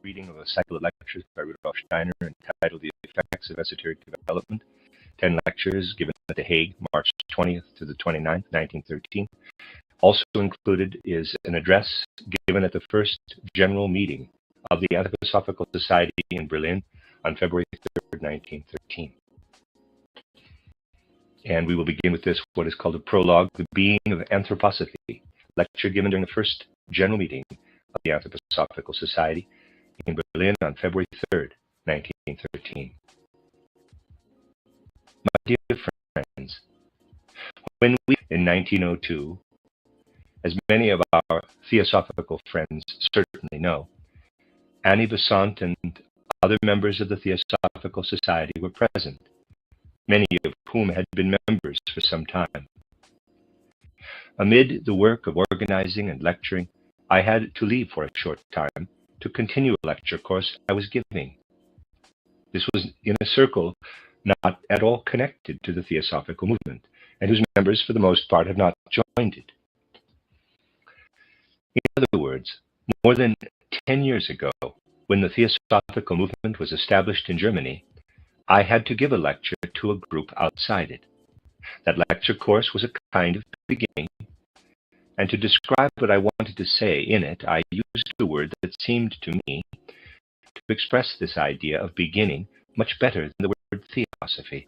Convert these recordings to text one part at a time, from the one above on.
reading of a cycle of lectures by Rudolf Steiner entitled The Effects of Esoteric Development, 10 lectures given at The Hague, March 20th to the 29th, 1913. Also included is an address given at the first general meeting of the Anthroposophical Society in Berlin on February 3rd, 1913. And we will begin with this, what is called a prologue, The Being of Anthroposophy, lecture given during the first general meeting of the Anthroposophical Society in Berlin on February 3rd, 1913. My dear friends, when we, in 1902, as many of our Theosophical friends certainly know, Annie Besant and other members of the Theosophical Society were present, many of whom had been members for some time. Amid the work of organizing and lecturing, I had to leave for a short time to continue a lecture course I was giving. This was in a circle not at all connected to the Theosophical movement, and whose members, for the most part, have not joined it. In other words, more than 10 years ago, when the Theosophical movement was established in Germany, I had to give a lecture to a group outside it. That lecture course was a kind of beginning, and to describe what I wanted to say in it, I used a word that seemed to me to express this idea of beginning much better than the word theosophy,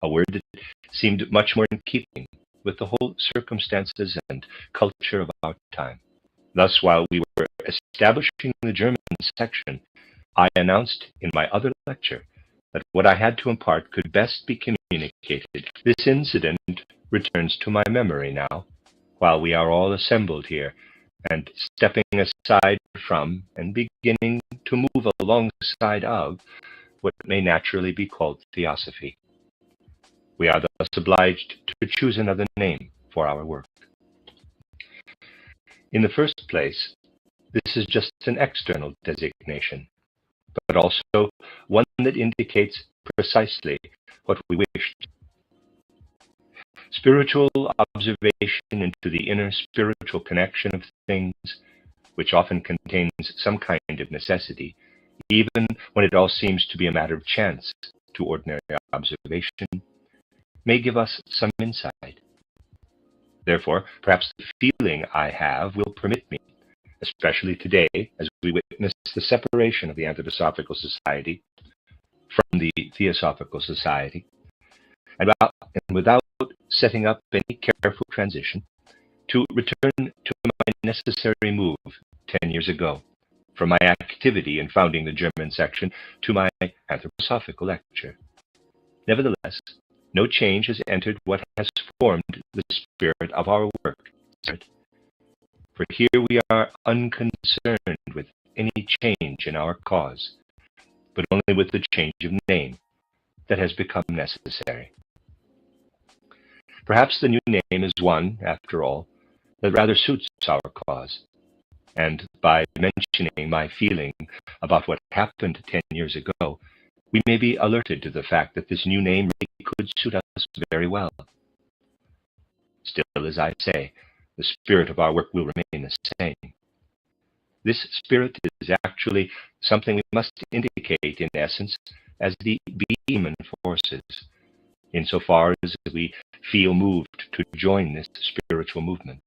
a word that seemed much more in keeping with the whole circumstances and culture of our time. Thus, while we were establishing the German section, I announced in my other lecture that what I had to impart could best be communicated. This incident returns to my memory now, while we are all assembled here, and stepping aside from and beginning to move alongside of what may naturally be called theosophy. We are thus obliged to choose another name for our work. In the first place, this is just an external designation, but also one that indicates precisely what we wished. Spiritual observation into the inner spiritual connection of things, which often contains some kind of necessity, even when it all seems to be a matter of chance to ordinary observation, may give us some insight. Therefore, perhaps the feeling I have will permit me, especially today, as we witness the separation of the Anthroposophical Society from the Theosophical Society, and without setting up any careful transition, to return to my necessary move 10 years ago, from my activity in founding the German section to my anthroposophical lecture. Nevertheless, no change has entered what has formed the spirit of our work. For here we are unconcerned with any change in our cause, but only with the change of name that has become necessary. Perhaps the new name is one, after all, that rather suits our cause, and by mentioning my feeling about what happened 10 years ago, we may be alerted to the fact that this new name really could suit us very well. Still, as I say, the spirit of our work will remain the same. This spirit is actually something we must indicate in essence as the human forces, insofar as we feel moved to join this spiritual movement.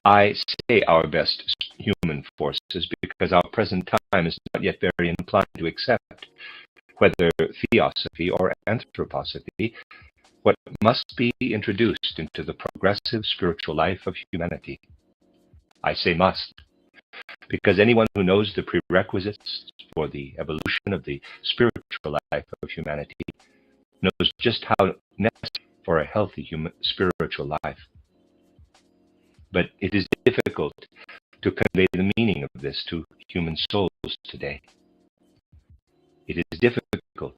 I say our best human forces because our present time is not yet very inclined to accept, whether theosophy or anthroposophy, what must be introduced into the progressive spiritual life of humanity. I say must, because anyone who knows the prerequisites for the evolution of the spiritual life of humanity knows just how necessary for a healthy human spiritual life. But it is difficult to convey the meaning of this to human souls today. It is difficult,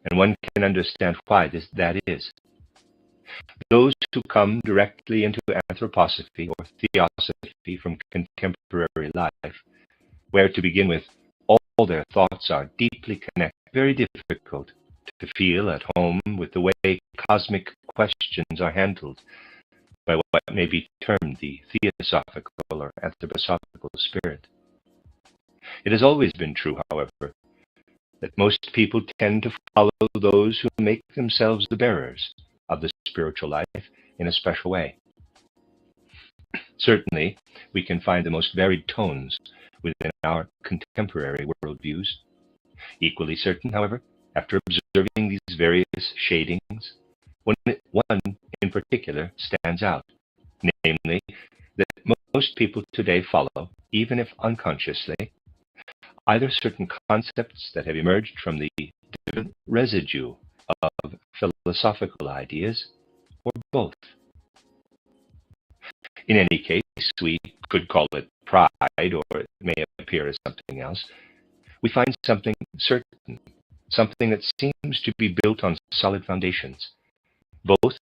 and one can understand why that is. Those who come directly into anthroposophy or theosophy from contemporary life, where to begin with all their thoughts are deeply connected, very difficult to feel at home with the way cosmic questions are handled by what may be termed the theosophical or anthroposophical spirit. It has always been true, however, that most people tend to follow those who make themselves the bearers of the spiritual life in a special way. Certainly, we can find the most varied tones within our contemporary worldviews. Equally certain, however, after observing these various shadings, one in particular stands out, namely that most people today follow, even if unconsciously, either certain concepts that have emerged from the different residue of philosophical ideas, or both. In any case, we could call it pride, or it may appear as something else. We find something certain, something that seems to be built on solid foundations, both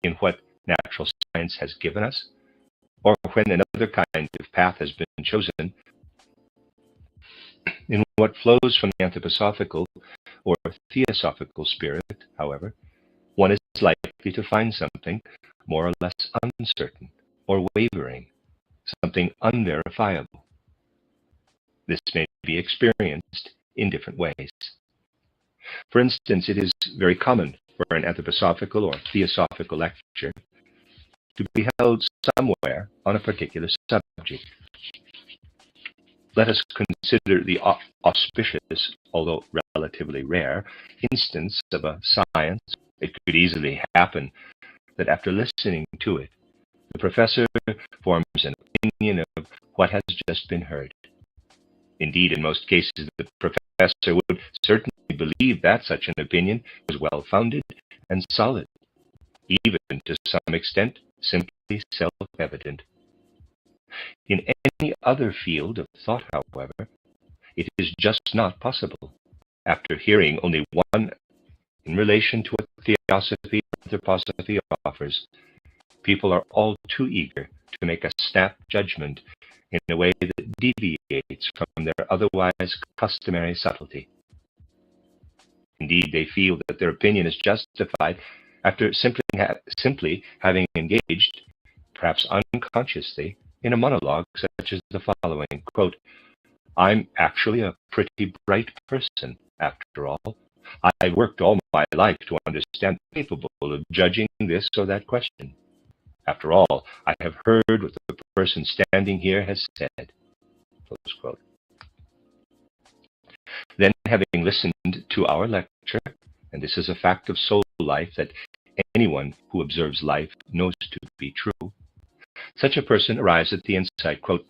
in what natural science has given us, or when another kind of path has been chosen, in what flows from the anthroposophical or theosophical spirit, however, one is likely to find something more or less uncertain or wavering, something unverifiable. This may be experienced in different ways. For instance, it is very common for an anthroposophical or theosophical lecture to be held somewhere on a particular subject. Let us consider the auspicious, although relatively rare, instance of a science. It could easily happen that after listening to it, the professor forms an opinion of what has just been heard. Indeed, in most cases, the professor would certainly believe that such an opinion was well-founded and solid, even to some extent simply self-evident. In any other field of thought, however, it is just not possible. After hearing only one in relation to what theosophy and anthroposophy offers, people are all too eager to make a snap judgment in a way that deviates from their otherwise customary subtlety. Indeed, they feel that their opinion is justified after simply having engaged, perhaps unconsciously, in a monologue such as the following, quote, "I'm actually a pretty bright person, after all. I've worked all my life to understand, capable of judging this or that question. After all, I have heard what the person standing here has said." Close quote. Then, having listened to our lecture, and this is a fact of soul life that anyone who observes life knows to be true, such a person arrives at the insight, quote,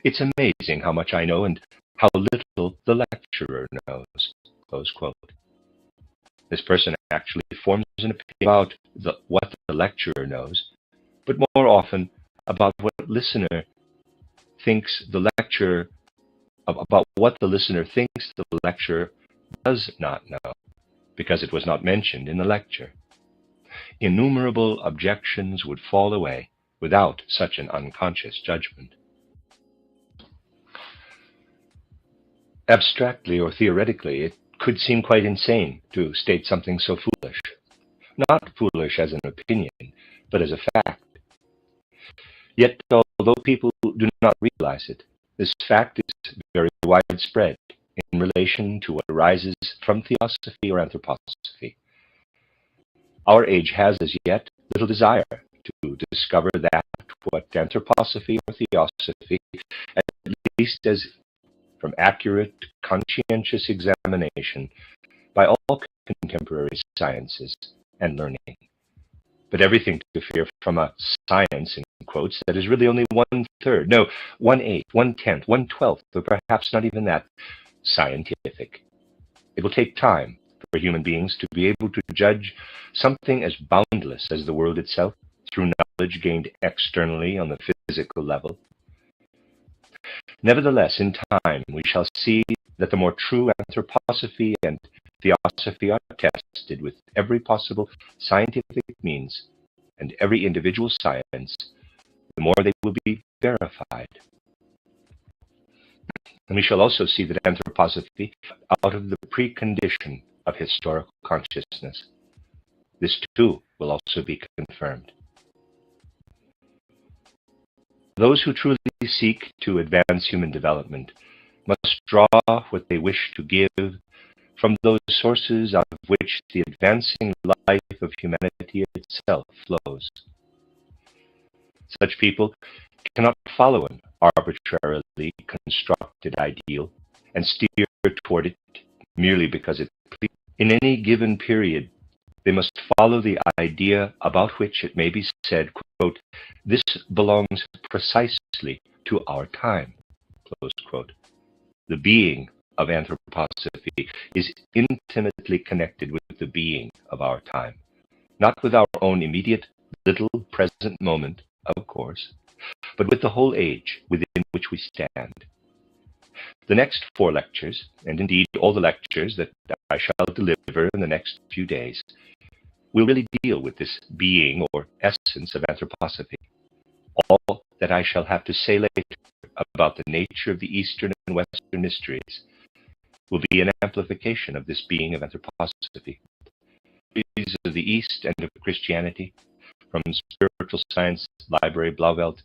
"It's amazing how much I know and how little the lecturer knows." Close quote. This person actually forms an opinion about what the lecturer knows, but more often about what the listener thinks the lecturer does not know, because it was not mentioned in the lecture. Innumerable objections would fall away without such an unconscious judgment. Abstractly or theoretically, it could seem quite insane to state something so foolish. Not foolish as an opinion, but as a fact. Yet, although people do not realize it, this fact is very widespread in relation to what arises from theosophy or anthroposophy. Our age has as yet little desire to discover that what anthroposophy or theosophy, at least as from accurate, conscientious examination by all contemporary sciences and learning. But everything to fear from a science, in quotes, that is really only 1/3, no, 1/8, 1/10, 1/12, or perhaps not even that, scientific. It will take time for human beings to be able to judge something as boundless as the world itself through knowledge gained externally on the physical level. Nevertheless, in time, we shall see that the more true anthroposophy and theosophy are tested with every possible scientific means and every individual science, the more they will be verified. And we shall also see that anthroposophy out of the precondition of historical consciousness. This too will also be confirmed. Those who truly seek to advance human development must draw what they wish to give from those sources out of which the advancing life of humanity itself flows. Such people cannot follow an arbitrarily constructed ideal and steer toward it merely because it pleases. In any given period, they must follow the idea about which it may be said, quote, "This belongs precisely to our time," close quote. The being of anthroposophy is intimately connected with the being of our time, not with our own immediate little present moment, of course, but with the whole age within which we stand. The next 4 lectures, and indeed all the lectures that I shall deliver in the next few days, will really deal with this being or essence of anthroposophy. All that I shall have to say later about the nature of the Eastern and Western mysteries will be an amplification of this being of anthroposophy. Mysteries of the East and of Christianity, from Spiritual Science Library, Blauvelt,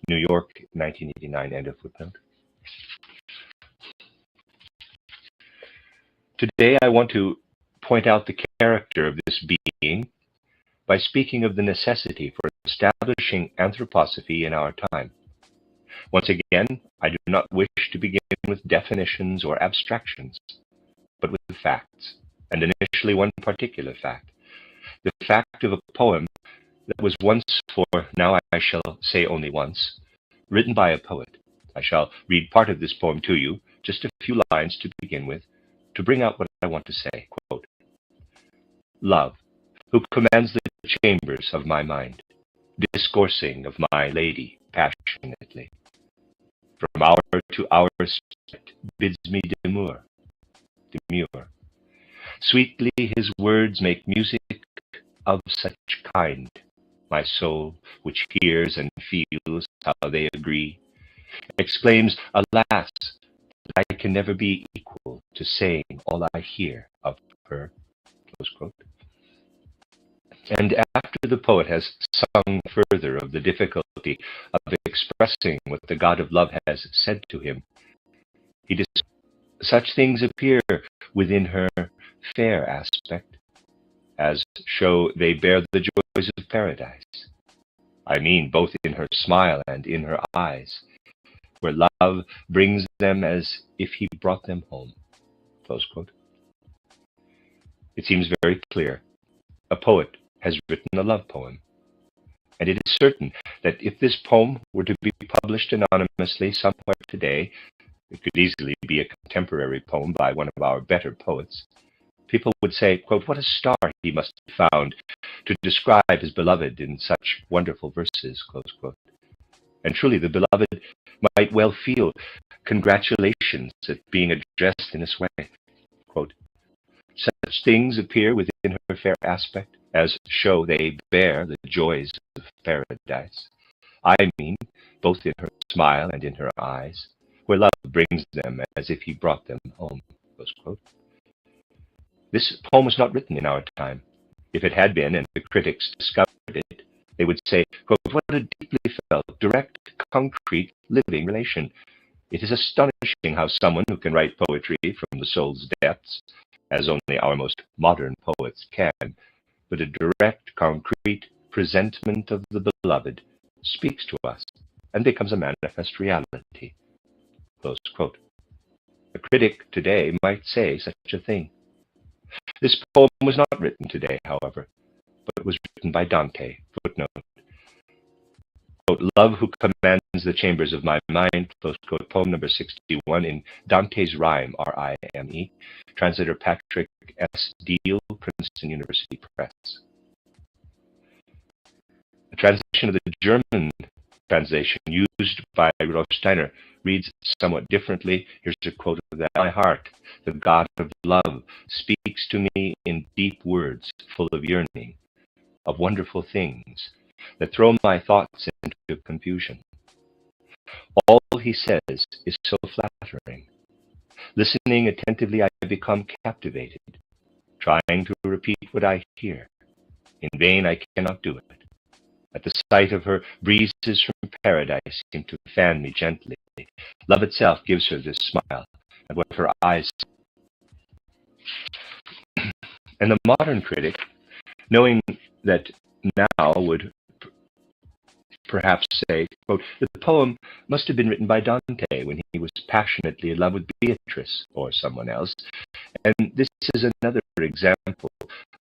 New York, 1989, end of footnote. Today I want to point out the character of this being by speaking of the necessity for establishing anthroposophy in our time. Once again, I do not wish to begin with definitions or abstractions, but with facts, and initially one particular fact. The fact of a poem that was once, for now I shall say only once, written by a poet. I shall read part of this poem to you, just a few lines to begin with, to bring out what I want to say. Quote, "Love, who commands the chambers of my mind, discoursing of my lady passionately, from hour to hour spirit bids me demur. Sweetly his words make music of such kind, my soul, which hears and feels how they agree, exclaims, alas, that I can never be equal to saying all I hear of her." Close quote. And after the poet has sung further of the difficulty of expressing what the God of love has said to him, he describes, "Such things appear within her fair aspect, as show they bear the joys of paradise. I mean both in her smile and in her eyes, where love brings them as if he brought them home." Close quote. It seems very clear. A poet has written a love poem, and it is certain that if this poem were to be published anonymously somewhere today, it could easily be a contemporary poem by one of our better poets. People would say, quote, "What a star he must have found to describe his beloved in such wonderful verses," close quote. And truly, the beloved might well feel congratulations at being addressed in this way. Quote, "Such things appear within her fair aspect, as show they bear the joys of paradise. I mean, both in her smile and in her eyes, where love brings them as if he brought them home." Close quote. This poem was not written in our time. If it had been, and the critics discovered it, they would say, quote, "What a deeply felt, direct, concrete, living relation. It is astonishing how someone who can write poetry from the soul's depths, as only our most modern poets can, but a direct, concrete presentment of the beloved, speaks to us and becomes a manifest reality." Close quote. A critic today might say such a thing. This poem was not written today, however, but was written by Dante. Footnote. Quote, "Love who commands the chambers of my mind," close quote, poem number 61 in Dante's Rhyme, R-I-M-E, translator Patrick S. Deal, Princeton University Press. A translation of the German translation used by Rudolf Steiner reads somewhat differently. Here's a quote of that. "My heart, the God of love, speaks to me in deep words full of yearning, of wonderful things that throw my thoughts into confusion. All he says is so flattering. Listening attentively, I become captivated, trying to repeat what I hear. In vain, I cannot do it. At the sight of her, breezes from paradise seem to fan me gently, Love itself gives her this smile, and what her eyes. And the modern critic, knowing that now, would perhaps say, quote, the poem must have been written by Dante when he was passionately in love with Beatrice or someone else. And this is another example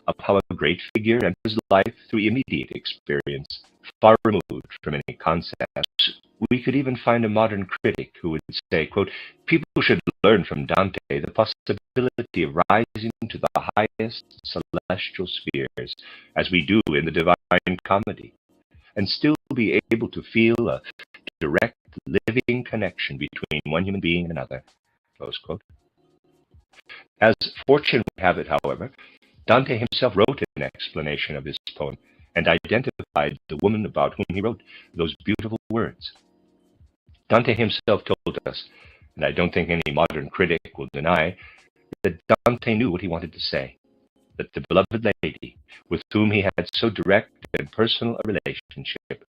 of how a great figure enters life through immediate experience, far removed from any concepts. We could even find a modern critic who would say, quote, people should learn from Dante the possibility of rising to the highest celestial spheres, as we do in the Divine Comedy, and still be able to feel a direct, living connection between one human being and another. Close quote. As fortune would have it, however, Dante himself wrote an explanation of his poem and identified the woman about whom he wrote those beautiful words. Dante himself told us, and I don't think any modern critic will deny, that Dante knew what he wanted to say, that the beloved lady with whom he had so direct and personal a relationship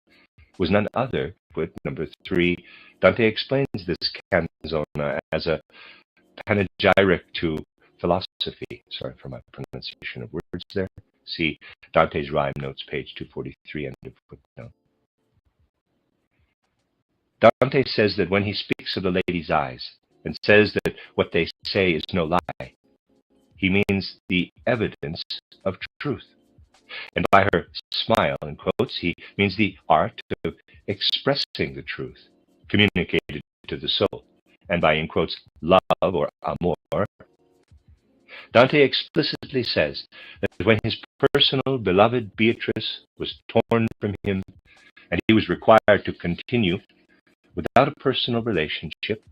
was none other, but number 3, Dante explains this canzona as a panegyric to philosophy. Sorry for my pronunciation of words there. See Dante's Rhyme Notes, page 243, end of footnote. Dante says that when he speaks of the lady's eyes and says that what they say is no lie, he means the evidence of truth. And by her smile, in quotes, he means the art of expressing the truth, communicated to the soul. And by, in quotes, love or amor, Dante explicitly says that when his personal beloved Beatrice was torn from him and he was required to continue without a personal relationship,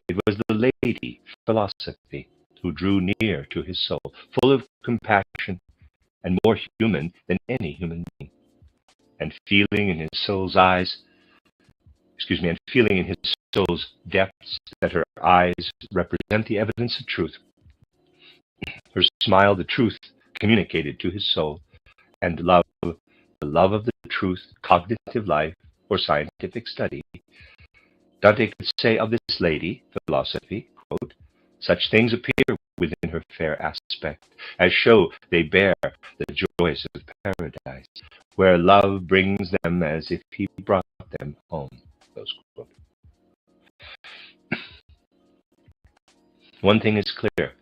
it was the lady, philosophy, who drew near to his soul, full of compassion and more human than any human being. And feeling in his soul's depths that her eyes represent the evidence of truth. Her smile, the truth communicated to his soul, and love, the love of the truth, cognitive life, or scientific study. Dante could say of this lady, philosophy, quote, such things appear within her fair aspect, as show they bear the joys of paradise, where love brings them as if he brought them home. Close quote. One thing is clear.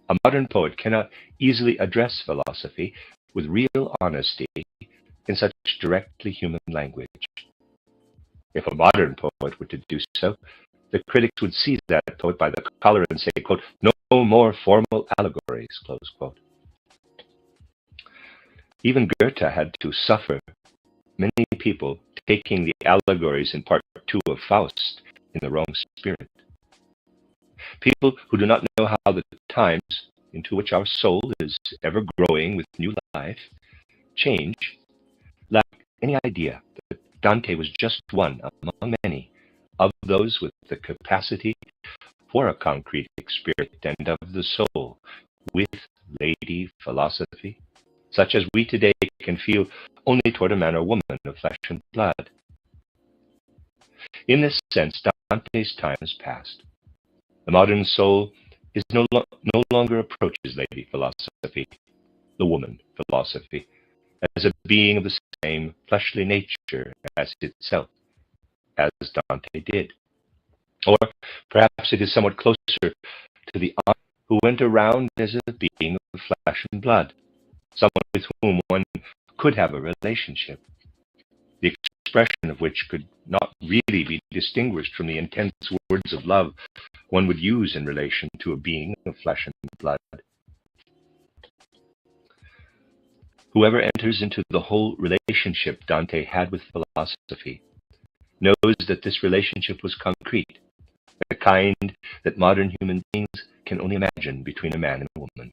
A modern poet cannot easily address philosophy with real honesty in such directly human language. If a modern poet were to do so, the critics would seize that poet by the collar and say, quote, no more formal allegories, close quote. Even Goethe had to suffer many people taking the allegories in part 2 of Faust in the wrong spirit. People who do not know how the times into which our soul is ever growing with new life change lack any idea that Dante was just one among many of those with the capacity for a concrete spirit and of the soul with lady philosophy, such as we today can feel only toward a man or woman of flesh and blood. In this sense, Dante's time has passed. The modern soul is no longer approaches lady philosophy, the woman philosophy, as a being of the same fleshly nature as itself, as Dante did. Or perhaps it is somewhat closer to the aunt who went around as a being of flesh and blood, someone with whom one could have a relationship, the expression of which could not really be distinguished from the intense words of love one would use in relation to a being of flesh and blood. Whoever enters into the whole relationship Dante had with philosophy knows that this relationship was concrete, the kind that modern human beings can only imagine between a man and a woman.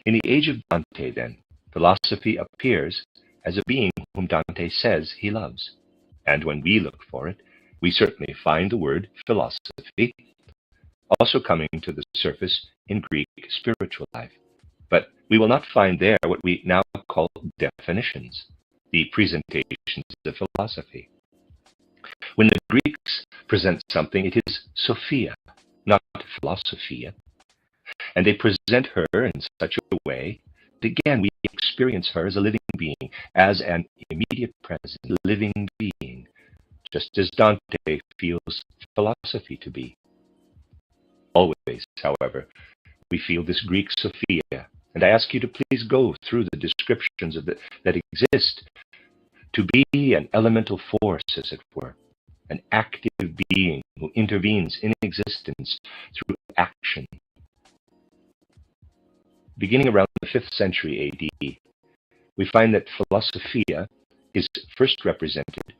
In the age of Dante, then, philosophy appears as a being whom Dante says he loves. And when we look for it, we certainly find the word philosophy also coming to the surface in Greek spiritual life. But we will not find there what we now call definitions, the presentations of philosophy. When the Greeks present something, it is Sophia, not philosophia, and they present her in such a way that, again, we experience her as a living being, as an immediate present living being, just as Dante feels philosophy to be. Always, however, we feel this Greek Sophia, and I ask you to please go through the descriptions of that exist to be an elemental force, as it were, an active being who intervenes in existence through action. Beginning around the 5th century AD, we find that philosophia is first represented,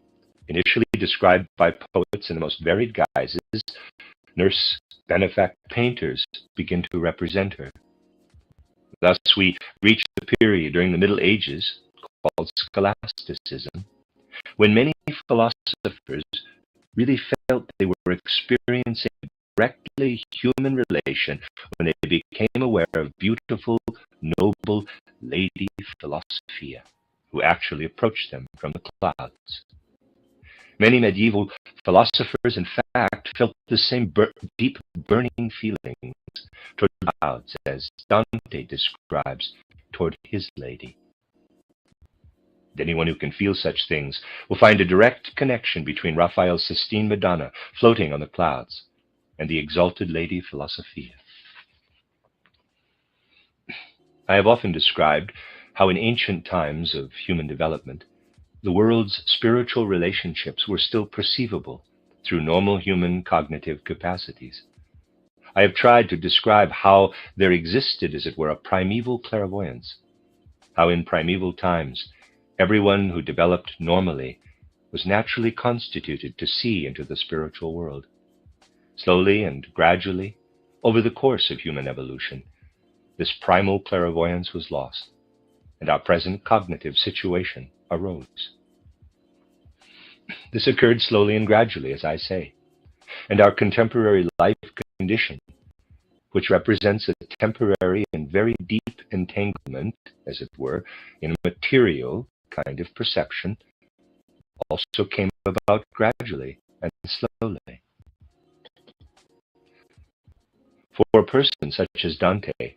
initially described by poets in the most varied guises. Nurse, benefact, painters begin to represent her. Thus we reach the period during the Middle Ages called scholasticism, when many philosophers really felt they were experiencing a directly human relation when they became aware of beautiful, noble Lady Philosophia, who actually approached them from the clouds. Many medieval philosophers, in fact, felt the same deep burning feelings toward the clouds as Dante describes toward his lady. Anyone who can feel such things will find a direct connection between Raphael's Sistine Madonna floating on the clouds and the exalted Lady Philosophia. I have often described how in ancient times of human development, the world's spiritual relationships were still perceivable through normal human cognitive capacities. I have tried to describe how there existed, as it were, a primeval clairvoyance, how in primeval times everyone who developed normally was naturally constituted to see into the spiritual world. Slowly and gradually, over the course of human evolution, this primal clairvoyance was lost, and our present cognitive situation arose. This occurred slowly and gradually, as I say, and our contemporary life condition, which represents a temporary and very deep entanglement, as it were, in a material kind of perception, also came about gradually and slowly. For a person such as Dante,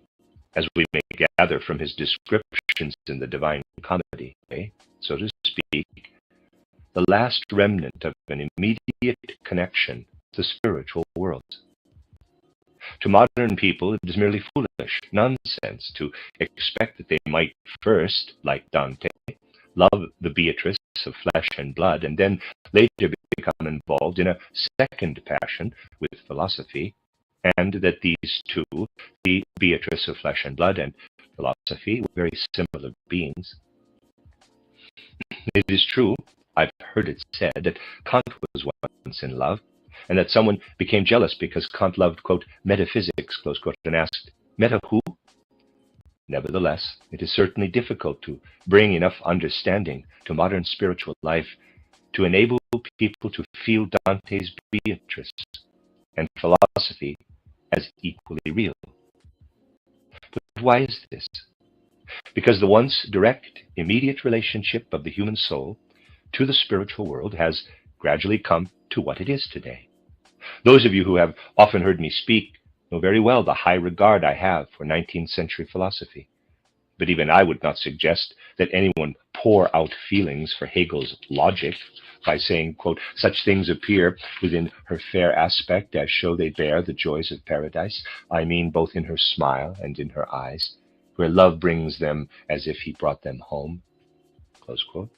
as we may gather from his descriptions in the Divine Comedy, so to speak, the last remnant of an immediate connection to the spiritual world. To modern people, it is merely foolish nonsense to expect that they might first, like Dante, love the Beatrice of flesh and blood, and then later become involved in a second passion with philosophy, and that these two, the Beatrice of flesh and blood and philosophy, were very similar beings. It is true, I've heard it said, that Kant was once in love, and that someone became jealous because Kant loved, quote, metaphysics, close quote, and asked, meta who? Nevertheless, it is certainly difficult to bring enough understanding to modern spiritual life to enable people to feel Dante's Beatrice and philosophy as equally real. But why is this? Because the once direct, immediate relationship of the human soul to the spiritual world has gradually come to what it is today. Those of you who have often heard me speak know very well the high regard I have for 19th century philosophy. But even I would not suggest that anyone pour out feelings for Hegel's logic by saying, quote, such things appear within her fair aspect as show they bear the joys of paradise. I mean both in her smile and in her eyes, where love brings them as if he brought them home, close quote.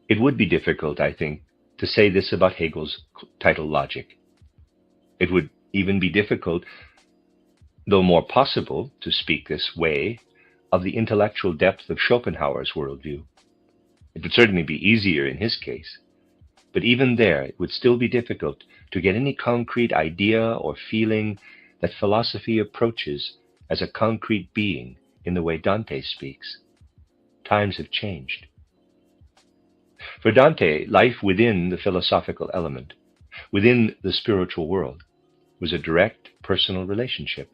It would be difficult, I think, to say this about Hegel's title Logic. It would even be difficult, though more possible, to speak this way of the intellectual depth of Schopenhauer's worldview. It would certainly be easier in his case, but even there it would still be difficult to get any concrete idea or feeling that philosophy approaches as a concrete being in the way Dante speaks. Times have changed. For Dante, life within the philosophical element, within the spiritual world, was a direct personal relationship,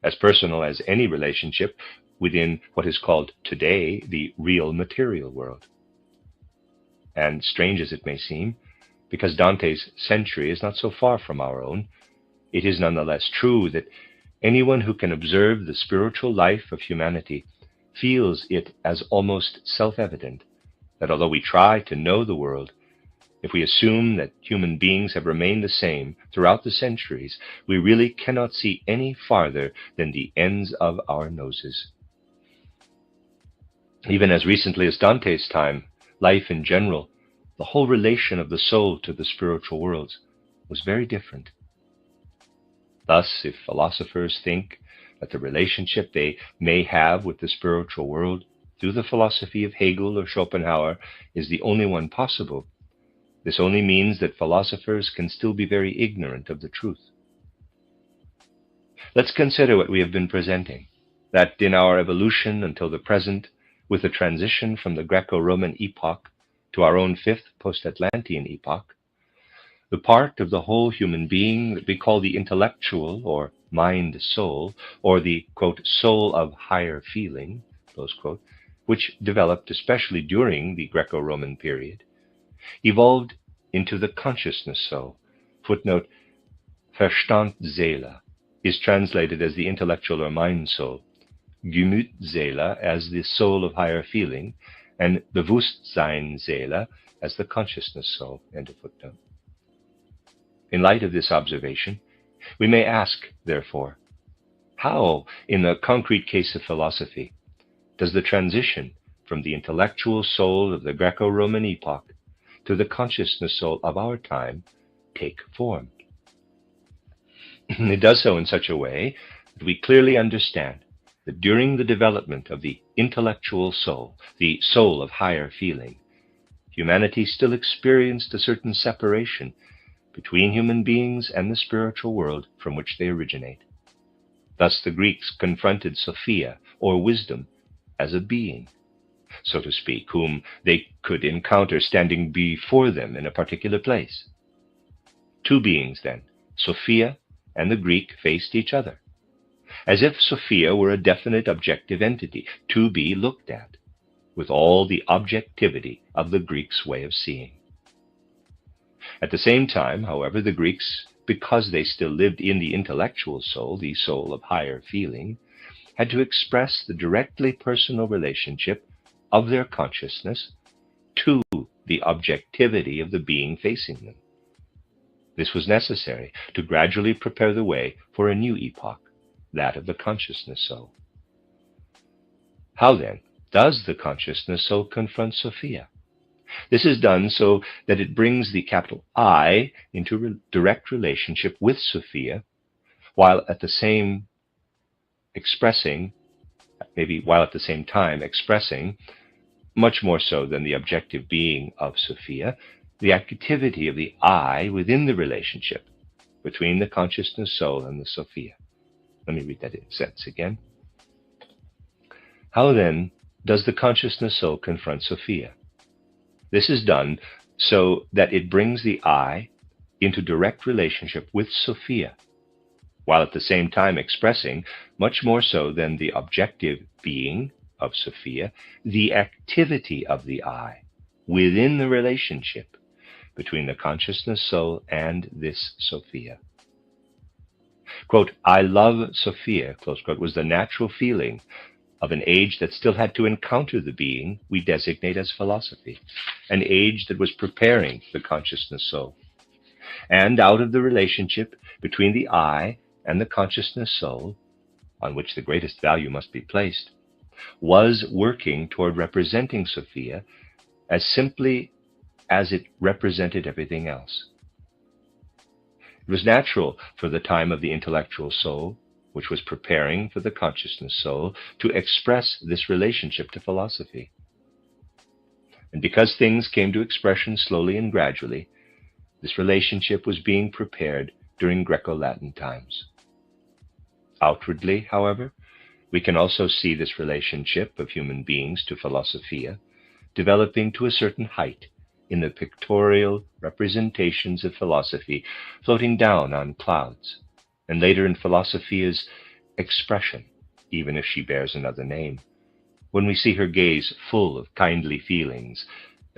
as personal as any relationship within what is called today the real material world. And strange as it may seem, because Dante's century is not so far from our own, it is nonetheless true that anyone who can observe the spiritual life of humanity feels it as almost self-evident that although we try to know the world, if we assume that human beings have remained the same throughout the centuries, we really cannot see any farther than the ends of our noses. Even as recently as Dante's time, life in general, the whole relation of the soul to the spiritual worlds, was very different. Thus, if philosophers think that the relationship they may have with the spiritual world through the philosophy of Hegel or Schopenhauer is the only one possible, this only means that philosophers can still be very ignorant of the truth. Let's consider what we have been presenting, that in our evolution until the present, with the transition from the Greco-Roman epoch to our own fifth post-Atlantean epoch, the part of the whole human being that we call the intellectual or mind-soul, or the, quote, soul of higher feeling, close quote, which developed especially during the Greco-Roman period, evolved into the consciousness soul. Footnote, Verstandseele is translated as the intellectual or mind soul, Gemütseele as the soul of higher feeling, and Bewusstseinseele as the consciousness soul. End of footnote. In light of this observation, we may ask, therefore, how, in the concrete case of philosophy, does the transition from the intellectual soul of the Greco-Roman epoch to the consciousness soul of our time take form? It does so in such a way that we clearly understand that during the development of the intellectual soul, the soul of higher feeling, humanity still experienced a certain separation between human beings and the spiritual world from which they originate. Thus the Greeks confronted Sophia, or wisdom, as a being, so to speak, whom they could encounter standing before them in a particular place. Two beings, then, Sophia and the Greek, faced each other, as if Sophia were a definite objective entity to be looked at, with all the objectivity of the Greeks' way of seeing. At the same time, however, the Greeks, because they still lived in the intellectual soul, the soul of higher feeling, had to express the directly personal relationship of their consciousness to the objectivity of the being facing them. This was necessary to gradually prepare the way for a new epoch, that of the consciousness soul. How, then, does the consciousness soul confront Sophia? This is done so that it brings the capital I into direct relationship with Sophia, while at the same time expressing, much more so than the objective being of Sophia, the activity of the I within the relationship between the consciousness soul and the Sophia. Let me read that sentence again. How then does the consciousness soul confront Sophia? This is done so that it brings the I into direct relationship with Sophia, while at the same time expressing, much more so than the objective being of Sophia, the activity of the I within the relationship between the consciousness soul and this Sophia. Quote, I love Sophia, close quote, was the natural feeling of an age that still had to encounter the being we designate as philosophy, an age that was preparing the consciousness soul. And out of the relationship between the I and the consciousness soul, on which the greatest value must be placed, was working toward representing Sophia as simply as it represented everything else. It was natural for the time of the intellectual soul, which was preparing for the consciousness soul, to express this relationship to philosophy. And because things came to expression slowly and gradually, this relationship was being prepared during Greco-Latin times. Outwardly, however, we can also see this relationship of human beings to philosophia developing to a certain height in the pictorial representations of philosophy floating down on clouds, and later in philosophia's expression, even if she bears another name, when we see her gaze full of kindly feelings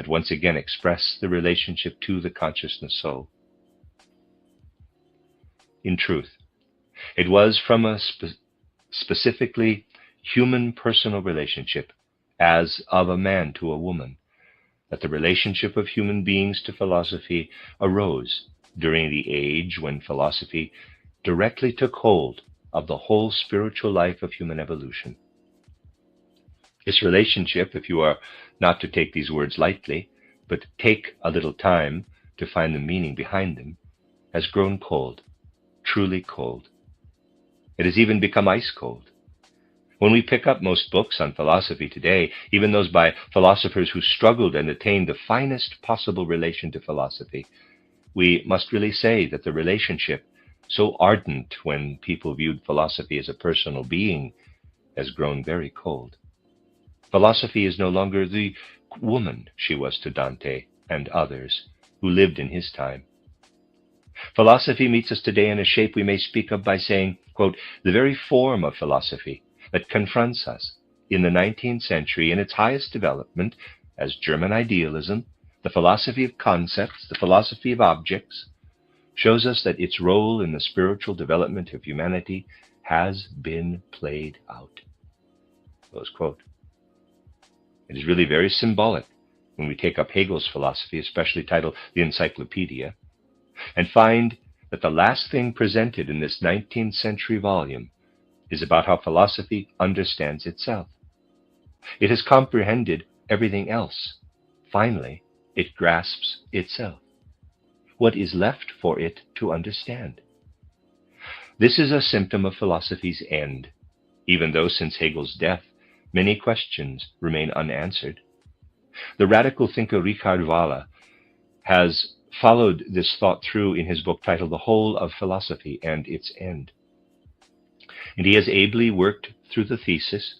that once again express the relationship to the consciousness soul. In truth, it was from a specifically human personal relationship, as of a man to a woman, that the relationship of human beings to philosophy arose during the age when philosophy directly took hold of the whole spiritual life of human evolution. This relationship, if you are not to take these words lightly, but take a little time to find the meaning behind them, has grown cold, truly cold. It has even become ice cold. When we pick up most books on philosophy today, even those by philosophers who struggled and attained the finest possible relation to philosophy, we must really say that the relationship, so ardent when people viewed philosophy as a personal being, has grown very cold. Philosophy is no longer the woman she was to Dante and others who lived in his time. Philosophy meets us today in a shape we may speak of by saying, quote, the very form of philosophy that confronts us in the 19th century in its highest development as German idealism, the philosophy of concepts, the philosophy of objects, shows us that its role in the spiritual development of humanity has been played out. Close quote. It is really very symbolic when we take up Hegel's philosophy, especially titled The Encyclopedia, and find that the last thing presented in this 19th century volume is about how philosophy understands itself. It has comprehended everything else. Finally, it grasps itself. What is left for it to understand? This is a symptom of philosophy's end, even though since Hegel's death, many questions remain unanswered. The radical thinker Richard Wahler has followed this thought through in his book titled The Whole of Philosophy and Its End. And he has ably worked through the thesis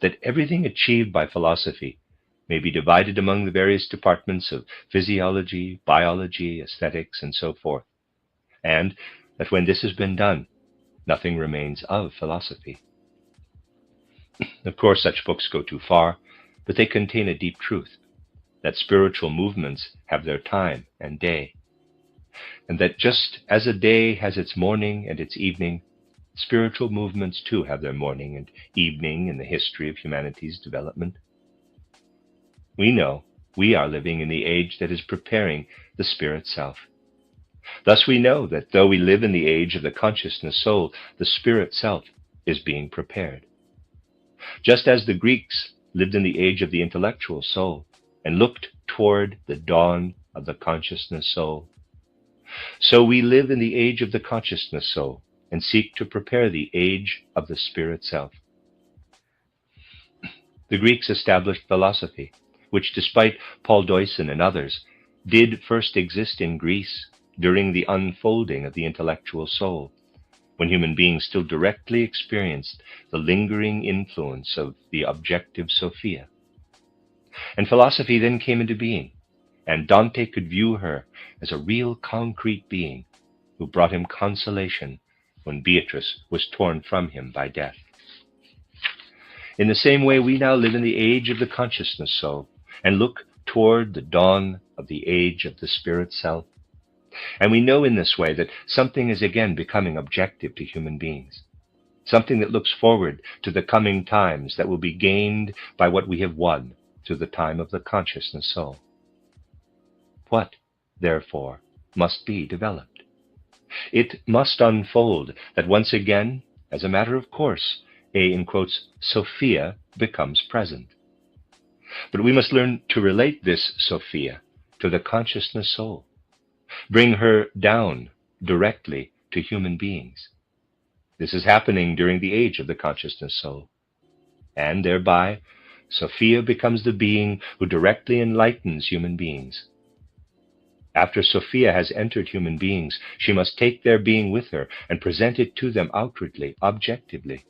that everything achieved by philosophy may be divided among the various departments of physiology, biology, aesthetics, and so forth, and that when this has been done, nothing remains of philosophy. Of course, such books go too far, but they contain a deep truth, that spiritual movements have their time and day, and that just as a day has its morning and its evening, spiritual movements too have their morning and evening in the history of humanity's development. We know we are living in the age that is preparing the spirit self. Thus we know that though we live in the age of the consciousness soul, the spirit self is being prepared. Just as the Greeks lived in the age of the intellectual soul and looked toward the dawn of the consciousness soul, so we live in the age of the consciousness soul and seek to prepare the age of the spirit self. The Greeks established philosophy, which despite Paul Deussen and others, did first exist in Greece during the unfolding of the intellectual soul, when human beings still directly experienced the lingering influence of the objective Sophia. And philosophy then came into being, and Dante could view her as a real concrete being who brought him consolation when Beatrice was torn from him by death. In the same way, we now live in the age of the consciousness soul and look toward the dawn of the age of the spirit self. And we know in this way that something is again becoming objective to human beings, something that looks forward to the coming times that will be gained by what we have won through the time of the consciousness soul. What, therefore, must be developed? It must unfold that once again, as a matter of course, a, in quotes, Sophia becomes present. But we must learn to relate this Sophia to the consciousness soul, bring her down directly to human beings. This is happening during the age of the consciousness soul, and thereby Sophia becomes the being who directly enlightens human beings. After Sophia has entered human beings, she must take their being with her and present it to them outwardly, objectively.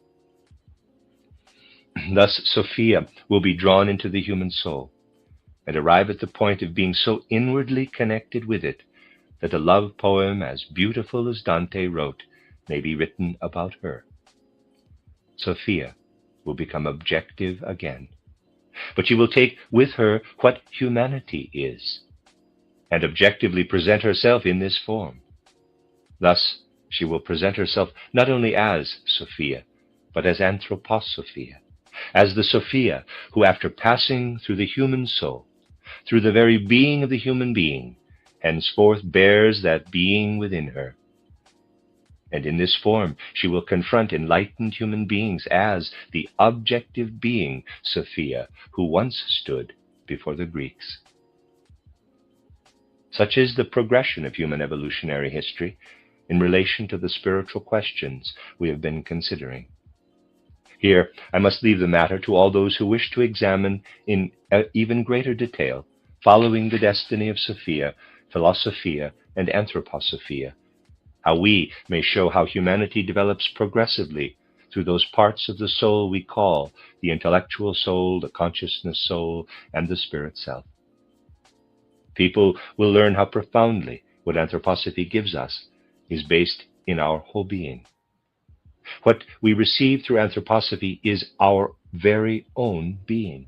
Thus, Sophia will be drawn into the human soul and arrive at the point of being so inwardly connected with it that a love poem as beautiful as Dante wrote may be written about her. Sophia will become objective again, but she will take with her what humanity is, and objectively present herself in this form. Thus, she will present herself not only as Sophia, but as Anthroposophia, as the Sophia who, after passing through the human soul, through the very being of the human being, henceforth bears that being within her. And in this form, she will confront enlightened human beings as the objective being, Sophia, who once stood before the Greeks. Such is the progression of human evolutionary history in relation to the spiritual questions we have been considering. Here, I must leave the matter to all those who wish to examine in even greater detail, following the destiny of Sophia, Philosophia, and Anthroposophia, how we may show how humanity develops progressively through those parts of the soul we call the intellectual soul, the consciousness soul, and the spirit self. People will learn how profoundly what Anthroposophy gives us is based in our whole being. What we receive through Anthroposophy is our very own being.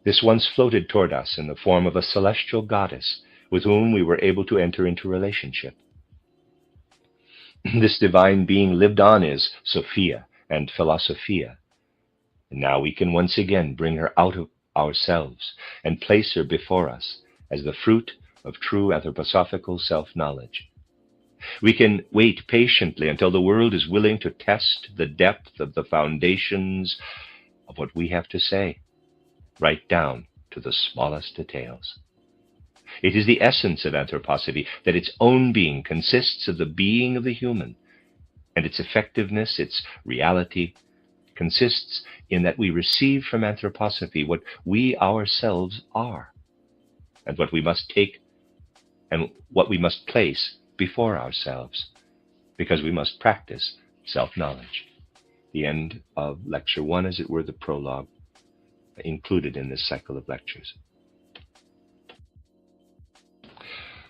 This once floated toward us in the form of a celestial goddess with whom we were able to enter into relationship. This divine being lived on as Sophia and Philosophia. And now we can once again bring her out of ourselves and place her before us as the fruit of true anthroposophical self-knowledge. We can wait patiently until the world is willing to test the depth of the foundations of what we have to say, right down to the smallest details. It is the essence of Anthroposophy that its own being consists of the being of the human, and its effectiveness, its reality, consists in that we receive from Anthroposophy what we ourselves are, and what we must take and what we must place before ourselves, because we must practice self-knowledge. The end of Lecture 1, as it were, the prologue, included in this cycle of lectures.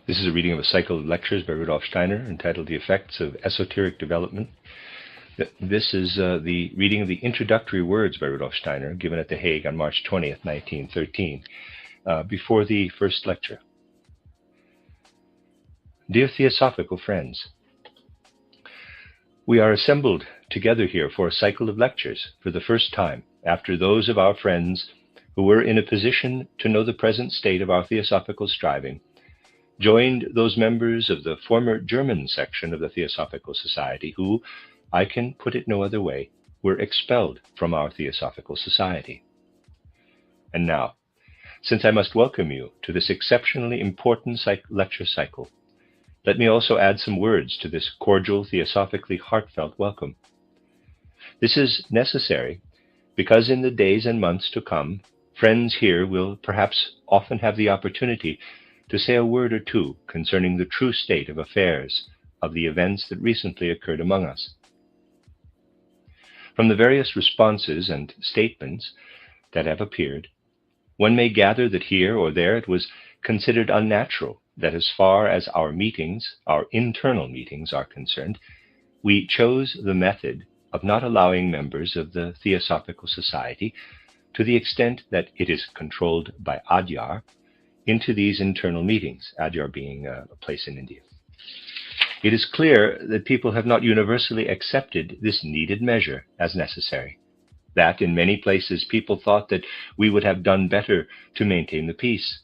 This is a reading of a cycle of lectures by Rudolf Steiner entitled The Effects of Esoteric Development. This is the reading of the introductory words by Rudolf Steiner given at The Hague on March 20th, 1913, before the first lecture. Dear Theosophical friends, we are assembled together here for a cycle of lectures for the first time after those of our friends who were in a position to know the present state of our theosophical striving joined those members of the former German section of the Theosophical Society who, I can put it no other way, were expelled from our Theosophical Society. And now, since I must welcome you to this exceptionally important lecture cycle, let me also add some words to this cordial, theosophically heartfelt welcome. This is necessary because in the days and months to come, friends here will perhaps often have the opportunity to say a word or two concerning the true state of affairs of the events that recently occurred among us. From the various responses and statements that have appeared, one may gather that here or there it was considered unnatural that as far as our meetings, our internal meetings, are concerned, we chose the method of not allowing members of the Theosophical Society, to the extent that it is controlled by Adyar, into these internal meetings, Adyar being a place in India. It is clear that people have not universally accepted this needed measure as necessary, that in many places people thought that we would have done better to maintain the peace,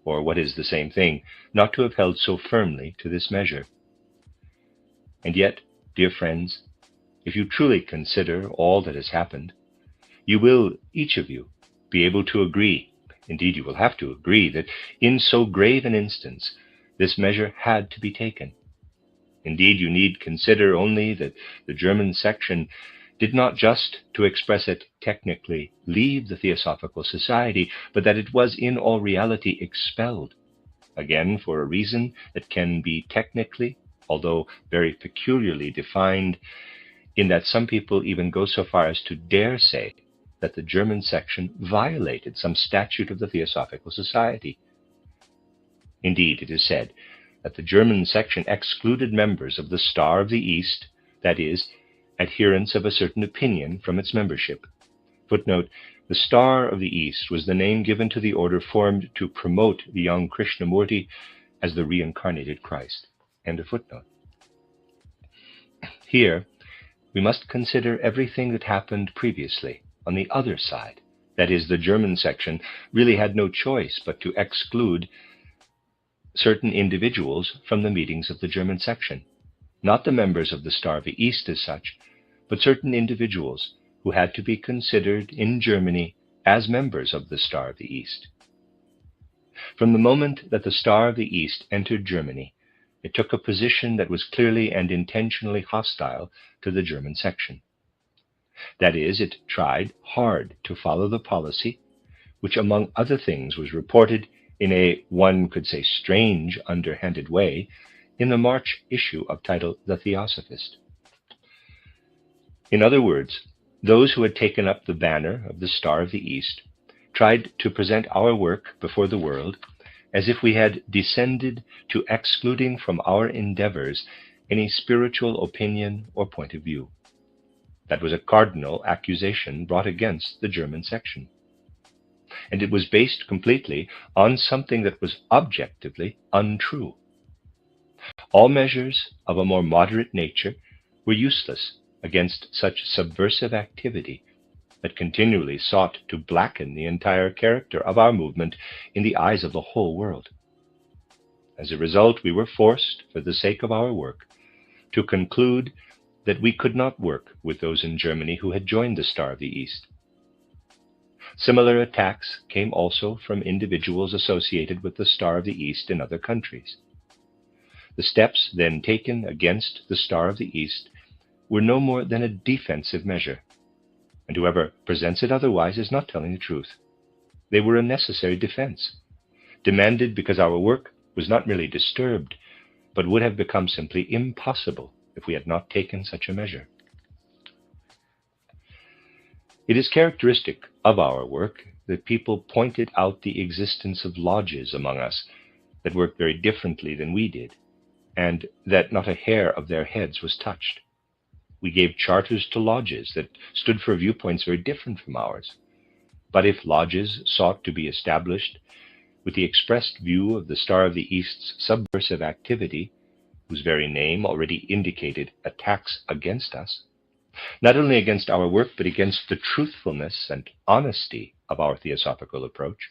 or what is the same thing, not to have held so firmly to this measure. And yet, dear friends, if you truly consider all that has happened, you will, each of you, be able to agree, indeed you will have to agree, that in so grave an instance, this measure had to be taken. Indeed, you need consider only that the German section did not just, to express it technically, leave the Theosophical Society, but that it was in all reality expelled, again for a reason that can be technically, although very peculiarly defined, in that some people even go so far as to dare say that the German section violated some statute of the Theosophical Society. Indeed, it is said that the German section excluded members of the Star of the East, that is, adherents of a certain opinion, from its membership, Footnote: the Star of the East was the name given to the order formed to promote the young Krishnamurti as the reincarnated Christ. End of footnote. Here, we must consider everything that happened previously on the other side. That is, the German section really had no choice but to exclude certain individuals from the meetings of the German section. Not the members of the Star of the East as such, but certain individuals who had to be considered in Germany as members of the Star of the East. From the moment that the Star of the East entered Germany, it took a position that was clearly and intentionally hostile to the German section. That is, it tried hard to follow the policy, which among other things was reported in a, one could say, strange, underhanded way in the March issue of title The Theosophist. In other words, those who had taken up the banner of the Star of the East tried to present our work before the world as if we had descended to excluding from our endeavors any spiritual opinion or point of view. That was a cardinal accusation brought against the German section. And it was based completely on something that was objectively untrue. All measures of a more moderate nature were useless against such subversive activity that continually sought to blacken the entire character of our movement in the eyes of the whole world. As a result, we were forced, for the sake of our work, to conclude that we could not work with those in Germany who had joined the Star of the East. Similar attacks came also from individuals associated with the Star of the East in other countries. The steps then taken against the Star of the East were no more than a defensive measure, and whoever presents it otherwise is not telling the truth. They were a necessary defense, demanded because our work was not merely disturbed, but would have become simply impossible if we had not taken such a measure. It is characteristic of our work that people pointed out the existence of lodges among us that worked very differently than we did, and that not a hair of their heads was touched. We gave charters to lodges that stood for viewpoints very different from ours. But if lodges sought to be established with the expressed view of the Star of the East's subversive activity, whose very name already indicated attacks against us, not only against our work, but against the truthfulness and honesty of our theosophical approach,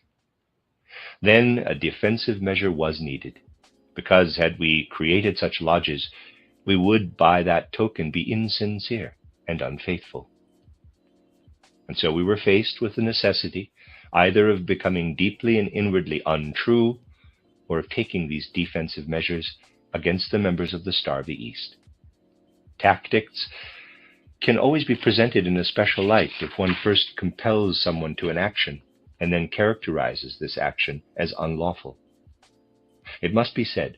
then a defensive measure was needed, because had we created such lodges, we would by that token be insincere and unfaithful. And so we were faced with the necessity either of becoming deeply and inwardly untrue, or of taking these defensive measures against the members of the Star of the East. Tactics can always be presented in a special light if one first compels someone to an action and then characterizes this action as unlawful. It must be said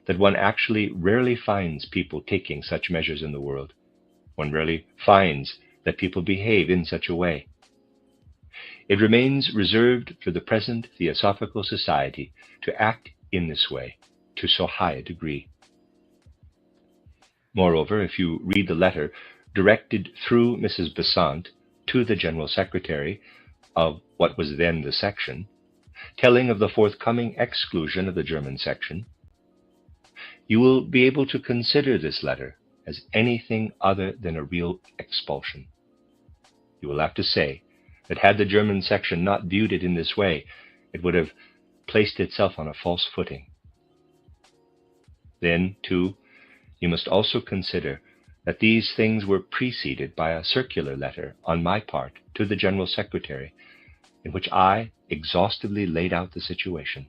that one actually rarely finds people taking such measures in the world. One rarely finds that people behave in such a way. It remains reserved for the present Theosophical Society to act in this way to so high a degree. Moreover, if you read the letter directed through Mrs. Besant to the General Secretary of what was then the section, telling of the forthcoming exclusion of the German section, you will be able to consider this letter as anything other than a real expulsion. You will have to say that had the German section not viewed it in this way, it would have placed itself on a false footing. Then, too, you must also consider that these things were preceded by a circular letter on my part to the General Secretary, in which I exhaustively laid out the situation.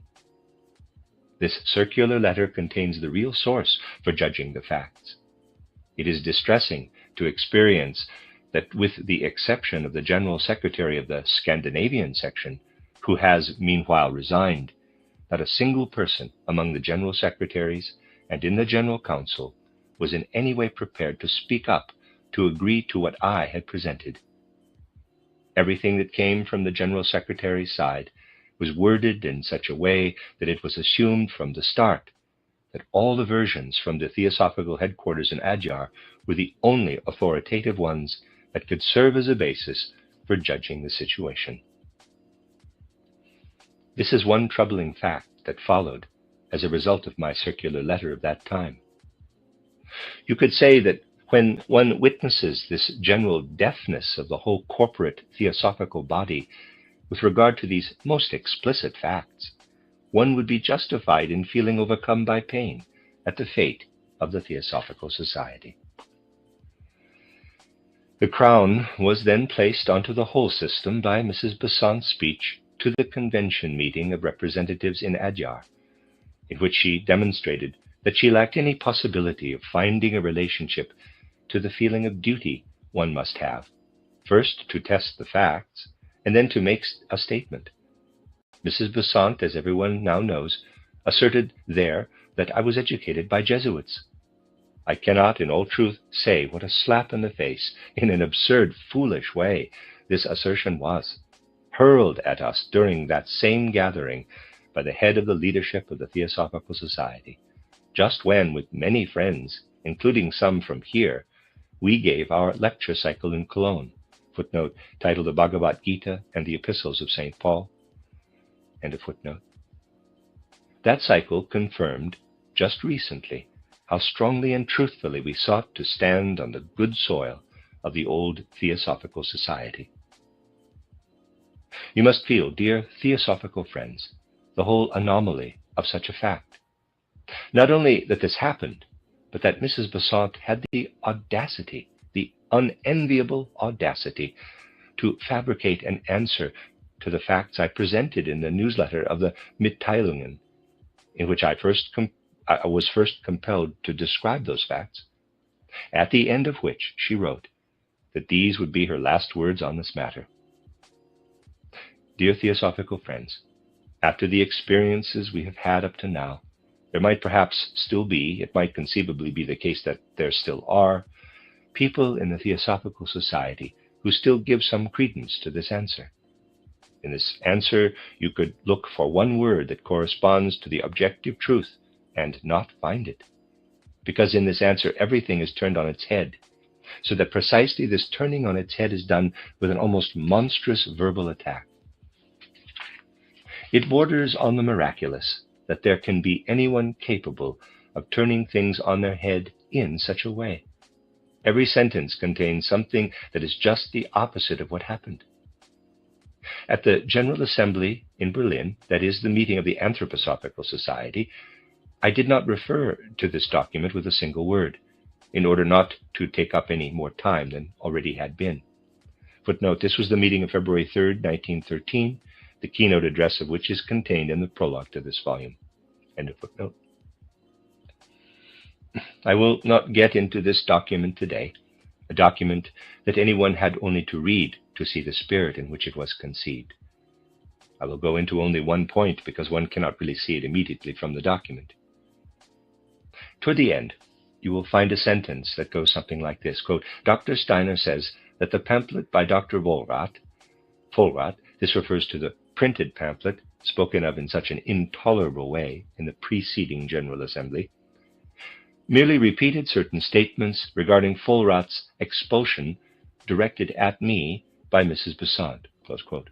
This circular letter contains the real source for judging the facts. It is distressing to experience that, with the exception of the General Secretary of the Scandinavian section, who has meanwhile resigned, not a single person among the General Secretaries and in the General Council was in any way prepared to speak up to agree to what I had presented. Everything that came from the General Secretary's side was worded in such a way that it was assumed from the start that all the versions from the Theosophical headquarters in Adyar were the only authoritative ones that could serve as a basis for judging the situation. This is one troubling fact that followed as a result of my circular letter of that time. You could say that when one witnesses this general deafness of the whole corporate theosophical body with regard to these most explicit facts, one would be justified in feeling overcome by pain at the fate of the Theosophical Society. The crown was then placed onto the whole system by Mrs. Besant's speech to the convention meeting of representatives in Adyar, in which she demonstrated that she lacked any possibility of finding a relationship to the feeling of duty one must have, first to test the facts, and then to make a statement. Mrs. Besant, as everyone now knows, asserted there that I was educated by Jesuits. I cannot, in all truth, say what a slap in the face, in an absurd, foolish way, this assertion was, hurled at us during that same gathering by the head of the leadership of the Theosophical Society, just when, with many friends, including some from here, we gave our lecture cycle in Cologne, footnote, titled The Bhagavad Gita and the Epistles of St. Paul, end of footnote. That cycle confirmed, just recently, how strongly and truthfully we sought to stand on the good soil of the old Theosophical Society. You must feel, dear Theosophical friends, the whole anomaly of such a fact. Not only that this happened, but that Mrs. Besant had the audacity, the unenviable audacity, to fabricate an answer to the facts I presented in the newsletter of the Mitteilungen, in which I was first compelled to describe those facts, at the end of which she wrote that these would be her last words on this matter. Dear Theosophical friends, after the experiences we have had up to now, there might perhaps still be, it might conceivably be the case that there still are, people in the Theosophical Society who still give some credence to this answer. In this answer, you could look for one word that corresponds to the objective truth and not find it, because in this answer everything is turned on its head, so that precisely this turning on its head is done with an almost monstrous verbal attack. It borders on the miraculous that there can be anyone capable of turning things on their head in such a way. Every sentence contains something that is just the opposite of what happened. At the General Assembly in Berlin, that is, the meeting of the Anthroposophical Society, I did not refer to this document with a single word, in order not to take up any more time than already had been. Footnote, this was the meeting of February 3rd, 1913, the keynote address of which is contained in the prologue to this volume. End of footnote. I will not get into this document today, a document that anyone had only to read to see the spirit in which it was conceived. I will go into only one point because one cannot really see it immediately from the document. Toward the end, you will find a sentence that goes something like this, quote, Dr. Steiner says that the pamphlet by Dr. Vollrath, this refers to the printed pamphlet spoken of in such an intolerable way in the preceding General Assembly, merely repeated certain statements regarding Vollrath's expulsion directed at me by Mrs. Besant, close quote.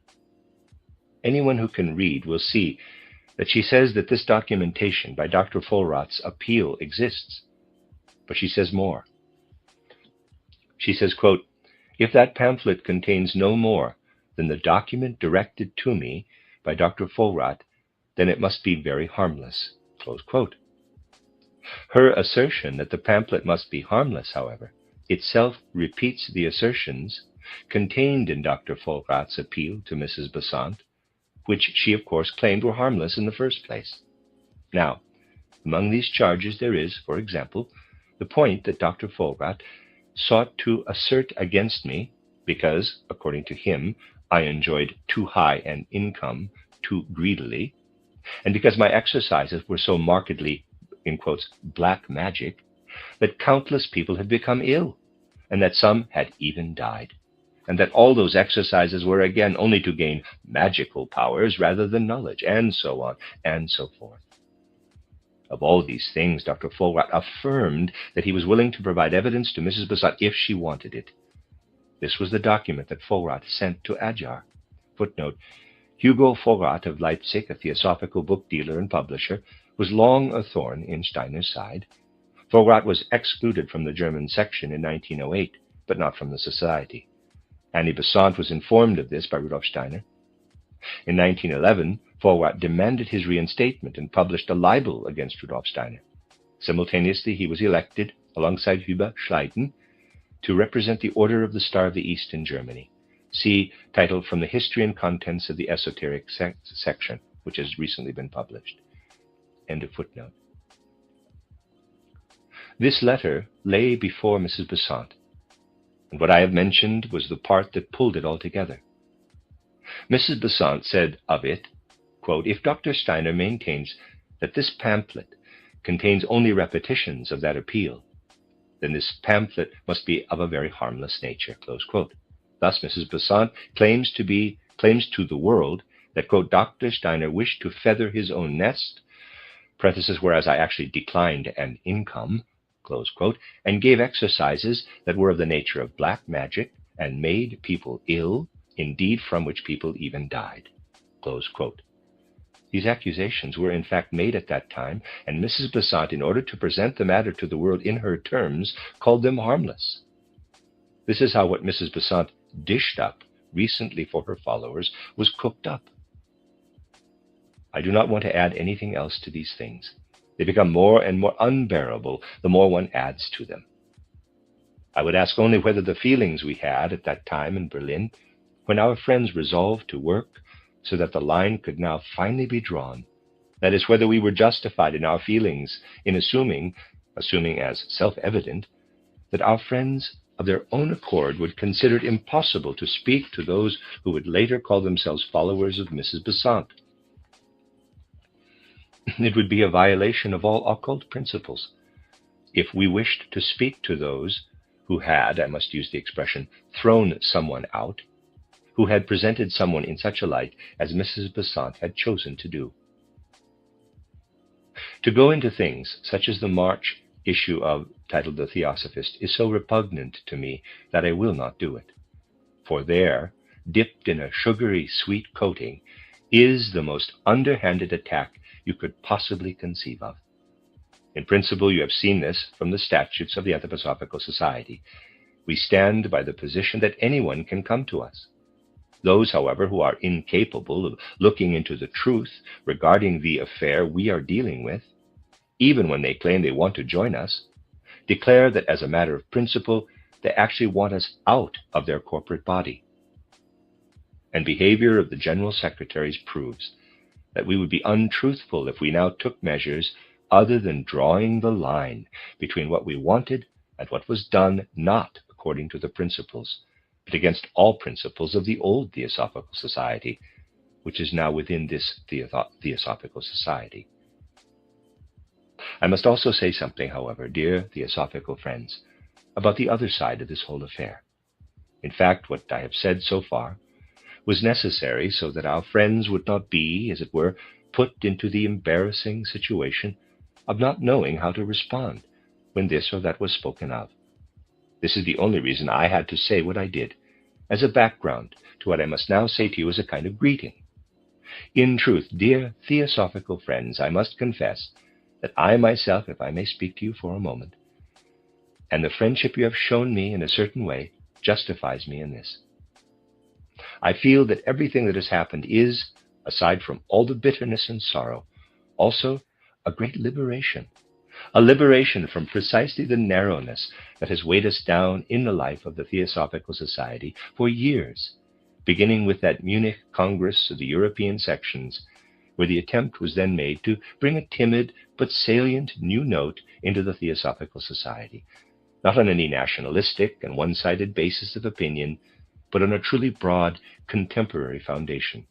Anyone who can read will see that she says that this documentation by Dr. Vollrath's appeal exists, but she says more. She says, quote, if that pamphlet contains no more than the document directed to me by Dr. Vollrath, then it must be very harmless, close quote. Her assertion that the pamphlet must be harmless, however, itself repeats the assertions contained in Dr. Vollrath's appeal to Mrs. Besant, which she, of course, claimed were harmless in the first place. Now, among these charges there is, for example, the point that Dr. Vollrath sought to assert against me because, according to him, I enjoyed too high an income too greedily, and because my exercises were so markedly, in quotes, black magic, that countless people had become ill, and that some had even died, and that all those exercises were again only to gain magical powers rather than knowledge, and so on, and so forth. Of all these things, Dr. Vollrath affirmed that he was willing to provide evidence to Mrs. Besant if she wanted it. This was the document that Vollrath sent to Adyar. Footnote: Hugo Vollrath of Leipzig, a theosophical book dealer and publisher, was long a thorn in Steiner's side. Vollrath was excluded from the German section in 1908, but not from the society. Annie Besant was informed of this by Rudolf Steiner. In 1911, Vollrath demanded his reinstatement and published a libel against Rudolf Steiner. Simultaneously, he was elected, alongside Hubert Schleiden, to represent the Order of the Star of the East in Germany. See titled From the History and Contents of the Esoteric section, which has recently been published. End of footnote. This letter lay before Mrs. Besant, and what I have mentioned was the part that pulled it all together. Mrs. Besant said of it, quote, "If Dr. Steiner maintains that this pamphlet contains only repetitions of that appeal, then this pamphlet must be of a very harmless nature," close quote. Thus, Mrs. Besant claims to the world that, quote, "Dr. Steiner wished to feather his own nest, parenthesis, whereas I actually declined an income," close quote, and gave exercises that were of the nature of black magic and made people ill, indeed from which people even died, close quote. These accusations were in fact made at that time, and Mrs. Besant, in order to present the matter to the world in her terms, called them harmless. This is how what Mrs. Besant dished up recently for her followers was cooked up. I do not want to add anything else to these things. They become more and more unbearable the more one adds to them. I would ask only whether the feelings we had at that time in Berlin, when our friends resolved to work so that the line could now finally be drawn, that is, whether we were justified in our feelings in assuming as self-evident, that our friends of their own accord would consider it impossible to speak to those who would later call themselves followers of Mrs. Besant. It would be a violation of all occult principles if we wished to speak to those who had, I must use the expression, thrown someone out, who had presented someone in such a light as Mrs. Besant had chosen to do. To go into things such as the March issue titled The Theosophist is so repugnant to me that I will not do it. For there, dipped in a sugary sweet coating, is the most underhanded attack you could possibly conceive of. In principle, you have seen this from the statutes of the Anthroposophical Society. We stand by the position that anyone can come to us. Those, however, who are incapable of looking into the truth regarding the affair we are dealing with, even when they claim they want to join us, declare that as a matter of principle, they actually want us out of their corporate body. And behavior of the General Secretaries proves that we would be untruthful if we now took measures other than drawing the line between what we wanted and what was done not according to the principles, but against all principles of the old Theosophical Society, which is now within this Theosophical Society. I must also say something, however, dear Theosophical friends, about the other side of this whole affair. In fact, what I have said so far was necessary so that our friends would not be, as it were, put into the embarrassing situation of not knowing how to respond when this or that was spoken of. This is the only reason I had to say what I did, as a background to what I must now say to you as a kind of greeting. In truth, dear Theosophical friends, I must confess that I myself, if I may speak to you for a moment, and the friendship you have shown me in a certain way, justifies me in this. I feel that everything that has happened is, aside from all the bitterness and sorrow, also a great liberation, a liberation from precisely the narrowness that has weighed us down in the life of the Theosophical Society for years, beginning with that Munich Congress of the European sections, where the attempt was then made to bring a timid but salient new note into the Theosophical Society, not on any nationalistic and one-sided basis of opinion, but on a truly broad contemporary foundation.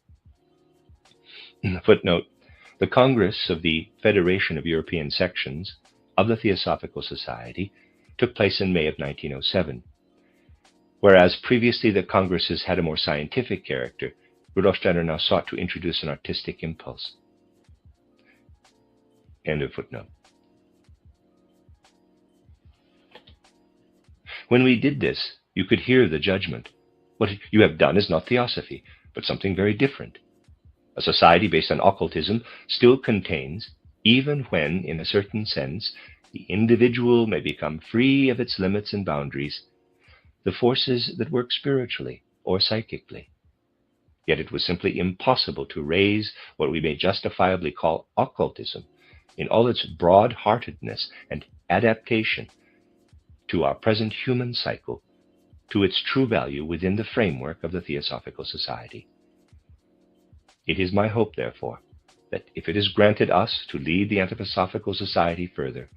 Footnote: the Congress of the Federation of European Sections of the Theosophical Society took place in May of 1907. Whereas previously the Congresses had a more scientific character, Rudolf Steiner now sought to introduce an artistic impulse. End of footnote. When we did this, you could hear the judgment. What you have done is not theosophy, but something very different. A society based on occultism still contains, even when, in a certain sense, the individual may become free of its limits and boundaries, the forces that work spiritually or psychically. Yet it was simply impossible to raise what we may justifiably call occultism in all its broad-heartedness and adaptation to our present human cycle, to its true value within the framework of the Theosophical Society. It is my hope, therefore, that if it is granted us to lead the Anthroposophical Society further,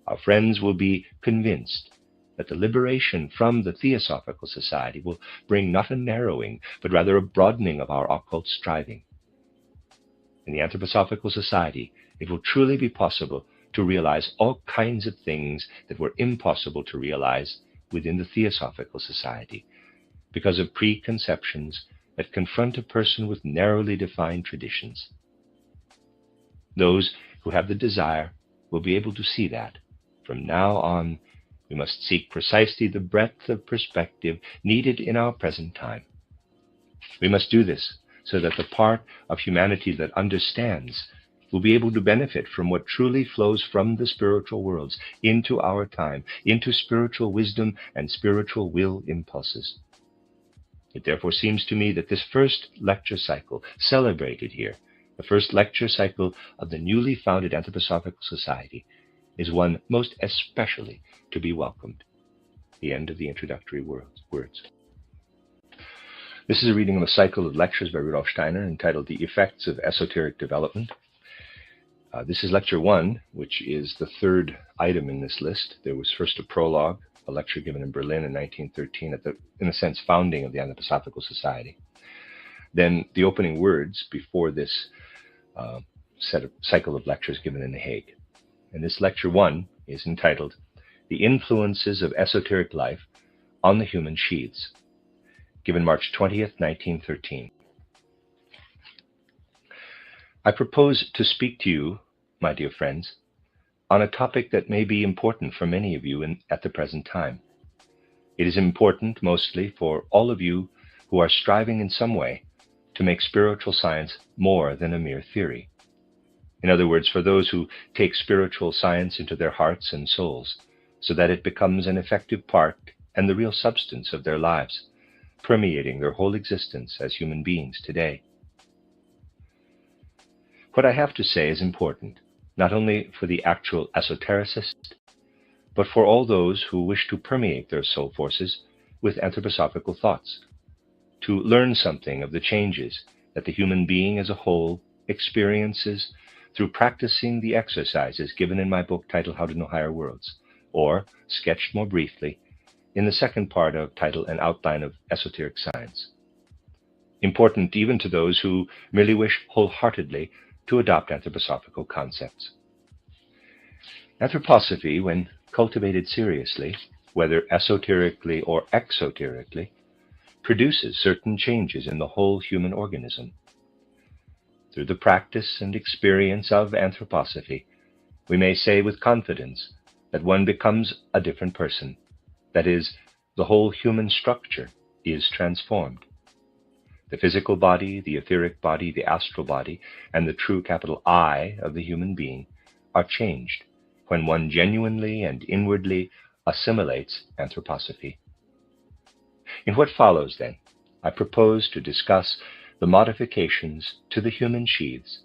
our friends will be convinced that the liberation from the Theosophical Society will bring not a narrowing, but rather a broadening of our occult striving. In the Anthroposophical Society, it will truly be possible to realize all kinds of things that were impossible to realize within the Theosophical Society, because of preconceptions that confront a person with narrowly defined traditions. Those who have the desire will be able to see that, from now on, we must seek precisely the breadth of perspective needed in our present time. We must do this so that the part of humanity that understands will be able to benefit from what truly flows from the spiritual worlds into our time, into spiritual wisdom and spiritual will impulses. It therefore seems to me that this first lecture cycle, celebrated here, the first lecture cycle of the newly founded Anthroposophical Society, is one most especially to be welcomed. The end of the introductory words. This is a reading of a cycle of lectures by Rudolf Steiner entitled The Effects of Esoteric Development. This is lecture 1, which is the third item in this list. There was first a prologue, a lecture given in Berlin in 1913 at the, in a sense, founding of the Anthroposophical Society. Then the opening words before this cycle of lectures given in The Hague. And this lecture 1 is entitled The Influences of Esoteric Life on the Human Sheaths, given March 20th, 1913. I propose to speak to you, my dear friends, on a topic that may be important for many of you at the present time. It is important mostly for all of you who are striving in some way to make spiritual science more than a mere theory. In other words, for those who take spiritual science into their hearts and souls, so that it becomes an effective part and the real substance of their lives, permeating their whole existence as human beings today. What I have to say is important, not only for the actual esotericist, but for all those who wish to permeate their soul forces with anthroposophical thoughts, to learn something of the changes that the human being as a whole experiences through practicing the exercises given in my book titled How to Know Higher Worlds, or, sketched more briefly, in the second part of titled An Outline of Esoteric Science. Important even to those who merely wish wholeheartedly to adopt anthroposophical concepts. Anthroposophy, when cultivated seriously, whether esoterically or exoterically, produces certain changes in the whole human organism. Through the practice and experience of anthroposophy, we may say with confidence that one becomes a different person. That is, the whole human structure is transformed. The physical body, the etheric body, the astral body, and the true capital I of the human being are changed when one genuinely and inwardly assimilates anthroposophy. In what follows, then, I propose to discuss the modifications to the human sheaths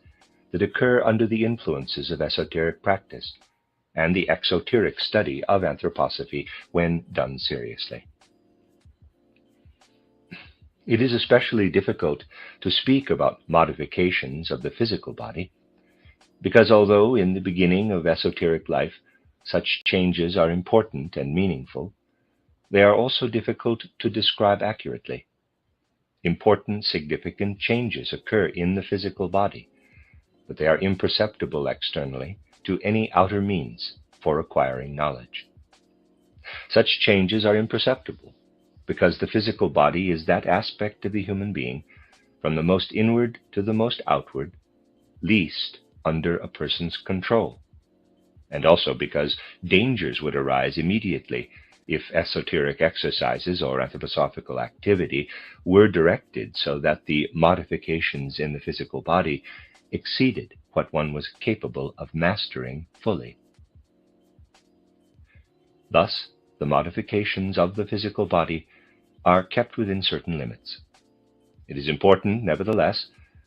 that occur under the influences of esoteric practice and the exoteric study of anthroposophy when done seriously. It is especially difficult to speak about modifications of the physical body, because although in the beginning of esoteric life such changes are important and meaningful, they are also difficult to describe accurately. Important, significant changes occur in the physical body, but they are imperceptible externally to any outer means for acquiring knowledge. Such changes are imperceptible because the physical body is that aspect of the human being, from the most inward to the most outward, least under a person's control, and also because dangers would arise immediately if esoteric exercises or anthroposophical activity were directed so that the modifications in the physical body exceeded what one was capable of mastering fully. Thus, the modifications of the physical body are kept within certain limits. It is important, nevertheless,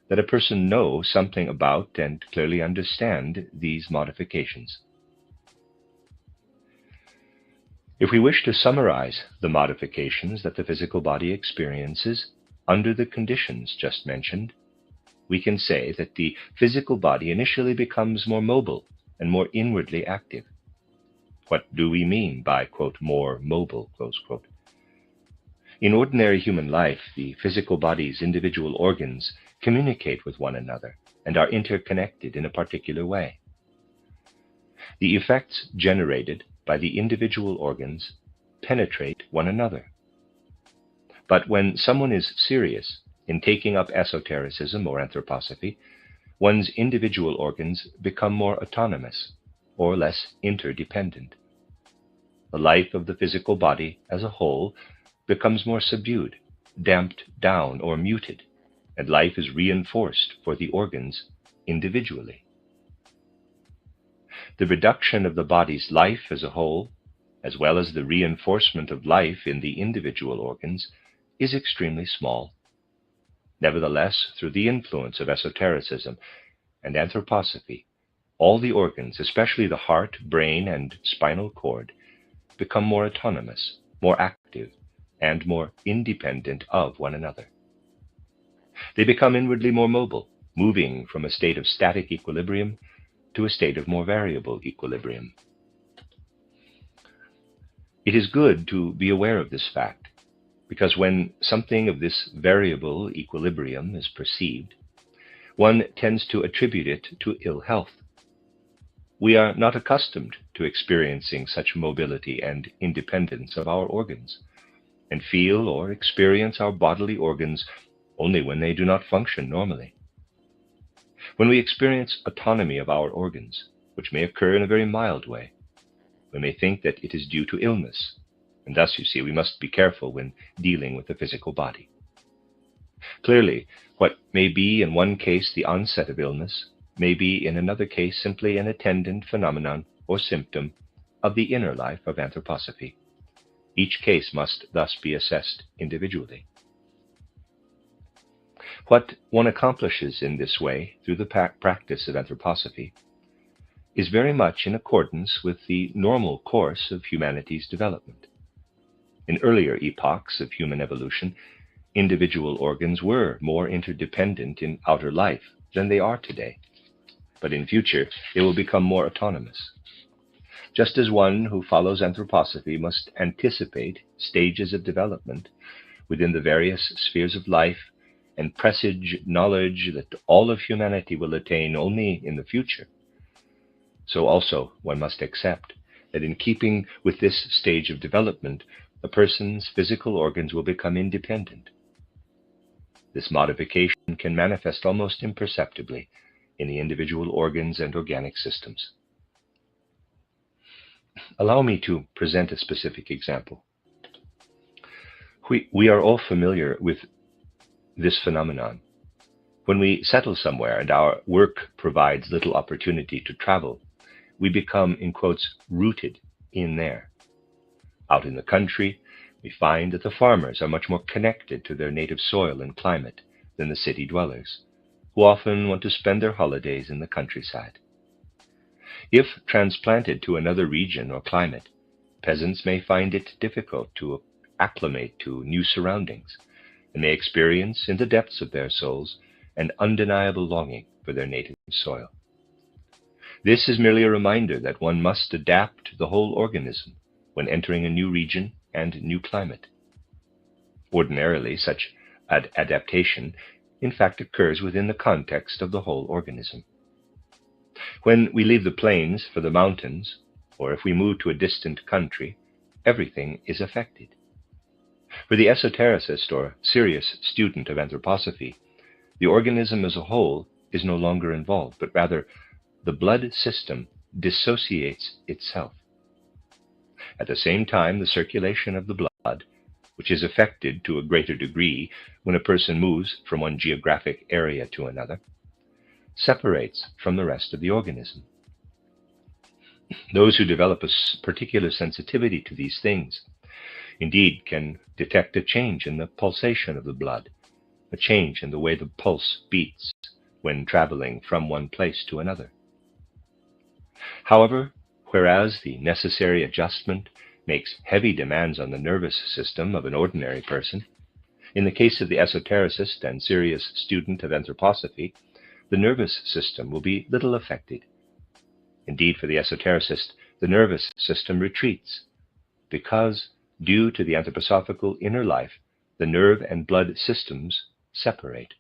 that a person know something about and clearly understand these modifications. If we wish to summarize the modifications that the physical body experiences under the conditions just mentioned, we can say that the physical body initially becomes more mobile and more inwardly active. What do we mean by, quote, more mobile, close quote? In ordinary human life, the physical body's individual organs communicate with one another and are interconnected in a particular way. The effects generated by the individual organs penetrate one another. But when someone is serious in taking up esotericism or anthroposophy, one's individual organs become more autonomous or less interdependent. The life of the physical body as a whole becomes more subdued, damped down, or muted, and life is reinforced for the organs individually. The reduction of the body's life as a whole, as well as the reinforcement of life in the individual organs, is extremely small. Nevertheless, through the influence of esotericism and anthroposophy, all the organs, especially the heart, brain, and spinal cord, become more autonomous, more active, and more independent of one another. They become inwardly more mobile, moving from a state of static equilibrium to a state of more variable equilibrium. It is good to be aware of this fact, because when something of this variable equilibrium is perceived, one tends to attribute it to ill health. We are not accustomed to experiencing such mobility and independence of our organs, and feel or experience our bodily organs only when they do not function normally. When we experience autonomy of our organs, which may occur in a very mild way, we may think that it is due to illness, and thus, you see, we must be careful when dealing with the physical body. Clearly, what may be in one case the onset of illness may be in another case simply an attendant phenomenon or symptom of the inner life of anthroposophy. Each case must thus be assessed individually. What one accomplishes in this way through the practice of anthroposophy is very much in accordance with the normal course of humanity's development. In earlier epochs of human evolution, individual organs were more interdependent in outer life than they are today, but in future they will become more autonomous. Just as one who follows anthroposophy must anticipate stages of development within the various spheres of life and presage knowledge that all of humanity will attain only in the future, so also one must accept that in keeping with this stage of development, a person's physical organs will become independent. This modification can manifest almost imperceptibly in the individual organs and organic systems. Allow me to present a specific example. We are all familiar with this phenomenon. When we settle somewhere and our work provides little opportunity to travel, we become, in quotes, rooted in there. Out in the country, we find that the farmers are much more connected to their native soil and climate than the city dwellers, who often want to spend their holidays in the countryside. If transplanted to another region or climate, peasants may find it difficult to acclimate to new surroundings, and may experience in the depths of their souls an undeniable longing for their native soil. This is merely a reminder that one must adapt the whole organism when entering a new region and new climate. Ordinarily, such adaptation in fact occurs within the context of the whole organism. When we leave the plains for the mountains, or if we move to a distant country, everything is affected. For the esotericist or serious student of anthroposophy, the organism as a whole is no longer involved, but rather the blood system dissociates itself. At the same time, the circulation of the blood, which is affected to a greater degree when a person moves from one geographic area to another, separates from the rest of the organism. Those who develop a particular sensitivity to these things indeed can detect a change in the pulsation of the blood, a change in the way the pulse beats when traveling from one place to another. However, whereas the necessary adjustment makes heavy demands on the nervous system of an ordinary person, in the case of the esotericist and serious student of anthroposophy, the nervous system will be little affected. Indeed, for the esotericist, the nervous system retreats, because, due to the anthroposophical inner life, the nerve and blood systems separate.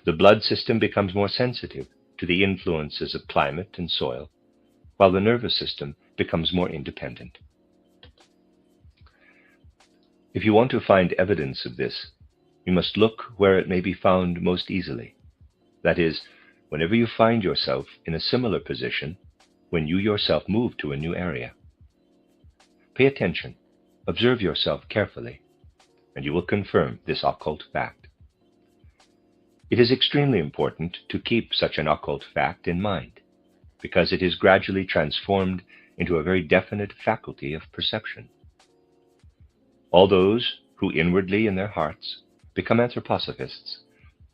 The blood system becomes more sensitive to the influences of climate and soil, while the nervous system becomes more independent. If you want to find evidence of this, you must look where it may be found most easily. That is, whenever you find yourself in a similar position when you yourself move to a new area. Pay attention, observe yourself carefully, and you will confirm this occult fact. It is extremely important to keep such an occult fact in mind, because it is gradually transformed into a very definite faculty of perception. All those who inwardly in their hearts become anthroposophists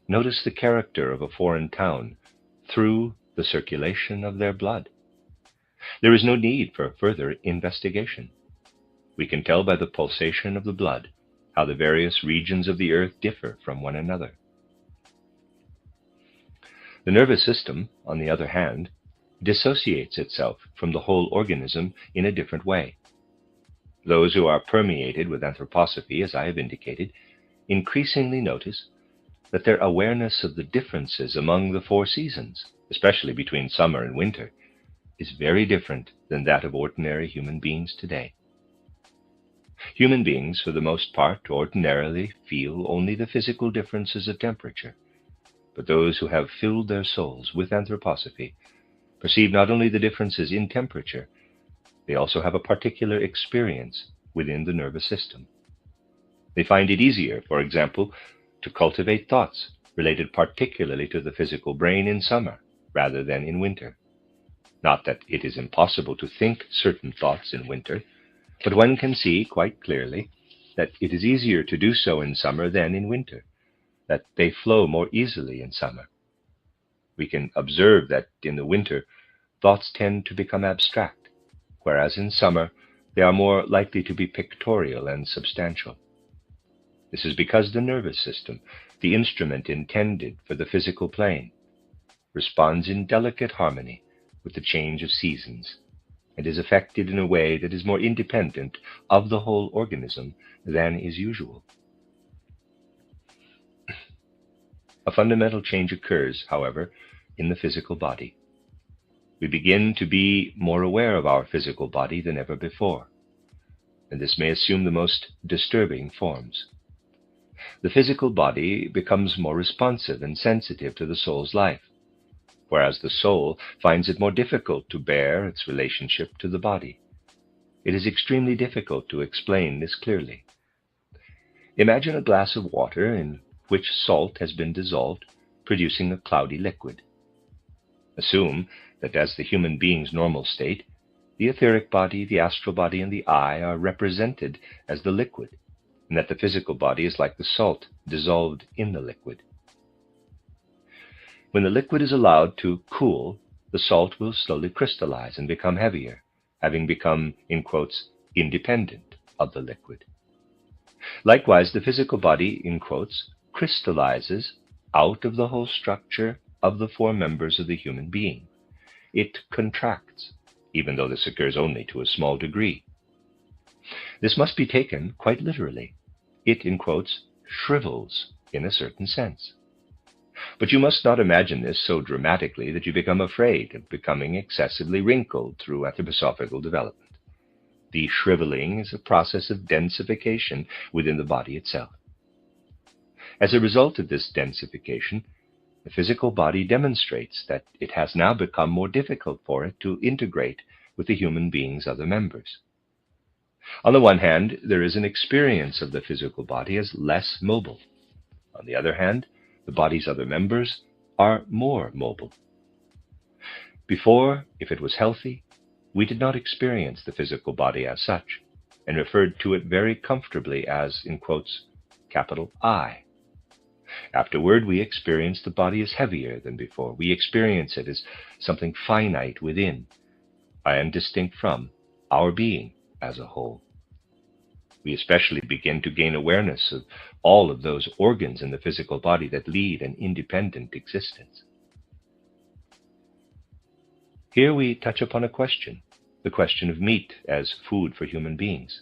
notice the character of a foreign town through the circulation of their blood. There is no need for further investigation. We can tell by the pulsation of the blood how the various regions of the earth differ from one another. The nervous system, on the other hand, dissociates itself from the whole organism in a different way. Those who are permeated with anthroposophy, as I have indicated, increasingly notice that their awareness of the differences among the 4 seasons, especially between summer and winter, is very different than that of ordinary human beings today. Human beings, for the most part, ordinarily feel only the physical differences of temperature, but those who have filled their souls with anthroposophy perceive not only the differences in temperature, they also have a particular experience within the nervous system. They find it easier, for example, to cultivate thoughts related particularly to the physical brain in summer rather than in winter. Not that it is impossible to think certain thoughts in winter, but one can see quite clearly that it is easier to do so in summer than in winter, that they flow more easily in summer. We can observe that in the winter, thoughts tend to become abstract, whereas in summer they are more likely to be pictorial and substantial. This is because the nervous system, the instrument intended for the physical plane, responds in delicate harmony with the change of seasons, and is affected in a way that is more independent of the whole organism than is usual. A fundamental change occurs, however, in the physical body. We begin to be more aware of our physical body than ever before, and this may assume the most disturbing forms. The physical body becomes more responsive and sensitive to the soul's life, whereas the soul finds it more difficult to bear its relationship to the body. It is extremely difficult to explain this clearly. Imagine a glass of water in which salt has been dissolved, producing a cloudy liquid. Assume that as the human being's normal state, the etheric body, the astral body, and the I are represented as the liquid, and that the physical body is like the salt dissolved in the liquid. When the liquid is allowed to cool, the salt will slowly crystallize and become heavier, having become, in quotes, independent of the liquid. Likewise, the physical body, in quotes, crystallizes out of the whole structure of the 4 members of the human being. It contracts, even though this occurs only to a small degree. This must be taken quite literally. It, in quotes, shrivels in a certain sense. But you must not imagine this so dramatically that you become afraid of becoming excessively wrinkled through anthroposophical development. The shriveling is a process of densification within the body itself. As a result of this densification, the physical body demonstrates that it has now become more difficult for it to integrate with the human being's other members. On the one hand, there is an experience of the physical body as less mobile. On the other hand, the body's other members are more mobile. Before, if it was healthy, we did not experience the physical body as such, and referred to it very comfortably as, in quotes, capital I. Afterward, we experience the body as heavier than before. We experience it as something finite within and distinct from our being as a whole. We especially begin to gain awareness of all of those organs in the physical body that lead an independent existence. Here we touch upon a question, the question of meat as food for human beings,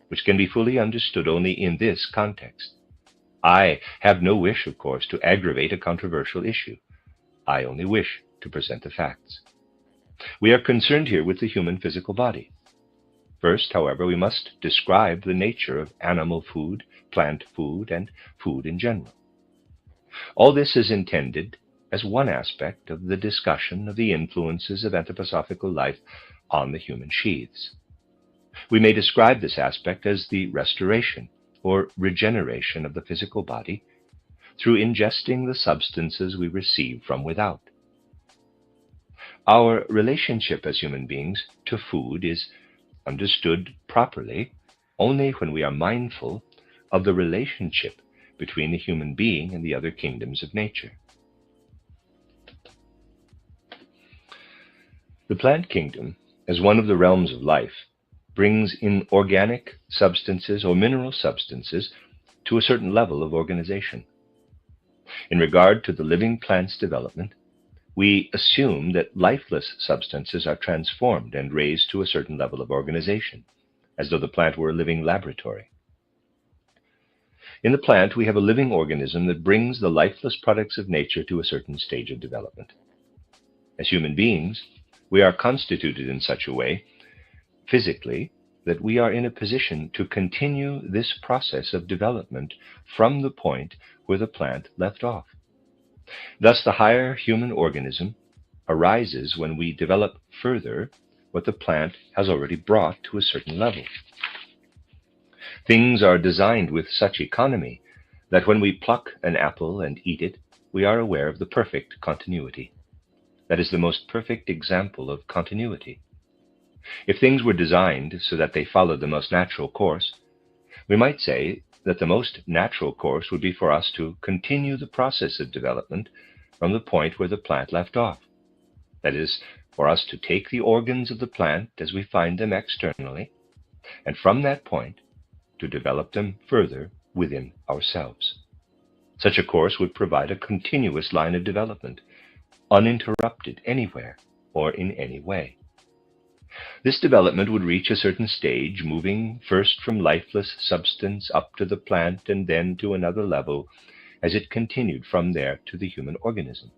which can be fully understood only in this context. I have no wish, of course, to aggravate a controversial issue. I only wish to present the facts. We are concerned here with the human physical body. First, however, we must describe the nature of animal food, plant food, and food in general. All this is intended as one aspect of the discussion of the influences of anthroposophical life on the human sheaths. We may describe this aspect as the restoration or regeneration of the physical body through ingesting the substances we receive from without. Our relationship as human beings to food is understood properly only when we are mindful of the relationship between the human being and the other kingdoms of nature. The plant kingdom, as one of the realms of life, brings in organic substances or mineral substances to a certain level of organization. In regard to the living plant's development, we assume that lifeless substances are transformed and raised to a certain level of organization, as though the plant were a living laboratory. In the plant, we have a living organism that brings the lifeless products of nature to a certain stage of development. As human beings, we are constituted in such a way, physically, that we are in a position to continue this process of development from the point where the plant left off. Thus, the higher human organism arises when we develop further what the plant has already brought to a certain level. Things are designed with such economy that when we pluck an apple and eat it, we are aware of the perfect continuity. That is the most perfect example of continuity. If things were designed so that they followed the most natural course, we might say that the most natural course would be for us to continue the process of development from the point where the plant left off. That is, for us to take the organs of the plant as we find them externally, and from that point to develop them further within ourselves. Such a course would provide a continuous line of development, uninterrupted anywhere or in any way. This development would reach a certain stage, moving first from lifeless substance up to the plant and then to another level, as it continued from there to the human organism.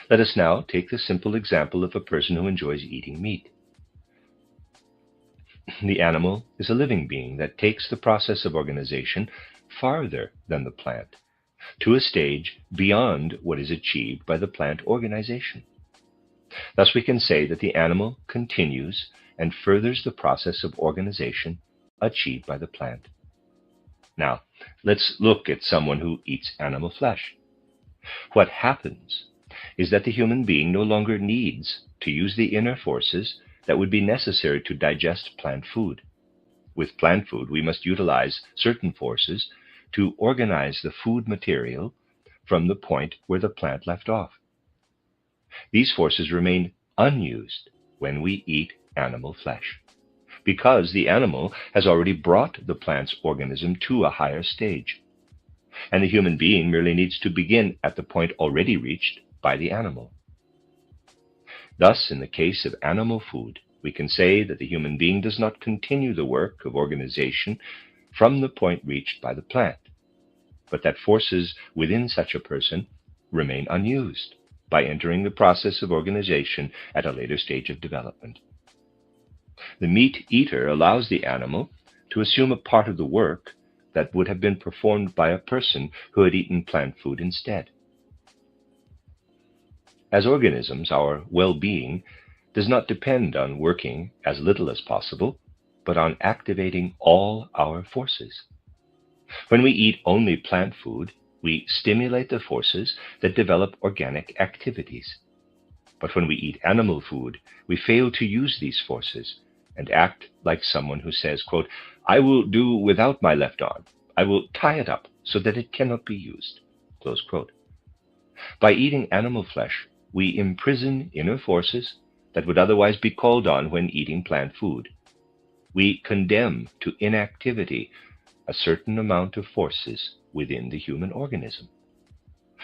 Let us now take the simple example of a person who enjoys eating meat. The animal is a living being that takes the process of organization farther than the plant, to a stage beyond what is achieved by the plant organization. Thus we can say that the animal continues and furthers the process of organization achieved by the plant. Now, let's look at someone who eats animal flesh. What happens is that the human being no longer needs to use the inner forces that would be necessary to digest plant food. With plant food, we must utilize certain forces to organize the food material from the point where the plant left off. These forces remain unused when we eat animal flesh, because the animal has already brought the plant's organism to a higher stage, and the human being merely needs to begin at the point already reached by the animal. Thus, in the case of animal food, we can say that the human being does not continue the work of organization from the point reached by the plant, but that forces within such a person remain unused by entering the process of organization at a later stage of development. The meat eater allows the animal to assume a part of the work that would have been performed by a person who had eaten plant food instead. As organisms, our well-being does not depend on working as little as possible, but on activating all our forces. When we eat only plant food, we stimulate the forces that develop organic activities. But when we eat animal food, we fail to use these forces and act like someone who says, quote, "I will do without my left arm. I will tie it up so that it cannot be used." Close quote. By eating animal flesh, we imprison inner forces that would otherwise be called on when eating plant food. We condemn to inactivity a certain amount of forces within the human organism.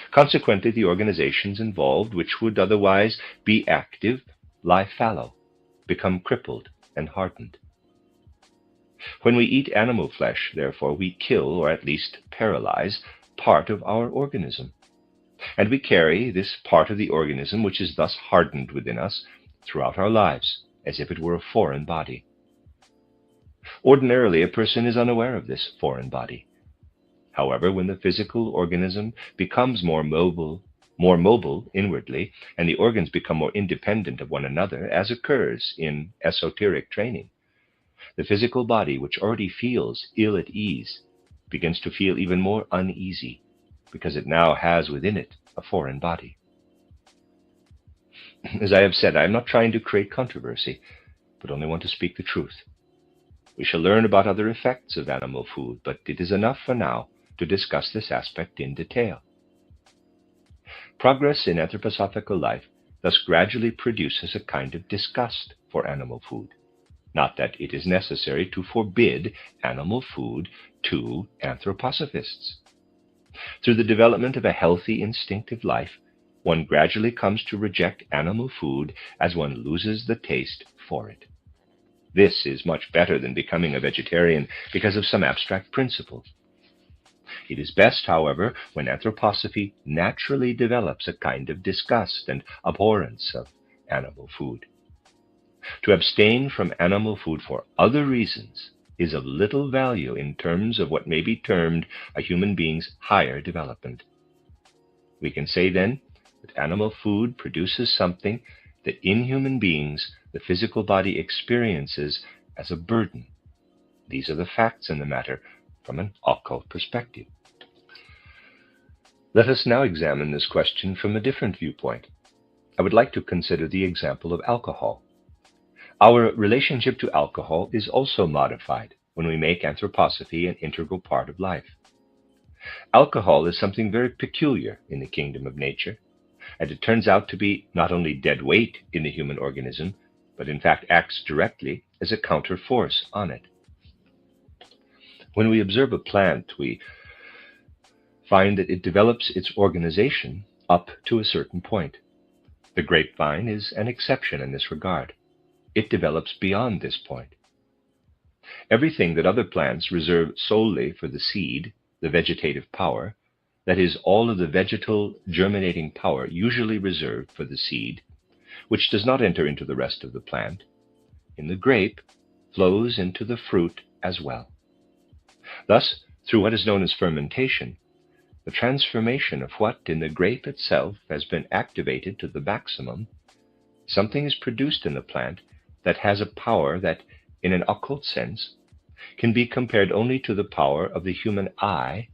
Consequently, the organizations involved, which would otherwise be active, lie fallow, become crippled and hardened. When we eat animal flesh, therefore, we kill, or at least paralyze, part of our organism. And we carry this part of the organism, which is thus hardened within us, throughout our lives, as if it were a foreign body. Ordinarily, a person is unaware of this foreign body. However, when the physical organism becomes more mobile inwardly, and the organs become more independent of one another, as occurs in esoteric training, the physical body, which already feels ill at ease, begins to feel even more uneasy, because it now has within it a foreign body. As I have said, I am not trying to create controversy, but only want to speak the truth. We shall learn about other effects of animal food, but it is enough for now to discuss this aspect in detail. Progress in anthroposophical life thus gradually produces a kind of disgust for animal food. Not that it is necessary to forbid animal food to anthroposophists. Through the development of a healthy, instinctive life, one gradually comes to reject animal food as one loses the taste for it. This is much better than becoming a vegetarian because of some abstract principle. It is best, however, when anthroposophy naturally develops a kind of disgust and abhorrence of animal food. To abstain from animal food for other reasons is of little value in terms of what may be termed a human being's higher development. We can say then that animal food produces something that in human beings the physical body experiences as a burden. These are the facts in the matter from an occult perspective. Let us now examine this question from a different viewpoint. I would like to consider the example of alcohol. Our relationship to alcohol is also modified when we make anthroposophy an integral part of life. Alcohol is something very peculiar in the kingdom of nature, and it turns out to be not only dead weight in the human organism, but in fact acts directly as a counter force on it. When we observe a plant, we find that it develops its organization up to a certain point. The grapevine is an exception in this regard. It develops beyond this point. Everything that other plants reserve solely for the seed, the vegetative power, that is, all of the vegetal germinating power usually reserved for the seed, which does not enter into the rest of the plant, in the grape, flows into the fruit as well. Thus, through what is known as fermentation, the transformation of what in the grape itself has been activated to the maximum, something is produced in the plant that has a power that, in an occult sense, can be compared only to the power of the human eye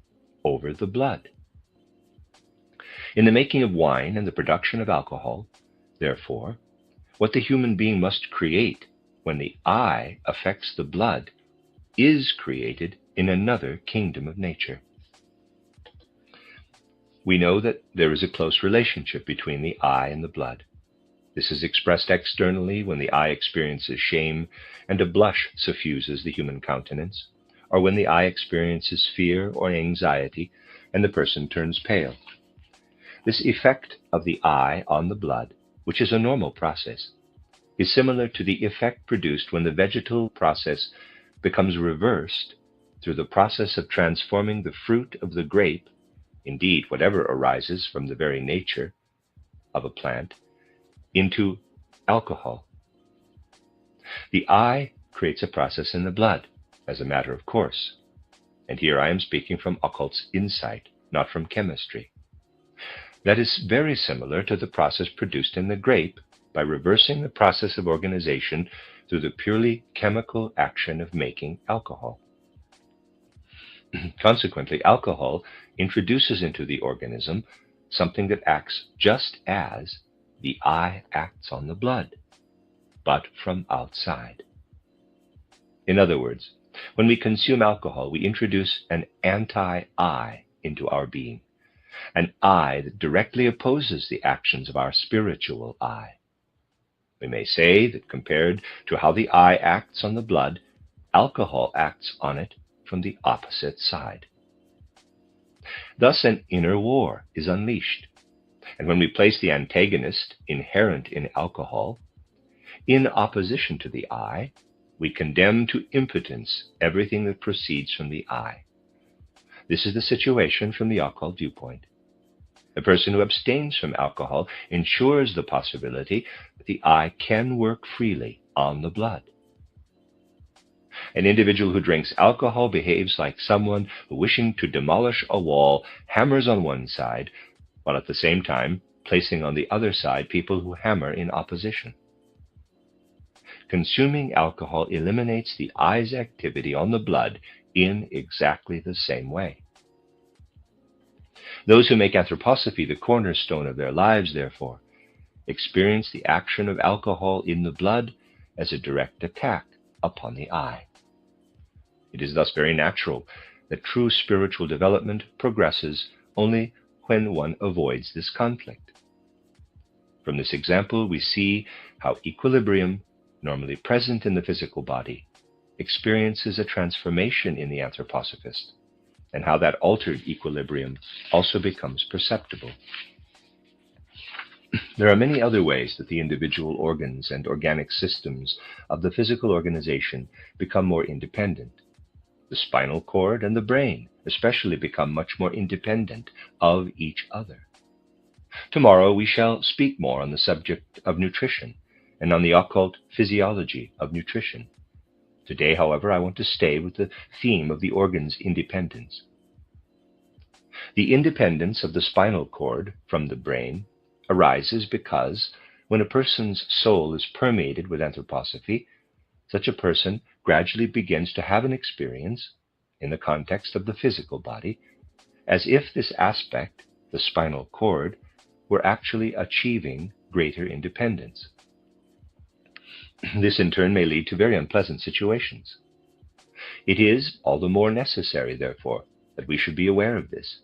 over the blood. In the making of wine and the production of alcohol, therefore, what the human being must create when the eye affects the blood is created in another kingdom of nature. We know that there is a close relationship between the eye and the blood. This is expressed externally when the eye experiences shame and a blush suffuses the human countenance, or when the eye experiences fear or anxiety and the person turns pale. This effect of the eye on the blood, which is a normal process, is similar to the effect produced when the vegetal process becomes reversed through the process of transforming the fruit of the grape, indeed whatever arises from the very nature of a plant, into alcohol. The eye creates a process in the blood, as a matter of course. And here I am speaking from occult's insight, not from chemistry. That is very similar to the process produced in the grape by reversing the process of organization through the purely chemical action of making alcohol. Consequently, alcohol introduces into the organism something that acts just as the eye acts on the blood, but from outside. In other words, when we consume alcohol, we introduce an anti-I into our being, an I that directly opposes the actions of our spiritual I. We may say that compared to how the eye acts on the blood, alcohol acts on it from the opposite side. Thus, an inner war is unleashed, and when we place the antagonist inherent in alcohol in opposition to the I, we condemn to impotence everything that proceeds from the I. This is the situation from the occult viewpoint. A person who abstains from alcohol ensures the possibility that the I can work freely on the blood. An individual who drinks alcohol behaves like someone who, wishing to demolish a wall, hammers on one side, while at the same time placing on the other side people who hammer in opposition. Consuming alcohol eliminates the I's activity on the blood in exactly the same way. Those who make anthroposophy the cornerstone of their lives, therefore, experience the action of alcohol in the blood as a direct attack upon the I. It is thus very natural that true spiritual development progresses only when one avoids this conflict. From this example, we see how equilibrium, normally present in the physical body, experiences a transformation in the anthroposophist, and how that altered equilibrium also becomes perceptible. There are many other ways that the individual organs and organic systems of the physical organization become more independent. The spinal cord and the brain especially become much more independent of each other. Tomorrow we shall speak more on the subject of nutrition and on the occult physiology of nutrition. Today, however, I want to stay with the theme of the organ's independence. The independence of the spinal cord from the brain arises because when a person's soul is permeated with anthroposophy, such a person gradually begins to have an experience, in the context of the physical body, as if this aspect, the spinal cord, were actually achieving greater independence. This in turn may lead to very unpleasant situations. It is all the more necessary, therefore, that we should be aware of this.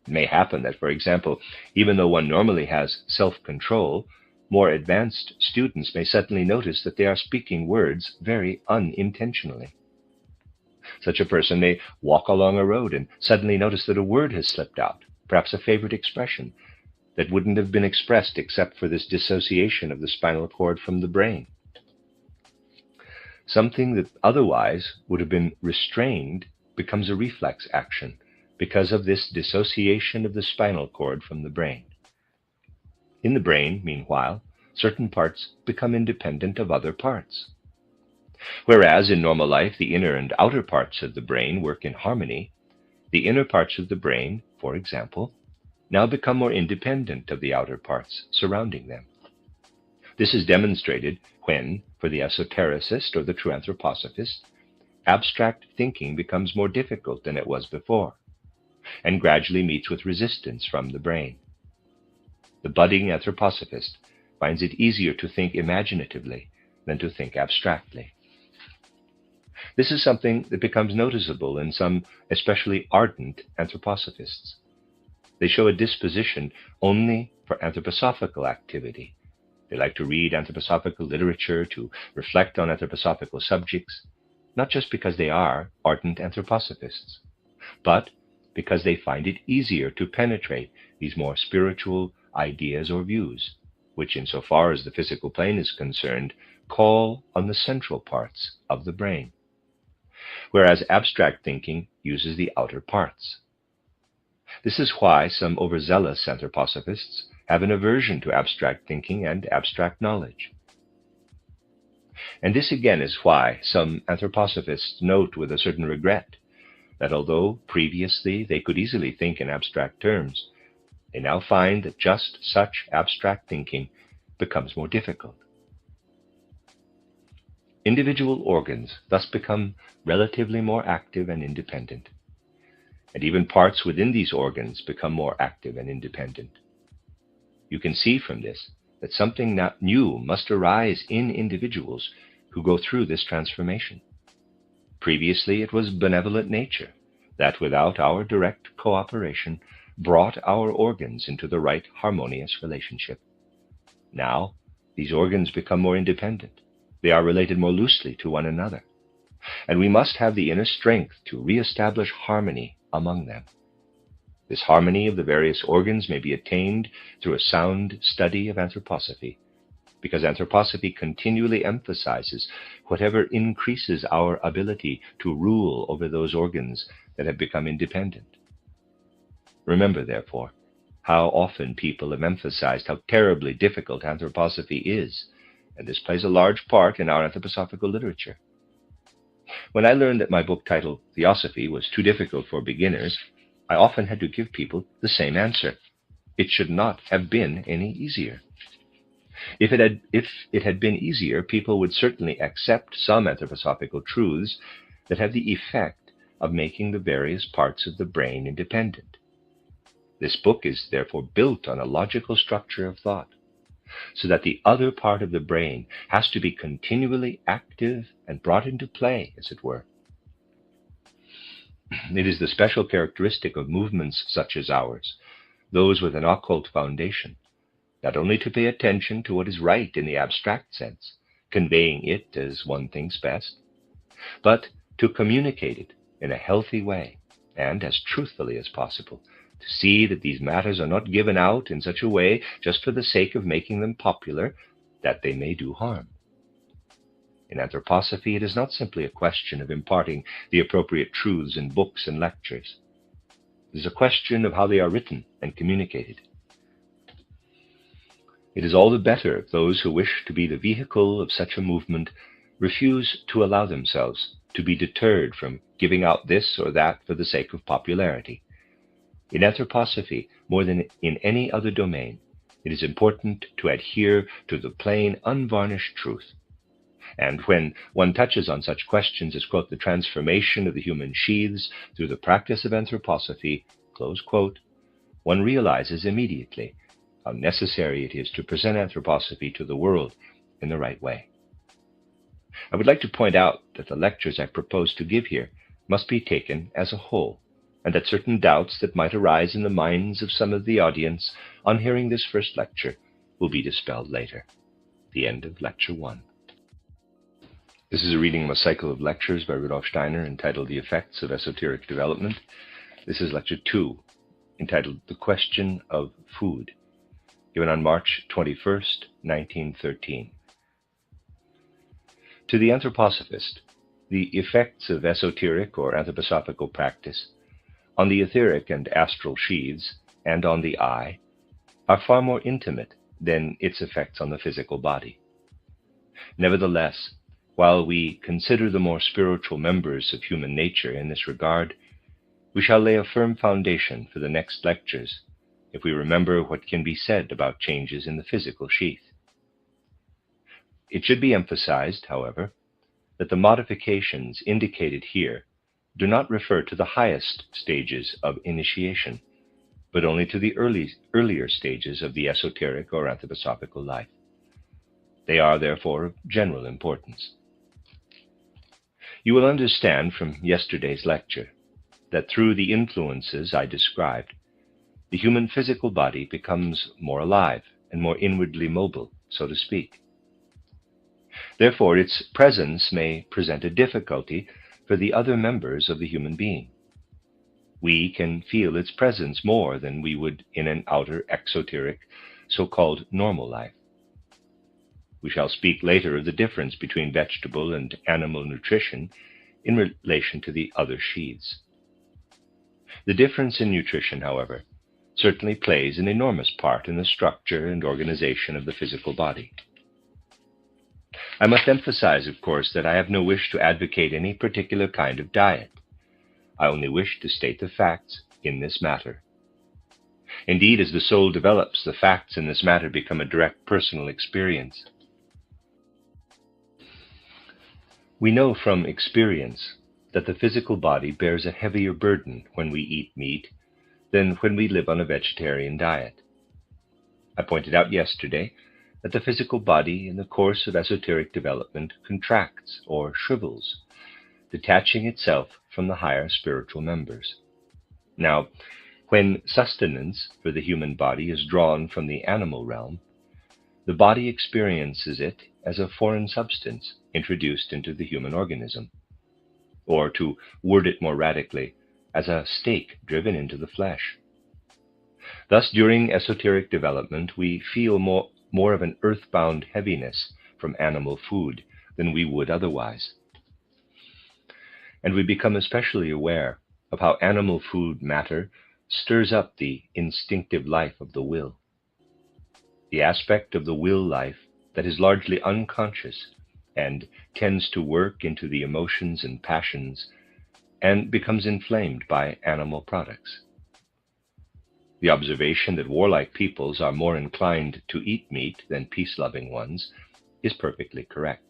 It may happen that, for example, even though one normally has self-control, more advanced students may suddenly notice that they are speaking words very unintentionally. Such a person may walk along a road and suddenly notice that a word has slipped out, perhaps a favorite expression, that wouldn't have been expressed except for this dissociation of the spinal cord from the brain. Something that otherwise would have been restrained becomes a reflex action because of this dissociation of the spinal cord from the brain. In the brain, meanwhile, certain parts become independent of other parts. Whereas in normal life the inner and outer parts of the brain work in harmony, the inner parts of the brain, for example, now become more independent of the outer parts surrounding them. This is demonstrated when, for the esotericist or the true anthroposophist, abstract thinking becomes more difficult than it was before, and gradually meets with resistance from the brain. The budding anthroposophist finds it easier to think imaginatively than to think abstractly. This is something that becomes noticeable in some especially ardent anthroposophists. They show a disposition only for anthroposophical activity. They like to read anthroposophical literature, to reflect on anthroposophical subjects, not just because they are ardent anthroposophists, but because they find it easier to penetrate these more spiritual ideas or views, which, insofar as the physical plane is concerned, call on the central parts of the brain, whereas abstract thinking uses the outer parts. This is why some overzealous anthroposophists have an aversion to abstract thinking and abstract knowledge. And this again is why some anthroposophists note with a certain regret that although previously they could easily think in abstract terms, they now find that just such abstract thinking becomes more difficult. Individual organs thus become relatively more active and independent, and even parts within these organs become more active and independent. You can see from this that something new must arise in individuals who go through this transformation. Previously, it was benevolent nature that, without our direct cooperation, brought our organs into the right harmonious relationship. Now, these organs become more independent. They are related more loosely to one another, and we must have the inner strength to re-establish harmony among them. This harmony of the various organs may be attained through a sound study of anthroposophy, because anthroposophy continually emphasizes whatever increases our ability to rule over those organs that have become independent. Remember, therefore, how often people have emphasized how terribly difficult anthroposophy is, and this plays a large part in our anthroposophical literature. When I learned that my book titled Theosophy was too difficult for beginners, I often had to give people the same answer. It should not have been any easier. If it had been easier, people would certainly accept some anthroposophical truths that have the effect of making the various parts of the brain independent. This book is therefore built on a logical structure of thought, so that the other part of the brain has to be continually active and brought into play, as it were. It is the special characteristic of movements such as ours, those with an occult foundation, not only to pay attention to what is right in the abstract sense, conveying it as one thinks best, but to communicate it in a healthy way and as truthfully as possible, to see that these matters are not given out in such a way just for the sake of making them popular, that they may do harm. In anthroposophy, it is not simply a question of imparting the appropriate truths in books and lectures. It is a question of how they are written and communicated. It is all the better if those who wish to be the vehicle of such a movement refuse to allow themselves to be deterred from giving out this or that for the sake of popularity. In anthroposophy, more than in any other domain, it is important to adhere to the plain, unvarnished truth. And when one touches on such questions as, quote, the transformation of the human sheaths through the practice of anthroposophy, close quote, one realizes immediately how necessary it is to present anthroposophy to the world in the right way. I would like to point out that the lectures I propose to give here must be taken as a whole, and that certain doubts that might arise in the minds of some of the audience on hearing this first lecture will be dispelled later. The end of Lecture 1. This is a reading of a cycle of lectures by Rudolf Steiner entitled The Effects of Esoteric Development. This is Lecture 2, entitled The Question of Food, given on March 21st, 1913. To the anthroposophist, the effects of esoteric or anthroposophical practice on the etheric and astral sheaths and on the eye are far more intimate than its effects on the physical body. Nevertheless, while we consider the more spiritual members of human nature in this regard, we shall lay a firm foundation for the next lectures if we remember what can be said about changes in the physical sheath. It should be emphasized, however, that the modifications indicated here do not refer to the highest stages of initiation, but only to the earlier stages of the esoteric or anthroposophical life. They are therefore of general importance. You will understand from yesterday's lecture that through the influences I described, the human physical body becomes more alive and more inwardly mobile, so to speak. Therefore, its presence may present a difficulty for the other members of the human being. We can feel its presence more than we would in an outer exoteric, so-called normal life. We shall speak later of the difference between vegetable and animal nutrition in relation to the other sheaths. The difference in nutrition, however, certainly plays an enormous part in the structure and organization of the physical body. I must emphasize, of course, that I have no wish to advocate any particular kind of diet. I only wish to state the facts in this matter. Indeed, as the soul develops, the facts in this matter become a direct personal experience. We know from experience that the physical body bears a heavier burden when we eat meat than when we live on a vegetarian diet. I pointed out yesterday that the physical body in the course of esoteric development contracts or shrivels, detaching itself from the higher spiritual members. Now, when sustenance for the human body is drawn from the animal realm, the body experiences it as a foreign substance introduced into the human organism, or to word it more radically, as a stake driven into the flesh. Thus, during esoteric development, we feel more of an earthbound heaviness from animal food than we would otherwise. And we become especially aware of how animal food matter stirs up the instinctive life of the will, the aspect of the will life that is largely unconscious and tends to work into the emotions and passions and becomes inflamed by animal products. The observation that warlike peoples are more inclined to eat meat than peace-loving ones is perfectly correct.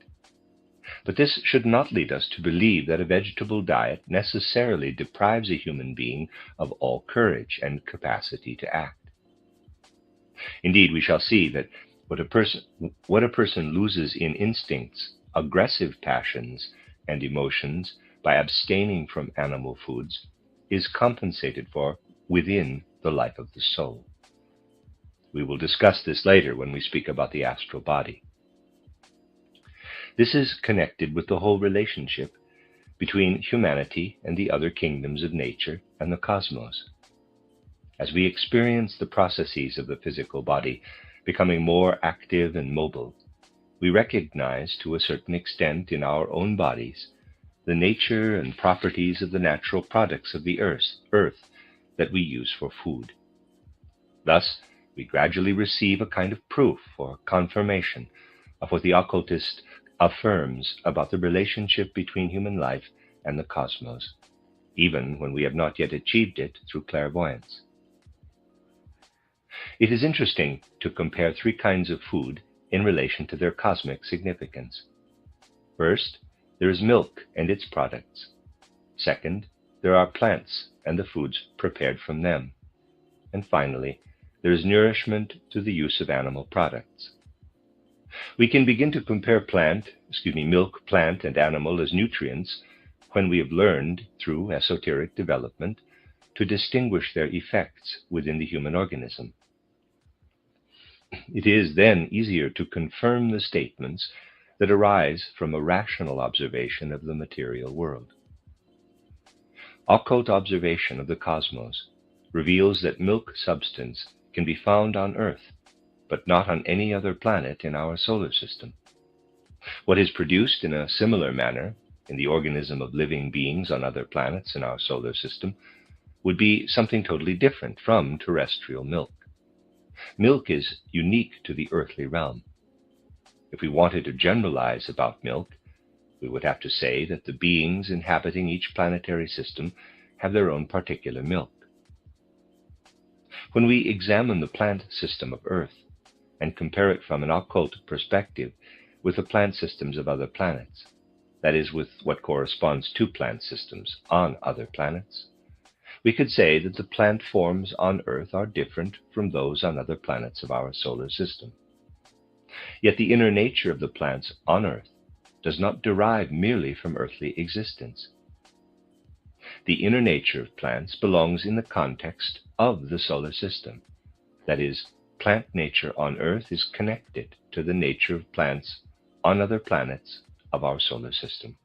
But this should not lead us to believe that a vegetable diet necessarily deprives a human being of all courage and capacity to act. Indeed, we shall see that what a person loses in instincts, aggressive passions, and emotions by abstaining from animal foods is compensated for within the life of the soul. We will discuss this later when we speak about the astral body. This is connected with the whole relationship between humanity and the other kingdoms of nature and the cosmos. As we experience the processes of the physical body becoming more active and mobile, we recognize to a certain extent in our own bodies the nature and properties of the natural products of the earth that we use for food. Thus, we gradually receive a kind of proof or confirmation of what the occultist affirms about the relationship between human life and the cosmos, even when we have not yet achieved it through clairvoyance. It is interesting to compare three kinds of food in relation to their cosmic significance. First, there is milk and its products. Second, there are plants and the foods prepared from them. And finally, there is nourishment through the use of animal products. We can begin to compare milk, plant, and animal as nutrients when we have learned, through esoteric development, to distinguish their effects within the human organism. It is then easier to confirm the statements that arise from a rational observation of the material world. Occult observation of the cosmos reveals that milk substance can be found on Earth, but not on any other planet in our solar system. What is produced in a similar manner in the organism of living beings on other planets in our solar system would be something totally different from terrestrial milk. Milk is unique to the earthly realm. If we wanted to generalize about milk, we would have to say that the beings inhabiting each planetary system have their own particular milk. When we examine the plant system of Earth and compare it from an occult perspective with the plant systems of other planets, that is, with what corresponds to plant systems on other planets, we could say that the plant forms on Earth are different from those on other planets of our solar system. Yet the inner nature of the plants on Earth does not derive merely from earthly existence. The inner nature of plants belongs in the context of the solar system. That is, plant nature on Earth is connected to the nature of plants on other planets of our solar system.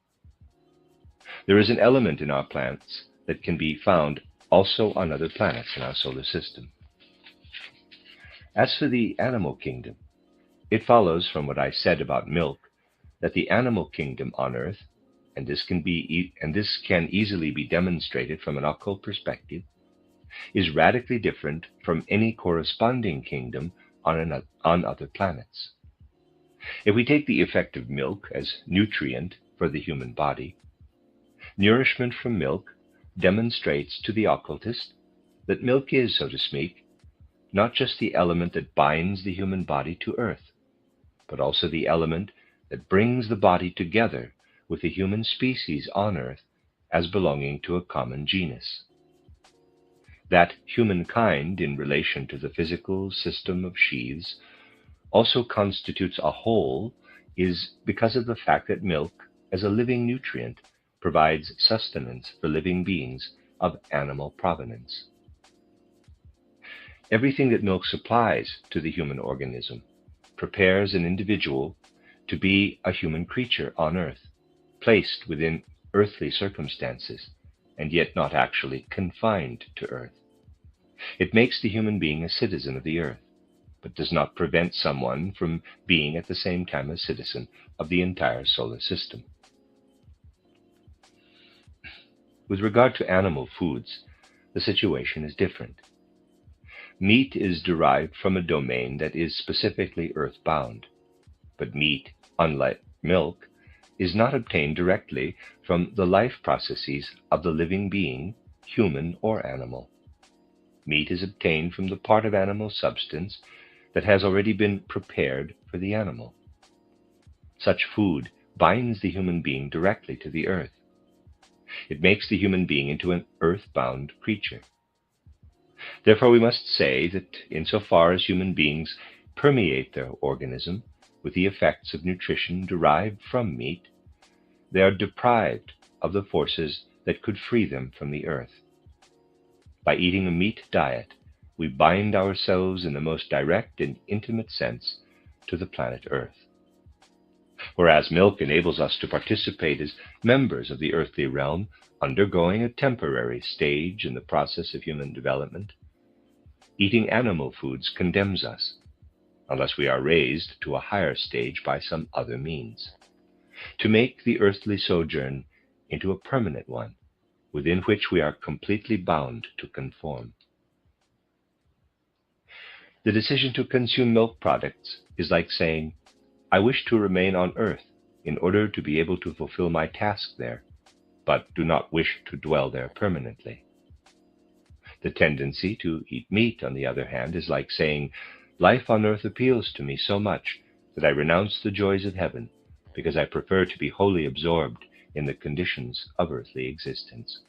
There is an element in our plants that can be found also on other planets in our solar system. As for the animal kingdom, it follows from what I said about milk that the animal kingdom on Earth, and this can easily be demonstrated from an occult perspective, is radically different from any corresponding kingdom on other planets. If we take the effect of milk as nutrient for the human body, nourishment from milk demonstrates to the occultist that milk is, so to speak, not just the element that binds the human body to earth, but also the element that brings the body together with the human species on earth as belonging to a common genus. That humankind, in relation to the physical system of sheaths, also constitutes a whole is because of the fact that milk, as a living nutrient, provides sustenance for living beings of animal provenance. Everything that milk supplies to the human organism prepares an individual to be a human creature on earth, placed within earthly circumstances, and yet not actually confined to earth. It makes the human being a citizen of the earth, but does not prevent someone from being at the same time a citizen of the entire solar system. With regard to animal foods, the situation is different. Meat is derived from a domain that is specifically earth-bound, but meat, unlike milk, is not obtained directly from the life processes of the living being, human or animal. Meat is obtained from the part of animal substance that has already been prepared for the animal. Such food binds the human being directly to the earth. It makes the human being into an earth-bound creature. Therefore, we must say that insofar as human beings permeate their organism with the effects of nutrition derived from meat, they are deprived of the forces that could free them from the earth. By eating a meat diet, we bind ourselves in the most direct and intimate sense to the planet Earth. Whereas milk enables us to participate as members of the earthly realm, undergoing a temporary stage in the process of human development, eating animal foods condemns us, unless we are raised to a higher stage by some other means, to make the earthly sojourn into a permanent one, within which we are completely bound to conform. The decision to consume milk products is like saying, I wish to remain on earth in order to be able to fulfill my task there, but do not wish to dwell there permanently. The tendency to eat meat, on the other hand, is like saying, life on earth appeals to me so much that I renounce the joys of heaven because I prefer to be wholly absorbed in the conditions of earthly existence.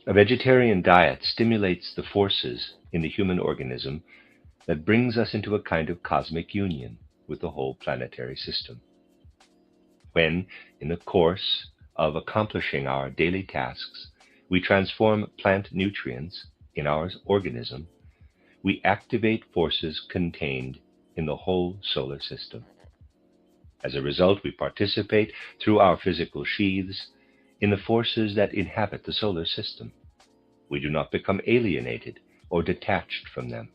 A vegetarian diet stimulates the forces in the human organism that brings us into a kind of cosmic union with the whole planetary system. When, in the course of accomplishing our daily tasks, we transform plant nutrients in our organism, we activate forces contained in the whole solar system. As a result, we participate through our physical sheaths in the forces that inhabit the solar system. We do not become alienated or detached from them.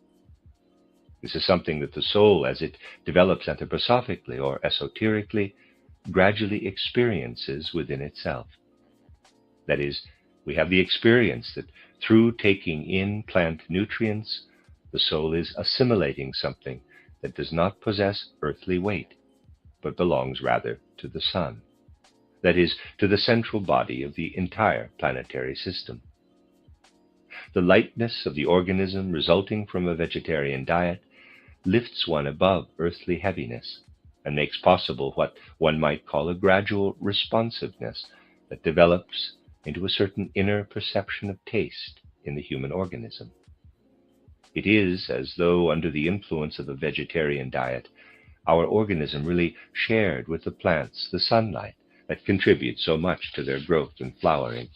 This is something that the soul, as it develops anthroposophically or esoterically, gradually experiences within itself. That is, we have the experience that through taking in plant nutrients, the soul is assimilating something that does not possess earthly weight, but belongs rather to the sun. That is, to the central body of the entire planetary system. The lightness of the organism resulting from a vegetarian diet lifts one above earthly heaviness and makes possible what one might call a gradual responsiveness that develops into a certain inner perception of taste in the human organism. It is as though, under the influence of a vegetarian diet, our organism really shared with the plants the sunlight that contributes so much to their growth and flowering.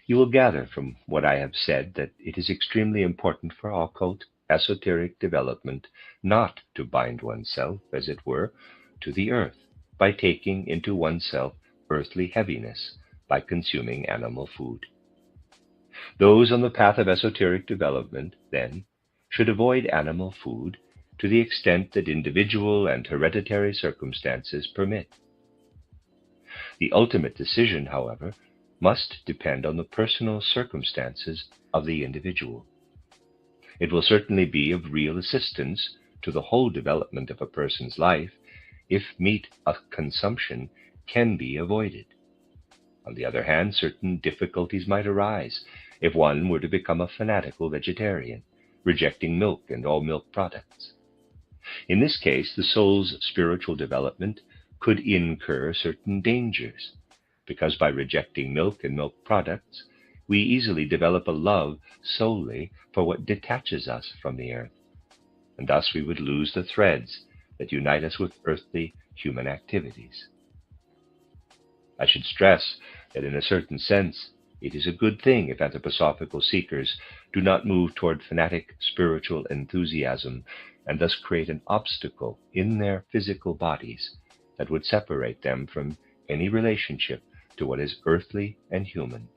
You will gather from what I have said that it is extremely important for occult, esoteric development not to bind oneself, as it were, to the earth by taking into oneself earthly heaviness by consuming animal food. Those on the path of esoteric development, then, should avoid animal food to the extent that individual and hereditary circumstances permit. The ultimate decision, however, must depend on the personal circumstances of the individual. It will certainly be of real assistance to the whole development of a person's life if meat consumption can be avoided. On the other hand, certain difficulties might arise if one were to become a fanatical vegetarian, rejecting milk and all milk products. In this case, the soul's spiritual development could incur certain dangers, because by rejecting milk and milk products, we easily develop a love solely for what detaches us from the earth, and thus we would lose the threads that unite us with earthly human activities. I should stress that in a certain sense, it is a good thing if anthroposophical seekers do not move toward fanatic spiritual enthusiasm and thus create an obstacle in their physical bodies that would separate them from any relationship to what is earthly and human.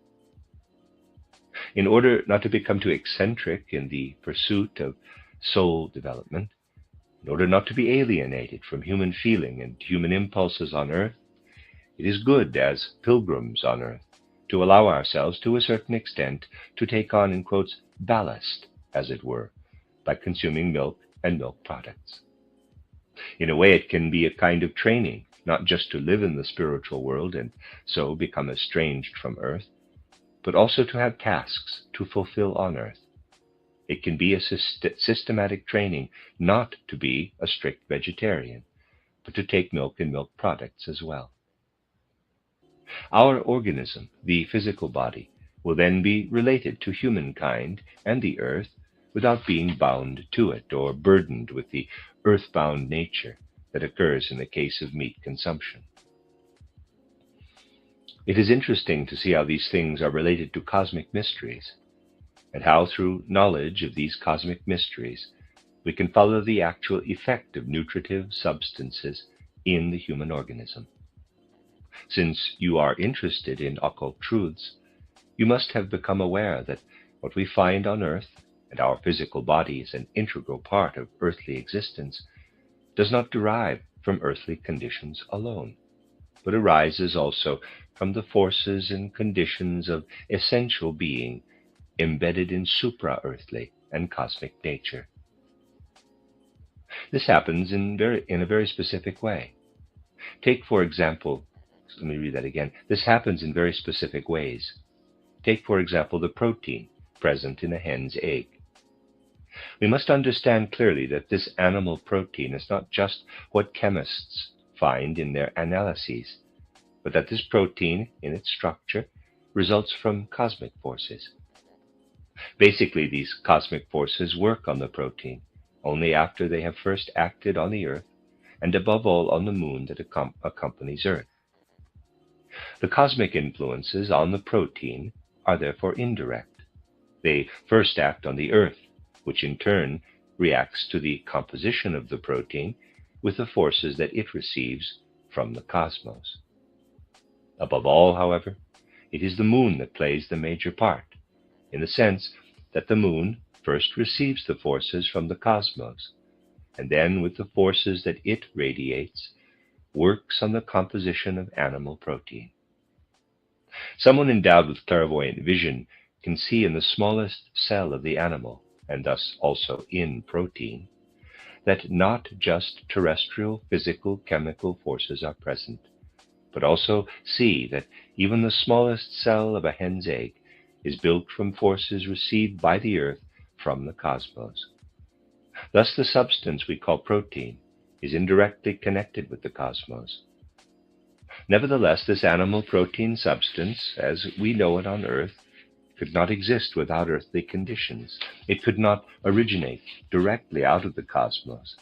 In order not to become too eccentric in the pursuit of soul development, in order not to be alienated from human feeling and human impulses on earth, it is good as pilgrims on earth to allow ourselves to a certain extent to take on, in quotes, ballast, as it were, by consuming milk and milk products. In a way, it can be a kind of training, not just to live in the spiritual world and so become estranged from earth, but also to have tasks to fulfill on earth. It can be a systematic training not to be a strict vegetarian, but to take milk and milk products as well. Our organism, the physical body, will then be related to humankind and the earth without being bound to it or burdened with the earthbound nature that occurs in the case of meat consumption. It is interesting to see how these things are related to cosmic mysteries, and how through knowledge of these cosmic mysteries we can follow the actual effect of nutritive substances in the human organism. Since you are interested in occult truths, you must have become aware that what we find on earth, and our physical body is an integral part of earthly existence, does not derive from earthly conditions alone, but arises also from the forces and conditions of essential being embedded in supra-earthly and cosmic nature. This happens in a very specific way. Take, for example, let me read that again. This happens in very specific ways. Take, for example, the protein present in a hen's egg. We must understand clearly that this animal protein is not just what chemists find in their analyses, but that this protein, in its structure, results from cosmic forces. Basically, these cosmic forces work on the protein only after they have first acted on the Earth, and above all on the moon that accompanies Earth. The cosmic influences on the protein are therefore indirect. They first act on the Earth, which in turn reacts to the composition of the protein with the forces that it receives from the cosmos. Above all, however, it is the moon that plays the major part, in the sense that the moon first receives the forces from the cosmos, and then with the forces that it radiates, works on the composition of animal protein. Someone endowed with clairvoyant vision can see in the smallest cell of the animal, and thus also in protein, that not just terrestrial, physical, chemical forces are present, but also see that even the smallest cell of a hen's egg is built from forces received by the Earth from the cosmos. Thus the substance we call protein is indirectly connected with the cosmos. Nevertheless, this animal protein substance, as we know it on Earth, could not exist without earthly conditions. It could not originate directly out of the cosmos,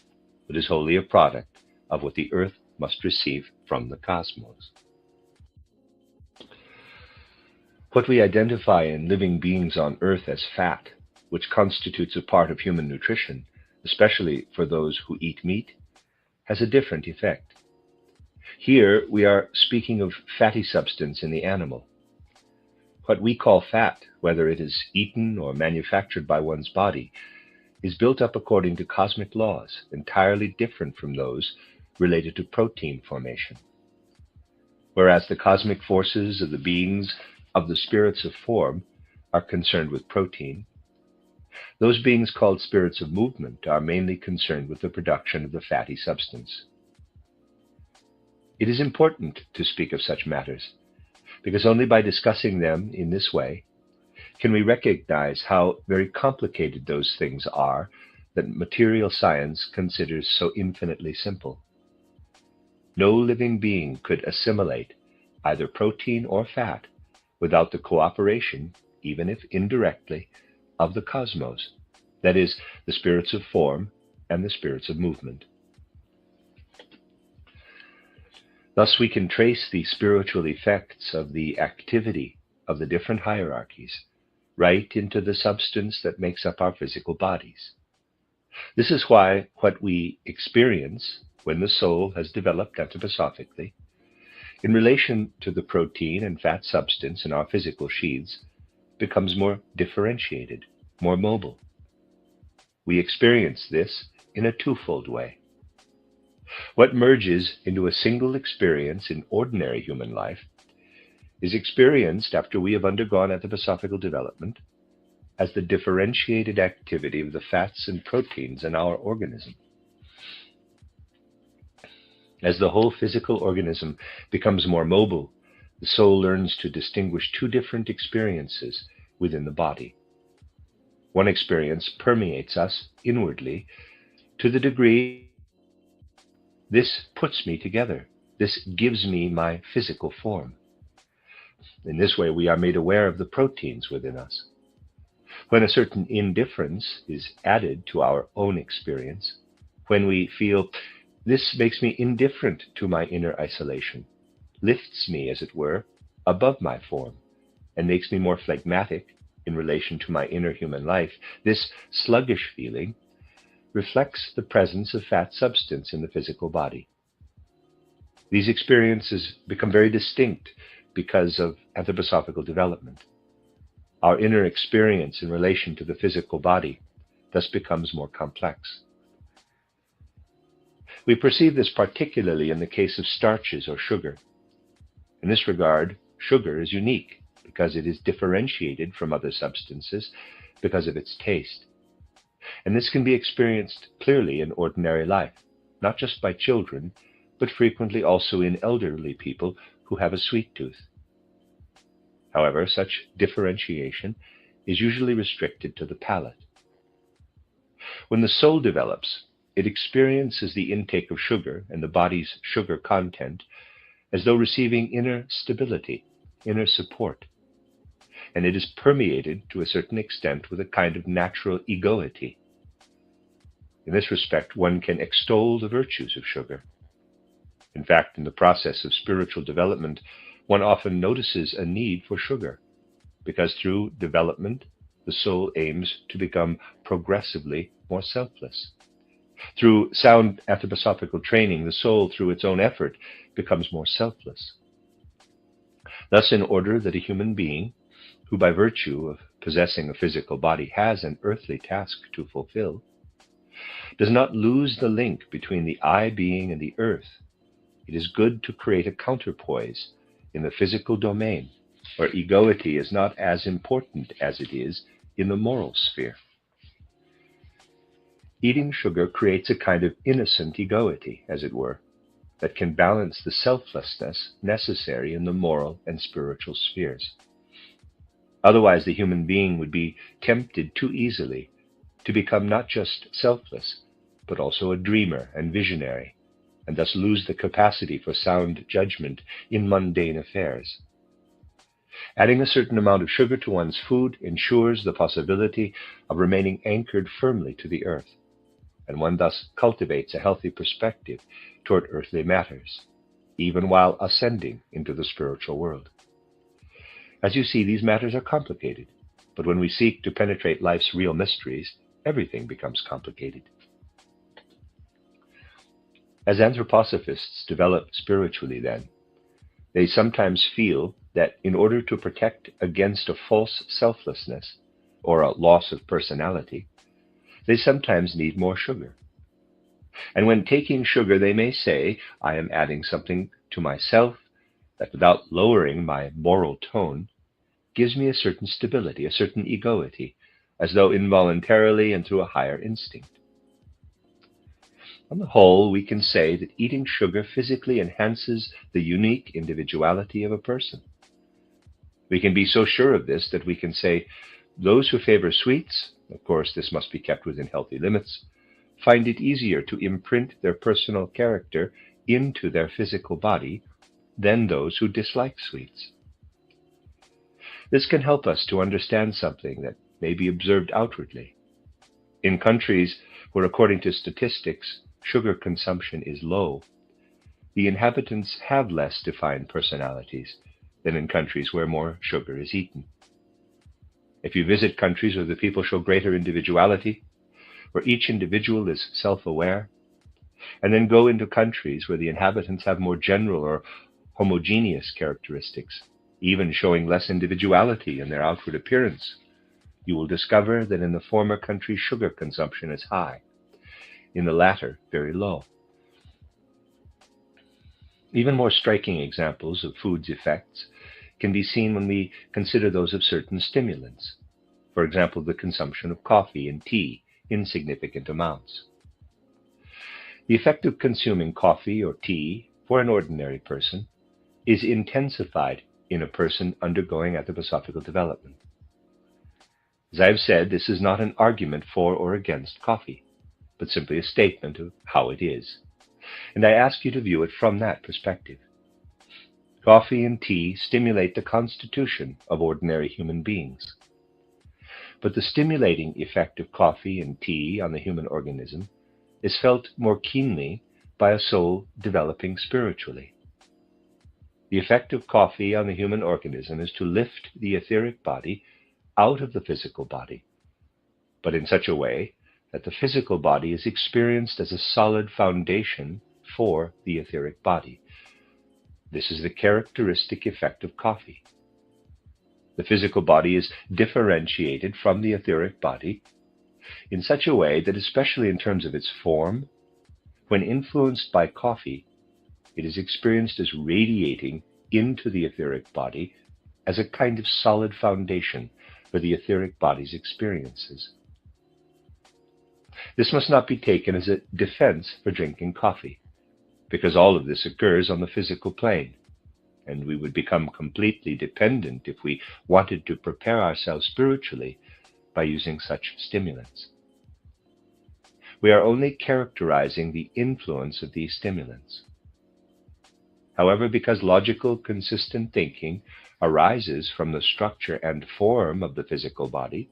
but is wholly a product of what the Earth must receive from the cosmos. What we identify in living beings on Earth as fat, which constitutes a part of human nutrition, especially for those who eat meat, has a different effect. Here we are speaking of fatty substance in the animal. What we call fat, whether it is eaten or manufactured by one's body, is built up according to cosmic laws, entirely different from those related to protein formation. Whereas the cosmic forces of the beings of the spirits of form are concerned with protein, those beings called spirits of movement are mainly concerned with the production of the fatty substance. It is important to speak of such matters, because only by discussing them in this way can we recognize how very complicated those things are that material science considers so infinitely simple. No living being could assimilate either protein or fat without the cooperation, even if indirectly, of the cosmos, that is, the spirits of form and the spirits of movement. Thus we can trace the spiritual effects of the activity of the different hierarchies right into the substance that makes up our physical bodies. This is why what we experience when the soul has developed anthroposophically, in relation to the protein and fat substance in our physical sheaths, becomes more differentiated, more mobile. We experience this in a twofold way. What merges into a single experience in ordinary human life is experienced after we have undergone anthroposophical development as the differentiated activity of the fats and proteins in our organism. As the whole physical organism becomes more mobile, the soul learns to distinguish two different experiences within the body. One experience permeates us inwardly to the degree this puts me together, this gives me my physical form. In this way, we are made aware of the proteins within us. When a certain indifference is added to our own experience, when we feel this makes me indifferent to my inner isolation, lifts me, as it were, above my form, and makes me more phlegmatic in relation to my inner human life, this sluggish feeling reflects the presence of fat substance in the physical body. These experiences become very distinct because of anthroposophical development. Our inner experience in relation to the physical body thus becomes more complex. We perceive this particularly in the case of starches or sugar. In this regard, sugar is unique because it is differentiated from other substances because of its taste. And this can be experienced clearly in ordinary life, not just by children, but frequently also in elderly people who have a sweet tooth. However, such differentiation is usually restricted to the palate. When the soul develops, it experiences the intake of sugar and the body's sugar content as though receiving inner stability, inner support. And it is permeated to a certain extent with a kind of natural egoity. In this respect, one can extol the virtues of sugar. In fact, in the process of spiritual development, one often notices a need for sugar, because through development, the soul aims to become progressively more selfless. Through sound anthroposophical training, the soul, through its own effort, becomes more selfless. Thus, in order that a human being, who by virtue of possessing a physical body has an earthly task to fulfill, does not lose the link between the I being and the earth, it is good to create a counterpoise in the physical domain, where egoity is not as important as it is in the moral sphere. Eating sugar creates a kind of innocent egoity, as it were, that can balance the selflessness necessary in the moral and spiritual spheres. Otherwise, the human being would be tempted too easily to become not just selfless, but also a dreamer and visionary, and thus lose the capacity for sound judgment in mundane affairs. Adding a certain amount of sugar to one's food ensures the possibility of remaining anchored firmly to the earth, and one thus cultivates a healthy perspective toward earthly matters, even while ascending into the spiritual world. As you see, these matters are complicated, but when we seek to penetrate life's real mysteries, everything becomes complicated. As anthroposophists develop spiritually, then, they sometimes feel that in order to protect against a false selflessness or a loss of personality, they sometimes need more sugar. And when taking sugar, they may say, I am adding something to myself that, without lowering my moral tone, gives me a certain stability, a certain egoity, as though involuntarily and through a higher instinct. On the whole, we can say that eating sugar physically enhances the unique individuality of a person. We can be so sure of this that we can say, those who favor sweets, of course this must be kept within healthy limits, find it easier to imprint their personal character into their physical body than those who dislike sweets. This can help us to understand something that may be observed outwardly. In countries where, according to statistics, sugar consumption is low, the inhabitants have less defined personalities than in countries where more sugar is eaten. If you visit countries where the people show greater individuality, where each individual is self-aware, and then go into countries where the inhabitants have more general or homogeneous characteristics, even showing less individuality in their outward appearance, you will discover that in the former country sugar consumption is high, in the latter very low. Even more striking examples of food's effects can be seen when we consider those of certain stimulants. For example, the consumption of coffee and tea in significant amounts. The effect of consuming coffee or tea for an ordinary person is intensified in a person undergoing anthroposophical development. As I have said, this is not an argument for or against coffee, but simply a statement of how it is. And I ask you to view it from that perspective. Coffee and tea stimulate the constitution of ordinary human beings. But the stimulating effect of coffee and tea on the human organism is felt more keenly by a soul developing spiritually. The effect of coffee on the human organism is to lift the etheric body out of the physical body, but in such a way that the physical body is experienced as a solid foundation for the etheric body. This is the characteristic effect of coffee. The physical body is differentiated from the etheric body in such a way that, especially in terms of its form, when influenced by coffee, it is experienced as radiating into the etheric body as a kind of solid foundation for the etheric body's experiences. This must not be taken as a defense for drinking coffee, because all of this occurs on the physical plane, and we would become completely dependent if we wanted to prepare ourselves spiritually by using such stimulants. We are only characterizing the influence of these stimulants. However, because logical, consistent thinking arises from the structure and form of the physical body,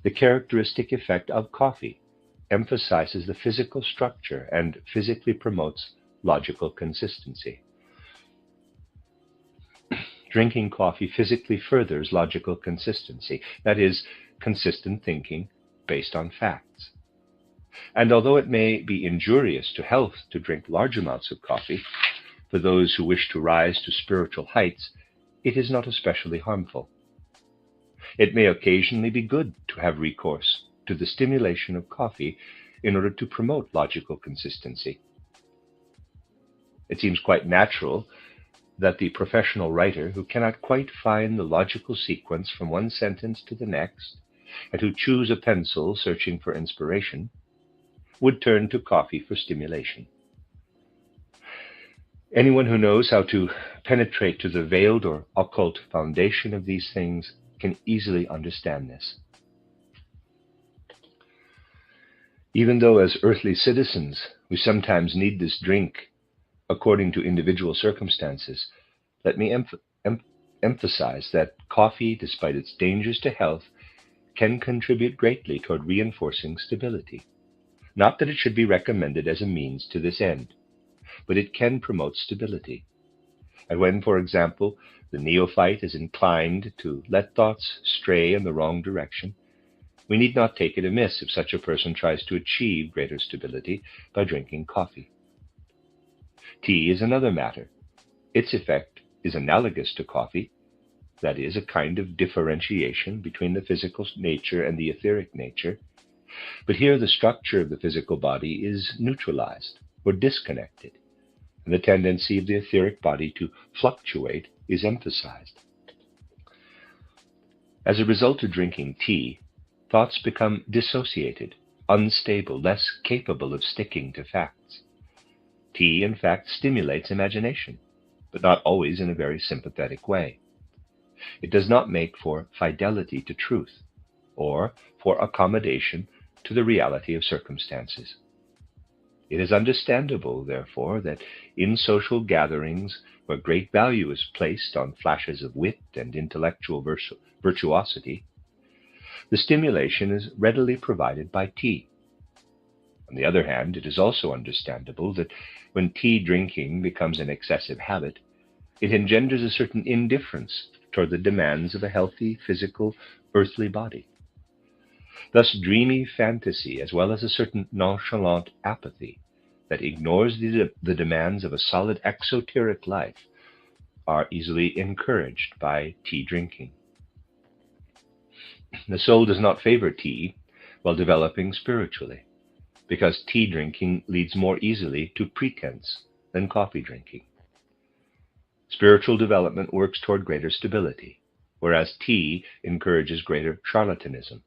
the characteristic effect of coffee emphasizes the physical structure and physically promotes logical consistency. Drinking coffee physically furthers logical consistency, that is, consistent thinking based on facts. And although it may be injurious to health to drink large amounts of coffee, for those who wish to rise to spiritual heights, it is not especially harmful. It may occasionally be good to have recourse to the stimulation of coffee in order to promote logical consistency. It seems quite natural that the professional writer who cannot quite find the logical sequence from one sentence to the next, and who chews a pencil searching for inspiration, would turn to coffee for stimulation. Anyone who knows how to penetrate to the veiled or occult foundation of these things can easily understand this. Even though as earthly citizens we sometimes need this drink according to individual circumstances, let me emphasize that coffee, despite its dangers to health, can contribute greatly toward reinforcing stability. Not that it should be recommended as a means to this end, but it can promote stability. And when, for example, the neophyte is inclined to let thoughts stray in the wrong direction, we need not take it amiss if such a person tries to achieve greater stability by drinking coffee. Tea is another matter. Its effect is analogous to coffee, that is, a kind of differentiation between the physical nature and the etheric nature, but here the structure of the physical body is neutralized or disconnected, and the tendency of the etheric body to fluctuate is emphasized. As a result of drinking tea, thoughts become dissociated, unstable, less capable of sticking to facts. Tea, in fact, stimulates imagination, but not always in a very sympathetic way. It does not make for fidelity to truth, or for accommodation to the reality of circumstances. It is understandable, therefore, that in social gatherings where great value is placed on flashes of wit and intellectual virtuosity, the stimulation is readily provided by tea. On the other hand, it is also understandable that when tea drinking becomes an excessive habit, it engenders a certain indifference toward the demands of a healthy, physical, earthly body. Thus, dreamy fantasy, as well as a certain nonchalant apathy that ignores the demands of a solid exoteric life, are easily encouraged by tea drinking. The soul does not favor tea while developing spiritually, because tea drinking leads more easily to pretense than coffee drinking. Spiritual development works toward greater stability, whereas tea encourages greater charlatanism,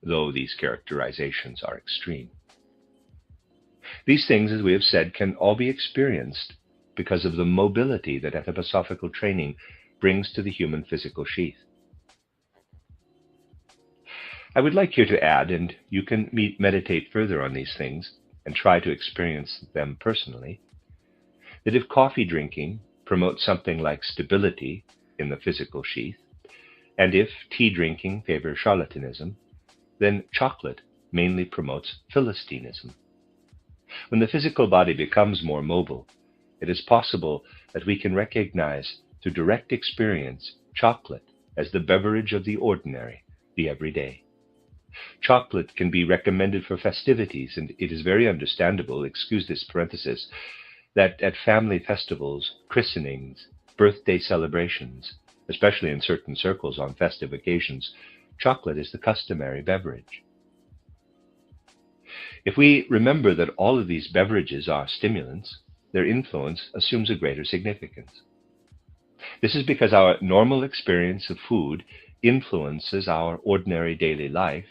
though these characterizations are extreme. These things, as we have said, can all be experienced because of the mobility that anthroposophical training brings to the human physical sheath. I would like here to add, and you can meditate further on these things and try to experience them personally, that if coffee drinking promotes something like stability in the physical sheath, and if tea drinking favors charlatanism, then chocolate mainly promotes philistinism. When the physical body becomes more mobile, it is possible that we can recognize through direct experience chocolate as the beverage of the ordinary, the everyday. Chocolate can be recommended for festivities, and it is very understandable, excuse this parenthesis, that at family festivals, christenings, birthday celebrations, especially in certain circles on festive occasions, chocolate is the customary beverage. If we remember that all of these beverages are stimulants, their influence assumes a greater significance. This is because our normal experience of food influences our ordinary daily life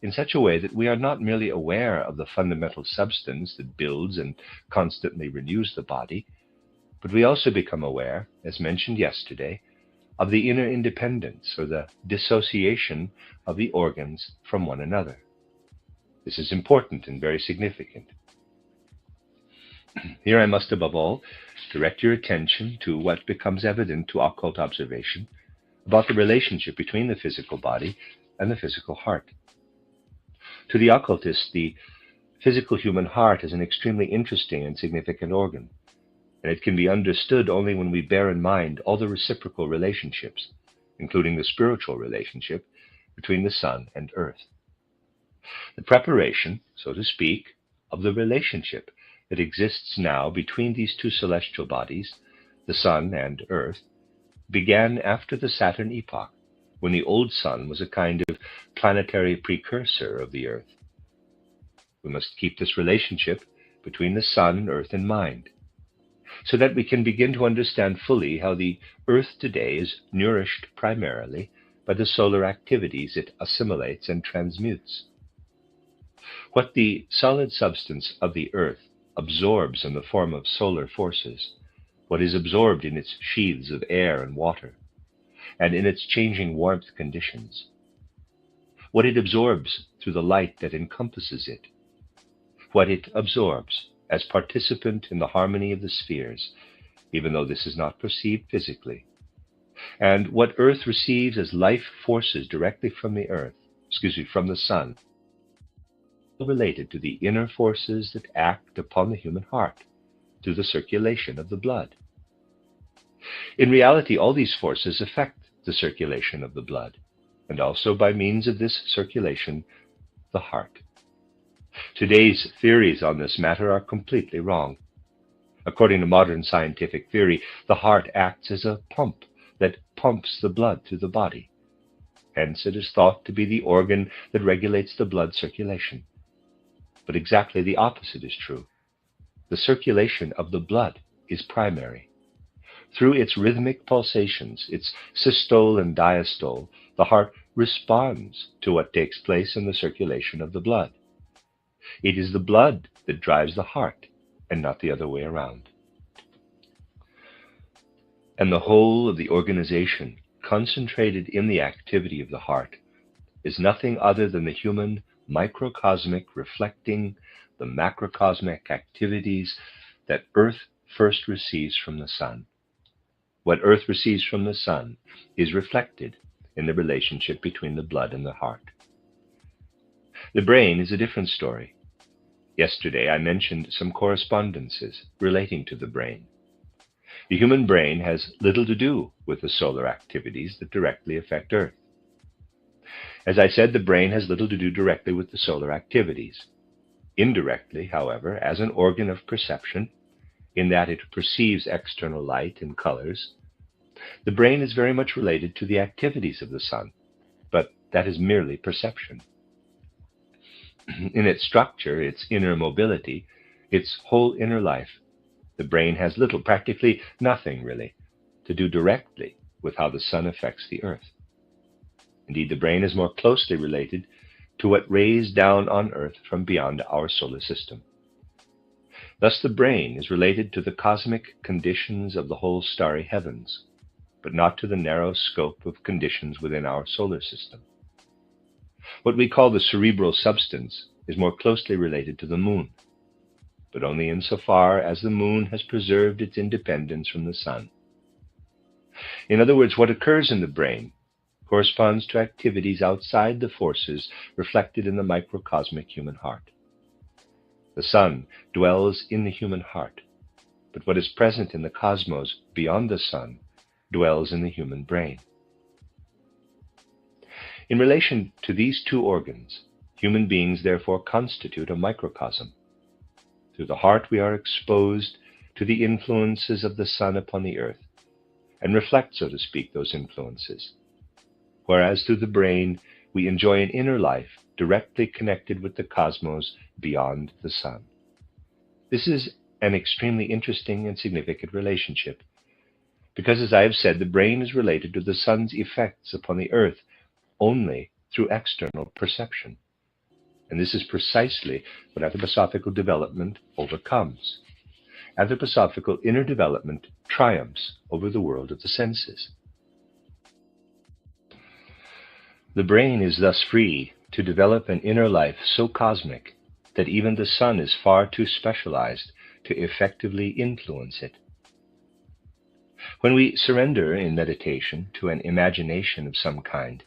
in such a way that we are not merely aware of the fundamental substance that builds and constantly renews the body, but we also become aware, as mentioned yesterday, of the inner independence or the dissociation of the organs from one another. This is important and very significant. Here I must above all direct your attention to what becomes evident to occult observation about the relationship between the physical body and the physical heart. To the occultist, the physical human heart is an extremely interesting and significant organ, and it can be understood only when we bear in mind all the reciprocal relationships, including the spiritual relationship between the sun and earth. The preparation, so to speak, of the relationship that exists now between these two celestial bodies, the sun and earth, began after the Saturn epoch, when the old sun was a kind of planetary precursor of the earth. We must keep this relationship between the sun and earth in mind, so that we can begin to understand fully how the earth today is nourished primarily by the solar activities it assimilates and transmutes. What the solid substance of the earth absorbs in the form of solar forces, what is absorbed in its sheaths of air and water, and in its changing warmth conditions, what it absorbs through the light that encompasses it, what it absorbs as participant in the harmony of the spheres, even though this is not perceived physically, and what Earth receives as life forces directly from the sun, related to the inner forces that act upon the human heart through the circulation of the blood. In reality, all these forces affect the circulation of the blood, and also by means of this circulation, the heart. Today's theories on this matter are completely wrong. According to modern scientific theory, the heart acts as a pump that pumps the blood through the body. Hence, it is thought to be the organ that regulates the blood circulation. But exactly the opposite is true. The circulation of the blood is primary. Through its rhythmic pulsations, its systole and diastole, the heart responds to what takes place in the circulation of the blood. It is the blood that drives the heart, and not the other way around. And the whole of the organization concentrated in the activity of the heart is nothing other than the human microcosmic reflecting the macrocosmic activities that Earth first receives from the sun. What Earth receives from the sun is reflected in the relationship between the blood and the heart. The brain is a different story. Yesterday I mentioned some correspondences relating to the brain. The human brain has little to do with the solar activities that directly affect Earth. As I said, the brain has little to do directly with the solar activities. Indirectly, however, as an organ of perception, in that it perceives external light and colors, the brain is very much related to the activities of the sun, but that is merely perception. In its structure, its inner mobility, its whole inner life, the brain has little, practically nothing really, to do directly with how the sun affects the Earth. Indeed, the brain is more closely related to what rays down on Earth from beyond our solar system. Thus, the brain is related to the cosmic conditions of the whole starry heavens, but not to the narrow scope of conditions within our solar system. What we call the cerebral substance is more closely related to the moon, but only insofar as the moon has preserved its independence from the sun. In other words, what occurs in the brain corresponds to activities outside the forces reflected in the microcosmic human heart. The sun dwells in the human heart, but what is present in the cosmos beyond the sun dwells in the human brain. In relation to these two organs, human beings therefore constitute a microcosm. Through the heart we are exposed to the influences of the sun upon the earth, and reflect, so to speak, those influences. Whereas through the brain we enjoy an inner life directly connected with the cosmos beyond the sun. This is an extremely interesting and significant relationship, because, as I have said, the brain is related to the sun's effects upon the earth only through external perception. And this is precisely what anthroposophical development overcomes. Anthroposophical inner development triumphs over the world of the senses. The brain is thus free to develop an inner life so cosmic that even the sun is far too specialized to effectively influence it. When we surrender in meditation to an imagination of some kind,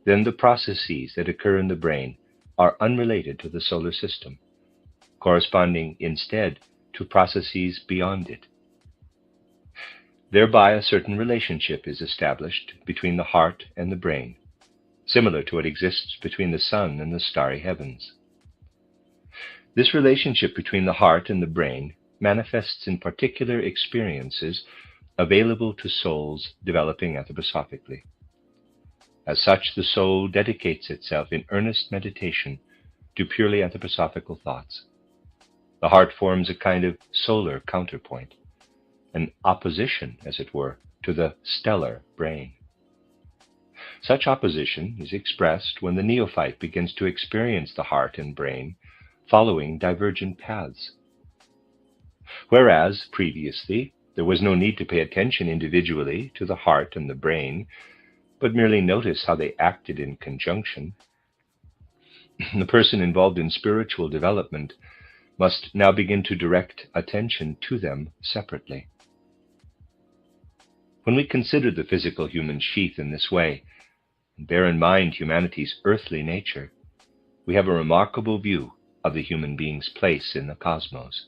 then the processes that occur in the brain are unrelated to the solar system, corresponding instead to processes beyond it. Thereby a certain relationship is established between the heart and the brain, similar to what exists between the sun and the starry heavens. This relationship between the heart and the brain manifests in particular experiences available to souls developing anthroposophically. As such, the soul dedicates itself in earnest meditation to purely anthroposophical thoughts. The heart forms a kind of solar counterpoint, an opposition, as it were, to the stellar brain. Such opposition is expressed when the neophyte begins to experience the heart and brain following divergent paths. Whereas, previously, there was no need to pay attention individually to the heart and the brain, but merely notice how they acted in conjunction, the person involved in spiritual development must now begin to direct attention to them separately. When we consider the physical human sheath in this way, and bear in mind humanity's earthly nature, we have a remarkable view of the human being's place in the cosmos.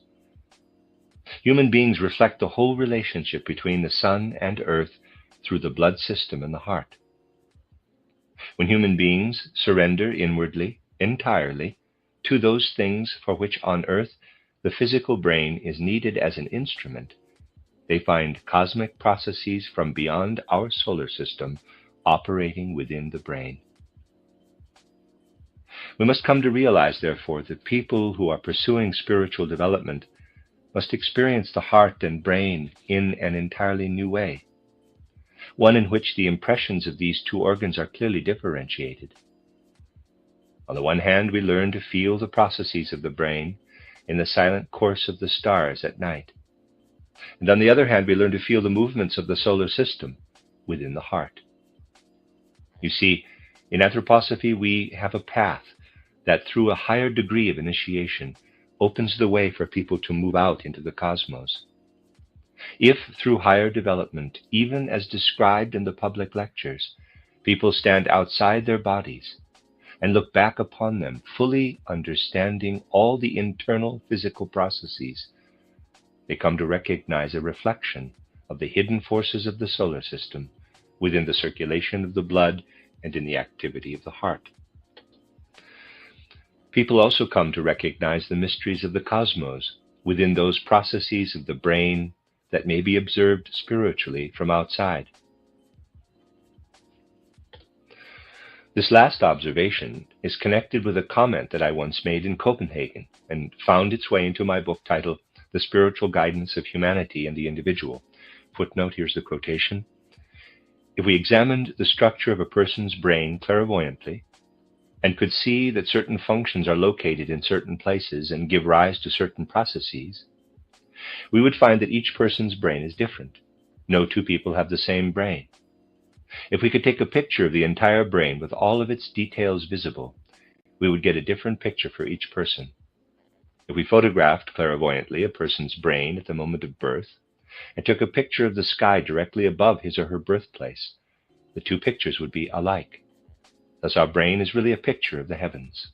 Human beings reflect the whole relationship between the sun and earth through the blood system and the heart. When human beings surrender inwardly, entirely, to those things for which on earth the physical brain is needed as an instrument, they find cosmic processes from beyond our solar system operating within the brain. We must come to realize, therefore, that people who are pursuing spiritual development must experience the heart and brain in an entirely new way, one in which the impressions of these two organs are clearly differentiated. On the one hand, we learn to feel the processes of the brain in the silent course of the stars at night, and on the other hand, we learn to feel the movements of the solar system within the heart. You see, in anthroposophy, we have a path that, through a higher degree of initiation, opens the way for people to move out into the cosmos. If, through higher development, even as described in the public lectures, people stand outside their bodies and look back upon them, fully understanding all the internal physical processes, they come to recognize a reflection of the hidden forces of the solar system within the circulation of the blood and in the activity of the heart. People also come to recognize the mysteries of the cosmos within those processes of the brain that may be observed spiritually from outside. This last observation is connected with a comment that I once made in Copenhagen and found its way into my book titled The Spiritual Guidance of Humanity and the Individual. Footnote, here's the quotation. If we examined the structure of a person's brain clairvoyantly and could see that certain functions are located in certain places and give rise to certain processes, we would find that each person's brain is different. No two people have the same brain. If we could take a picture of the entire brain with all of its details visible, we would get a different picture for each person. If we photographed clairvoyantly a person's brain at the moment of birth and took a picture of the sky directly above his or her birthplace, the two pictures would be alike. Thus our brain is really a picture of the heavens.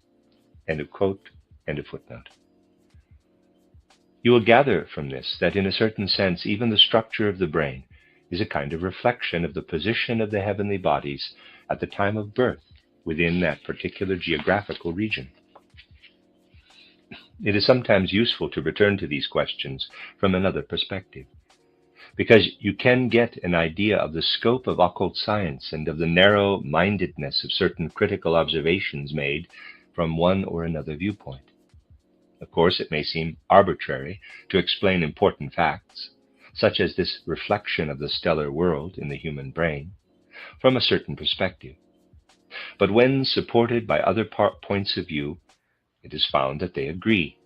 End of quote, end of footnote. You will gather from this that in a certain sense, even the structure of the brain is a kind of reflection of the position of the heavenly bodies at the time of birth within that particular geographical region. It is sometimes useful to return to these questions from another perspective, because you can get an idea of the scope of occult science and of the narrow-mindedness of certain critical observations made from one or another viewpoint. Of course, it may seem arbitrary to explain important facts, such as this reflection of the stellar world in the human brain, from a certain perspective. But when supported by other points of view, it is found that they agree.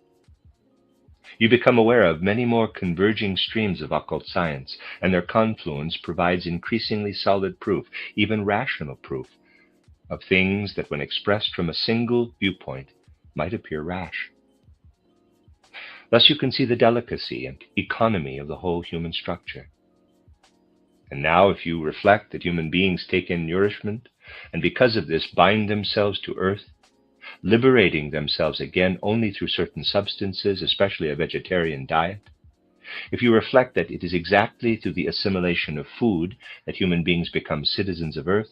You become aware of many more converging streams of occult science, and their confluence provides increasingly solid proof, even rational proof, of things that, when expressed from a single viewpoint, might appear rash. Thus you can see the delicacy and economy of the whole human structure. And now, if you reflect that human beings take in nourishment, and because of this bind themselves to earth, liberating themselves again only through certain substances, especially a vegetarian diet, if you reflect that it is exactly through the assimilation of food that human beings become citizens of earth,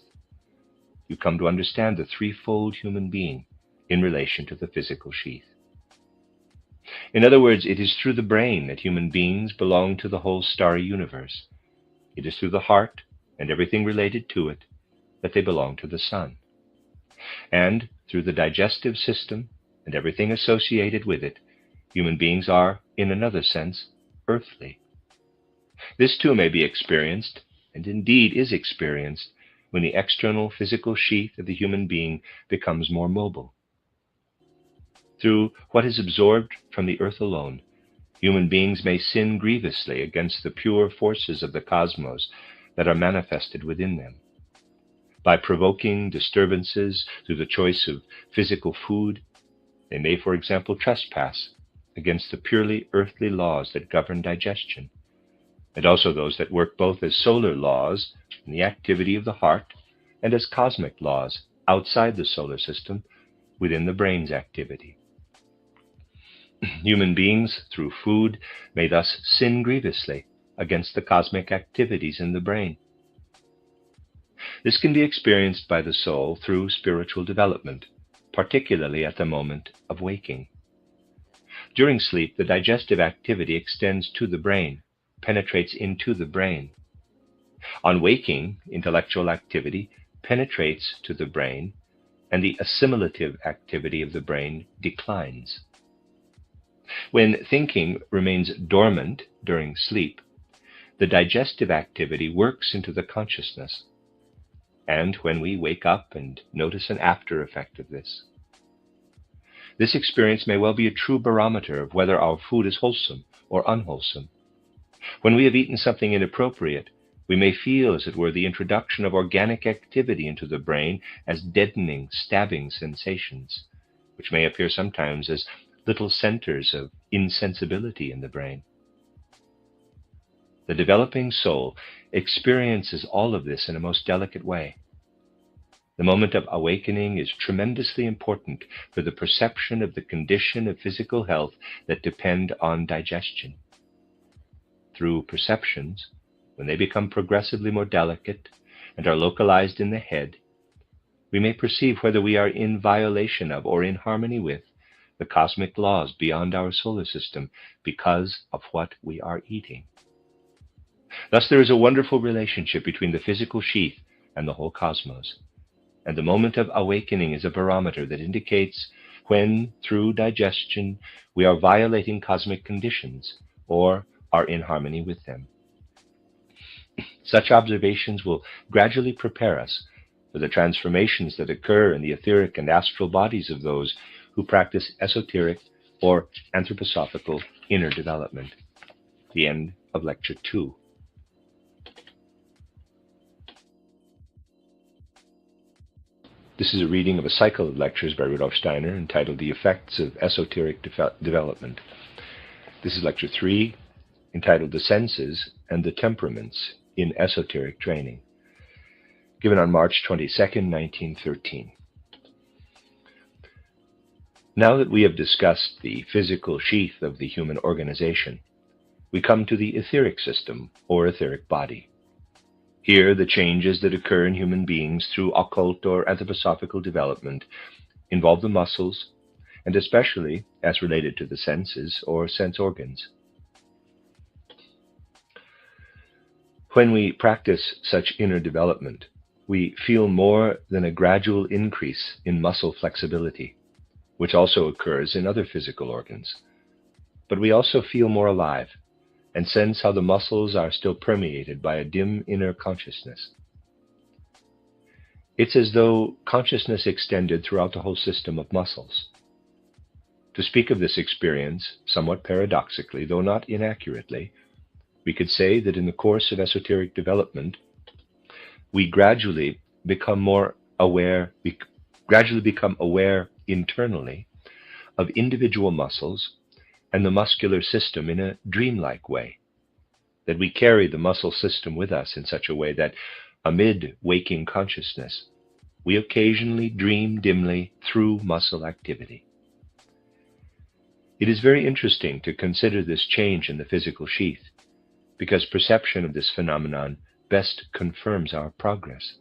you come to understand the threefold human being in relation to the physical sheath. In other words, it is through the brain that human beings belong to the whole starry universe. It is through the heart and everything related to it that they belong to the sun. And through the digestive system and everything associated with it, human beings are, in another sense, earthly. This too may be experienced, and indeed is experienced, when the external physical sheath of the human being becomes more mobile. Through what is absorbed from the earth alone, human beings may sin grievously against the pure forces of the cosmos that are manifested within them. By provoking disturbances through the choice of physical food, they may, for example, trespass against the purely earthly laws that govern digestion, and also those that work both as solar laws in the activity of the heart and as cosmic laws outside the solar system within the brain's activity. Human beings, through food, may thus sin grievously against the cosmic activities in the brain. This can be experienced by the soul through spiritual development, particularly at the moment of waking. During sleep, the digestive activity extends to the brain, penetrates into the brain. On waking, intellectual activity penetrates to the brain, and the assimilative activity of the brain declines. When thinking remains dormant during sleep, the digestive activity works into the consciousness. And when we wake up and notice an after effect of this, this experience may well be a true barometer of whether our food is wholesome or unwholesome. When we have eaten something inappropriate, We may feel, as it were, the introduction of organic activity into the brain as deadening, stabbing sensations, which may appear sometimes as little centers of insensibility in the brain. The developing soul experiences all of this in a most delicate way. The moment of awakening is tremendously important for the perception of the condition of physical health that depend on digestion. Through perceptions, when they become progressively more delicate and are localized in the head, we may perceive whether we are in violation of or in harmony with the cosmic laws beyond our solar system because of what we are eating. Thus, there is a wonderful relationship between the physical sheath and the whole cosmos. And the moment of awakening is a barometer that indicates when, through digestion, we are violating cosmic conditions or are in harmony with them. Such observations will gradually prepare us for the transformations that occur in the etheric and astral bodies of those who practice esoteric or anthroposophical inner development. The end of Lecture 2. This is a reading of a cycle of lectures by Rudolf Steiner entitled The Effects of Esoteric Development. This is Lecture 3, entitled The Senses and the Temperaments in Esoteric Training, given on March 22, 1913. Now that we have discussed the physical sheath of the human organization, we come to the etheric system or etheric body. Here, the changes that occur in human beings through occult or anthroposophical development involve the muscles, and especially as related to the senses or sense organs. When we practice such inner development, we feel more than a gradual increase in muscle flexibility, which also occurs in other physical organs. But we also feel more alive and sense how the muscles are still permeated by a dim inner consciousness. It's as though consciousness extended throughout the whole system of muscles. To speak of this experience, somewhat paradoxically, though not inaccurately, we could say that in the course of esoteric development, we gradually become aware internally of individual muscles and the muscular system in a dreamlike way, that we carry the muscle system with us in such a way that amid waking consciousness, we occasionally dream dimly through muscle activity. It is very interesting to consider this change in the physical sheath, because perception of this phenomenon best confirms our progress.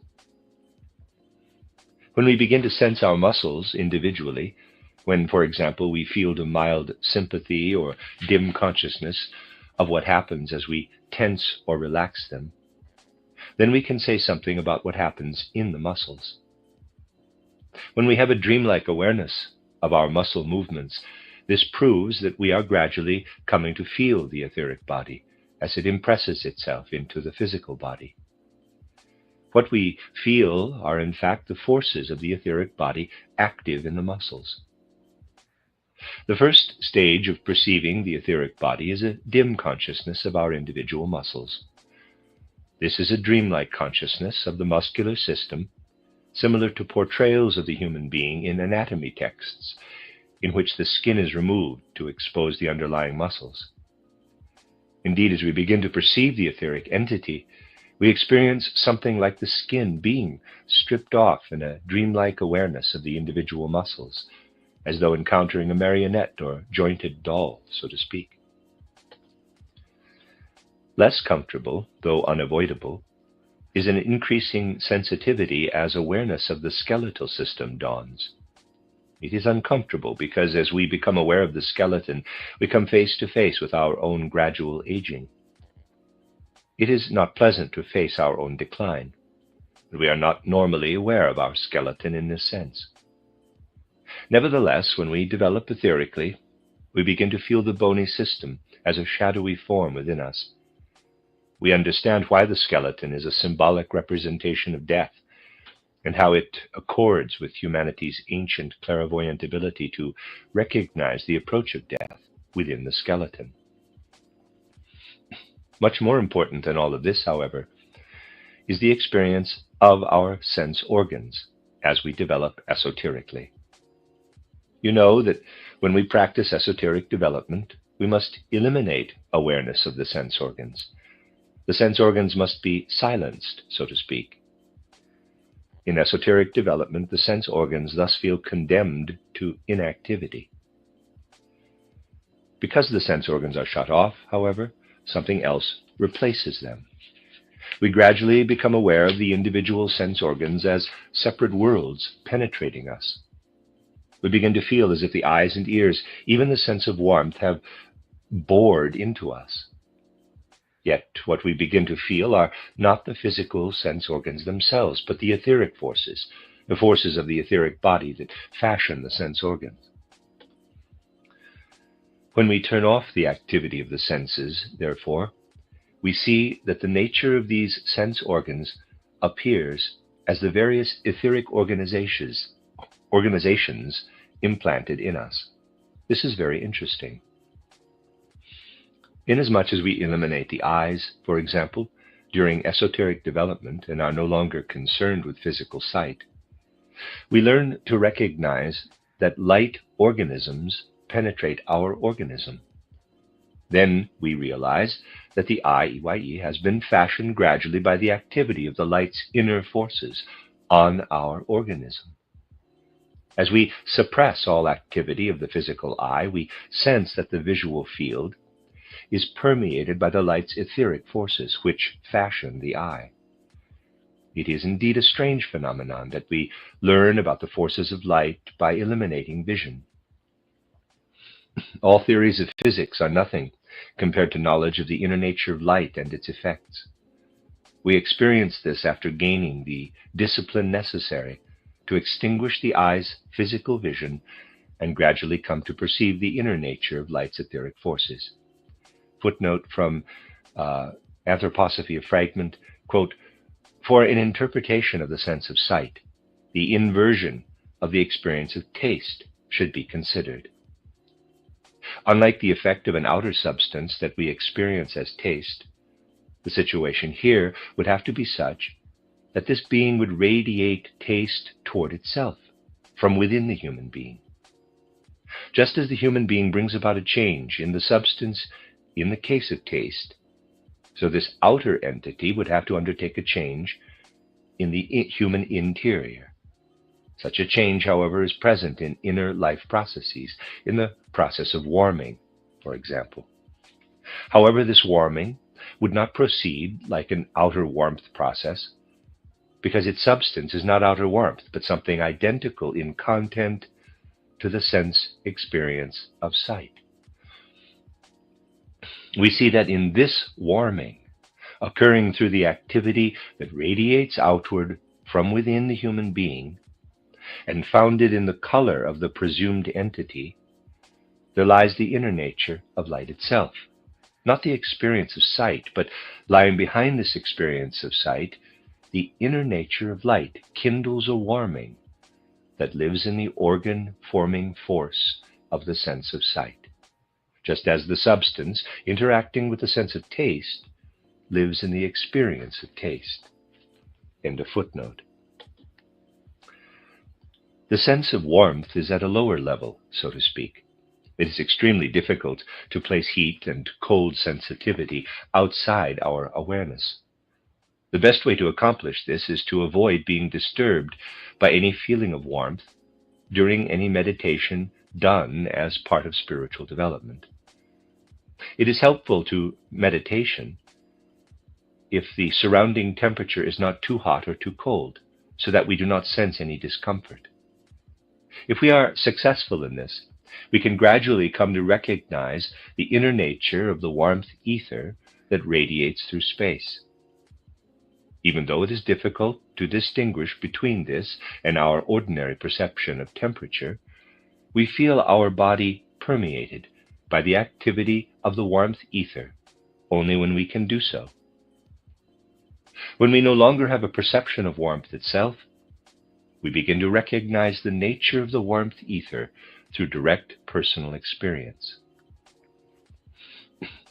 When we begin to sense our muscles individually, when, for example, we feel a mild sympathy or dim consciousness of what happens as we tense or relax them, then we can say something about what happens in the muscles. When we have a dreamlike awareness of our muscle movements, this proves that we are gradually coming to feel the etheric body as it impresses itself into the physical body. What we feel are in fact the forces of the etheric body active in the muscles. The first stage of perceiving the etheric body is a dim consciousness of our individual muscles. This is a dreamlike consciousness of the muscular system, similar to portrayals of the human being in anatomy texts, in which the skin is removed to expose the underlying muscles. Indeed, as we begin to perceive the etheric entity, we experience something like the skin being stripped off in a dreamlike awareness of the individual muscles, as though encountering a marionette or jointed doll, so to speak. Less comfortable, though unavoidable, is an increasing sensitivity as awareness of the skeletal system dawns. It is uncomfortable because as we become aware of the skeleton, we come face to face with our own gradual aging. It is not pleasant to face our own decline, but we are not normally aware of our skeleton in this sense. Nevertheless, when we develop etherically, we begin to feel the bony system as a shadowy form within us. We understand why the skeleton is a symbolic representation of death, and how it accords with humanity's ancient clairvoyant ability to recognize the approach of death within the skeleton. Much more important than all of this, however, is the experience of our sense organs as we develop esoterically. You know that when we practice esoteric development, we must eliminate awareness of the sense organs. The sense organs must be silenced, so to speak. In esoteric development, the sense organs thus feel condemned to inactivity. Because the sense organs are shut off, however, something else replaces them. We gradually become aware of the individual sense organs as separate worlds penetrating us. We begin to feel as if the eyes and ears, even the sense of warmth, have bored into us. Yet what we begin to feel are not the physical sense organs themselves, but the etheric forces, the forces of the etheric body that fashion the sense organs. When we turn off the activity of the senses, therefore, we see that the nature of these sense organs appears as the various etheric organizations implanted in us. This is very interesting. Inasmuch as we eliminate the eyes, for example, during esoteric development and are no longer concerned with physical sight, we learn to recognize that light organisms penetrate our organism. Then we realize that the eye, EYE, has been fashioned gradually by the activity of the light's inner forces on our organism. As we suppress all activity of the physical eye, we sense that the visual field is permeated by the light's etheric forces, which fashion the eye. It is indeed a strange phenomenon that we learn about the forces of light by eliminating vision. All theories of physics are nothing compared to knowledge of the inner nature of light and its effects. We experience this after gaining the discipline necessary to extinguish the eye's physical vision and gradually come to perceive the inner nature of light's etheric forces. Footnote from Anthroposophy, a fragment, quote, "For an interpretation of the sense of sight, the inversion of the experience of taste should be considered. Unlike the effect of an outer substance that we experience as taste, the situation here would have to be such that this being would radiate taste toward itself, from within the human being. Just as the human being brings about a change in the substance in the case of taste, so this outer entity would have to undertake a change in the human interior. Such a change, however, is present in inner life processes, in the process of warming, for example. However, this warming would not proceed like an outer warmth process, because its substance is not outer warmth, but something identical in content to the sense experience of sight. We see that in this warming, occurring through the activity that radiates outward from within the human being, and founded in the color of the presumed entity, there lies the inner nature of light itself. Not the experience of sight, but lying behind this experience of sight, the inner nature of light kindles a warming that lives in the organ-forming force of the sense of sight, just as the substance, interacting with the sense of taste, lives in the experience of taste. End of footnote. The sense of warmth is at a lower level, so to speak. It is extremely difficult to place heat and cold sensitivity outside our awareness. The best way to accomplish this is to avoid being disturbed by any feeling of warmth during any meditation done as part of spiritual development. It is helpful to meditation if the surrounding temperature is not too hot or too cold, so that we do not sense any discomfort. If we are successful in this, we can gradually come to recognize the inner nature of the warmth ether that radiates through space. Even though it is difficult to distinguish between this and our ordinary perception of temperature, we feel our body permeated by the activity of the warmth ether only when we can do so. When we no longer have a perception of warmth itself, we begin to recognize the nature of the warmth ether through direct personal experience.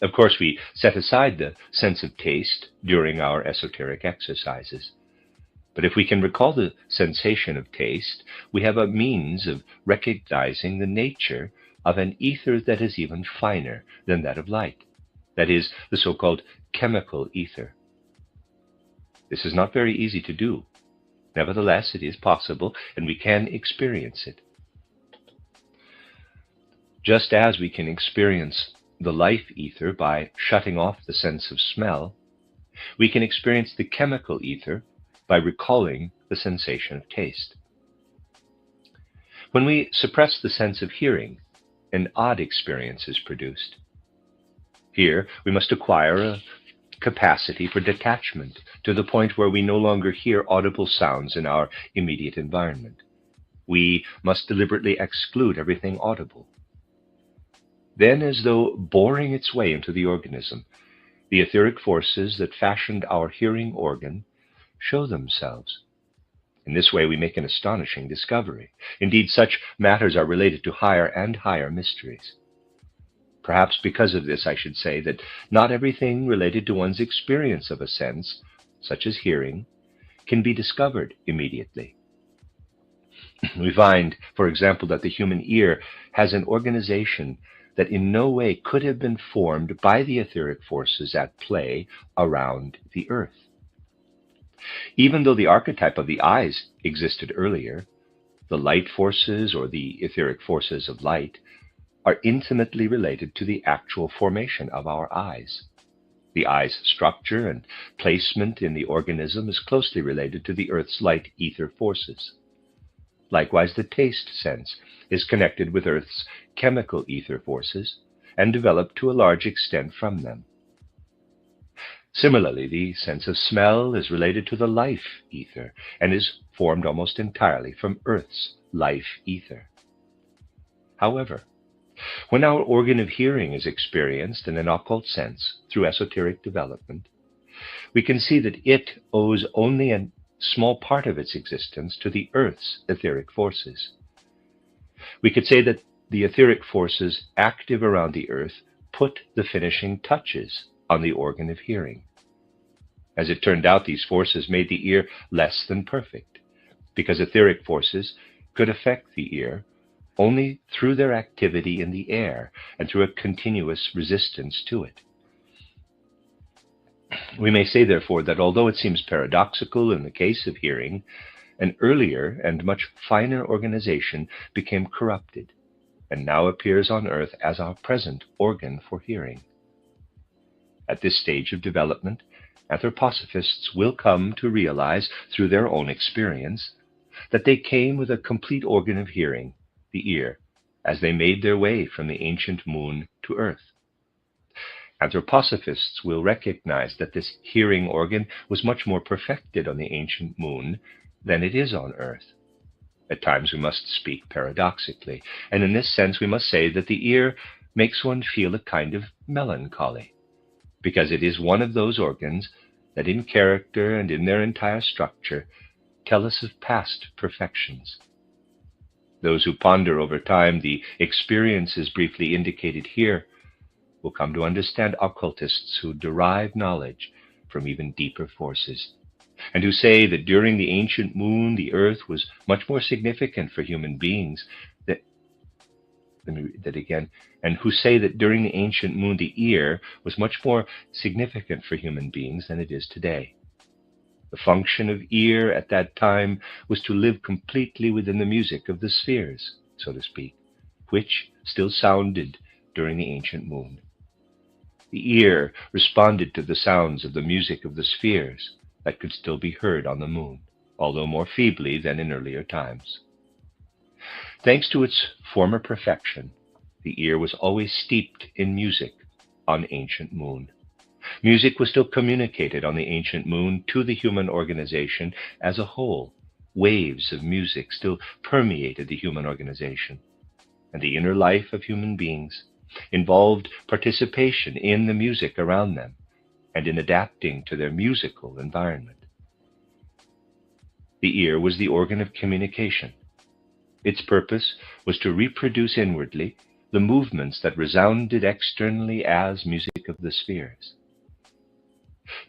Of course, we set aside the sense of taste during our esoteric exercises. But if we can recall the sensation of taste, we have a means of recognizing the nature of an ether that is even finer than that of light. That is, the so-called chemical ether. This is not very easy to do. Nevertheless, it is possible, and we can experience it. Just as we can experience the life ether by shutting off the sense of smell, we can experience the chemical ether by recalling the sensation of taste. When we suppress the sense of hearing, an odd experience is produced. Here, we must acquire a capacity for detachment to the point where we no longer hear audible sounds in our immediate environment. We must deliberately exclude everything audible. Then, as though boring its way into the organism, the etheric forces that fashioned our hearing organ show themselves. In this way, we make an astonishing discovery. Indeed, such matters are related to higher and higher mysteries. Perhaps because of this, I should say that not everything related to one's experience of a sense, such as hearing, can be discovered immediately. We find, for example, that the human ear has an organization that in no way could have been formed by the etheric forces at play around the earth. Even though the archetype of the eyes existed earlier, the light forces, or the etheric forces of light, are intimately related to the actual formation of our eyes. The eye's structure and placement in the organism is closely related to the Earth's light ether forces. Likewise, the taste sense is connected with Earth's chemical ether forces and developed to a large extent from them. Similarly, the sense of smell is related to the life ether and is formed almost entirely from Earth's life ether. However, when our organ of hearing is experienced in an occult sense through esoteric development, we can see that it owes only a small part of its existence to the Earth's etheric forces. We could say that the etheric forces active around the Earth put the finishing touches on the organ of hearing. As it turned out, these forces made the ear less than perfect, because etheric forces could affect the ear only through their activity in the air and through a continuous resistance to it. We may say, therefore, that although it seems paradoxical in the case of hearing, an earlier and much finer organization became corrupted and now appears on Earth as our present organ for hearing. At this stage of development, anthroposophists will come to realize through their own experience that they came with a complete organ of hearing, the ear, as they made their way from the ancient moon to Earth. Anthroposophists will recognize that this hearing organ was much more perfected on the ancient moon than it is on Earth. At times we must speak paradoxically, and in this sense we must say that the ear makes one feel a kind of melancholy, because it is one of those organs that in character and in their entire structure tell us of past perfections. Those who ponder over time the experiences briefly indicated here will come to understand occultists who derive knowledge from even deeper forces, and who say that during the ancient moon the Earth was much more significant for human beings and who say that during the ancient moon the ear was much more significant for human beings than it is today. The function of ear at that time was to live completely within the music of the spheres, so to speak, which still sounded during the ancient moon. The ear responded to the sounds of the music of the spheres that could still be heard on the moon, although more feebly than in earlier times. Thanks to its former perfection, the ear was always steeped in music on ancient moon. Music was still communicated on the ancient moon to the human organization as a whole. Waves of music still permeated the human organization, and the inner life of human beings involved participation in the music around them and in adapting to their musical environment. The ear was the organ of communication. Its purpose was to reproduce inwardly the movements that resounded externally as music of the spheres.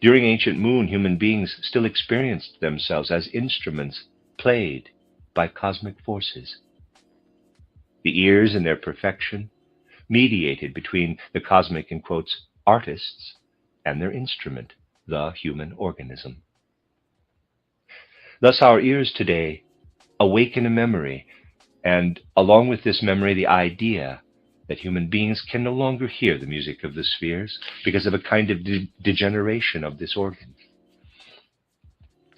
During ancient moon, human beings still experienced themselves as instruments played by cosmic forces. The ears in their perfection mediated between the cosmic, in quotes, artists and their instrument, the human organism. Thus our ears today awaken a memory, and along with this memory, the idea that human beings can no longer hear the music of the spheres because of a kind of degeneration of this organ.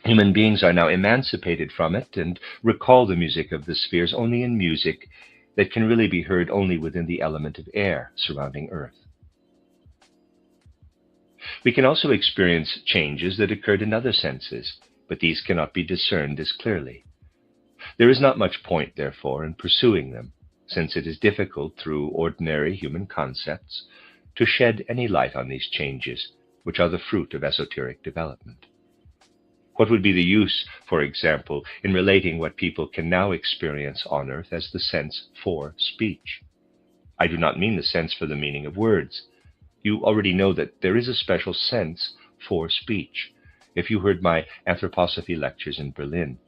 Human beings are now emancipated from it and recall the music of the spheres only in music that can really be heard only within the element of air surrounding Earth. We can also experience changes that occurred in other senses, but these cannot be discerned as clearly. There is not much point, therefore, in pursuing them, since it is difficult through ordinary human concepts to shed any light on these changes, which are the fruit of esoteric development. What would be the use, for example, in relating what people can now experience on earth as the sense for speech? I do not mean the sense for the meaning of words. You already know that there is a special sense for speech. If you heard my anthroposophy lectures in Berlin,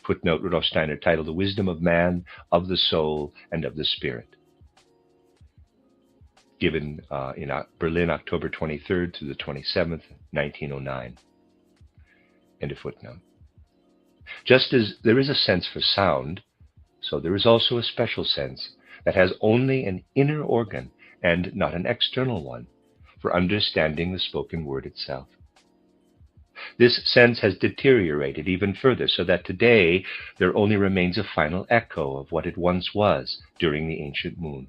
footnote Rudolf Steiner, titled The Wisdom of Man, of the Soul, and of the Spirit, given in Berlin, October 23rd to the 27th, 1909. End of footnote. Just as there is a sense for sound, so there is also a special sense that has only an inner organ and not an external one for understanding the spoken word itself. This sense has deteriorated even further, so that today there only remains a final echo of what it once was during the ancient moon.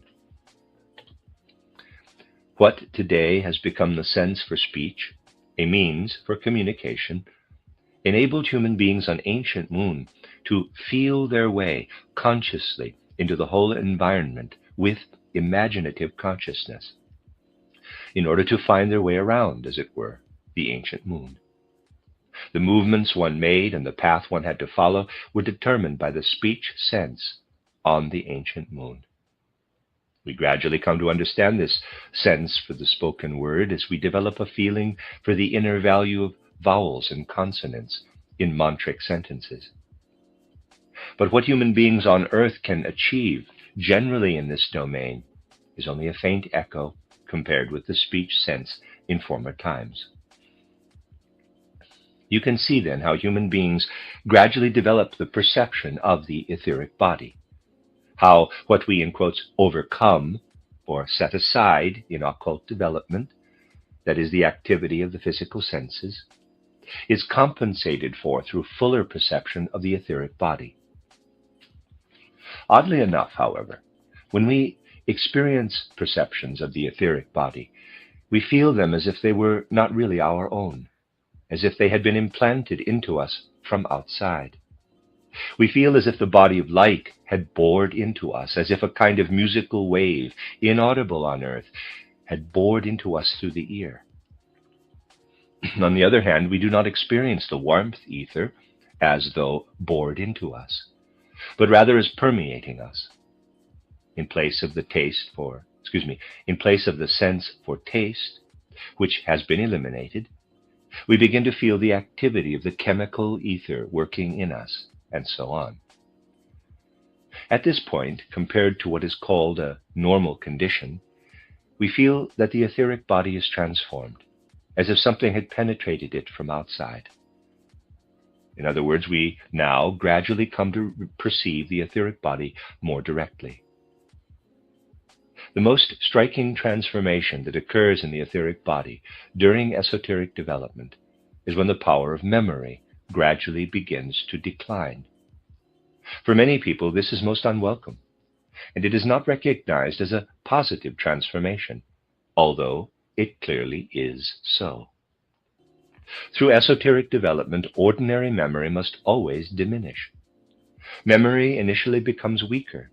What today has become the sense for speech, a means for communication, enabled human beings on ancient moon to feel their way consciously into the whole environment with imaginative consciousness, in order to find their way around, as it were, the ancient moon. The movements one made and the path one had to follow were determined by the speech sense on the ancient moon. We gradually come to understand this sense for the spoken word as we develop a feeling for the inner value of vowels and consonants in mantric sentences. But what human beings on earth can achieve generally in this domain is only a faint echo compared with the speech sense in former times. You can see then how human beings gradually develop the perception of the etheric body, how what we, in quotes, overcome or set aside in occult development, that is the activity of the physical senses, is compensated for through fuller perception of the etheric body. Oddly enough, however, when we experience perceptions of the etheric body, we feel them as if they were not really our own, as if they had been implanted into us from outside. We feel as if the body of light had bored into us, as if a kind of musical wave, inaudible on earth, had bored into us through the ear. On the other hand, we do not experience the warmth ether as though bored into us, but rather as permeating us. In place of the sense for taste, which has been eliminated, we begin to feel the activity of the chemical ether working in us, and so on. At this point, compared to what is called a normal condition, we feel that the etheric body is transformed, as if something had penetrated it from outside. In other words, we now gradually come to perceive the etheric body more directly. The most striking transformation that occurs in the etheric body during esoteric development is when the power of memory gradually begins to decline. For many people, this is most unwelcome, and it is not recognized as a positive transformation, although it clearly is so. Through esoteric development, ordinary memory must always diminish. Memory initially becomes weaker,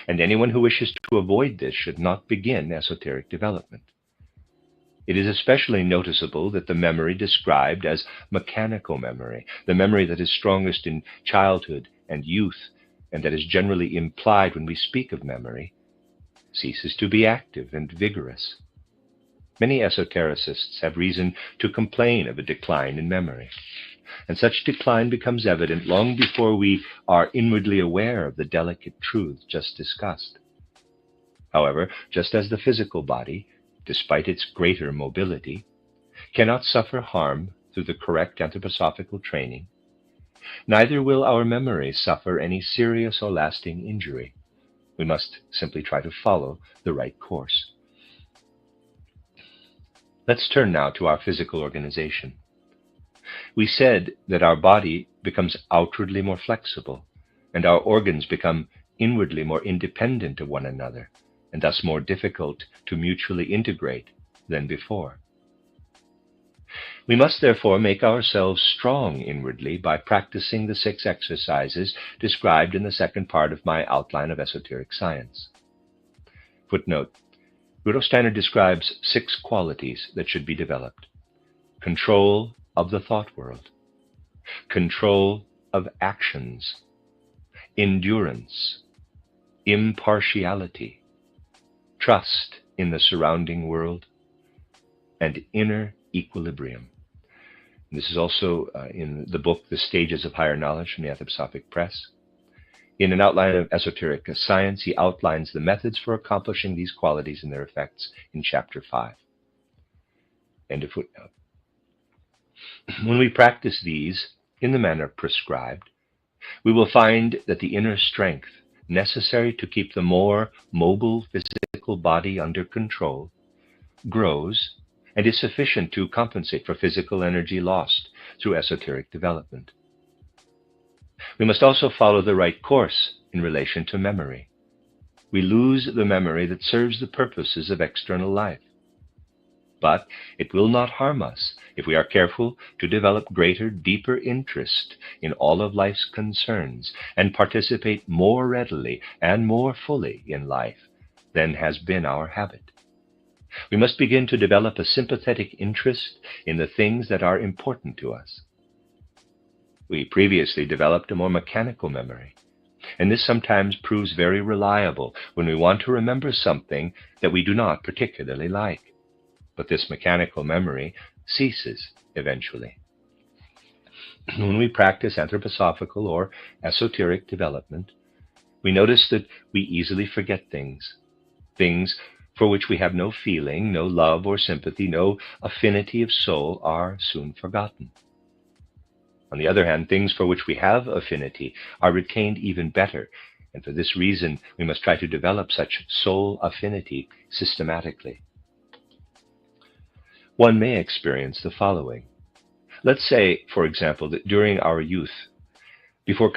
and anyone who wishes to avoid this should not begin esoteric development. It is especially noticeable that the memory described as mechanical memory, the memory that is strongest in childhood and youth, and that is generally implied when we speak of memory, ceases to be active and vigorous. Many esotericists have reason to complain of a decline in memory, and such decline becomes evident long before we are inwardly aware of the delicate truth just discussed. However, just as the physical body, despite its greater mobility, cannot suffer harm through the correct anthroposophical training, neither will our memories suffer any serious or lasting injury. We must simply try to follow the right course. Let's turn now to our physical organization. We said that our body becomes outwardly more flexible, and our organs become inwardly more independent of one another, and thus more difficult to mutually integrate than before. We must therefore make ourselves strong inwardly by practicing the 6 exercises described in the second part of my outline of esoteric science. Footnote: Rudolf Steiner describes 6 qualities that should be developed: control of the thought world, control of actions, endurance, impartiality, trust in the surrounding world, and inner equilibrium. This is also in the book, The Stages of Higher Knowledge from the Anthroposophic Press. In an outline of esoteric science, he outlines the methods for accomplishing these qualities and their effects in Chapter 5. End of footnote. When we practice these in the manner prescribed, we will find that the inner strength necessary to keep the more mobile physical body under control grows and is sufficient to compensate for physical energy lost through esoteric development. We must also follow the right course in relation to memory. We lose the memory that serves the purposes of external life. But it will not harm us if we are careful to develop greater, deeper interest in all of life's concerns and participate more readily and more fully in life than has been our habit. We must begin to develop a sympathetic interest in the things that are important to us. We previously developed a more mechanical memory, and this sometimes proves very reliable when we want to remember something that we do not particularly like. But this mechanical memory ceases eventually. When we practice anthroposophical or esoteric development, we notice that we easily forget things for which we have no feeling, no love or sympathy, no affinity of soul are soon forgotten. On the other hand, things for which we have affinity are retained even better, and for this reason we must try to develop such soul affinity systematically. One may experience the following. Let's say, for example, that during our youth, before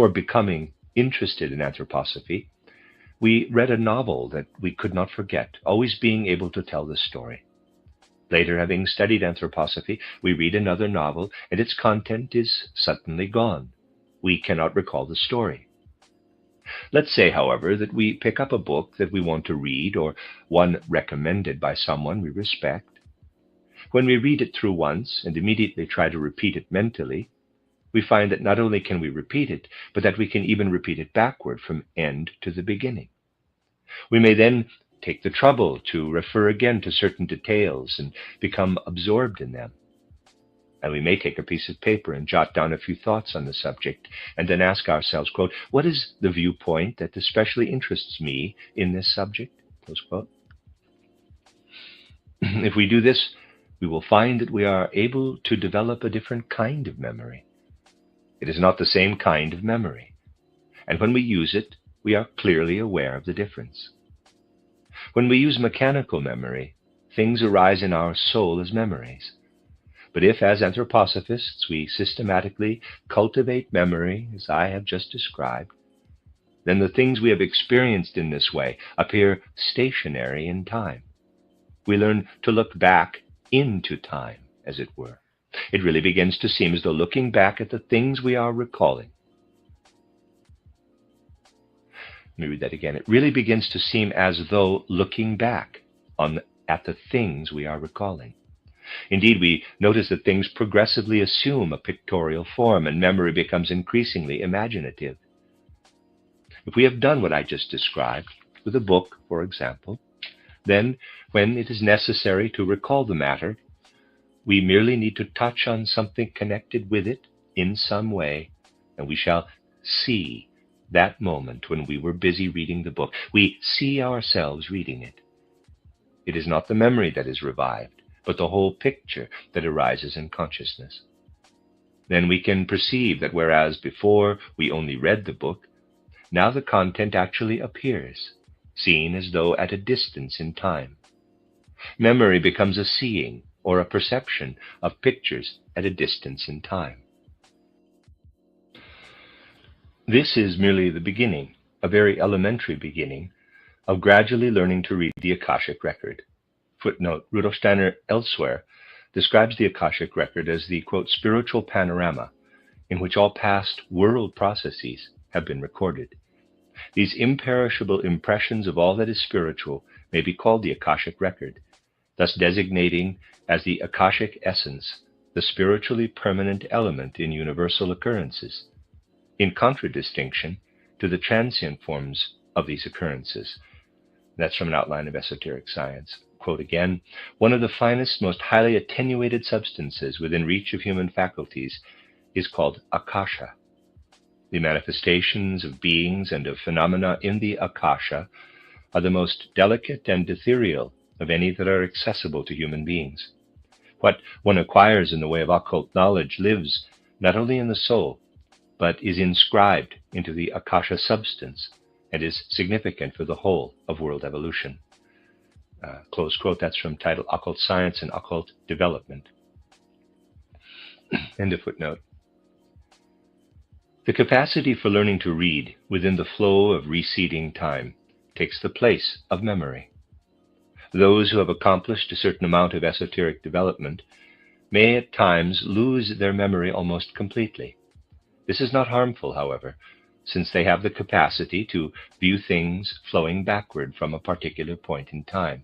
becoming interested in anthroposophy, we read a novel that we could not forget, always being able to tell the story. Later, having studied anthroposophy, we read another novel, and its content is suddenly gone. We cannot recall the story. Let's say, however, that we pick up a book that we want to read, or one recommended by someone we respect. When we read it through once and immediately try to repeat it mentally, we find that not only can we repeat it, but that we can even repeat it backward from end to the beginning. We may then take the trouble to refer again to certain details and become absorbed in them. And we may take a piece of paper and jot down a few thoughts on the subject, and then ask ourselves, quote, what is the viewpoint that especially interests me in this subject? Close quote. If we do this, we will find that we are able to develop a different kind of memory. It is not the same kind of memory, and when we use it, we are clearly aware of the difference. When we use mechanical memory, things arise in our soul as memories. But if, as anthroposophists, we systematically cultivate memory, as I have just described, then the things we have experienced in this way appear stationary in time. We learn to look back into time, as it were. It really begins to seem as though looking back at the things we are recalling. Let me read that again. It really begins to seem as though looking back at the things we are recalling. Indeed, we notice that things progressively assume a pictorial form, and memory becomes increasingly imaginative. If we have done what I just described, with a book, for example, then when it is necessary to recall the matter, we merely need to touch on something connected with it in some way, and we shall see that moment when we were busy reading the book. We see ourselves reading it. It is not the memory that is revived, but the whole picture that arises in consciousness. Then we can perceive that whereas before we only read the book, now the content actually appears, seen as though at a distance in time. Memory becomes a seeing or a perception of pictures at a distance in time. This is merely the beginning, a very elementary beginning, of gradually learning to read the Akashic record. Footnote: Rudolf Steiner elsewhere describes the Akashic record as the, quote, spiritual panorama in which all past world processes have been recorded. These imperishable impressions of all that is spiritual may be called the Akashic record, thus designating as the Akashic essence the spiritually permanent element in universal occurrences, in contradistinction to the transient forms of these occurrences. That's from an outline of esoteric science. Quote again, one of the finest, most highly attenuated substances within reach of human faculties is called Akasha. The manifestations of beings and of phenomena in the Akasha are the most delicate and ethereal of any that are accessible to human beings. What one acquires in the way of occult knowledge lives not only in the soul, but is inscribed into the Akasha substance and is significant for the whole of world evolution. Close quote. That's from title Occult Science and Occult Development. End of footnote. The capacity for learning to read within the flow of receding time takes the place of memory. Those who have accomplished a certain amount of esoteric development may at times lose their memory almost completely. This is not harmful, however, since they have the capacity to view things flowing backward from a particular point in time.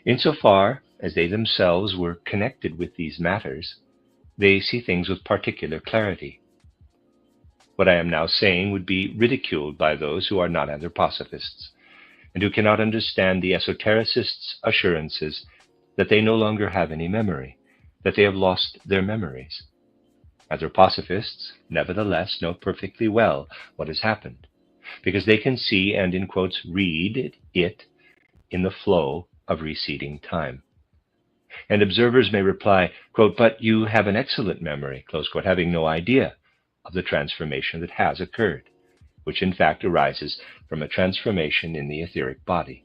Insofar as they themselves were connected with these matters, they see things with particular clarity. What I am now saying would be ridiculed by those who are not anthroposophists, and who cannot understand the esotericists' assurances that they no longer have any memory, that they have lost their memories. Anthroposophists, nevertheless, know perfectly well what has happened, because they can see and, in quotes, read it in the flow of receding time. And observers may reply, quote, but you have an excellent memory, close quote, having no idea of the transformation that has occurred, which in fact arises from a transformation in the etheric body.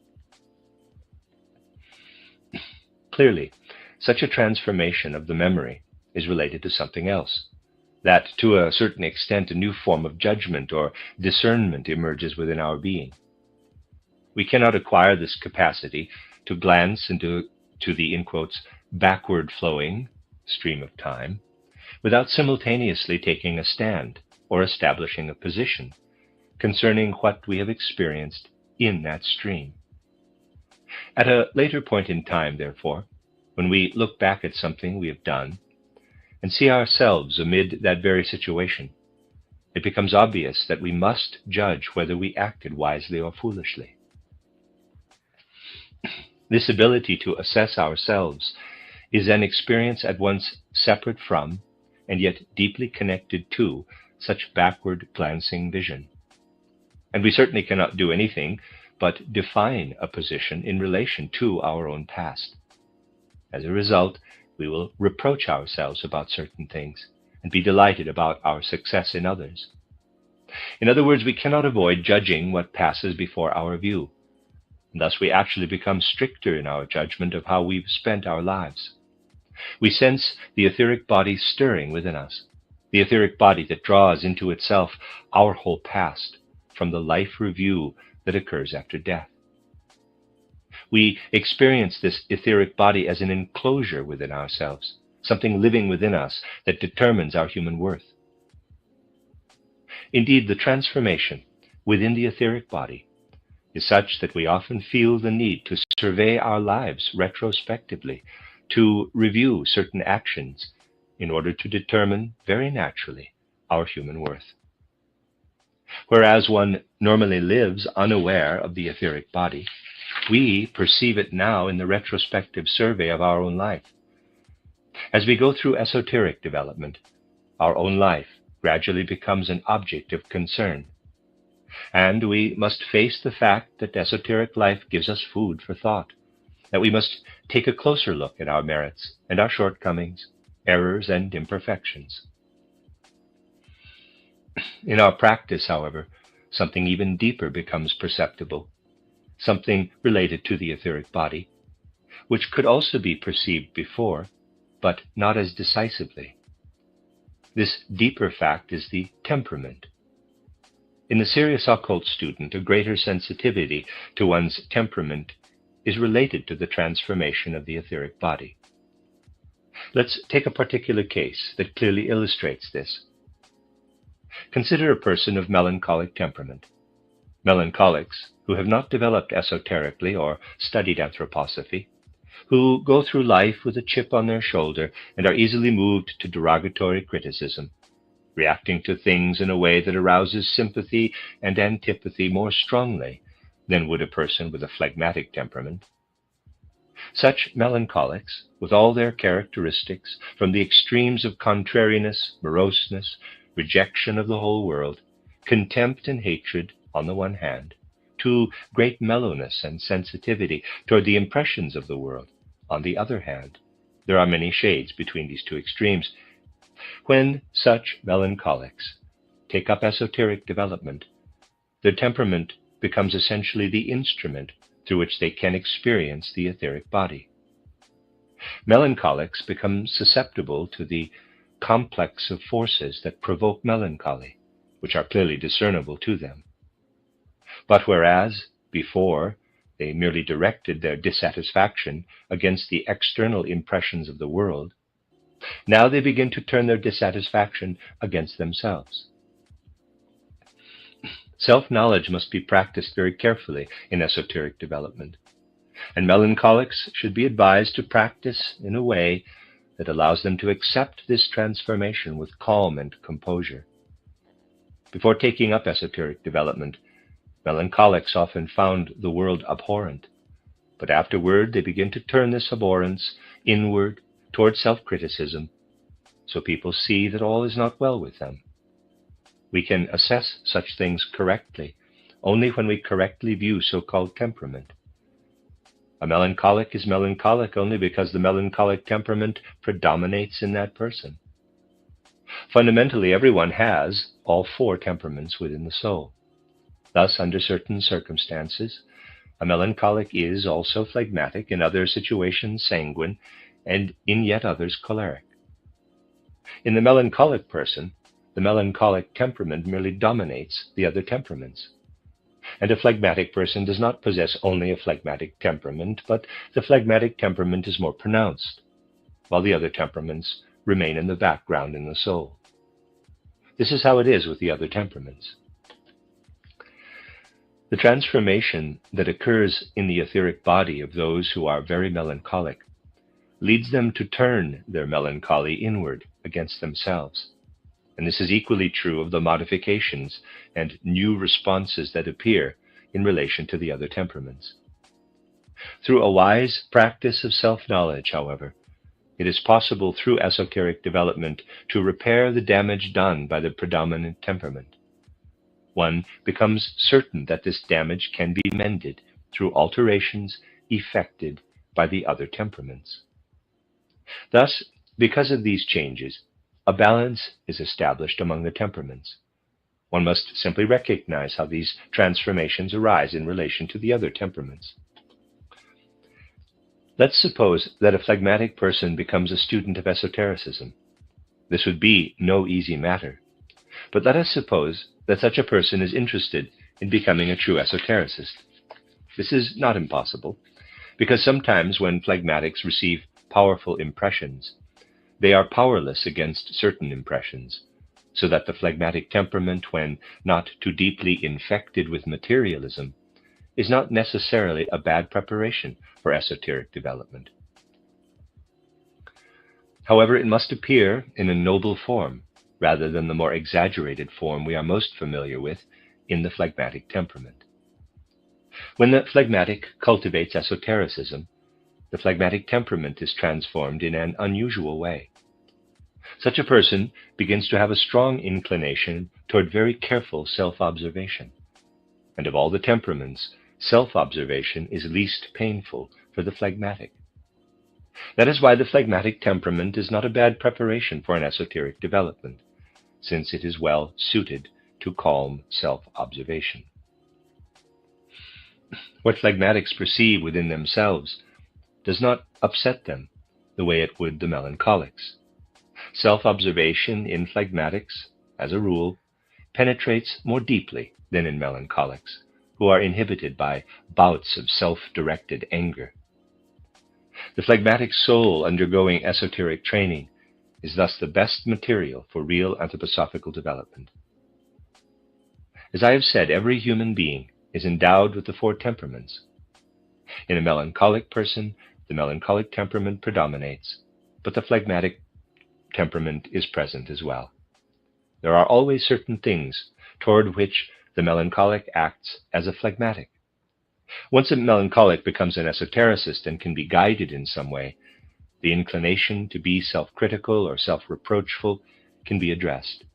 Clearly, such a transformation of the memory is related to something else, that to a certain extent a new form of judgment or discernment emerges within our being. We cannot acquire this capacity to glance into the, in quotes, backward flowing stream of time without simultaneously taking a stand or establishing a position concerning what we have experienced in that stream. At a later point in time, therefore, when we look back at something we have done and see ourselves amid that very situation, it becomes obvious that we must judge whether we acted wisely or foolishly. This ability to assess ourselves is an experience at once separate from and yet deeply connected to such backward glancing vision. And we certainly cannot do anything but define a position in relation to our own past. As a result, we will reproach ourselves about certain things and be delighted about our success in others. In other words, we cannot avoid judging what passes before our view. And thus we actually become stricter in our judgment of how we've spent our lives. We sense the etheric body stirring within us, the etheric body that draws into itself our whole past from the life review that occurs after death. We experience this etheric body as an enclosure within ourselves, something living within us that determines our human worth. Indeed, the transformation within the etheric body is such that we often feel the need to survey our lives retrospectively, to review certain actions in order to determine, very naturally, our human worth. Whereas one normally lives unaware of the etheric body, we perceive it now in the retrospective survey of our own life. As we go through esoteric development, our own life gradually becomes an object of concern. And we must face the fact that esoteric life gives us food for thought, that we must take a closer look at our merits and our shortcomings, errors and imperfections. In our practice, however, something even deeper becomes perceptible, something related to the etheric body, which could also be perceived before, but not as decisively. This deeper fact is the temperament. In the serious occult student, a greater sensitivity to one's temperament is related to the transformation of the etheric body. Let's take a particular case that clearly illustrates this. Consider a person of melancholic temperament. Melancholics, who have not developed esoterically or studied anthroposophy, who go through life with a chip on their shoulder and are easily moved to derogatory criticism, reacting to things in a way that arouses sympathy and antipathy more strongly than would a person with a phlegmatic temperament. Such melancholics, with all their characteristics, from the extremes of contrariness, moroseness, rejection of the whole world, contempt and hatred on the one hand, to great mellowness and sensitivity toward the impressions of the world on the other hand. There are many shades between these two extremes. When such melancholics take up esoteric development, their temperament becomes essentially the instrument through which they can experience the etheric body. Melancholics become susceptible to the complex of forces that provoke melancholy, which are clearly discernible to them. But whereas before they merely directed their dissatisfaction against the external impressions of the world, now they begin to turn their dissatisfaction against themselves. Self-knowledge must be practiced very carefully in esoteric development, and melancholics should be advised to practice in a way that allows them to accept this transformation with calm and composure. Before taking up esoteric development, melancholics often found the world abhorrent, but afterward they begin to turn this abhorrence inward toward self-criticism, so people see that all is not well with them. We can assess such things correctly only when we correctly view so-called temperament. A melancholic is melancholic only because the melancholic temperament predominates in that person. Fundamentally, everyone has all four temperaments within the soul. Thus, under certain circumstances, a melancholic is also phlegmatic, in other situations sanguine, and in yet others choleric. In the melancholic person, the melancholic temperament merely dominates the other temperaments. And a phlegmatic person does not possess only a phlegmatic temperament, but the phlegmatic temperament is more pronounced, while the other temperaments remain in the background in the soul. This is how it is with the other temperaments. The transformation that occurs in the etheric body of those who are very melancholic leads them to turn their melancholy inward against themselves. And this is equally true of the modifications and new responses that appear in relation to the other temperaments. Through a wise practice of self-knowledge, however, it is possible through esoteric development to repair the damage done by the predominant temperament. One becomes certain that this damage can be mended through alterations effected by the other temperaments. Thus, because of these changes, a balance is established among the temperaments. One must simply recognize how these transformations arise in relation to the other temperaments. Let's suppose that a phlegmatic person becomes a student of esotericism. This would be no easy matter, but let us suppose that such a person is interested in becoming a true esotericist. This is not impossible, because sometimes when phlegmatics receive powerful impressions, they are powerless against certain impressions, so that the phlegmatic temperament, when not too deeply infected with materialism, is not necessarily a bad preparation for esoteric development. However, it must appear in a noble form, rather than the more exaggerated form we are most familiar with in the phlegmatic temperament. When the phlegmatic cultivates esotericism, the phlegmatic temperament is transformed in an unusual way. Such a person begins to have a strong inclination toward very careful self-observation. And of all the temperaments, self-observation is least painful for the phlegmatic. That is why the phlegmatic temperament is not a bad preparation for an esoteric development, since it is well suited to calm self-observation. What phlegmatics perceive within themselves does not upset them the way it would the melancholics. Self-observation in phlegmatics, as a rule, penetrates more deeply than in melancholics, who are inhibited by bouts of self-directed anger. The phlegmatic soul undergoing esoteric training is thus the best material for real anthroposophical development. As I have said, every human being is endowed with the four temperaments. In a melancholic person, the melancholic temperament predominates, but the phlegmatic temperament is present as well. There are always certain things toward which the melancholic acts as a phlegmatic. Once a melancholic becomes an esotericist and can be guided in some way, the inclination to be self-critical or self-reproachful can be addressed.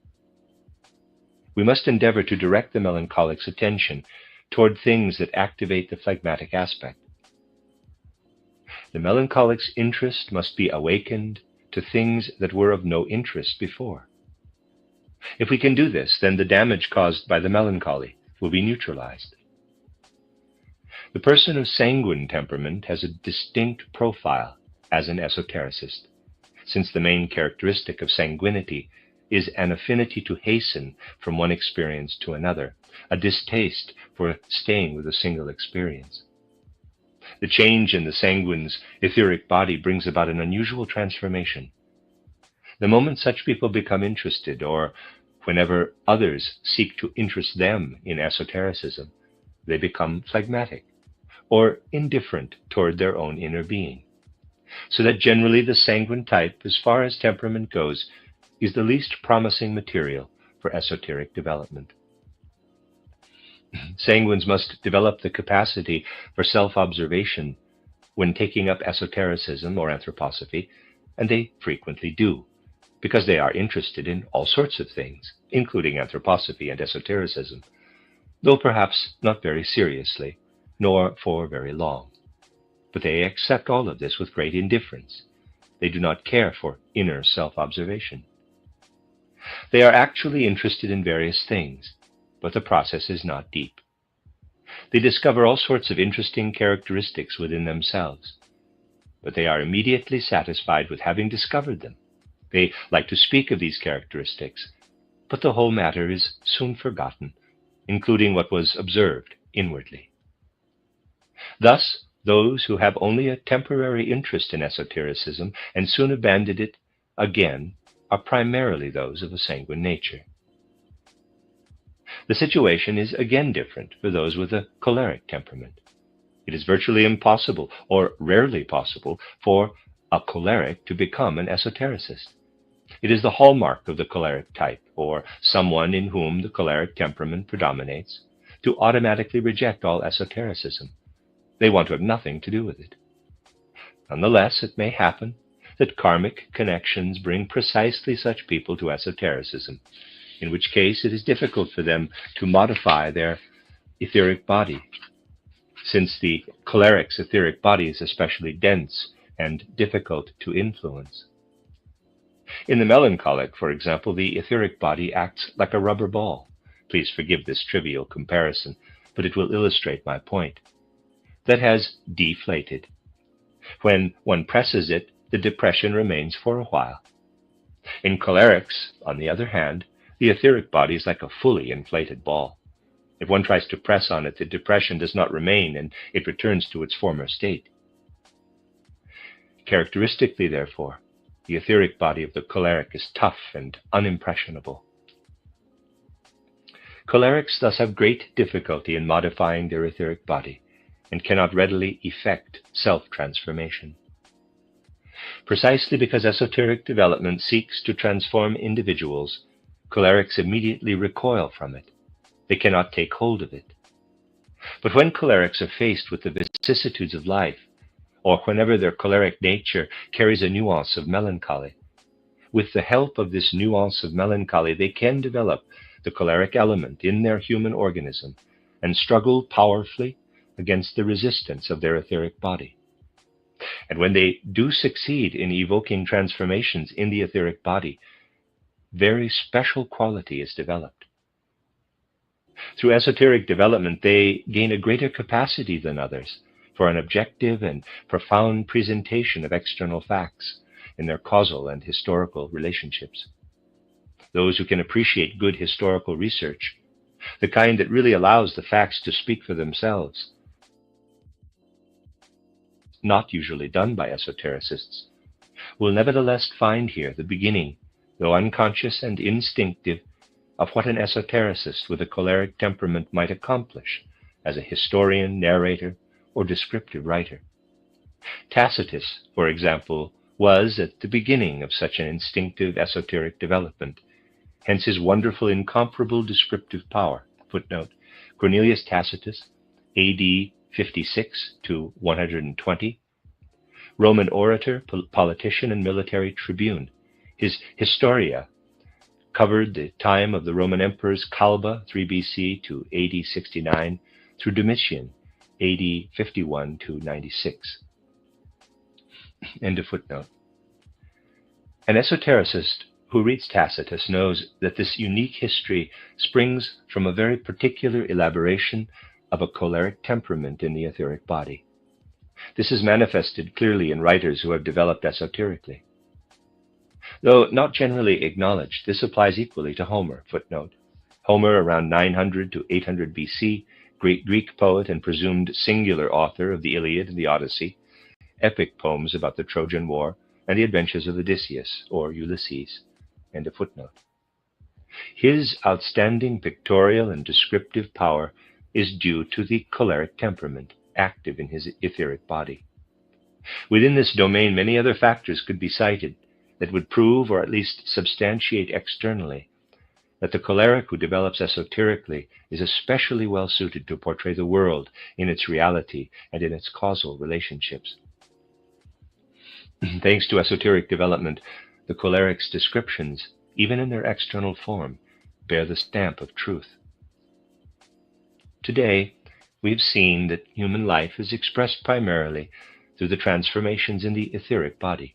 We must endeavor to direct the melancholic's attention toward things that activate the phlegmatic aspect. The melancholic's interest must be awakened to things that were of no interest before. If we can do this, then the damage caused by the melancholy will be neutralized. The person of sanguine temperament has a distinct profile as an esotericist, since the main characteristic of sanguinity is an affinity to hasten from one experience to another, a distaste for staying with a single experience. The change in the sanguine's etheric body brings about an unusual transformation. The moment such people become interested, or whenever others seek to interest them in esotericism, they become phlegmatic, or indifferent toward their own inner being. So that generally the sanguine type, as far as temperament goes, is the least promising material for esoteric development. Sanguines must develop the capacity for self-observation when taking up esotericism or anthroposophy, and they frequently do, because they are interested in all sorts of things, including anthroposophy and esotericism, though perhaps not very seriously, nor for very long. But they accept all of this with great indifference. They do not care for inner self-observation. They are actually interested in various things, but the process is not deep. They discover all sorts of interesting characteristics within themselves, but they are immediately satisfied with having discovered them. They like to speak of these characteristics, but the whole matter is soon forgotten, including what was observed inwardly. Thus, those who have only a temporary interest in esotericism and soon abandon it again are primarily those of a sanguine nature. The situation is again different for those with a choleric temperament. It is virtually impossible, or rarely possible, for a choleric to become an esotericist. It is the hallmark of the choleric type, or someone in whom the choleric temperament predominates, to automatically reject all esotericism. They want to have nothing to do with it. Nonetheless, it may happen that karmic connections bring precisely such people to esotericism, in which case it is difficult for them to modify their etheric body, since the choleric's etheric body is especially dense and difficult to influence. In the melancholic, for example, the etheric body acts like a rubber ball. Please forgive this trivial comparison, but it will illustrate my point. That has deflated. When one presses it, the depression remains for a while. In cholerics, on the other hand, the etheric body is like a fully inflated ball. If one tries to press on it, the depression does not remain, and it returns to its former state. Characteristically, therefore, the etheric body of the choleric is tough and unimpressionable. Cholerics thus have great difficulty in modifying their etheric body, and cannot readily effect self-transformation. Precisely because esoteric development seeks to transform individuals, cholerics immediately recoil from it. They cannot take hold of it. But when cholerics are faced with the vicissitudes of life, or whenever their choleric nature carries a nuance of melancholy, with the help of this nuance of melancholy, they can develop the choleric element in their human organism and struggle powerfully against the resistance of their etheric body. And when they do succeed in evoking transformations in the etheric body, very special quality is developed. Through esoteric development, they gain a greater capacity than others for an objective and profound presentation of external facts in their causal and historical relationships. Those who can appreciate good historical research, the kind that really allows the facts to speak for themselves, not usually done by esotericists, will nevertheless find here the beginning, though unconscious and instinctive, of what an esotericist with a choleric temperament might accomplish as a historian, narrator, or descriptive writer. Tacitus, for example, was at the beginning of such an instinctive esoteric development, hence his wonderful, incomparable descriptive power. Footnote: Cornelius Tacitus, A.D. 56 to 120, Roman orator, politician, and military tribune. His Historia covered the time of the Roman emperors Calba, 3 BC to AD 69, through Domitian, AD 51 to 96. End of footnote. An esotericist who reads Tacitus knows that this unique history springs from a very particular elaboration of a choleric temperament in the etheric body. This is manifested clearly in writers who have developed esoterically. Though not generally acknowledged, this applies equally to Homer. Footnote: Homer, around 900 to 800 BC, great Greek poet and presumed singular author of the Iliad and the Odyssey, epic poems about the Trojan War and the adventures of Odysseus, or Ulysses. End of footnote. His outstanding pictorial and descriptive power is due to the choleric temperament active in his etheric body. Within this domain, many other factors could be cited that would prove, or at least substantiate externally, that the choleric who develops esoterically is especially well suited to portray the world in its reality and in its causal relationships. Thanks to esoteric development, the choleric's descriptions, even in their external form, bear the stamp of truth. Today, we've seen that human life is expressed primarily through the transformations in the etheric body.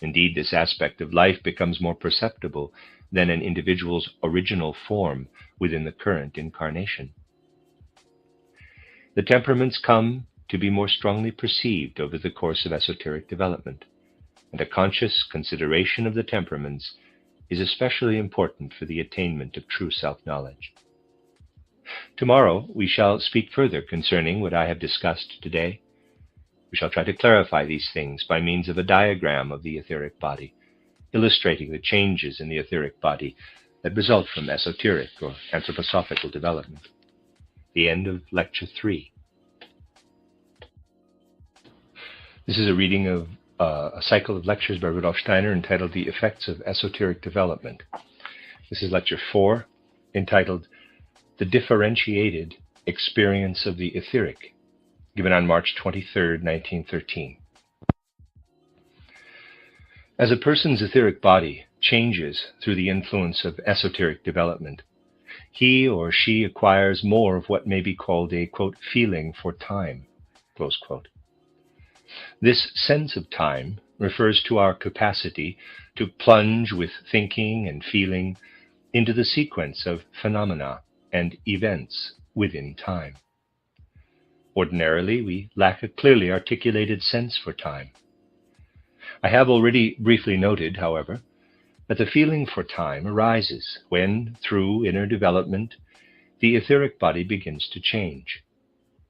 Indeed, this aspect of life becomes more perceptible than an individual's original form within the current incarnation. The temperaments come to be more strongly perceived over the course of esoteric development, and a conscious consideration of the temperaments is especially important for the attainment of true self-knowledge. Tomorrow we shall speak further concerning what I have discussed today. We shall try to clarify these things by means of a diagram of the etheric body, illustrating the changes in the etheric body that result from esoteric or anthroposophical development. The end of Lecture 3. This is a reading of a cycle of lectures by Rudolf Steiner entitled The Effects of Esoteric Development. This is Lecture 4, entitled The Differentiated Experience of the Etheric, given on March 23, 1913. As a person's etheric body changes through the influence of esoteric development, he or she acquires more of what may be called a, quote, feeling for time, close quote. This sense of time refers to our capacity to plunge with thinking and feeling into the sequence of phenomena and events within time. Ordinarily, we lack a clearly articulated sense for time. I have already briefly noted, however, that the feeling for time arises when, through inner development, the etheric body begins to change,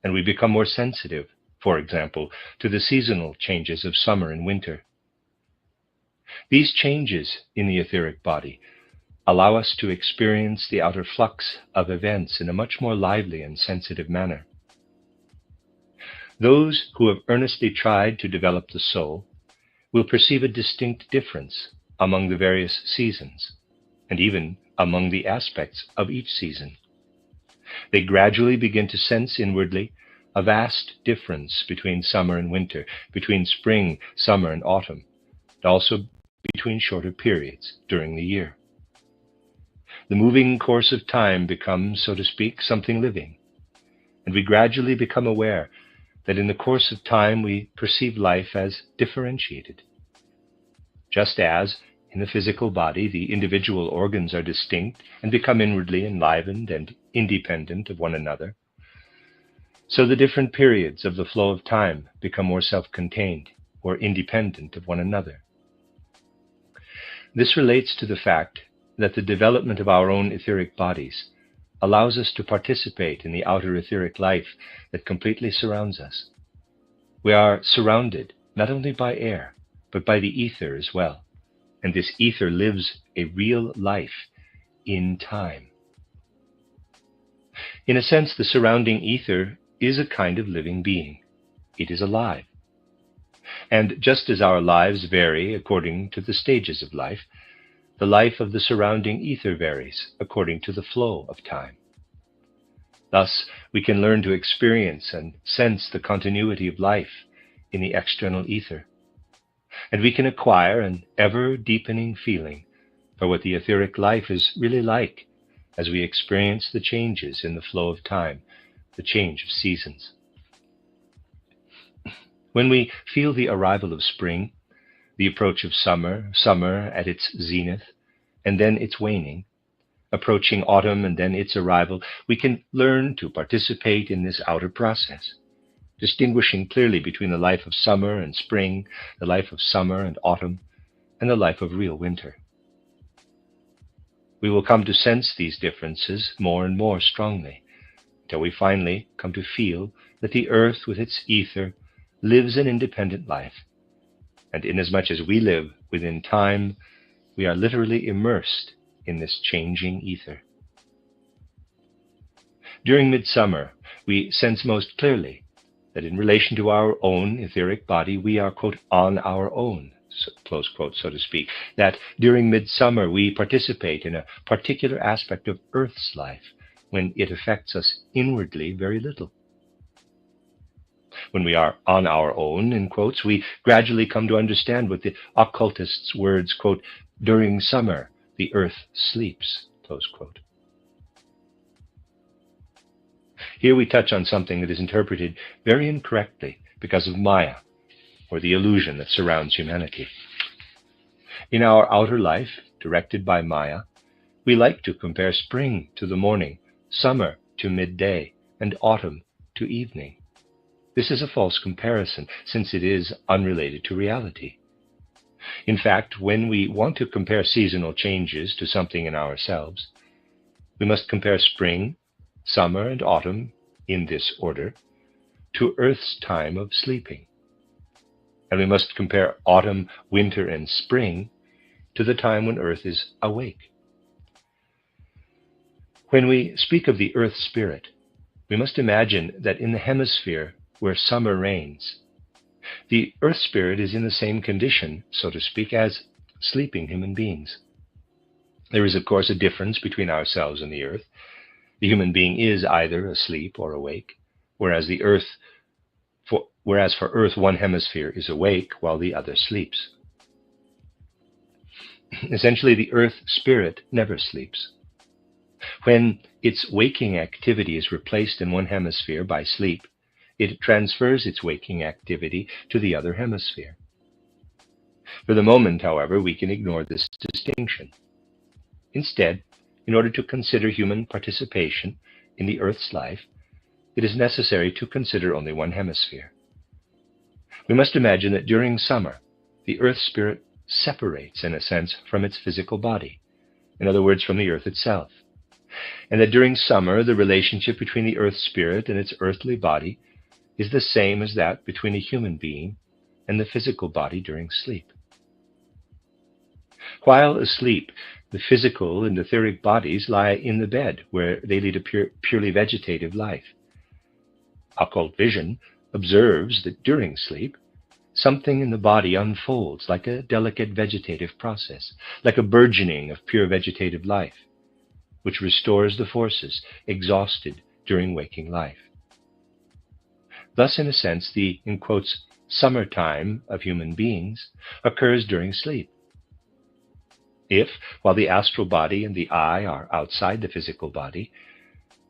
and we become more sensitive, for example, to the seasonal changes of summer and winter. These changes in the etheric body allow us to experience the outer flux of events in a much more lively and sensitive manner. Those who have earnestly tried to develop the soul will perceive a distinct difference among the various seasons, and even among the aspects of each season. They gradually begin to sense inwardly a vast difference between summer and winter, between spring, summer, and autumn, and also between shorter periods during the year. The moving course of time becomes, so to speak, something living, and we gradually become aware that in the course of time we perceive life as differentiated. Just as, in the physical body, the individual organs are distinct and become inwardly enlivened and independent of one another, so the different periods of the flow of time become more self-contained or independent of one another. This relates to the fact that the development of our own etheric bodies allows us to participate in the outer etheric life that completely surrounds us. We are surrounded not only by air, but by the ether as well, and this ether lives a real life in time. In a sense, the surrounding ether is a kind of living being. It is alive. And just as our lives vary according to the stages of life, the life of the surrounding ether varies according to the flow of time. Thus, we can learn to experience and sense the continuity of life in the external ether, and we can acquire an ever-deepening feeling for what the etheric life is really like as we experience the changes in the flow of time, the change of seasons. When we feel the arrival of spring, the approach of summer at its zenith, and then its waning, approaching autumn and then its arrival, we can learn to participate in this outer process, distinguishing clearly between the life of summer and spring, the life of summer and autumn, and the life of real winter. We will come to sense these differences more and more strongly, until we finally come to feel that the earth with its ether lives an independent life, and inasmuch as we live within time, we are literally immersed in this changing ether. During midsummer, we sense most clearly that in relation to our own etheric body, we are, quote, on our own, close quote, so to speak, that during midsummer we participate in a particular aspect of Earth's life when it affects us inwardly very little. When we are on our own, in quotes, we gradually come to understand what the occultist's words, quote, during summer the earth sleeps, close quote. Here we touch on something that is interpreted very incorrectly because of Maya, or the illusion that surrounds humanity. In our outer life, directed by Maya, we like to compare spring to the morning, summer to midday, and autumn to evening. This is a false comparison, since it is unrelated to reality. In fact, when we want to compare seasonal changes to something in ourselves, we must compare spring, summer, and autumn, in this order, to Earth's time of sleeping. And we must compare autumn, winter, and spring to the time when Earth is awake. When we speak of the Earth Spirit, we must imagine that in the hemisphere where summer reigns, the Earth Spirit is in the same condition, so to speak, as sleeping human beings. There is, of course, a difference between ourselves and the Earth. The human being is either asleep or awake, whereas for Earth one hemisphere is awake while the other sleeps. Essentially, the Earth Spirit never sleeps. When its waking activity is replaced in one hemisphere by sleep, it transfers its waking activity to the other hemisphere. For the moment, however, we can ignore this distinction. Instead, in order to consider human participation in the Earth's life, it is necessary to consider only one hemisphere. We must imagine that during summer, the Earth Spirit separates, in a sense, from its physical body, in other words, from the Earth itself, and that during summer, the relationship between the Earth Spirit and its earthly body is the same as that between a human being and the physical body during sleep. While asleep, the physical and etheric bodies lie in the bed, where they lead a purely vegetative life. Occult vision observes that during sleep, something in the body unfolds like a delicate vegetative process, like a burgeoning of pure vegetative life. which restores the forces exhausted during waking life. Thus, in a sense, the, in quotes, summertime of human beings occurs during sleep. If, while the astral body and the I are outside the physical body,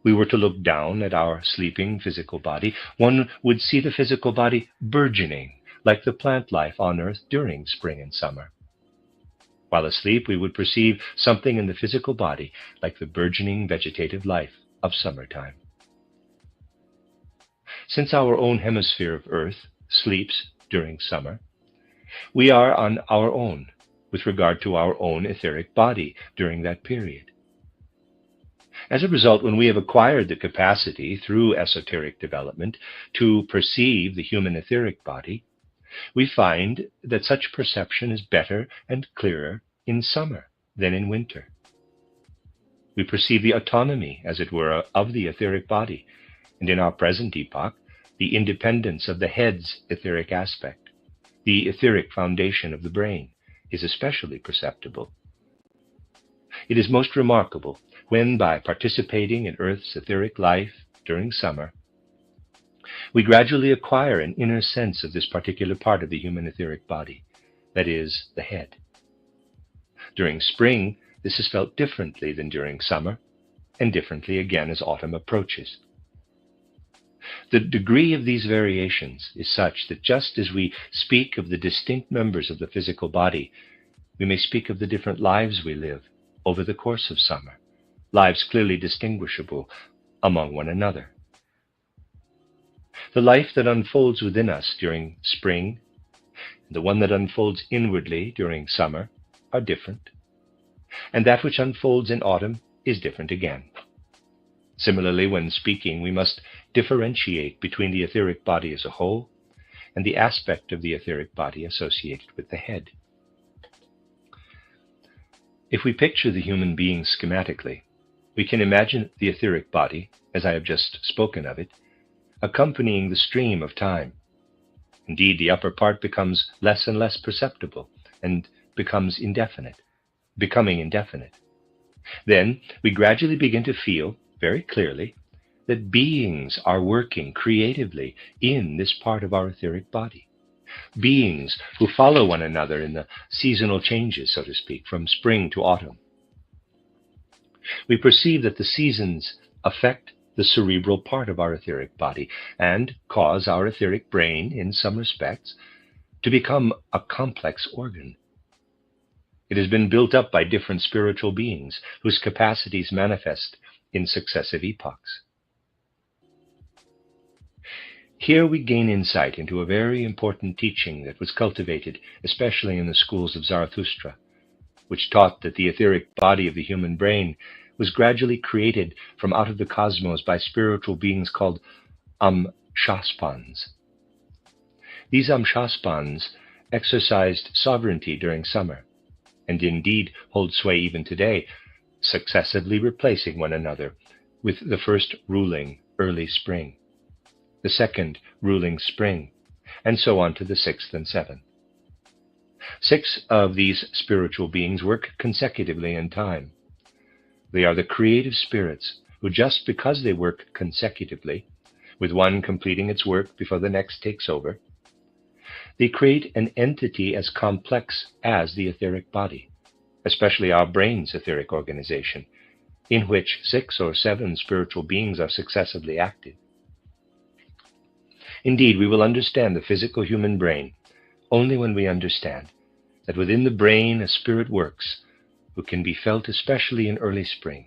we were to look down at our sleeping physical body, one would see the physical body burgeoning like the plant life on earth during spring and summer. While asleep, we would perceive something in the physical body like the burgeoning vegetative life of summertime. Since our own hemisphere of earth sleeps during summer, we are on our own with regard to our own etheric body during that period. As a result, when we have acquired the capacity through esoteric development to perceive the human etheric body, we find that such perception is better and clearer in summer than in winter. We perceive the autonomy, as it were, of the etheric body, and in our present epoch, the independence of the head's etheric aspect, the etheric foundation of the brain, is especially perceptible. It is most remarkable when, by participating in Earth's etheric life during summer, we gradually acquire an inner sense of this particular part of the human etheric body, that is, the head. During spring, this is felt differently than during summer, and differently again as autumn approaches. The degree of these variations is such that just as we speak of the distinct members of the physical body, we may speak of the different lives we live over the course of summer, lives clearly distinguishable among one another. The life that unfolds within us during spring and the one that unfolds inwardly during summer are different, and that which unfolds in autumn is different again. Similarly, when speaking, we must differentiate between the etheric body as a whole and the aspect of the etheric body associated with the head. If we picture the human being schematically, we can imagine the etheric body, as I have just spoken of it, accompanying the stream of time. Indeed, the upper part becomes less and less perceptible and becoming indefinite. Then we gradually begin to feel very clearly that beings are working creatively in this part of our etheric body. Beings who follow one another in the seasonal changes, so to speak, from spring to autumn. We perceive that the seasons affect the cerebral part of our etheric body and cause our etheric brain, in some respects, to become a complex organ. It has been built up by different spiritual beings whose capacities manifest in successive epochs. Here we gain insight into a very important teaching that was cultivated especially in the schools of Zarathustra, which taught that the etheric body of the human brain was gradually created from out of the cosmos by spiritual beings called Amshaspans. These Amshaspans exercised sovereignty during summer, and indeed hold sway even today, successively replacing one another, with the first ruling early spring, the second ruling spring, and so on to the sixth and seventh. 6 of these spiritual beings work consecutively in time. They are the creative spirits who, just because they work consecutively, with one completing its work before the next takes over, they create an entity as complex as the etheric body, especially our brain's etheric organization, in which 6 or 7 spiritual beings are successively active. Indeed, we will understand the physical human brain only when we understand that within the brain a spirit works who can be felt especially in early spring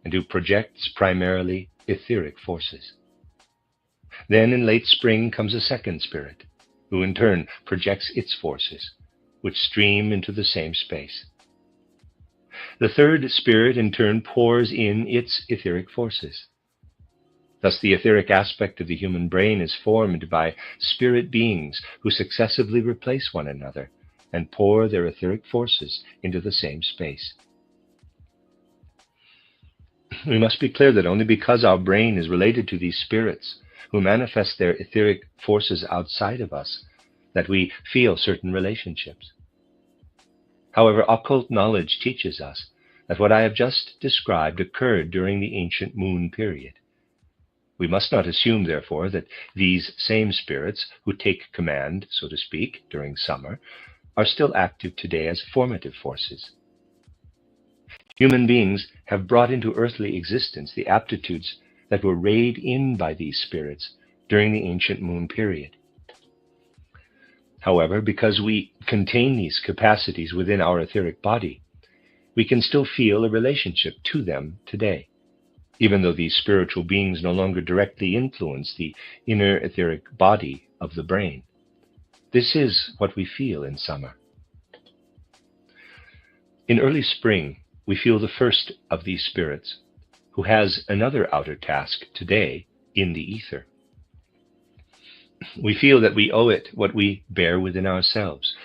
and who projects primarily etheric forces. Then in late spring comes a second spirit who in turn projects its forces, which stream into the same space. The third spirit in turn pours in its etheric forces. Thus the etheric aspect of the human brain is formed by spirit beings who successively replace one another and pour their etheric forces into the same space. We must be clear that only because our brain is related to these spirits who manifest their etheric forces outside of us that we feel certain relationships. However, occult knowledge teaches us that what I have just described occurred during the ancient moon period. We must not assume, therefore, that these same spirits who take command, so to speak, during summer, are still active today as formative forces. Human beings have brought into earthly existence the aptitudes that were rayed in by these spirits during the ancient moon period. However, because we contain these capacities within our etheric body, we can still feel a relationship to them today, even though these spiritual beings no longer directly influence the inner etheric body of the brain. This is what we feel in summer. In early spring, we feel the first of these spirits, who has another outer task today in the ether. We feel that we owe it what we bear within ourselves,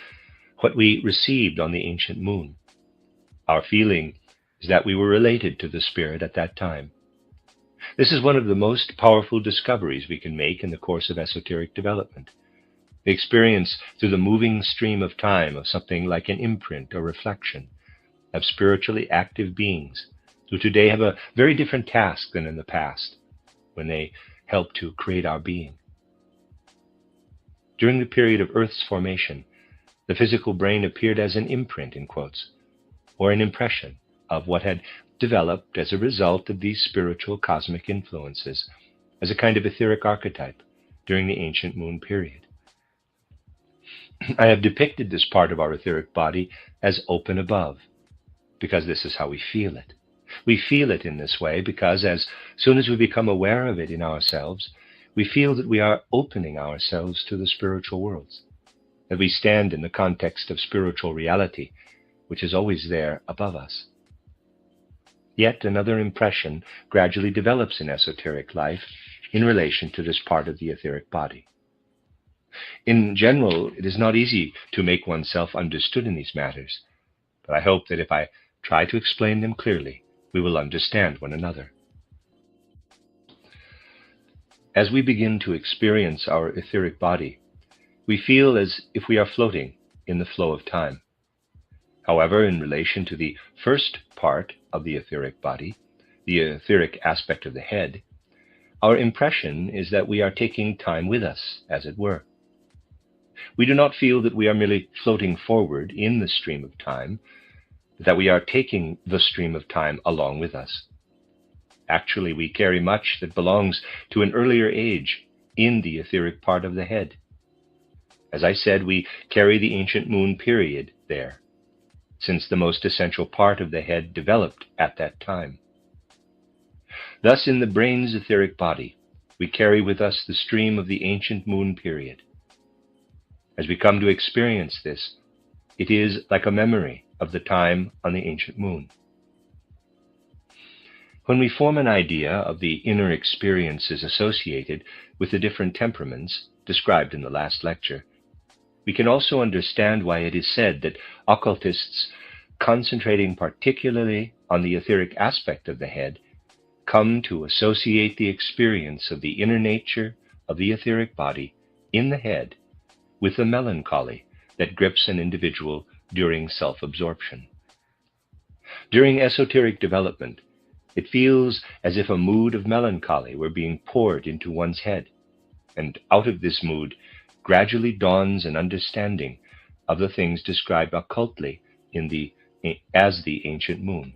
what we received on the ancient moon. Our feeling is that we were related to the spirit at that time. This is one of the most powerful discoveries we can make in the course of esoteric development. The experience through the moving stream of time of something like an imprint or reflection of spiritually active beings who today have a very different task than in the past, when they helped to create our being. During the period of Earth's formation, the physical brain appeared as an imprint, in quotes, or an impression of what had developed as a result of these spiritual cosmic influences, as a kind of etheric archetype during the ancient moon period. I have depicted this part of our etheric body as open above, because this is how we feel it. We feel it in this way because as soon as we become aware of it in ourselves, we feel that we are opening ourselves to the spiritual worlds, that we stand in the context of spiritual reality, which is always there above us. Yet another impression gradually develops in esoteric life in relation to this part of the etheric body. In general, it is not easy to make oneself understood in these matters, but I hope that if I try to explain them clearly, we will understand one another. As we begin to experience our etheric body, we feel as if we are floating in the flow of time. However, in relation to the first part of the etheric body, the etheric aspect of the head, our impression is that we are taking time with us, as it were. We do not feel that we are merely floating forward in the stream of time, but that we are taking the stream of time along with us. Actually, we carry much that belongs to an earlier age in the etheric part of the head. As I said, we carry the ancient moon period there, since the most essential part of the head developed at that time. Thus, in the brain's etheric body, we carry with us the stream of the ancient moon period. As we come to experience this, it is like a memory of the time on the ancient moon. When we form an idea of the inner experiences associated with the different temperaments described in the last lecture, we can also understand why it is said that occultists, concentrating particularly on the etheric aspect of the head, come to associate the experience of the inner nature of the etheric body in the head with the melancholy that grips an individual during self-absorption. During esoteric development, it feels as if a mood of melancholy were being poured into one's head, and out of this mood gradually dawns an understanding of the things described occultly as the ancient moon.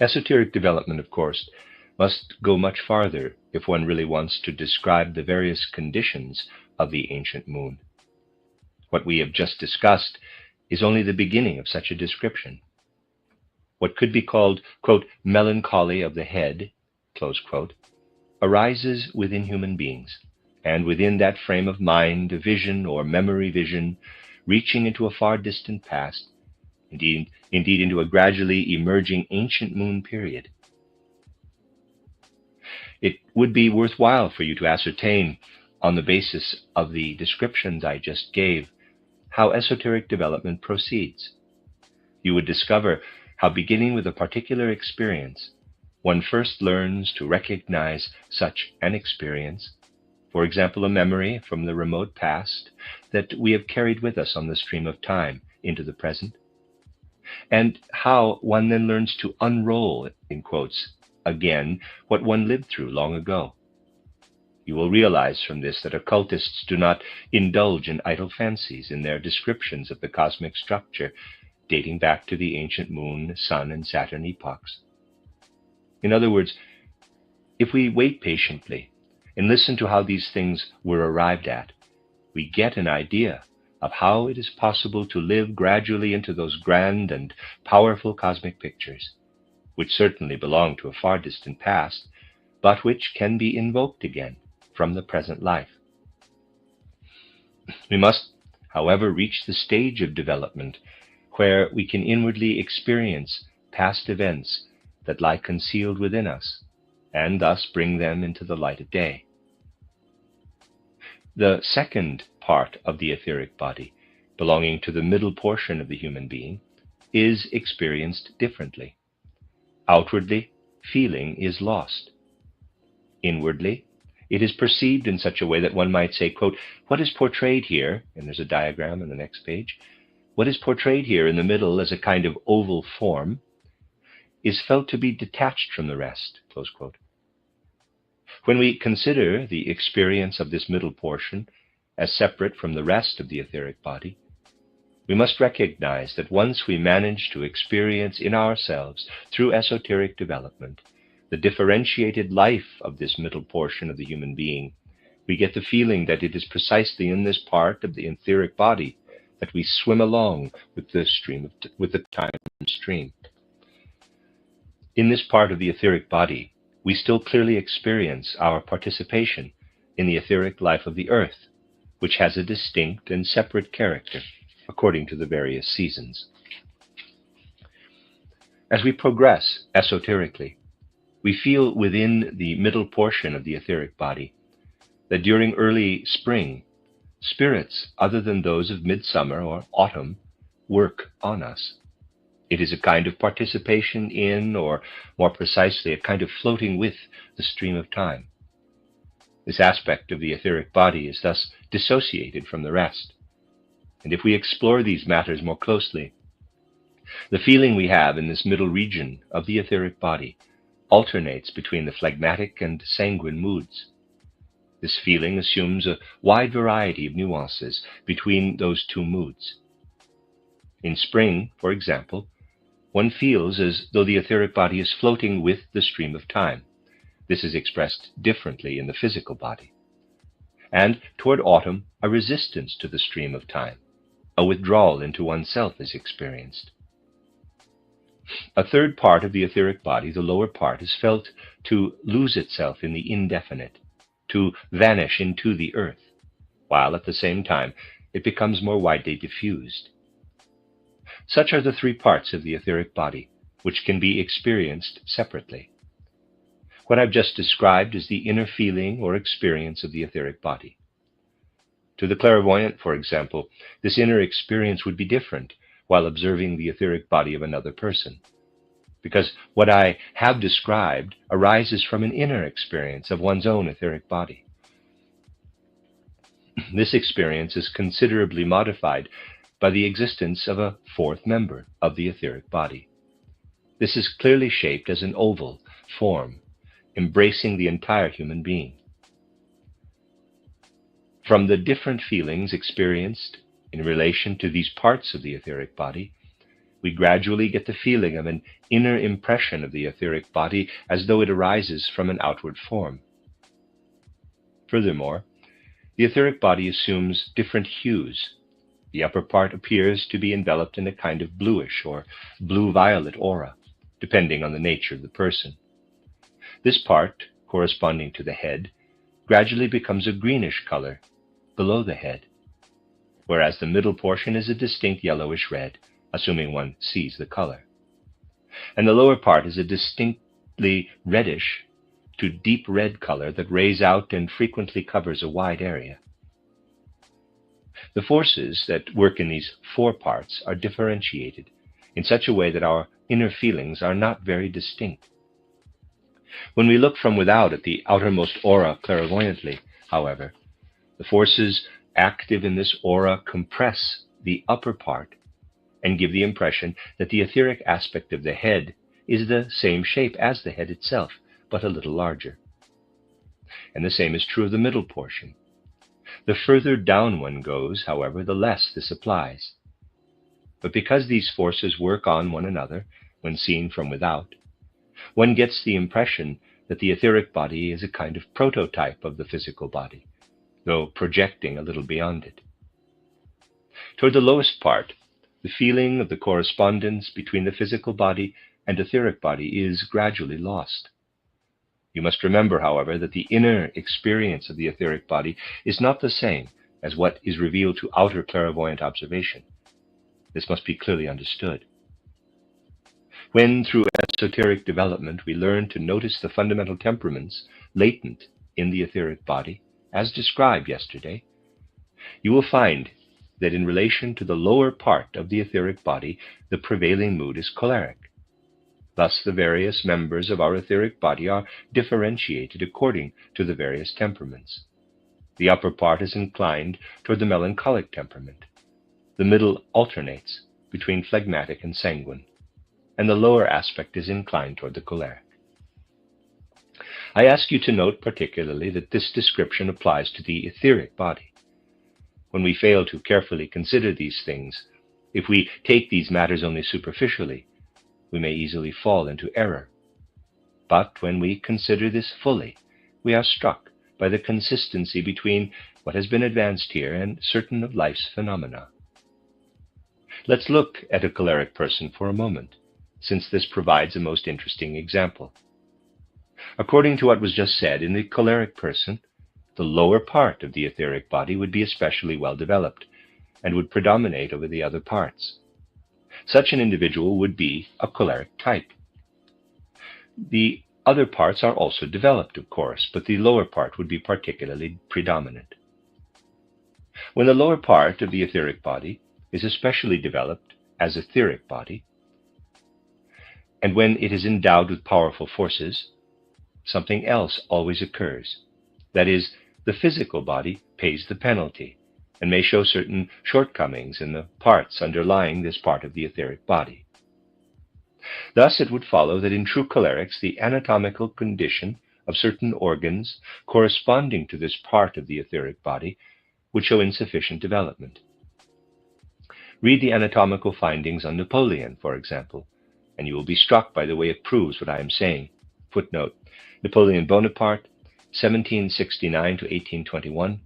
Esoteric development, of course, must go much farther if one really wants to describe the various conditions of the ancient moon. What we have just discussed is only the beginning of such a description. What could be called, quote, melancholy of the head, close quote, arises within human beings, and within that frame of mind, a vision or memory vision, reaching into a far distant past, indeed into a gradually emerging ancient moon period. It would be worthwhile for you to ascertain, on the basis of the descriptions I just gave, how esoteric development proceeds. You would discover how, beginning with a particular experience, one first learns to recognize such an experience, for example, a memory from the remote past that we have carried with us on the stream of time into the present. and how one then learns to unroll, in quotes, again, what one lived through long ago. You will realize from this that occultists do not indulge in idle fancies in their descriptions of the cosmic structure dating back to the ancient moon, sun, and Saturn epochs. In other words, if we wait patiently and listen to how these things were arrived at, we get an idea of how it is possible to live gradually into those grand and powerful cosmic pictures, which certainly belong to a far distant past, but which can be invoked again from the present life. We must, however, reach the stage of development where we can inwardly experience past events that lie concealed within us, and thus bring them into the light of day. The second part of the etheric body, belonging to the middle portion of the human being, is experienced differently. Outwardly, feeling is lost. Inwardly, it is perceived in such a way that one might say, quote, what is portrayed here, and there's a diagram on the next page, what is portrayed here in the middle as a kind of oval form is felt to be detached from the rest, close quote. When we consider the experience of this middle portion as separate from the rest of the etheric body, we must recognize that once we manage to experience in ourselves, through esoteric development, the differentiated life of this middle portion of the human being, we get the feeling that it is precisely in this part of the etheric body that we swim along with the time stream. In this part of the etheric body, we still clearly experience our participation in the etheric life of the earth, which has a distinct and separate character according to the various seasons. As we progress esoterically, we feel within the middle portion of the etheric body that during early spring, spirits other than those of midsummer or autumn work on us. It is a kind of participation in, or more precisely, a kind of floating with the stream of time. This aspect of the etheric body is thus dissociated from the rest. And if we explore these matters more closely, the feeling we have in this middle region of the etheric body alternates between the phlegmatic and sanguine moods. This feeling assumes a wide variety of nuances between those two moods. In spring, for example, one feels as though the etheric body is floating with the stream of time. This is expressed differently in the physical body. And toward autumn, a resistance to the stream of time, a withdrawal into oneself is experienced. A third part of the etheric body, the lower part, is felt to lose itself in the indefinite, to vanish into the earth, while at the same time it becomes more widely diffused. Such are the three parts of the etheric body, which can be experienced separately. What I've just described is the inner feeling or experience of the etheric body. To the clairvoyant, for example, this inner experience would be different while observing the etheric body of another person, because what I have described arises from an inner experience of one's own etheric body. This experience is considerably modified by the existence of a fourth member of the etheric body. This is clearly shaped as an oval form, embracing the entire human being. From the different feelings experienced in relation to these parts of the etheric body, we gradually get the feeling of an inner impression of the etheric body as though it arises from an outward form. Furthermore, the etheric body assumes different hues. The upper part appears to be enveloped in a kind of bluish or blue-violet aura, depending on the nature of the person. This part, corresponding to the head, gradually becomes a greenish color below the head, whereas the middle portion is a distinct yellowish red, assuming one sees the color. And the lower part is a distinctly reddish to deep red color that rays out and frequently covers a wide area. The forces that work in these four parts are differentiated in such a way that our inner feelings are not very distinct. When we look from without at the outermost aura clairvoyantly, however, the forces active in this aura compress the upper part and give the impression that the etheric aspect of the head is the same shape as the head itself, but a little larger. And the same is true of the middle portion. The further down one goes, however, the less this applies. But because these forces work on one another when seen from without, one gets the impression that the etheric body is a kind of prototype of the physical body, though projecting a little beyond it. Toward the lowest part, the feeling of the correspondence between the physical body and etheric body is gradually lost. You must remember, however, that the inner experience of the etheric body is not the same as what is revealed to outer clairvoyant observation. This must be clearly understood. When, through esoteric development, we learn to notice the fundamental temperaments latent in the etheric body, as described yesterday, you will find that in relation to the lower part of the etheric body, the prevailing mood is choleric. Thus, the various members of our etheric body are differentiated according to the various temperaments. The upper part is inclined toward the melancholic temperament. The middle alternates between phlegmatic and sanguine, and the lower aspect is inclined toward the choleric. I ask you to note particularly that this description applies to the etheric body. When we fail to carefully consider these things, if we take these matters only superficially, we may easily fall into error. But when we consider this fully, we are struck by the consistency between what has been advanced here and certain of life's phenomena. Let's look at a choleric person for a moment, since this provides a most interesting example. According to what was just said, in the choleric person, the lower part of the etheric body would be especially well developed and would predominate over the other parts. Such an individual would be a choleric type. The other parts are also developed, of course, but the lower part would be particularly predominant. When the lower part of the etheric body is especially developed as etheric body, and when it is endowed with powerful forces, something else always occurs. That is, the physical body pays the penalty and may show certain shortcomings in the parts underlying this part of the etheric body. Thus, it would follow that in true cholerics, the anatomical condition of certain organs corresponding to this part of the etheric body would show insufficient development. Read the anatomical findings on Napoleon, for example, and you will be struck by the way it proves what I am saying. Footnote: Napoleon Bonaparte, 1769 to 1821,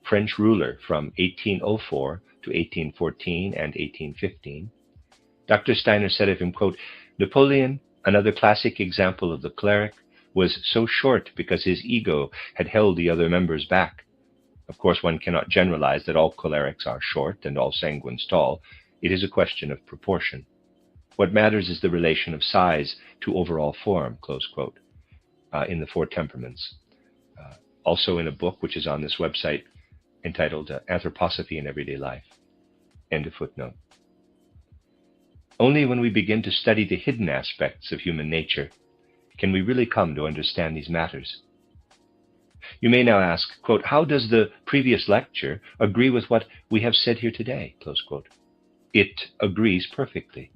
French ruler from 1804 to 1814 and 1815. Dr. Steiner said of him, quote, Napoleon, another classic example of the choleric, was so short because his ego had held the other members back. Of course, one cannot generalize that all cholerics are short and all sanguines tall. It is a question of proportion. What matters is the relation of size to overall form, close quote, in the four temperaments. Also in a book which is on this website entitled Anthroposophy in Everyday Life. End of footnote. Only when we begin to study the hidden aspects of human nature can we really come to understand these matters. You may now ask, quote, how does the previous lecture agree with what we have said here today, close quote? It agrees perfectly.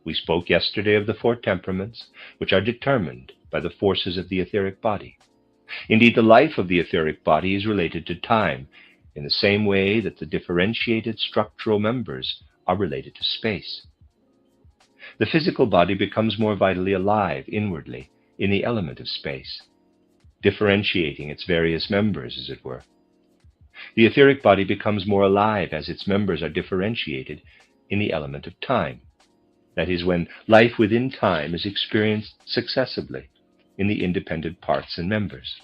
We spoke yesterday of the four temperaments, which are determined by the forces of the etheric body. Indeed, the life of the etheric body is related to time, in the same way that the differentiated structural members are related to space. The physical body becomes more vitally alive inwardly in the element of space, differentiating its various members, as it were. The etheric body becomes more alive as its members are differentiated in the element of time. That is, when life within time is experienced successively in the independent parts and members.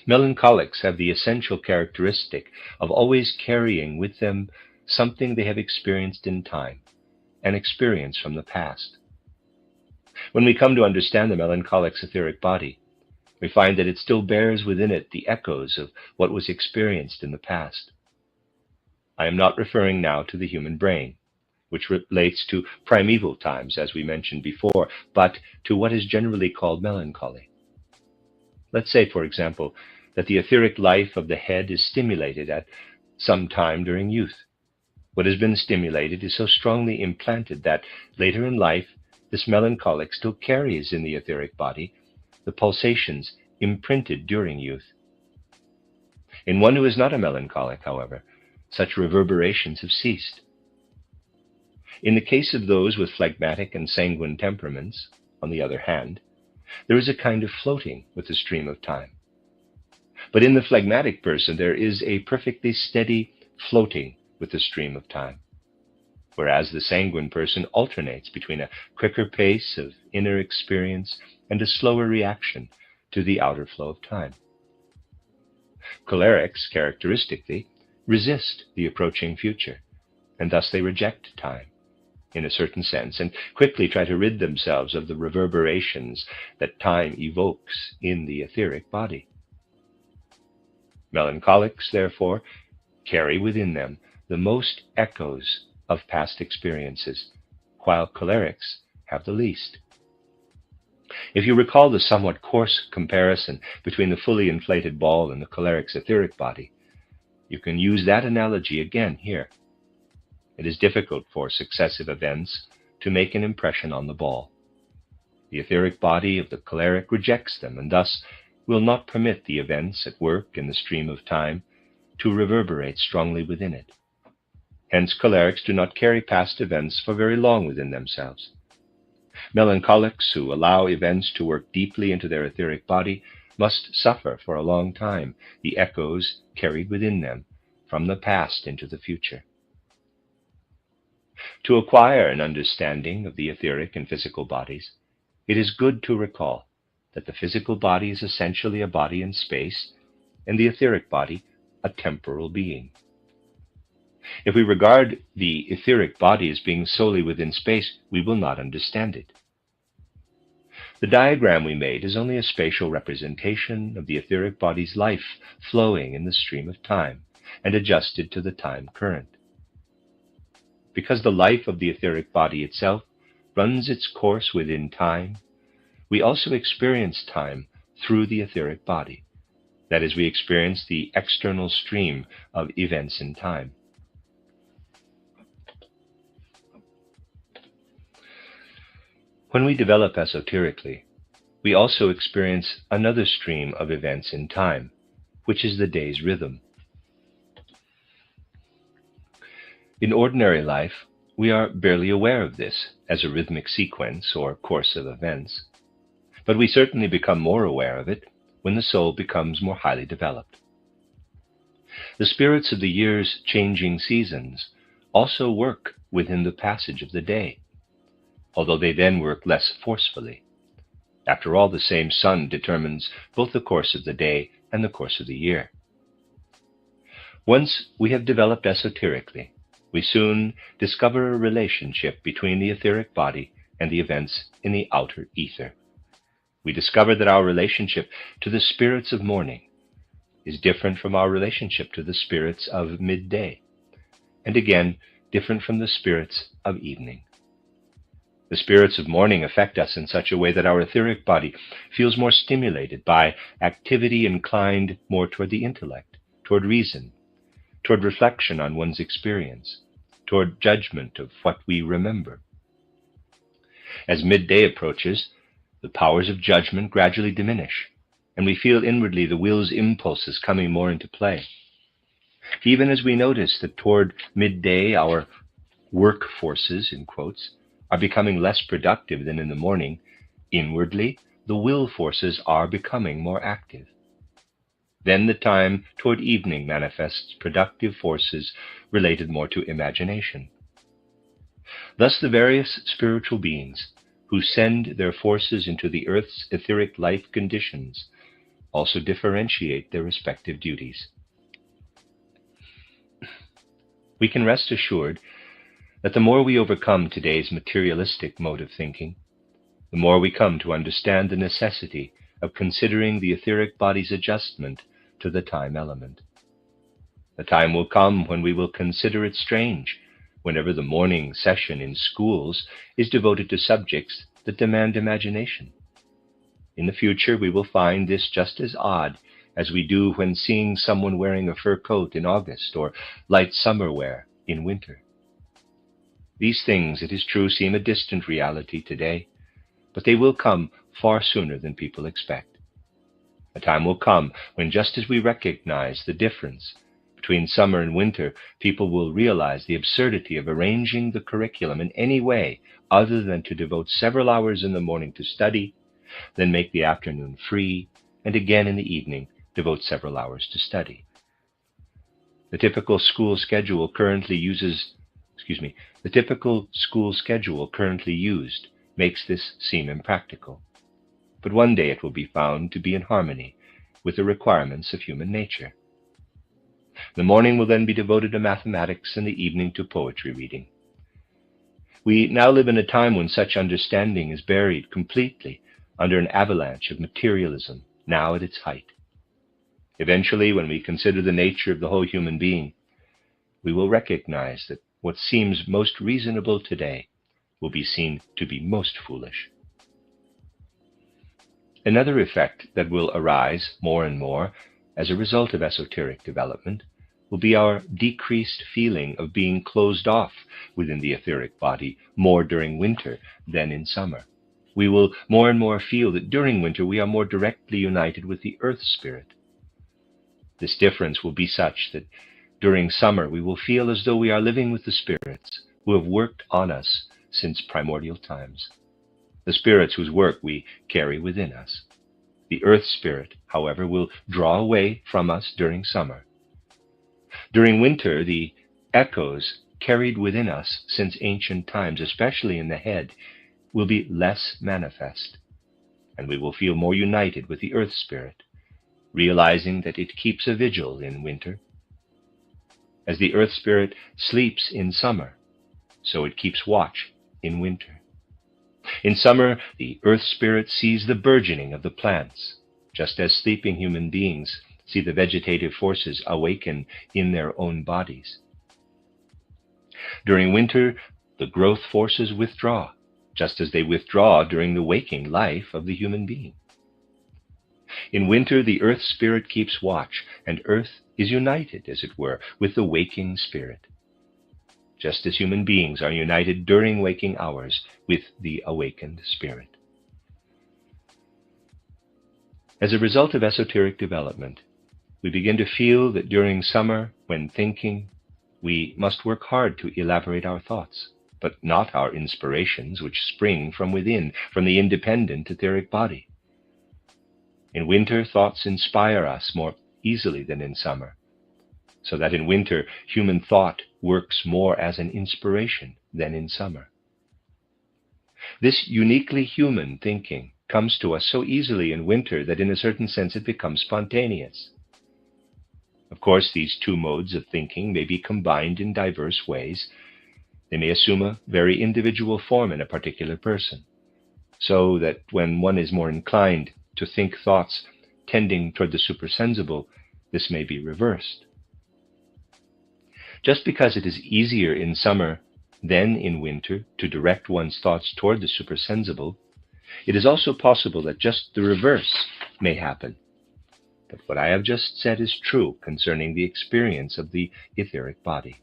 Melancholics have the essential characteristic of always carrying with them something they have experienced in time, an experience from the past. When we come to understand the melancholic's etheric body, we find that it still bears within it the echoes of what was experienced in the past. I am not referring now to the human brain, which relates to primeval times, as we mentioned before, but to what is generally called melancholy. Let's say, for example, that the etheric life of the head is stimulated at some time during youth. What has been stimulated is so strongly implanted that later in life, this melancholic still carries in the etheric body the pulsations imprinted during youth. In one who is not a melancholic, however, such reverberations have ceased. In the case of those with phlegmatic and sanguine temperaments, on the other hand, there is a kind of floating with the stream of time. But in the phlegmatic person, there is a perfectly steady floating with the stream of time, whereas the sanguine person alternates between a quicker pace of inner experience and a slower reaction to the outer flow of time. Cholerics, characteristically, resist the approaching future, and thus they reject time, in a certain sense, and quickly try to rid themselves of the reverberations that time evokes in the etheric body. Melancholics, therefore, carry within them the most echoes of past experiences, while cholerics have the least. If you recall the somewhat coarse comparison between the fully inflated ball and the choleric's etheric body, you can use that analogy again here. It is difficult for successive events to make an impression on the ball. The etheric body of the choleric rejects them, and thus will not permit the events at work in the stream of time to reverberate strongly within it. Hence, cholerics do not carry past events for very long within themselves. Melancholics who allow events to work deeply into their etheric body must suffer for a long time the echoes carried within them from the past into the future. To acquire an understanding of the etheric and physical bodies, it is good to recall that the physical body is essentially a body in space, and the etheric body a temporal being. If we regard the etheric body as being solely within space, we will not understand it. The diagram we made is only a spatial representation of the etheric body's life flowing in the stream of time and adjusted to the time current. Because the life of the etheric body itself runs its course within time, we also experience time through the etheric body. That is, we experience the external stream of events in time. When we develop esoterically, we also experience another stream of events in time, which is the day's rhythm. In ordinary life, we are barely aware of this as a rhythmic sequence or course of events, but we certainly become more aware of it when the soul becomes more highly developed. The spirits of the year's changing seasons also work within the passage of the day, although they then work less forcefully. After all, the same sun determines both the course of the day and the course of the year. Once we have developed esoterically, we soon discover a relationship between the etheric body and the events in the outer ether. We discover that our relationship to the spirits of morning is different from our relationship to the spirits of midday, and again, different from the spirits of evening. The spirits of morning affect us in such a way that our etheric body feels more stimulated by activity inclined more toward the intellect, toward reason, toward reflection on one's experience, toward judgment of what we remember. As midday approaches, the powers of judgment gradually diminish, and we feel inwardly the will's impulses coming more into play. Even as we notice that toward midday our work forces, in quotes, are becoming less productive than in the morning, inwardly the will forces are becoming more active. Then the time toward evening manifests productive forces related more to imagination. Thus the various spiritual beings who send their forces into the earth's etheric life conditions also differentiate their respective duties. We can rest assured that the more we overcome today's materialistic mode of thinking, the more we come to understand the necessity of considering the etheric body's adjustment to the time element. The time will come when we will consider it strange whenever the morning session in schools is devoted to subjects that demand imagination. In the future, we will find this just as odd as we do when seeing someone wearing a fur coat in August or light summer wear in winter. These things, it is true, seem a distant reality today, but they will come far sooner than people expect. A time will come when, just as we recognize the difference between summer and winter, people will realize the absurdity of arranging the curriculum in any way other than to devote several hours in the morning to study, then make the afternoon free, and again in the evening devote several hours to study. The typical school schedule currently used makes this seem impractical. But one day it will be found to be in harmony with the requirements of human nature. The morning will then be devoted to mathematics and the evening to poetry reading. We now live in a time when such understanding is buried completely under an avalanche of materialism, now at its height. Eventually, when we consider the nature of the whole human being, we will recognize that what seems most reasonable today will be seen to be most foolish. Another effect that will arise more and more as a result of esoteric development will be our decreased feeling of being closed off within the etheric body more during winter than in summer. We will more and more feel that during winter we are more directly united with the earth spirit. This difference will be such that during summer we will feel as though we are living with the spirits who have worked on us since primordial times, the spirits whose work we carry within us. The earth spirit, however, will draw away from us during summer. During winter, the echoes carried within us since ancient times, especially in the head, will be less manifest, and we will feel more united with the earth spirit, realizing that it keeps a vigil in winter. As the earth spirit sleeps in summer, so it keeps watch in winter. In summer, the earth spirit sees the burgeoning of the plants, just as sleeping human beings see the vegetative forces awaken in their own bodies. During winter, the growth forces withdraw, just as they withdraw during the waking life of the human being. In winter, the earth spirit keeps watch, and earth is united, as it were, with the waking spirit, just as human beings are united during waking hours with the awakened spirit. As a result of esoteric development, we begin to feel that during summer, when thinking, we must work hard to elaborate our thoughts, but not our inspirations, which spring from within, from the independent etheric body. In winter, thoughts inspire us more easily than in summer, so that in winter, human thought works more as an inspiration than in summer. This uniquely human thinking comes to us so easily in winter that in a certain sense it becomes spontaneous. Of course, these two modes of thinking may be combined in diverse ways. They may assume a very individual form in a particular person, so that when one is more inclined to think thoughts tending toward the supersensible, this may be reversed. Just because it is easier in summer than in winter to direct one's thoughts toward the supersensible, it is also possible that just the reverse may happen. But what I have just said is true concerning the experience of the etheric body.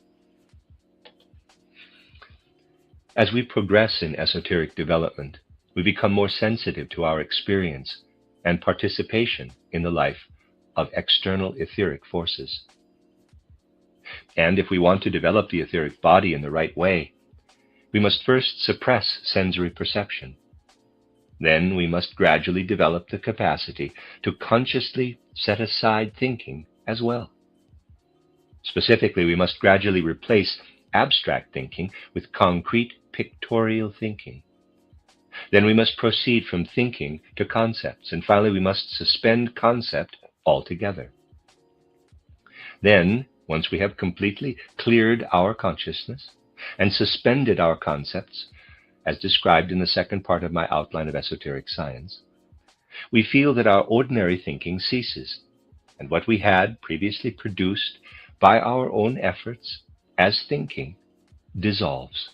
As we progress in esoteric development, we become more sensitive to our experience and participation in the life of external etheric forces. And if we want to develop the etheric body in the right way, we must first suppress sensory perception. Then we must gradually develop the capacity to consciously set aside thinking as well. Specifically, we must gradually replace abstract thinking with concrete pictorial thinking. Then we must proceed from thinking to concepts, and finally we must suspend concept altogether. Then, once we have completely cleared our consciousness and suspended our concepts, as described in the second part of my outline of esoteric science, we feel that our ordinary thinking ceases, and what we had previously produced by our own efforts as thinking dissolves.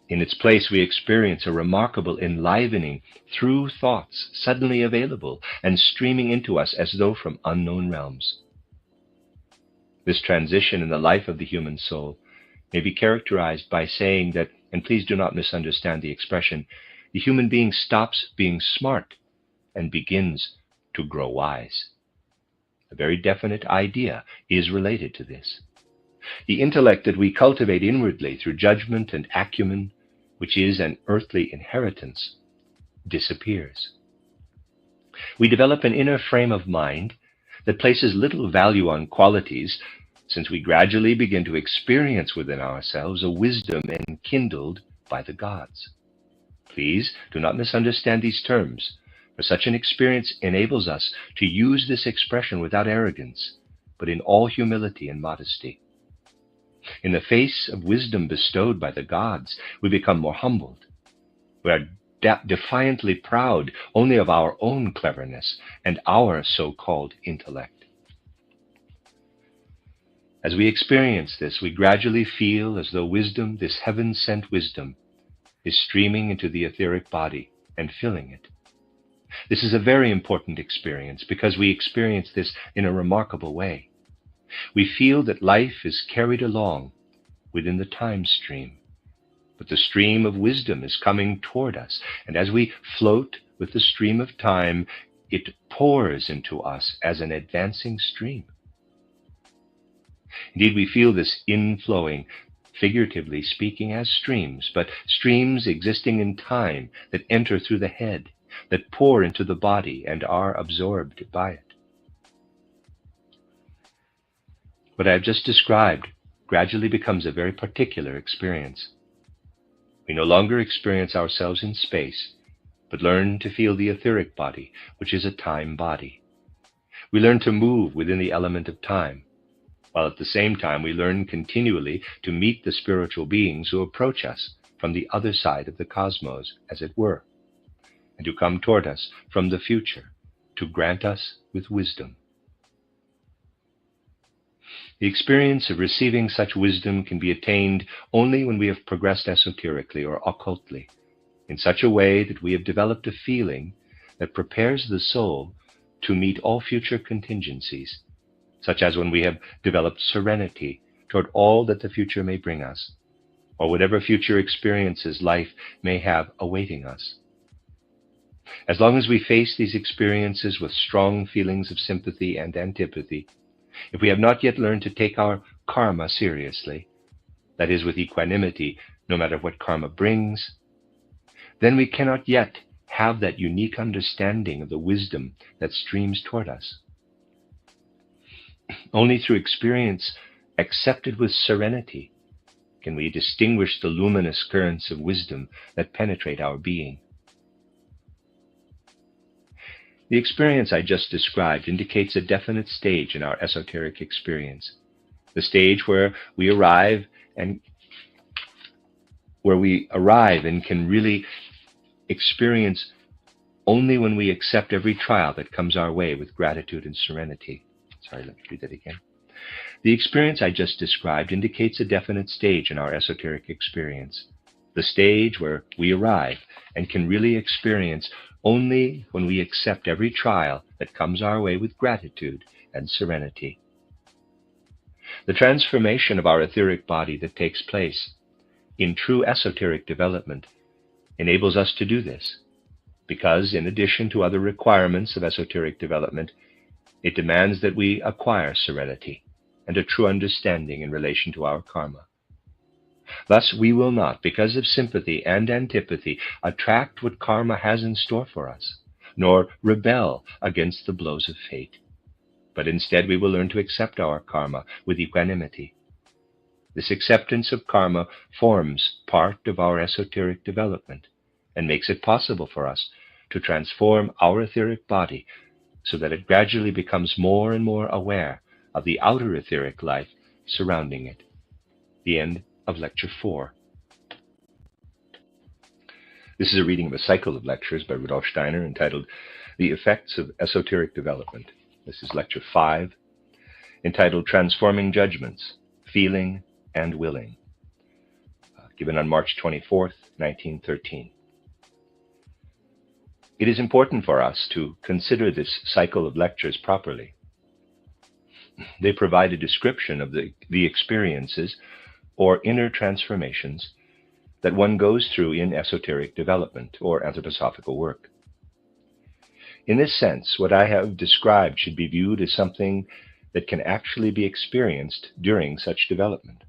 In its place, we experience a remarkable enlivening through thoughts suddenly available and streaming into us as though from unknown realms. This transition in the life of the human soul may be characterized by saying that, and please do not misunderstand the expression, the human being stops being smart and begins to grow wise. A very definite idea is related to this. The intellect that we cultivate inwardly through judgment and acumen, which is an earthly inheritance, disappears. We develop an inner frame of mind that places little value on qualities, since we gradually begin to experience within ourselves a wisdom enkindled by the gods. Please do not misunderstand these terms, for such an experience enables us to use this expression without arrogance, but in all humility and modesty. In the face of wisdom bestowed by the gods, we become more humbled. We are defiantly proud only of our own cleverness and our so-called intellect. As we experience this, we gradually feel as though wisdom, this heaven-sent wisdom, is streaming into the etheric body and filling it. This is a very important experience because we experience this in a remarkable way. We feel that life is carried along within the time stream, but the stream of wisdom is coming toward us, and as we float with the stream of time, it pours into us as an advancing stream. Indeed, we feel this inflowing, figuratively speaking, as streams, but streams existing in time that enter through the head, that pour into the body and are absorbed by it. What I have just described gradually becomes a very particular experience. We no longer experience ourselves in space, but learn to feel the etheric body, which is a time body. We learn to move within the element of time, while at the same time we learn continually to meet the spiritual beings who approach us from the other side of the cosmos, as it were, and who come toward us from the future to grant us with wisdom. The experience of receiving such wisdom can be attained only when we have progressed esoterically or occultly, in such a way that we have developed a feeling that prepares the soul to meet all future contingencies, such as when we have developed serenity toward all that the future may bring us, or whatever future experiences life may have awaiting us. As long as we face these experiences with strong feelings of sympathy and antipathy, if we have not yet learned to take our karma seriously, that is, with equanimity, no matter what karma brings, then we cannot yet have that unique understanding of the wisdom that streams toward us. Only through experience accepted with serenity can we distinguish the luminous currents of wisdom that penetrate our being. The experience I just described indicates a definite stage in our esoteric experience, the stage where we arrive and can really experience only when we accept every trial that comes our way with gratitude and serenity. Let me read that again. The experience I just described indicates a definite stage in our esoteric experience, the stage where we arrive and can really experience only when we accept every trial that comes our way with gratitude and serenity. The transformation of our etheric body that takes place in true esoteric development enables us to do this, because in addition to other requirements of esoteric development, it demands that we acquire serenity and a true understanding in relation to our karma. Thus, we will not, because of sympathy and antipathy, attract what karma has in store for us, nor rebel against the blows of fate. But instead, we will learn to accept our karma with equanimity. This acceptance of karma forms part of our esoteric development and makes it possible for us to transform our etheric body so that it gradually becomes more and more aware of the outer etheric life surrounding it. The end of Lecture 4. This is a reading of a cycle of lectures by Rudolf Steiner entitled The Effects of Esoteric Development. This is Lecture 5, entitled Transforming Judgments, Feeling and Willing, given on March 24th, 1913. It is important for us to consider this cycle of lectures properly. They provide a description of the experiences or inner transformations that one goes through in esoteric development or anthroposophical work. In this sense, what I have described should be viewed as something that can actually be experienced during such development.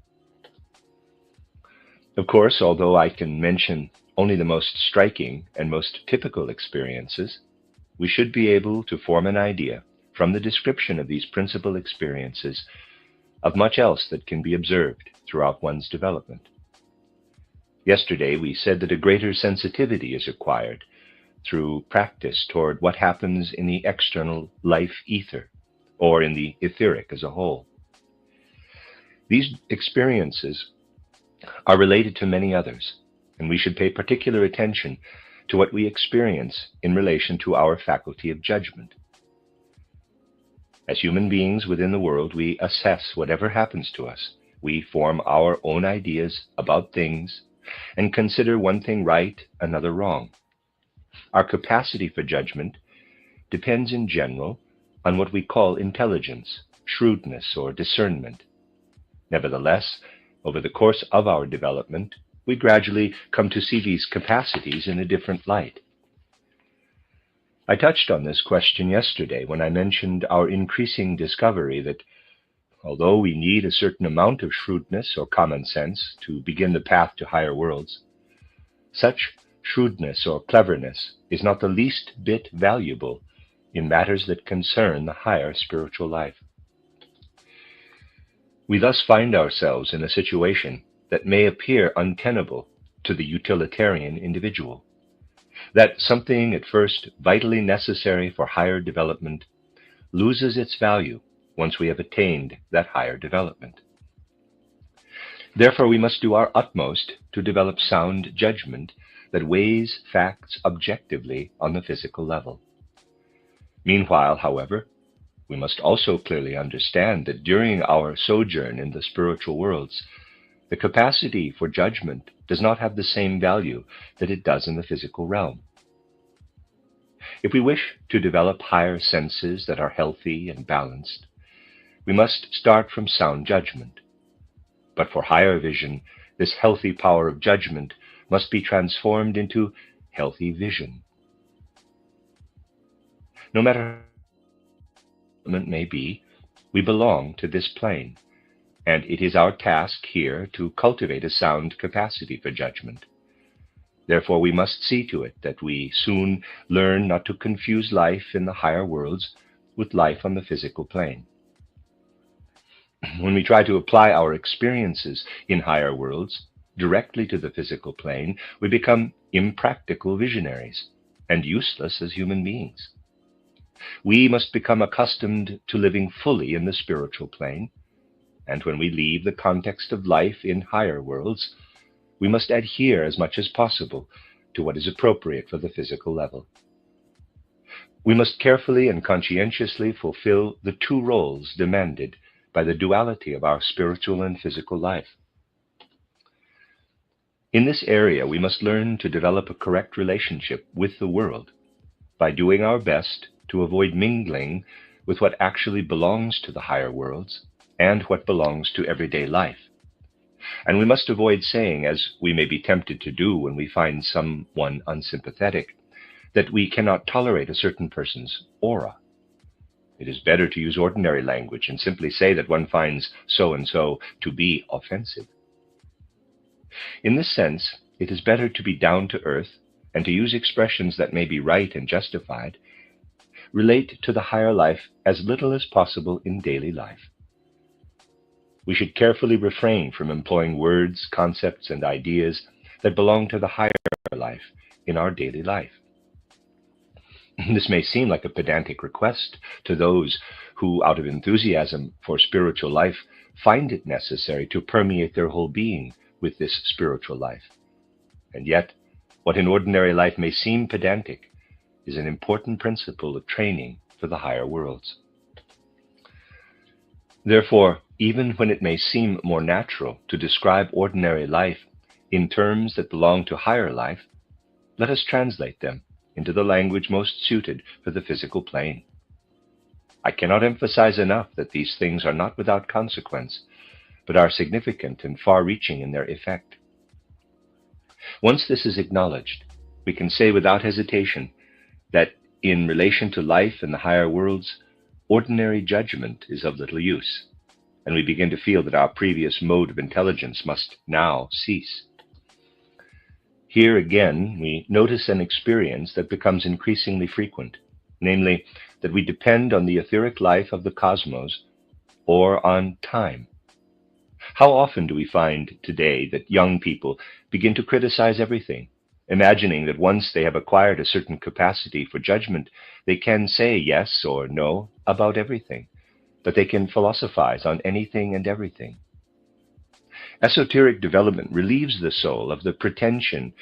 Of course, although I can mention only the most striking and most typical experiences, we should be able to form an idea from the description of these principal experiences of much else that can be observed throughout one's development. Yesterday, we said that a greater sensitivity is acquired through practice toward what happens in the external life ether, or in the etheric as a whole. These experiences are related to many others, and we should pay particular attention to what we experience in relation to our faculty of judgment. As human beings within the world, we assess whatever happens to us. We form our own ideas about things and consider one thing right, another wrong. Our capacity for judgment depends in general on what we call intelligence, shrewdness, or discernment. Nevertheless, over the course of our development, we gradually come to see these capacities in a different light. I touched on this question yesterday when I mentioned our increasing discovery that although we need a certain amount of shrewdness or common sense to begin the path to higher worlds, such shrewdness or cleverness is not the least bit valuable in matters that concern the higher spiritual life. We thus find ourselves in a situation that may appear untenable to the utilitarian individual, that something at first vitally necessary for higher development loses its value once we have attained that higher development. Therefore, we must do our utmost to develop sound judgment that weighs facts objectively on the physical level. Meanwhile, however, we must also clearly understand that during our sojourn in the spiritual worlds, the capacity for judgment does not have the same value that it does in the physical realm. If we wish to develop higher senses that are healthy and balanced, we must start from sound judgment. But for higher vision, this healthy power of judgment must be transformed into healthy vision. No matter what it may be, we belong to this plane, and it is our task here to cultivate a sound capacity for judgment. Therefore, we must see to it that we soon learn not to confuse life in the higher worlds with life on the physical plane. When we try to apply our experiences in higher worlds directly to the physical plane, we become impractical visionaries and useless as human beings. We must become accustomed to living fully in the spiritual plane, and when we leave the context of life in higher worlds, we must adhere as much as possible to what is appropriate for the physical level. We must carefully and conscientiously fulfill the two roles demanded by the duality of our spiritual and physical life. In this area, we must learn to develop a correct relationship with the world by doing our best to avoid mingling with what actually belongs to the higher worlds and what belongs to everyday life. And we must avoid saying, as we may be tempted to do when we find someone unsympathetic, that we cannot tolerate a certain person's aura. It is better to use ordinary language and simply say that one finds so-and-so to be offensive. In this sense, it is better to be down to earth and to use expressions that may be right and justified, relate to the higher life as little as possible in daily life. We should carefully refrain from employing words, concepts, and ideas that belong to the higher life in our daily life. This may seem like a pedantic request to those who, out of enthusiasm for spiritual life, find it necessary to permeate their whole being with this spiritual life. And yet, what in ordinary life may seem pedantic is an important principle of training for the higher worlds. Therefore, even when it may seem more natural to describe ordinary life in terms that belong to higher life, let us translate them into the language most suited for the physical plane. I cannot emphasize enough that these things are not without consequence, but are significant and far-reaching in their effect. Once this is acknowledged, we can say without hesitation that in relation to life and the higher worlds, ordinary judgment is of little use, and we begin to feel that our previous mode of intelligence must now cease. Here again, we notice an experience that becomes increasingly frequent, namely, that we depend on the etheric life of the cosmos or on time. How often do we find today that young people begin to criticize everything, imagining that once they have acquired a certain capacity for judgment, they can say yes or no about everything, that they can philosophize on anything and everything. Esoteric development relieves the soul of the pretension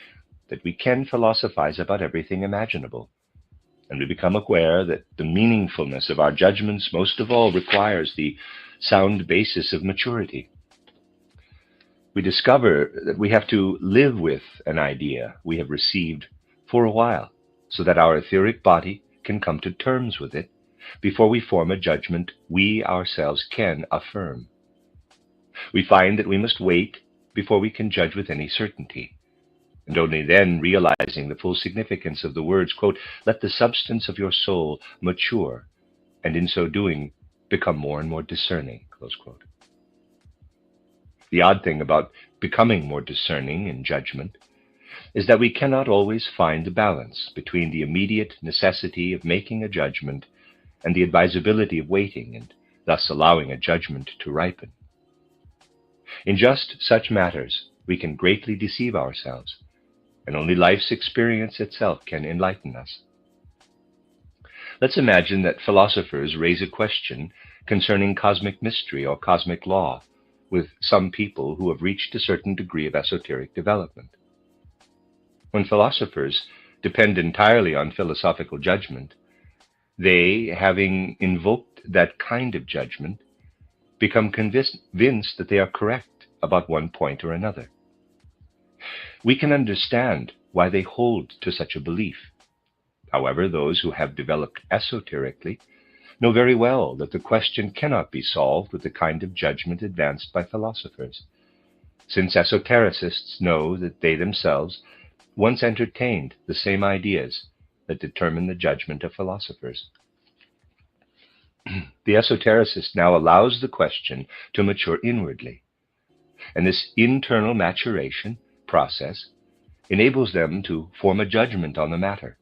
that we can philosophize about everything imaginable, and we become aware that the meaningfulness of our judgments most of all requires the sound basis of maturity. We discover that we have to live with an idea we have received for a while, so that our etheric body can come to terms with it before we form a judgment we ourselves can affirm. We find that we must wait before we can judge with any certainty, and only then, realizing the full significance of the words, quote, "Let the substance of your soul mature, and in so doing become more and more discerning," close quote. The odd thing about becoming more discerning in judgment is that we cannot always find the balance between the immediate necessity of making a judgment and the advisability of waiting and thus allowing a judgment to ripen. In just such matters, we can greatly deceive ourselves, and only life's experience itself can enlighten us. Let's imagine that philosophers raise a question concerning cosmic mystery or cosmic law with some people who have reached a certain degree of esoteric development. When philosophers depend entirely on philosophical judgment, they, having invoked that kind of judgment, become convinced that they are correct about one point or another. We can understand why they hold to such a belief. However, those who have developed esoterically know very well that the question cannot be solved with the kind of judgment advanced by philosophers, since esotericists know that they themselves once entertained the same ideas that determine the judgment of philosophers. The esotericist now allows the question to mature inwardly, and this internal maturation process enables them to form a judgment on the matter.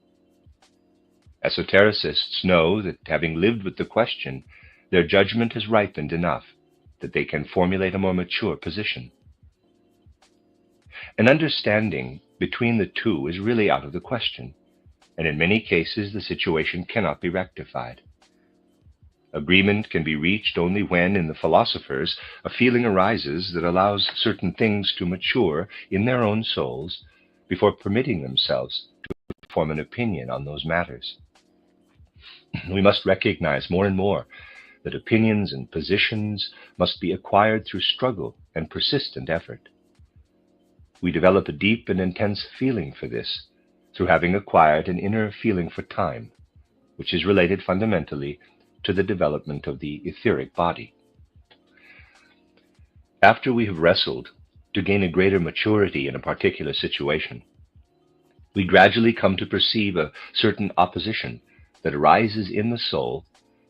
Esotericists know that, having lived with the question, their judgment has ripened enough that they can formulate a more mature position. An understanding between the two is really out of the question, and in many cases the situation cannot be rectified. Agreement can be reached only when, in the philosophers, a feeling arises that allows certain things to mature in their own souls before permitting themselves to form an opinion on those matters. We must recognize more and more that opinions and positions must be acquired through struggle and persistent effort. We develop a deep and intense feeling for this through having acquired an inner feeling for time, which is related fundamentally to the development of the etheric body. After we have wrestled to gain a greater maturity in a particular situation, we gradually come to perceive a certain opposition that arises in the soul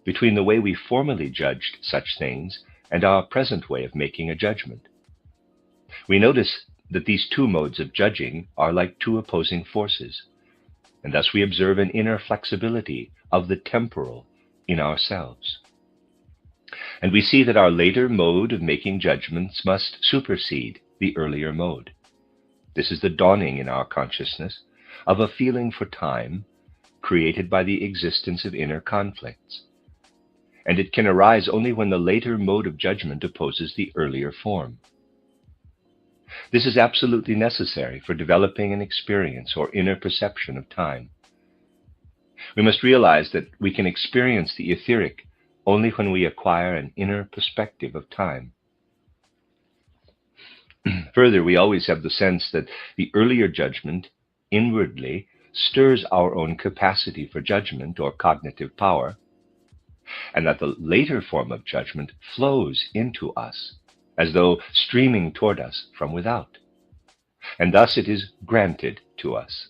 between the way we formerly judged such things and our present way of making a judgment. We notice that these two modes of judging are like two opposing forces, and thus we observe an inner flexibility of the temporal in ourselves. And we see that our later mode of making judgments must supersede the earlier mode. This is the dawning in our consciousness of a feeling for time created by the existence of inner conflicts, and it can arise only when the later mode of judgment opposes the earlier form. This is absolutely necessary for developing an experience or inner perception of time. We must realize that we can experience the etheric only when we acquire an inner perspective of time. Further, we always have the sense that the earlier judgment inwardly stirs our own capacity for judgment or cognitive power, and that the later form of judgment flows into us, as though streaming toward us from without. And thus it is granted to us.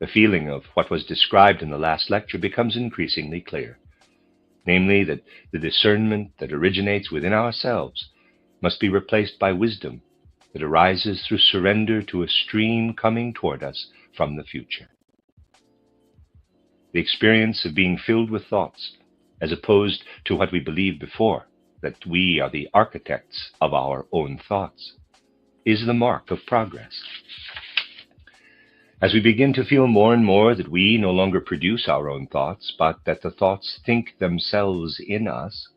The feeling of what was described in the last lecture becomes increasingly clear, namely that the discernment that originates within ourselves must be replaced by wisdom that arises through surrender to a stream coming toward us from the future. The experience of being filled with thoughts, as opposed to what we believed before, that we are the architects of our own thoughts, is the mark of progress. As we begin to feel more and more that we no longer produce our own thoughts, but that the thoughts think themselves in us,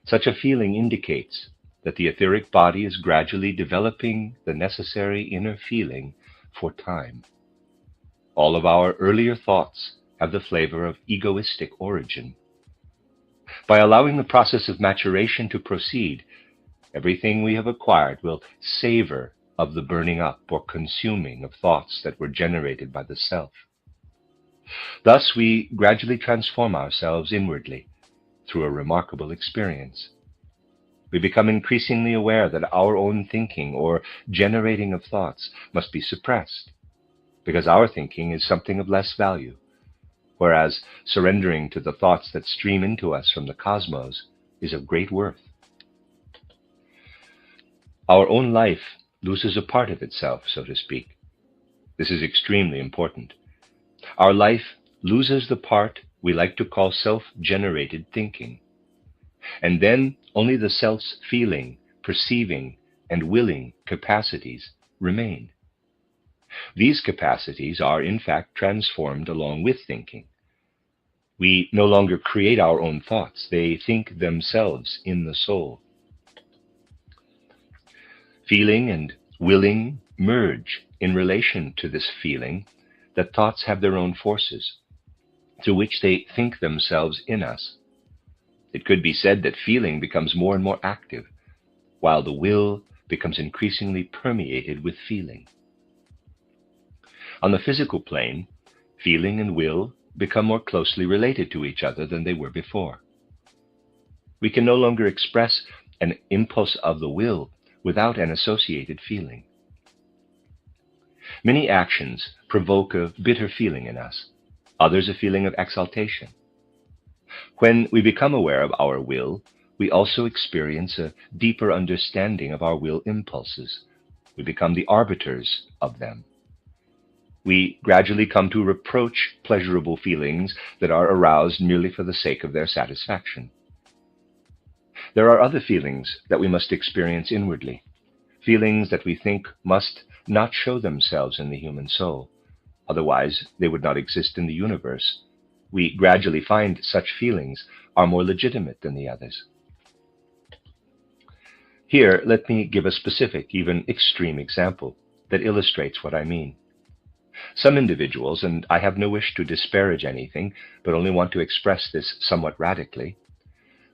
such a feeling indicates that the etheric body is gradually developing the necessary inner feeling for time. All of our earlier thoughts have the flavor of egoistic origin. By allowing the process of maturation to proceed, everything we have acquired will savor of the burning up or consuming of thoughts that were generated by the self. Thus we gradually transform ourselves inwardly through a remarkable experience. We become increasingly aware that our own thinking or generating of thoughts must be suppressed, because our thinking is something of less value, whereas surrendering to the thoughts that stream into us from the cosmos is of great worth. Our own life loses a part of itself, so to speak. This is extremely important. Our life loses the part we like to call self-generated thinking, and then only the self's feeling, perceiving, and willing capacities remain. These capacities are, in fact, transformed along with thinking. We no longer create our own thoughts. They think themselves in the soul. Feeling and willing merge in relation to this feeling that thoughts have their own forces, through which they think themselves in us. It could be said that feeling becomes more and more active, while the will becomes increasingly permeated with feeling. On the physical plane, feeling and will become more closely related to each other than they were before. We can no longer express an impulse of the will without an associated feeling. Many actions provoke a bitter feeling in us, others a feeling of exaltation. When we become aware of our will, we also experience a deeper understanding of our will impulses. We become the arbiters of them. We gradually come to reproach pleasurable feelings that are aroused merely for the sake of their satisfaction. There are other feelings that we must experience inwardly, feelings that we think must not show themselves in the human soul, otherwise they would not exist in the universe. We gradually find such feelings are more legitimate than the others. Here, let me give a specific, even extreme example that illustrates what I mean. Some individuals, and I have no wish to disparage anything, but only want to express this somewhat radically,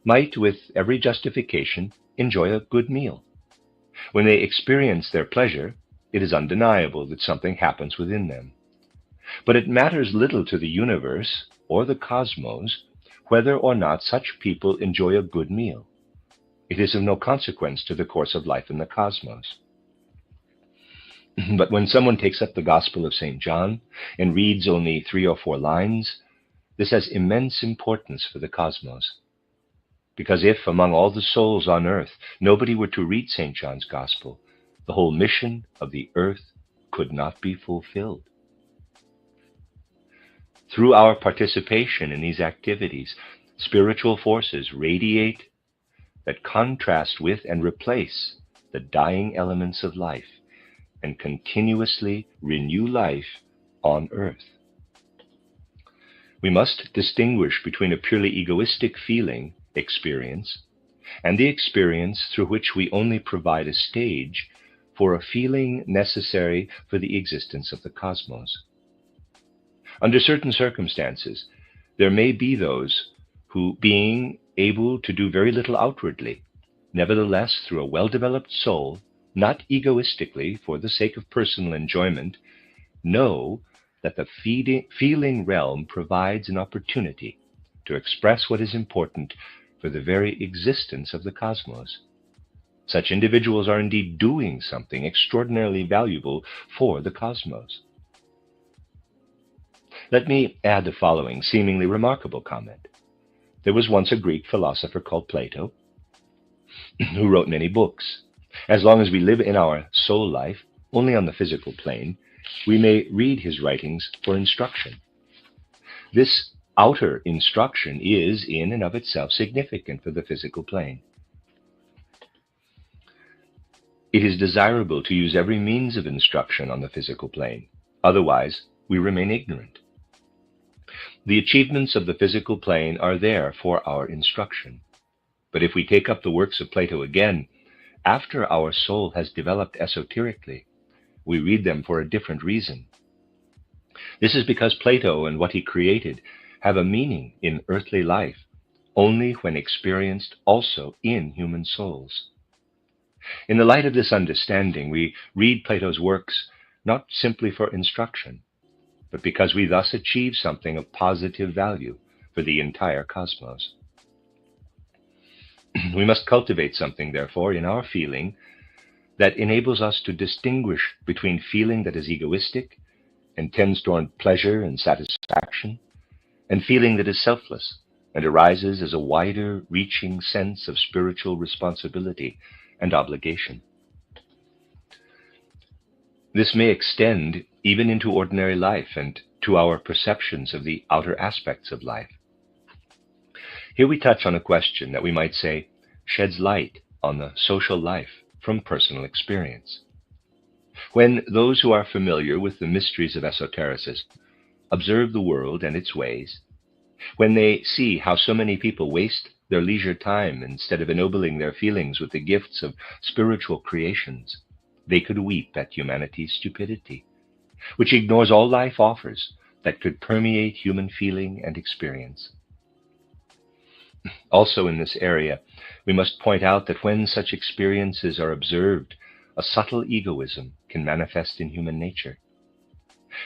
might, with every justification, enjoy a good meal. When they experience their pleasure, it is undeniable that something happens within them. But it matters little to the universe or the cosmos whether or not such people enjoy a good meal. It is of no consequence to the course of life in the cosmos. But when someone takes up the Gospel of St. John and reads only 3 or 4 lines, this has immense importance for the cosmos. Because if, among all the souls on earth, nobody were to read St. John's Gospel, the whole mission of the earth could not be fulfilled. Through our participation in these activities, spiritual forces radiate that contrast with and replace the dying elements of life, and continuously renew life on earth. We must distinguish between a purely egoistic feeling experience and the experience through which we only provide a stage for a feeling necessary for the existence of the cosmos. Under certain circumstances, there may be those who, being able to do very little outwardly, nevertheless, through a well-developed soul, not egoistically for the sake of personal enjoyment, know that the feeling realm provides an opportunity to express what is important for the very existence of the cosmos. Such individuals are indeed doing something extraordinarily valuable for the cosmos. Let me add the following seemingly remarkable comment. There was once a Greek philosopher called Plato, who wrote many books. As long as we live in our soul life, only on the physical plane, we may read his writings for instruction. This outer instruction is, in and of itself, significant for the physical plane. It is desirable to use every means of instruction on the physical plane. Otherwise, we remain ignorant. The achievements of the physical plane are there for our instruction. But if we take up the works of Plato again, after our soul has developed esoterically, we read them for a different reason. This is because Plato and what he created have a meaning in earthly life only when experienced also in human souls. In the light of this understanding, we read Plato's works not simply for instruction, but because we thus achieve something of positive value for the entire cosmos. We must cultivate something, therefore, in our feeling that enables us to distinguish between feeling that is egoistic and tends toward pleasure and satisfaction, and feeling that is selfless and arises as a wider-reaching sense of spiritual responsibility and obligation. This may extend even into ordinary life and to our perceptions of the outer aspects of life. Here we touch on a question that we might say sheds light on the social life from personal experience. When those who are familiar with the mysteries of esotericism observe the world and its ways, when they see how so many people waste their leisure time instead of ennobling their feelings with the gifts of spiritual creations, they could weep at humanity's stupidity, which ignores all life offers that could permeate human feeling and experience. Also in this area, we must point out that when such experiences are observed, a subtle egoism can manifest in human nature.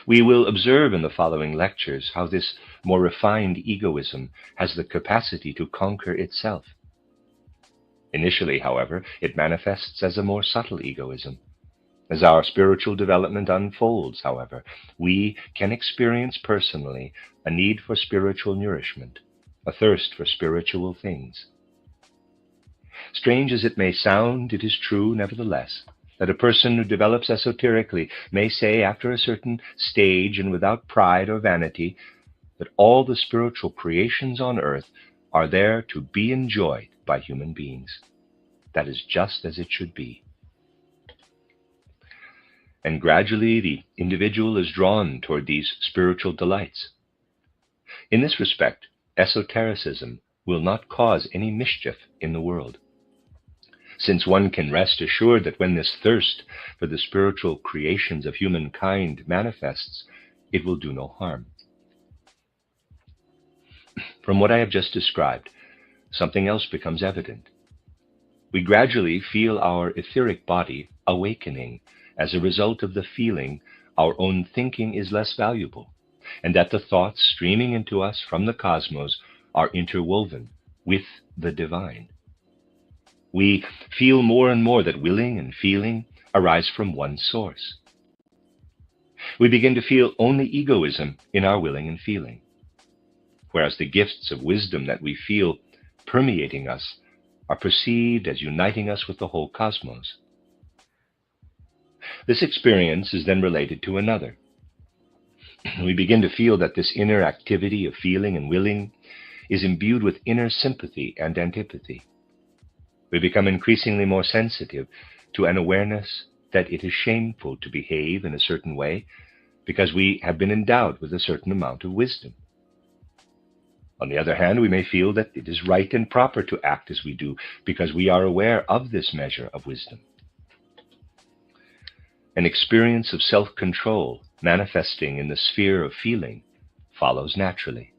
We will observe in the following lectures how this more refined egoism has the capacity to conquer itself. Initially, however, it manifests as a more subtle egoism. As our spiritual development unfolds, however, we can experience personally a need for spiritual nourishment, a thirst for spiritual things. Strange as it may sound, it is true, nevertheless, that a person who develops esoterically may say after a certain stage and without pride or vanity that all the spiritual creations on earth are there to be enjoyed by human beings. That is just as it should be. And gradually the individual is drawn toward these spiritual delights. In this respect, esotericism will not cause any mischief in the world, since one can rest assured that when this thirst for the spiritual creations of humankind manifests, it will do no harm. From what I have just described, something else becomes evident. We gradually feel our etheric body awakening as a result of the feeling our own thinking is less valuable, and that the thoughts streaming into us from the cosmos are interwoven with the divine. We feel more and more that willing and feeling arise from one source. We begin to feel only egoism in our willing and feeling, whereas the gifts of wisdom that we feel permeating us are perceived as uniting us with the whole cosmos. This experience is then related to another. We begin to feel that this inner activity of feeling and willing is imbued with inner sympathy and antipathy. We become increasingly more sensitive to an awareness that it is shameful to behave in a certain way because we have been endowed with a certain amount of wisdom. On the other hand, we may feel that it is right and proper to act as we do because we are aware of this measure of wisdom. An experience of self-control manifesting in the sphere of feeling follows naturally.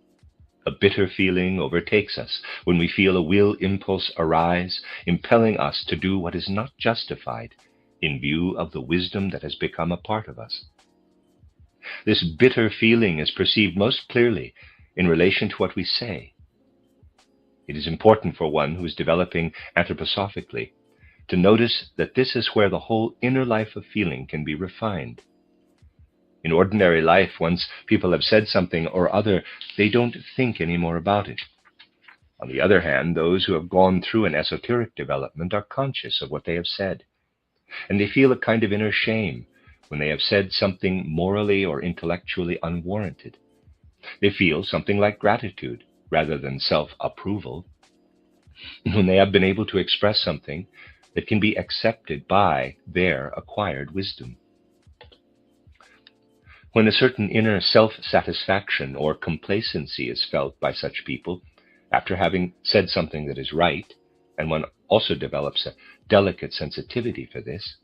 A bitter feeling overtakes us when we feel a will impulse arise, impelling us to do what is not justified in view of the wisdom that has become a part of us. This bitter feeling is perceived most clearly in relation to what we say It is important for one who is developing anthroposophically to notice that this is where the whole inner life of feeling can be refined. In ordinary life, once people have said something or other, they don't think any more about it. On the other hand, those who have gone through an esoteric development are conscious of what they have said, and they feel a kind of inner shame when they have said something morally or intellectually unwarranted. They feel something like gratitude rather than self-approval when they have been able to express something that can be accepted by their acquired wisdom. When a certain inner self-satisfaction or complacency is felt by such people after having said something that is right, and one also develops a delicate sensitivity for this,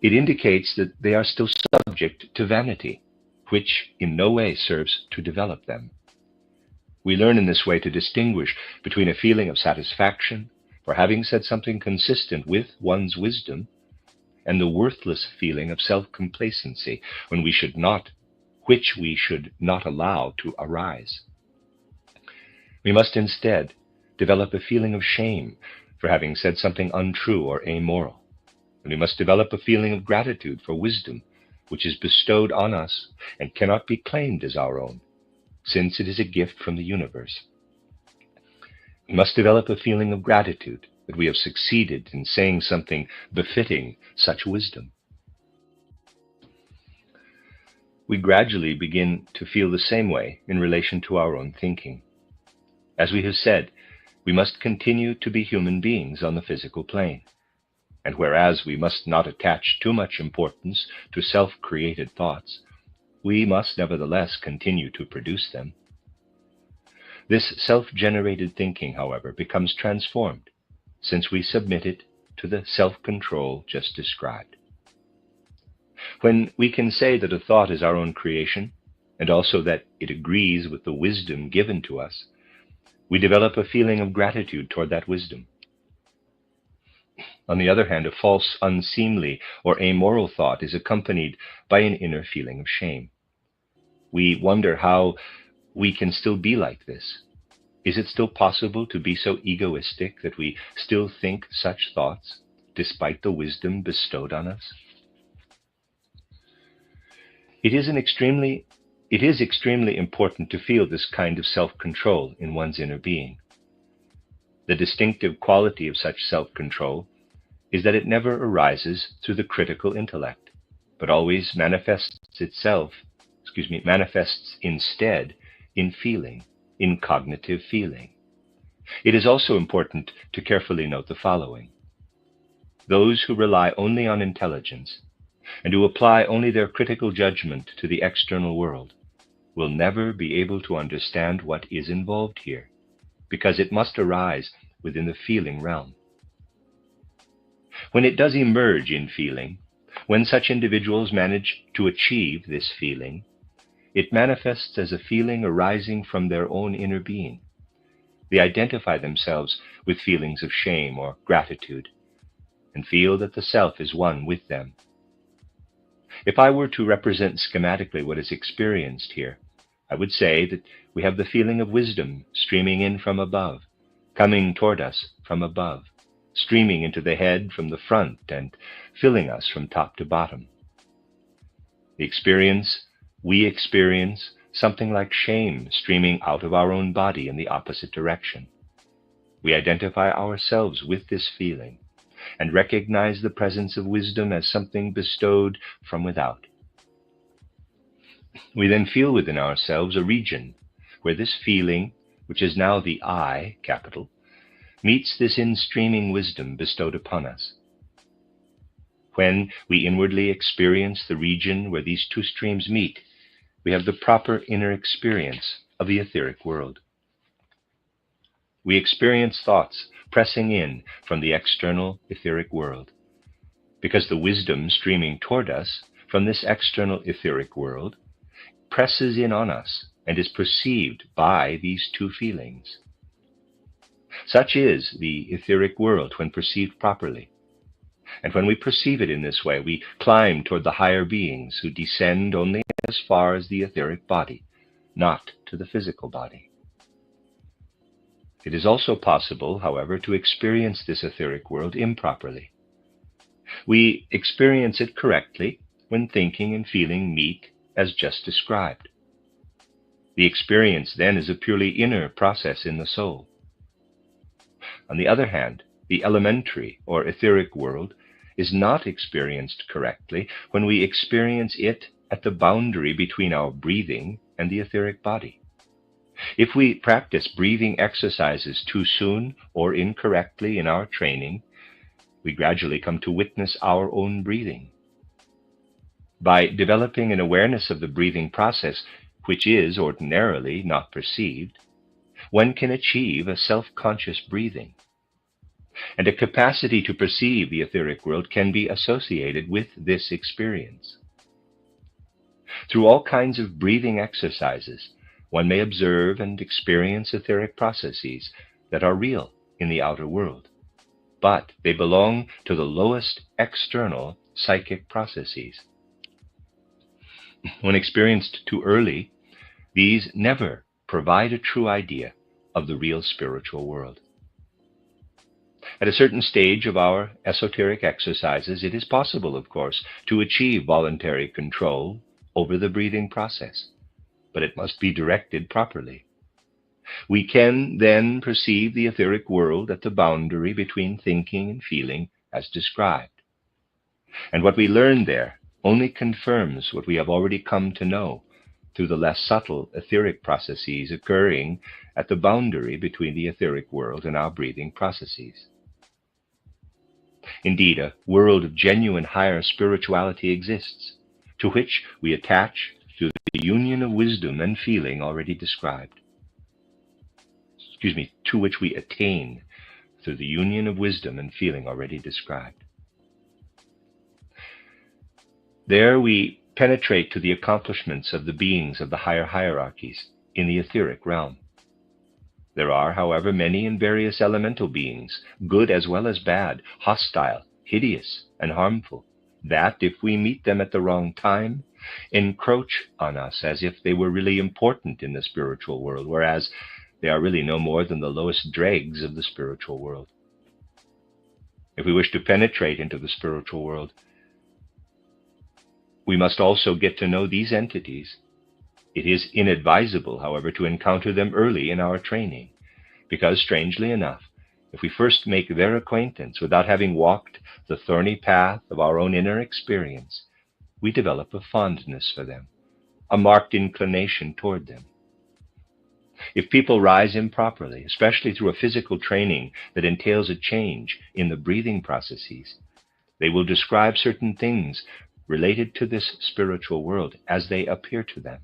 it indicates that they are still subject to vanity, which in no way serves to develop them. We learn in this way to distinguish between a feeling of satisfaction for having said something consistent with one's wisdom and the worthless feeling of self-complacency which we should not allow to arise. We must instead develop a feeling of shame for having said something untrue or amoral, and we must develop a feeling of gratitude for wisdom, which is bestowed on us and cannot be claimed as our own, since it is a gift from the universe. We must develop a feeling of gratitude that we have succeeded in saying something befitting such wisdom. We gradually begin to feel the same way in relation to our own thinking. As we have said, we must continue to be human beings on the physical plane, and whereas we must not attach too much importance to self-created thoughts, we must nevertheless continue to produce them. This self-generated thinking, however, becomes transformed since we submit it to the self-control just described. When we can say that a thought is our own creation, and also that it agrees with the wisdom given to us, we develop a feeling of gratitude toward that wisdom. On the other hand, a false, unseemly, or amoral thought is accompanied by an inner feeling of shame. We wonder how we can still be like this. Is it still possible to be so egoistic that we still think such thoughts, despite the wisdom bestowed on us? It is extremely important to feel this kind of self-control in one's inner being. The distinctive quality of such self-control is that it never arises through the critical intellect, but always manifests instead in feeling, in cognitive feeling. It is also important to carefully note the following. Those who rely only on intelligence and who apply only their critical judgment to the external world will never be able to understand what is involved here, because it must arise within the feeling realm. When it does emerge in feeling, when such individuals manage to achieve this feeling, it manifests as a feeling arising from their own inner being. They identify themselves with feelings of shame or gratitude, and feel that the self is one with them. If I were to represent schematically what is experienced here, I would say that we have the feeling of wisdom streaming in from above, coming toward us from above, streaming into the head from the front and filling us from top to bottom. We experience something like shame streaming out of our own body in the opposite direction. We identify ourselves with this feeling and recognize the presence of wisdom as something bestowed from without. We then feel within ourselves a region where this feeling, which is now the I, capital, meets this in-streaming wisdom bestowed upon us. When we inwardly experience the region where these two streams meet, we have the proper inner experience of the etheric world. We experience thoughts pressing in from the external etheric world, because the wisdom streaming toward us from this external etheric world presses in on us and is perceived by these two feelings. Such is the etheric world when perceived properly. And when we perceive it in this way, we climb toward the higher beings who descend only as far as the etheric body, not to the physical body. It is also possible, however, to experience this etheric world improperly. We experience it correctly when thinking and feeling meet as just described. The experience then is a purely inner process in the soul. On the other hand, the elementary or etheric world is not experienced correctly when we experience it at the boundary between our breathing and the etheric body. If we practice breathing exercises too soon or incorrectly in our training, we gradually come to witness our own breathing. By developing an awareness of the breathing process, which is ordinarily not perceived, one can achieve a self-conscious breathing. And a capacity to perceive the etheric world can be associated with this experience. Through all kinds of breathing exercises, one may observe and experience etheric processes that are real in the outer world, but they belong to the lowest external psychic processes. When experienced too early, these never provide a true idea of the real spiritual world. At a certain stage of our esoteric exercises, it is possible, of course, to achieve voluntary control over the breathing process, but it must be directed properly. We can then perceive the etheric world at the boundary between thinking and feeling as described. And what we learn there only confirms what we have already come to know through the less subtle etheric processes occurring at the boundary between the etheric world and our breathing processes. Indeed, a world of genuine higher spirituality exists, to which we attach through the union of wisdom and feeling already described. To which we attain through the union of wisdom and feeling already described. There we penetrate to the accomplishments of the beings of the higher hierarchies in the etheric realm. There are, however, many and various elemental beings, good as well as bad, hostile, hideous, and harmful, that, if we meet them at the wrong time, encroach on us as if they were really important in the spiritual world, whereas they are really no more than the lowest dregs of the spiritual world. If we wish to penetrate into the spiritual world, we must also get to know these entities. It is inadvisable, however, to encounter them early in our training, because, strangely enough, if we first make their acquaintance without having walked the thorny path of our own inner experience, we develop a fondness for them, a marked inclination toward them. If people rise improperly, especially through a physical training that entails a change in the breathing processes, they will describe certain things related to this spiritual world as they appear to them.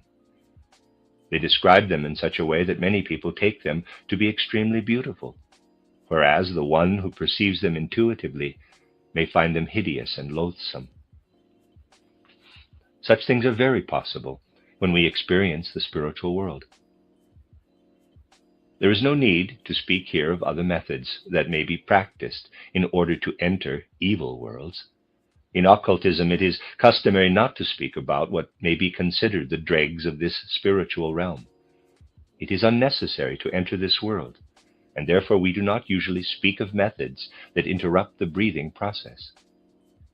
They describe them in such a way that many people take them to be extremely beautiful, whereas the one who perceives them intuitively may find them hideous and loathsome. Such things are very possible when we experience the spiritual world. There is no need to speak here of other methods that may be practiced in order to enter evil worlds. In occultism, it is customary not to speak about what may be considered the dregs of this spiritual realm. It is unnecessary to enter this world, and therefore we do not usually speak of methods that interrupt the breathing process.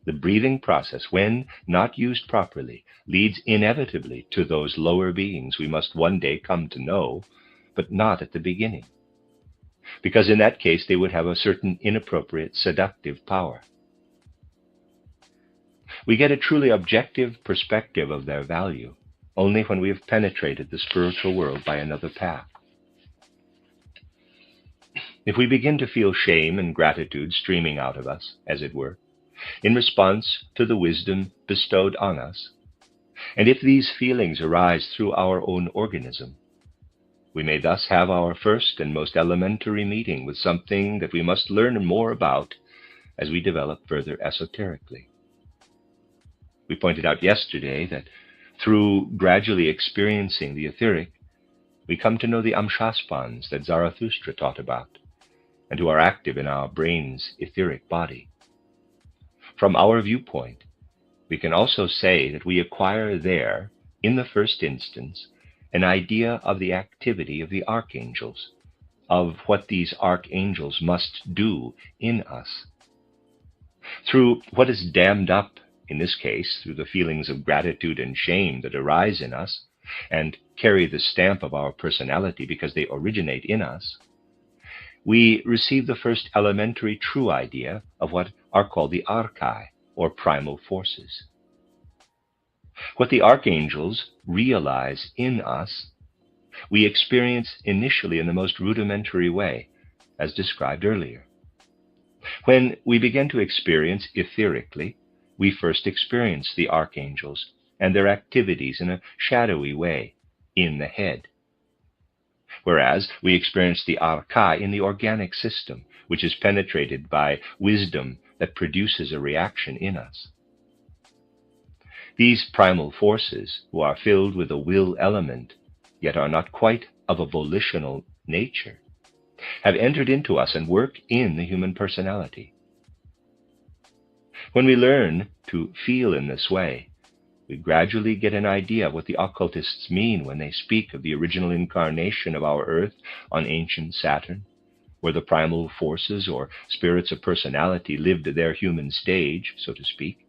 The breathing process, when not used properly, leads inevitably to those lower beings we must one day come to know, but not at the beginning, because in that case they would have a certain inappropriate seductive power. We get a truly objective perspective of their value only when we have penetrated the spiritual world by another path. If we begin to feel shame and gratitude streaming out of us, as it were, in response to the wisdom bestowed on us, and if these feelings arise through our own organism, we may thus have our first and most elementary meeting with something that we must learn more about as we develop further esoterically. We pointed out yesterday that through gradually experiencing the etheric, we come to know the amshaspans that Zarathustra taught about, and who are active in our brain's etheric body. From our viewpoint, we can also say that we acquire there, in the first instance, an idea of the activity of the archangels, of what these archangels must do in us. Through what is dammed up, in this case, through the feelings of gratitude and shame that arise in us, and carry the stamp of our personality because they originate in us, we receive the first elementary true idea of what are called the archai, or primal forces. What the archangels realize in us, we experience initially in the most rudimentary way, as described earlier. When we begin to experience etherically, we first experience the archangels and their activities in a shadowy way in the head. Whereas we experience the archai in the organic system, which is penetrated by wisdom that produces a reaction in us. These primal forces, who are filled with a will element, yet are not quite of a volitional nature, have entered into us and work in the human personality. When we learn to feel in this way, we gradually get an idea of what the occultists mean when they speak of the original incarnation of our Earth on ancient Saturn, where the primal forces or spirits of personality lived their human stage, so to speak.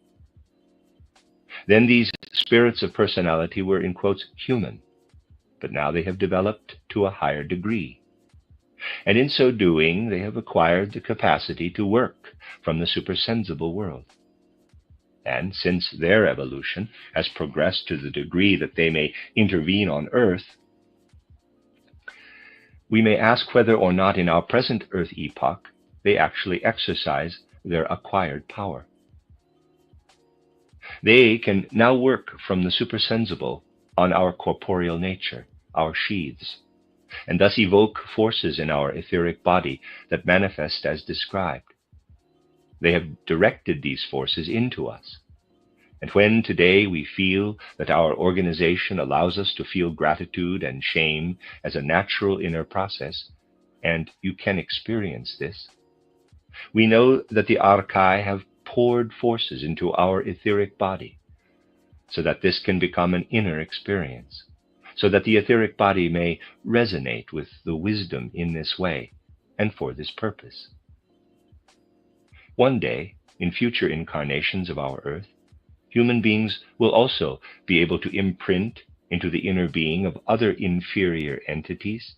Then these spirits of personality were, in quotes, human, but now they have developed to a higher degree. And in so doing, they have acquired the capacity to work from the supersensible world. And since their evolution has progressed to the degree that they may intervene on Earth, we may ask whether or not in our present Earth epoch they actually exercise their acquired power. They can now work from the supersensible on our corporeal nature, our sheaths, and thus evoke forces in our etheric body that manifest as described. They have directed these forces into us. And when today we feel that our organization allows us to feel gratitude and shame as a natural inner process, and you can experience this, we know that the archai have poured forces into our etheric body, so that this can become an inner experience, so that the etheric body may resonate with the wisdom in this way and for this purpose. One day, in future incarnations of our Earth, human beings will also be able to imprint into the inner being of other inferior entities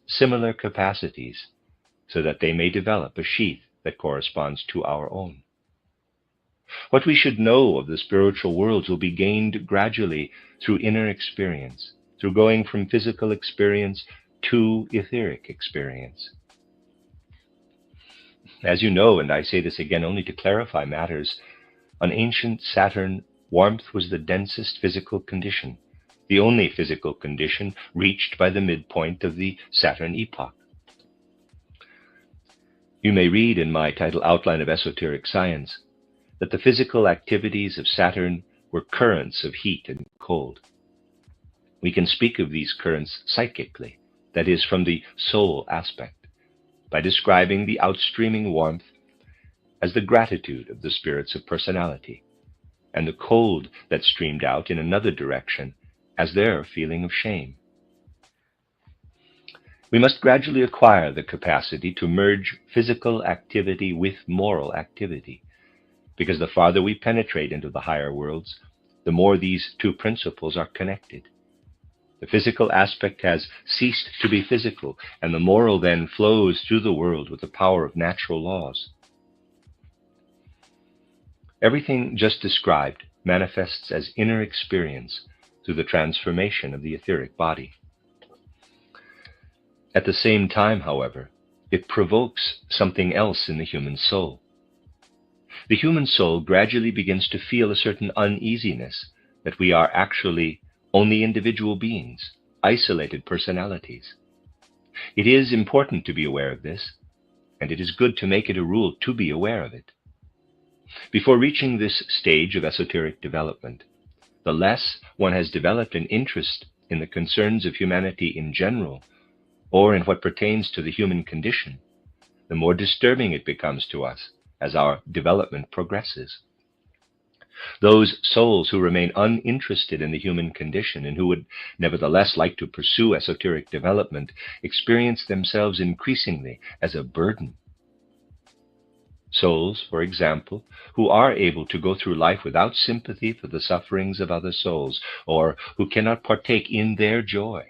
similar capacities, so that they may develop a sheath that corresponds to our own. What we should know of the spiritual worlds will be gained gradually through inner experience, through going from physical experience to etheric experience. As you know, and I say this again only to clarify matters, on ancient Saturn, warmth was the densest physical condition, the only physical condition reached by the midpoint of the Saturn epoch. You may read in my title Outline of Esoteric Science that the physical activities of Saturn were currents of heat and cold. We can speak of these currents psychically, that is, from the soul aspect, by describing the outstreaming warmth as the gratitude of the spirits of personality, and the cold that streamed out in another direction as their feeling of shame. We must gradually acquire the capacity to merge physical activity with moral activity, because the farther we penetrate into the higher worlds, the more these two principles are connected. The physical aspect has ceased to be physical, and the moral then flows through the world with the power of natural laws. Everything just described manifests as inner experience through the transformation of the etheric body. At the same time, however, it provokes something else in the human soul. The human soul gradually begins to feel a certain uneasiness that we are actually only individual beings, isolated personalities. It is important to be aware of this, and it is good to make it a rule to be aware of it. Before reaching this stage of esoteric development, the less one has developed an interest in the concerns of humanity in general, or in what pertains to the human condition, the more disturbing it becomes to us as our development progresses. Those souls who remain uninterested in the human condition and who would nevertheless like to pursue esoteric development experience themselves increasingly as a burden. Souls, for example, who are able to go through life without sympathy for the sufferings of other souls, or who cannot partake in their joy.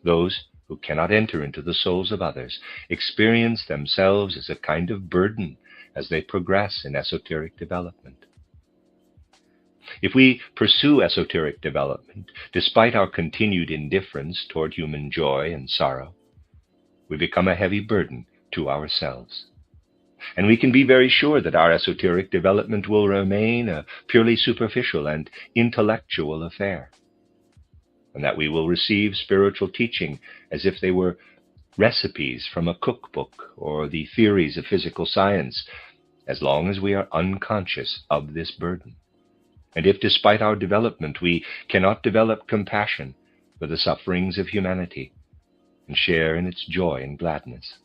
Those who cannot enter into the souls of others experience themselves as a kind of burden as they progress in esoteric development. If we pursue esoteric development, despite our continued indifference toward human joy and sorrow, we become a heavy burden to ourselves. And we can be very sure that our esoteric development will remain a purely superficial and intellectual affair, and that we will receive spiritual teaching as if they were recipes from a cookbook or the theories of physical science, as long as we are unconscious of this burden. And if, despite our development, we cannot develop compassion for the sufferings of humanity and share in its joy and gladness.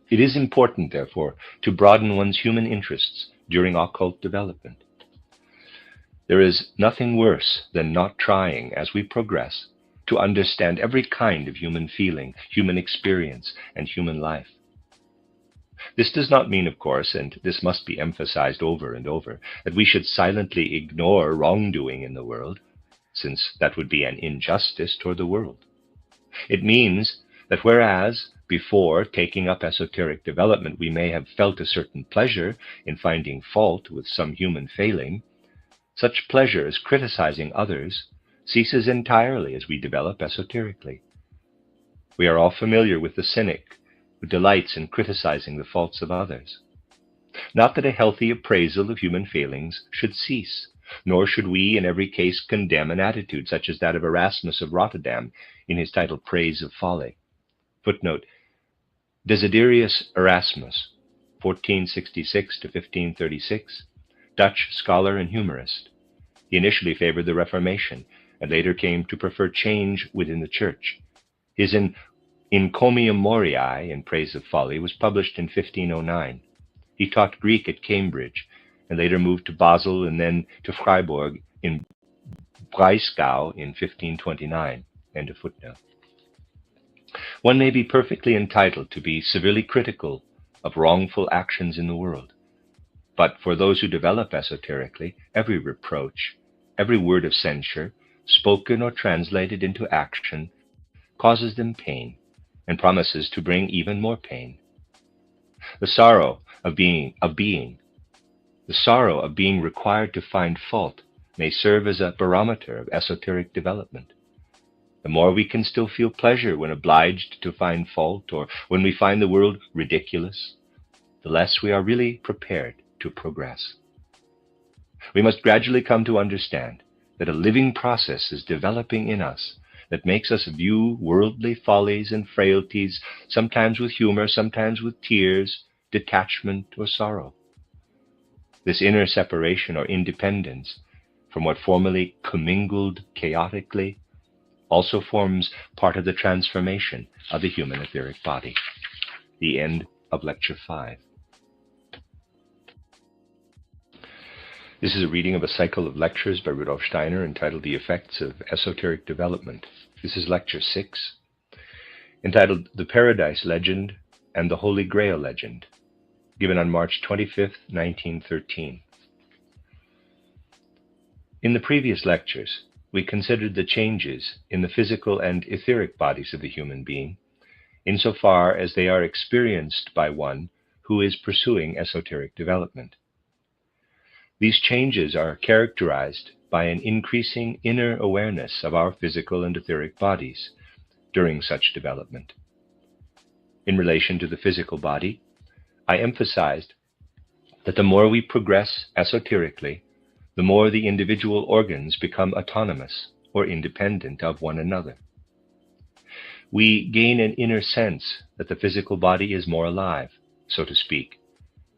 It is important, therefore, to broaden one's human interests during occult development. There is nothing worse than not trying, as we progress, to understand every kind of human feeling, human experience, and human life. This does not mean, of course, and this must be emphasized over and over, that we should silently ignore wrongdoing in the world, since that would be an injustice toward the world. It means that whereas before taking up esoteric development we may have felt a certain pleasure in finding fault with some human failing, such pleasure as criticizing others ceases entirely as we develop esoterically. We are all familiar with the cynic who delights in criticizing the faults of others. Not that a healthy appraisal of human failings should cease, nor should we in every case condemn an attitude such as that of Erasmus of Rotterdam in his title Praise of Folly. Footnote: Desiderius Erasmus, 1466 to 1536, Dutch scholar and humorist. He initially favored the Reformation and later came to prefer change within the Church. His Encomium Moriae, in Praise of Folly, was published in 1509. He taught Greek at Cambridge and later moved to Basel and then to Freiburg in Breisgau in 1529. End of footnote. One may be perfectly entitled to be severely critical of wrongful actions in the world, but for those who develop esoterically, every reproach, every word of censure, spoken or translated into action, causes them pain and promises to bring even more pain. The sorrow of being required to find fault may serve as a barometer of esoteric development. The more we can still feel pleasure when obliged to find fault or when we find the world ridiculous, the less we are really prepared to progress. We must gradually come to understand that a living process is developing in us that makes us view worldly follies and frailties, sometimes with humor, sometimes with tears, detachment, or sorrow. This inner separation or independence from what formerly commingled chaotically also forms part of the transformation of the human etheric body. The end of Lecture 5. This is a reading of a cycle of lectures by Rudolf Steiner entitled The Effects of Esoteric Development. This is Lecture 6, entitled The Paradise Legend and the Holy Grail Legend, given on March 25, 1913. In the previous lectures, we considered the changes in the physical and etheric bodies of the human being, insofar as they are experienced by one who is pursuing esoteric development. These changes are characterized by an increasing inner awareness of our physical and etheric bodies during such development. In relation to the physical body, I emphasized that the more we progress esoterically, the more the individual organs become autonomous or independent of one another. We gain an inner sense that the physical body is more alive, so to speak,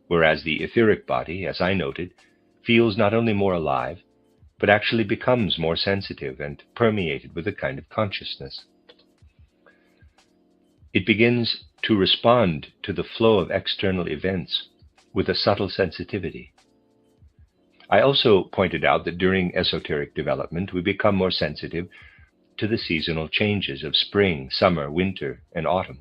whereas the etheric body, as I noted, feels not only more alive, but actually becomes more sensitive and permeated with a kind of consciousness. It begins to respond to the flow of external events with a subtle sensitivity. I also pointed out that during esoteric development, we become more sensitive to the seasonal changes of spring, summer, winter, and autumn.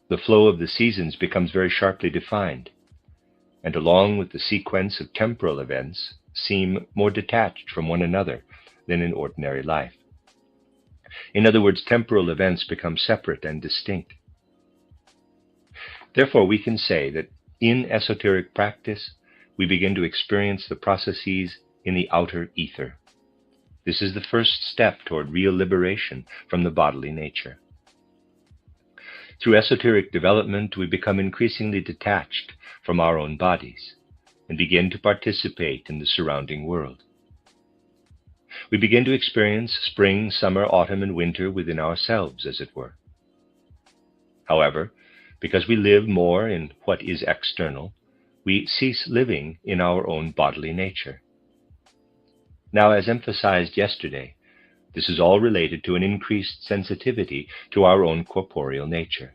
The flow of the seasons becomes very sharply defined, and along with the sequence of temporal events, seem more detached from one another than in ordinary life. In other words, temporal events become separate and distinct. Therefore, we can say that in esoteric practice, we begin to experience the processes in the outer ether. This is the first step toward real liberation from the bodily nature. Through esoteric development, we become increasingly detached from our own bodies and begin to participate in the surrounding world. We begin to experience spring, summer, autumn, and winter within ourselves, as it were. However, because we live more in what is external, we cease living in our own bodily nature. Now, as emphasized yesterday, this is all related to an increased sensitivity to our own corporeal nature.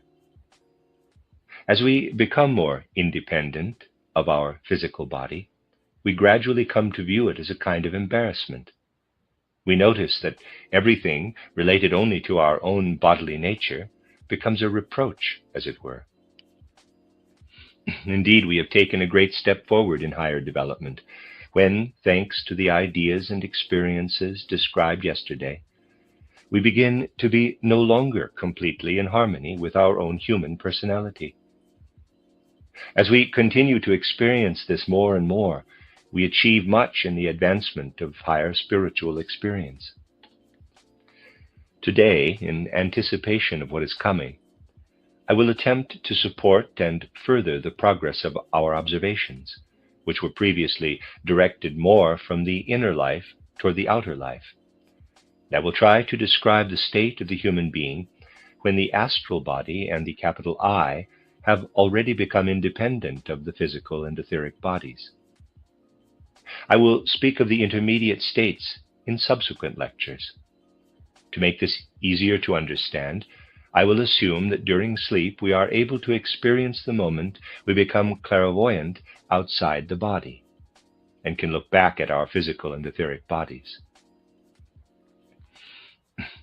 As we become more independent of our physical body, we gradually come to view it as a kind of embarrassment. We notice that everything related only to our own bodily nature becomes a reproach, as it were. Indeed, we have taken a great step forward in higher development when, thanks to the ideas and experiences described yesterday, we begin to be no longer completely in harmony with our own human personality. As we continue to experience this more and more, we achieve much in the advancement of higher spiritual experience. Today, in anticipation of what is coming, I will attempt to support and further the progress of our observations, which were previously directed more from the inner life toward the outer life. I will try to describe the state of the human being when the astral body and the capital I have already become independent of the physical and etheric bodies. I will speak of the intermediate states in subsequent lectures. To make this easier to understand, I will assume that during sleep we are able to experience the moment we become clairvoyant outside the body and can look back at our physical and etheric bodies.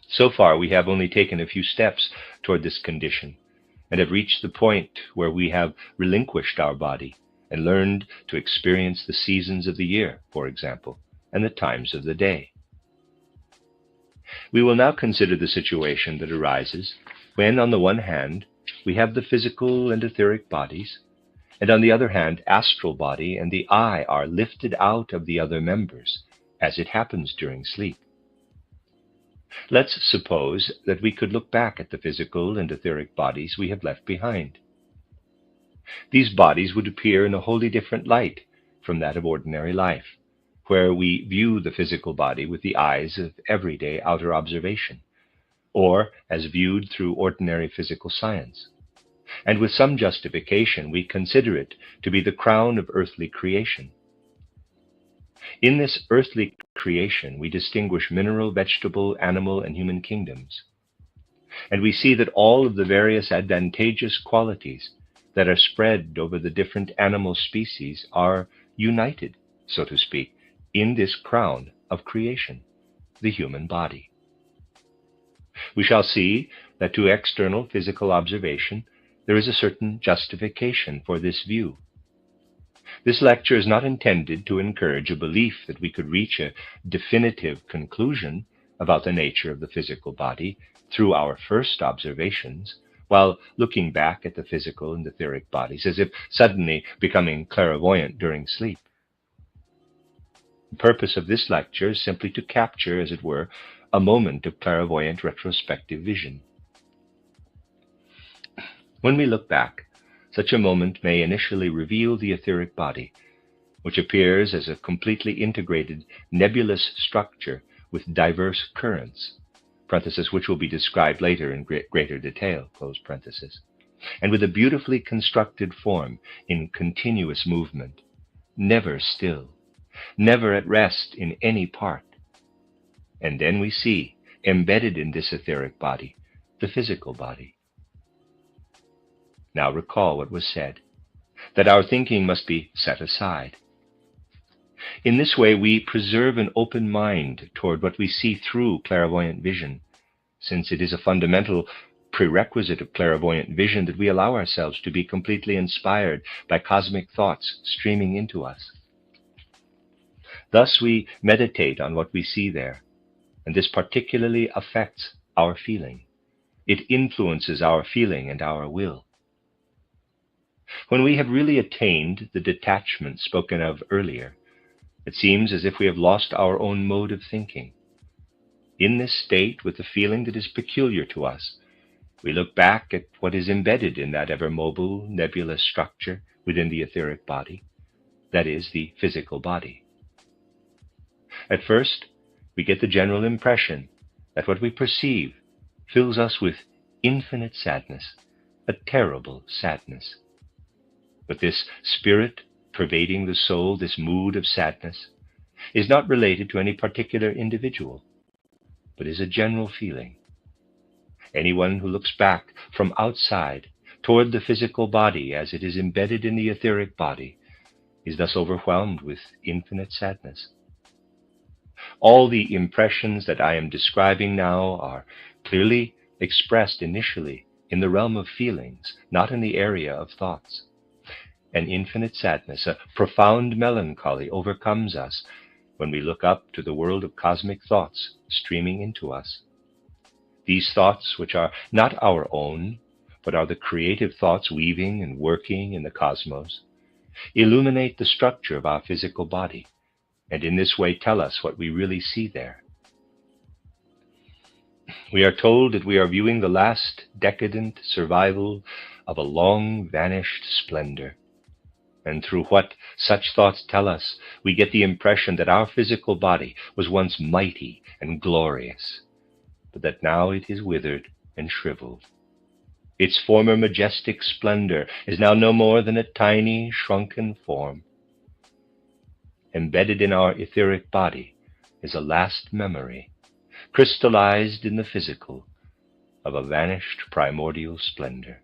So far, we have only taken a few steps toward this condition and have reached the point where we have relinquished our body and learned to experience the seasons of the year, for example, and the times of the day. We will now consider the situation that arises when, on the one hand, we have the physical and etheric bodies, and on the other hand, astral body and the I are lifted out of the other members, as it happens during sleep. Let's suppose that we could look back at the physical and etheric bodies we have left behind. These bodies would appear in a wholly different light from that of ordinary life, where we view the physical body with the eyes of everyday outer observation, or as viewed through ordinary physical science. And with some justification, we consider it to be the crown of earthly creation. In this earthly creation, we distinguish mineral, vegetable, animal, and human kingdoms. And we see that all of the various advantageous qualities that are spread over the different animal species are united, so to speak, in this crown of creation, the human body. We shall see that to external physical observation, there is a certain justification for this view. This lecture is not intended to encourage a belief that we could reach a definitive conclusion about the nature of the physical body through our first observations, while looking back at the physical and etheric bodies as if suddenly becoming clairvoyant during sleep. The purpose of this lecture is simply to capture, as it were, a moment of clairvoyant retrospective vision. When we look back, such a moment may initially reveal the etheric body, which appears as a completely integrated nebulous structure with diverse currents, parenthesis, which will be described later in greater detail, close parenthesis, and with a beautifully constructed form in continuous movement, never still, never at rest in any part. And then we see, embedded in this etheric body, the physical body. Now recall what was said. that our thinking must be set aside. In this way, we preserve an open mind toward what we see through clairvoyant vision, since it is a fundamental prerequisite of clairvoyant vision that we allow ourselves to be completely inspired by cosmic thoughts streaming into us. Thus we meditate on what we see there, and this particularly affects our feeling. It influences our feeling and our will. When we have really attained the detachment spoken of earlier, it seems as if we have lost our own mode of thinking. In this state, with a feeling that is peculiar to us, we look back at what is embedded in that ever-mobile, nebulous structure within the etheric body, that is, the physical body. At first, we get the general impression that what we perceive fills us with infinite sadness, a terrible sadness. But this spirit pervading the soul, this mood of sadness, is not related to any particular individual, but is a general feeling. Anyone who looks back from outside toward the physical body as it is embedded in the etheric body is thus overwhelmed with infinite sadness. All the impressions that I am describing now are clearly expressed initially in the realm of feelings, not in the area of thoughts. An infinite sadness, a profound melancholy overcomes us when we look up to the world of cosmic thoughts streaming into us. These thoughts, which are not our own, but are the creative thoughts weaving and working in the cosmos, illuminate the structure of our physical body, and in this way tell us what we really see there. We are told that we are viewing the last decadent survival of a long vanished splendor. And through what such thoughts tell us, we get the impression that our physical body was once mighty and glorious, but that now it is withered and shriveled. Its former majestic splendor is now no more than a tiny, shrunken form. Embedded in our etheric body is a last memory, crystallized in the physical, of a vanished primordial splendor.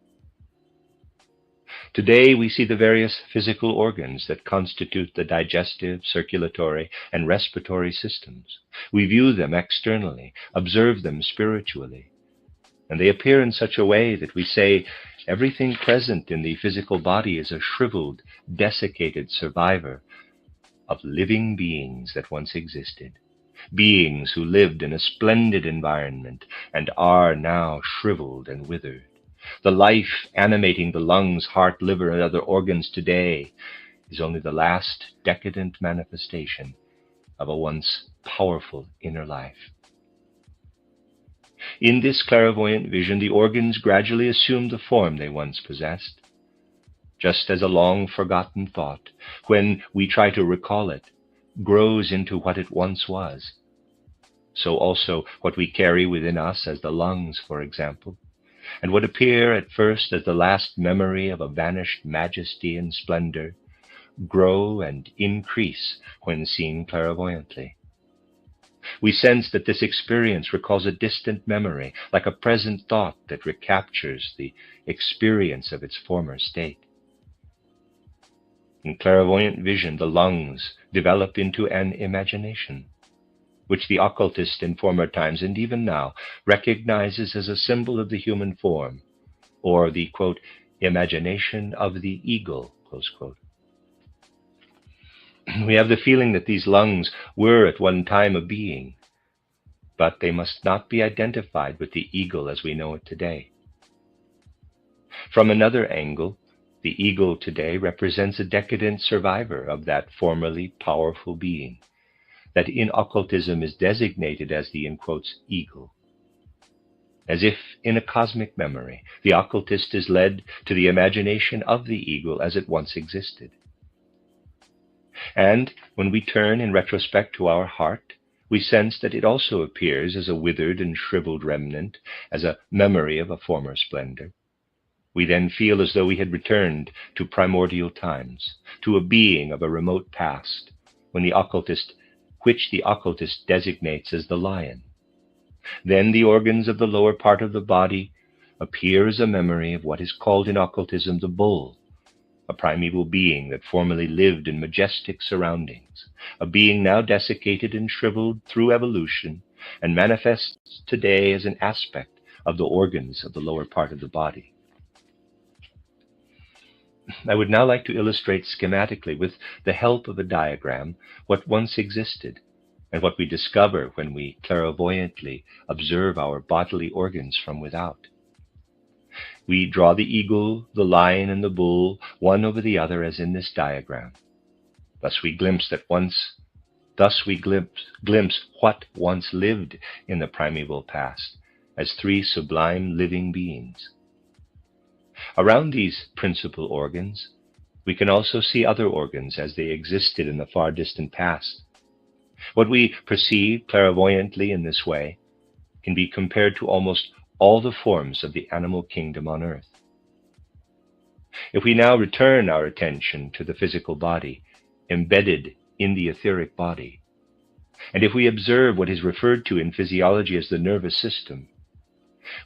Today we see the various physical organs that constitute the digestive, circulatory, and respiratory systems. We view them externally, observe them spiritually, and they appear in such a way that we say everything present in the physical body is a shriveled, desiccated survivor of living beings that once existed, beings who lived in a splendid environment and are now shriveled and withered. The life animating the lungs, heart, liver, and other organs today is only the last decadent manifestation of a once powerful inner life. In this clairvoyant vision, the organs gradually assume the form they once possessed. Just as a long-forgotten thought, when we try to recall it, grows into what it once was, so also what we carry within us as the lungs, for example, and what appear at first as the last memory of a vanished majesty and splendor, grow and increase when seen clairvoyantly. We sense that this experience recalls a distant memory, like a present thought that recaptures the experience of its former state. In clairvoyant vision, the lungs develop into an imagination, which the occultist in former times and even now recognizes as a symbol of the human form, or the, quote, imagination of the eagle, close quote. We have the feeling that these lungs were at one time a being, but they must not be identified with the eagle as we know it today. From another angle, the eagle today represents a decadent survivor of that formerly powerful being that in occultism is designated as the, in quotes, eagle. As if in a cosmic memory, the occultist is led to the imagination of the eagle as it once existed. And when we turn in retrospect to our heart, we sense that it also appears as a withered and shriveled remnant, as a memory of a former splendor. We then feel as though we had returned to primordial times, to a being of a remote past, which the occultist designates as the lion. Then the organs of the lower part of the body appear as a memory of what is called in occultism the bull, a primeval being that formerly lived in majestic surroundings, a being now desiccated and shriveled through evolution and manifests today as an aspect of the organs of the lower part of the body. I would now like to illustrate schematically with the help of a diagram what once existed and what we discover when we clairvoyantly observe our bodily organs from without. We draw the eagle, the lion, and the bull, one over the other as in this diagram. Thus we glimpse what once lived in the primeval past as three sublime living beings. Around these principal organs, we can also see other organs as they existed in the far distant past. What we perceive clairvoyantly in this way can be compared to almost all the forms of the animal kingdom on earth. If we now return our attention to the physical body, embedded in the etheric body, and if we observe what is referred to in physiology as the nervous system,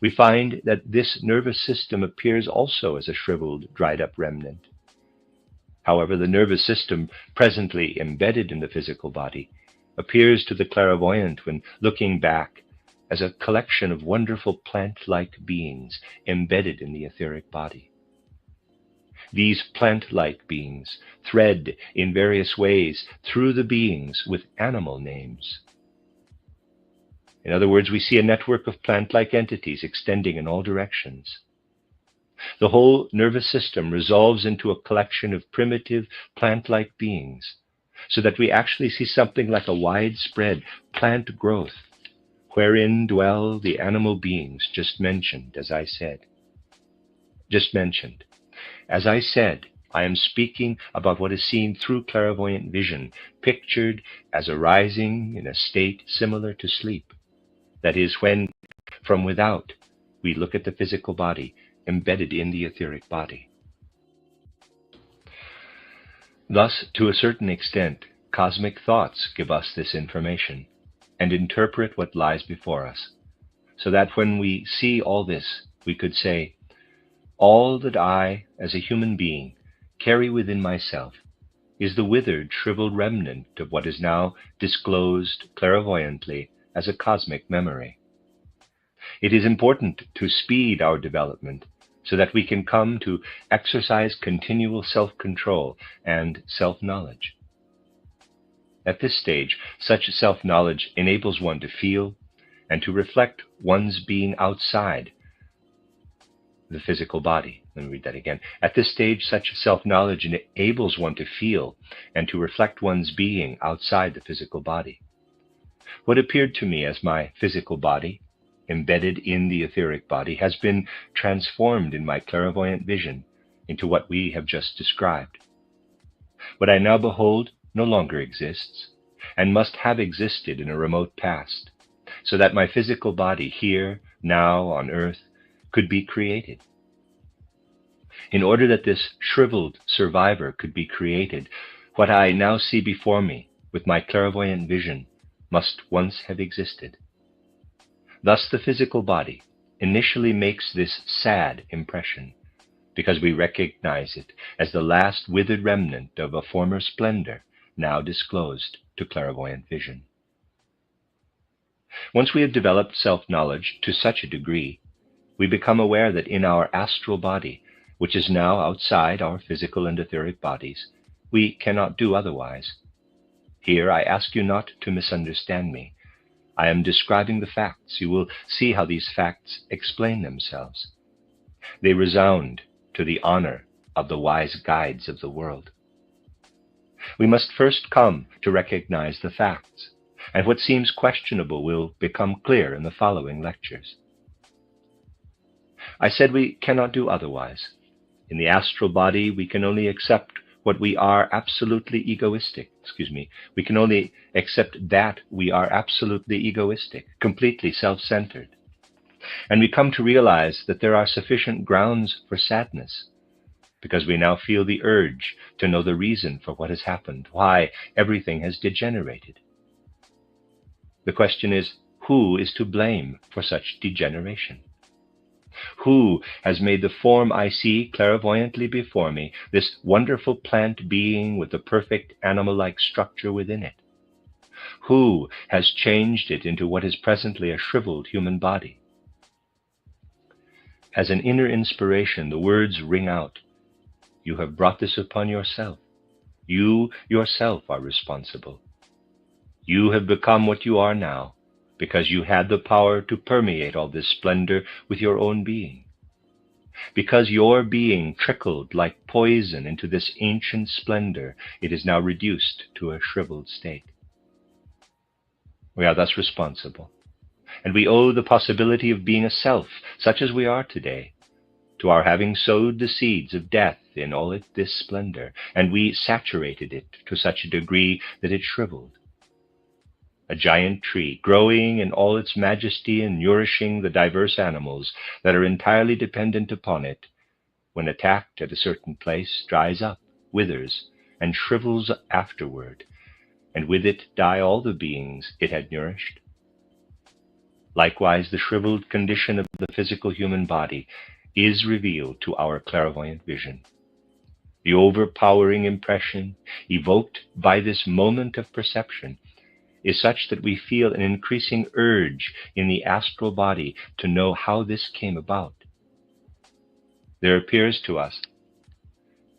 we find that this nervous system appears also as a shriveled, dried-up remnant. However, the nervous system presently embedded in the physical body appears to the clairvoyant when looking back as a collection of wonderful plant-like beings embedded in the etheric body. These plant-like beings thread in various ways through the beings with animal names. In other words, we see a network of plant-like entities extending in all directions. The whole nervous system resolves into a collection of primitive plant-like beings, so that we actually see something like a widespread plant growth, wherein dwell the animal beings just mentioned, as I said. As I said, I am speaking about what is seen through clairvoyant vision, pictured as arising in a state similar to sleep. That is, when, from without, we look at the physical body embedded in the etheric body. Thus, to a certain extent, cosmic thoughts give us this information and interpret what lies before us, so that when we see all this, we could say, all that I, as a human being, carry within myself is the withered, shriveled remnant of what is now disclosed clairvoyantly as a cosmic memory. It is important to speed our development so that we can come to exercise continual self-control and self-knowledge. At this stage, such self-knowledge enables one to feel and to reflect one's being outside the physical body. Let me read that again. At this stage, such self-knowledge enables one to feel and to reflect one's being outside the physical body. What appeared to me as my physical body, embedded in the etheric body, has been transformed in my clairvoyant vision into what we have just described. What I now behold no longer exists, and must have existed in a remote past, so that my physical body here, now on earth, could be created. In order that this shriveled survivor could be created, what I now see before me with my clairvoyant vision must once have existed. Thus the physical body initially makes this sad impression, because we recognize it as the last withered remnant of a former splendor now disclosed to clairvoyant vision. Once we have developed self-knowledge to such a degree, we become aware that in our astral body, which is now outside our physical and etheric bodies, we cannot do otherwise. Here I ask you not to misunderstand me. I am describing the facts. You will see how these facts explain themselves. They resound to the honor of the wise guides of the world. We must first come to recognize the facts, and what seems questionable will become clear in the following lectures. I said we cannot do otherwise. In the astral body, we can only accept what we are absolutely egoistic. We can only accept that we are absolutely egoistic, completely self-centered. And we come to realize that there are sufficient grounds for sadness, because we now feel the urge to know the reason for what has happened, why everything has degenerated. The question is, who is to blame for such degeneration? Who has made the form I see clairvoyantly before me, this wonderful plant being with the perfect animal-like structure within it? Who has changed it into what is presently a shriveled human body? As an inner inspiration, the words ring out, "You have brought this upon yourself. You yourself are responsible. You have become what you are now because you had the power to permeate all this splendor with your own being. Because your being trickled like poison into this ancient splendor, it is now reduced to a shriveled state. We are thus responsible, and we owe the possibility of being a self, such as we are today, to our having sowed the seeds of death in all this splendor, and we saturated it to such a degree that it shriveled. A giant tree, growing in all its majesty and nourishing the diverse animals that are entirely dependent upon it, when attacked at a certain place, dries up, withers, and shrivels afterward, and with it die all the beings it had nourished. Likewise, the shriveled condition of the physical human body is revealed to our clairvoyant vision. The overpowering impression evoked by this moment of perception is such that we feel an increasing urge in the astral body to know how this came about. There appears to us,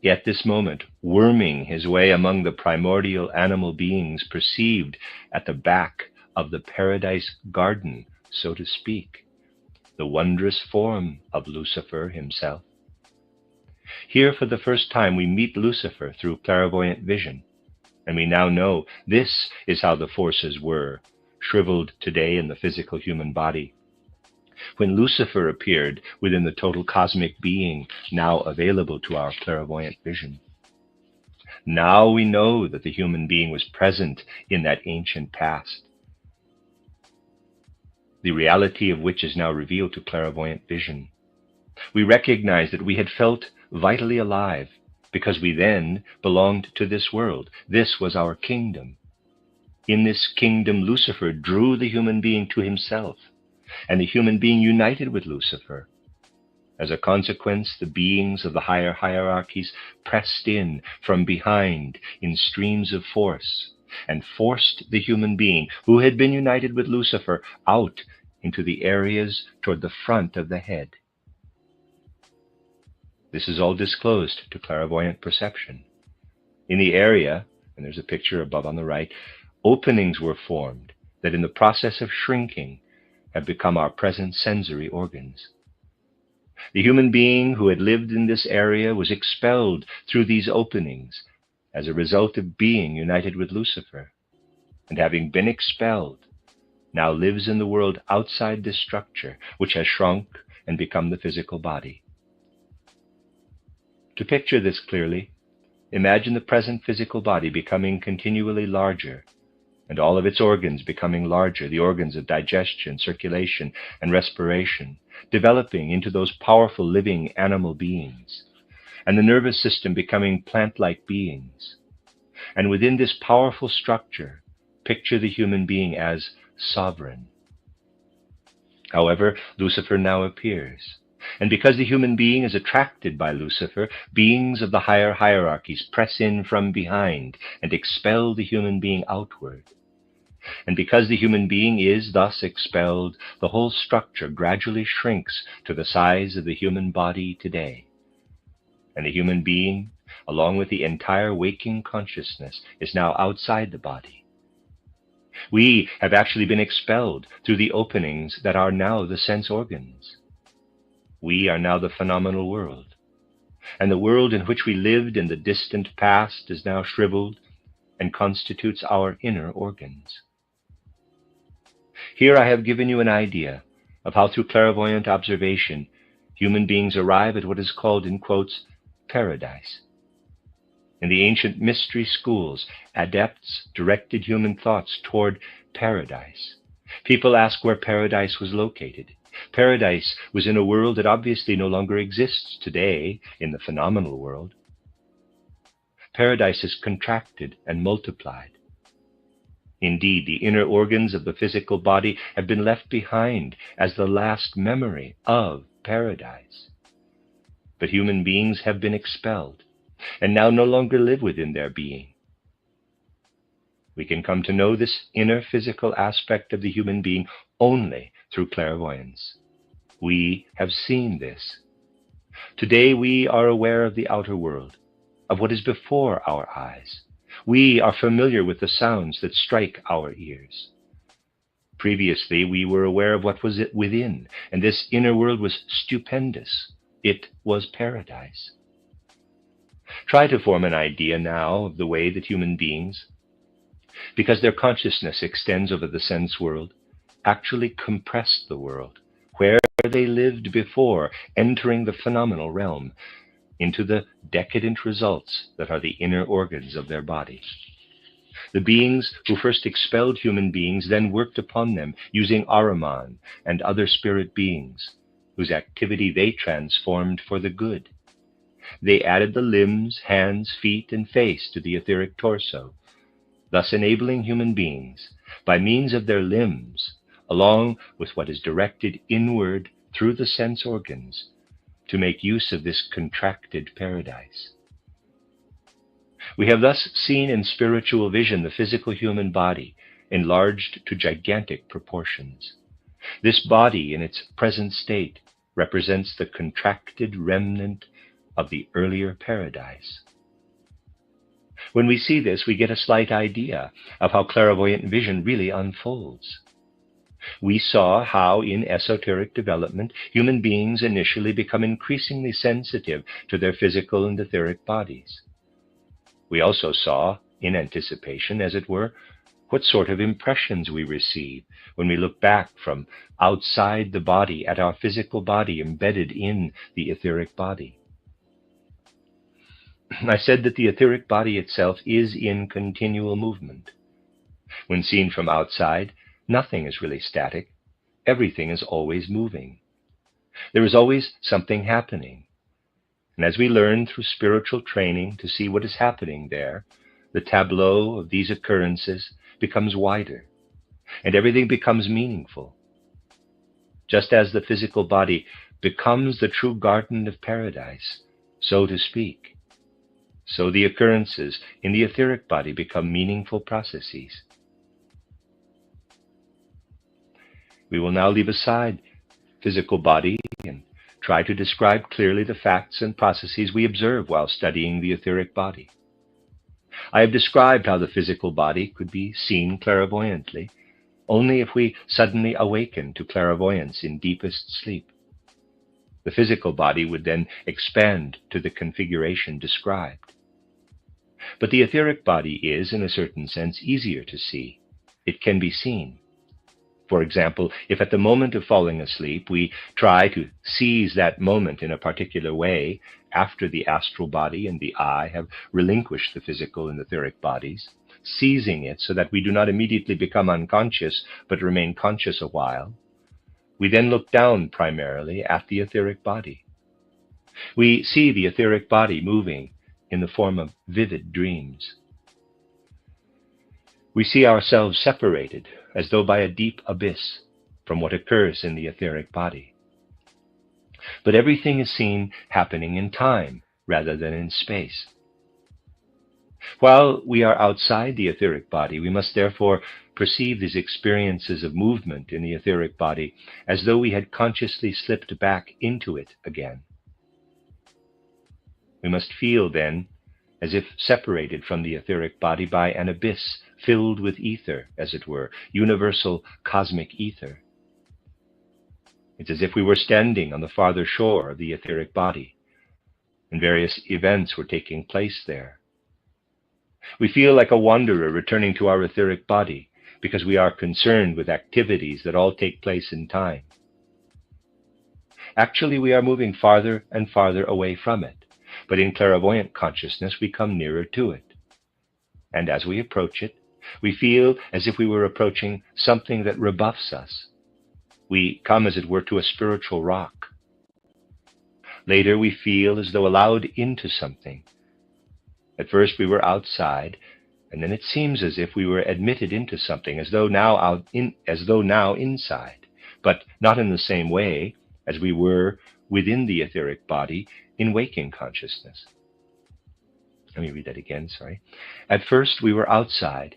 at this moment, worming his way among the primordial animal beings perceived at the back of the paradise garden, so to speak, the wondrous form of Lucifer himself. Here for the first time we meet Lucifer through clairvoyant vision, and we now know this is how the forces were, shriveled today in the physical human body. When Lucifer appeared within the total cosmic being now available to our clairvoyant vision. Now we know that the human being was present in that ancient past, the reality of which is now revealed to clairvoyant vision. We recognize that we had felt vitally alive, because we then belonged to this world. This was our kingdom. In this kingdom, Lucifer drew the human being to himself, and the human being united with Lucifer. As a consequence, the beings of the higher hierarchies pressed in from behind in streams of force, and forced the human being, who had been united with Lucifer, out into the areas toward the front of the head. This is all disclosed to clairvoyant perception. In the area, and there's a picture above on the right, openings were formed that in the process of shrinking have become our present sensory organs. The human being who had lived in this area was expelled through these openings as a result of being united with Lucifer, and having been expelled, now lives in the world outside this structure, which has shrunk and become the physical body. To picture this clearly, imagine the present physical body becoming continually larger, and all of its organs becoming larger, the organs of digestion, circulation, and respiration, developing into those powerful living animal beings, and the nervous system becoming plant-like beings. And within this powerful structure, picture the human being as sovereign. However, Lucifer now appears. And because the human being is attracted by Lucifer, beings of the higher hierarchies press in from behind and expel the human being outward. And because the human being is thus expelled, the whole structure gradually shrinks to the size of the human body today. And the human being, along with the entire waking consciousness, is now outside the body. We have actually been expelled through the openings that are now the sense organs. We are now the phenomenal world, and the world in which we lived in the distant past is now shriveled and constitutes our inner organs. Here I have given you an idea of how through clairvoyant observation human beings arrive at what is called, in quotes, paradise. In the ancient mystery schools, adepts directed human thoughts toward paradise. People ask where paradise was located. Paradise was in a world that obviously no longer exists today in the phenomenal world. Paradise has contracted and multiplied. Indeed, the inner organs of the physical body have been left behind as the last memory of paradise. But human beings have been expelled, and now no longer live within their being. We can come to know this inner physical aspect of the human being only through clairvoyance. We have seen this. Today we are aware of the outer world, of what is before our eyes. We are familiar with the sounds that strike our ears. Previously, we were aware of what was within, and this inner world was stupendous. It was paradise. Try to form an idea now of the way that human beings, because their consciousness extends over the sense world, actually compressed the world, where they lived before entering the phenomenal realm, into the decadent results that are the inner organs of their body. The beings who first expelled human beings then worked upon them using Ahriman and other spirit beings, whose activity they transformed for the good. They added the limbs, hands, feet, and face to the etheric torso, thus enabling human beings, by means of their limbs, along with what is directed inward through the sense organs, to make use of this contracted paradise. We have thus seen in spiritual vision the physical human body enlarged to gigantic proportions. This body in its present state represents the contracted remnant of the earlier paradise. When we see this, we get a slight idea of how clairvoyant vision really unfolds. We saw how in esoteric development, human beings initially become increasingly sensitive to their physical and etheric bodies. We also saw, in anticipation, as it were, what sort of impressions we receive when we look back from outside the body at our physical body embedded in the etheric body. I said that the etheric body itself is in continual movement. When seen from outside, nothing is really static. Everything is always moving. There is always something happening. And as we learn through spiritual training to see what is happening there, the tableau of these occurrences becomes wider, and everything becomes meaningful. Just as the physical body becomes the true garden of paradise, so to speak, so the occurrences in the etheric body become meaningful processes. We will now leave aside physical body and try to describe clearly the facts and processes we observe while studying the etheric body. I have described how the physical body could be seen clairvoyantly only if we suddenly awaken to clairvoyance in deepest sleep. The physical body would then expand to the configuration described. But the etheric body is, in a certain sense, easier to see. It can be seen. For example, if at the moment of falling asleep we try to seize that moment in a particular way after the astral body and the eye have relinquished the physical and etheric bodies, seizing it so that we do not immediately become unconscious but remain conscious a while, we then look down primarily at the etheric body. We see the etheric body moving in the form of vivid dreams. We see ourselves separated, as though by a deep abyss, from what occurs in the etheric body. But everything is seen happening in time rather than in space. While we are outside the etheric body, we must therefore perceive these experiences of movement in the etheric body as though we had consciously slipped back into it again. We must feel then as if separated from the etheric body by an abyss filled with ether, as it were, universal cosmic ether. It's as if we were standing on the farther shore of the etheric body, and various events were taking place there. We feel like a wanderer returning to our etheric body because we are concerned with activities that all take place in time. Actually, we are moving farther and farther away from it, but in clairvoyant consciousness we come nearer to it. And as we approach it, we feel as if we were approaching something that rebuffs us. We come, as it were, to a spiritual rock. Later we feel as though allowed into something. At first we were outside, and then it seems as if we were admitted into something, as though now inside, but not in the same way as we were within the etheric body in waking consciousness. Let me read that again, sorry. At first we were outside,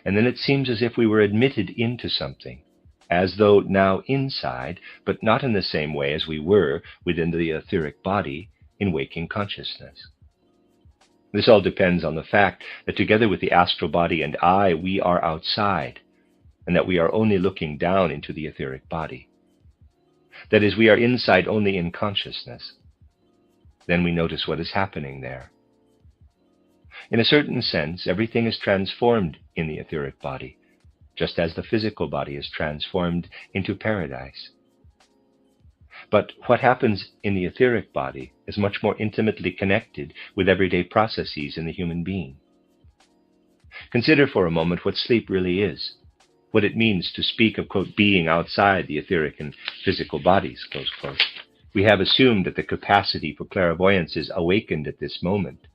and then it seems as if we were admitted into something, as though now inside, but not in the same way as we were within the etheric body in waking consciousness. This all depends on the fact that together with the astral body and I, we are outside, and that we are only looking down into the etheric body. That is, we are inside only in consciousness. Then we notice what is happening there. In a certain sense, everything is transformed in the etheric body, just as the physical body is transformed into paradise. But what happens in the etheric body is much more intimately connected with everyday processes in the human being. Consider for a moment what sleep really is, what it means to speak of, quote, being outside the etheric and physical bodies, close quote. We have assumed that the capacity for clairvoyance is awakened at this moment,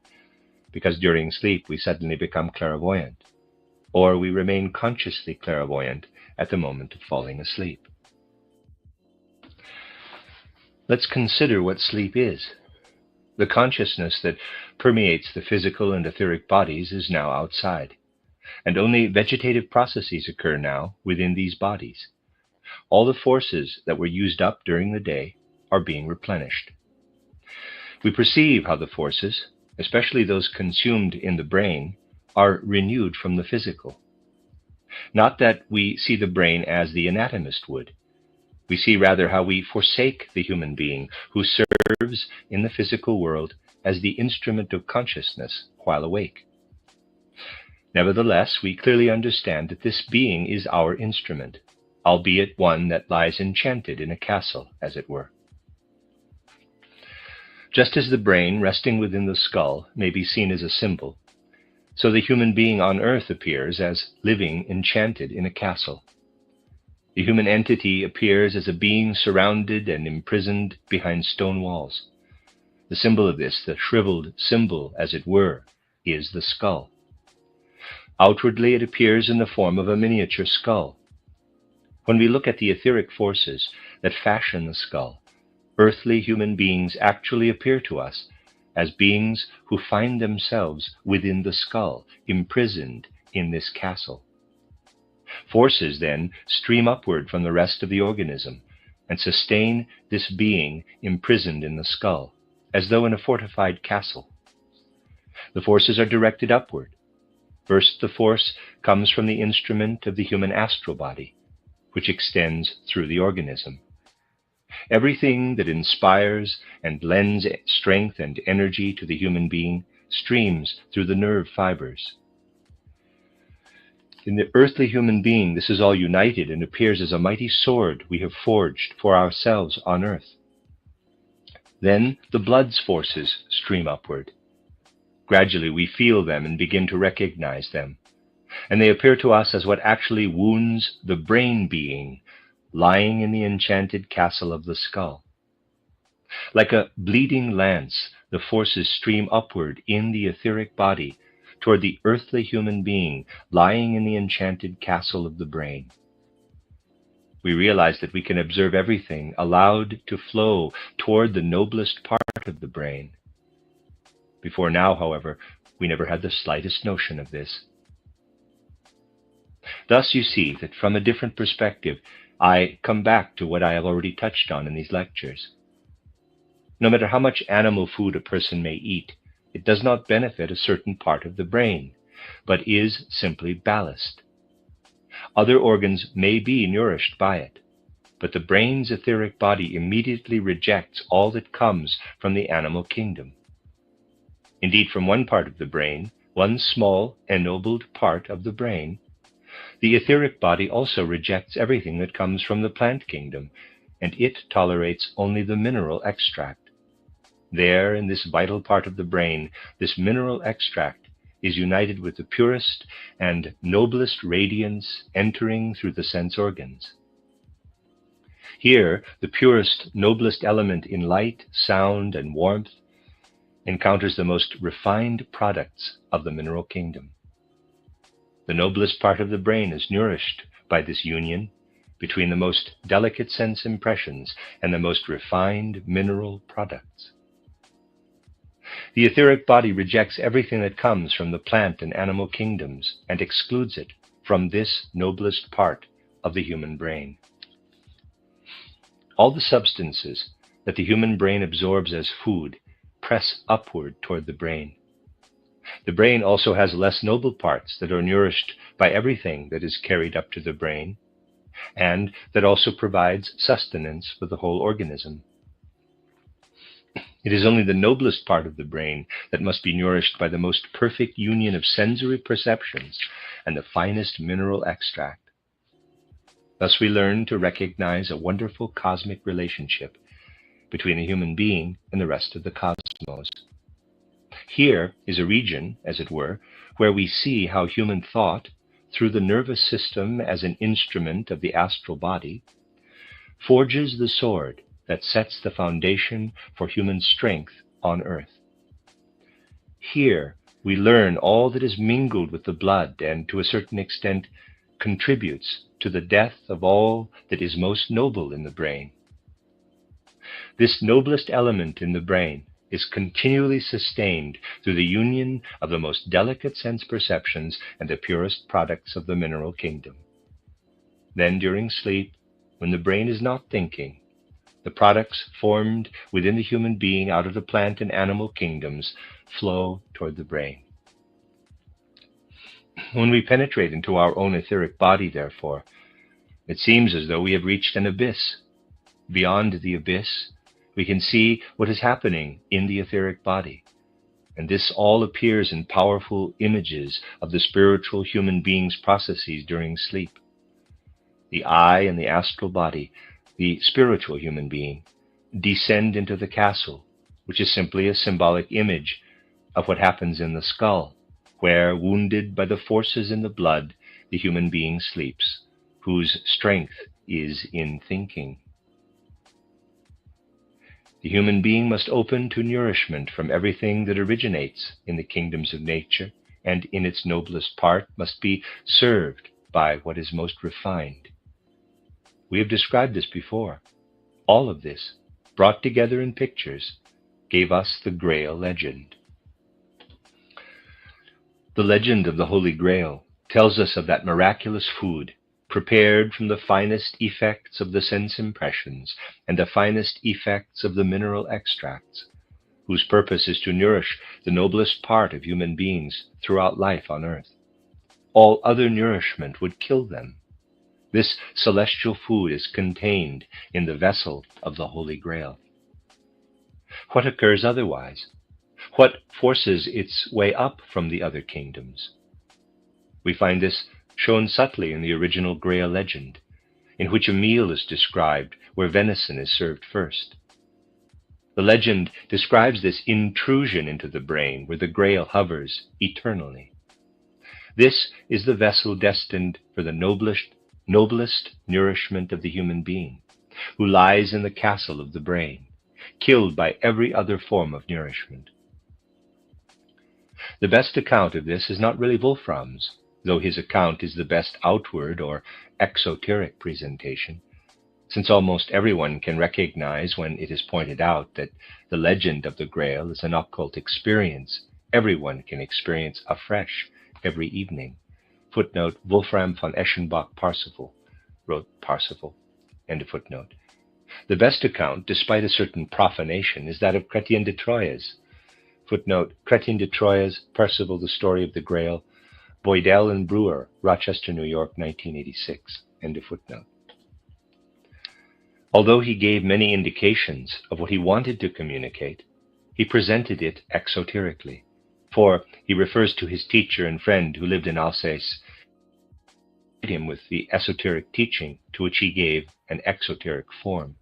because during sleep we suddenly become clairvoyant, or we remain consciously clairvoyant at the moment of falling asleep. Let's consider what sleep is. The consciousness that permeates the physical and etheric bodies is now outside, and only vegetative processes occur now within these bodies. All the forces that were used up during the day are being replenished. We perceive how the forces, especially those consumed in the brain, are renewed from the physical. Not that we see the brain as the anatomist would. We see rather how we forsake the human being who serves in the physical world as the instrument of consciousness while awake. Nevertheless, we clearly understand that this being is our instrument, albeit one that lies enchanted in a castle, as it were. Just as the brain resting within the skull may be seen as a symbol, so the human being on earth appears as living enchanted in a castle. The human entity appears as a being surrounded and imprisoned behind stone walls. The symbol of this, the shriveled symbol, as it were, is the skull. Outwardly, it appears in the form of a miniature skull. When we look at the etheric forces that fashion the skull, earthly human beings actually appear to us as beings who find themselves within the skull, imprisoned in this castle. Forces then stream upward from the rest of the organism and sustain this being imprisoned in the skull, as though in a fortified castle. The forces are directed upward. First, the force comes from the instrument of the human astral body, which extends through the organism. Everything that inspires and lends strength and energy to the human being streams through the nerve fibers. In the earthly human being, this is all united and appears as a mighty sword we have forged for ourselves on earth. Then the blood's forces stream upward. Gradually we feel them and begin to recognize them, and they appear to us as what actually wounds the brain being lying in the enchanted castle of the skull. Like a bleeding lance, the forces stream upward in the etheric body toward the earthly human being lying in the enchanted castle of the brain. We realize that we can observe everything allowed to flow toward the noblest part of the brain. Before now, however, we never had the slightest notion of this. Thus you see that from a different perspective, I come back to what I have already touched on in these lectures. No matter how much animal food a person may eat, it does not benefit a certain part of the brain, but is simply ballast. Other organs may be nourished by it, but the brain's etheric body immediately rejects all that comes from the animal kingdom. Indeed, from one part of the brain, one small, ennobled part of the brain, the etheric body also rejects everything that comes from the plant kingdom, and it tolerates only the mineral extract. There, in this vital part of the brain, this mineral extract is united with the purest and noblest radiance entering through the sense organs. Here, the purest, noblest element in light, sound, and warmth encounters the most refined products of the mineral kingdom. The noblest part of the brain is nourished by this union, between the most delicate sense impressions and the most refined mineral products. The etheric body rejects everything that comes from the plant and animal kingdoms and excludes it from this noblest part of the human brain. All the substances that the human brain absorbs as food press upward toward the brain. The brain also has less noble parts that are nourished by everything that is carried up to the brain, and that also provides sustenance for the whole organism. It is only the noblest part of the brain that must be nourished by the most perfect union of sensory perceptions and the finest mineral extract. Thus we learn to recognize a wonderful cosmic relationship between a human being and the rest of the cosmos. Here is a region, as it were, where we see how human thought, through the nervous system as an instrument of the astral body, forges the sword that sets the foundation for human strength on earth. Here we learn all that is mingled with the blood and, to a certain extent, contributes to the death of all that is most noble in the brain. This noblest element in the brain is continually sustained through the union of the most delicate sense perceptions and the purest products of the mineral kingdom. Then, during sleep, when the brain is not thinking, the products formed within the human being out of the plant and animal kingdoms flow toward the brain. When we penetrate into our own etheric body, therefore, it seems as though we have reached an abyss. Beyond the abyss, we can see what is happening in the etheric body, and this all appears in powerful images of the spiritual human being's processes during sleep. The I and the astral body, the spiritual human being, descend into the castle, which is simply a symbolic image of what happens in the skull, where, wounded by the forces in the blood, the human being sleeps, whose strength is in thinking. The human being must open to nourishment from everything that originates in the kingdoms of nature, and in its noblest part must be served by what is most refined. We have described this before. All of this, brought together in pictures, gave us the Grail legend. The legend of the Holy Grail tells us of that miraculous food prepared from the finest effects of the sense impressions and the finest effects of the mineral extracts, whose purpose is to nourish the noblest part of human beings throughout life on earth. All other nourishment would kill them. This celestial food is contained in the vessel of the Holy Grail. What occurs otherwise? What forces its way up from the other kingdoms? We find this shown subtly in the original Grail legend, in which a meal is described where venison is served first. The legend describes this intrusion into the brain where the Grail hovers eternally. This is the vessel destined for the noblest nourishment of the human being, who lies in the castle of the brain, killed by every other form of nourishment. The best account of this is not really Wolfram's, though his account is the best outward or exoteric presentation, since almost everyone can recognize when it is pointed out that the legend of the Grail is an occult experience everyone can experience afresh every evening. Footnote, Wolfram von Eschenbach-Parsifal wrote Parsifal, end of footnote. The best account, despite a certain profanation, is that of Chrétien de Troyes. Footnote, Chrétien de Troyes, Percival, The Story of the Grail, Boydell and Brewer, Rochester, New York, 1986, end of footnote. Although he gave many indications of what he wanted to communicate, he presented it exoterically, for he refers to his teacher and friend who lived in Alsace, him with the esoteric teaching to which he gave an exoteric form.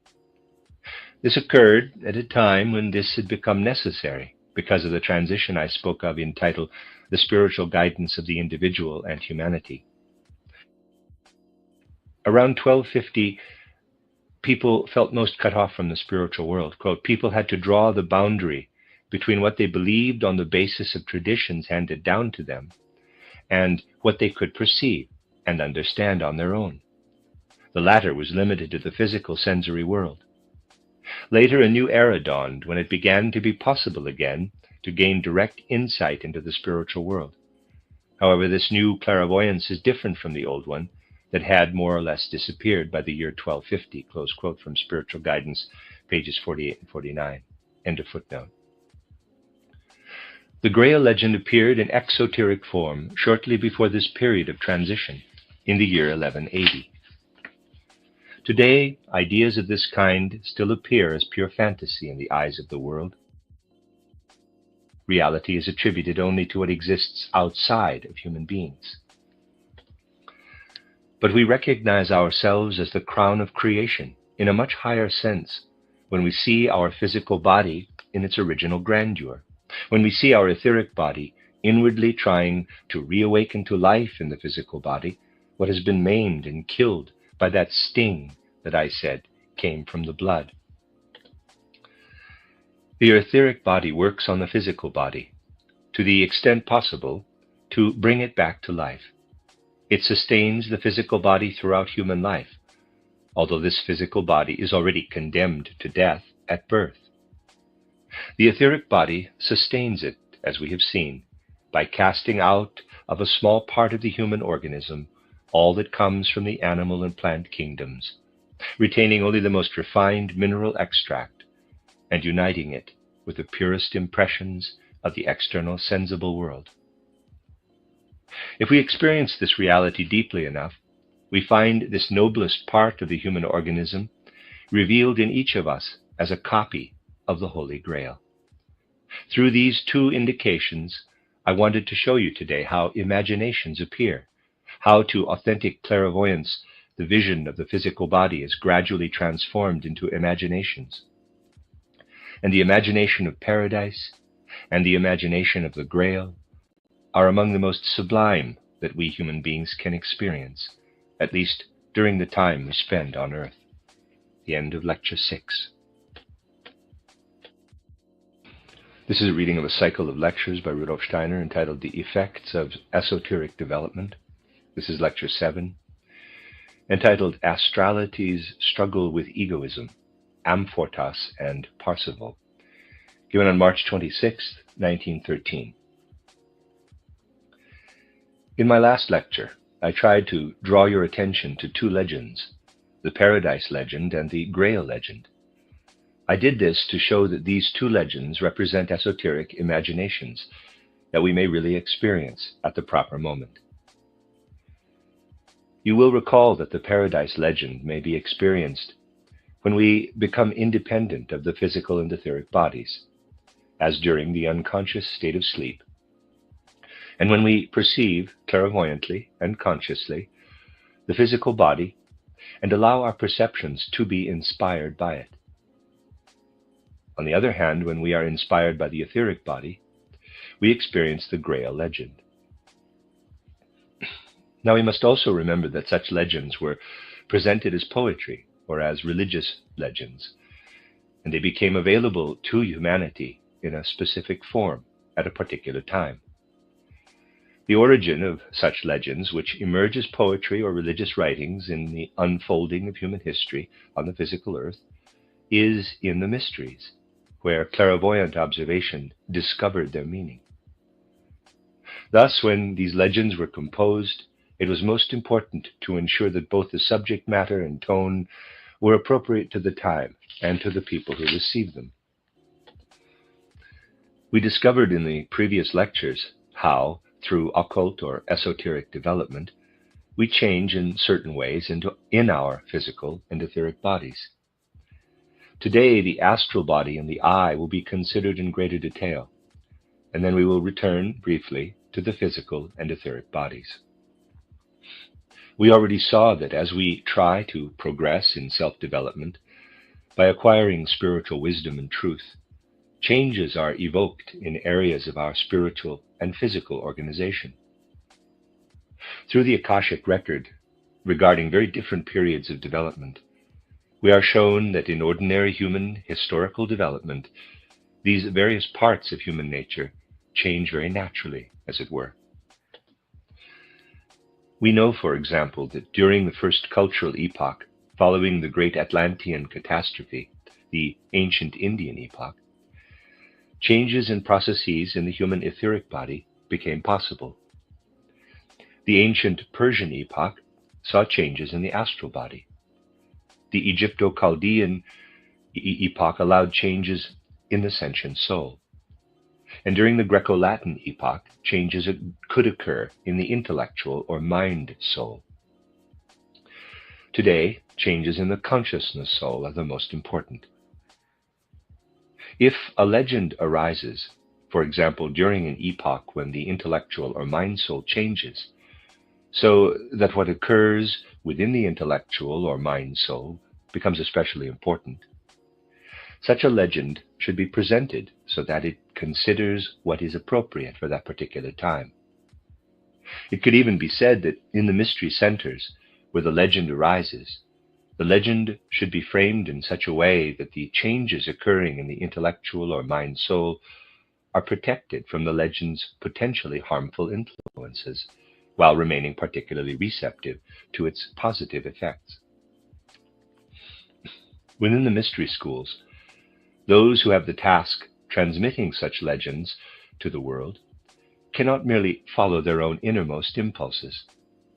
This occurred at a time when this had become necessary because of the transition I spoke of entitled The Spiritual Guidance of the Individual and Humanity. Around 1250, people felt most cut off from the spiritual world. Quote, people had to draw the boundary between what they believed on the basis of traditions handed down to them and what they could perceive and understand on their own. The latter was limited to the physical sensory world. Later, a new era dawned when it began to be possible again to gain direct insight into the spiritual world. However, this new clairvoyance is different from the old one that had more or less disappeared by the year 1250, close quote from Spiritual Guidance, pages 48 and 49, end of footnote. The Grail legend appeared in exoteric form shortly before this period of transition, in the year 1180. Today, ideas of this kind still appear as pure fantasy in the eyes of the world. Reality is attributed only to what exists outside of human beings. But we recognize ourselves as the crown of creation in a much higher sense when we see our physical body in its original grandeur, when we see our etheric body inwardly trying to reawaken to life in the physical body what has been maimed and killed by that sting that I said came from the blood. The etheric body works on the physical body, to the extent possible, to bring it back to life. It sustains the physical body throughout human life, although this physical body is already condemned to death at birth. The etheric body sustains it, as we have seen, by casting out of a small part of the human organism all that comes from the animal and plant kingdoms, retaining only the most refined mineral extract, and uniting it with the purest impressions of the external sensible world. If we experience this reality deeply enough, we find this noblest part of the human organism revealed in each of us as a copy of the Holy Grail. Through these two indications, I wanted to show you today how imaginations appear, how to authentic clairvoyance the vision of the physical body is gradually transformed into imaginations. And the imagination of paradise and the imagination of the Grail are among the most sublime that we human beings can experience, at least during the time we spend on earth. The end of Lecture 6. This is a reading of a cycle of lectures by Rudolf Steiner entitled The Effects of Esoteric Development. This is Lecture 7, entitled Astrality's Struggle with Egoism, Amfortas and Parzival, given on March 26, 1913. In my last lecture, I tried to draw your attention to two legends, the Paradise legend and the Grail legend. I did this to show that these two legends represent esoteric imaginations that we may really experience at the proper moment. You will recall that the Paradise legend may be experienced when we become independent of the physical and etheric bodies, as during the unconscious state of sleep, and when we perceive clairvoyantly and consciously the physical body and allow our perceptions to be inspired by it. On the other hand, when we are inspired by the etheric body, we experience the Grail legend. Now we must also remember that such legends were presented as poetry or as religious legends, and they became available to humanity in a specific form at a particular time. The origin of such legends, which emerge as poetry or religious writings in the unfolding of human history on the physical earth, is in the mysteries, where clairvoyant observation discovered their meaning. Thus, when these legends were composed, it was most important to ensure that both the subject matter and tone were appropriate to the time and to the people who received them. We discovered in the previous lectures how, through occult or esoteric development, we change in certain ways in our physical and etheric bodies. Today, the astral body and the eye will be considered in greater detail, and then we will return briefly to the physical and etheric bodies. We already saw that as we try to progress in self-development by acquiring spiritual wisdom and truth, changes are evoked in areas of our spiritual and physical organization. Through the Akashic record, regarding very different periods of development, we are shown that in ordinary human historical development, these various parts of human nature change very naturally, as it were. We know, for example, that during the first cultural epoch, following the great Atlantean catastrophe, the ancient Indian epoch, changes in processes in the human etheric body became possible. The ancient Persian epoch saw changes in the astral body. The Egypto-Chaldean epoch allowed changes in the sentient soul. And during the Greco-Latin epoch, changes could occur in the intellectual or mind soul. Today, changes in the consciousness soul are the most important. If a legend arises, for example, during an epoch when the intellectual or mind soul changes, so that what occurs within the intellectual or mind soul becomes especially important, such a legend should be presented so that it considers what is appropriate for that particular time. It could even be said that in the mystery centers where the legend arises, the legend should be framed in such a way that the changes occurring in the intellectual or mind soul are protected from the legend's potentially harmful influences, while remaining particularly receptive to its positive effects. Within the mystery schools, those who have the task transmitting such legends to the world cannot merely follow their own innermost impulses,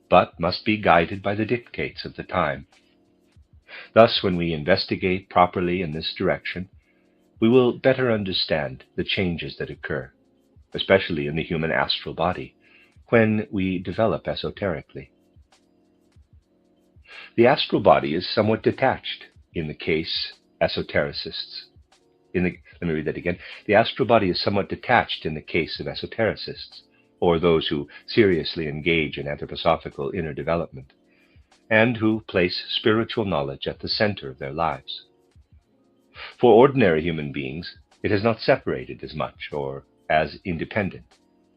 but must be guided by the dictates of the time. Thus, when we investigate properly in this direction, we will better understand the changes that occur, especially in the human astral body, when we develop esoterically. The astral body is somewhat detached in the case esotericists. Let me read that again. The astral body is somewhat detached in the case of esotericists, or those who seriously engage in anthroposophical inner development, and who place spiritual knowledge at the center of their lives. For ordinary human beings, it is not separated as much or as independent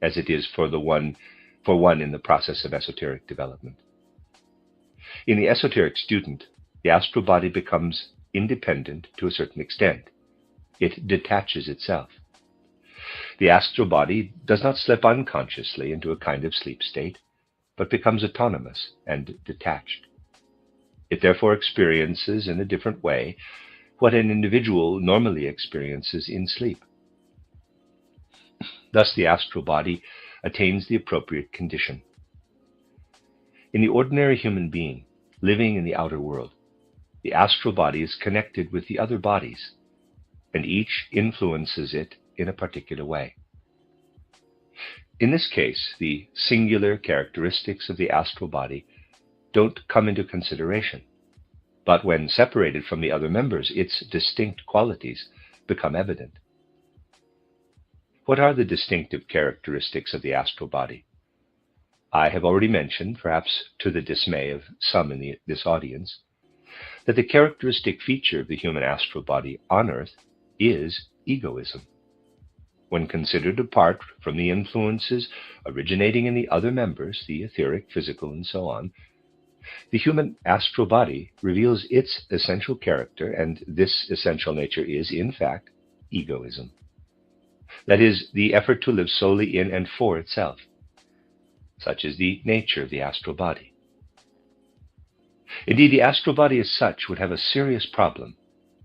as it is for one in the process of esoteric development. In the esoteric student, the astral body becomes independent to a certain extent. It detaches itself. The astral body does not slip unconsciously into a kind of sleep state, but becomes autonomous and detached. It therefore experiences in a different way what an individual normally experiences in sleep. Thus, the astral body attains the appropriate condition. In the ordinary human being living in the outer world, the astral body is connected with the other bodies, and each influences it in a particular way. In this case, the singular characteristics of the astral body don't come into consideration, but when separated from the other members, its distinct qualities become evident. What are the distinctive characteristics of the astral body? I have already mentioned, perhaps to the dismay of some in this audience, that the characteristic feature of the human astral body on Earth is egoism. When considered apart from the influences originating in the other members, the etheric, physical, and so on, the human astral body reveals its essential character, and this essential nature is, in fact, egoism. That is, the effort to live solely in and for itself. Such is the nature of the astral body. Indeed, the astral body as such would have a serious problem,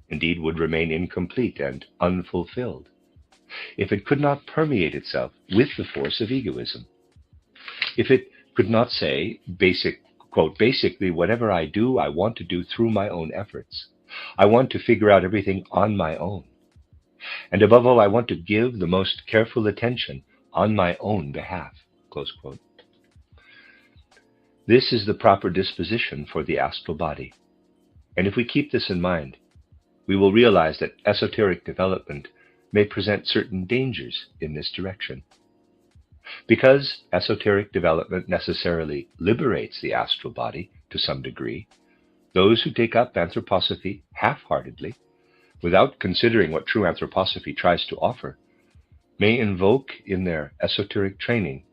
indeed would remain incomplete and unfulfilled, if it could not permeate itself with the force of egoism. If it could not say, basically, whatever I do, I want to do through my own efforts. I want to figure out everything on my own. And above all, I want to give the most careful attention on my own behalf. Close quote. This is the proper disposition for the astral body. And if we keep this in mind, we will realize that esoteric development may present certain dangers in this direction. Because esoteric development necessarily liberates the astral body to some degree, those who take up anthroposophy half-heartedly, without considering what true anthroposophy tries to offer, may invoke in their esoteric training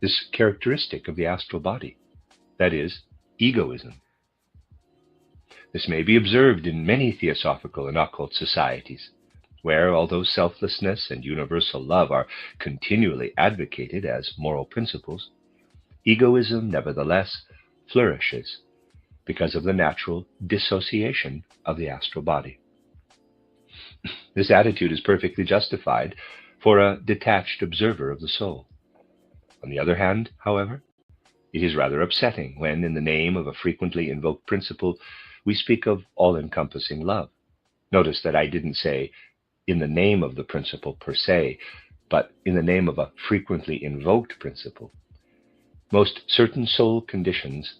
this characteristic of the astral body, that is, egoism. This may be observed in many theosophical and occult societies, where, although selflessness and universal love are continually advocated as moral principles, egoism nevertheless flourishes because of the natural dissociation of the astral body. This attitude is perfectly justified for a detached observer of the soul. On the other hand, however, it is rather upsetting when, in the name of a frequently invoked principle, we speak of all-encompassing love. Notice that I didn't say in the name of the principle per se, but in the name of a frequently invoked principle. Most certain soul conditions,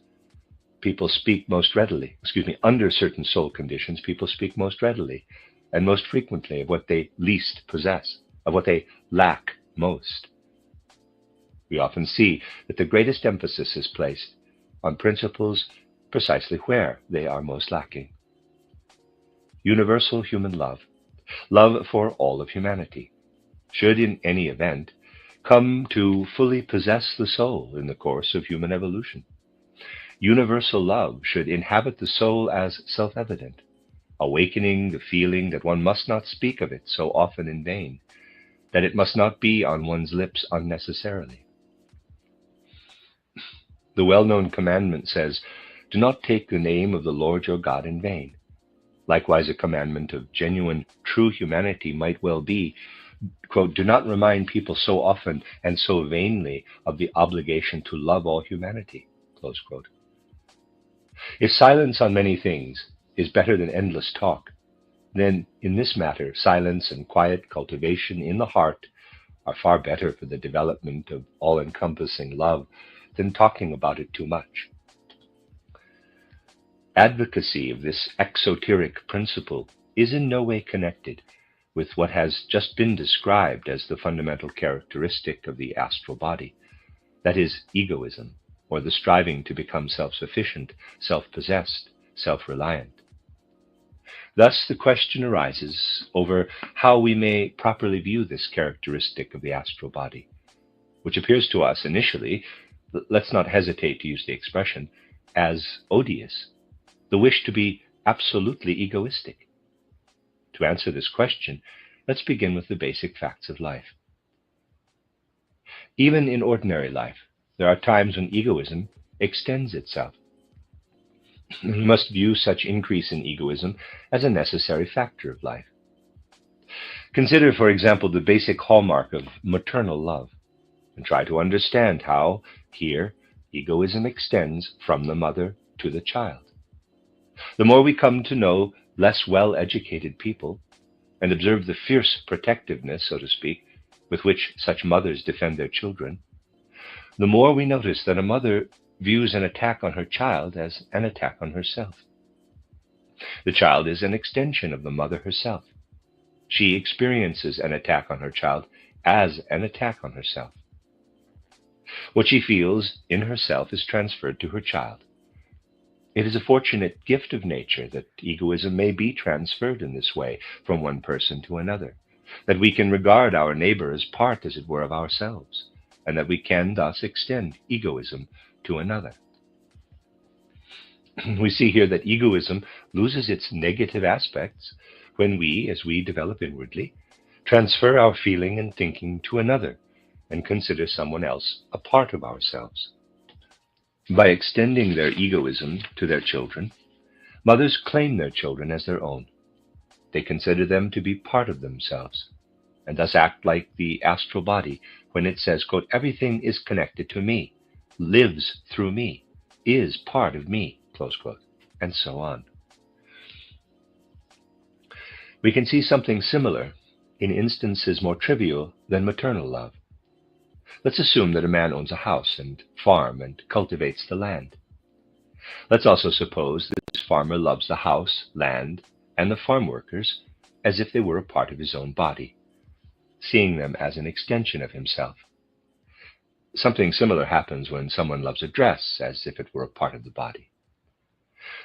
people speak most readily. Under certain soul conditions, people speak most readily and most frequently of what they least possess, of what they lack most. We often see that the greatest emphasis is placed on principles precisely where they are most lacking. Universal human love, love for all of humanity, should in any event come to fully possess the soul in the course of human evolution. Universal love should inhabit the soul as self-evident, awakening the feeling that one must not speak of it so often in vain, that it must not be on one's lips unnecessarily. The well-known commandment says, "Do not take the name of the Lord your God in vain." Likewise, a commandment of genuine, true humanity might well be, quote, "Do not remind people so often and so vainly of the obligation to love all humanity," close quote. If silence on many things is better than endless talk, then in this matter, silence and quiet cultivation in the heart are far better for the development of all-encompassing love than talking about it too much. Advocacy of this exoteric principle is in no way connected with what has just been described as the fundamental characteristic of the astral body, that is, egoism, or the striving to become self-sufficient, self-possessed, self-reliant. Thus, the question arises over how we may properly view this characteristic of the astral body, which appears to us initially, let's not hesitate to use the expression, as odious, the wish to be absolutely egoistic. To answer this question, let's begin with the basic facts of life. Even in ordinary life, there are times when egoism extends itself. We must view such increase in egoism as a necessary factor of life. Consider, for example, the basic hallmark of maternal love, and try to understand how, here, egoism extends from the mother to the child. The more we come to know less well-educated people, and observe the fierce protectiveness, so to speak, with which such mothers defend their children, the more we notice that a mother views an attack on her child as an attack on herself. The child is an extension of the mother herself. She experiences an attack on her child as an attack on herself. What she feels in herself is transferred to her child. It is a fortunate gift of nature that egoism may be transferred in this way from one person to another, that we can regard our neighbor as part, as it were, of ourselves, and that we can thus extend egoism to another. We see here that egoism loses its negative aspects when we, as we develop inwardly, transfer our feeling and thinking to another and consider someone else a part of ourselves. By extending their egoism to their children, mothers claim their children as their own. They consider them to be part of themselves, and thus act like the astral body when it says, quote, "Everything is connected to me, lives through me, is part of me," close quote, and so on. We can see something similar in instances more trivial than maternal love. Let's assume that a man owns a house and farm and cultivates the land. Let's also suppose that this farmer loves the house, land, and the farm workers as if they were a part of his own body, seeing them as an extension of himself. Something similar happens when someone loves a dress as if it were a part of the body.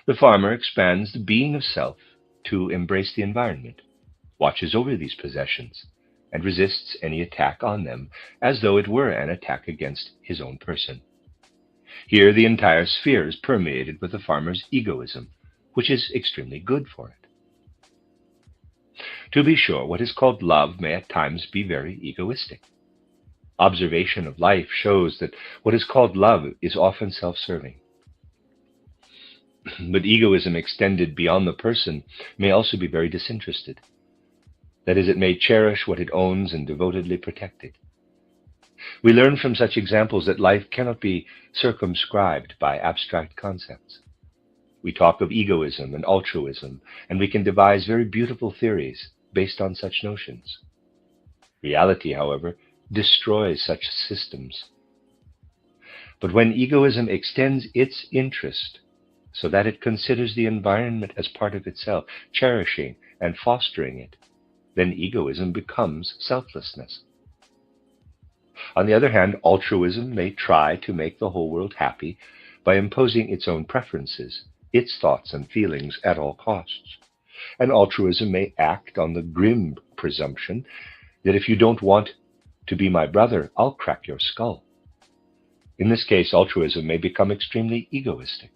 The farmer expands the being of self to embrace the environment, watches over these possessions, and resists any attack on them as though it were an attack against his own person. Here the entire sphere is permeated with the farmer's egoism, which is extremely good for it. To be sure, what is called love may at times be very egoistic. Observation of life shows that what is called love is often self-serving. But egoism extended beyond the person may also be very disinterested. That is, it may cherish what it owns and devotedly protect it. We learn from such examples that life cannot be circumscribed by abstract concepts. We talk of egoism and altruism, and we can devise very beautiful theories based on such notions. Reality, however, destroys such systems. But when egoism extends its interest so that it considers the environment as part of itself, cherishing and fostering it, then egoism becomes selflessness. On the other hand, altruism may try to make the whole world happy by imposing its own preferences, its thoughts and feelings at all costs. And altruism may act on the grim presumption that if you don't want to be my brother, I'll crack your skull. In this case, altruism may become extremely egoistic.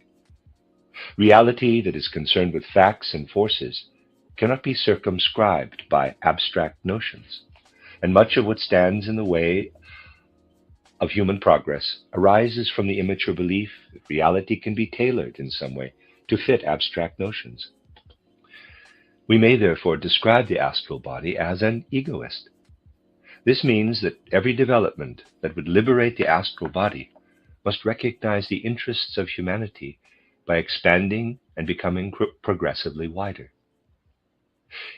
Reality that is concerned with facts and forces cannot be circumscribed by abstract notions, and much of what stands in the way of human progress arises from the immature belief that reality can be tailored in some way to fit abstract notions. We may therefore describe the astral body as an egoist. This means that every development that would liberate the astral body must recognize the interests of humanity by expanding and becoming progressively wider.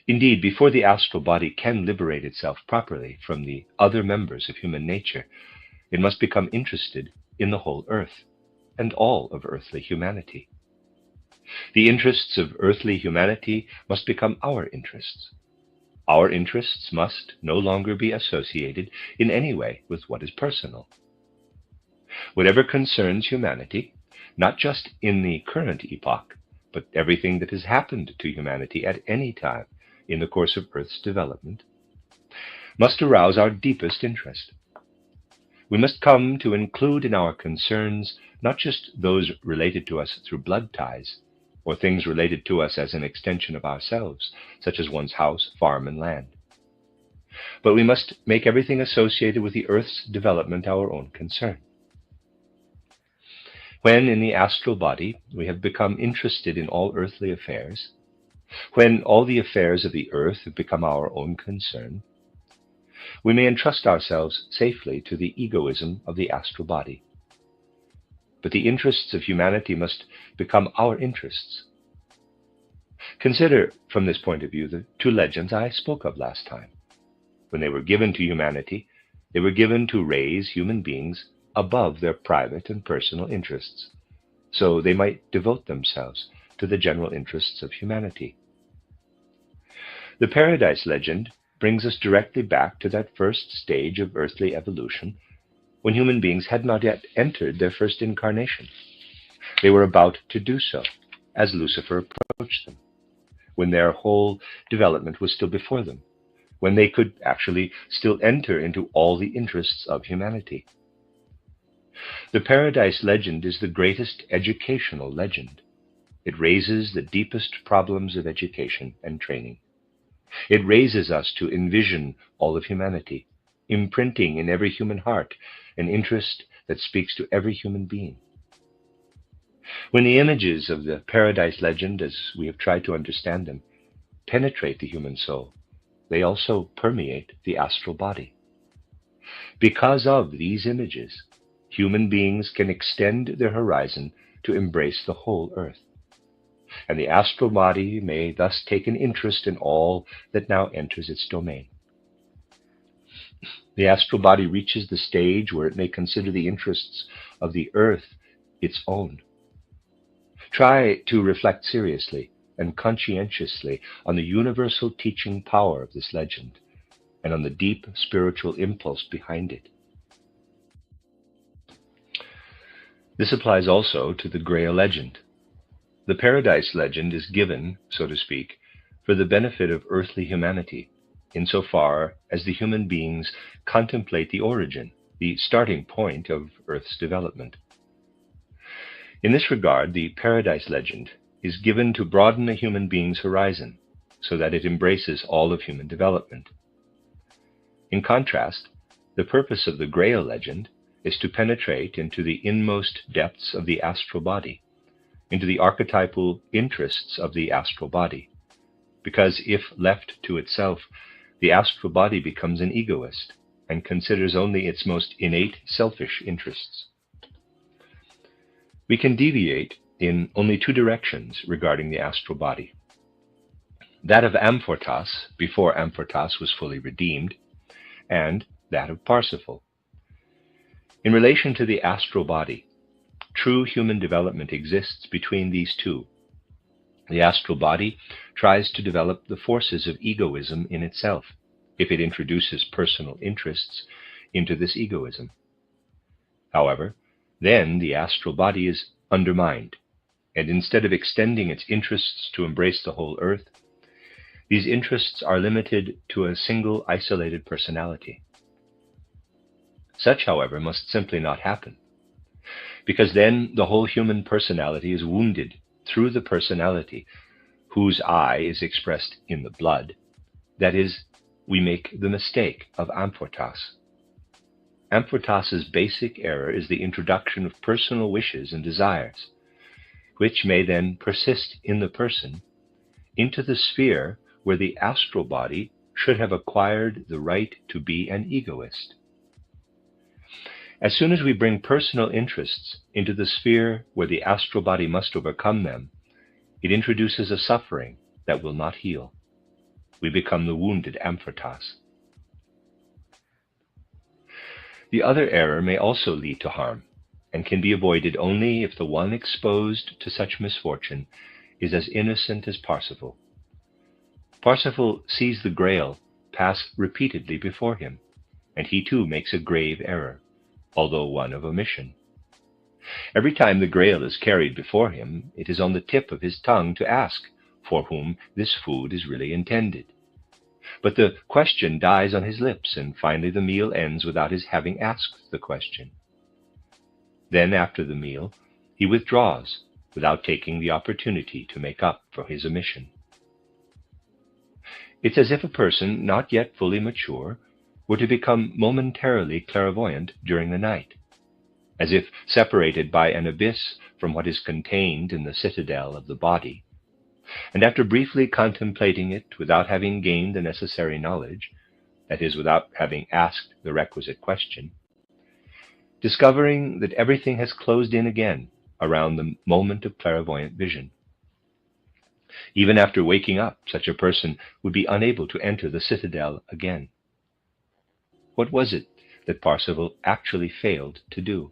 Indeed, before the astral body can liberate itself properly from the other members of human nature, it must become interested in the whole earth and all of earthly humanity. The interests of earthly humanity must become our interests. Our interests must no longer be associated in any way with what is personal. Whatever concerns humanity, not just in the current epoch, but everything that has happened to humanity at any time in the course of Earth's development, must arouse our deepest interest. We must come to include in our concerns not just those related to us through blood ties, or things related to us as an extension of ourselves, such as one's house, farm, and land. But we must make everything associated with the Earth's development our own concern. When in the astral body we have become interested in all earthly affairs, when all the affairs of the earth have become our own concern, we may entrust ourselves safely to the egoism of the astral body. But the interests of humanity must become our interests. Consider, from this point of view, the two legends I spoke of last time. When they were given to humanity, they were given to raise human beings above their private and personal interests, so they might devote themselves to the general interests of humanity. The Paradise legend brings us directly back to that first stage of earthly evolution, when human beings had not yet entered their first incarnation. They were about to do so, as Lucifer approached them, when their whole development was still before them, when they could actually still enter into all the interests of humanity. The Paradise legend is the greatest educational legend. It raises the deepest problems of education and training. It raises us to envision all of humanity, imprinting in every human heart an interest that speaks to every human being. When the images of the Paradise legend, as we have tried to understand them, penetrate the human soul, they also permeate the astral body. Because of these images, human beings can extend their horizon to embrace the whole earth, and the astral body may thus take an interest in all that now enters its domain. The astral body reaches the stage where it may consider the interests of the earth its own. Try to reflect seriously and conscientiously on the universal teaching power of this legend and on the deep spiritual impulse behind it. This applies also to the Grail legend. The Paradise legend is given, so to speak, for the benefit of earthly humanity, insofar as the human beings contemplate the origin, the starting point of Earth's development. In this regard, the Paradise legend is given to broaden a human being's horizon, so that it embraces all of human development. In contrast, the purpose of the Grail legend is to penetrate into the inmost depths of the astral body, into the archetypal interests of the astral body, because if left to itself, the astral body becomes an egoist and considers only its most innate selfish interests. We can deviate in only two directions regarding the astral body. That of Amfortas, before Amfortas was fully redeemed, and that of Parsifal. In relation to the astral body, true human development exists between these two. The astral body tries to develop the forces of egoism in itself, if it introduces personal interests into this egoism. However, then the astral body is undermined, and instead of extending its interests to embrace the whole earth, these interests are limited to a single isolated personality. Such, however, must simply not happen, because then the whole human personality is wounded through the personality, whose I is expressed in the blood. That is, we make the mistake of Amfortas. Amfortas's basic error is the introduction of personal wishes and desires, which may then persist in the person into the sphere where the astral body should have acquired the right to be an egoist. As soon as we bring personal interests into the sphere where the astral body must overcome them, it introduces a suffering that will not heal. We become the wounded Amfortas. The other error may also lead to harm, and can be avoided only if the one exposed to such misfortune is as innocent as Parsifal. Parsifal sees the Grail pass repeatedly before him, and he too makes a grave error, although one of omission. Every time the Grail is carried before him, it is on the tip of his tongue to ask for whom this food is really intended. But the question dies on his lips, and finally the meal ends without his having asked the question. Then, after the meal, he withdraws without taking the opportunity to make up for his omission. It's as if a person not yet fully mature were to become momentarily clairvoyant during the night, as if separated by an abyss from what is contained in the citadel of the body, and after briefly contemplating it without having gained the necessary knowledge, that is, without having asked the requisite question, discovering that everything has closed in again around the moment of clairvoyant vision. Even after waking up, such a person would be unable to enter the citadel again. What was it that Parsifal actually failed to do?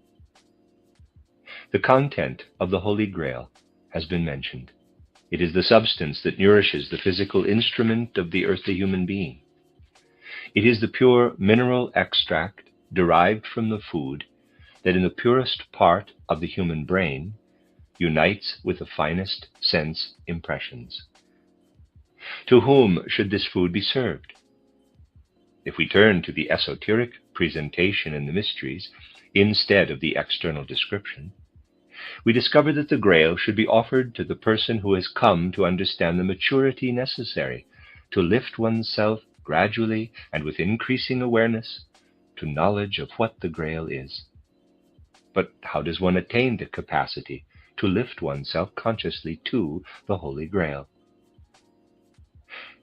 The content of the Holy Grail has been mentioned. It is the substance that nourishes the physical instrument of the earthly human being. It is the pure mineral extract derived from the food that in the purest part of the human brain unites with the finest sense impressions. To whom should this food be served? If we turn to the esoteric presentation in the mysteries instead of the external description, we discover that the Grail should be offered to the person who has come to understand the maturity necessary to lift oneself gradually and with increasing awareness to knowledge of what the Grail is. But how does one attain the capacity to lift oneself consciously to the Holy Grail?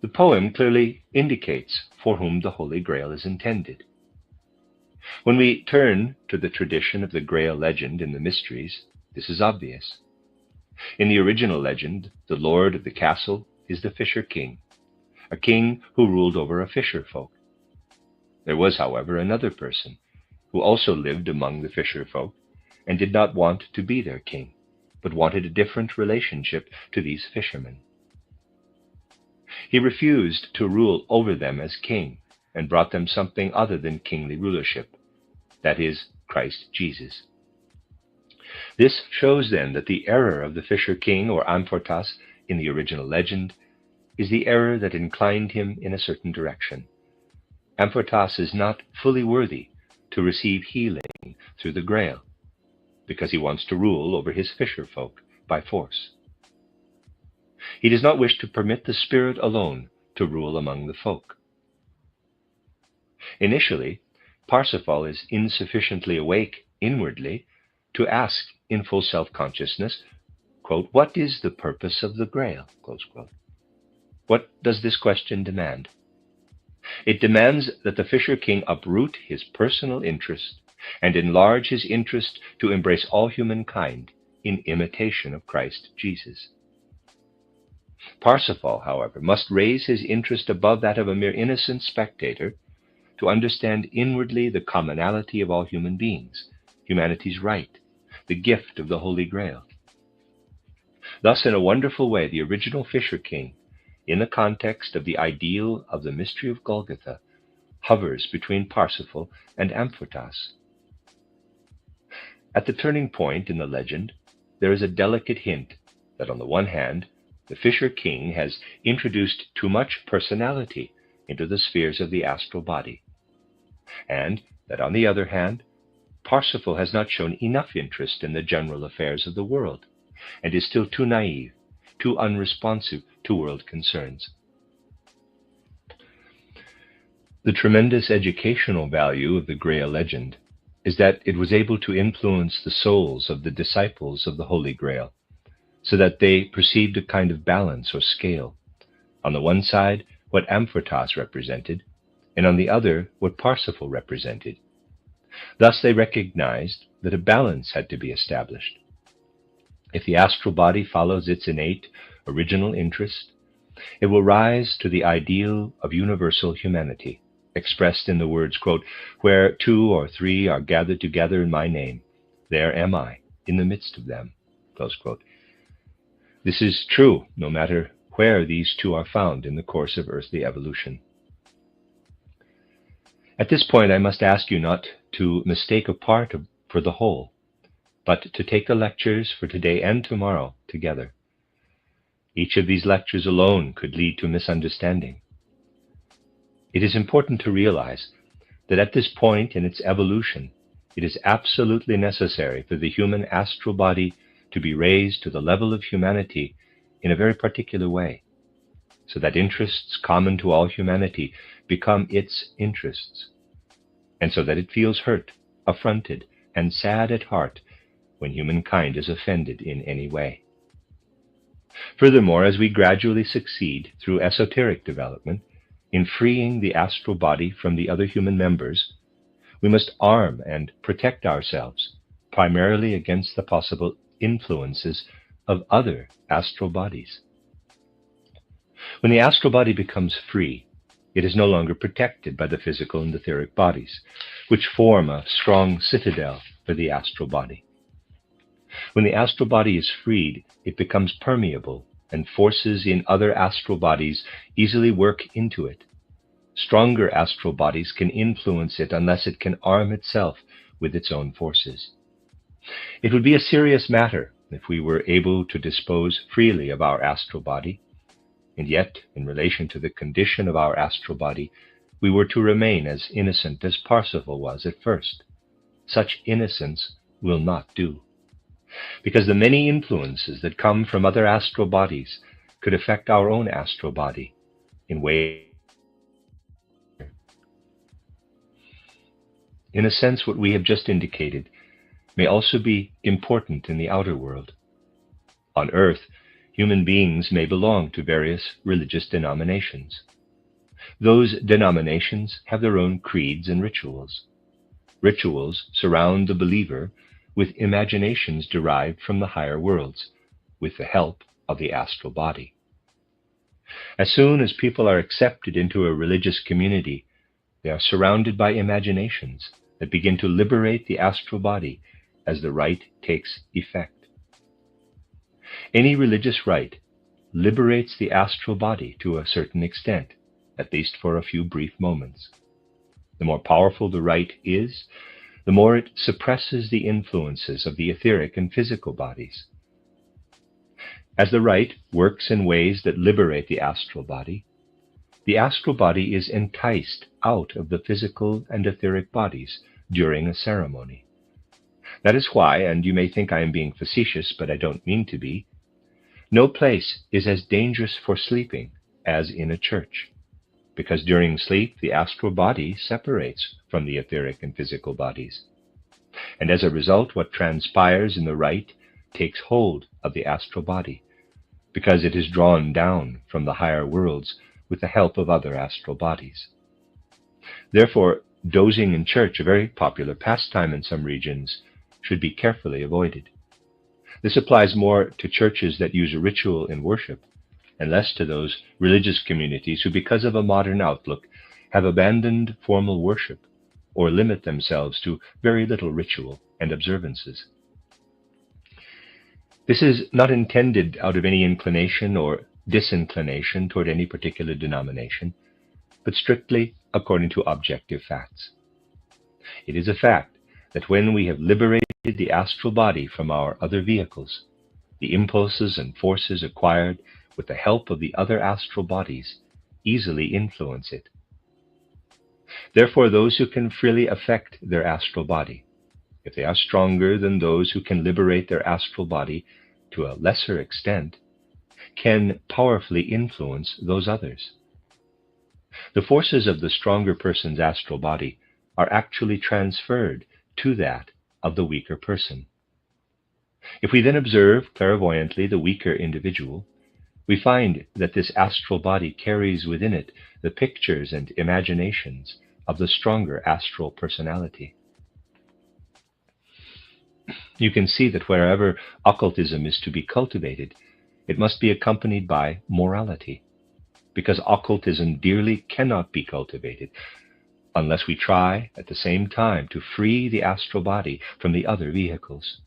The poem clearly indicates for whom the Holy Grail is intended. When we turn to the tradition of the Grail legend in the mysteries, this is obvious. In the original legend, the lord of the castle is the Fisher King, a king who ruled over a fisher folk. There was, however, another person who also lived among the fisher folk and did not want to be their king, but wanted a different relationship to these fishermen. He refused to rule over them as king and brought them something other than kingly rulership, that is, Christ Jesus. This shows then that the error of the Fisher King, or Amfortas, in the original legend, is the error that inclined him in a certain direction. Amfortas is not fully worthy to receive healing through the Grail, because he wants to rule over his fisher folk by force. He does not wish to permit the spirit alone to rule among the folk. Initially, Parsifal is insufficiently awake inwardly to ask in full self-consciousness, quote, "What is the purpose of the Grail?" Close quote. What does this question demand? It demands that the Fisher King uproot his personal interest and enlarge his interest to embrace all humankind in imitation of Christ Jesus. Parsifal, however, must raise his interest above that of a mere innocent spectator to understand inwardly the commonality of all human beings, humanity's right, the gift of the Holy Grail. Thus, in a wonderful way, the original Fisher King, in the context of the ideal of the mystery of Golgotha, hovers between Parsifal and Amfortas. At the turning point in the legend, there is a delicate hint that on the one hand, the Fisher King has introduced too much personality into the spheres of the astral body, and that on the other hand, Parsifal has not shown enough interest in the general affairs of the world, and is still too naive, too unresponsive to world concerns. The tremendous educational value of the Grail legend is that it was able to influence the souls of the disciples of the Holy Grail, so that they perceived a kind of balance or scale. On the one side, what Amfortas represented, and on the other, what Parsifal represented. Thus they recognized that a balance had to be established. If the astral body follows its innate, original interest, it will rise to the ideal of universal humanity, expressed in the words, quote, "Where 2 or 3 are gathered together in my name, there am I, in the midst of them." Close quote. This is true no matter where these two are found in the course of earthly evolution. At this point, I must ask you not to mistake a part for the whole, but to take the lectures for today and tomorrow together. Each of these lectures alone could lead to misunderstanding. It is important to realize that at this point in its evolution, it is absolutely necessary for the human astral body to be raised to the level of humanity in a very particular way, so that interests common to all humanity become its interests, and so that it feels hurt, affronted, and sad at heart when humankind is offended in any way. Furthermore, as we gradually succeed through esoteric development in freeing the astral body from the other human members, we must arm and protect ourselves primarily against the possible influences of other astral bodies. When the astral body becomes free, it is no longer protected by the physical and etheric bodies, which form a strong citadel for the astral body. When the astral body is freed, it becomes permeable, and forces in other astral bodies easily work into it. Stronger astral bodies can influence it unless it can arm itself with its own forces. It would be a serious matter if we were able to dispose freely of our astral body, and yet, in relation to the condition of our astral body, we were to remain as innocent as Parsifal was at first. Such innocence will not do, because the many influences that come from other astral bodies could affect our own astral body in ways. In a sense, what we have just indicated may also be important in the outer world. On earth, human beings may belong to various religious denominations. Those denominations have their own creeds and rituals. Rituals surround the believer with imaginations derived from the higher worlds, with the help of the astral body. As soon as people are accepted into a religious community, they are surrounded by imaginations that begin to liberate the astral body as the rite takes effect. Any religious rite liberates the astral body to a certain extent, at least for a few brief moments. The more powerful the rite is, the more it suppresses the influences of the etheric and physical bodies. As the rite works in ways that liberate the astral body is enticed out of the physical and etheric bodies during a ceremony. That is why, and you may think I am being facetious, but I don't mean to be, no place is as dangerous for sleeping as in a church. because during sleep the astral body separates from the etheric and physical bodies. And as a result, what transpires in the right takes hold of the astral body, because it is drawn down from the higher worlds with the help of other astral bodies. Therefore, dozing in church, a very popular pastime in some regions, should be carefully avoided. This applies more to churches that use ritual in worship, and less to those religious communities who, because of a modern outlook, have abandoned formal worship or limit themselves to very little ritual and observances. This is not intended out of any inclination or disinclination toward any particular denomination, but strictly according to objective facts. It is a fact that when we have liberated the astral body from our other vehicles, the impulses and forces acquired with the help of the other astral bodies easily influence it. Therefore, those who can freely affect their astral body, if they are stronger than those who can liberate their astral body to a lesser extent, can powerfully influence those others. The forces of the stronger person's astral body are actually transferred to that of the weaker person. If we then observe clairvoyantly the weaker individual, we find that this astral body carries within it the pictures and imaginations of the stronger astral personality. You can see that wherever occultism is to be cultivated, it must be accompanied by morality, because occultism dearly cannot be cultivated unless we try at the same time to free the astral body from the other vehicles.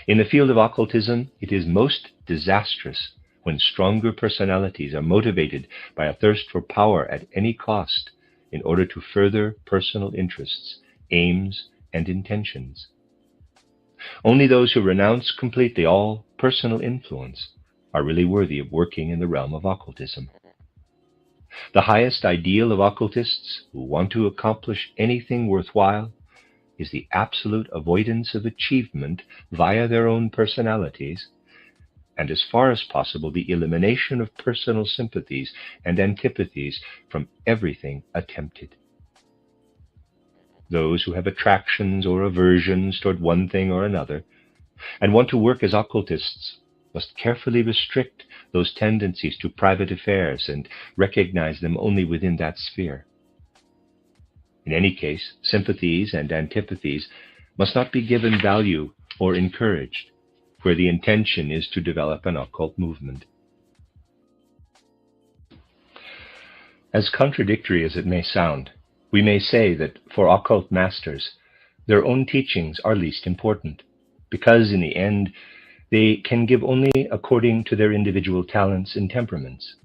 In the field of occultism, it is most disastrous when stronger personalities are motivated by a thirst for power at any cost in order to further personal interests, aims, and intentions. Only those who renounce completely all personal influence are really worthy of working in the realm of occultism. The highest ideal of occultists who want to accomplish anything worthwhile is the absolute avoidance of achievement via their own personalities, and as far as possible the elimination of personal sympathies and antipathies from everything attempted. Those who have attractions or aversions toward one thing or another, and want to work as occultists, must carefully restrict those tendencies to private affairs and recognize them only within that sphere. In any case, sympathies and antipathies must not be given value or encouraged, where the intention is to develop an occult movement. As contradictory as it may sound, we may say that for occult masters, their own teachings are least important, because in the end, they can give only according to their individual talents and temperaments.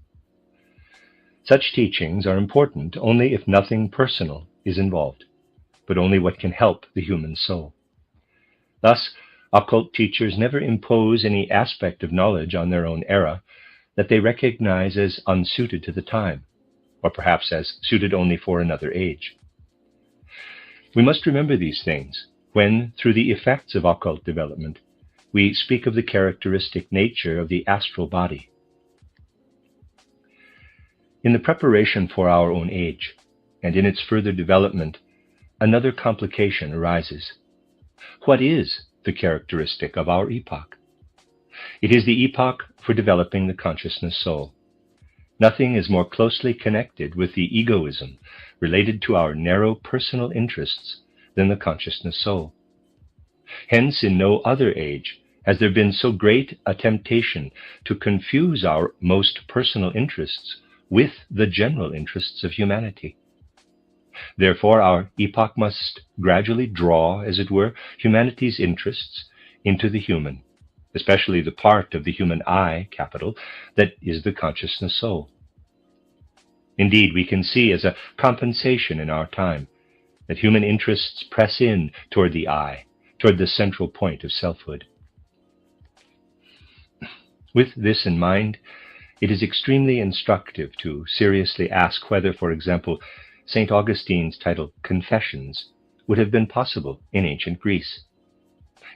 Such teachings are important only if nothing personal is involved, but only what can help the human soul. Thus, occult teachers never impose any aspect of knowledge on their own era that they recognize as unsuited to the time, or perhaps as suited only for another age. We must remember these things when, through the effects of occult development, we speak of the characteristic nature of the astral body. In the preparation for our own age, and in its further development, another complication arises. What is the characteristic of our epoch? It is the epoch for developing the consciousness soul. Nothing is more closely connected with the egoism related to our narrow personal interests than the consciousness soul. Hence, in no other age has there been so great a temptation to confuse our most personal interests with the general interests of humanity. Therefore, our epoch must gradually draw, as it were, humanity's interests into the human, especially the part of the human I, capital, that is the consciousness soul. Indeed, we can see as a compensation in our time that human interests press in toward the I, toward the central point of selfhood. With this in mind, it is extremely instructive to seriously ask whether, for example, St. Augustine's title, Confessions, would have been possible in ancient Greece.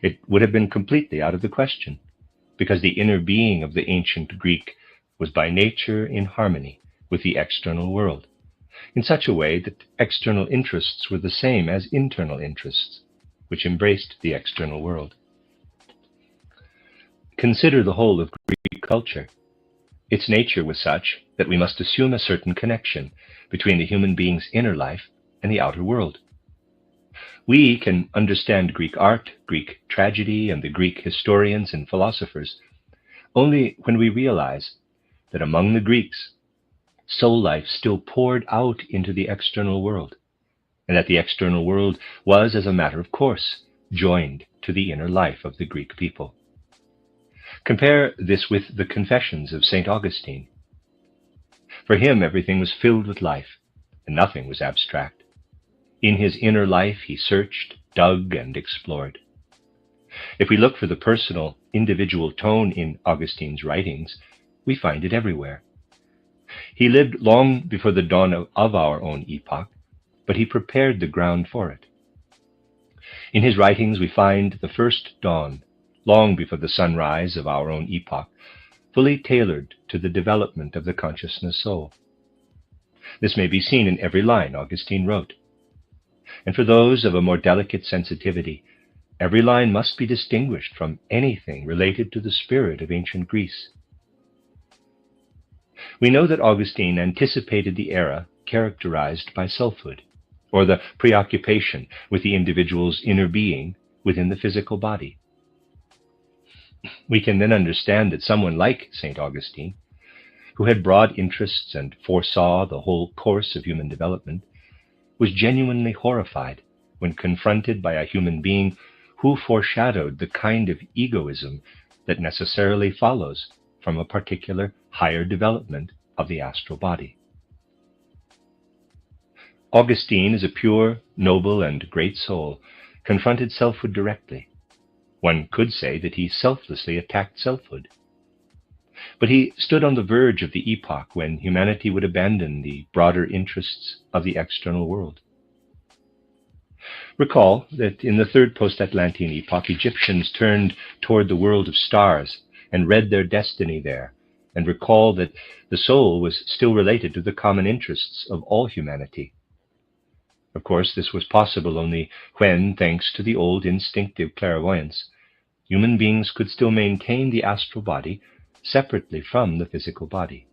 It would have been completely out of the question, because the inner being of the ancient Greek was by nature in harmony with the external world, in such a way that external interests were the same as internal interests, which embraced the external world. Consider the whole of Greek culture. Its nature was such that we must assume a certain connection between the human being's inner life and the outer world. We can understand Greek art, Greek tragedy, and the Greek historians and philosophers only when we realize that among the Greeks, soul life still poured out into the external world, and that the external world was, as a matter of course, joined to the inner life of the Greek people. Compare this with the Confessions of St. Augustine. For him, everything was filled with life, and nothing was abstract. In his inner life, he searched, dug, and explored. If we look for the personal, individual tone in Augustine's writings, we find it everywhere. He lived long before the dawn of our own epoch, but he prepared the ground for it. In his writings, we find the first dawn, long before the sunrise of our own epoch, fully tailored to the development of the consciousness soul. This may be seen in every line Augustine wrote. And for those of a more delicate sensitivity, every line must be distinguished from anything related to the spirit of ancient Greece. We know that Augustine anticipated the era characterized by selfhood, or the preoccupation with the individual's inner being within the physical body. We can then understand that someone like St. Augustine, who had broad interests and foresaw the whole course of human development, was genuinely horrified when confronted by a human being who foreshadowed the kind of egoism that necessarily follows from a particular higher development of the astral body. Augustine, as a pure, noble, and great soul, confronted selfhood directly. One could say that he selflessly attacked selfhood. But he stood on the verge of the epoch when humanity would abandon the broader interests of the external world. Recall that in the third post-Atlantean epoch, Egyptians turned toward the world of stars and read their destiny there, and recall that the soul was still related to the common interests of all humanity. Of course, this was possible only when, thanks to the old instinctive clairvoyance, human beings could still maintain the astral body separately from the physical body.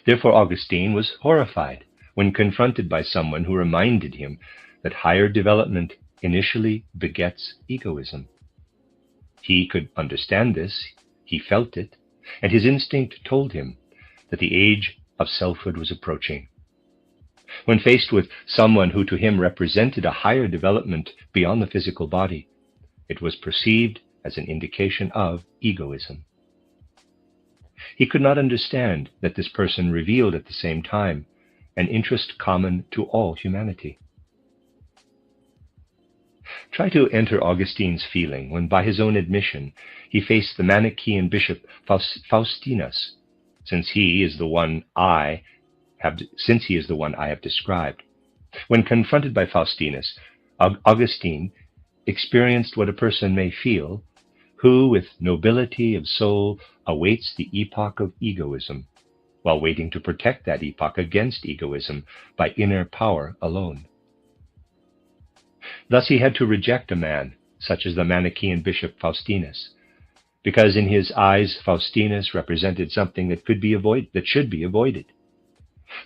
Therefore, Augustine was horrified when confronted by someone who reminded him that higher development initially begets egoism. He could understand this, he felt it, and his instinct told him that the age of selfhood was approaching. When faced with someone who to him represented a higher development beyond the physical body, it was perceived as an indication of egoism. He could not understand that this person revealed at the same time an interest common to all humanity. Try to enter Augustine's feeling when, by his own admission, he faced the Manichaean bishop Faustinus, since he is the one I have described. When confronted by Faustinus, Augustine experienced what a person may feel who, with nobility of soul, awaits the epoch of egoism, while waiting to protect that epoch against egoism by inner power alone. Thus he had to reject a man such as the Manichaean bishop Faustinus, because in his eyes Faustinus represented something that should be avoided.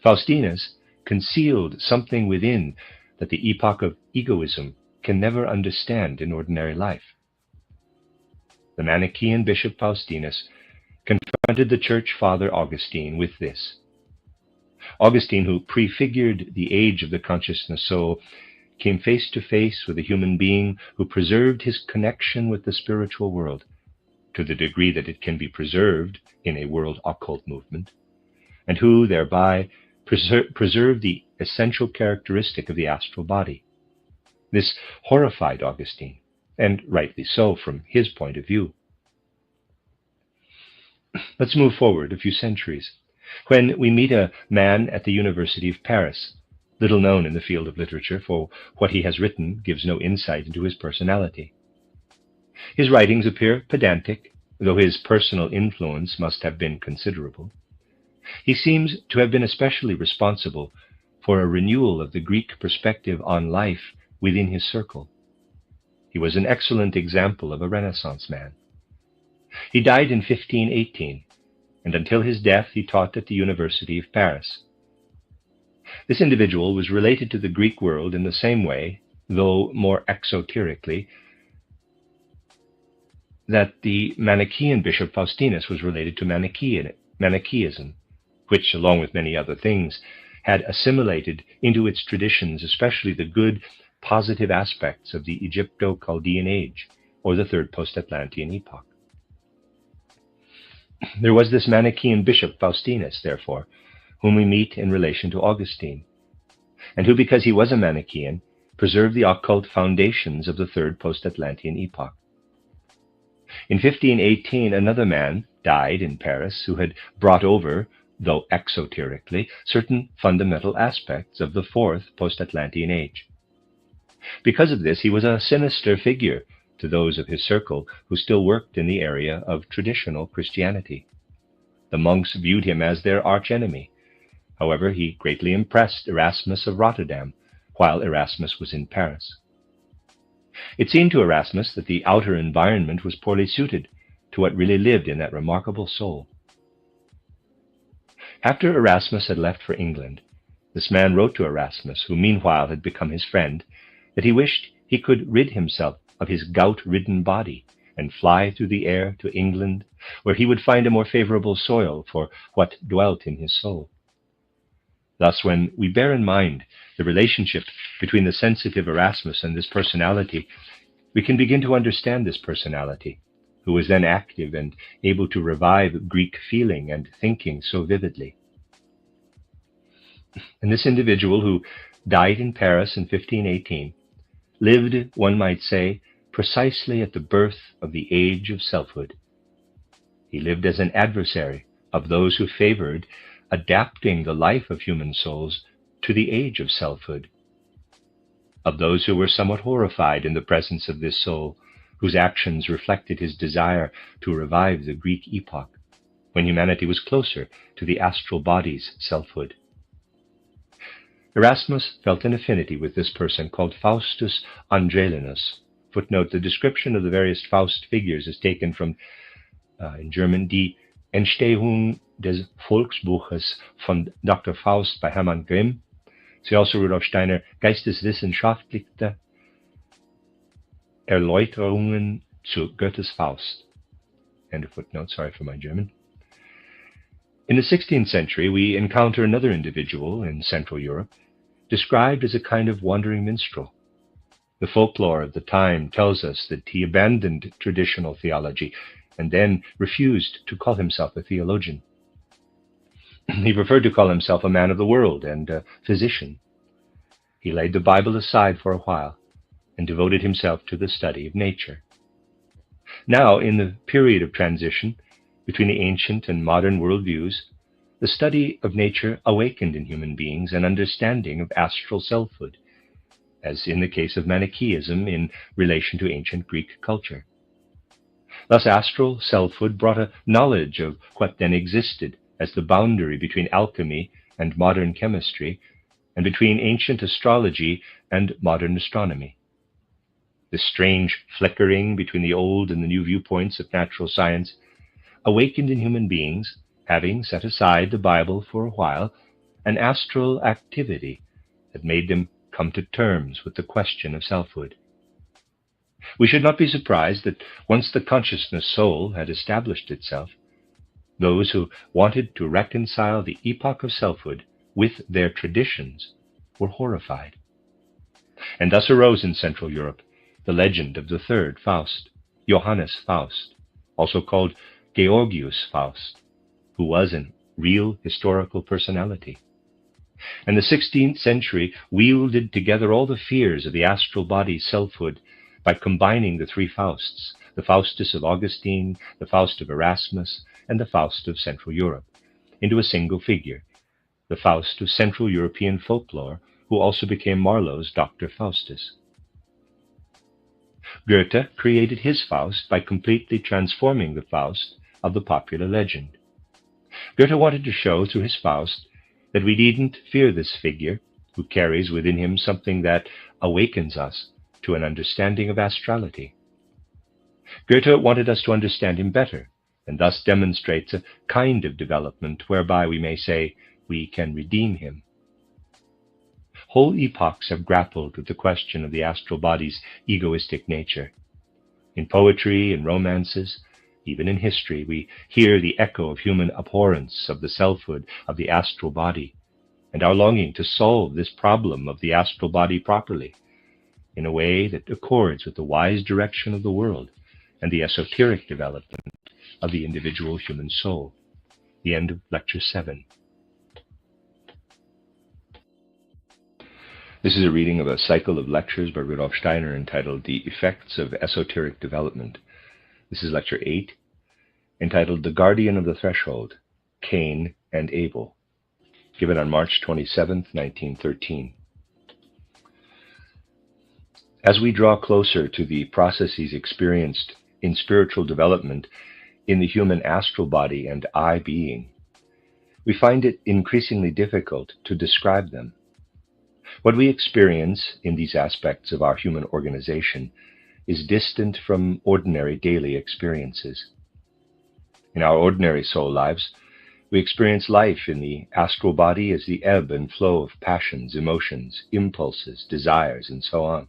Faustinus concealed something within that the epoch of egoism can never understand in ordinary life. The Manichaean bishop Faustinus confronted the church father Augustine with this. Augustine, who prefigured the age of the consciousness soul, came face to face with a human being who preserved his connection with the spiritual world, to the degree that it can be preserved in a world occult movement, and who thereby preserved the essential characteristic of the astral body. This horrified Augustine, and rightly so from his point of view. Let's move forward a few centuries, when we meet a man at the University of Paris, little known in the field of literature, for what he has written gives no insight into his personality. His writings appear pedantic, though his personal influence must have been considerable. He seems to have been especially responsible for a renewal of the Greek perspective on life within his circle. He was an excellent example of a Renaissance man. He died in 1518, and until his death he taught at the University of Paris. This individual was related to the Greek world in the same way, though more exoterically, that the Manichaean Bishop Faustinus was related to Manichaeism, which, along with many other things, had assimilated into its traditions, especially the good, positive aspects of the Egypto-Chaldean age, or the third post-Atlantean epoch. There was this Manichaean Bishop Faustinus, therefore, whom we meet in relation to Augustine, and who, because he was a Manichaean, preserved the occult foundations of the third post-Atlantean epoch. In 1518, another man died in Paris who had brought over, though exoterically, certain fundamental aspects of the fourth post-Atlantean age. Because of this, he was a sinister figure to those of his circle who still worked in the area of traditional Christianity. The monks viewed him as their archenemy. However, he greatly impressed Erasmus of Rotterdam, while Erasmus was in Paris. It seemed to Erasmus that the outer environment was poorly suited to what really lived in that remarkable soul. After Erasmus had left for England, this man wrote to Erasmus, who meanwhile had become his friend, that he wished he could rid himself of his gout-ridden body and fly through the air to England, where he would find a more favorable soil for what dwelt in his soul. Thus, when we bear in mind the relationship between the sensitive Erasmus and this personality, we can begin to understand this personality, who was then active and able to revive Greek feeling and thinking so vividly. And this individual, who died in Paris in 1518, lived, one might say, precisely at the birth of the age of selfhood. He lived as an adversary of those who favored adapting the life of human souls to the age of selfhood, of those who were somewhat horrified in the presence of this soul, whose actions reflected his desire to revive the Greek epoch, when humanity was closer to the astral body's selfhood. Erasmus felt an affinity with this person called Faustus Andrelinus. Footnote: the description of the various Faust figures is taken from, in German, Die Entstehung des Volksbuches von Dr. Faust by Hermann Grimm. See also Rudolf Steiner, Geisteswissenschaftliche Erläuterungen zu Goethes Faust. End of footnote, sorry for my German. In the 16th century, we encounter another individual in Central Europe, described as a kind of wandering minstrel. The folklore of the time tells us that he abandoned traditional theology and then refused to call himself a theologian. He preferred to call himself a man of the world and a physician. He laid the Bible aside for a while and devoted himself to the study of nature. Now, in the period of transition between the ancient and modern worldviews, the study of nature awakened in human beings an understanding of astral selfhood, as in the case of Manichaeism in relation to ancient Greek culture. Thus, astral selfhood brought a knowledge of what then existed as the boundary between alchemy and modern chemistry, and between ancient astrology and modern astronomy. This strange flickering between the old and the new viewpoints of natural science awakened in human beings, having set aside the Bible for a while, an astral activity that made them come to terms with the question of selfhood. We should not be surprised that once the consciousness soul had established itself, those who wanted to reconcile the epoch of selfhood with their traditions were horrified. And thus arose in Central Europe the legend of the third Faust, Johannes Faust, also called Georgius Faust, who was a real historical personality. And the 16th century wielded together all the fears of the astral body's selfhood by combining the three Fausts, the Faustus of Augustine, the Faust of Erasmus, and the Faust of Central Europe, into a single figure, the Faust of Central European folklore, who also became Marlowe's Dr. Faustus. Goethe created his Faust by completely transforming the Faust of the popular legend. Goethe wanted to show through his Faust that we needn't fear this figure who carries within him something that awakens us to an understanding of astrality. Goethe wanted us to understand him better, and thus demonstrates a kind of development whereby we may say we can redeem him. Whole epochs have grappled with the question of the astral body's egoistic nature. In poetry and romances, even in history, we hear the echo of human abhorrence of the selfhood of the astral body, and our longing to solve this problem of the astral body properly, in a way that accords with the wise direction of the world and the esoteric development of the individual human soul. The end of Lecture 7. This is a reading of a cycle of lectures by Rudolf Steiner entitled The Effects of Esoteric Development. This is Lecture 8, entitled The Guardian of the Threshold, Cain and Abel, given on March 27, 1913. As we draw closer to the processes experienced in spiritual development in the human astral body and I being, we find it increasingly difficult to describe them. What we experience in these aspects of our human organization is distant from ordinary daily experiences. In our ordinary soul lives, we experience life in the astral body as the ebb and flow of passions, emotions, impulses, desires, and so on.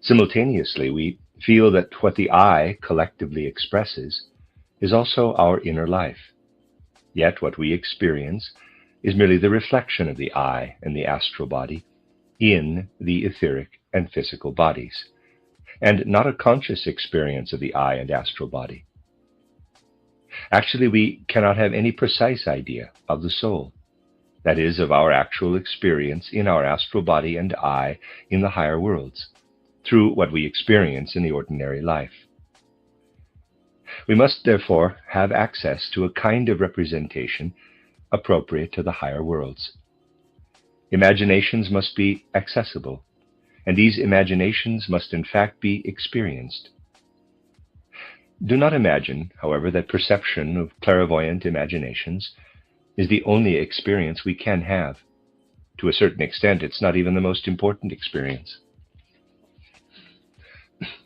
Simultaneously, we feel that what the I collectively expresses is also our inner life. Yet what we experience is merely the reflection of the I and the astral body in the etheric and physical bodies, and not a conscious experience of the I and astral body. Actually, we cannot have any precise idea of the soul, that is, of our actual experience in our astral body and I in the higher worlds, through what we experience in the ordinary life. We must therefore have access to a kind of representation appropriate to the higher worlds. Imaginations must be accessible, and these imaginations must in fact be experienced. Do not imagine, however, that perception of clairvoyant imaginations is the only experience we can have. To a certain extent, it's not even the most important experience.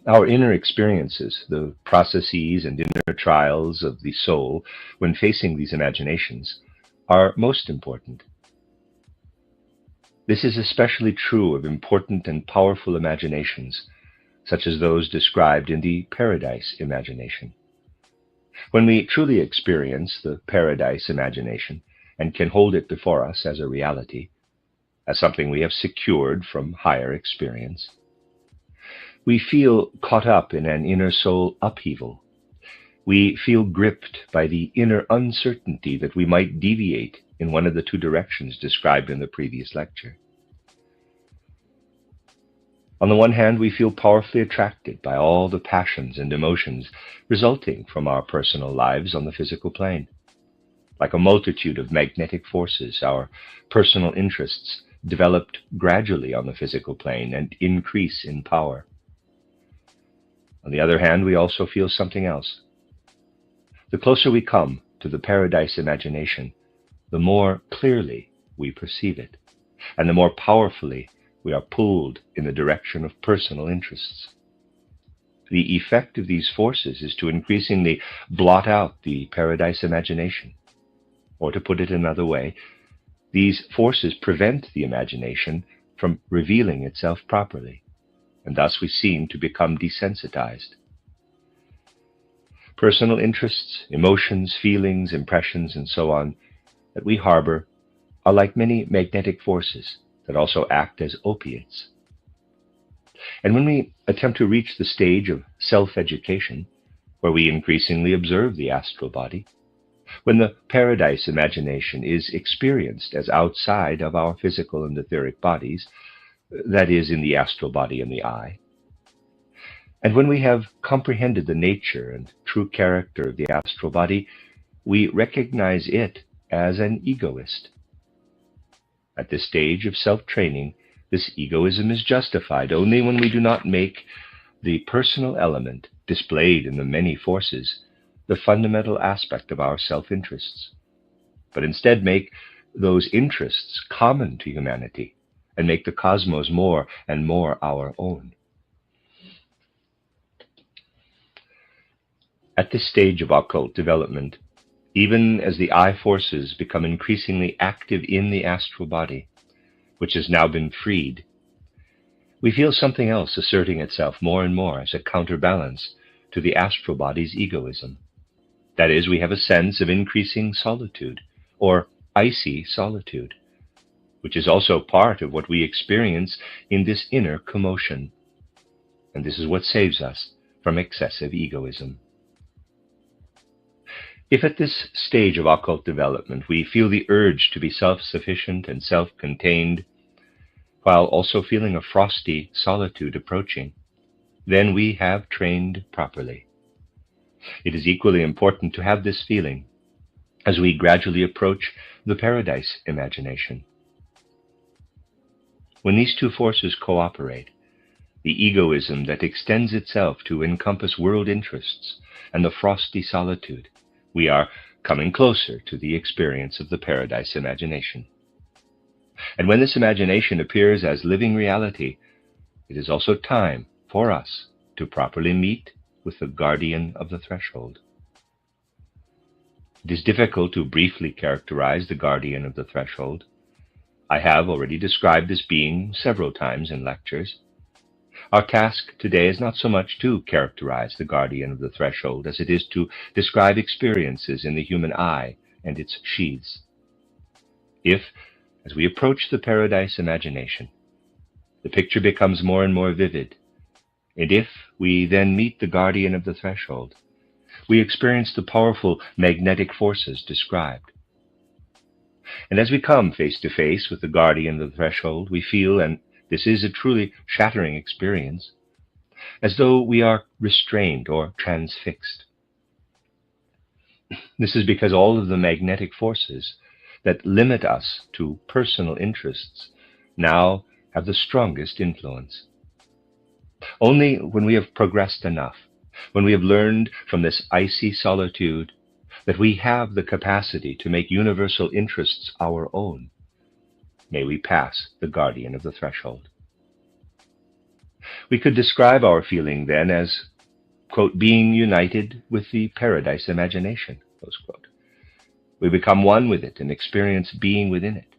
Our inner experiences, the processes and inner trials of the soul when facing these imaginations, are most important. This is especially true of important and powerful imaginations, such as those described in the paradise imagination. When we truly experience the paradise imagination and can hold it before us as a reality, as something we have secured from higher experience, we feel caught up in an inner soul upheaval. We feel gripped by the inner uncertainty that we might deviate in one of the two directions described in the previous lecture. On the one hand, we feel powerfully attracted by all the passions and emotions resulting from our personal lives on the physical plane. Like a multitude of magnetic forces, our personal interests developed gradually on the physical plane and increase in power. On the other hand, we also feel something else. The closer we come to the paradise imagination, the more clearly we perceive it, and the more powerfully we are pulled in the direction of personal interests. The effect of these forces is to increasingly blot out the paradise imagination. Or to put it another way, these forces prevent the imagination from revealing itself properly, and thus we seem to become desensitized. Personal interests, emotions, feelings, impressions, and so on that we harbor are like many magnetic forces that also act as opiates. And when we attempt to reach the stage of self-education, where we increasingly observe the astral body, when the paradise imagination is experienced as outside of our physical and etheric bodies, that is, in the astral body and the I, and when we have comprehended the nature and true character of the astral body, we recognize it as an egoist. At this stage of self-training, this egoism is justified only when we do not make the personal element displayed in the many forces the fundamental aspect of our self-interests, but instead make those interests common to humanity and make the cosmos more and more our own. At this stage of occult development, even as the I forces become increasingly active in the astral body, which has now been freed, we feel something else asserting itself more and more as a counterbalance to the astral body's egoism. That is, we have a sense of increasing solitude, or icy solitude, which is also part of what we experience in this inner commotion. And this is what saves us from excessive egoism. If at this stage of occult development we feel the urge to be self-sufficient and self-contained, while also feeling a frosty solitude approaching, then we have trained properly. It is equally important to have this feeling as we gradually approach the paradise imagination. When these two forces cooperate, the egoism that extends itself to encompass world interests and the frosty solitude, we are coming closer to the experience of the paradise imagination. And when this imagination appears as living reality, it is also time for us to properly meet with the guardian of the threshold. It is difficult to briefly characterize the guardian of the threshold. I have already described this being several times in lectures. Our task today is not so much to characterize the guardian of the threshold as it is to describe experiences in the human eye and its sheaths. If, as we approach the paradise imagination, the picture becomes more and more vivid, and if we then meet the guardian of the threshold, we experience the powerful magnetic forces described. And as we come face to face with the guardian of the threshold, we feel, and this is a truly shattering experience, as though we are restrained or transfixed. This is because all of the magnetic forces that limit us to personal interests now have the strongest influence. Only when we have progressed enough, when we have learned from this icy solitude that we have the capacity to make universal interests our own, may we pass the guardian of the threshold. We could describe our feeling then as, quote, being united with the paradise imagination, close quote. We become one with it and experience being within it.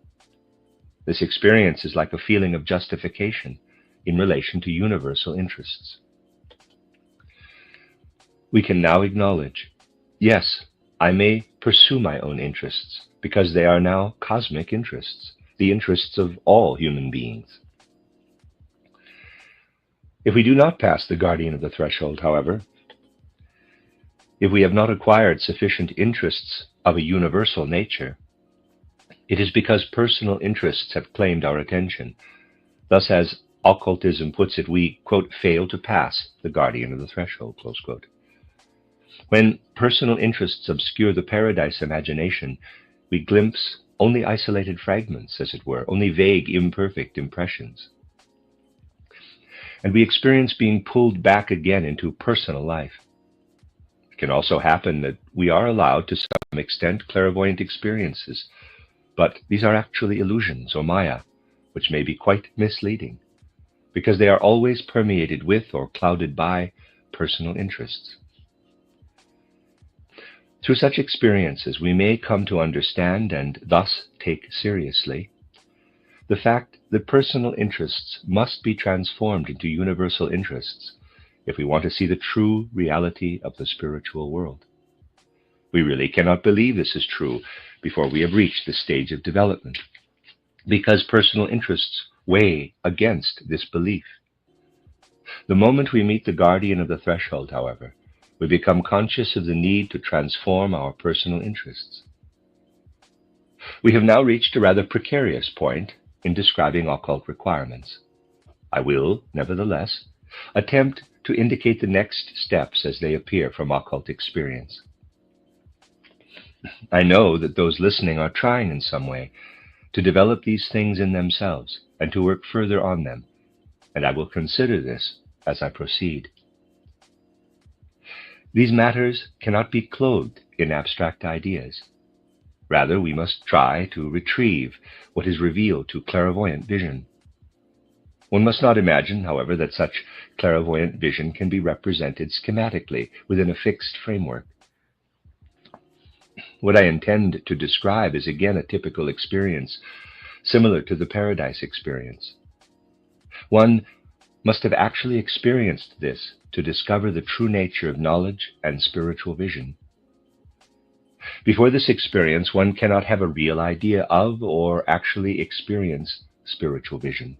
This experience is like a feeling of justification in relation to universal interests. We can now acknowledge, yes, I may pursue my own interests because they are now cosmic interests, the interests of all human beings. If we do not pass the guardian of the threshold, however, if we have not acquired sufficient interests of a universal nature, it is because personal interests have claimed our attention. Thus, as occultism puts it, we, quote, fail to pass the guardian of the threshold, close quote. When personal interests obscure the paradise imagination, we glimpse only isolated fragments, as it were, only vague, imperfect impressions. And we experience being pulled back again into personal life. It can also happen that we are allowed to some extent clairvoyant experiences, but these are actually illusions or maya, which may be quite misleading, because they are always permeated with or clouded by personal interests. Through such experiences, we may come to understand and thus take seriously the fact that personal interests must be transformed into universal interests if we want to see the true reality of the spiritual world. We really cannot believe this is true before we have reached this stage of development, because personal interests weigh against this belief. The moment we meet the guardian of the threshold, however, we become conscious of the need to transform our personal interests. We have now reached a rather precarious point in describing occult requirements. I will, nevertheless, attempt to indicate the next steps as they appear from occult experience. I know that those listening are trying in some way to develop these things in themselves and to work further on them, and I will consider this as I proceed. These matters cannot be clothed in abstract ideas. Rather, we must try to retrieve what is revealed to clairvoyant vision. One must not imagine, however, that such clairvoyant vision can be represented schematically within a fixed framework. What I intend to describe is again a typical experience, similar to the paradise experience. One must have actually experienced this to discover the true nature of knowledge and spiritual vision. Before this experience, one cannot have a real idea of or actually experience spiritual vision.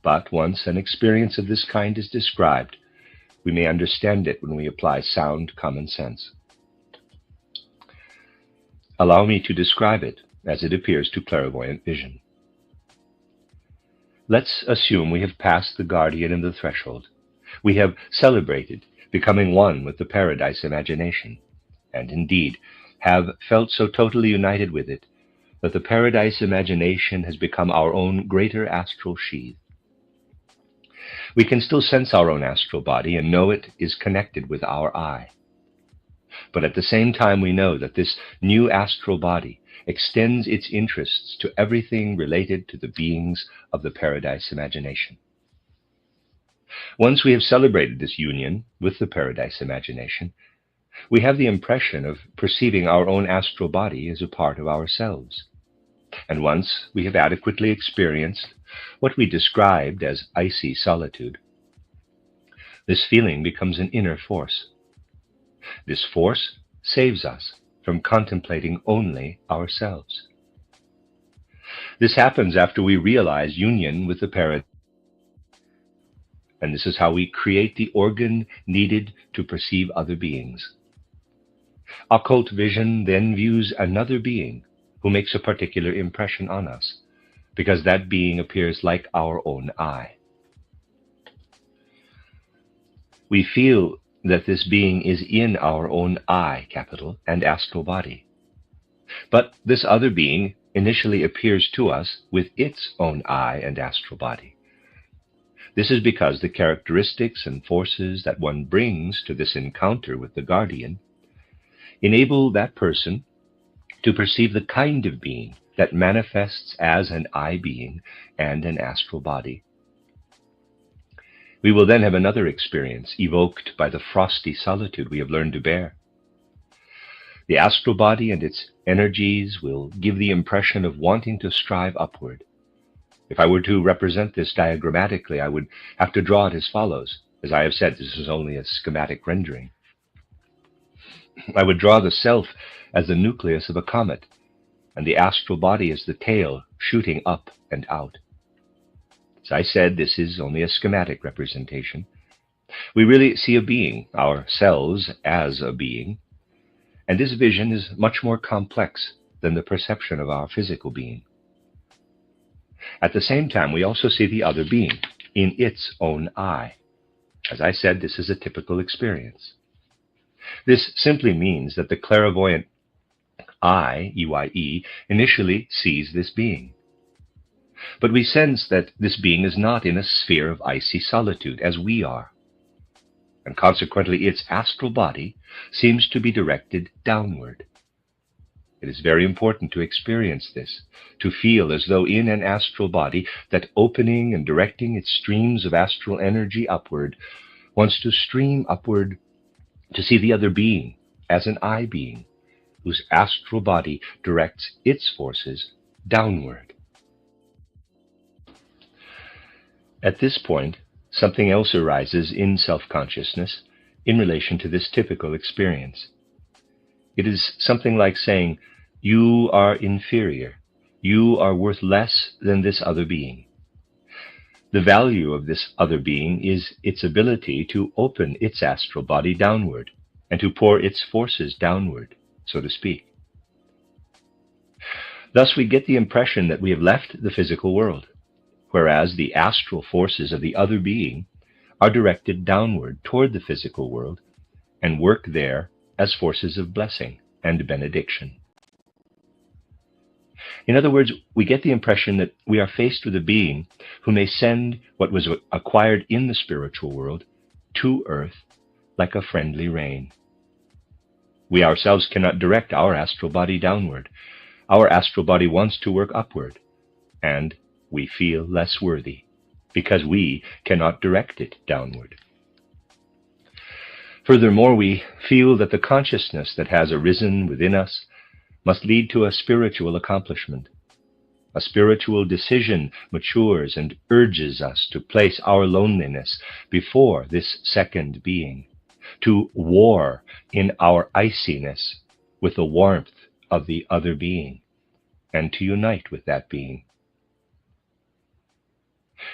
But once an experience of this kind is described, we may understand it when we apply sound common sense. Allow me to describe it as it appears to clairvoyant vision. Let's assume we have passed the guardian and the threshold. We have celebrated becoming one with the paradise imagination, and indeed have felt so totally united with it that the paradise imagination has become our own greater astral sheath. We can still sense our own astral body and know it is connected with our I. But at the same time, we know that this new astral body extends its interests to everything related to the beings of the paradise imagination. Once we have celebrated this union with the paradise imagination, we have the impression of perceiving our own astral body as a part of ourselves. And once we have adequately experienced what we described as icy solitude, this feeling becomes an inner force. This force saves us from contemplating only ourselves. This happens after we realize union with the paradise, and this is how we create the organ needed to perceive other beings. Occult vision then views another being who makes a particular impression on us, because that being appears like our own I. We feel that this being is in our own I, capital, and astral body. But this other being initially appears to us with its own I and astral body. This is because the characteristics and forces that one brings to this encounter with the guardian enable that person to perceive the kind of being that manifests as an I being and an astral body. We will then have another experience evoked by the frosty solitude we have learned to bear. The astral body and its energies will give the impression of wanting to strive upward. If I were to represent this diagrammatically, I would have to draw it as follows. As I have said, this is only a schematic rendering. I would draw the self as the nucleus of a comet, and the astral body as the tail shooting up and out. As I said, this is only a schematic representation. We really see a being, ourselves as a being, and this vision is much more complex than the perception of our physical being. At the same time, we also see the other being in its own I. As I said, this is a typical experience. This simply means that the clairvoyant I, EYE, initially sees this being. But we sense that this being is not in a sphere of icy solitude, as we are. And consequently, its astral body seems to be directed downward. It is very important to experience this, to feel as though in an astral body that opening and directing its streams of astral energy upward wants to stream upward to see the other being as an I being, whose astral body directs its forces downward. At this point, something else arises in self-consciousness in relation to this typical experience. It is something like saying, you are inferior, you are worth less than this other being. The value of this other being is its ability to open its astral body downward and to pour its forces downward, so to speak. Thus we get the impression that we have left the physical world, whereas the astral forces of the other being are directed downward toward the physical world and work there as forces of blessing and benediction. In other words, we get the impression that we are faced with a being who may send what was acquired in the spiritual world to earth like a friendly rain. We ourselves cannot direct our astral body downward. Our astral body wants to work upward, and we feel less worthy because we cannot direct it downward. Furthermore, we feel that the consciousness that has arisen within us must lead to a spiritual accomplishment. A spiritual decision matures and urges us to place our loneliness before this second being, to war in our iciness with the warmth of the other being, and to unite with that being.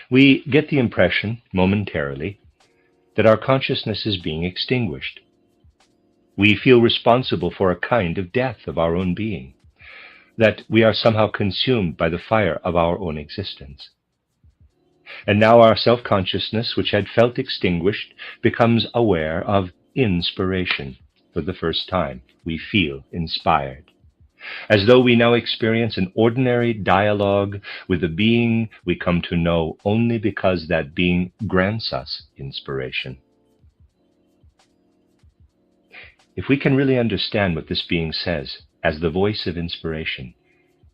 We get the impression, momentarily, that our consciousness is being extinguished. We feel responsible for a kind of death of our own being, that we are somehow consumed by the fire of our own existence. And now our self-consciousness, which had felt extinguished, becomes aware of inspiration. For the first time, we feel inspired, as though we now experience an ordinary dialogue with a being we come to know only because that being grants us inspiration. If we can really understand what this being says as the voice of inspiration,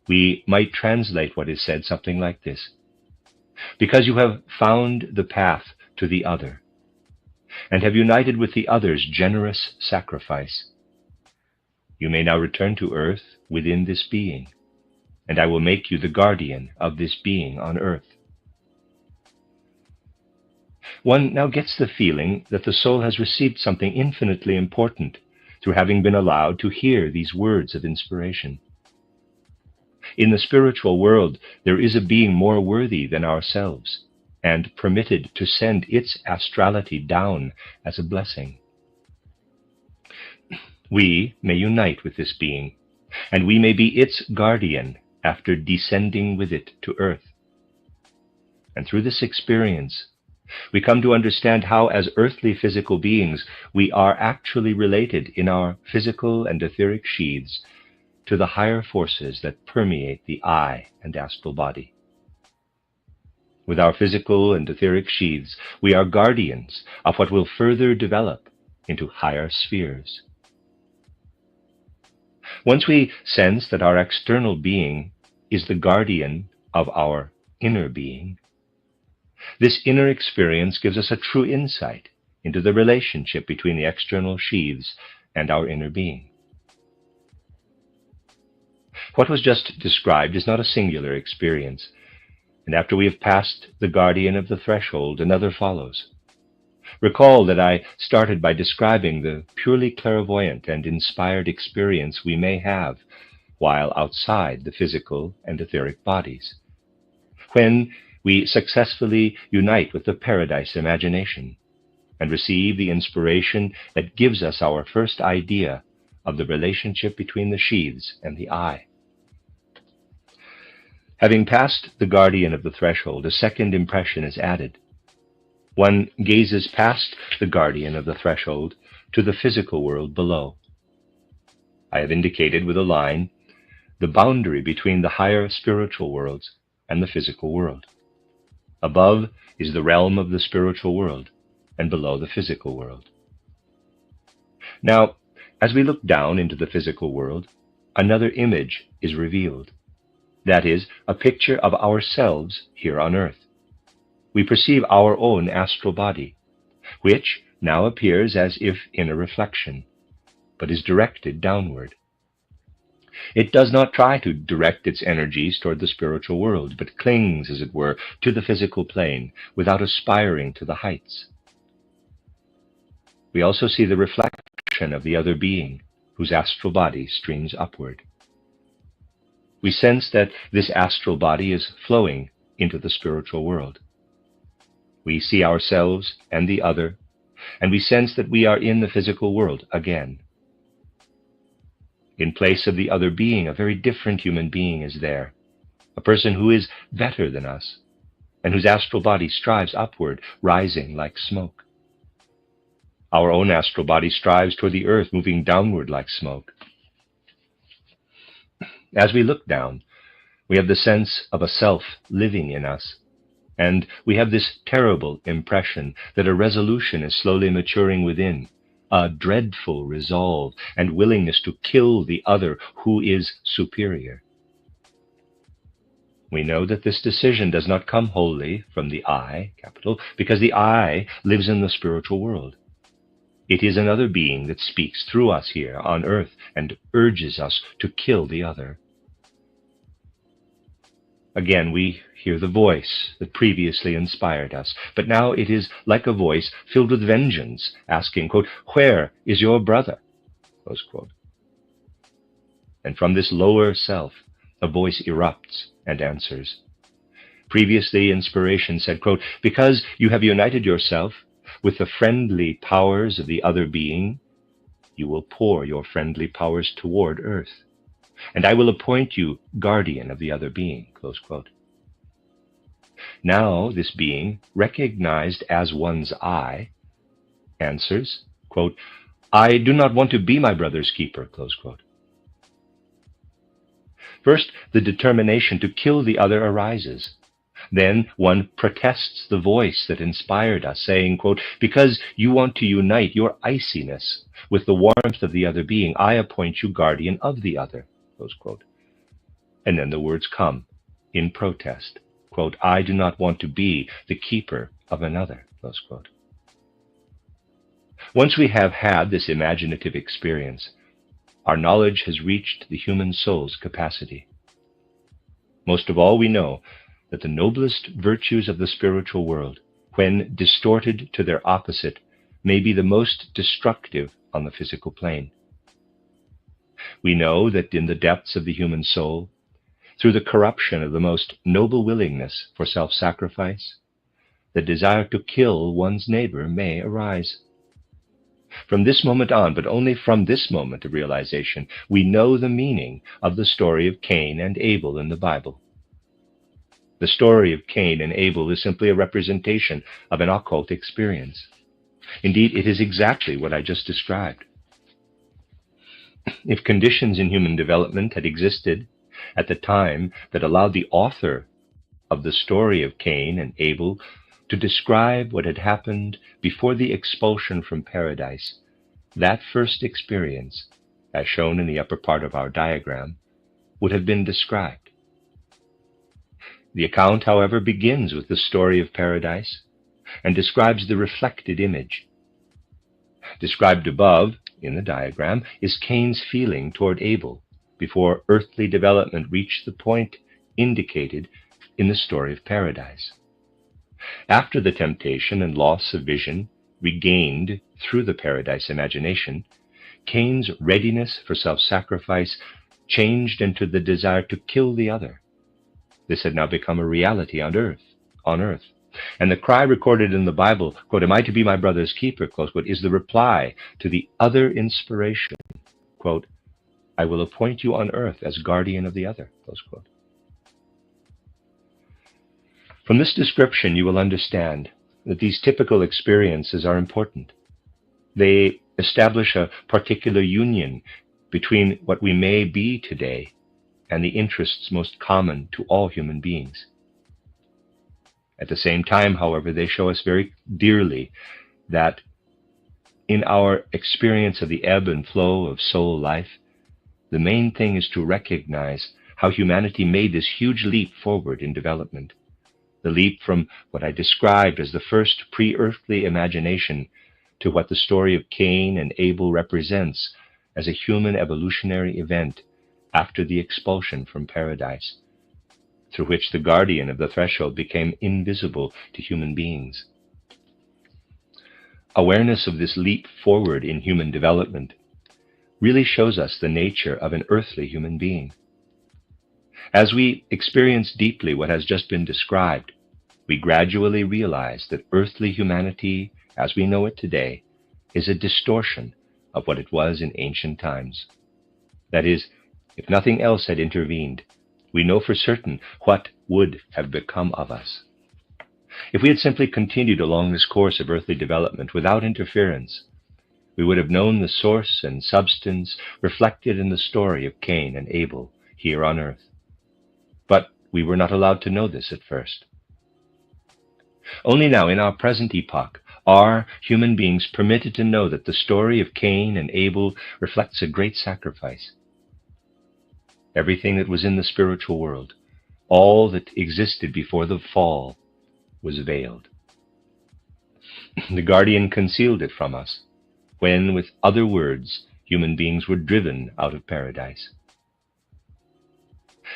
we might translate what is said something like this: because you have found the path to the other, and have united with the other's generous sacrifice, you may now return to earth within this being, and I will make you the guardian of this being on earth. One now gets the feeling that the soul has received something infinitely important through having been allowed to hear these words of inspiration. In the spiritual world, there is a being more worthy than ourselves, and permitted to send its astrality down as a blessing. We may unite with this being, and we may be its guardian after descending with it to earth. And through this experience, we come to understand how, as earthly physical beings, we are actually related in our physical and etheric sheaths to the higher forces that permeate the I and astral body. With our physical and etheric sheaths, we are guardians of what will further develop into higher spheres. Once we sense that our external being is the guardian of our inner being, this inner experience gives us a true insight into the relationship between the external sheaths and our inner being. What was just described is not a singular experience, and after we have passed the guardian of the threshold, another follows. Recall that I started by describing the purely clairvoyant and inspired experience we may have while outside the physical and etheric bodies, when we successfully unite with the paradise imagination and receive the inspiration that gives us our first idea of the relationship between the sheaths and the I. Having passed the guardian of the threshold, a second impression is added. One gazes past the guardian of the threshold to the physical world below. I have indicated with a line the boundary between the higher spiritual worlds and the physical world. Above is the realm of the spiritual world, and below the physical world. Now, as we look down into the physical world, another image is revealed. That is, a picture of ourselves here on earth. We perceive our own astral body, which now appears as if in a reflection, but is directed downward. It does not try to direct its energies toward the spiritual world, but clings, as it were, to the physical plane without aspiring to the heights. We also see the reflection of the other being, whose astral body streams upward. We sense that this astral body is flowing into the spiritual world. We see ourselves and the other, and we sense that we are in the physical world again. In place of the other being, a very different human being is there, a person who is better than us, and whose astral body strives upward, rising like smoke. Our own astral body strives toward the earth, moving downward like smoke. As we look down, we have the sense of a self living in us, and we have this terrible impression that a resolution is slowly maturing within a dreadful resolve and willingness to kill the other who is superior. We know that this decision does not come wholly from the I, capital, because the I lives in the spiritual world. It is another being that speaks through us here on earth and urges us to kill the other. Again, we hear the voice that previously inspired us, but now it is like a voice filled with vengeance, asking, quote, "Where is your brother?" Close quote. And from this lower self, a voice erupts and answers. Previously, inspiration said, quote, "Because you have united yourself with the friendly powers of the other being, you will pour your friendly powers toward earth, and I will appoint you guardian of the other being," close quote. Now this being, recognized as one's I, answers, quote, "I do not want to be my brother's keeper," close quote. First, the determination to kill the other arises. Then one protests the voice that inspired us, saying, quote, "Because you want to unite your iciness with the warmth of the other being, I appoint you guardian of the other," close quote. And then the words come in protest, quote, "I do not want to be the keeper of another," close quote. Once we have had this imaginative experience, our knowledge has reached the human soul's capacity. Most of all, we know that the noblest virtues of the spiritual world, when distorted to their opposite, may be the most destructive on the physical plane. We know that in the depths of the human soul, through the corruption of the most noble willingness for self-sacrifice, the desire to kill one's neighbor may arise. From this moment on, but only from this moment of realization, we know the meaning of the story of Cain and Abel in the Bible. The story of Cain and Abel is simply a representation of an occult experience. Indeed, it is exactly what I just described. If conditions in human development had existed at the time that allowed the author of the story of Cain and Abel to describe what had happened before the expulsion from paradise, that first experience, as shown in the upper part of our diagram, would have been described. The account, however, begins with the story of paradise and describes the reflected image. Described above in the diagram is Cain's feeling toward Abel before earthly development reached the point indicated in the story of paradise. After the temptation and loss of vision regained through the paradise imagination, Cain's readiness for self-sacrifice changed into the desire to kill the other. This had now become a reality on earth. And the cry recorded in the Bible, quote, "Am I to be my brother's keeper?" close quote, is the reply to the other inspiration, quote, "I will appoint you on earth as guardian of the other," close quote. From this description, you will understand that these typical experiences are important. They establish a particular union between what we may be today and the interests most common to all human beings. At the same time, however, they show us very dearly that in our experience of the ebb and flow of soul life, the main thing is to recognize how humanity made this huge leap forward in development. The leap from what I described as the first pre-earthly imagination to what the story of Cain and Abel represents as a human evolutionary event after the expulsion from paradise, through which the guardian of the threshold became invisible to human beings. Awareness of this leap forward in human development really shows us the nature of an earthly human being. As we experience deeply what has just been described, we gradually realize that earthly humanity, as we know it today, is a distortion of what it was in ancient times. That is, if nothing else had intervened, we know for certain what would have become of us. If we had simply continued along this course of earthly development without interference, we would have known the source and substance reflected in the story of Cain and Abel here on earth. But we were not allowed to know this at first. Only now, in our present epoch, Are human beings permitted to know that the story of Cain and Abel reflects a great sacrifice? Everything that was in the spiritual world, all that existed before the fall, was veiled. The guardian concealed it from us when, with other words, human beings were driven out of paradise.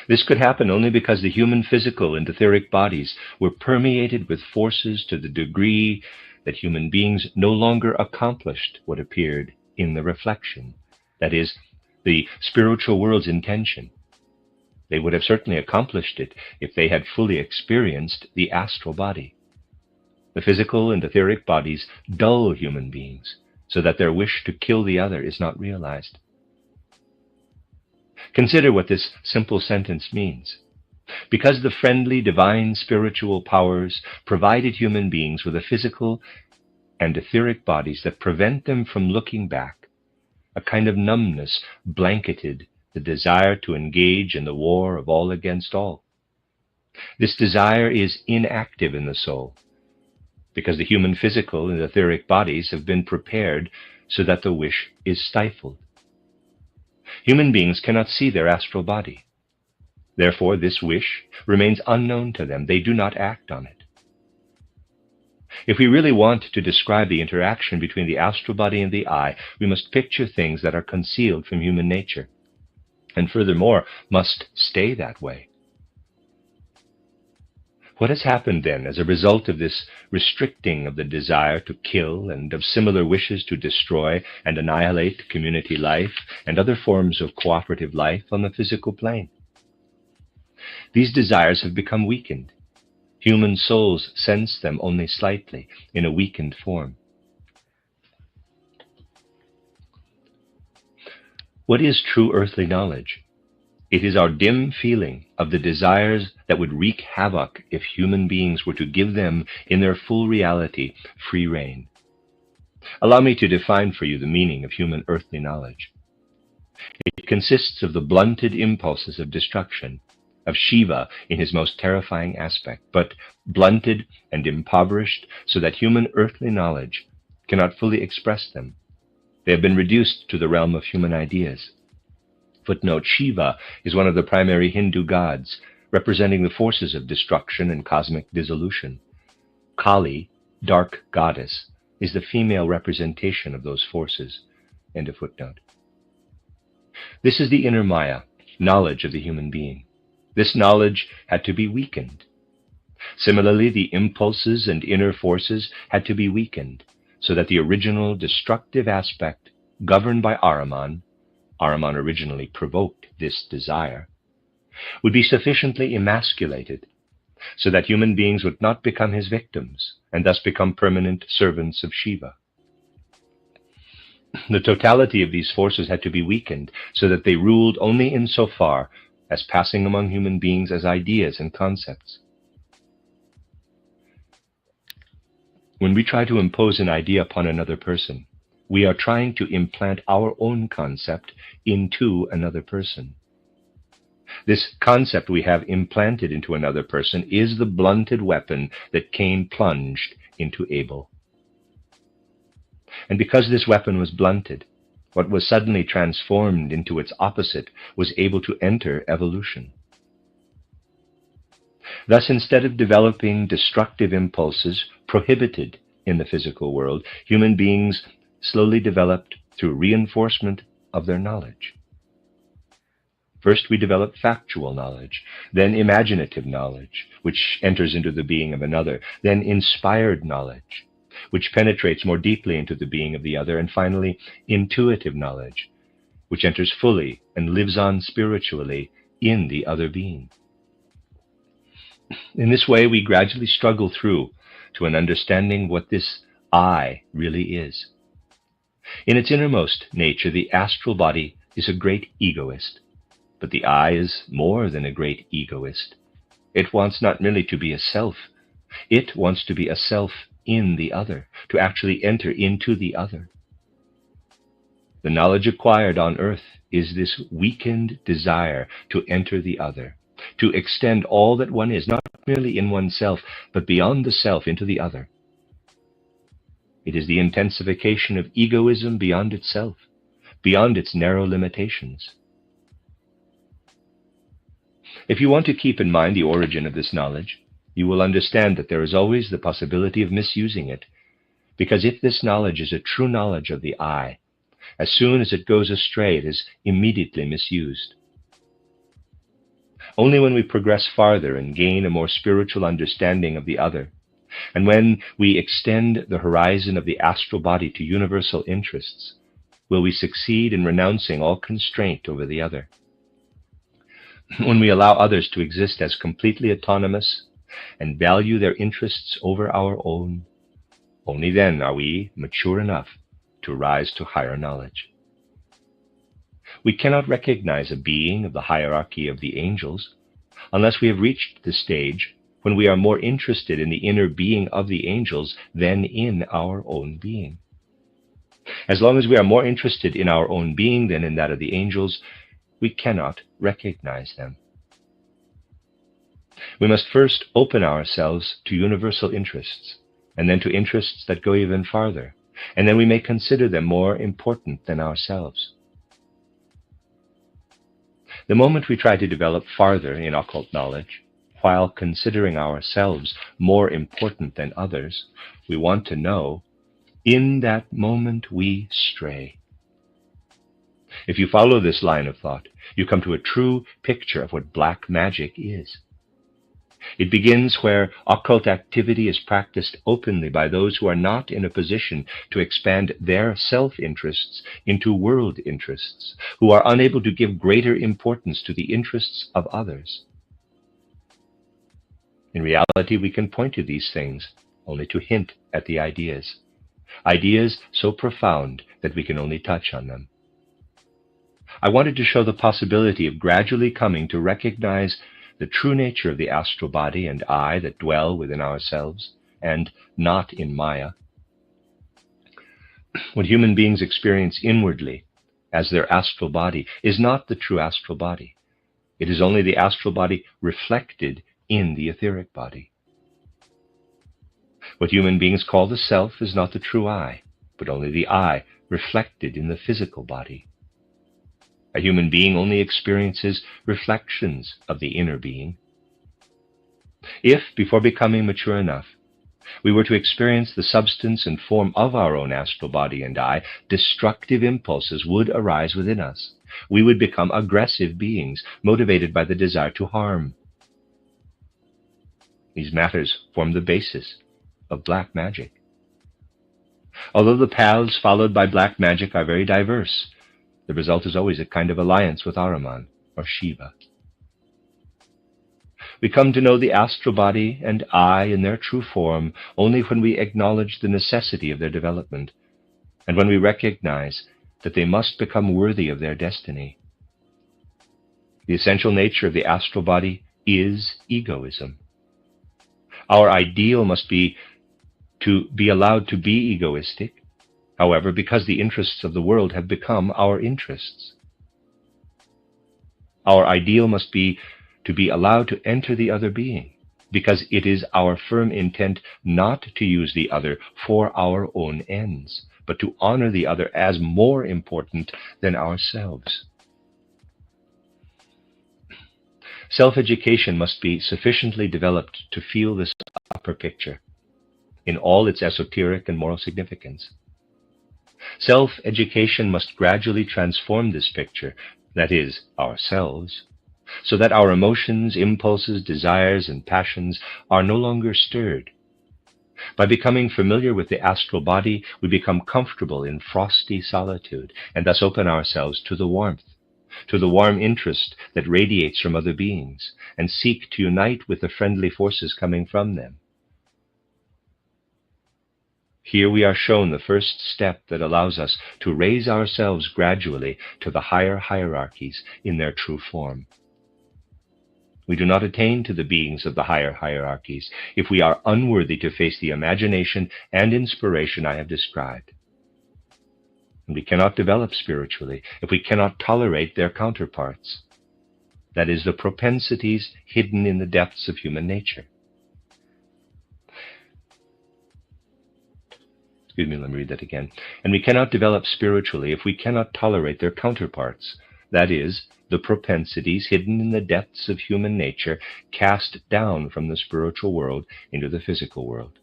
This could happen only because the human physical and etheric bodies were permeated with forces to the degree that human beings no longer accomplished what appeared in the reflection, that is, the spiritual world's intention. They would have certainly accomplished it if they had fully experienced the astral body. The physical and etheric bodies dull human beings so that their wish to kill the other is not realized. Consider what this simple sentence means. Because the friendly divine spiritual powers provided human beings with a physical and etheric bodies that prevent them from looking back, a kind of numbness blanketed the desire to engage in the war of all against all. This desire is inactive in the soul, because the human physical and etheric bodies have been prepared so that the wish is stifled. Human beings cannot see their astral body. Therefore, this wish remains unknown to them. They do not act on it. If we really want to describe the interaction between the astral body and the eye, we must picture things that are concealed from human nature, and furthermore, must stay that way. What has happened then as a result of this restricting of the desire to kill and of similar wishes to destroy and annihilate community life and other forms of cooperative life on the physical plane? These desires have become weakened. Human souls sense them only slightly, in a weakened form. What is true earthly knowledge? It is our dim feeling of the desires that would wreak havoc if human beings were to give them, in their full reality, free rein. Allow me to define for you the meaning of human earthly knowledge. It consists of the blunted impulses of destruction, of Shiva in his most terrifying aspect, but blunted and impoverished so that human earthly knowledge cannot fully express them. They have been reduced to the realm of human ideas. Footnote: Shiva is one of the primary Hindu gods, representing the forces of destruction and cosmic dissolution. Kali, dark goddess, is the female representation of those forces. End of footnote. This is the inner Maya, knowledge of the human being. This knowledge had to be weakened. Similarly, the impulses and inner forces had to be weakened, so that the original destructive aspect, governed by Ahriman originally provoked this desire, would be sufficiently emasculated so that human beings would not become his victims and thus become permanent servants of Shiva. The totality of these forces had to be weakened so that they ruled only insofar as passing among human beings as ideas and concepts. When we try to impose an idea upon another person, we are trying to implant our own concept into another person. This concept we have implanted into another person is the blunted weapon that Cain plunged into Abel. And because this weapon was blunted, what was suddenly transformed into its opposite was able to enter evolution. Thus, instead of developing destructive impulses prohibited in the physical world, human beings slowly developed through reinforcement of their knowledge. First, we develop factual knowledge, then imaginative knowledge, which enters into the being of another, then inspired knowledge, which penetrates more deeply into the being of the other, and finally, intuitive knowledge, which enters fully and lives on spiritually in the other being. In this way, we gradually struggle through to an understanding what this I really is. In its innermost nature, the astral body is a great egoist, but the I is more than a great egoist. It wants not merely to be a self, it wants to be a self in the other, to actually enter into the other. The knowledge acquired on earth is this weakened desire to enter the other, to extend all that one is, not merely in oneself, but beyond the self into the other. It is the intensification of egoism beyond itself, beyond its narrow limitations. If you want to keep in mind the origin of this knowledge, you will understand that there is always the possibility of misusing it, because if this knowledge is a true knowledge of the I, as soon as it goes astray, it is immediately misused. Only when we progress farther and gain a more spiritual understanding of the other, and when we extend the horizon of the astral body to universal interests, will we succeed in renouncing all constraint over the other. When we allow others to exist as completely autonomous and value their interests over our own, only then are we mature enough to rise to higher knowledge. We cannot recognize a being of the hierarchy of the angels unless we have reached the stage when we are more interested in the inner being of the angels than in our own being. As long as we are more interested in our own being than in that of the angels, we cannot recognize them. We must first open ourselves to universal interests, and then to interests that go even farther, and then we may consider them more important than ourselves. The moment we try to develop farther in occult knowledge, while considering ourselves more important than others, we want to know, in that moment we stray. If you follow this line of thought, you come to a true picture of what black magic is. It begins where occult activity is practiced openly by those who are not in a position to expand their self-interests into world interests, who are unable to give greater importance to the interests of others. In reality, we can point to these things only to hint at the ideas so profound that we can only touch on them. I wanted to show the possibility of gradually coming to recognize the true nature of the astral body and I that dwell within ourselves, and not in Maya. What human beings experience inwardly as their astral body is not the true astral body. It is only the astral body reflected in the etheric body. What human beings call the self is not the true I, but only the I reflected in the physical body. A human being only experiences reflections of the inner being. If, before becoming mature enough, we were to experience the substance and form of our own astral body and I, destructive impulses would arise within us. We would become aggressive beings, motivated by the desire to harm. These matters form the basis of black magic. Although the paths followed by black magic are very diverse, the result is always a kind of alliance with Ahriman, or Shiva. We come to know the astral body and I in their true form only when we acknowledge the necessity of their development, and when we recognize that they must become worthy of their destiny. The essential nature of the astral body is egoism. Our ideal must be to be allowed to be egoistic, however, because the interests of the world have become our interests. Our ideal must be to be allowed to enter the other being, because it is our firm intent not to use the other for our own ends, but to honor the other as more important than ourselves. Self-education must be sufficiently developed to feel this upper picture in all its esoteric and moral significance. Self-education must gradually transform this picture, that is, ourselves, so that our emotions, impulses, desires, and passions are no longer stirred. By becoming familiar with the astral body, we become comfortable in frosty solitude, and thus open ourselves to the warm interest that radiates from other beings, and seek to unite with the friendly forces coming from them. Here we are shown the first step that allows us to raise ourselves gradually to the higher hierarchies in their true form. We do not attain to the beings of the higher hierarchies if we are unworthy to face the imagination and inspiration I have described. And we cannot develop spiritually if we cannot tolerate their counterparts, that is, the propensities hidden in the depths of human nature. Excuse me, let me read that again. And we cannot develop spiritually if we cannot tolerate their counterparts, that is, the propensities hidden in the depths of human nature cast down from the spiritual world into the physical world.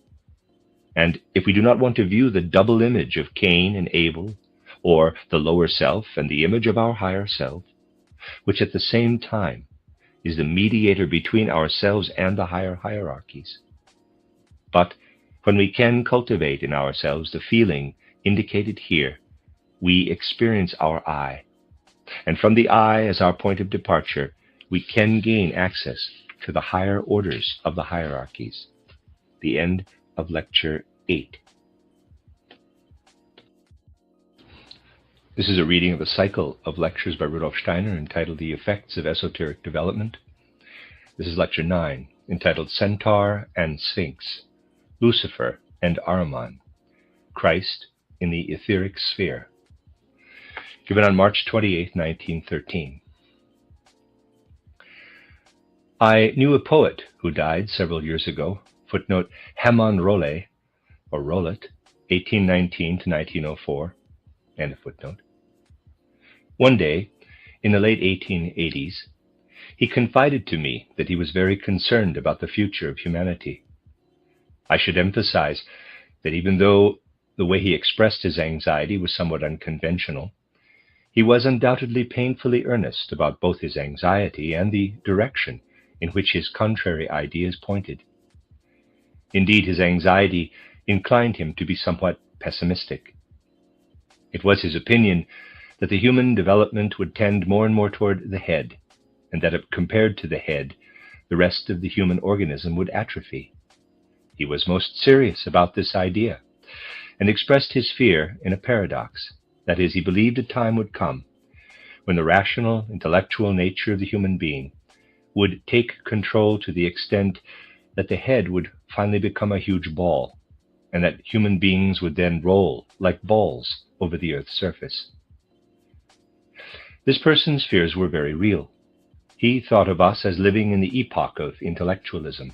And if we do not want to view the double image of Cain and Abel, or the lower self and the image of our higher self, which at the same time is the mediator between ourselves and the higher hierarchies. But when we can cultivate in ourselves the feeling indicated here, we experience our I. And from the I as our point of departure, we can gain access to the higher orders of the hierarchies. The end of Lecture 8. This is a reading of a cycle of lectures by Rudolf Steiner entitled The Effects of Esoteric Development. This is Lecture 9, entitled Centaur and Sphinx, Lucifer and Ahriman, Christ in the Etheric Sphere, given on March 28, 1913. I knew a poet who died several years ago, footnote Hermann Rolle, or Rollet, 1819 to 1904, end of footnote. One day, in the late 1880s, he confided to me that he was very concerned about the future of humanity. I should emphasize that even though the way he expressed his anxiety was somewhat unconventional, he was undoubtedly painfully earnest about both his anxiety and the direction in which his contrary ideas pointed. Indeed, his anxiety inclined him to be somewhat pessimistic. It was his opinion that the human development would tend more and more toward the head, and that compared to the head, the rest of the human organism would atrophy. He was most serious about this idea, and expressed his fear in a paradox. That is, he believed a time would come when the rational, intellectual nature of the human being would take control to the extent that the head would finally become a huge ball, and that human beings would then roll like balls over the Earth's surface. This person's fears were very real. He thought of us as living in the epoch of intellectualism,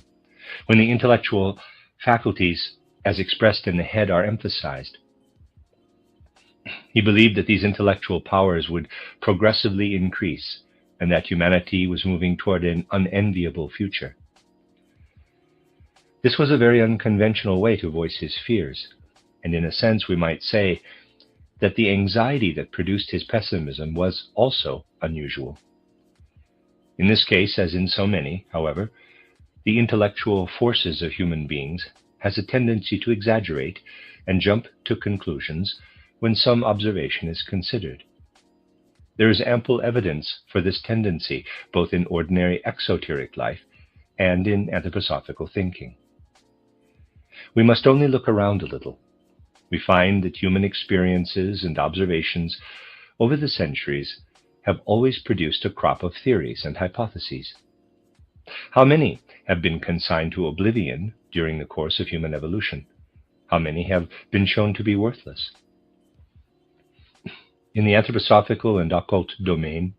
when the intellectual faculties as expressed in the head are emphasized. He believed that these intellectual powers would progressively increase, and that humanity was moving toward an unenviable future. This was a very unconventional way to voice his fears, and in a sense we might say that the anxiety that produced his pessimism was also unusual. In this case, as in so many, however, the intellectual forces of human beings has a tendency to exaggerate and jump to conclusions when some observation is considered. There is ample evidence for this tendency, both in ordinary exoteric life and in anthroposophical thinking. We must only look around a little. We find that human experiences and observations over the centuries have always produced a crop of theories and hypotheses. How many have been consigned to oblivion during the course of human evolution? How many have been shown to be worthless? In the anthroposophical and occult domain,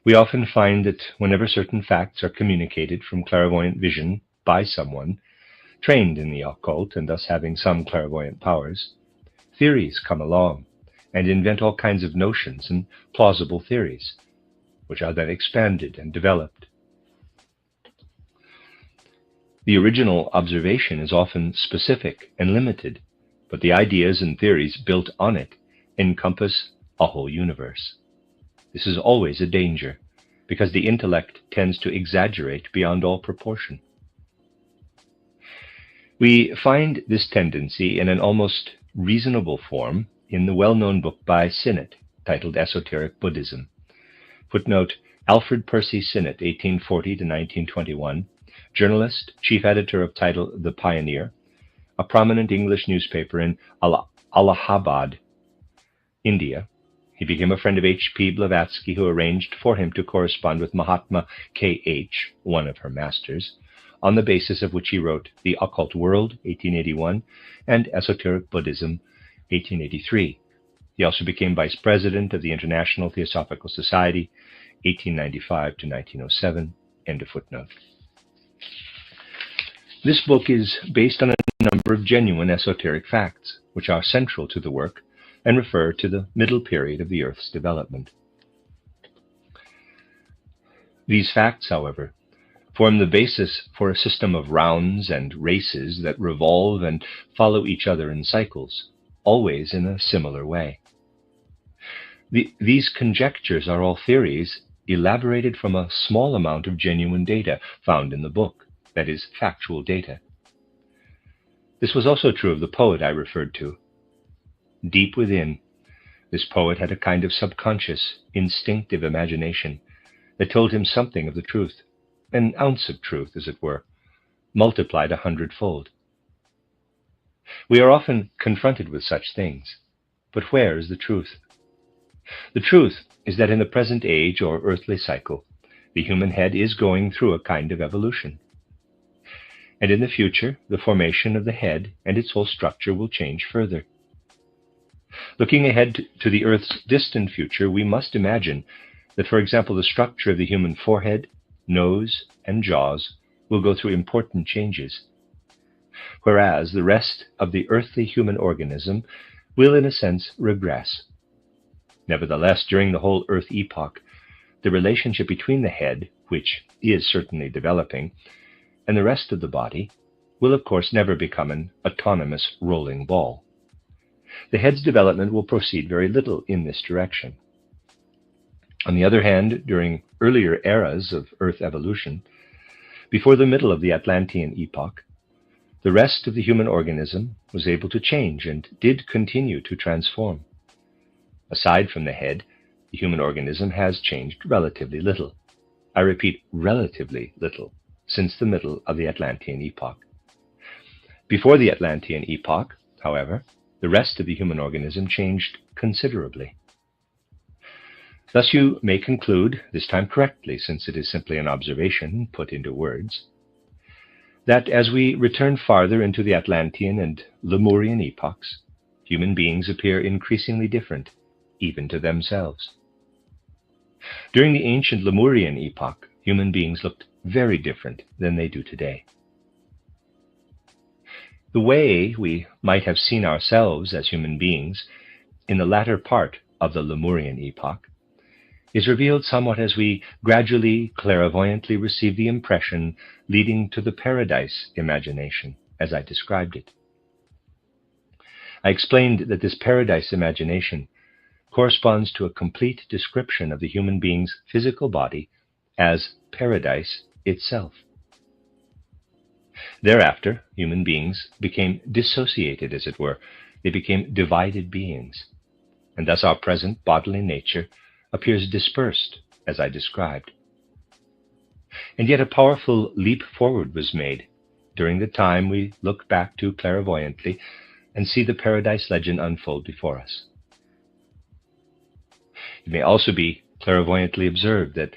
we often find that whenever certain facts are communicated from clairvoyant vision by someone trained in the occult and thus having some clairvoyant powers, theories come along and invent all kinds of notions and plausible theories, which are then expanded and developed. The original observation is often specific and limited, but the ideas and theories built on it encompass a whole universe. This is always a danger, because the intellect tends to exaggerate beyond all proportion. We find this tendency in an almost reasonable form in the well-known book by Sinnett, titled Esoteric Buddhism. Footnote, Alfred Percy Sinnett, 1840 to 1921, journalist, chief editor of title The Pioneer, a prominent English newspaper in Allahabad, India. He became a friend of H.P. Blavatsky, who arranged for him to correspond with Mahatma K.H., one of her masters, on the basis of which he wrote The Occult World, 1881, and Esoteric Buddhism, 1883. He also became vice president of the International Theosophical Society, 1895 to 1907, end of footnote. This book is based on a number of genuine esoteric facts, which are central to the work and refer to the middle period of the Earth's development. These facts, however, form the basis for a system of rounds and races that revolve and follow each other in cycles, always in a similar way. These conjectures are all theories elaborated from a small amount of genuine data found in the book, that is, factual data. This was also true of the poet I referred to. Deep within, this poet had a kind of subconscious, instinctive imagination that told him something of the truth, an ounce of truth, as it were, multiplied 100-fold. We are often confronted with such things, but where is the truth? The truth is that in the present age or earthly cycle, the human head is going through a kind of evolution. And in the future, the formation of the head and its whole structure will change further. Looking ahead to the Earth's distant future, we must imagine that, for example, the structure of the human forehead, nose, and jaws will go through important changes, whereas the rest of the earthly human organism will, in a sense, regress. Nevertheless, during the whole Earth epoch, the relationship between the head, which is certainly developing, and the rest of the body will, of course, never become an autonomous rolling ball. The head's development will proceed very little in this direction. On the other hand, during earlier eras of Earth evolution, before the middle of the Atlantean epoch, the rest of the human organism was able to change and did continue to transform. Aside from the head, the human organism has changed relatively little. I repeat, relatively little, since the middle of the Atlantean epoch. Before the Atlantean epoch, however, the rest of the human organism changed considerably. Thus you may conclude, this time correctly, since it is simply an observation put into words, that as we return farther into the Atlantean and Lemurian epochs, human beings appear increasingly different, even to themselves. During the ancient Lemurian epoch, human beings looked very different than they do today. The way we might have seen ourselves as human beings in the latter part of the Lemurian epoch is revealed somewhat as we gradually, clairvoyantly receive the impression leading to the paradise imagination, as I described it. I explained that this paradise imagination corresponds to a complete description of the human being's physical body as paradise itself. Thereafter, human beings became dissociated, as it were. They became divided beings, and thus our present bodily nature appears dispersed, as I described. And yet a powerful leap forward was made during the time we look back to clairvoyantly and see the paradise legend unfold before us. It may also be clairvoyantly observed that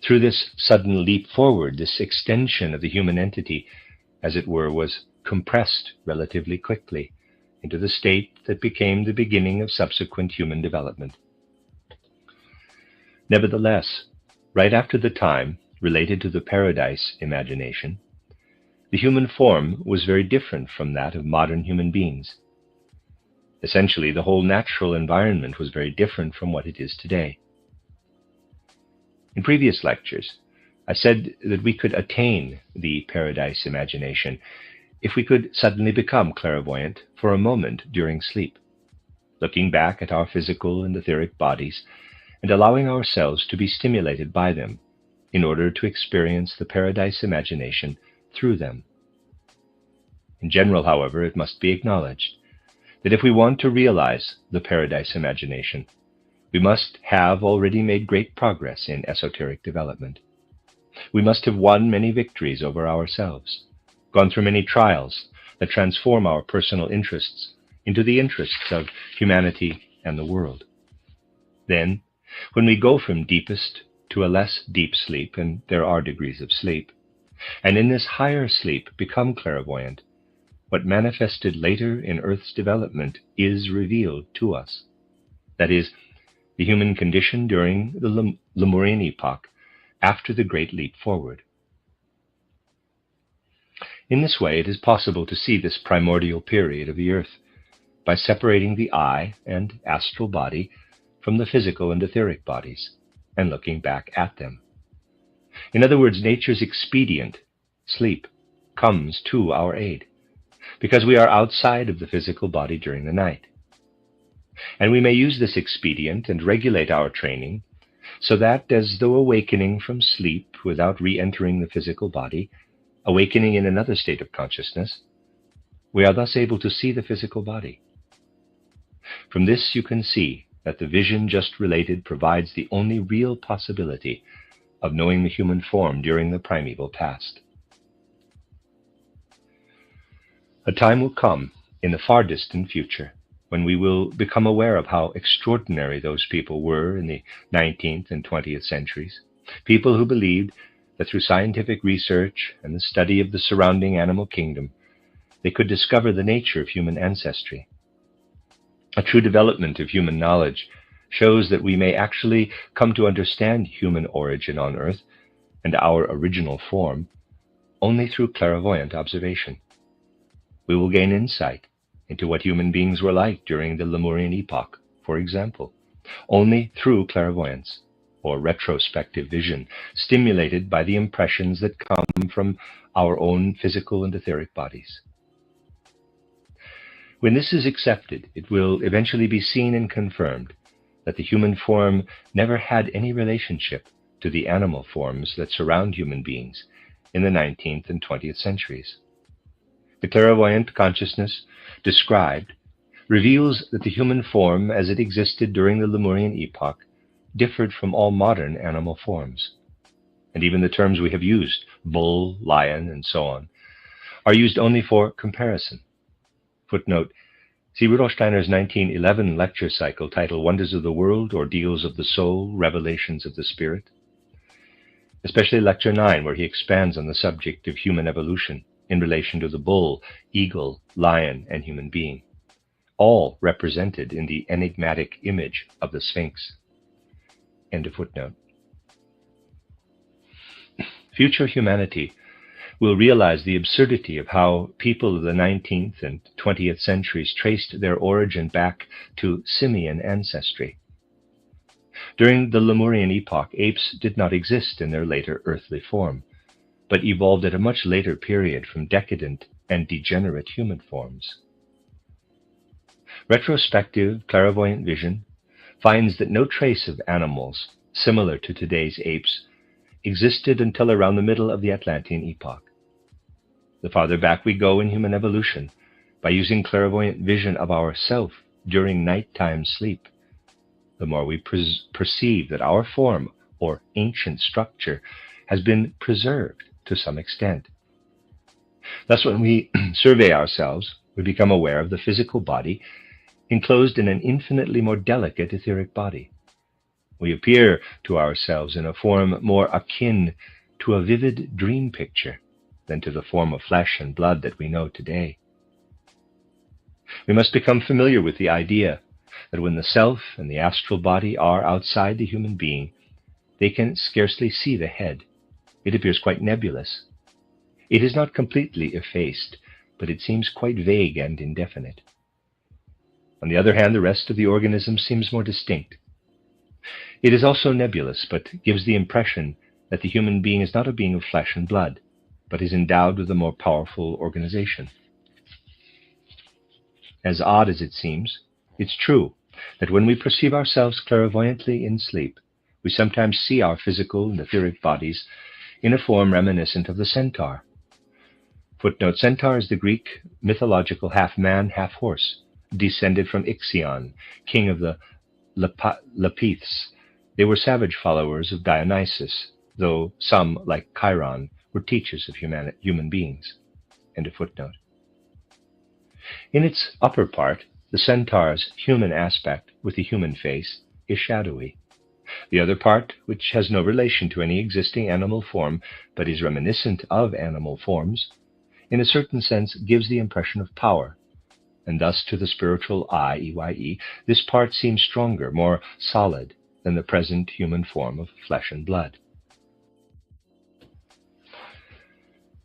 through this sudden leap forward, this extension of the human entity, as it were, was compressed relatively quickly into the state that became the beginning of subsequent human development. Nevertheless, right after the time related to the paradise imagination, the human form was very different from that of modern human beings. Essentially, the whole natural environment was very different from what it is today. In previous lectures, I said that we could attain the paradise imagination if we could suddenly become clairvoyant for a moment during sleep, looking back at our physical and etheric bodies and allowing ourselves to be stimulated by them in order to experience the paradise imagination through them. In general, however, it must be acknowledged that if we want to realize the paradise imagination, we must have already made great progress in esoteric development. We must have won many victories over ourselves, gone through many trials that transform our personal interests into the interests of humanity and the world. Then, when we go from deepest to a less deep sleep, and there are degrees of sleep, and in this higher sleep become clairvoyant, what manifested later in Earth's development is revealed to us. That is, the human condition during the Lemurian epoch after the great leap forward. In this way, it is possible to see this primordial period of the earth by separating the eye and astral body from the physical and etheric bodies and looking back at them. In other words, nature's expedient, sleep, comes to our aid because we are outside of the physical body during the night. And we may use this expedient and regulate our training so that, as though awakening from sleep without re-entering the physical body, awakening in another state of consciousness, we are thus able to see the physical body. From this you can see that the vision just related provides the only real possibility of knowing the human form during the primeval past. A time will come in the far distant future when we will become aware of how extraordinary those people were in the 19th and 20th centuries, people who believed that through scientific research and the study of the surrounding animal kingdom, they could discover the nature of human ancestry. A true development of human knowledge shows that we may actually come to understand human origin on Earth and our original form only through clairvoyant observation. We will gain insight into what human beings were like during the Lemurian epoch, for example, only through clairvoyance, or retrospective vision, stimulated by the impressions that come from our own physical and etheric bodies. When this is accepted, it will eventually be seen and confirmed that the human form never had any relationship to the animal forms that surround human beings in the 19th and 20th centuries. The clairvoyant consciousness described reveals that the human form as it existed during the Lemurian epoch differed from all modern animal forms. And even the terms we have used, bull, lion, and so on, are used only for comparison. Footnote, see Rudolf Steiner's 1911 lecture cycle titled Wonders of the World, Ordeals of the Soul, Revelations of the Spirit, especially Lecture 9, where he expands on the subject of human evolution in relation to the bull, eagle, lion, and human being, all represented in the enigmatic image of the Sphinx. End of footnote. Future humanity will realize the absurdity of how people of the 19th and 20th centuries traced their origin back to simian ancestry. During the Lemurian epoch, apes did not exist in their later earthly form, but evolved at a much later period from decadent and degenerate human forms. Retrospective clairvoyant vision finds that no trace of animals similar to today's apes existed until around the middle of the Atlantean epoch. The farther back we go in human evolution, by using clairvoyant vision of ourself during nighttime sleep, the more we perceive that our form, or ancient structure, has been preserved to some extent. Thus, when we survey ourselves, we become aware of the physical body enclosed in an infinitely more delicate etheric body. We appear to ourselves in a form more akin to a vivid dream picture than to the form of flesh and blood that we know today. We must become familiar with the idea that when the self and the astral body are outside the human being, they can scarcely see the head. It appears quite nebulous. It is not completely effaced, but it seems quite vague and indefinite. On the other hand, the rest of the organism seems more distinct. It is also nebulous, but gives the impression that the human being is not a being of flesh and blood, but is endowed with a more powerful organization. As odd as it seems, it's true that when we perceive ourselves clairvoyantly in sleep, we sometimes see our physical and etheric bodies in a form reminiscent of the centaur. Footnote, centaur is the Greek mythological half-man, half-horse, descended from Ixion, king of the Lapiths. They were savage followers of Dionysus, though some, like Chiron, were teachers of human beings. End of footnote. In its upper part, the centaur's human aspect, with the human face, is shadowy. The other part, which has no relation to any existing animal form, but is reminiscent of animal forms, in a certain sense gives the impression of power, and thus to the spiritual eye, EYE, this part seems stronger, more solid than the present human form of flesh and blood.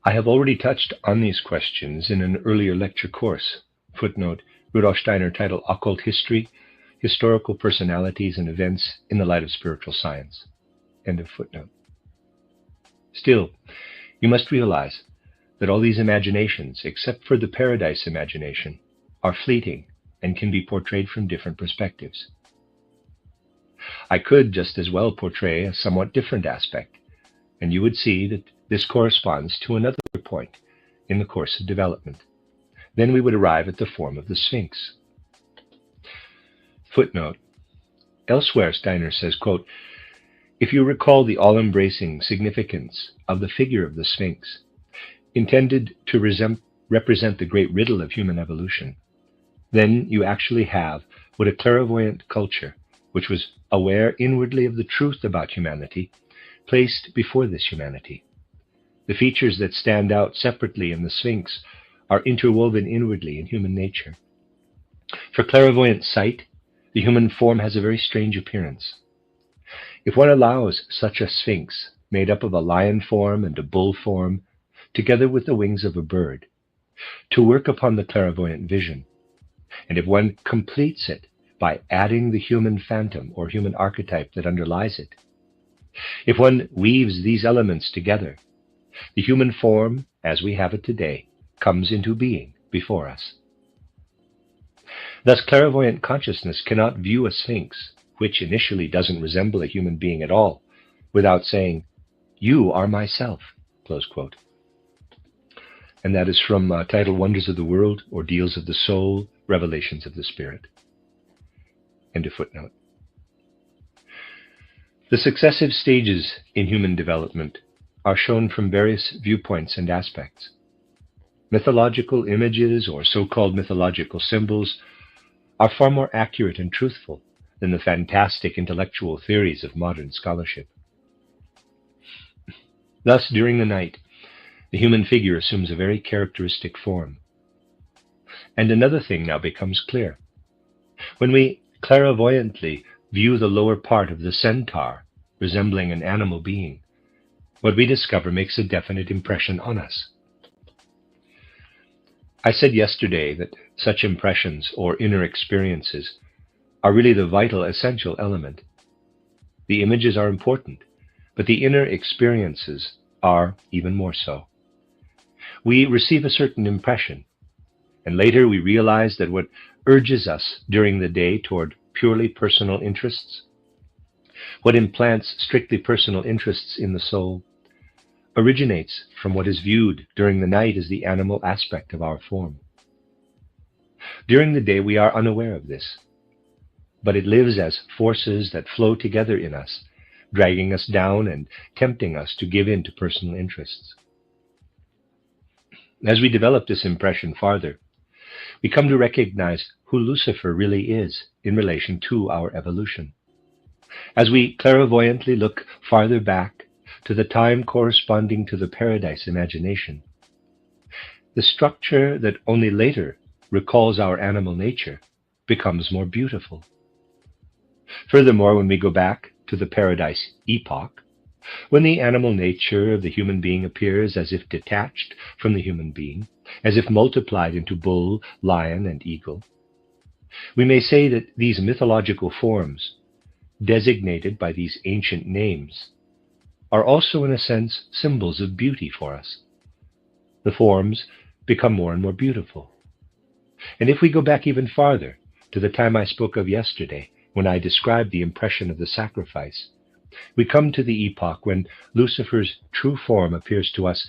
I have already touched on these questions in an earlier lecture course. Footnote, Rudolf Steiner, titled Occult History, Historical Personalities and Events in the Light of Spiritual Science. End of footnote. Still, you must realize that all these imaginations, except for the paradise imagination, are fleeting and can be portrayed from different perspectives. I could just as well portray a somewhat different aspect, and you would see that this corresponds to another point in the course of development. Then we would arrive at the form of the Sphinx. Footnote. Elsewhere, Steiner says, quote, if you recall the all-embracing significance of the figure of the Sphinx, intended to represent the great riddle of human evolution, then you actually have what a clairvoyant culture, which was aware inwardly of the truth about humanity, placed before this humanity. The features that stand out separately in the Sphinx are interwoven inwardly in human nature. For clairvoyant sight, the human form has a very strange appearance. If one allows such a Sphinx, made up of a lion form and a bull form, together with the wings of a bird, to work upon the clairvoyant vision, and if one completes it by adding the human phantom or human archetype that underlies it, if one weaves these elements together, the human form, as we have it today, comes into being before us. Thus, clairvoyant consciousness cannot view a Sphinx, which initially doesn't resemble a human being at all, without saying, "You are myself," close quote. And that is from title Wonders of the World, Ordeals of the Soul, Revelations of the Spirit. End of footnote. The successive stages in human development are shown from various viewpoints and aspects. Mythological images, or so-called mythological symbols, are far more accurate and truthful than the fantastic intellectual theories of modern scholarship. Thus, during the night, the human figure assumes a very characteristic form. And another thing now becomes clear. When we clairvoyantly view the lower part of the centaur, resembling an animal being, what we discover makes a definite impression on us. I said yesterday that such impressions or inner experiences are really the vital, essential element. The images are important, but the inner experiences are even more so. We receive a certain impression, and later we realize that what urges us during the day toward purely personal interests, what implants strictly personal interests in the soul, originates from what is viewed during the night as the animal aspect of our form. During the day we are unaware of this, but it lives as forces that flow together in us, dragging us down and tempting us to give in to personal interests. As we develop this impression farther, we come to recognize who Lucifer really is in relation to our evolution. As we clairvoyantly look farther back to the time corresponding to the paradise imagination, the structure that only later recalls our animal nature becomes more beautiful. Furthermore, when we go back to the paradise epoch, when the animal nature of the human being appears as if detached from the human being, as if multiplied into bull, lion, and eagle, we may say that these mythological forms, designated by these ancient names, are also in a sense symbols of beauty for us. The forms become more and more beautiful. And if we go back even farther, to the time I spoke of yesterday, when I described the impression of the sacrifice, we come to the epoch when Lucifer's true form appears to us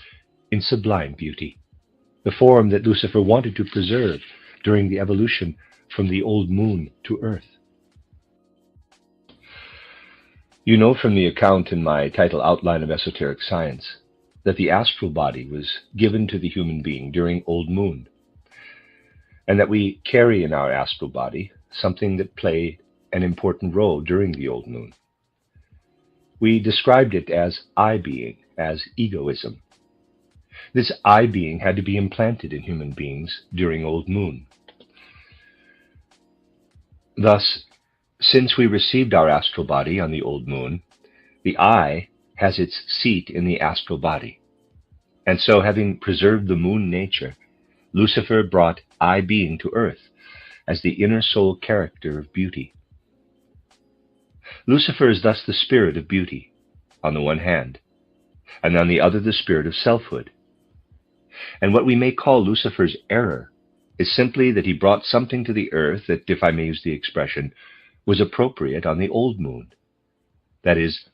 in sublime beauty, the form that Lucifer wanted to preserve during the evolution from the old moon to Earth. You know from the account in my title Outline of Esoteric Science that the astral body was given to the human being during old moon, and that we carry in our astral body something that played an important role during the old moon. We described it as I-being, as egoism. This I-being had to be implanted in human beings during old moon. Thus, since we received our astral body on the old moon, the I has its seat in the astral body. And so, having preserved the moon nature, Lucifer brought I being to earth as the inner soul character of beauty. Lucifer is thus the spirit of beauty, on the one hand, and on the other the spirit of selfhood. And what we may call Lucifer's error is simply that he brought something to the earth that, if I may use the expression, was appropriate on the old moon. That is,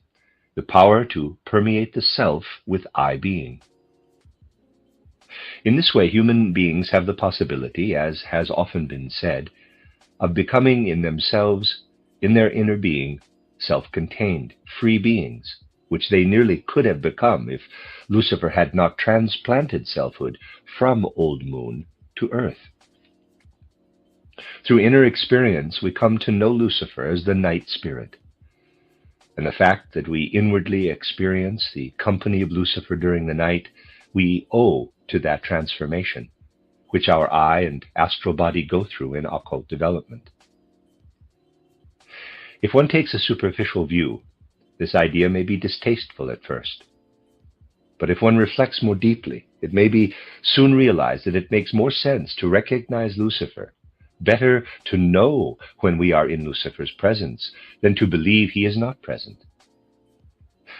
the power to permeate the self with I being. In this way, human beings have the possibility, as has often been said, of becoming in themselves, in their inner being, self-contained, free beings, which they nearly could have become if Lucifer had not transplanted selfhood from old moon to earth. Through inner experience, we come to know Lucifer as the night spirit. And the fact that we inwardly experience the company of Lucifer during the night, we owe to that transformation, which our I and astral body go through in occult development. If one takes a superficial view, this idea may be distasteful at first. But if one reflects more deeply, it may be soon realized that it makes more sense to recognize Lucifer, better to know when we are in Lucifer's presence than to believe he is not present.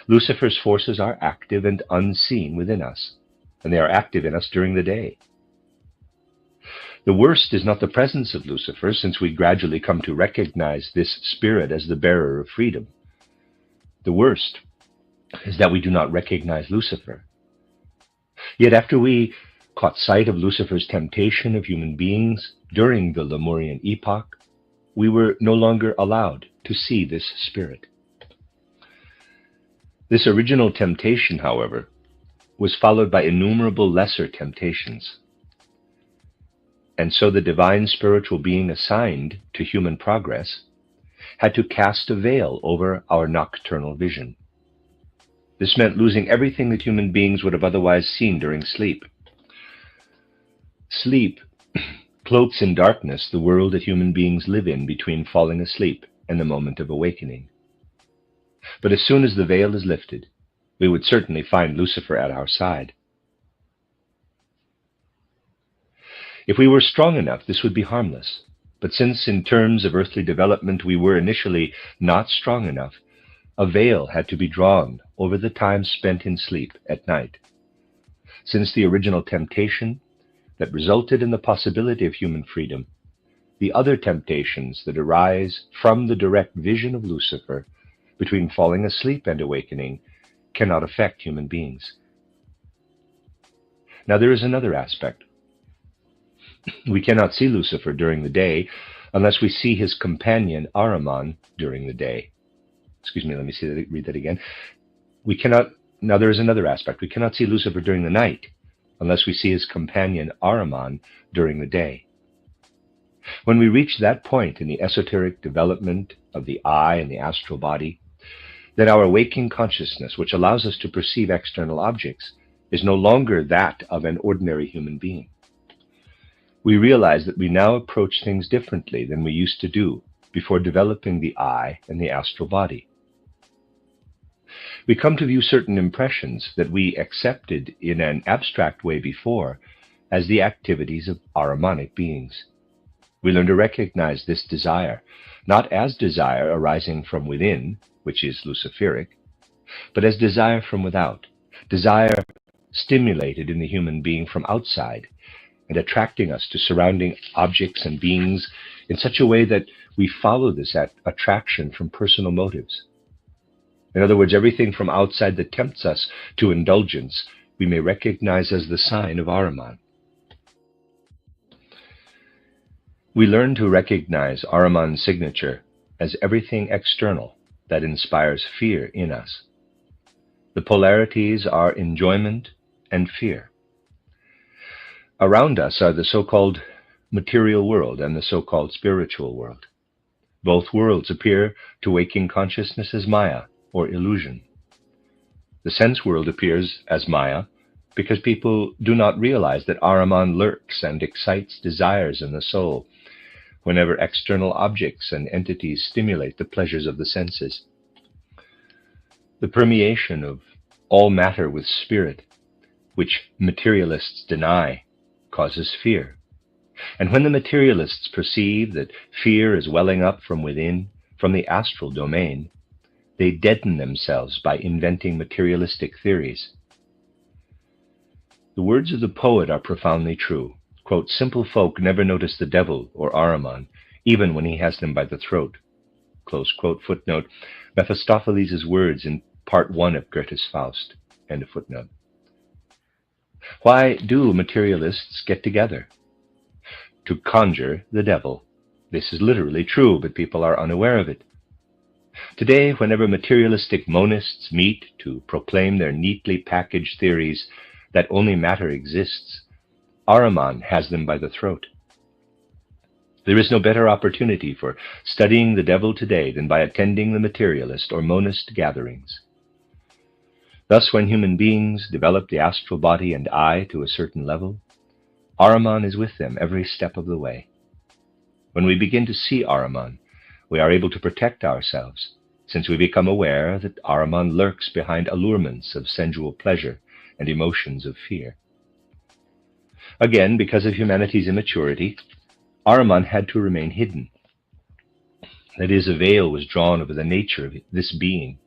Lucifer's forces are active and unseen within us, and they are active in us during the day. The worst is not the presence of Lucifer, since we gradually come to recognize this spirit as the bearer of freedom. The worst is that we do not recognize Lucifer. Yet after we caught sight of Lucifer's temptation of human beings during the Lemurian epoch, we were no longer allowed to see this spirit. This original temptation, however, was followed by innumerable lesser temptations. And so the divine spiritual being assigned to human progress had to cast a veil over our nocturnal vision. This meant losing everything that human beings would have otherwise seen during sleep. Sleep cloaks in darkness the world that human beings live in between falling asleep and the moment of awakening. But as soon as the veil is lifted, we would certainly find Lucifer at our side. If we were strong enough, this would be harmless. But since in terms of earthly development we were initially not strong enough, a veil had to be drawn over the time spent in sleep at night. Since the original temptation that resulted in the possibility of human freedom, the other temptations that arise from the direct vision of Lucifer between falling asleep and awakening cannot affect human beings. Now there is another aspect. We cannot see Lucifer during the day unless we see his companion Ahriman during the day. Read that again. Now there is another aspect. We cannot see Lucifer during the night unless we see his companion Ahriman during the day. When we reach that point in the esoteric development of the I and the astral body, then our waking consciousness, which allows us to perceive external objects, is no longer that of an ordinary human being. We realize that we now approach things differently than we used to do before developing the I and the astral body. We come to view certain impressions that we accepted in an abstract way before as the activities of Ahrimanic beings. We learn to recognize this desire, not as desire arising from within, which is Luciferic, but as desire from without, desire stimulated in the human being from outside, and attracting us to surrounding objects and beings in such a way that we follow this attraction from personal motives. In other words, everything from outside that tempts us to indulgence, we may recognize as the sign of Ahriman. We learn to recognize Ahriman's signature as everything external that inspires fear in us. The polarities are enjoyment and fear. Around us are the so-called material world and the so-called spiritual world. Both worlds appear to waking consciousness as Maya, or illusion. The sense world appears as Maya because people do not realize that Ahriman lurks and excites desires in the soul whenever external objects and entities stimulate the pleasures of the senses. The permeation of all matter with spirit which materialists deny, causes fear. And when the materialists perceive that fear is welling up from within, from the astral domain, they deaden themselves by inventing materialistic theories. The words of the poet are profoundly true. Quote, "Simple folk never notice the devil or Ahriman, even when he has them by the throat." Close quote. Footnote, Mephistopheles' words in part 1 of Goethe's Faust. End of footnote. Why do materialists get together? To conjure the devil. This is literally true, but people are unaware of it. Today, whenever materialistic monists meet to proclaim their neatly packaged theories that only matter exists, Ahriman has them by the throat. There is no better opportunity for studying the devil today than by attending the materialist or monist gatherings. Thus, when human beings develop the astral body and I to a certain level, Ahriman is with them every step of the way. When we begin to see Ahriman, we are able to protect ourselves, since we become aware that Ahriman lurks behind allurements of sensual pleasure and emotions of fear. Again, because of humanity's immaturity, Ahriman had to remain hidden. That is, a veil was drawn over the nature of this being.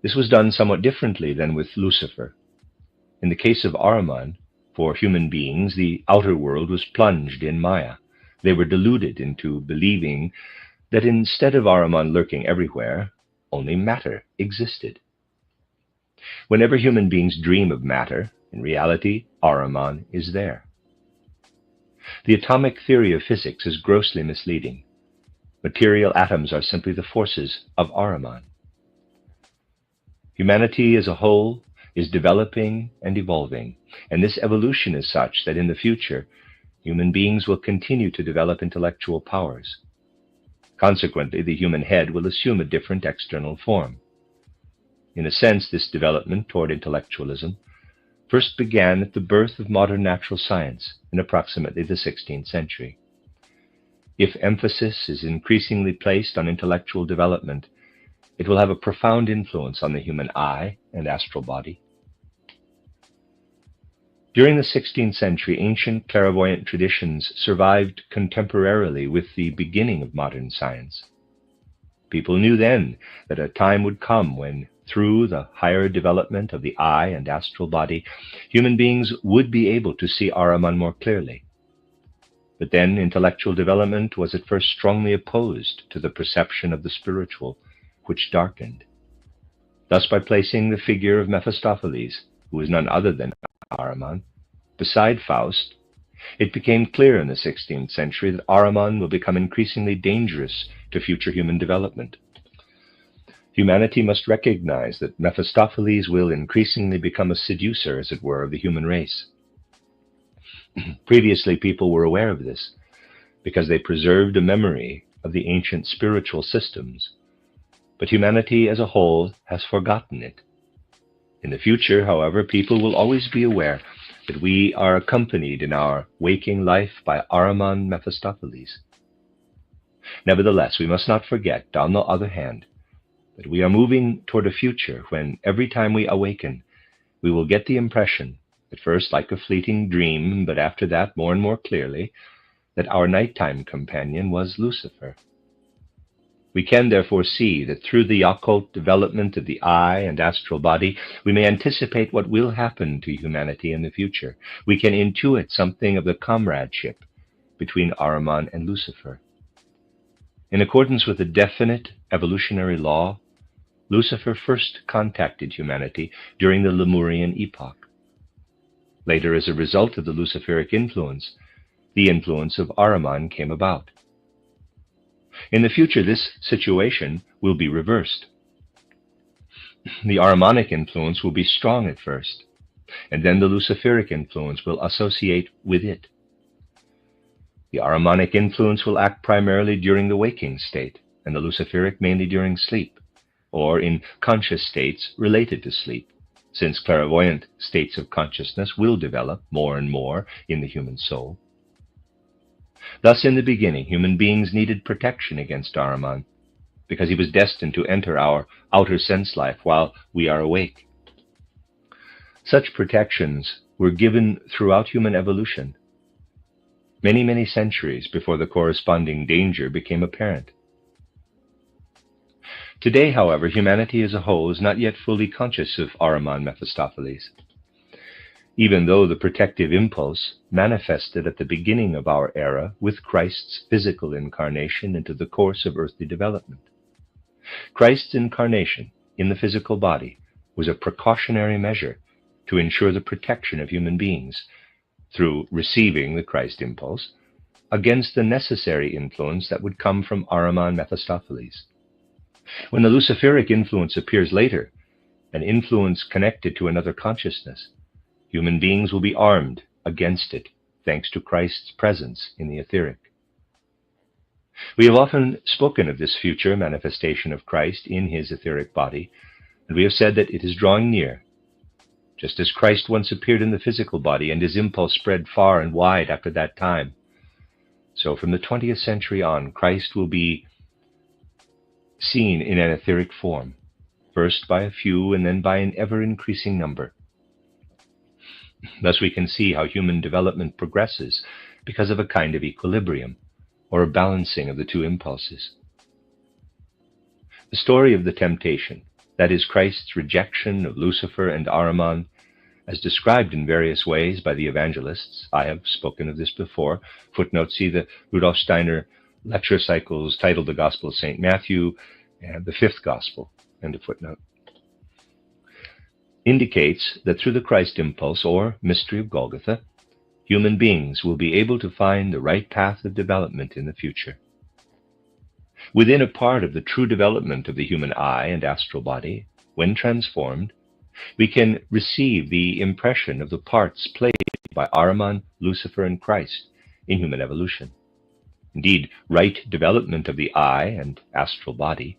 This was done somewhat differently than with Lucifer. In the case of Ahriman, for human beings, the outer world was plunged in Maya. They were deluded into believing that instead of Ahriman lurking everywhere, only matter existed. Whenever human beings dream of matter, in reality, Ahriman is there. The atomic theory of physics is grossly misleading. Material atoms are simply the forces of Ahriman. Humanity as a whole is developing and evolving, and this evolution is such that in the future, human beings will continue to develop intellectual powers. Consequently, the human head will assume a different external form. In a sense, this development toward intellectualism first began at the birth of modern natural science in approximately the 16th century. If emphasis is increasingly placed on intellectual development, it will have a profound influence on the human eye and astral body. During the 16th century, ancient clairvoyant traditions survived contemporarily with the beginning of modern science. People knew then that a time would come when, through the higher development of the eye and astral body, human beings would be able to see Ahriman more clearly. But then intellectual development was at first strongly opposed to the perception of the spiritual, which darkened. Thus, by placing the figure of Mephistopheles, who is none other than Ahriman, beside Faust, it became clear in the 16th century that Ahriman will become increasingly dangerous to future human development. Humanity must recognize that Mephistopheles will increasingly become a seducer, as it were, of the human race. Previously, people were aware of this because they preserved a memory of the ancient spiritual systems, but humanity as a whole has forgotten it. In the future, however, people will always be aware that we are accompanied in our waking life by Ahriman Mephistopheles. Nevertheless, we must not forget, on the other hand, that we are moving toward a future when every time we awaken, we will get the impression, at first like a fleeting dream, but after that more and more clearly, that our nighttime companion was Lucifer. We can therefore see that through the occult development of the eye and astral body, we may anticipate what will happen to humanity in the future. We can intuit something of the comradeship between Ahriman and Lucifer. In accordance with a definite evolutionary law, Lucifer first contacted humanity during the Lemurian epoch. Later, as a result of the Luciferic influence, the influence of Ahriman came about. In the future, this situation will be reversed. The Ahrimanic influence will be strong at first, and then the Luciferic influence will associate with it. The Ahrimanic influence will act primarily during the waking state, and the Luciferic mainly during sleep, or in conscious states related to sleep, since clairvoyant states of consciousness will develop more and more in the human soul. Thus, in the beginning, human beings needed protection against Ahriman, because he was destined to enter our outer sense life while we are awake. Such protections were given throughout human evolution, many, many centuries before the corresponding danger became apparent. Today, however, humanity as a whole is not yet fully conscious of Ahriman Mephistopheles, even though the protective impulse manifested at the beginning of our era with Christ's physical incarnation into the course of earthly development. Christ's incarnation in the physical body was a precautionary measure to ensure the protection of human beings through receiving the Christ impulse against the necessary influence that would come from Ahriman Mephistopheles. When the Luciferic influence appears later, an influence connected to another consciousness, human beings will be armed against it, thanks to Christ's presence in the etheric. We have often spoken of this future manifestation of Christ in his etheric body, and we have said that it is drawing near. Just as Christ once appeared in the physical body and his impulse spread far and wide after that time, so from the 20th century on, Christ will be seen in an etheric form, first by a few and then by an ever-increasing number. Thus we can see how human development progresses because of a kind of equilibrium, or a balancing of the two impulses. The story of the temptation, that is Christ's rejection of Lucifer and Ahriman, as described in various ways by the evangelists. I have spoken of this before. Footnote, see the Rudolf Steiner lecture cycles titled The Gospel of St. Matthew and the Fifth Gospel, end of footnote. Indicates that through the Christ impulse, or mystery of Golgotha, human beings will be able to find the right path of development in the future. Within a part of the true development of the human eye and astral body, when transformed, we can receive the impression of the parts played by Ahriman, Lucifer, and Christ in human evolution. Indeed, right development of the eye and astral body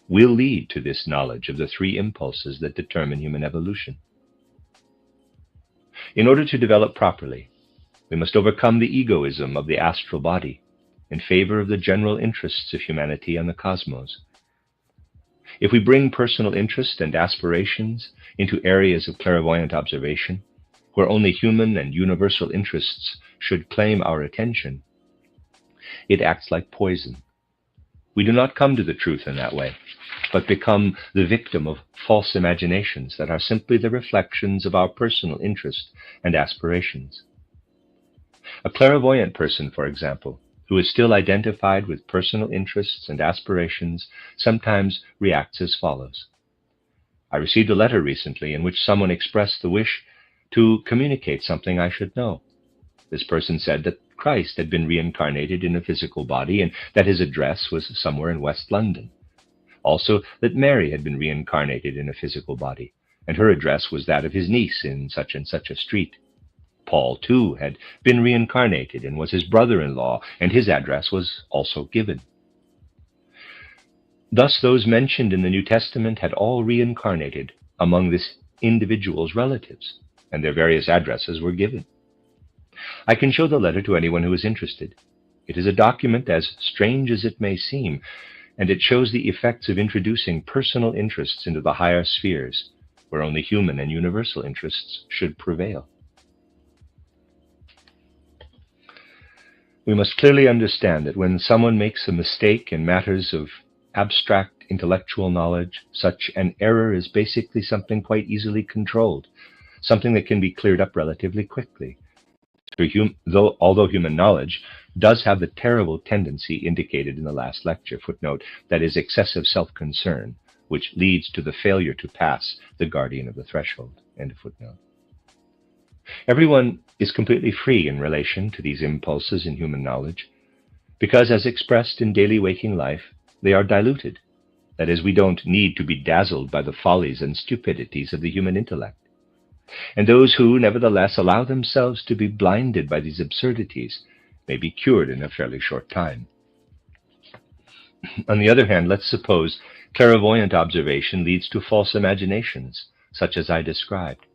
will lead to this knowledge of the three impulses that determine human evolution. In order to develop properly, we must overcome the egoism of the astral body in favor of the general interests of humanity and the cosmos. If we bring personal interest and aspirations into areas of clairvoyant observation, where only human and universal interests should claim our attention, it acts like poison. We do not come to the truth in that way, but become the victim of false imaginations that are simply the reflections of our personal interest and aspirations. A clairvoyant person, for example, who is still identified with personal interests and aspirations, sometimes reacts as follows. I received a letter recently in which someone expressed the wish to communicate something I should know. This person said that Christ had been reincarnated in a physical body and that his address was somewhere in West London. Also, that Mary had been reincarnated in a physical body, and her address was that of his niece in such and such a street. Paul, too, had been reincarnated and was his brother-in-law, and his address was also given. Thus, those mentioned in the New Testament had all reincarnated among this individual's relatives, and their various addresses were given. I can show the letter to anyone who is interested. It is a document as strange as it may seem, and it shows the effects of introducing personal interests into the higher spheres, where only human and universal interests should prevail. We must clearly understand that when someone makes a mistake in matters of abstract intellectual knowledge, such an error is basically something quite easily controlled, something that can be cleared up relatively quickly. Although human knowledge does have the terrible tendency indicated in the last lecture, footnote, that is excessive self-concern, which leads to the failure to pass the guardian of the threshold, end of footnote. Everyone is completely free in relation to these impulses in human knowledge, because as expressed in daily waking life, they are diluted. That is, we don't need to be dazzled by the follies and stupidities of the human intellect. And those who, nevertheless, allow themselves to be blinded by these absurdities may be cured in a fairly short time. On the other hand, let's suppose clairvoyant observation leads to false imaginations, such as I described.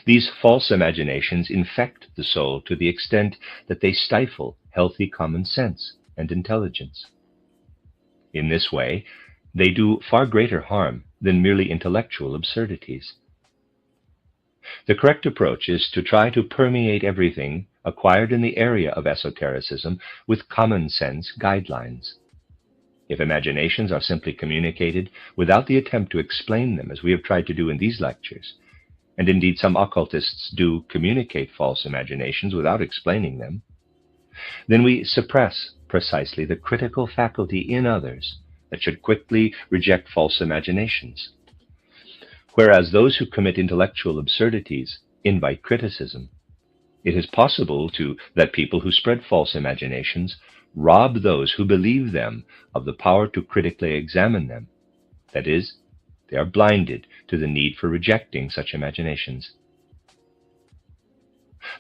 These false imaginations infect the soul to the extent that they stifle healthy common sense and intelligence. In this way, they do far greater harm than merely intellectual absurdities. The correct approach is to try to permeate everything acquired in the area of esotericism with common sense guidelines. If imaginations are simply communicated without the attempt to explain them, as we have tried to do in these lectures, and indeed some occultists do communicate false imaginations without explaining them, then we suppress precisely the critical faculty in others that should quickly reject false imaginations. Whereas those who commit intellectual absurdities invite criticism, it is possible that people who spread false imaginations rob those who believe them of the power to critically examine them. That is, they are blinded to the need for rejecting such imaginations.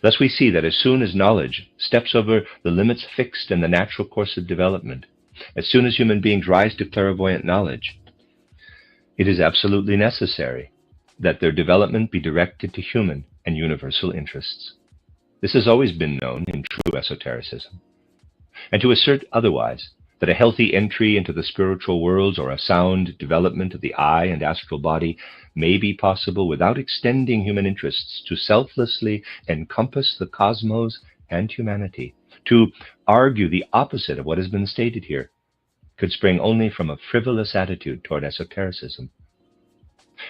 Thus we see that as soon as knowledge steps over the limits fixed in the natural course of development, as soon as human beings rise to clairvoyant knowledge, it is absolutely necessary that their development be directed to human and universal interests. This has always been known in true esotericism. And to assert otherwise, that a healthy entry into the spiritual worlds or a sound development of the eye and astral body may be possible without extending human interests to selflessly encompass the cosmos and humanity, to argue the opposite of what has been stated here, could spring only from a frivolous attitude toward esotericism.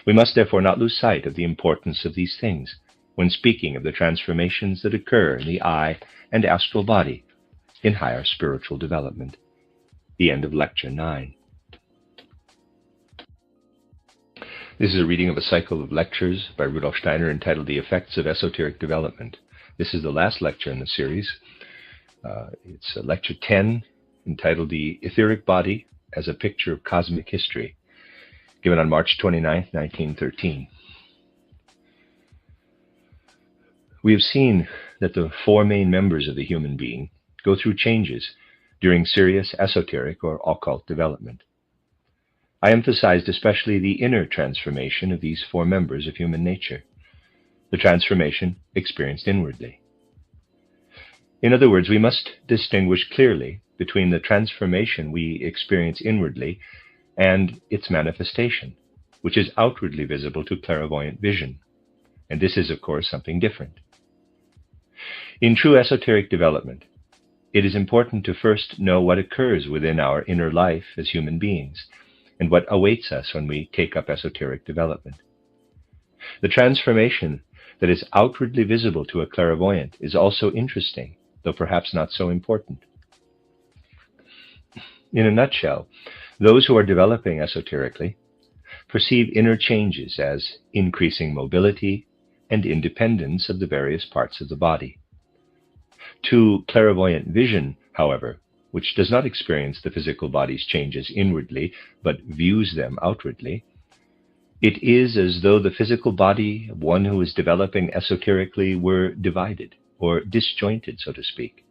We must therefore not lose sight of the importance of these things when speaking of the transformations that occur in the eye and astral body in higher spiritual development. The end of Lecture 9. This is a reading of a cycle of lectures by Rudolf Steiner entitled The Effects of Esoteric Development. This is the last lecture in the series. It's Lecture 10, entitled The Etheric Body as a Picture of Cosmic History, given on March 29, 1913. We have seen that the four main members of the human being go through changes during serious esoteric or occult development. I emphasized especially the inner transformation of these four members of human nature, the transformation experienced inwardly. In other words, we must distinguish clearly between the transformation we experience inwardly and its manifestation, which is outwardly visible to clairvoyant vision. And this is, of course, something different. In true esoteric development, it is important to first know what occurs within our inner life as human beings, and what awaits us when we take up esoteric development. The transformation that is outwardly visible to a clairvoyant is also interesting, though perhaps not so important. In a nutshell, those who are developing esoterically perceive inner changes as increasing mobility and independence of the various parts of the body. To clairvoyant vision, however, which does not experience the physical body's changes inwardly, but views them outwardly, it is as though the physical body of one who is developing esoterically were divided, or disjointed, so to speak.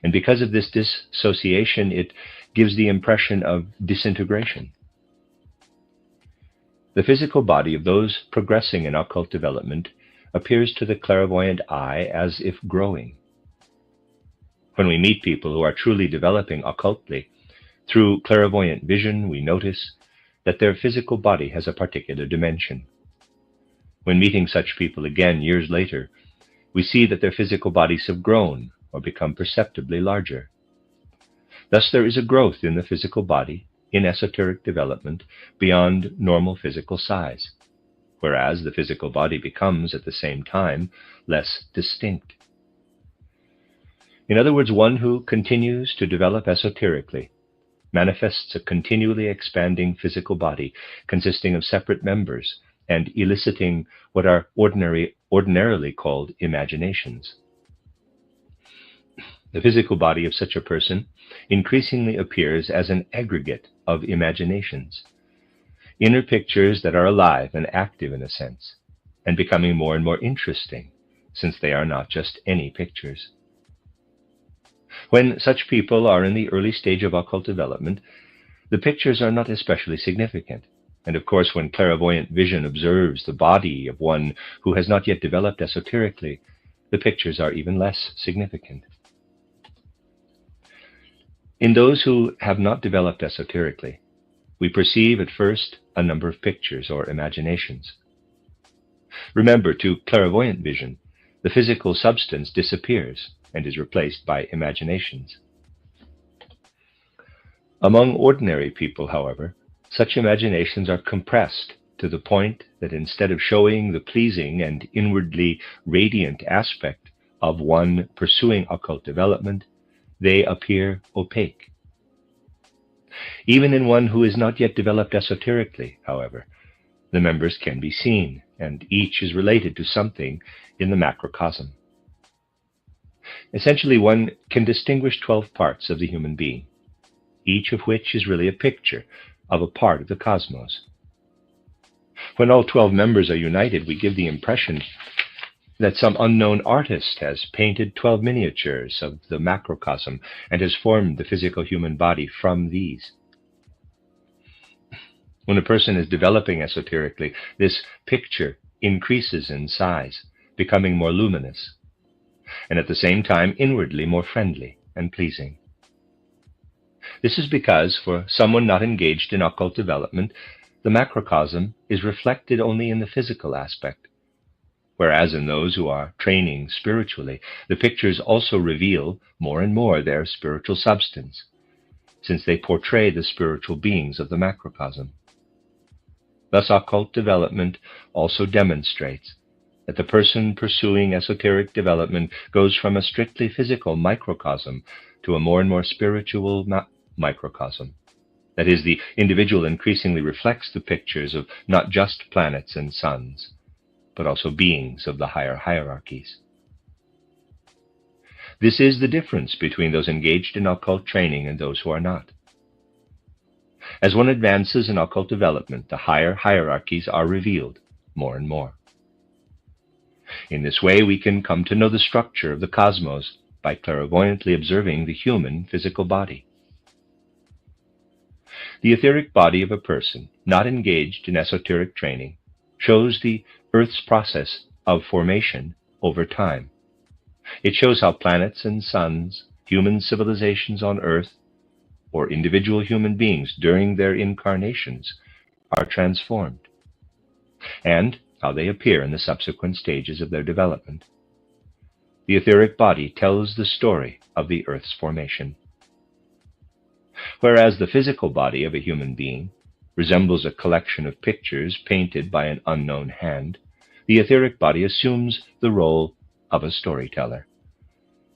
And because of this dissociation, it gives the impression of disintegration. The physical body of those progressing in occult development appears to the clairvoyant eye as if growing. When we meet people who are truly developing occultly, through clairvoyant vision, we notice that their physical body has a particular dimension. When meeting such people again years later, we see that their physical bodies have grown or become perceptibly larger. Thus, there is a growth in the physical body in esoteric development beyond normal physical size, whereas the physical body becomes at the same time less distinct. In other words, one who continues to develop esoterically manifests a continually expanding physical body consisting of separate members and eliciting what are ordinarily called imaginations. The physical body of such a person increasingly appears as an aggregate of imaginations, inner pictures that are alive and active in a sense, and becoming more and more interesting, since they are not just any pictures. When such people are in the early stage of occult development, the pictures are not especially significant. And of course, when clairvoyant vision observes the body of one who has not yet developed esoterically, the pictures are even less significant. In those who have not developed esoterically, we perceive at first a number of pictures or imaginations. Remember, to clairvoyant vision, the physical substance disappears and is replaced by imaginations. Among ordinary people, however, such imaginations are compressed to the point that instead of showing the pleasing and inwardly radiant aspect of one pursuing occult development, they appear opaque. Even in one who is not yet developed esoterically, however, the members can be seen, and each is related to something in the macrocosm. Essentially, one can distinguish 12 parts of the human being, each of which is really a picture of a part of the cosmos. When all 12 members are united, we give the impression that some unknown artist has painted 12 miniatures of the macrocosm and has formed the physical human body from these. When a person is developing esoterically, this picture increases in size, becoming more luminous, and at the same time inwardly more friendly and pleasing. This is because, for someone not engaged in occult development, the macrocosm is reflected only in the physical aspect, whereas in those who are training spiritually, the pictures also reveal more and more their spiritual substance, since they portray the spiritual beings of the macrocosm. Thus, occult development also demonstrates that the person pursuing esoteric development goes from a strictly physical microcosm to a more and more spiritual microcosm. That is, the individual increasingly reflects the pictures of not just planets and suns, but also beings of the higher hierarchies. This is the difference between those engaged in occult training and those who are not. As one advances in occult development, the higher hierarchies are revealed more and more. In this way, we can come to know the structure of the cosmos by clairvoyantly observing the human physical body. The etheric body of a person not engaged in esoteric training shows the Earth's process of formation over time. It shows how planets and suns, human civilizations on Earth, or individual human beings during their incarnations are transformed, and how they appear in the subsequent stages of their development. The etheric body tells the story of the Earth's formation. Whereas the physical body of a human being resembles a collection of pictures painted by an unknown hand, the etheric body assumes the role of a storyteller,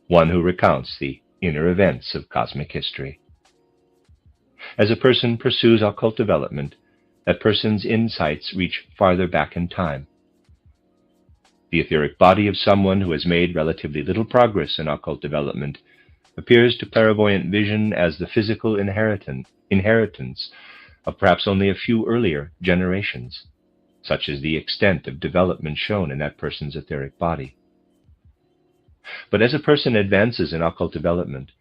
one who recounts the inner events of cosmic history. As a person pursues occult development, that person's insights reach farther back in time. The etheric body of someone who has made relatively little progress in occult development appears to clairvoyant vision as the physical inheritance of perhaps only a few earlier generations, such as the extent of development shown in that person's etheric body. But as a person advances in occult development,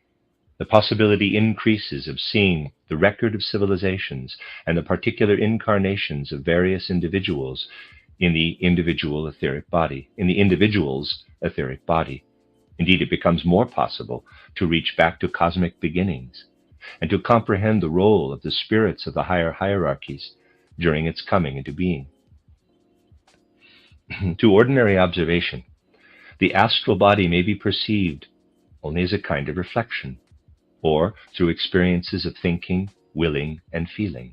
the possibility increases of seeing the record of civilizations and the particular incarnations of various individuals in the individual's etheric body. Indeed, it becomes more possible to reach back to cosmic beginnings and to comprehend the role of the spirits of the higher hierarchies during its coming into being. To ordinary observation, the astral body may be perceived only as a kind of reflection, or through experiences of thinking, willing, and feeling.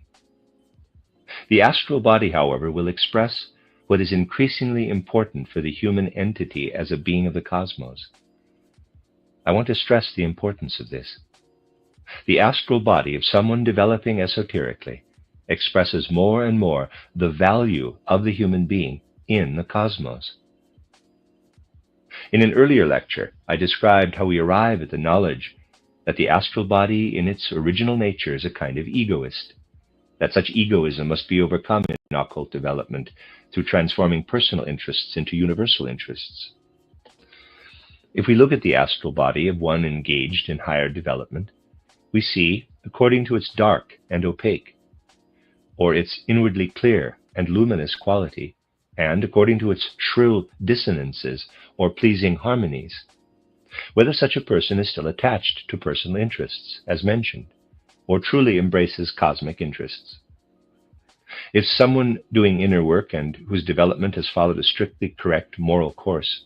The astral body, however, will express what is increasingly important for the human entity as a being of the cosmos. I want to stress the importance of this. The astral body of someone developing esoterically expresses more and more the value of the human being in the cosmos. In an earlier lecture, I described how we arrive at the knowledge that the astral body in its original nature is a kind of egoist, that such egoism must be overcome in occult development through transforming personal interests into universal interests. If we look at the astral body of one engaged in higher development, we see, according to its dark and opaque, or its inwardly clear and luminous quality, and according to its shrill dissonances or pleasing harmonies, whether such a person is still attached to personal interests, as mentioned, or truly embraces cosmic interests. If someone doing inner work and whose development has followed a strictly correct moral course,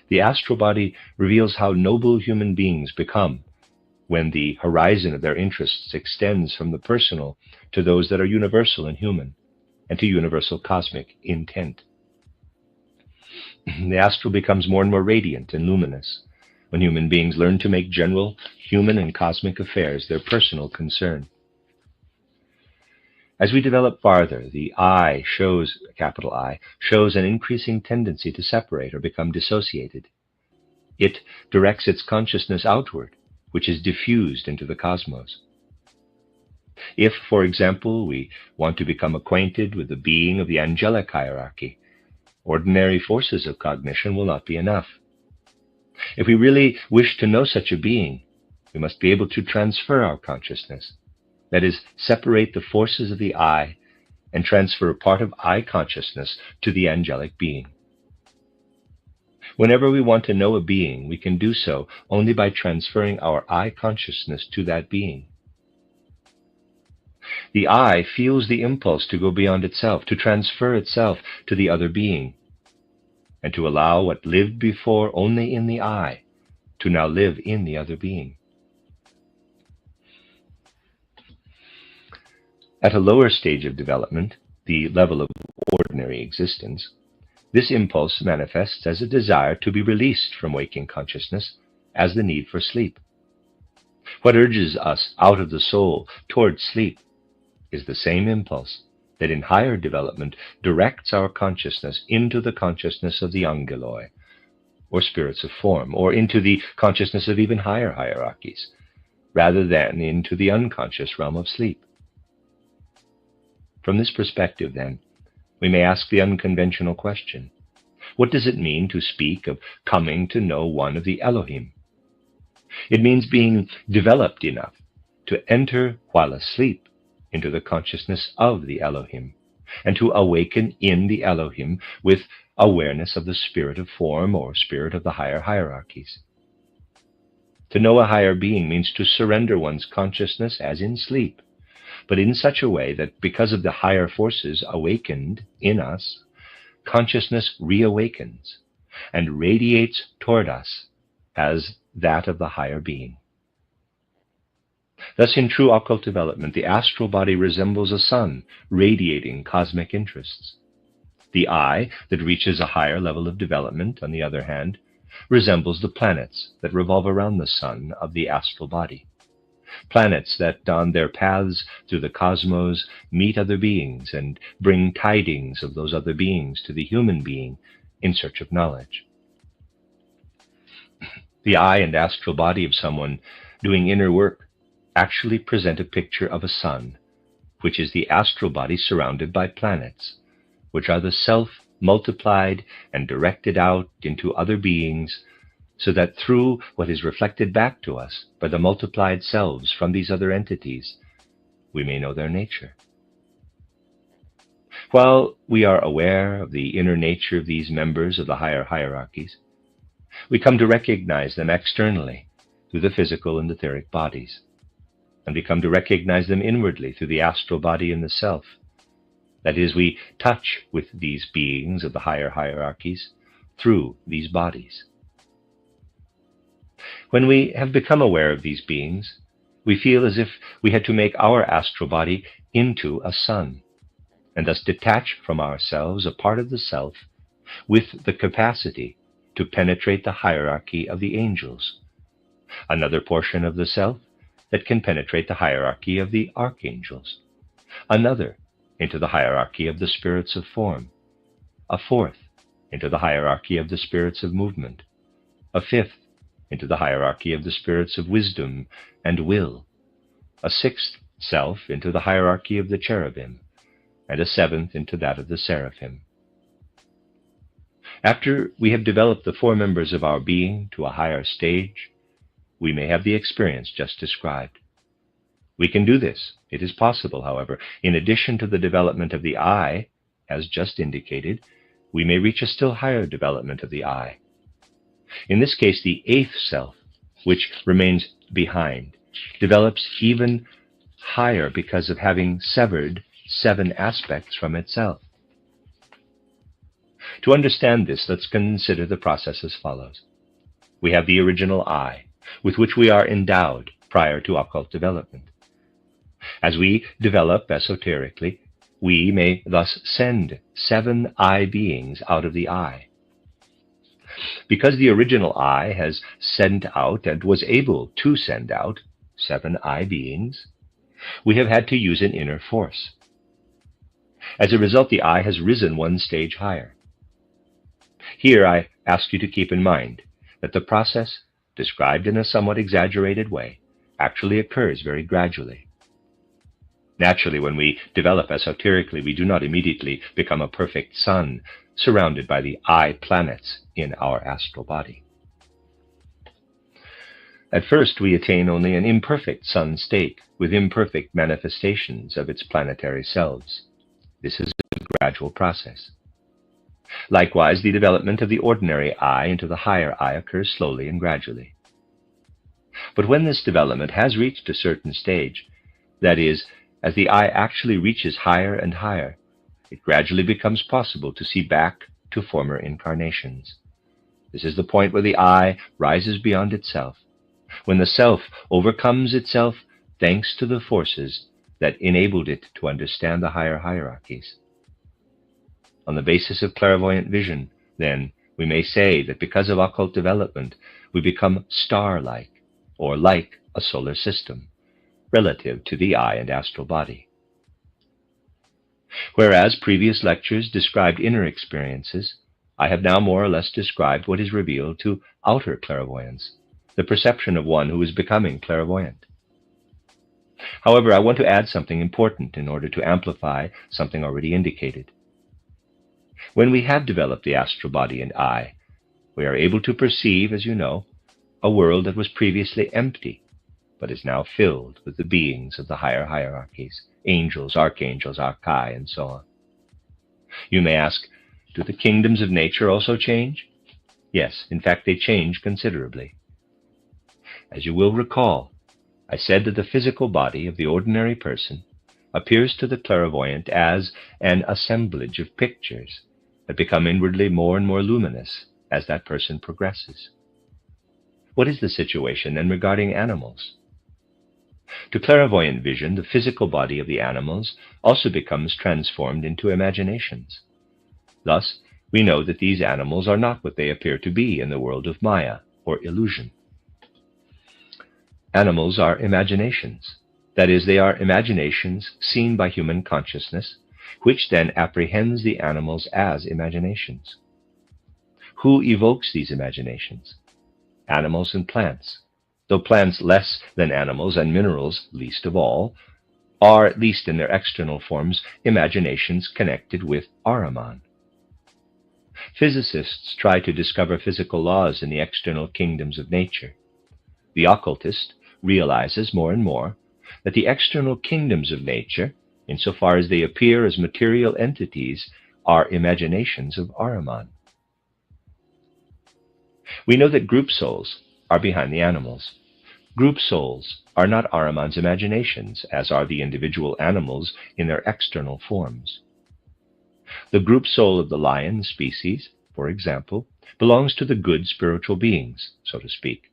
the astral body reveals how noble human beings become when the horizon of their interests extends from the personal to those that are universal and human, and to universal cosmic intent. The astral becomes more and more radiant and luminous when human beings learn to make general human and cosmic affairs their personal concern. As we develop farther, the I shows, capital I, shows an increasing tendency to separate or become dissociated. It directs its consciousness outward, which is diffused into the cosmos. If, for example, we want to become acquainted with the being of the angelic hierarchy, ordinary forces of cognition will not be enough. If we really wish to know such a being, we must be able to transfer our consciousness. That is, separate the forces of the I and transfer a part of I consciousness to the angelic being. Whenever we want to know a being, we can do so only by transferring our I consciousness to that being. The I feels the impulse to go beyond itself, to transfer itself to the other being, and to allow what lived before only in the I to now live in the other being. At a lower stage of development, the level of ordinary existence, this impulse manifests as a desire to be released from waking consciousness, as the need for sleep. What urges us out of the soul towards sleep is the same impulse that in higher development directs our consciousness into the consciousness of the angeloi, or spirits of form, or into the consciousness of even higher hierarchies, rather than into the unconscious realm of sleep. From this perspective, then, we may ask the unconventional question: what does it mean to speak of coming to know one of the Elohim? It means being developed enough to enter while asleep into the consciousness of the Elohim, and to awaken in the Elohim with awareness of the spirit of form or spirit of the higher hierarchies. To know a higher being means to surrender one's consciousness as in sleep, but in such a way that because of the higher forces awakened in us, consciousness reawakens and radiates toward us as that of the higher being. Thus, in true occult development, the astral body resembles a sun radiating cosmic interests. The I that reaches a higher level of development, on the other hand, resembles the planets that revolve around the sun of the astral body. Planets that, on their paths through the cosmos, meet other beings and bring tidings of those other beings to the human being in search of knowledge. The I and astral body of someone doing inner work actually present a picture of a sun, which is the astral body surrounded by planets, which are the self multiplied and directed out into other beings, so that through what is reflected back to us by the multiplied selves from these other entities, we may know their nature. While we are aware of the inner nature of these members of the higher hierarchies, we come to recognize them externally through the physical and etheric bodies, and we come to recognize them inwardly through the astral body and the self. That is, we touch with these beings of the higher hierarchies through these bodies. When we have become aware of these beings, we feel as if we had to make our astral body into a sun, and thus detach from ourselves a part of the self with the capacity to penetrate the hierarchy of the angels, another portion of the self that can penetrate the hierarchy of the archangels, another into the hierarchy of the spirits of form, a fourth into the hierarchy of the spirits of movement, a fifth into the hierarchy of the spirits of wisdom and will, a sixth self into the hierarchy of the cherubim, and a seventh into that of the seraphim. After we have developed the four members of our being to a higher stage, we may have the experience just described. We can do this. It is possible, however. In addition to the development of the I, as just indicated, we may reach a still higher development of the I. In this case, the eighth self, which remains behind, develops even higher because of having severed 7 aspects from itself. To understand this, let's consider the process as follows. We have the original I, with which we are endowed prior to occult development. As we develop esoterically, we may thus send 7 I beings out of the I. Because the original I has sent out and was able to send out 7 I beings, we have had to use an inner force. As a result, the I has risen 1 stage higher. Here I ask you to keep in mind that the process, described in a somewhat exaggerated way, actually occurs very gradually. Naturally, when we develop esoterically, we do not immediately become a perfect sun surrounded by the I planets in our astral body. At first, we attain only an imperfect sun state with imperfect manifestations of its planetary selves. This is a gradual process. Likewise, the development of the ordinary I into the higher I occurs slowly and gradually. But when this development has reached a certain stage, that is, as the I actually reaches higher and higher, it gradually becomes possible to see back to former incarnations. This is the point where the I rises beyond itself, when the self overcomes itself thanks to the forces that enabled it to understand the higher hierarchies. On the basis of clairvoyant vision, then, we may say that because of occult development, we become star-like, or like a solar system, relative to the I and astral body. Whereas previous lectures described inner experiences, I have now more or less described what is revealed to outer clairvoyance, the perception of one who is becoming clairvoyant. However, I want to add something important in order to amplify something already indicated. When we have developed the astral body and I, we are able to perceive, as you know, a world that was previously empty, but is now filled with the beings of the higher hierarchies, angels, archangels, archai, and so on. You may ask, do the kingdoms of nature also change? Yes, in fact, they change considerably. As you will recall, I said that the physical body of the ordinary person appears to the clairvoyant as an assemblage of pictures that become inwardly more and more luminous as that person progresses. What is the situation then regarding animals? To clairvoyant vision, the physical body of the animals also becomes transformed into imaginations. Thus, we know that these animals are not what they appear to be in the world of Maya, or illusion. Animals are imaginations. That is, they are imaginations seen by human consciousness, which then apprehends the animals as imaginations. Who evokes these imaginations? Animals and plants. Though plants less than animals and minerals least of all, are, at least in their external forms, imaginations connected with Ahriman. Physicists try to discover physical laws in the external kingdoms of nature. The occultist realizes more and more that the external kingdoms of nature, insofar as they appear as material entities, are imaginations of Ahriman. We know that group souls are behind the animals. Group souls are not Ahriman's imaginations, as are the individual animals in their external forms. The group soul of the lion species, for example, belongs to the good spiritual beings, so to speak.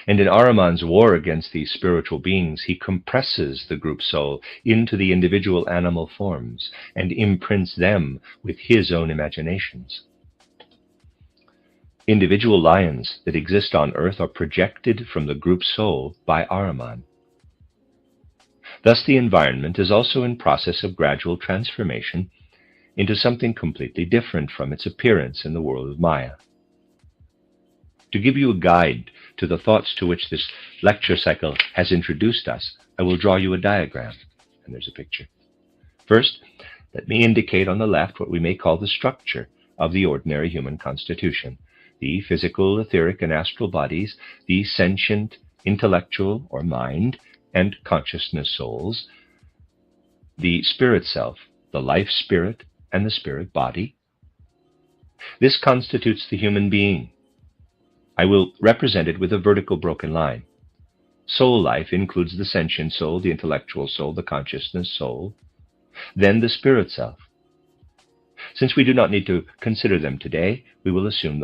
And in Ahriman's war against these spiritual beings, he compresses the group soul into the individual animal forms and imprints them with his own imaginations. Individual lions that exist on earth are projected from the group soul by Ahriman. Thus, the environment is also in process of gradual transformation into something completely different from its appearance in the world of Maya. To give you a guide to the thoughts to which this lecture cycle has introduced us, I will draw you a diagram, and there's a picture. First, let me indicate on the left what we may call the structure of the ordinary human constitution: the physical, etheric, and astral bodies, the sentient, intellectual, or mind, and consciousness souls, the spirit self, the life spirit, and the spirit body. This constitutes the human being. I will represent it with a vertical broken line. Soul life includes the sentient soul, the intellectual soul, the consciousness soul, then the spirit self. Since we do not need to consider them today, we will assume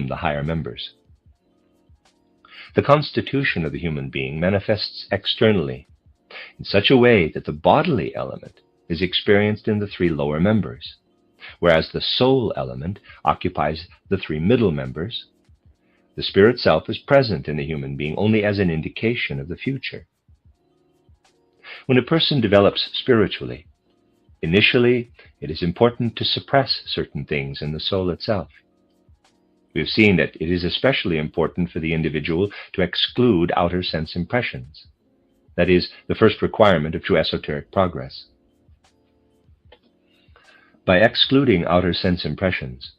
the higher members. The constitution of the human being manifests externally in such a way that the bodily element is experienced in the three lower members, whereas the soul element occupies the three middle members. The spirit self is present in the human being only as an indication of the future. When a person develops spiritually, initially it is important to suppress certain things in the soul itself. We have seen that it is especially important for the individual to exclude outer sense impressions. That is the first requirement of true esoteric progress. By excluding outer sense impressions,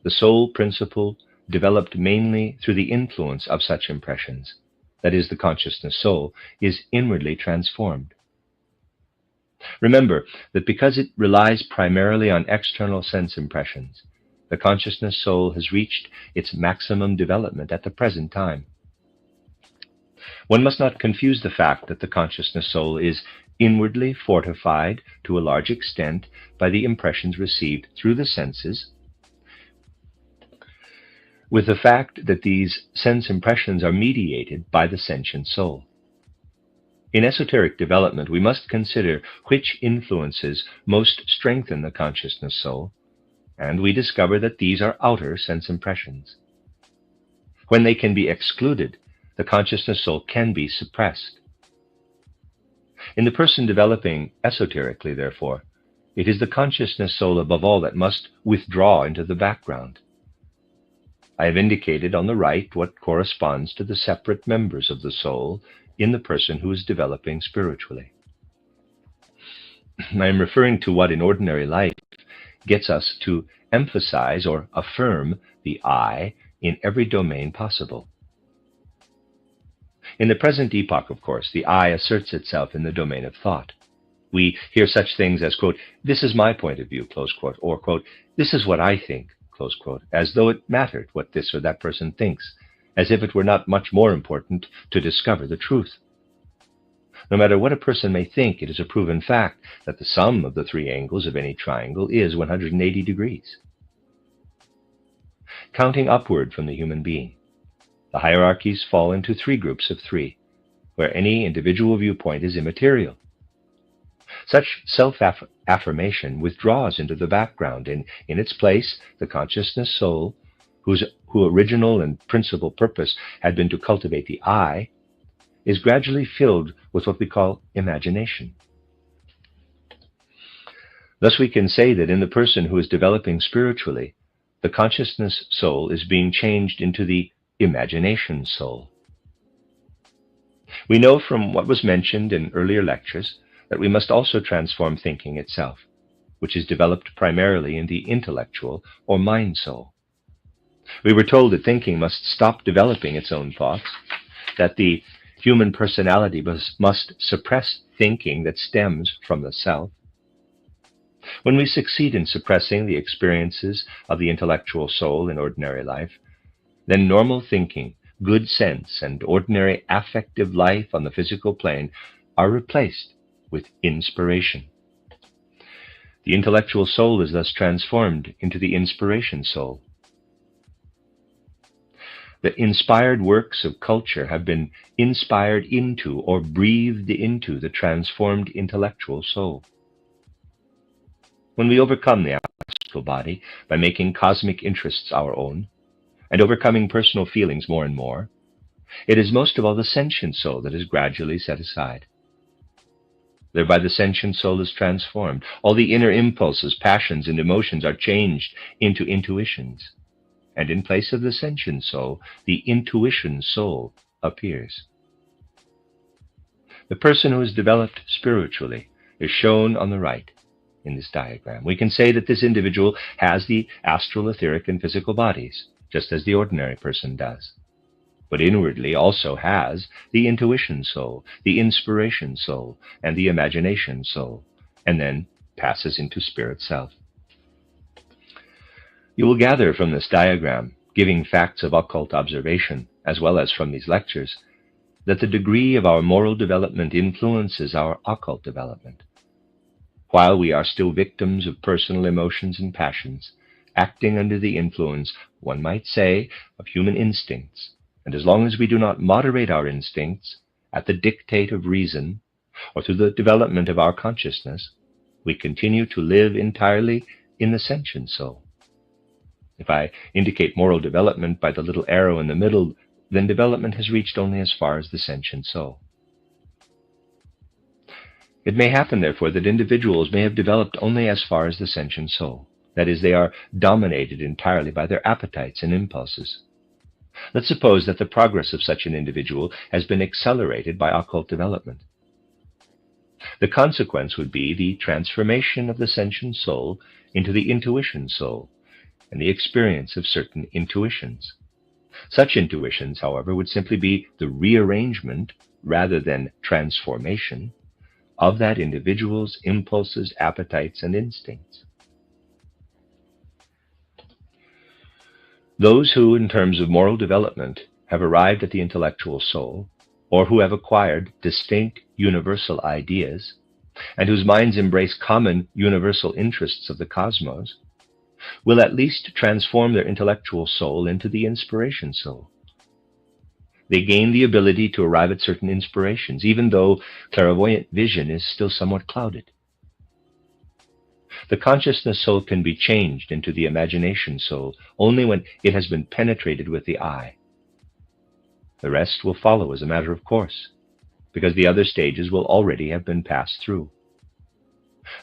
the soul principle developed mainly through the influence of such impressions, that is, the consciousness soul, is inwardly transformed. Remember that because it relies primarily on external sense impressions, the consciousness soul has reached its maximum development at the present time. One must not confuse the fact that the consciousness soul is inwardly fortified to a large extent by the impressions received through the senses with the fact that these sense impressions are mediated by the sentient soul. In esoteric development, we must consider which influences most strengthen the consciousness soul, and we discover that these are outer sense impressions. When they can be excluded, the consciousness soul can be suppressed. In the person developing esoterically, therefore, it is the consciousness soul above all that must withdraw into the background. I have indicated on the right what corresponds to the separate members of the soul in the person who is developing spiritually. I am referring to what in ordinary life gets us to emphasize or affirm the I in every domain possible. In the present epoch, of course, the I asserts itself in the domain of thought. We hear such things as, quote, "This is my point of view," close quote, or, quote, "This is what I think," close quote, as though it mattered what this or that person thinks, as if it were not much more important to discover the truth. No matter what a person may think, it is a proven fact that the sum of the three angles of any triangle is 180 degrees. Counting upward from the human being, the hierarchies fall into three groups of three, where any individual viewpoint is immaterial. Such self-affirmation withdraws into the background, and in its place, the consciousness soul, whose original and principal purpose had been to cultivate the I, is gradually filled with what we call imagination. Thus we can say that in the person who is developing spiritually, the consciousness soul is being changed into the imagination soul. We know from what was mentioned in earlier lectures that we must also transform thinking itself, which is developed primarily in the intellectual or mind soul. We were told that thinking must stop developing its own thoughts, that the human personality must suppress thinking that stems from the self. When we succeed in suppressing the experiences of the intellectual soul in ordinary life, then normal thinking, good sense, and ordinary affective life on the physical plane are replaced with inspiration. The intellectual soul is thus transformed into the inspiration soul. The inspired works of culture have been inspired into or breathed into the transformed intellectual soul. When we overcome the astral body by making cosmic interests our own, and overcoming personal feelings more and more, it is most of all the sentient soul that is gradually set aside. Thereby the sentient soul is transformed. All the inner impulses, passions, and emotions are changed into intuitions. And in place of the sentient soul, the intuition soul appears. The person who is developed spiritually is shown on the right in this diagram. We can say that this individual has the astral, etheric, and physical bodies, just as the ordinary person does, but inwardly also has the intuition soul, the inspiration soul, and the imagination soul, and then passes into spirit self. You will gather from this diagram, giving facts of occult observation, as well as from these lectures, that the degree of our moral development influences our occult development. while we are still victims of personal emotions and passions, acting under the influence, one might say, of human instincts, and as long as we do not moderate our instincts at the dictate of reason or through the development of our consciousness, we continue to live entirely in the sentient soul. If I indicate moral development by the little arrow in the middle, then development has reached only as far as the sentient soul. It may happen, therefore, that individuals may have developed only as far as the sentient soul. That is, they are dominated entirely by their appetites and impulses. Let's suppose that the progress of such an individual has been accelerated by occult development. The consequence would be the transformation of the sentient soul into the intuition soul and the experience of certain intuitions. Such intuitions, however, would simply be the rearrangement, rather than transformation, of that individual's impulses, appetites, and instincts. Those who, in terms of moral development, have arrived at the intellectual soul, or who have acquired distinct universal ideas, and whose minds embrace common universal interests of the cosmos, will at least transform their intellectual soul into the inspiration soul. They gain the ability to arrive at certain inspirations, even though clairvoyant vision is still somewhat clouded. The consciousness soul can be changed into the imagination soul only when it has been penetrated with the eye. The rest will follow as a matter of course, because the other stages will already have been passed through.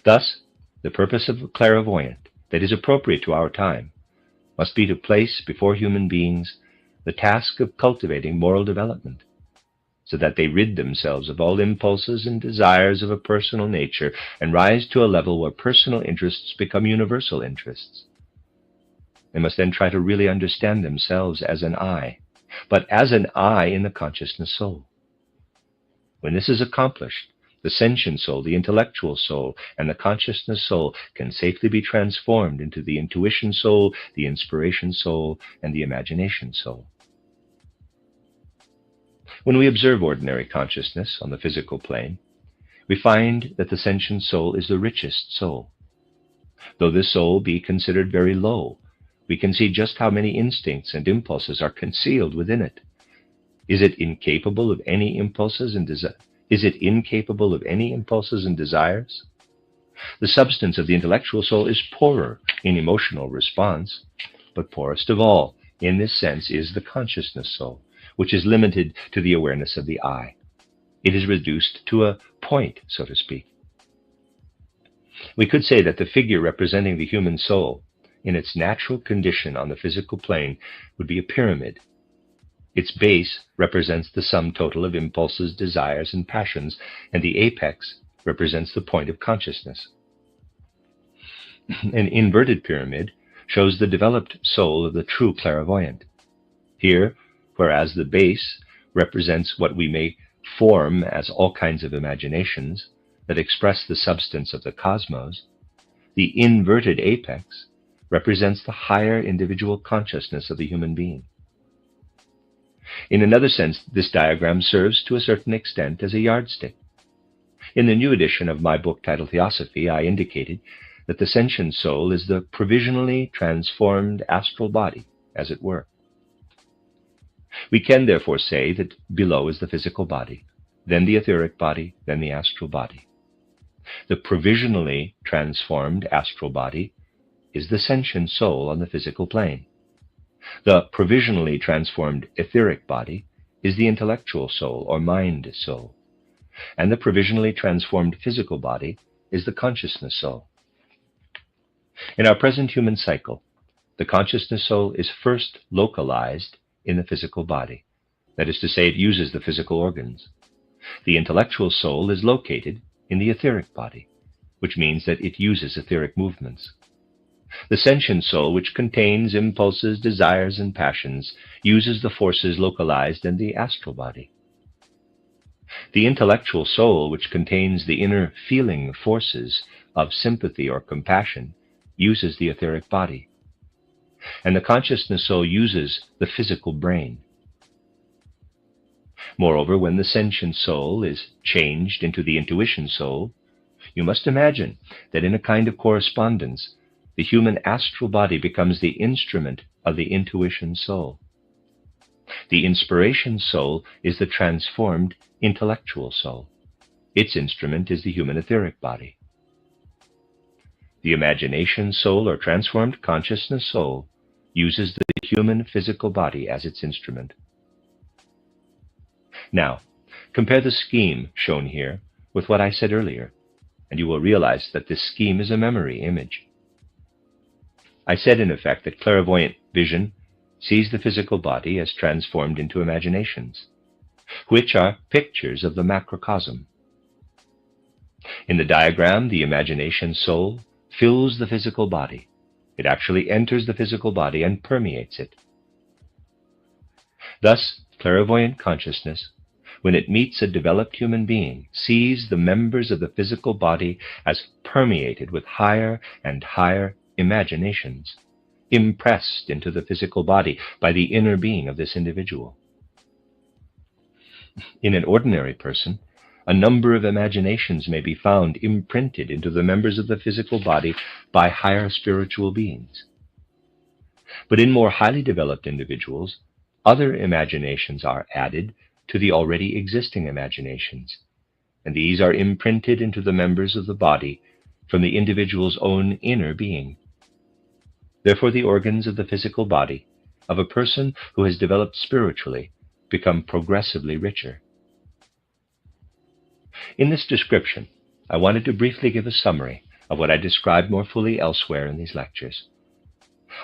Thus, the purpose of a clairvoyant that is appropriate to our time must be to place before human beings the task of cultivating moral development, so that they rid themselves of all impulses and desires of a personal nature and rise to a level where personal interests become universal interests. They must then try to really understand themselves as an I, but as an I in the consciousness soul. When this is accomplished, the sentient soul, the intellectual soul, and the consciousness soul can safely be transformed into the intuition soul, the inspiration soul, and the imagination soul. When we observe ordinary consciousness on the physical plane, we find that the sentient soul is the richest soul. Though this soul be considered very low, we can see just how many instincts and impulses are concealed within it. Is it incapable of any impulses and desires? The substance of the intellectual soul is poorer in emotional response, but poorest of all in this sense is the consciousness soul, which is limited to the awareness of the I. It is reduced to a point, so to speak. We could say that the figure representing the human soul in its natural condition on the physical plane would be a pyramid. Its base represents the sum total of impulses, desires, and passions, and the apex represents the point of consciousness. An inverted pyramid shows the developed soul of the true clairvoyant. Here, whereas the base represents what we may form as all kinds of imaginations that express the substance of the cosmos, the inverted apex represents the higher individual consciousness of the human being. In another sense, this diagram serves to a certain extent as a yardstick. In the new edition of my book titled Theosophy, I indicated that the sentient soul is the provisionally transformed astral body, as it were. We can therefore say that below is the physical body, then the etheric body, then the astral body. The provisionally transformed astral body is the sentient soul on the physical plane. The provisionally transformed etheric body is the intellectual soul or mind soul, and the provisionally transformed physical body is the consciousness soul. In our present human cycle, the consciousness soul is first localized in the physical body. That is to say, it uses the physical organs. The intellectual soul is located in the etheric body, which means that it uses etheric movements. The sentient soul, which contains impulses, desires, and passions, uses the forces localized in the astral body. The intellectual soul, which contains the inner feeling forces of sympathy or compassion, uses the etheric body. And the consciousness soul uses the physical brain. Moreover, when the sentient soul is changed into the intuition soul, You must imagine that in a kind of correspondence, the human astral body becomes the instrument of the intuition soul. The inspiration soul is the transformed intellectual soul. Its instrument is the human etheric body. The imagination soul, or transformed consciousness soul, uses the human physical body as its instrument. Now, compare the scheme shown here with what I said earlier, and you will realize that this scheme is a memory image. I said, in effect, that clairvoyant vision sees the physical body as transformed into imaginations, which are pictures of the macrocosm. In the diagram, the imagination soul fills the physical body. It actually enters the physical body and permeates it. Thus, clairvoyant consciousness, when it meets a developed human being, sees the members of the physical body as permeated with higher and higher imaginations, impressed into the physical body by the inner being of this individual. In an ordinary person, a number of imaginations may be found imprinted into the members of the physical body by higher spiritual beings. But in more highly developed individuals, other imaginations are added to the already existing imaginations, and these are imprinted into the members of the body from the individual's own inner being. Therefore, the organs of the physical body of a person who has developed spiritually become progressively richer. In this description, I wanted to briefly give a summary of what I described more fully elsewhere in these lectures.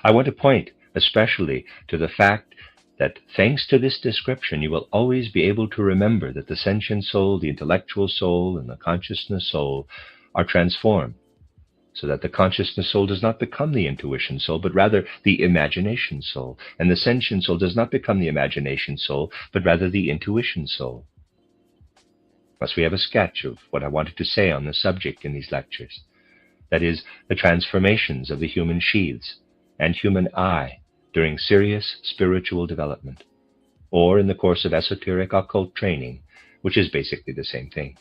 I want to point especially to the fact that thanks to this description, you will always be able to remember that the sentient soul, the intellectual soul, and the consciousness soul are transformed, so that the consciousness soul does not become the intuition soul, but rather the imagination soul, and the sentient soul does not become the imagination soul, but rather the intuition soul. Thus we have a sketch of what I wanted to say on the subject in these lectures. That is, the transformations of the human sheaths and human eye during serious spiritual development, or in the course of esoteric occult training, which is basically the same thing.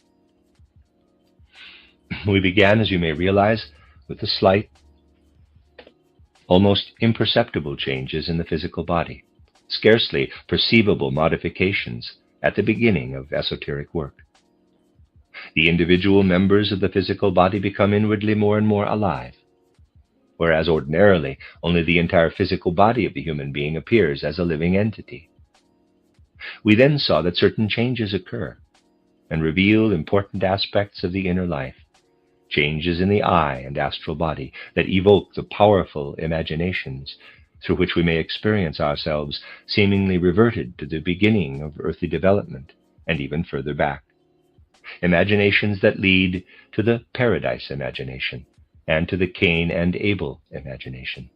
We began, as you may realize, with the slight, almost imperceptible changes in the physical body, scarcely perceivable modifications at the beginning of esoteric work. The individual members of the physical body become inwardly more and more alive, whereas ordinarily only the entire physical body of the human being appears as a living entity. We then saw that certain changes occur and reveal important aspects of the inner life, changes in the eye and astral body that evoke the powerful imaginations through which we may experience ourselves seemingly reverted to the beginning of earthly development and even further back. Imaginations that lead to the paradise imagination and to the Cain and Abel imagination.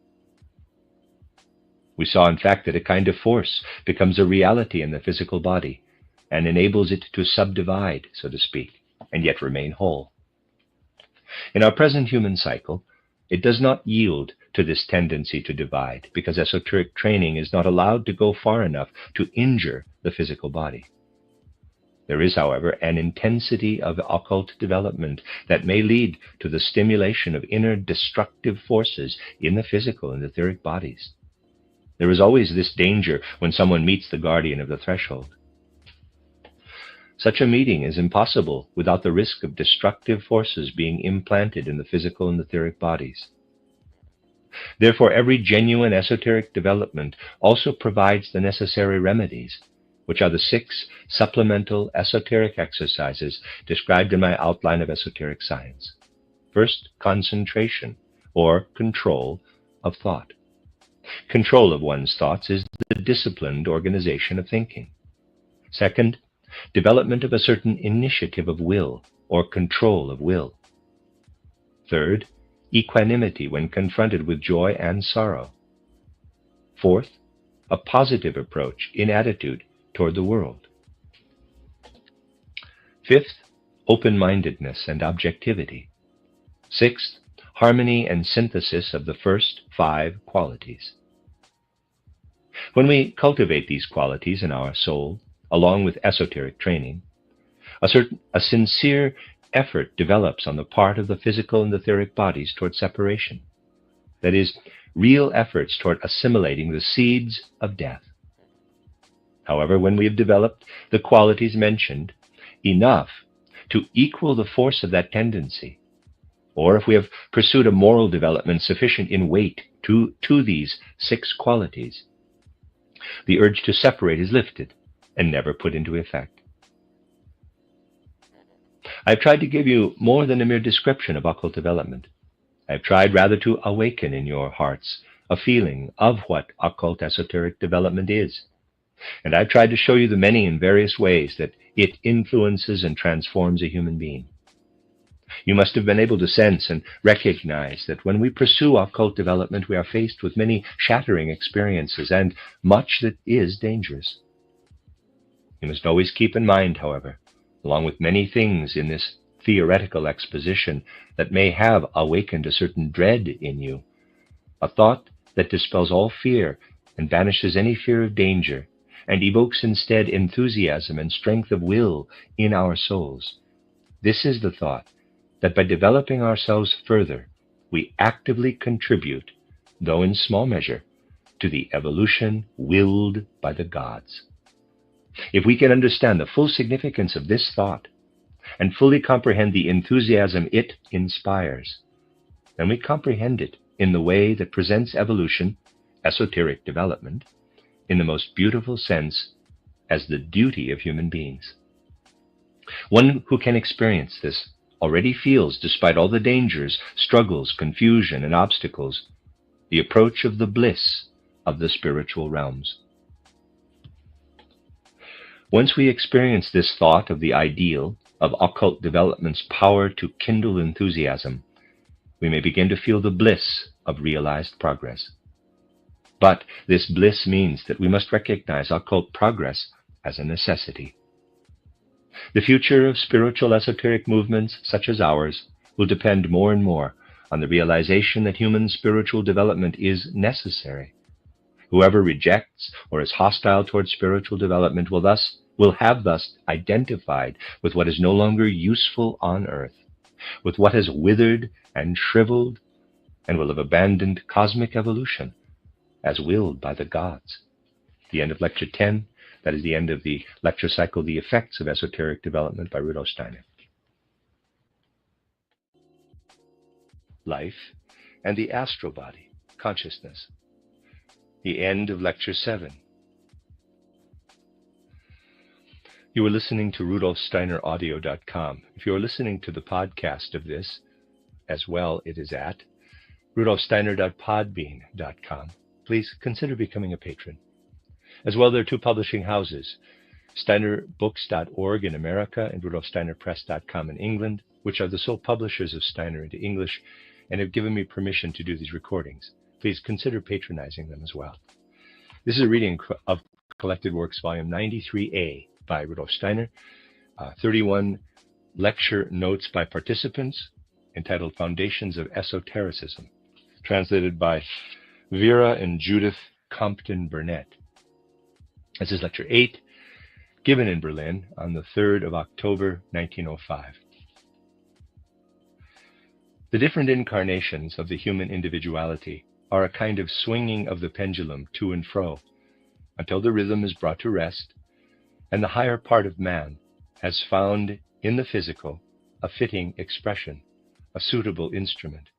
We saw, in fact, that a kind of force becomes a reality in the physical body and enables it to subdivide, so to speak, and yet remain whole. In our present human cycle, it does not yield to this tendency to divide, because esoteric training is not allowed to go far enough to injure the physical body. There is, however, an intensity of occult development that may lead to the stimulation of inner destructive forces in the physical and etheric bodies. There is always this danger when someone meets the guardian of the threshold. Such a meeting is impossible without the risk of destructive forces being implanted in the physical and etheric bodies. Therefore, every genuine esoteric development also provides the necessary remedies, which are the 6 supplemental esoteric exercises described in my outline of esoteric science. First, concentration, or control of thought. Control of one's thoughts is the disciplined organization of thinking. Second, development of a certain initiative of will, or control of will. Third, equanimity when confronted with joy and sorrow. Fourth, a positive approach in attitude toward the world. Fifth, open-mindedness and objectivity. Sixth, harmony and synthesis of the first 5 qualities. When we cultivate these qualities in our soul, along with esoteric training, a sincere effort develops on the part of the physical and etheric bodies toward separation. That is, real efforts toward assimilating the seeds of death. However, when we have developed the qualities mentioned enough to equal the force of that tendency, or if we have pursued a moral development sufficient in weight to these 6 qualities, the urge to separate is lifted and never put into effect. I've tried to give you more than a mere description of occult development. I've tried rather to awaken in your hearts a feeling of what occult esoteric development is. And I've tried to show you the many and various ways that it influences and transforms a human being. You must have been able to sense and recognize that when we pursue occult development, we are faced with many shattering experiences and much that is dangerous. You must always keep in mind, however, along with many things in this theoretical exposition that may have awakened a certain dread in you, a thought that dispels all fear and banishes any fear of danger, and evokes instead enthusiasm and strength of will in our souls. This is the thought that by developing ourselves further, we actively contribute, though in small measure, to the evolution willed by the gods. If we can understand the full significance of this thought and fully comprehend the enthusiasm it inspires, then we comprehend it in the way that presents evolution, esoteric development, in the most beautiful sense as the duty of human beings. One who can experience this already feels, despite all the dangers, struggles, confusion, and obstacles, the approach of the bliss of the spiritual realms. Once we experience this thought of the ideal of occult development's power to kindle enthusiasm, we may begin to feel the bliss of realized progress. But this bliss means that we must recognize occult progress as a necessity. The future of spiritual esoteric movements such as ours will depend more and more on the realization that human spiritual development is necessary. Whoever rejects or is hostile towards spiritual development will have thus identified with what is no longer useful on earth, with what has withered and shriveled, and will have abandoned cosmic evolution as willed by the gods. The end of Lecture 10. That is the end of the lecture cycle, The Effects of Esoteric Development by Rudolf Steiner. Life and the Astral Body, Consciousness. The end of Lecture 7. You are listening to RudolfSteinerAudio.com. If you are listening to the podcast of this as well, it is at RudolfSteiner.podbean.com. Please consider becoming a patron. As well, there are 2 publishing houses, SteinerBooks.org in America and RudolfSteinerPress.com in England, which are the sole publishers of Steiner into English and have given me permission to do these recordings. Please consider patronizing them as well. This is a reading of Collected Works, Volume 93A by Rudolf Steiner, 31 lecture notes by participants entitled Foundations of Esotericism, translated by Vera and Judith Compton Burnett. This is Lecture 8, given in Berlin on the 3rd of October, 1905. The different incarnations of the human individuality are a kind of swinging of the pendulum to and fro until the rhythm is brought to rest and the higher part of man has found in the physical a fitting expression, a suitable instrument.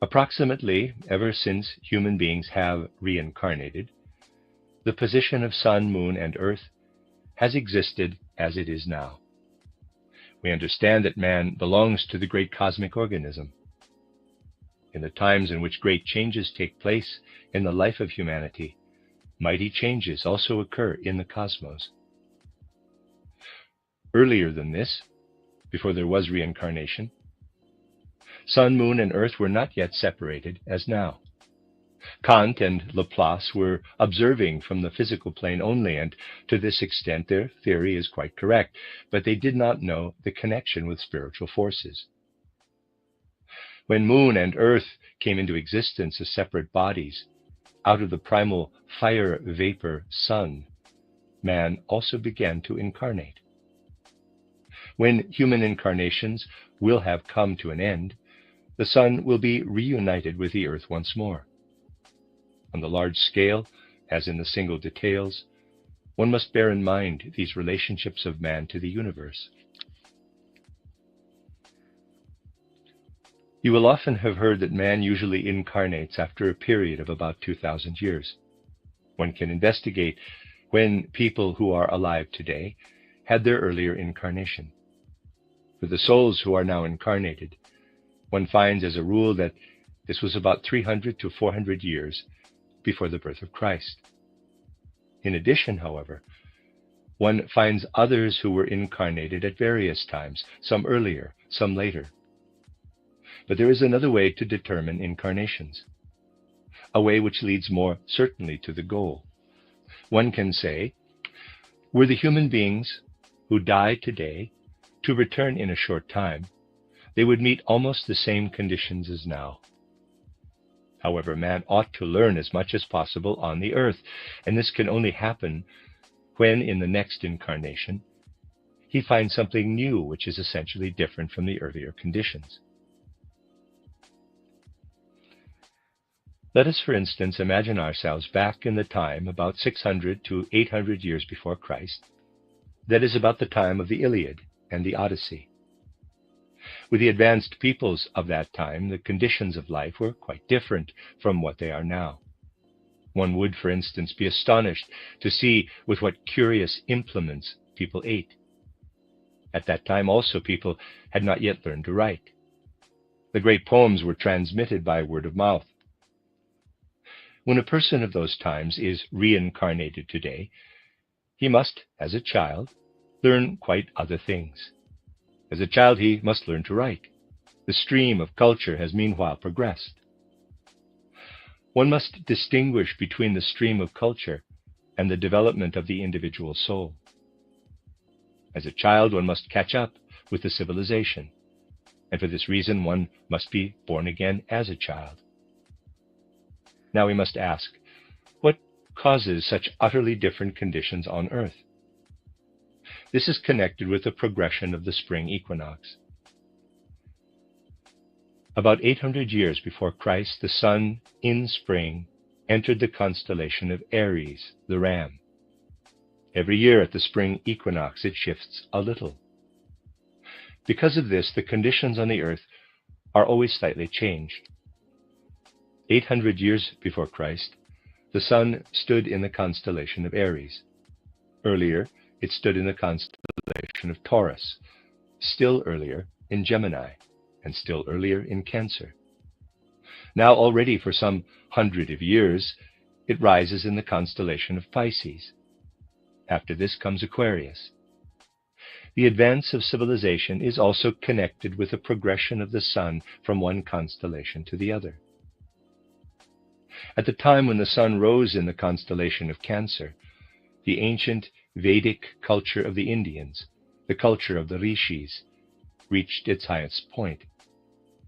Approximately ever since human beings have reincarnated, the position of sun, moon, and earth has existed as it is now. We understand that man belongs to the great cosmic organism. In the times in which great changes take place in the life of humanity, mighty changes also occur in the cosmos. Earlier than this, before there was reincarnation, sun, moon, and earth were not yet separated as now. Kant and Laplace were observing from the physical plane only, and to this extent their theory is quite correct, but they did not know the connection with spiritual forces. When moon and earth came into existence as separate bodies, out of the primal fire vapor sun, man also began to incarnate. When human incarnations will have come to an end, the sun will be reunited with the earth once more. On the large scale, as in the single details, one must bear in mind these relationships of man to the universe. You will often have heard that man usually incarnates after a period of about 2,000 years. One can investigate when people who are alive today had their earlier incarnation. For the souls who are now incarnated, one finds as a rule that this was about 300 to 400 years before the birth of Christ. In addition, however, one finds others who were incarnated at various times, some earlier, some later. But there is another way to determine incarnations, a way which leads more certainly to the goal. One can say, were the human beings who die today to return in a short time, they would meet almost the same conditions as now. However, man ought to learn as much as possible on the earth, and this can only happen when, in the next incarnation, he finds something new which is essentially different from the earlier conditions. Let us, for instance, imagine ourselves back in the time about 600 to 800 years before Christ. That is about the time of the Iliad and the Odyssey. With the advanced peoples of that time, the conditions of life were quite different from what they are now. One would, for instance, be astonished to see with what curious implements people ate. At that time also people had not yet learned to write. The great poems were transmitted by word of mouth. When a person of those times is reincarnated today, he must, as a child, learn quite other things. As a child, he must learn to write. The stream of culture has meanwhile progressed. One must distinguish between the stream of culture and the development of the individual soul. As a child, one must catch up with the civilization, and for this reason one must be born again as a child. Now we must ask, what causes such utterly different conditions on earth? This is connected with the progression of the spring equinox. About 800 years before Christ, the sun in spring entered the constellation of Aries, the ram. Every year at the spring equinox it shifts a little. Because of this, the conditions on the earth are always slightly changed. 800 years before Christ, the sun stood in the constellation of Aries. Earlier, it stood in the constellation of Taurus, still earlier in Gemini, and still earlier in Cancer. Now already for some hundred of years, it rises in the constellation of Pisces. After this comes Aquarius. The advance of civilization is also connected with the progression of the sun from one constellation to the other. At the time when the sun rose in the constellation of Cancer, the ancient Vedic culture of the Indians, the culture of the rishis, reached its highest point.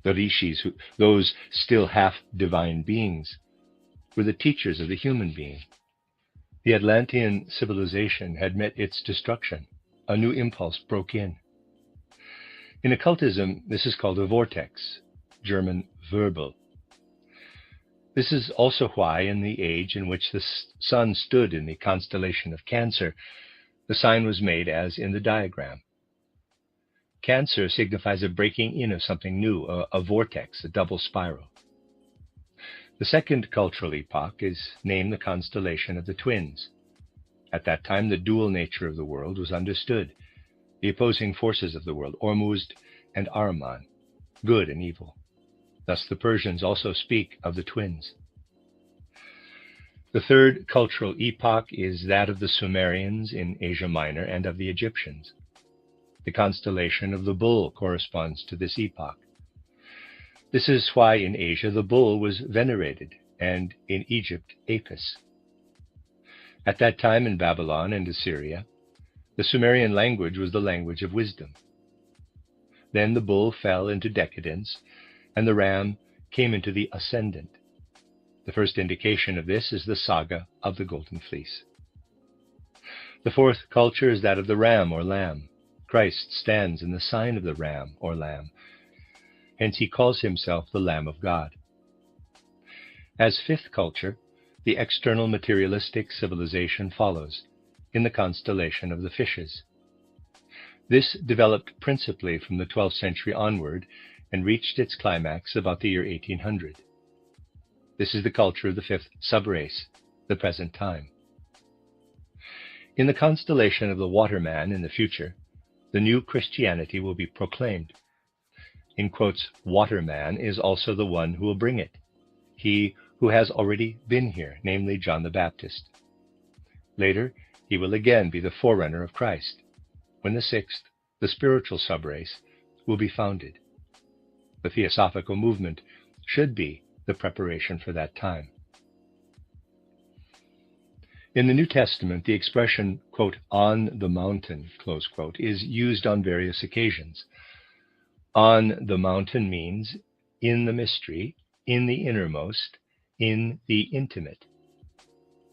The rishis, those still half-divine beings, were the teachers of the human being. The Atlantean civilization had met its destruction. A new impulse broke in. In occultism, this is called a vortex, German Wirbel. This is also why, in the age in which the sun stood in the constellation of Cancer, the sign was made as in the diagram. Cancer signifies a breaking in of something new, a vortex, a double spiral. The second cultural epoch is named the constellation of the twins. At that time, the dual nature of the world was understood, the opposing forces of the world, Ormuzd and Ahriman, good and evil. Thus the Persians also speak of the twins. The third cultural epoch is that of the Sumerians in Asia Minor and of the Egyptians. The constellation of the bull corresponds to this epoch. This is why in Asia the bull was venerated, and in Egypt Apis. At that time in Babylon and Assyria, the Sumerian language was the language of wisdom. Then the bull fell into decadence, and the ram came into the ascendant. The first indication of this is the saga of the Golden Fleece. The fourth culture is that of the ram or lamb. Christ stands in the sign of the ram or lamb. Hence he calls himself the Lamb of God. As fifth culture, the external materialistic civilization follows, in the constellation of the fishes. This developed principally from the 12th century onward and reached its climax about the year 1800. This is the culture of the fifth subrace, the present time. In the constellation of the Waterman in the future, the new Christianity will be proclaimed. In quotes, Waterman is also the one who will bring it, he who has already been here, namely John the Baptist. Later, he will again be the forerunner of Christ, when the sixth, the spiritual subrace, will be founded. The Theosophical movement should be the preparation for that time. In the New Testament, the expression, quote, on the mountain, close quote, is used on various occasions. On the mountain means in the mystery, in the innermost, in the intimate.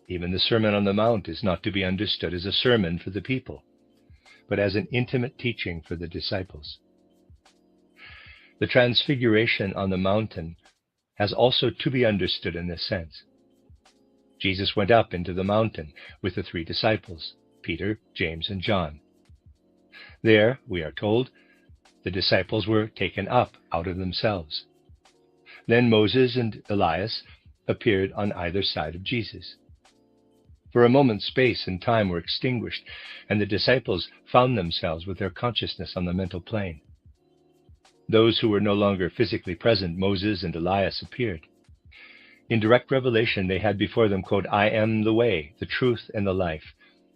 Even the Sermon on the Mount is not to be understood as a sermon for the people, but as an intimate teaching for the disciples. The Transfiguration on the mountain has also to be understood in this sense. Jesus went up into the mountain with the 3 disciples, Peter, James, and John. There, we are told, the disciples were taken up out of themselves. Then Moses and Elias appeared on either side of Jesus. For a moment, space and time were extinguished, and the disciples found themselves with their consciousness on the mental plane. Those who were no longer physically present, Moses and Elias, appeared. In direct revelation, they had before them, quote, I am the way, the truth, and the life,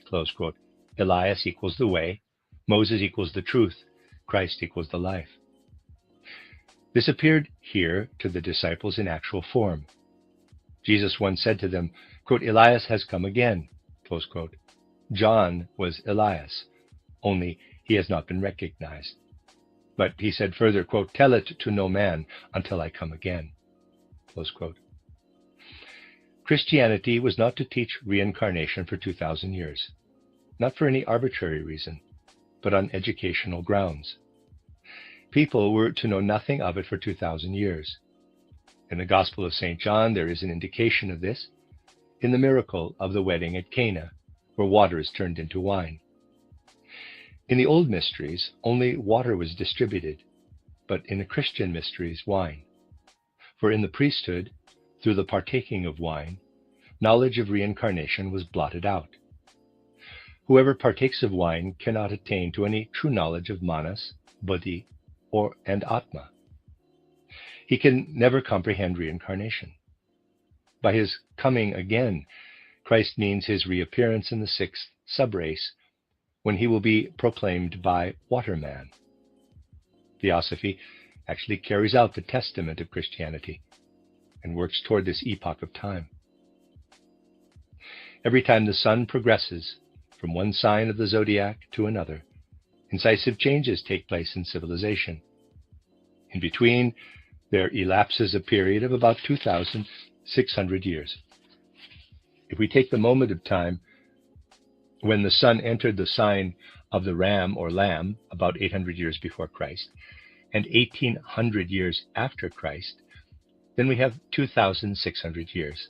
close quote. Elias equals the way, Moses equals the truth, Christ equals the life. This appeared here to the disciples in actual form. Jesus once said to them, quote, Elias has come again, close quote. John was Elias, only he has not been recognized. But he said further, quote, tell it to no man until I come again, close quote. Christianity was not to teach reincarnation for 2,000 years, not for any arbitrary reason, but on educational grounds. People were to know nothing of it for 2,000 years. In the Gospel of St. John, there is an indication of this in the miracle of the wedding at Cana, where water is turned into wine. In the old mysteries, only water was distributed, but in the Christian mysteries, wine. For in the priesthood, through the partaking of wine, knowledge of reincarnation was blotted out. Whoever partakes of wine cannot attain to any true knowledge of manas, buddhi, and atma. He can never comprehend reincarnation. By his coming again, Christ means his reappearance in the sixth subrace, when he will be proclaimed by Waterman. Theosophy actually carries out the testament of Christianity and works toward this epoch of time. Every time the sun progresses from one sign of the zodiac to another, incisive changes take place in civilization. In between, there elapses a period of about 2,600 years. If we take the moment of time when the sun entered the sign of the ram or lamb about 800 years before Christ, and 1,800 years after Christ, then we have 2,600 years.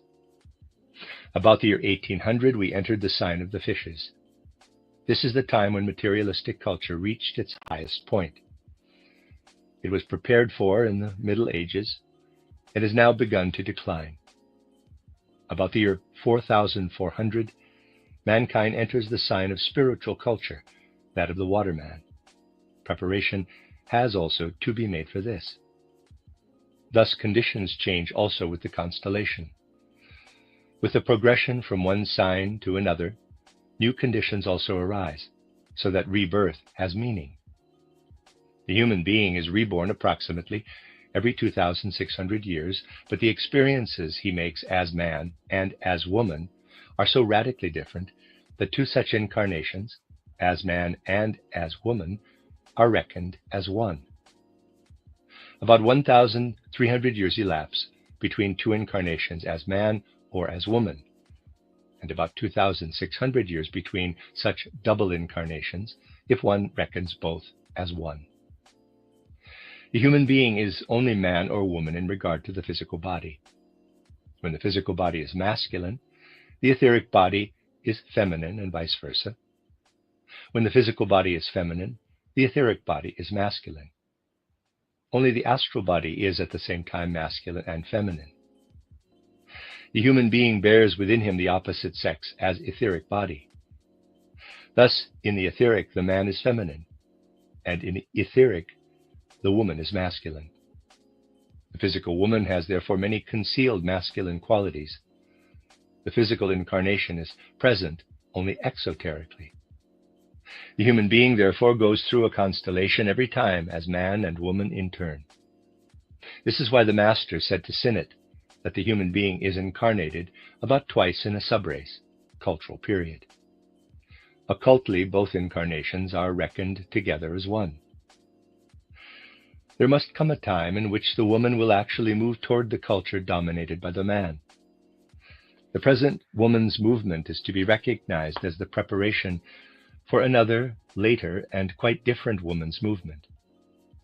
About the year 1800, we entered the sign of the fishes. This is the time when materialistic culture reached its highest point. It was prepared for in the Middle Ages and has now begun to decline. About the year 4400, mankind enters the sign of spiritual culture, that of the Waterman. Preparation has also to be made for this. Thus conditions change also with the constellation. With the progression from one sign to another, new conditions also arise, so that rebirth has meaning. The human being is reborn approximately every 2,600 years, but the experiences he makes as man and as woman are so radically different that two such incarnations, as man and as woman, are reckoned as one. About 1,300 years elapse between two incarnations as man or as woman, and about 2,600 years between such double incarnations if one reckons both as one. The human being is only man or woman in regard to the physical body. When the physical body is masculine, the etheric body is feminine, and vice versa. When the physical body is feminine, the etheric body is masculine. Only the astral body is at the same time masculine and feminine. The human being bears within him the opposite sex as etheric body. Thus, in the etheric, the man is feminine, and in the etheric, the woman is masculine. The physical woman has therefore many concealed masculine qualities. The physical incarnation is present only exoterically. The human being therefore goes through a constellation every time as man and woman in turn. This is why the Master said to Sinnett that the human being is incarnated about twice in a subrace, cultural period. Occultly, both incarnations are reckoned together as one. There must come a time in which the woman will actually move toward the culture dominated by the man. The present woman's movement is to be recognized as the preparation for another, later, and quite different woman's movement.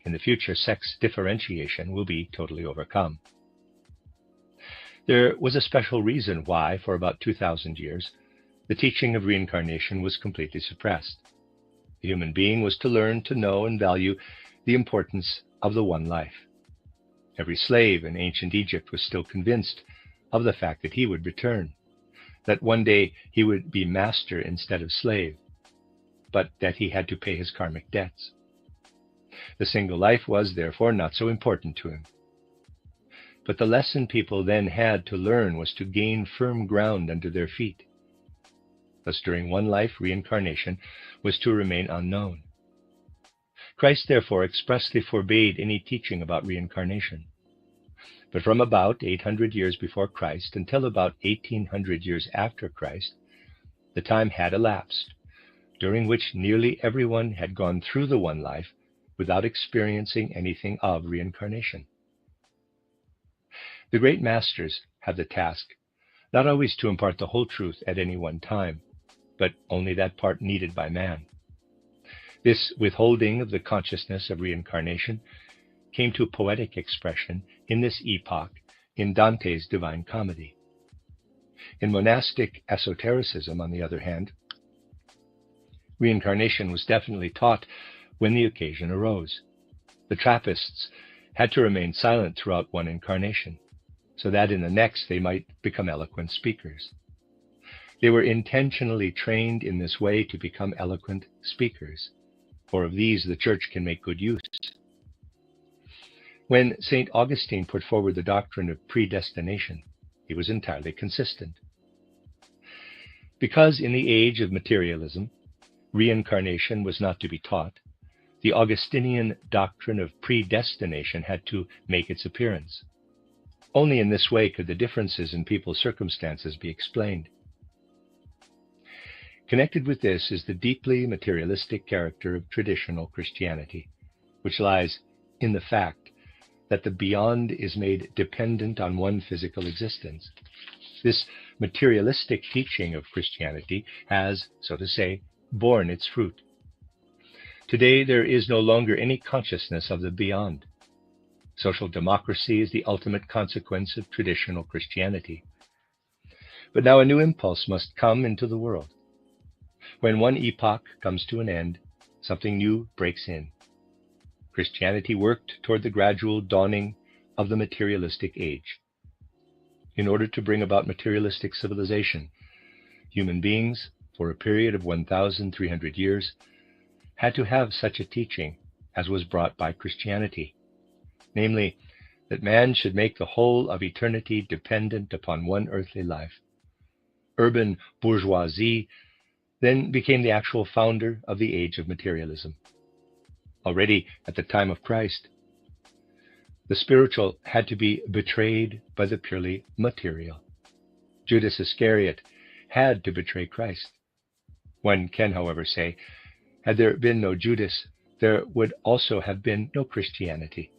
In the future, sex differentiation will be totally overcome. There was a special reason why, for about 2,000 years, the teaching of reincarnation was completely suppressed. The human being was to learn to know and value the importance of the one life. Every slave in ancient Egypt was still convinced of the fact that he would return, that one day he would be master instead of slave, but that he had to pay his karmic debts. The single life was, therefore, not so important to him. But the lesson people then had to learn was to gain firm ground under their feet. Thus, during one life, reincarnation was to remain unknown. Christ, therefore, expressly forbade any teaching about reincarnation. But from about 800 years before Christ until about 1800 years after Christ, the time had elapsed, during which nearly everyone had gone through the one life without experiencing anything of reincarnation. The great masters have the task not always to impart the whole truth at any one time, but only that part needed by man. This withholding of the consciousness of reincarnation came to poetic expression in this epoch in Dante's Divine Comedy. In monastic esotericism, on the other hand, reincarnation was definitely taught when the occasion arose. The Trappists had to remain silent throughout one incarnation, so that in the next they might become eloquent speakers. They were intentionally trained in this way to become eloquent speakers, for of these the Church can make good use. When St. Augustine put forward the doctrine of predestination, he was entirely consistent. Because in the age of materialism, reincarnation was not to be taught, the Augustinian doctrine of predestination had to make its appearance. Only in this way could the differences in people's circumstances be explained. Connected with this is the deeply materialistic character of traditional Christianity, which lies in the fact that the beyond is made dependent on one physical existence. This materialistic teaching of Christianity has, so to say, borne its fruit. Today there is no longer any consciousness of the beyond. Social democracy is the ultimate consequence of traditional Christianity. But now a new impulse must come into the world. When one epoch comes to an end, something new breaks in. Christianity worked toward the gradual dawning of the materialistic age. In order to bring about materialistic civilization, human beings, for a period of 1,300 years, had to have such a teaching as was brought by Christianity, namely, that man should make the whole of eternity dependent upon one earthly life. Urban bourgeoisie then became the actual founder of the age of materialism. Already at the time of Christ, the spiritual had to be betrayed by the purely material. Judas Iscariot had to betray Christ. One can, however, say, had there been no Judas, there would also have been no Christianity.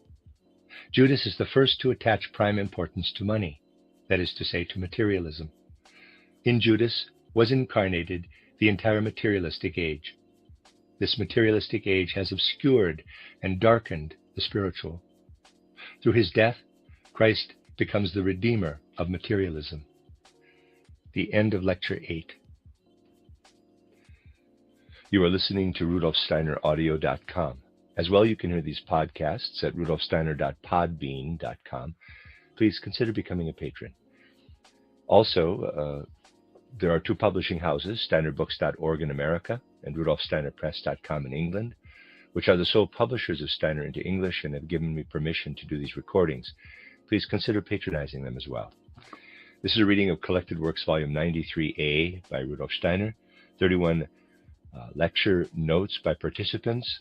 Judas is the first to attach prime importance to money, that is to say, to materialism. In Judas was incarnated the entire materialistic age. This materialistic age has obscured and darkened the spiritual. Through his death, Christ becomes the Redeemer of materialism. The end of Lecture 8. You are listening to RudolfSteinerAudio.com. As well, you can hear these podcasts at RudolfSteiner.podbean.com. Please consider becoming a patron. Also, there are two publishing houses, SteinerBooks.org in America and RudolfSteinerPress.com in England, which are the sole publishers of Steiner into English and have given me permission to do these recordings. Please consider patronizing them as well. This is a reading of Collected Works, Volume 93A by Rudolf Steiner, 31 lecture notes by participants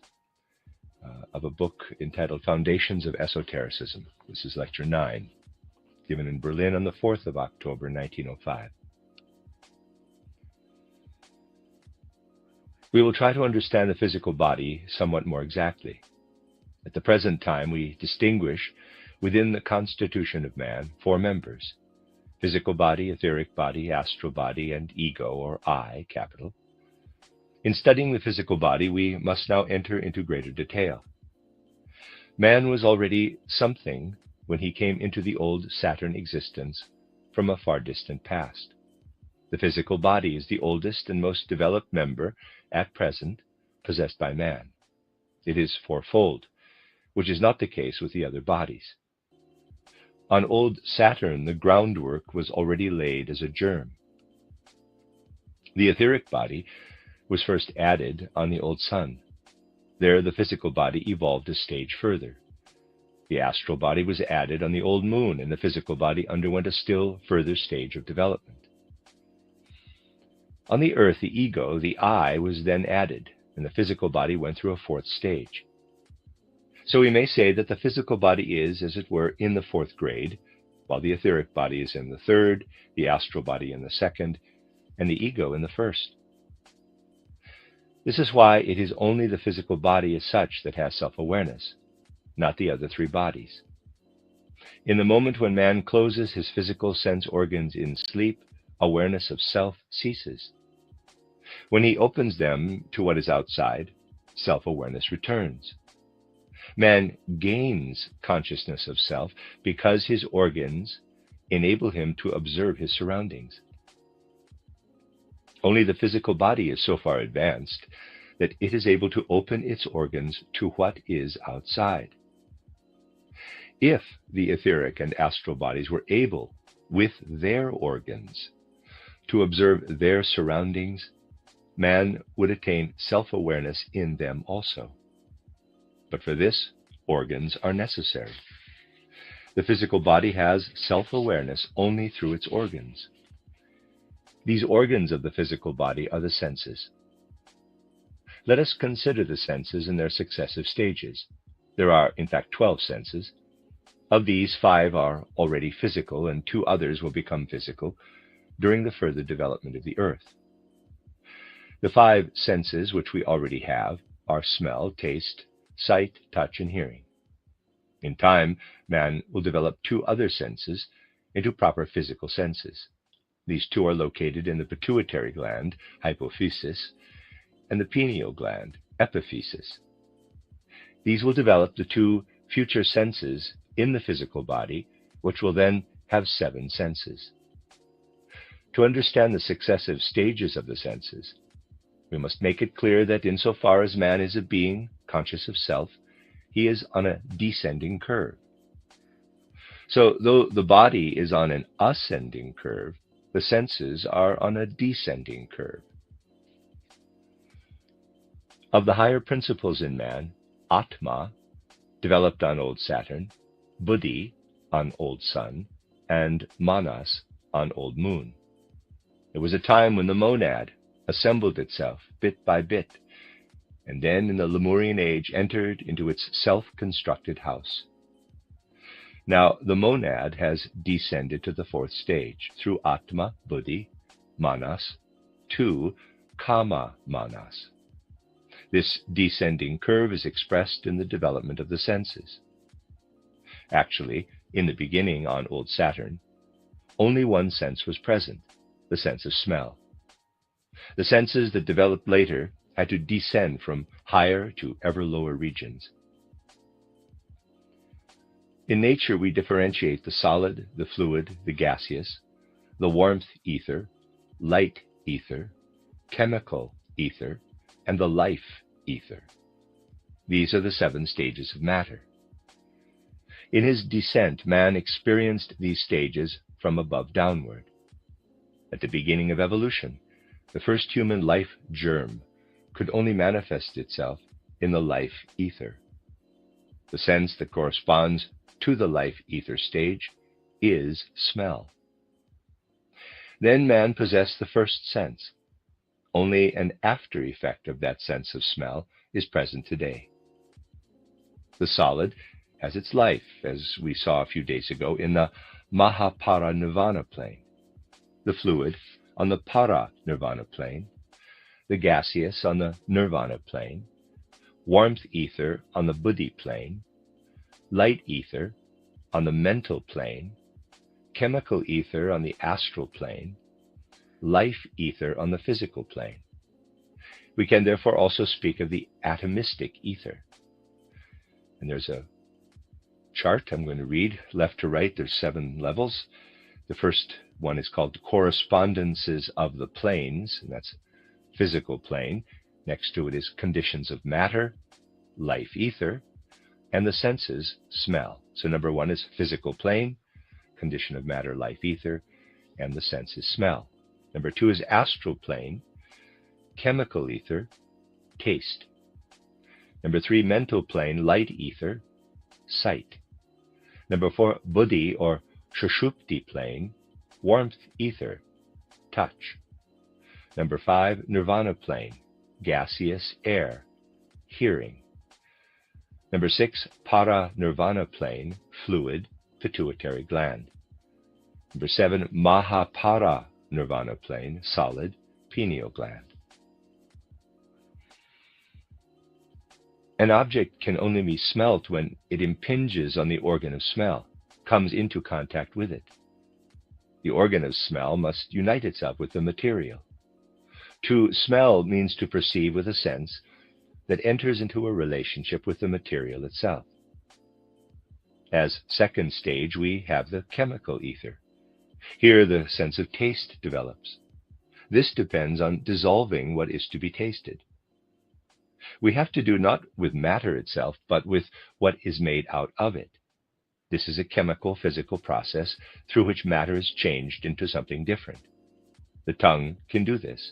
of a book entitled Foundations of Esotericism. This is Lecture 9, given in Berlin on the 4th of October, 1905. We will try to understand the physical body somewhat more exactly. At the present time, we distinguish within the constitution of man 4 members: physical body, etheric body, astral body, and ego, or I, capital. In studying the physical body, we must now enter into greater detail. Man was already something when he came into the old Saturn existence from a far distant past. The physical body is the oldest and most developed member at present possessed by man. It is fourfold, which is not the case with the other bodies. On old Saturn, the groundwork was already laid as a germ. The etheric body was first added on the old Sun. There, the physical body evolved a stage further. The astral body was added on the old Moon, and the physical body underwent a still further stage of development. On the Earth, the ego, the I, was then added, and the physical body went through a 4th stage. So we may say that the physical body is, as it were, in the 4th grade, while the etheric body is in the 3rd, the astral body in the 2nd, and the ego in the 1st. This is why it is only the physical body as such that has self-awareness, not the other 3 bodies. In the moment when man closes his physical sense organs in sleep, awareness of self ceases. When he opens them to what is outside, self-awareness returns. Man gains consciousness of self because his organs enable him to observe his surroundings. Only the physical body is so far advanced that it is able to open its organs to what is outside. If the etheric and astral bodies were able, with their organs, to observe their surroundings, man would attain self-awareness in them also. But for this, organs are necessary. The physical body has self-awareness only through its organs. These organs of the physical body are the senses. Let us consider the senses in their successive stages. There are, in fact, 12 senses. Of these, 5 are already physical, and 2 others will become physical during the further development of the earth. The 5 senses which we already have are smell, taste, sight, touch, and hearing. In time, man will develop 2 other senses into proper physical senses. These 2 are located in the pituitary gland, hypophysis, and the pineal gland, epiphysis. These will develop the 2 future senses in the physical body, which will then have 7 senses. To understand the successive stages of the senses, we must make it clear that insofar as man is a being conscious of self, he is on a descending curve. So, though the body is on an ascending curve, the senses are on a descending curve. Of the higher principles in man, Atma, developed on old Saturn, Buddhi, on old Sun, and Manas, on old Moon. There was a time when the monad assembled itself bit by bit, and then in the Lemurian age entered into its self-constructed house. Now the monad has descended to the 4th stage through Atma, Buddhi, Manas, to Kama Manas. This descending curve is expressed in the development of the senses. Actually, in the beginning on old Saturn, only one sense was present, the sense of smell. The senses that developed later had to descend from higher to ever lower regions. In nature, we differentiate the solid, the fluid, the gaseous, the warmth ether, light ether, chemical ether, and the life ether. These are the 7 stages of matter. In his descent, man experienced these stages from above downward. At the beginning of evolution, the first human life germ could only manifest itself in the life ether. The sense that corresponds to the life ether stage is smell. Then man possessed the first sense. Only an after effect of that sense of smell is present today. The solid has its life, as we saw a few days ago, in the Mahaparinirvana plane, the fluid on the Parinirvana plane, the gaseous on the Nirvana plane, warmth ether on the Buddhi plane, light ether on the mental plane, chemical ether on the astral plane, life ether on the physical plane. We can therefore also speak of the atomistic ether. And there's a chart I'm going to read left to right. There's 7 levels. The first one is called correspondences of the planes, and that's physical plane. Next to it is conditions of matter, life ether, and the senses, smell. So number 1 is physical plane, condition of matter, life ether, and the sense is smell. Number 2 is astral plane, chemical ether, taste. Number 3, mental plane, light ether, sight. Number 4, buddhi or sushupti plane, warmth ether, touch. Number 5, nirvana plane, gaseous air, hearing. Number 6, para-nirvana plane, fluid, pituitary gland. Number 7, mahapara-nirvana plane, solid, pineal gland. An object can only be smelt when it impinges on the organ of smell, comes into contact with it. The organ of smell must unite itself with the material. To smell means to perceive with a sense that enters into a relationship with the material itself. As second stage, we have the chemical ether. Here the sense of taste develops. This depends on dissolving what is to be tasted. We have to do not with matter itself, but with what is made out of it. This is a chemical, physical process through which matter is changed into something different. The tongue can do this.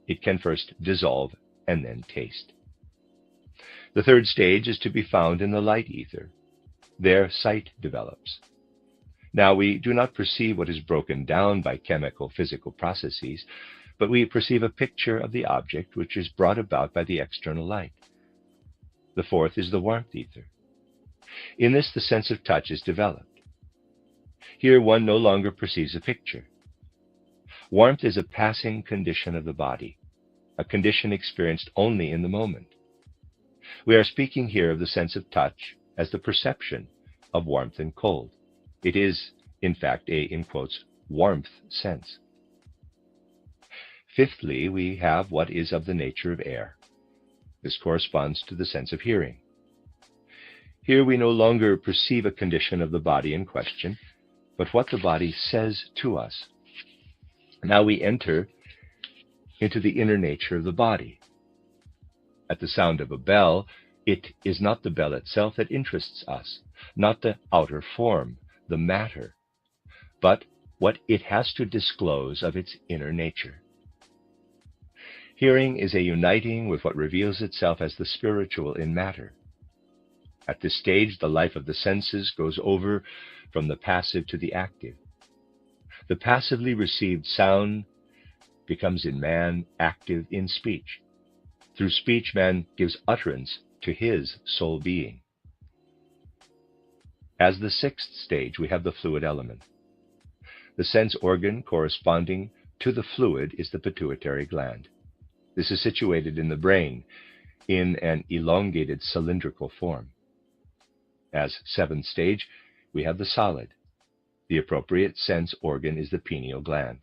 It can first dissolve and then taste. The third stage is to be found in the light ether. There sight develops. Now we do not perceive what is broken down by chemical, physical processes, but we perceive a picture of the object which is brought about by the external light. The fourth is the warmth ether. In this, the sense of touch is developed. Here one no longer perceives a picture. Warmth is a passing condition of the body, a condition experienced only in the moment. We are speaking here of the sense of touch as the perception of warmth and cold. It is, in fact, a, in quotes, warmth sense. Fifthly, we have what is of the nature of air. This corresponds to the sense of hearing. Here we no longer perceive a condition of the body in question, but what the body says to us. Now we enter into the inner nature of the body. At the sound of a bell, it is not the bell itself that interests us, not the outer form, the matter, but what it has to disclose of its inner nature. Hearing is a uniting with what reveals itself as the spiritual in matter. At this stage, the life of the senses goes over from the passive to the active. The passively received sound becomes in man active in speech. Through speech, man gives utterance to his soul being. As the sixth stage, we have the fluid element. The sense organ corresponding to the fluid is the pituitary gland. This is situated in the brain in an elongated cylindrical form. As seventh stage, we have the solid. The appropriate sense organ is the pineal gland.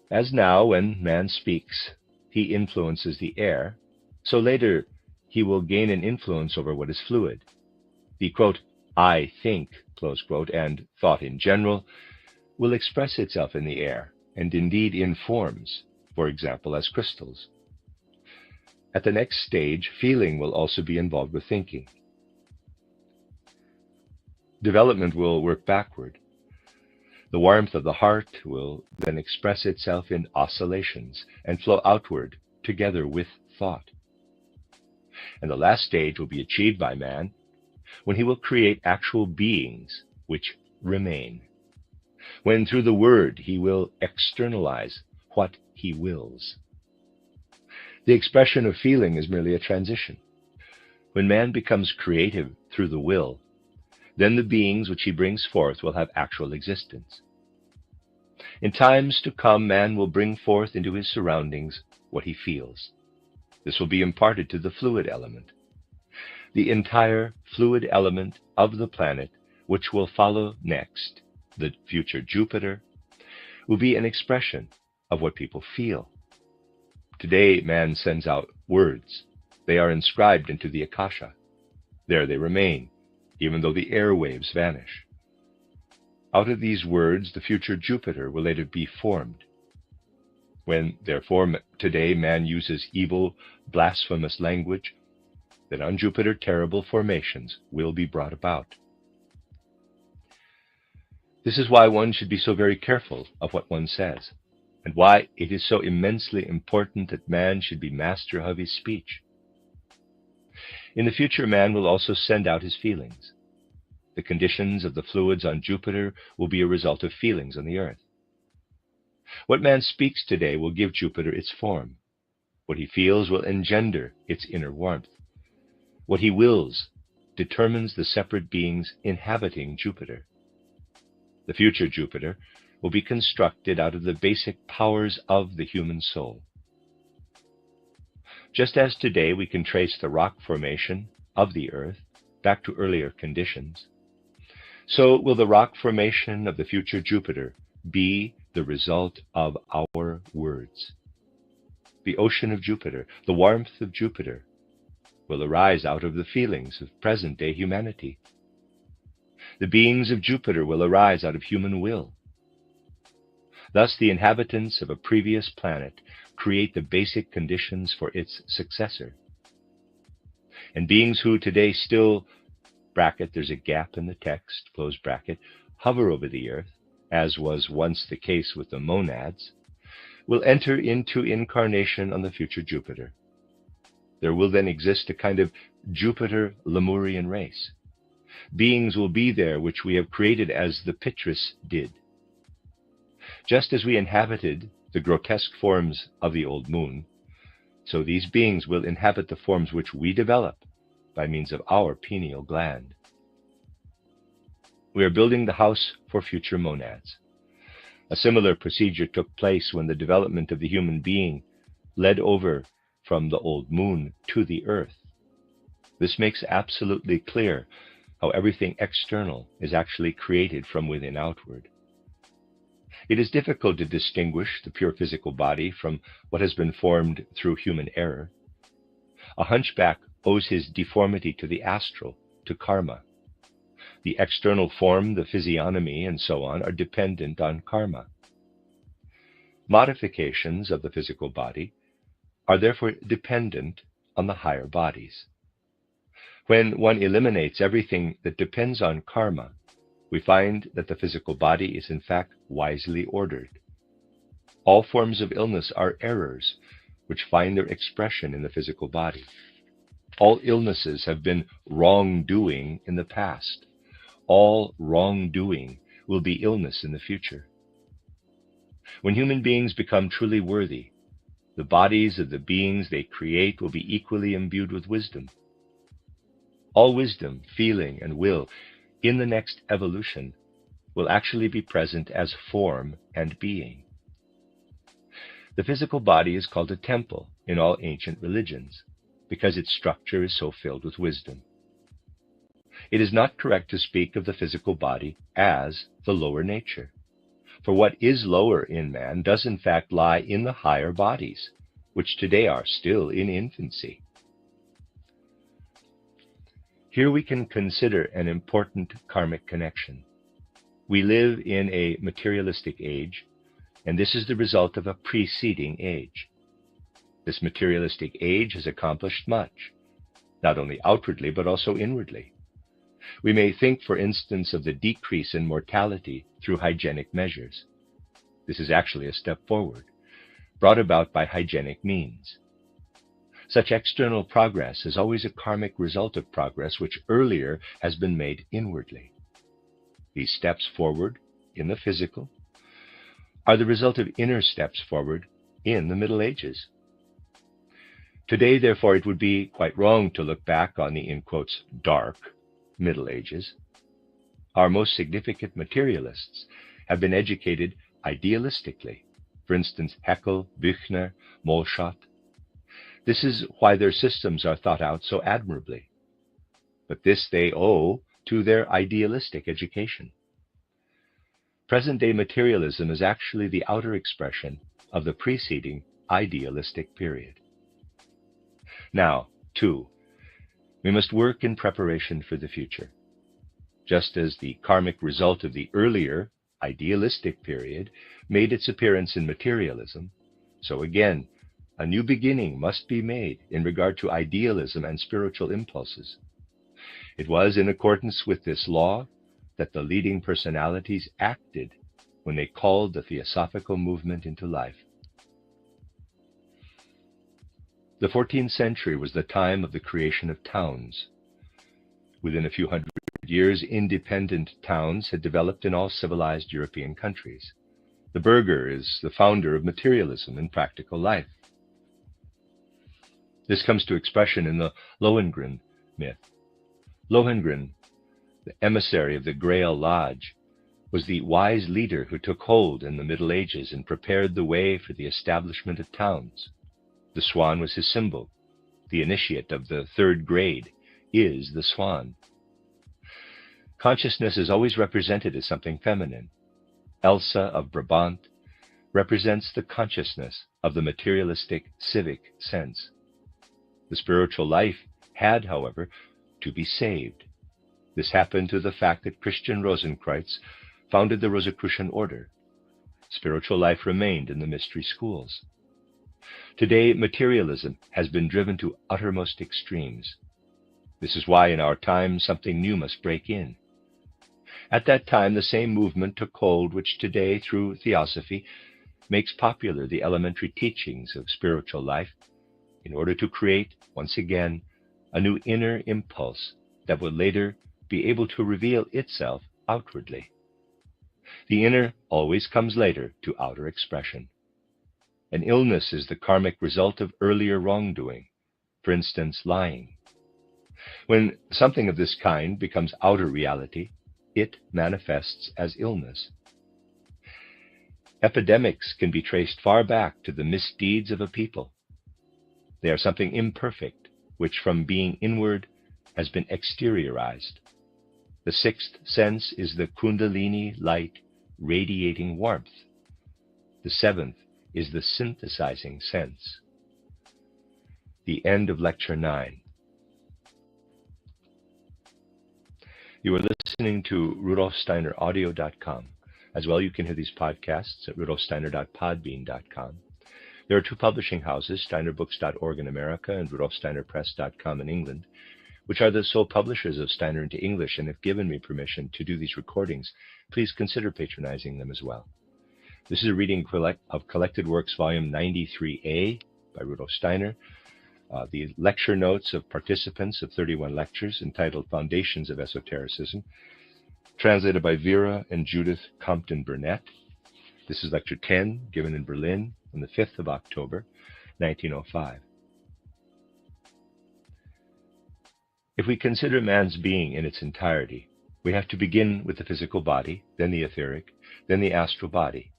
As now, when man speaks, he influences the air, so later he will gain an influence over what is fluid. The, quote, I think, close quote, and thought in general will express itself in the air, and indeed in forms, for example, as crystals. At the next stage, feeling will also be involved with thinking. Development will work backward. The warmth of the heart will then express itself in oscillations and flow outward together with thought. And the last stage will be achieved by man when he will create actual beings which remain. When through the word he will externalize what he wills. The expression of feeling is merely a transition. When man becomes creative through the will, then the beings which he brings forth will have actual existence. In times to come, man will bring forth into his surroundings what he feels. This will be imparted to the fluid element. The entire fluid element of the planet, which will follow next, the future Jupiter, will be an expression of what people feel. Today, man sends out words. They are inscribed into the Akasha. There they remain, even though the airwaves vanish. Out of these words, the future Jupiter will later be formed. When, therefore, today man uses evil, blasphemous language, then on Jupiter terrible formations will be brought about. This is why one should be so very careful of what one says, and why it is so immensely important that man should be master of his speech. In the future, man will also send out his feelings. The conditions of the fluids on Jupiter will be a result of feelings on the Earth. What man speaks today will give Jupiter its form. What he feels will engender its inner warmth. What he wills determines the separate beings inhabiting Jupiter. The future Jupiter will be constructed out of the basic powers of the human soul. Just as today we can trace the rock formation of the Earth back to earlier conditions, so will the rock formation of the future Jupiter be the result of our words. The ocean of Jupiter, the warmth of Jupiter, will arise out of the feelings of present-day humanity. The beings of Jupiter will arise out of human will. Thus, the inhabitants of a previous planet create the basic conditions for its successor. And beings who today still, bracket, there's a gap in the text, close bracket, hover over the Earth, as was once the case with the monads, will enter into incarnation on the future Jupiter. There will then exist a kind of Jupiter-Lemurian race. Beings will be there which we have created as the Pitris did. Just as we inhabited the grotesque forms of the old moon, so these beings will inhabit the forms which we develop by means of our pineal gland. We are building the house for future monads. A similar procedure took place when the development of the human being led over from the old moon to the Earth. This makes absolutely clear how everything external is actually created from within outward. It is difficult to distinguish the pure physical body from what has been formed through human error. A hunchback owes his deformity to the astral, to karma. The external form, the physiognomy, and so on are dependent on karma. Modifications of the physical body are therefore dependent on the higher bodies. When one eliminates everything that depends on karma, we find that the physical body is in fact wisely ordered. All forms of illness are errors which find their expression in the physical body. All illnesses have been wrongdoing in the past. All wrongdoing will be illness in the future. When human beings become truly worthy, the bodies of the beings they create will be equally imbued with wisdom. All wisdom, feeling, and will in the next evolution will actually be present as form and being. The physical body is called a temple in all ancient religions because its structure is so filled with wisdom. It is not correct to speak of the physical body as the lower nature, for what is lower in man does in fact lie in the higher bodies, which today are still in infancy. Here we can consider an important karmic connection. We live in a materialistic age, and this is the result of a preceding age. This materialistic age has accomplished much, not only outwardly but also inwardly. We may think, for instance, of the decrease in mortality through hygienic measures. This is actually a step forward, brought about by hygienic means. Such external progress is always a karmic result of progress which earlier has been made inwardly. These steps forward in the physical are the result of inner steps forward in the Middle Ages. Today, therefore, it would be quite wrong to look back on the, in quotes, dark Middle Ages. Our most significant materialists have been educated idealistically. For instance, Haeckel, Büchner, Molschott. This is why their systems are thought out so admirably. But this they owe to their idealistic education. Present-day materialism is actually the outer expression of the preceding idealistic period. Now, 2, we must work in preparation for the future. Just as the karmic result of the earlier idealistic period made its appearance in materialism, so again, a new beginning must be made in regard to idealism and spiritual impulses. It was in accordance with this law that the leading personalities acted when they called the Theosophical movement into life. The 14th century was the time of the creation of towns. Within a few hundred years, independent towns had developed in all civilized European countries. The burgher is the founder of materialism in practical life. This comes to expression in the Lohengrin myth. Lohengrin, the emissary of the Grail Lodge, was the wise leader who took hold in the Middle Ages and prepared the way for the establishment of towns. The swan was his symbol. The initiate of the 3rd grade is the swan. Consciousness is always represented as something feminine. Elsa of Brabant represents the consciousness of the materialistic civic sense. The spiritual life had, however, to be saved. This happened through the fact that Christian Rosenkreuz founded the Rosicrucian order. Spiritual life remained in the mystery schools. Today, materialism has been driven to uttermost extremes. This is why in our time something new must break in. At that time, the same movement took hold which today, through theosophy, makes popular the elementary teachings of spiritual life in order to create, once again, a new inner impulse that will later be able to reveal itself outwardly. The inner always comes later to outer expression. An illness is the karmic result of earlier wrongdoing, for instance, lying. When something of this kind becomes outer reality, it manifests as illness. Epidemics can be traced far back to the misdeeds of a people. They are something imperfect, which from being inward has been exteriorized. The 6th sense is the Kundalini light radiating warmth. The 7th is the synthesizing sense. The end of Lecture 9. You are listening to RudolfSteinerAudio.com. As well, you can hear these podcasts at RudolfSteiner.podbean.com. There are 2 publishing houses, SteinerBooks.org in America and RudolfSteinerPress.com in England, which are the sole publishers of Steiner into English and have given me permission to do these recordings. Please consider patronizing them as well. This is a reading of Collected Works, Volume 93A by Rudolf Steiner. The lecture notes of participants of 31 lectures entitled Foundations of Esotericism, translated by Vera and Judith Compton Burnett. This is Lecture 10, given in Berlin on the 5th of October, 1905. If we consider man's being in its entirety, we have to begin with the physical body, then the etheric, then the astral body.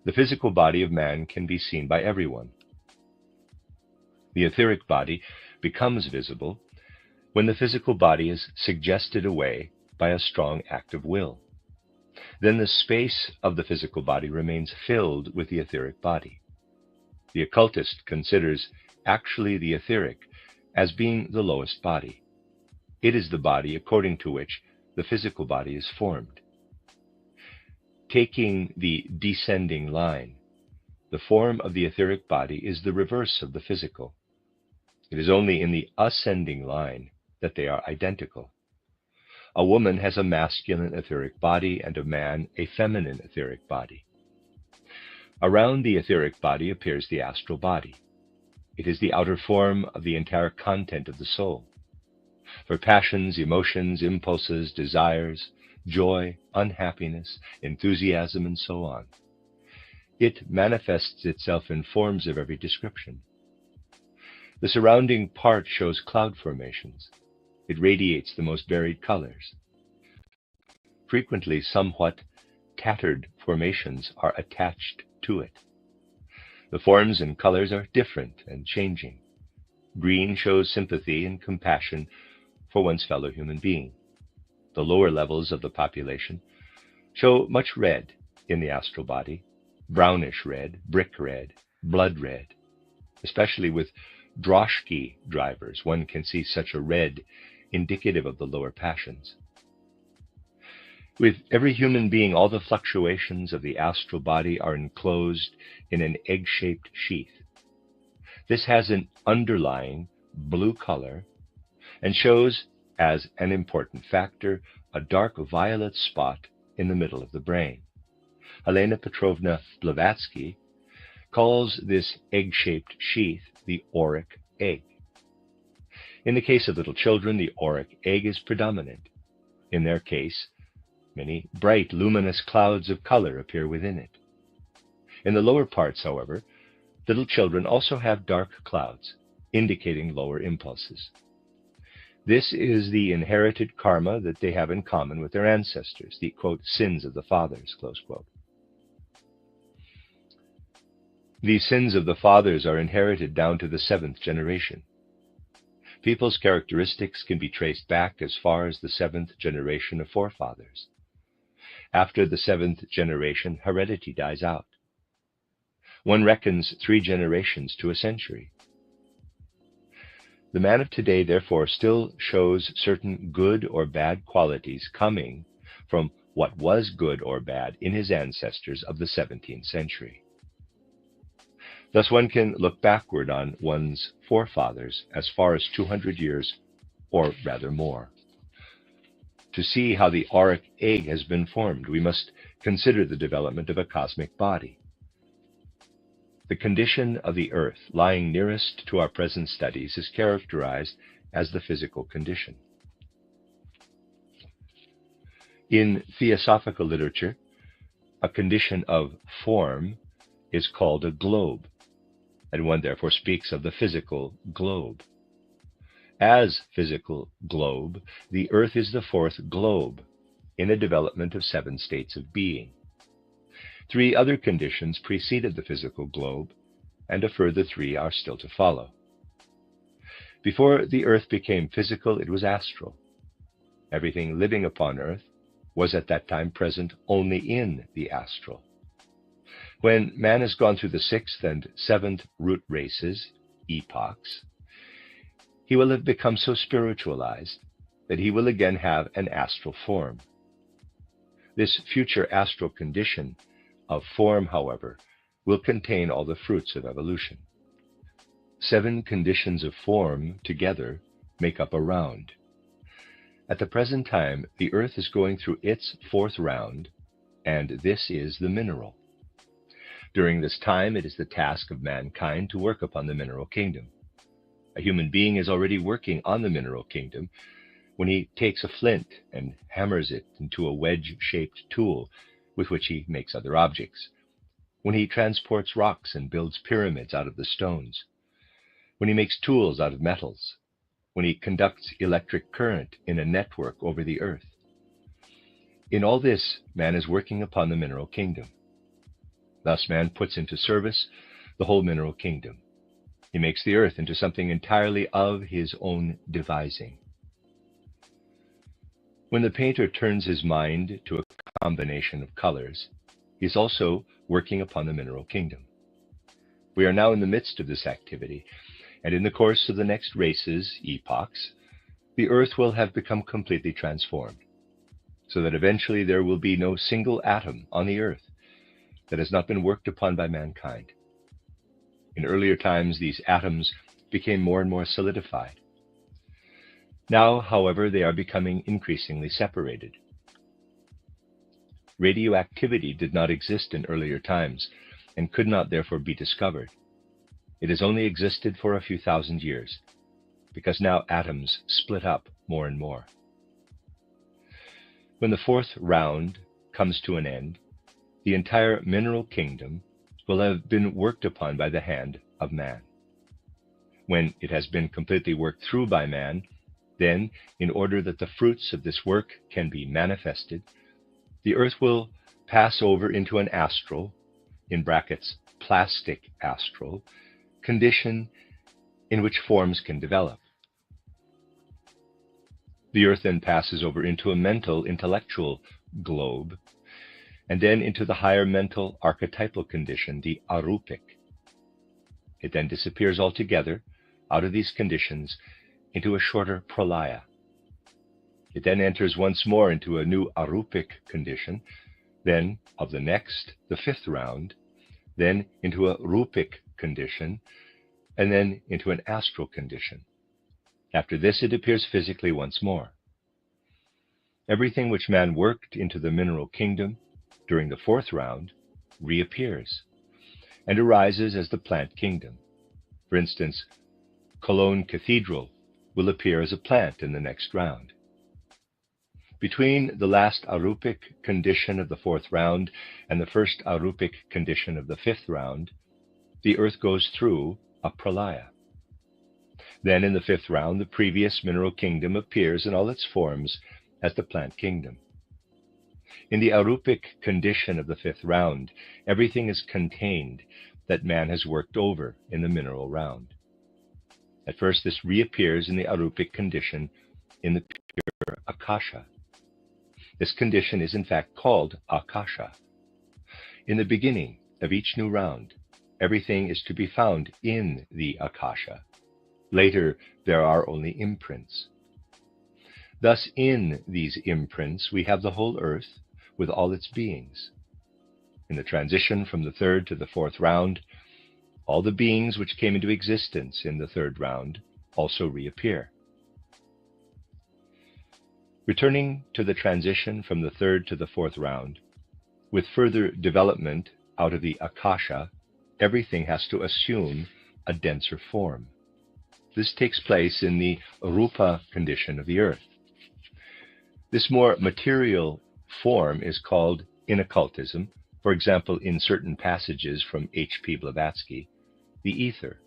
The physical body of man can be seen by everyone. The etheric body becomes visible when the physical body is suggested away by a strong act of will. Then the space of the physical body remains filled with the etheric body. The occultist considers actually the etheric as being the lowest body. It is the body according to which the physical body is formed. Taking the descending line, the form of the etheric body is the reverse of the physical. It is only in the ascending line that they are identical. A woman has a masculine etheric body and a man a feminine etheric body. Around the etheric body appears the astral body. It is the outer form of the entire content of the soul. For passions, emotions, impulses, desires, joy, unhappiness, enthusiasm, and so on. It manifests itself in forms of every description. The surrounding part shows cloud formations. It radiates the most varied colors. Frequently, somewhat tattered formations are attached to it. The forms and colors are different and changing. Green shows sympathy and compassion for one's fellow human being. The lower levels of the population show much red in the astral body, brownish red, brick red, blood red. Especially with droshky drivers, one can see such a red indicative of the lower passions. With every human being, all the fluctuations of the astral body are enclosed in an egg-shaped sheath. This has an underlying blue color and shows, as an important factor, a dark violet spot in the middle of the brain. Helena Petrovna Blavatsky calls this egg-shaped sheath the auric egg. In the case of little children, the auric egg is predominant. In their case, many bright, luminous clouds of color appear within it. In the lower parts, however, little children also have dark clouds, indicating lower impulses. This is the inherited karma that they have in common with their ancestors, the, quote, sins of the fathers, close quote. These sins of the fathers are inherited down to the 7th generation. People's characteristics can be traced back as far as the 7th generation of forefathers. After the 7th generation, heredity dies out. One reckons 3 generations to a century. The man of today, therefore, still shows certain good or bad qualities coming from what was good or bad in his ancestors of the 17th century. Thus one can look backward on one's forefathers as far as 200 years, or rather more. To see how the auric egg has been formed, we must consider the development of a cosmic body. The condition of the Earth, lying nearest to our present studies, is characterized as the physical condition. In theosophical literature, a condition of form is called a globe, and one therefore speaks of the physical globe. As physical globe, the Earth is the 4th globe in a development of 7 states of being. 3 other conditions preceded the physical globe, and a further 3 are still to follow. Before the Earth became physical, it was astral. Everything living upon Earth was at that time present only in the astral. When man has gone through the 6th and 7th root races, epochs, he will have become so spiritualized that he will again have an astral form. This future astral condition of form, however, will contain all the fruits of evolution. 7 conditions of form together make up a round. At the present time, the Earth is going through its 4th round, and this is the mineral. During this time, it is the task of mankind to work upon the mineral kingdom. A human being is already working on the mineral kingdom when he takes a flint and hammers it into a wedge-shaped tool with which he makes other objects, when he transports rocks and builds pyramids out of the stones, when he makes tools out of metals, when he conducts electric current in a network over the Earth. In all this, man is working upon the mineral kingdom. Thus man puts into service the whole mineral kingdom. He makes the Earth into something entirely of his own devising. When the painter turns his mind to a combination of colors, he is also working upon the mineral kingdom. We are now in the midst of this activity, and in the course of the next races, epochs, the earth will have become completely transformed, so that eventually there will be no single atom on the earth that has not been worked upon by mankind. In earlier times, these atoms became more and more solidified. Now, however, they are becoming increasingly separated. Radioactivity did not exist in earlier times and could not therefore be discovered. It has only existed for a few thousand years, because now atoms split up more and more. When the fourth round comes to an end, the entire mineral kingdom will have been worked upon by the hand of man. When it has been completely worked through by man, then, in order that the fruits of this work can be manifested, the earth will pass over into an astral, in brackets, plastic astral, condition in which forms can develop. The earth then passes over into a mental, intellectual globe, and then into the higher mental archetypal condition, the arupic. It then disappears altogether out of these conditions into a shorter pralaya. It then enters once more into a new arupic condition, then of the next, the fifth round, then into a rupic condition, and then into an astral condition. After this, it appears physically once more. Everything which man worked into the mineral kingdom during the fourth round reappears and arises as the plant kingdom. For instance, Cologne Cathedral will appear as a plant in the next round. Between the last arupic condition of the fourth round and the first arupic condition of the fifth round, the earth goes through a pralaya. Then in the fifth round, the previous mineral kingdom appears in all its forms as the plant kingdom. In the arupic condition of the fifth round, everything is contained that man has worked over in the mineral round. At first, this reappears in the arupic condition in the pure akasha. This condition is in fact called akasha. In the beginning of each new round, everything is to be found in the akasha. Later, there are only imprints. Thus, in these imprints, we have the whole earth with all its beings. In the transition from the third to the fourth round, all the beings which came into existence in the third round also reappear. Returning to the transition from the third to the fourth round, with further development out of the akasha, everything has to assume a denser form. This takes place in the rupa condition of the earth. This more material form is called, in occultism, for example, in certain passages from H.P. Blavatsky, the ether.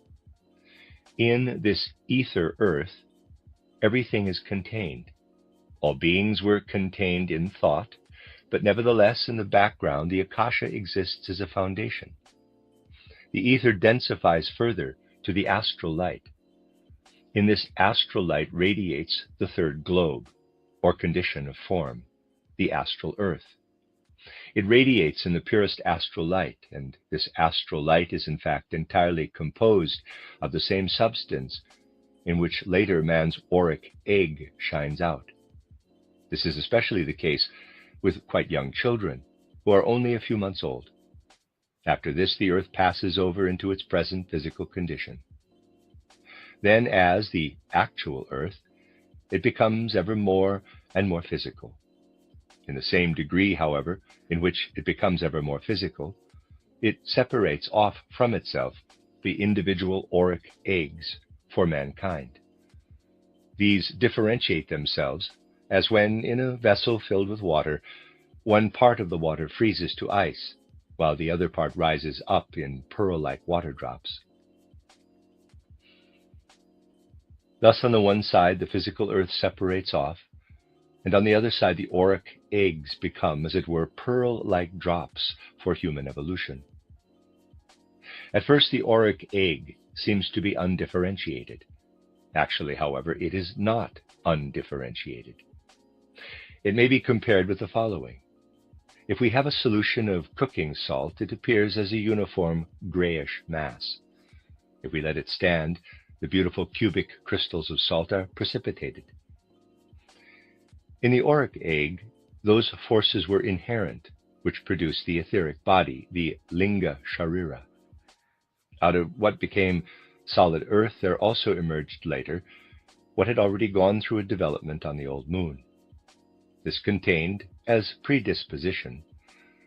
In this ether earth, everything is contained. All beings were contained in thought, but nevertheless, in the background, the akasha exists as a foundation. The ether densifies further to the astral light. In this astral light radiates the third globe, or condition of form, the astral earth. It radiates in the purest astral light, and this astral light is in fact entirely composed of the same substance in which later man's auric egg shines out. This is especially the case with quite young children, who are only a few months old. After this, the earth passes over into its present physical condition. Then, as the actual earth, it becomes ever more and more physical. In the same degree, however, in which it becomes ever more physical, it separates off from itself the individual auric eggs for mankind. These differentiate themselves as when, in a vessel filled with water, one part of the water freezes to ice, while the other part rises up in pearl-like water drops. Thus, on the one side, the physical earth separates off, and on the other side, the auric eggs become, as it were, pearl-like drops for human evolution. At first, the auric egg seems to be undifferentiated. Actually, however, it is not undifferentiated. It may be compared with the following. If we have a solution of cooking salt, it appears as a uniform grayish mass. If we let it stand, the beautiful cubic crystals of salt are precipitated. In the auric egg, those forces were inherent which produced the etheric body, the linga sharira. Out of what became solid earth, there also emerged later what had already gone through a development on the old moon. This contained, as predisposition,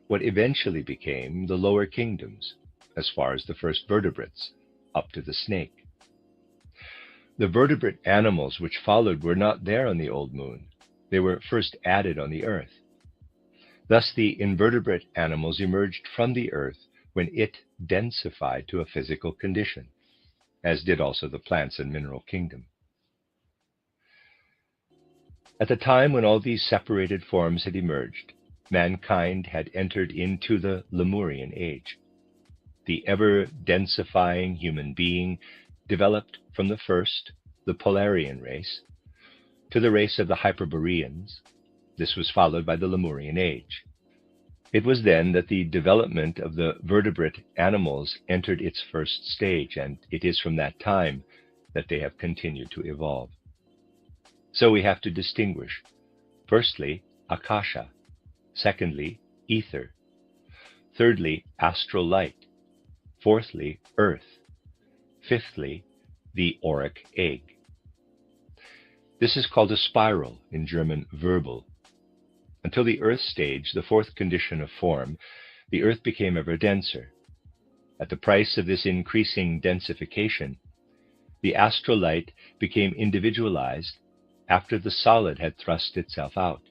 what eventually became the lower kingdoms, as far as the first vertebrates, up to the snake. The vertebrate animals which followed were not there on the old moon. They were first added on the earth. Thus the invertebrate animals emerged from the earth when it densified to a physical condition, as did also the plants and mineral kingdom. At the time when all these separated forms had emerged, mankind had entered into the Lemurian age. The ever-densifying human being developed from the first, the Polarian race, to the race of the Hyperboreans. This was followed by the Lemurian age. It was then that the development of the vertebrate animals entered its first stage, and it is from that time that they have continued to evolve. So we have to distinguish, firstly, Akasha, secondly, ether, thirdly, astral light, fourthly, earth, fifthly, the auric egg. This is called a spiral, in German Wirbel. Until the earth stage, the fourth condition of form, the earth became ever denser. At the price of this increasing densification, the astral light became individualized after the solid had thrust itself out.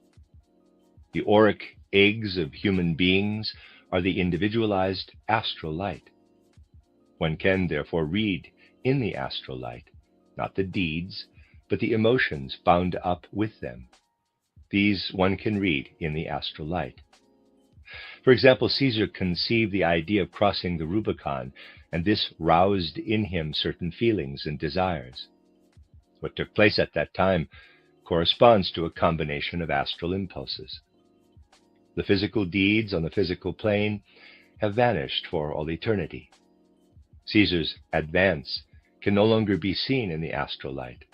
The auric eggs of human beings are the individualized astral light. One can therefore read in the astral light, not the deeds, but the emotions bound up with them. These one can read in the astral light. For example, Caesar conceived the idea of crossing the Rubicon, and this roused in him certain feelings and desires. What took place at that time corresponds to a combination of astral impulses. The physical deeds on the physical plane have vanished for all eternity. Caesar's advance can no longer be seen in the astral light,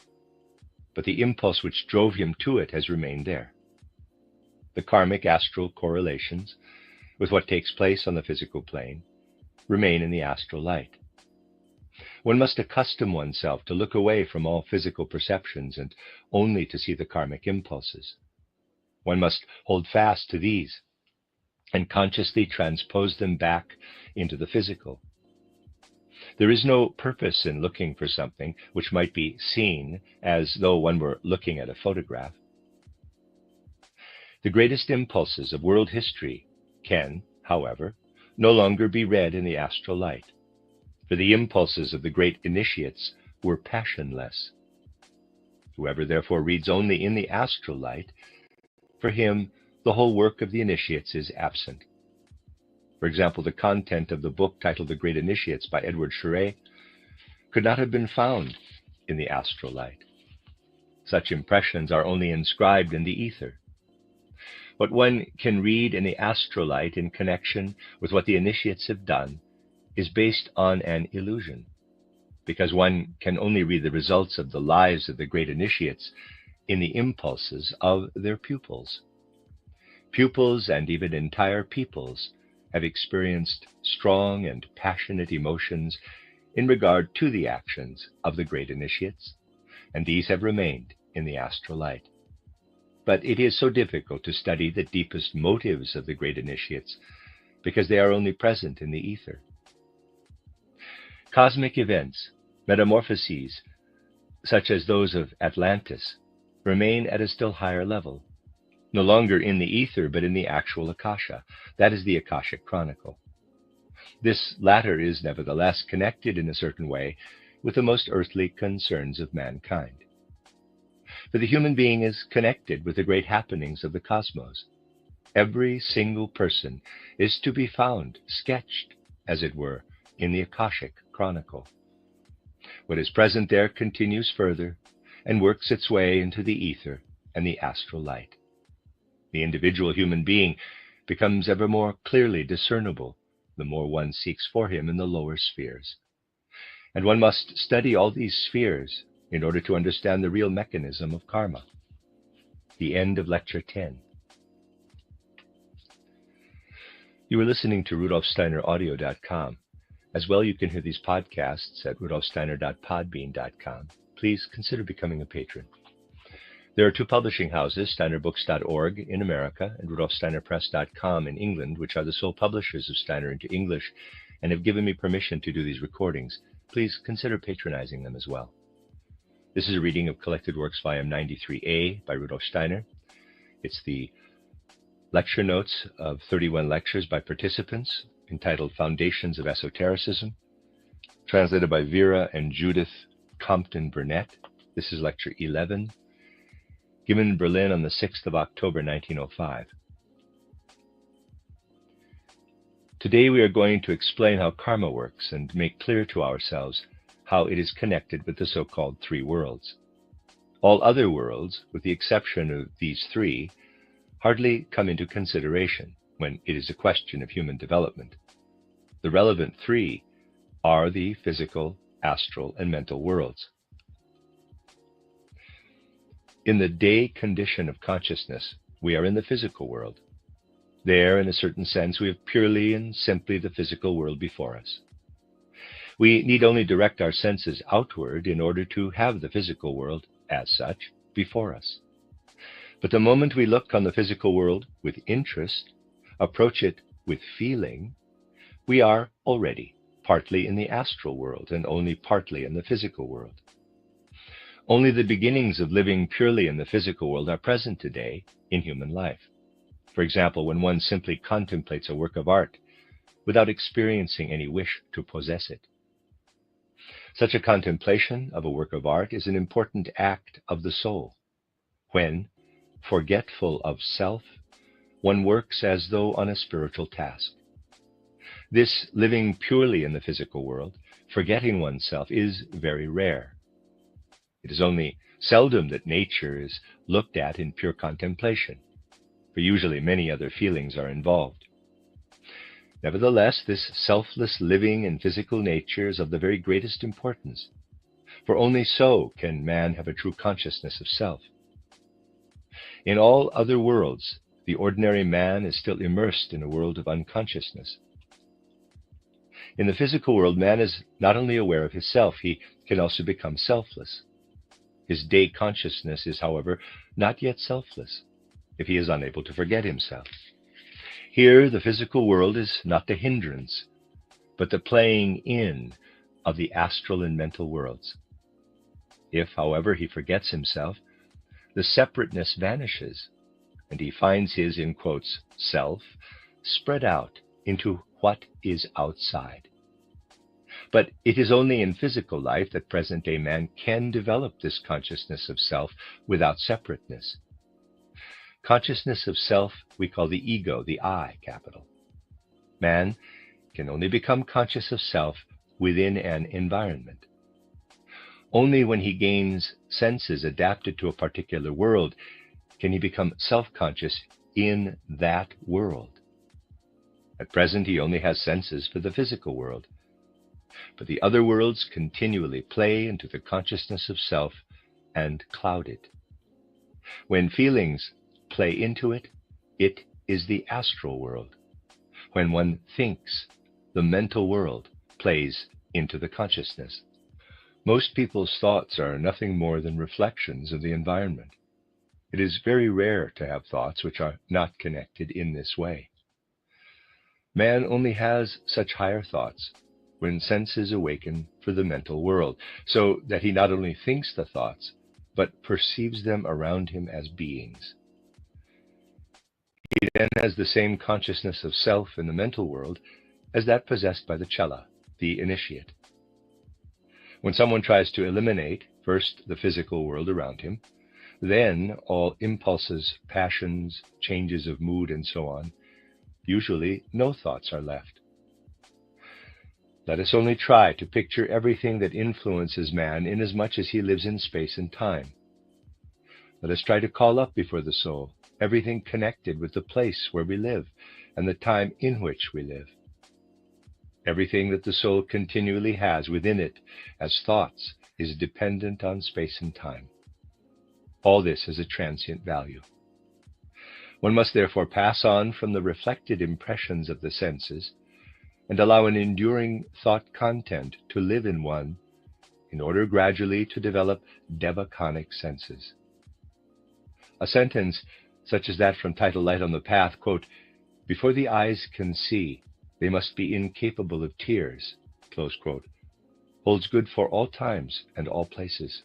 but the impulse which drove him to it has remained there. The karmic astral correlations with what takes place on the physical plane remain in the astral light. One must accustom oneself to look away from all physical perceptions and only to see the karmic impulses. One must hold fast to these and consciously transpose them back into the physical. There is no purpose in looking for something which might be seen as though one were looking at a photograph. The greatest impulses of world history can, however, no longer be read in the astral light, for the impulses of the great initiates were passionless. Whoever therefore reads only in the astral light, for him the whole work of the initiates is absent. For example, the content of the book titled The Great Initiates by Edward Schuré could not have been found in the astral light. Such impressions are only inscribed in the ether. What one can read in the astral light in connection with what the initiates have done is based on an illusion, because one can only read the results of the lives of the great initiates in the impulses of their pupils. Pupils and even entire peoples have experienced strong and passionate emotions in regard to the actions of the great initiates, and these have remained in the astral light. But it is so difficult to study the deepest motives of the great initiates because they are only present in the ether. Cosmic events, metamorphoses, such as those of Atlantis, remain at a still higher level, no longer in the ether, but in the actual Akasha. That is the Akashic Chronicle. This latter is nevertheless connected in a certain way with the most earthly concerns of mankind. For the human being is connected with the great happenings of the cosmos. Every single person is to be found, sketched, as it were, in the Akashic Chronicle. What is present there continues further and works its way into the ether and the astral light. The individual human being becomes ever more clearly discernible the more one seeks for him in the lower spheres. And one must study all these spheres in order to understand the real mechanism of karma. The end of Lecture 10. You are listening to RudolfSteinerAudio.com. As well, you can hear these podcasts at rudolfsteiner.podbean.com. Please consider becoming a patron. There are two publishing houses, steinerbooks.org in America and rudolfsteinerpress.com in England, which are the sole publishers of Steiner into English and have given me permission to do these recordings. Please consider patronizing them as well. This is a reading of Collected Works, Volume 93A by Rudolf Steiner. It's the lecture notes of 31 lectures by participants entitled Foundations of Esotericism, translated by Vera and Judith Compton Burnett. This is Lecture 11, given in Berlin on the 6th of October, 1905. Today we are going to explain how karma works and make clear to ourselves how it is connected with the so-called three worlds. All other worlds, with the exception of these three, hardly come into consideration when it is a question of human development. The relevant three are the physical, astral, and mental worlds. In the day condition of consciousness, we are in the physical world. There, in a certain sense, we have purely and simply the physical world before us. We need only direct our senses outward in order to have the physical world, as such, before us. But the moment we look on the physical world with interest, approach it with feeling, we are already partly in the astral world and only partly in the physical world. Only the beginnings of living purely in the physical world are present today in human life. For example, when one simply contemplates a work of art without experiencing any wish to possess it. Such a contemplation of a work of art is an important act of the soul, when, forgetful of self, one works as though on a spiritual task. This living purely in the physical world, forgetting oneself, is very rare. It is only seldom that nature is looked at in pure contemplation, for usually many other feelings are involved. Nevertheless, this selfless living in physical nature is of the very greatest importance, for only so can man have a true consciousness of self. In all other worlds, the ordinary man is still immersed in a world of unconsciousness. In the physical world, man is not only aware of his self, he can also become selfless. His day consciousness is, however, not yet selfless, if he is unable to forget himself. Here, the physical world is not the hindrance, but the playing in of the astral and mental worlds. If, however, he forgets himself, the separateness vanishes, and he finds his, in quotes, self, spread out into what is outside. But it is only in physical life that present-day man can develop this consciousness of self without separateness. Consciousness of self we call the ego, the I capital. Man can only become conscious of self within an environment. Only when he gains senses adapted to a particular world can he become self-conscious in that world. At present, he only has senses for the physical world, but the other worlds continually play into the consciousness of self and cloud it. When feelings play into it, it is the astral world. When one thinks, the mental world plays into the consciousness. Most people's thoughts are nothing more than reflections of the environment. It is very rare to have thoughts which are not connected in this way. Man only has such higher thoughts when senses awaken for the mental world, so that he not only thinks the thoughts, but perceives them around him as beings. He then has the same consciousness of self in the mental world as that possessed by the chela, the initiate. When someone tries to eliminate first the physical world around him, then all impulses, passions, changes of mood, and so on, usually no thoughts are left. Let us only try to picture everything that influences man inasmuch as he lives in space and time. Let us try to call up before the soul everything connected with the place where we live and the time in which we live. Everything that the soul continually has within it as thoughts is dependent on space and time. All this has a transient value. One must therefore pass on from the reflected impressions of the senses and allow an enduring thought content to live in one in order gradually to develop devaconic senses. A sentence such as that from Title Light on the Path, quote, "Before the eyes can see, they must be incapable of tears," close quote, holds good for all times and all places.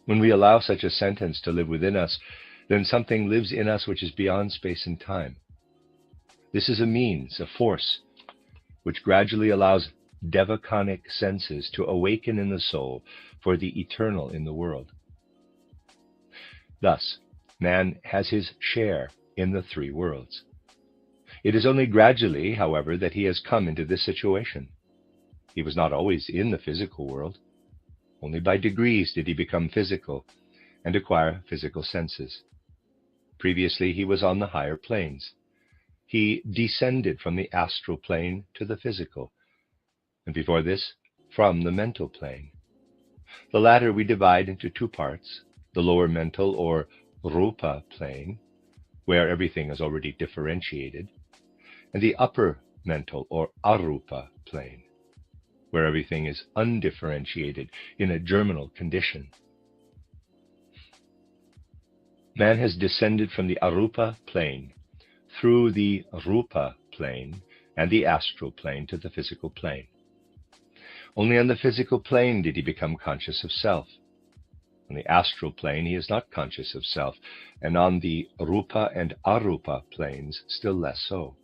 When we allow such a sentence to live within us, then something lives in us which is beyond space and time. This is a means, a force, which gradually allows devaconic senses to awaken in the soul for the eternal in the world. Thus, man has his share in the three worlds. It is only gradually, however, that he has come into this situation. He was not always in the physical world. Only by degrees did he become physical and acquire physical senses. Previously, he was on the higher planes. He descended from the astral plane to the physical, and before this, from the mental plane. The latter we divide into two parts, the lower mental or rupa plane, where everything is already differentiated, and the upper mental or arupa plane, where everything is undifferentiated in a germinal condition. Man has descended from the arupa plane through the rupa plane and the astral plane to the physical plane. Only on the physical plane did he become conscious of self. On the astral plane he is not conscious of self, and on the rupa and arupa planes still less so.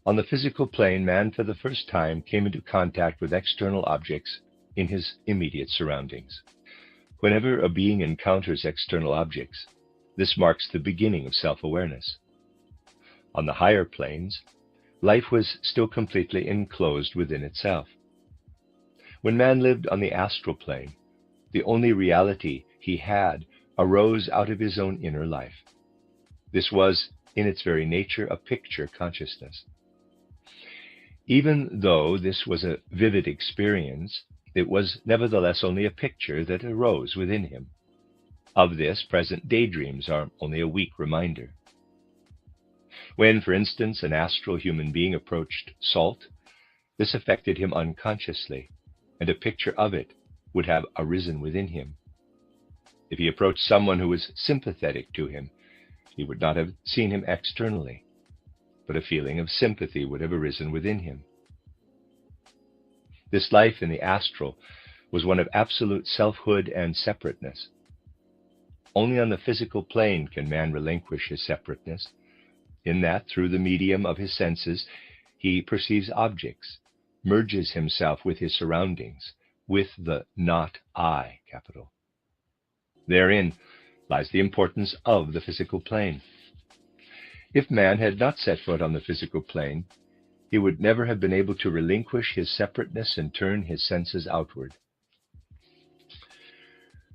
On the physical plane, man for the first time came into contact with external objects in his immediate surroundings. Whenever a being encounters external objects, this marks the beginning of self-awareness. On the higher planes, life was still completely enclosed within itself. When man lived on the astral plane, the only reality he had arose out of his own inner life. This was, in its very nature, a picture consciousness. Even though this was a vivid experience, it was nevertheless only a picture that arose within him. Of this, present daydreams are only a weak reminder. When, for instance, an astral human being approached salt, this affected him unconsciously, and a picture of it would have arisen within him. If he approached someone who was sympathetic to him, he would not have seen him externally, but a feeling of sympathy would have arisen within him. This life in the astral was one of absolute selfhood and separateness. Only on the physical plane can man relinquish his separateness, in that, through the medium of his senses, he perceives objects, merges himself with his surroundings, with the not I capital. Therein lies the importance of the physical plane. If man had not set foot on the physical plane, he would never have been able to relinquish his separateness and turn his senses outward.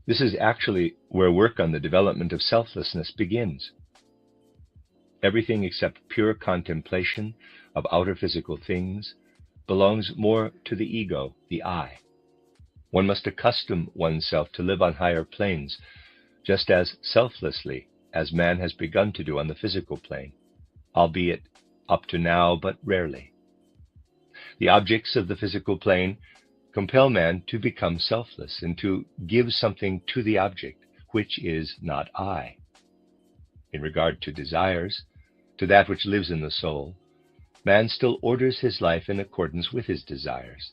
This is actually where work on the development of selflessness begins. Everything except pure contemplation of outer physical things belongs more to the ego, the I. One must accustom oneself to live on higher planes, just as selflessly as man has begun to do on the physical plane, albeit up to now but rarely. The objects of the physical plane compel man to become selfless and to give something to the object, which is not I. In regard to desires, to that which lives in the soul, man still orders his life in accordance with his desires.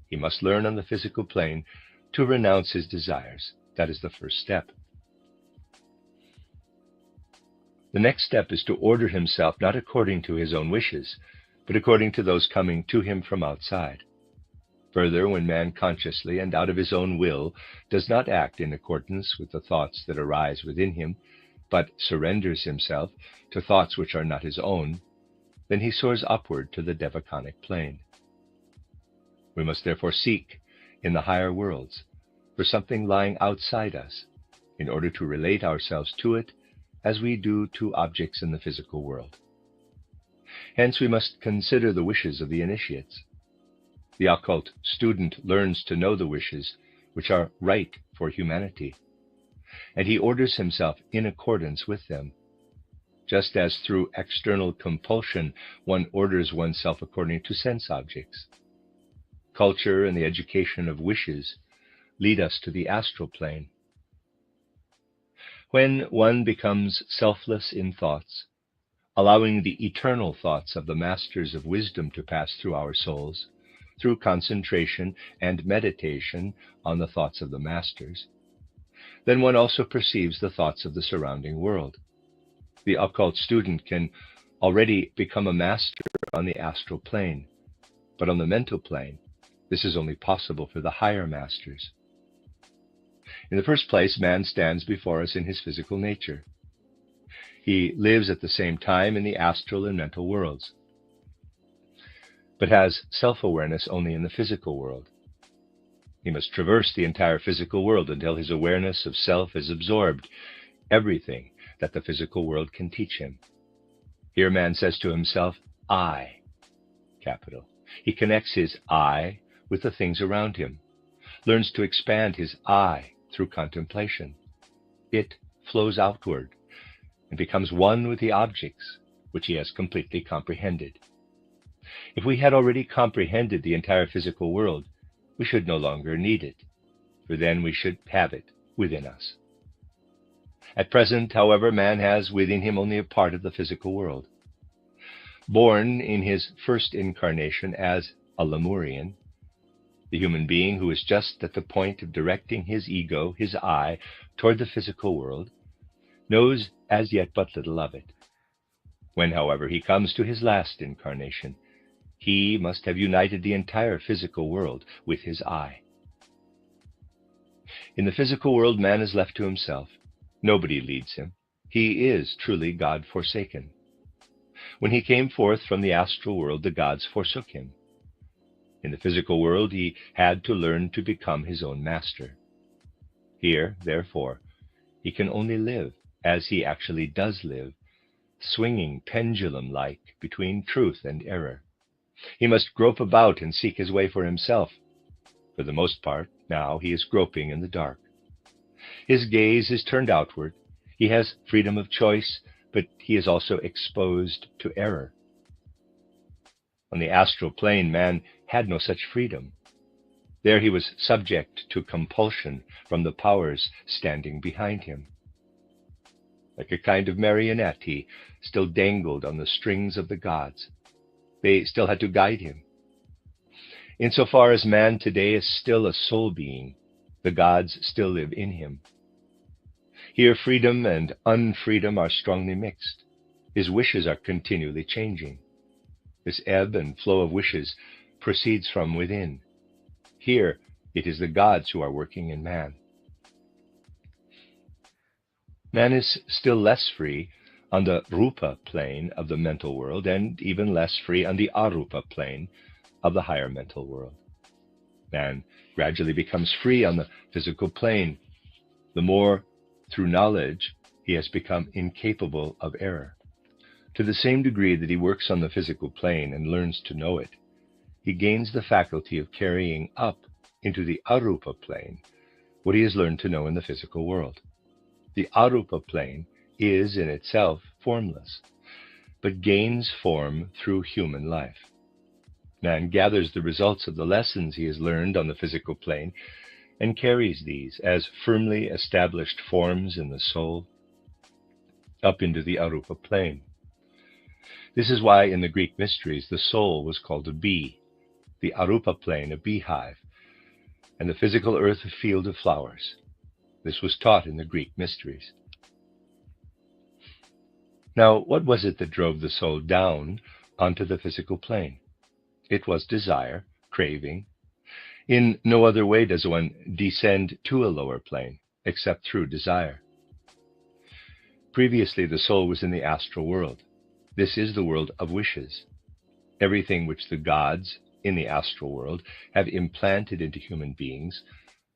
He must learn on the physical plane to renounce his desires. That is the first step. The next step is to order himself not according to his own wishes, but according to those coming to him from outside. Further, when man consciously and out of his own will does not act in accordance with the thoughts that arise within him, but surrenders himself to thoughts which are not his own, then he soars upward to the devaconic plane. We must therefore seek in the higher worlds for something lying outside us in order to relate ourselves to it as we do to objects in the physical world. Hence we must consider the wishes of the initiates. The occult student learns to know the wishes which are right for humanity, and he orders himself in accordance with them, just as through external compulsion one orders oneself according to sense objects. Culture and the education of wishes lead us to the astral plane. When one becomes selfless in thoughts, allowing the eternal thoughts of the masters of wisdom to pass through our souls, through concentration and meditation on the thoughts of the masters, then one also perceives the thoughts of the surrounding world. The occult student can already become a master on the astral plane, but on the mental plane, this is only possible for the higher masters. In the first place, man stands before us in his physical nature. He lives at the same time in the astral and mental worlds, but has self-awareness only in the physical world. He must traverse the entire physical world until his awareness of self has absorbed everything that the physical world can teach him. Here man says to himself, I, capital. He connects his I with the things around him, learns to expand his I through contemplation. It flows outward and becomes one with the objects which he has completely comprehended. If we had already comprehended the entire physical world, we should no longer need it, for then we should have it within us. At present, however, man has within him only a part of the physical world. Born in his first incarnation as a Lemurian, the human being who is just at the point of directing his ego, his I, toward the physical world, knows as yet but little of it. When, however, he comes to his last incarnation, he must have united the entire physical world with his I. In the physical world, man is left to himself. Nobody leads him. He is truly God-forsaken. When he came forth from the astral world, the gods forsook him. In the physical world, he had to learn to become his own master. Here, therefore, he can only live as he actually does live, swinging pendulum-like between truth and error. He must grope about and seek his way for himself. For the most part, now, he is groping in the dark. His gaze is turned outward. He has freedom of choice, but he is also exposed to error. On the astral plane, man had no such freedom. There he was subject to compulsion from the powers standing behind him. Like a kind of marionette, he still dangled on the strings of the gods. They still had to guide him. Insofar as man today is still a soul being, the gods still live in him. Here freedom and unfreedom are strongly mixed. His wishes are continually changing. This ebb and flow of wishes proceeds from within. Here it is the gods who are working in man. Man is still less free on the Rupa plane of the mental world, and even less free on the Arupa plane of the higher mental world. Man gradually becomes free on the physical plane, the more through knowledge he has become incapable of error. To the same degree that he works on the physical plane and learns to know it, he gains the faculty of carrying up into the Arupa plane what he has learned to know in the physical world. The Arupa plane is in itself formless, but gains form through human life. Man gathers the results of the lessons he has learned on the physical plane and carries these as firmly established forms in the soul up into the Arupa plane. This is why in the Greek mysteries the soul was called a bee, the Arupa plane a beehive, and the physical earth a field of flowers. This was taught in the Greek mysteries. Now, what was it that drove the soul down onto the physical plane? It was desire, craving. In no other way does one descend to a lower plane, except through desire. Previously, the soul was in the astral world. This is the world of wishes. Everything which the gods in the astral world have implanted into human beings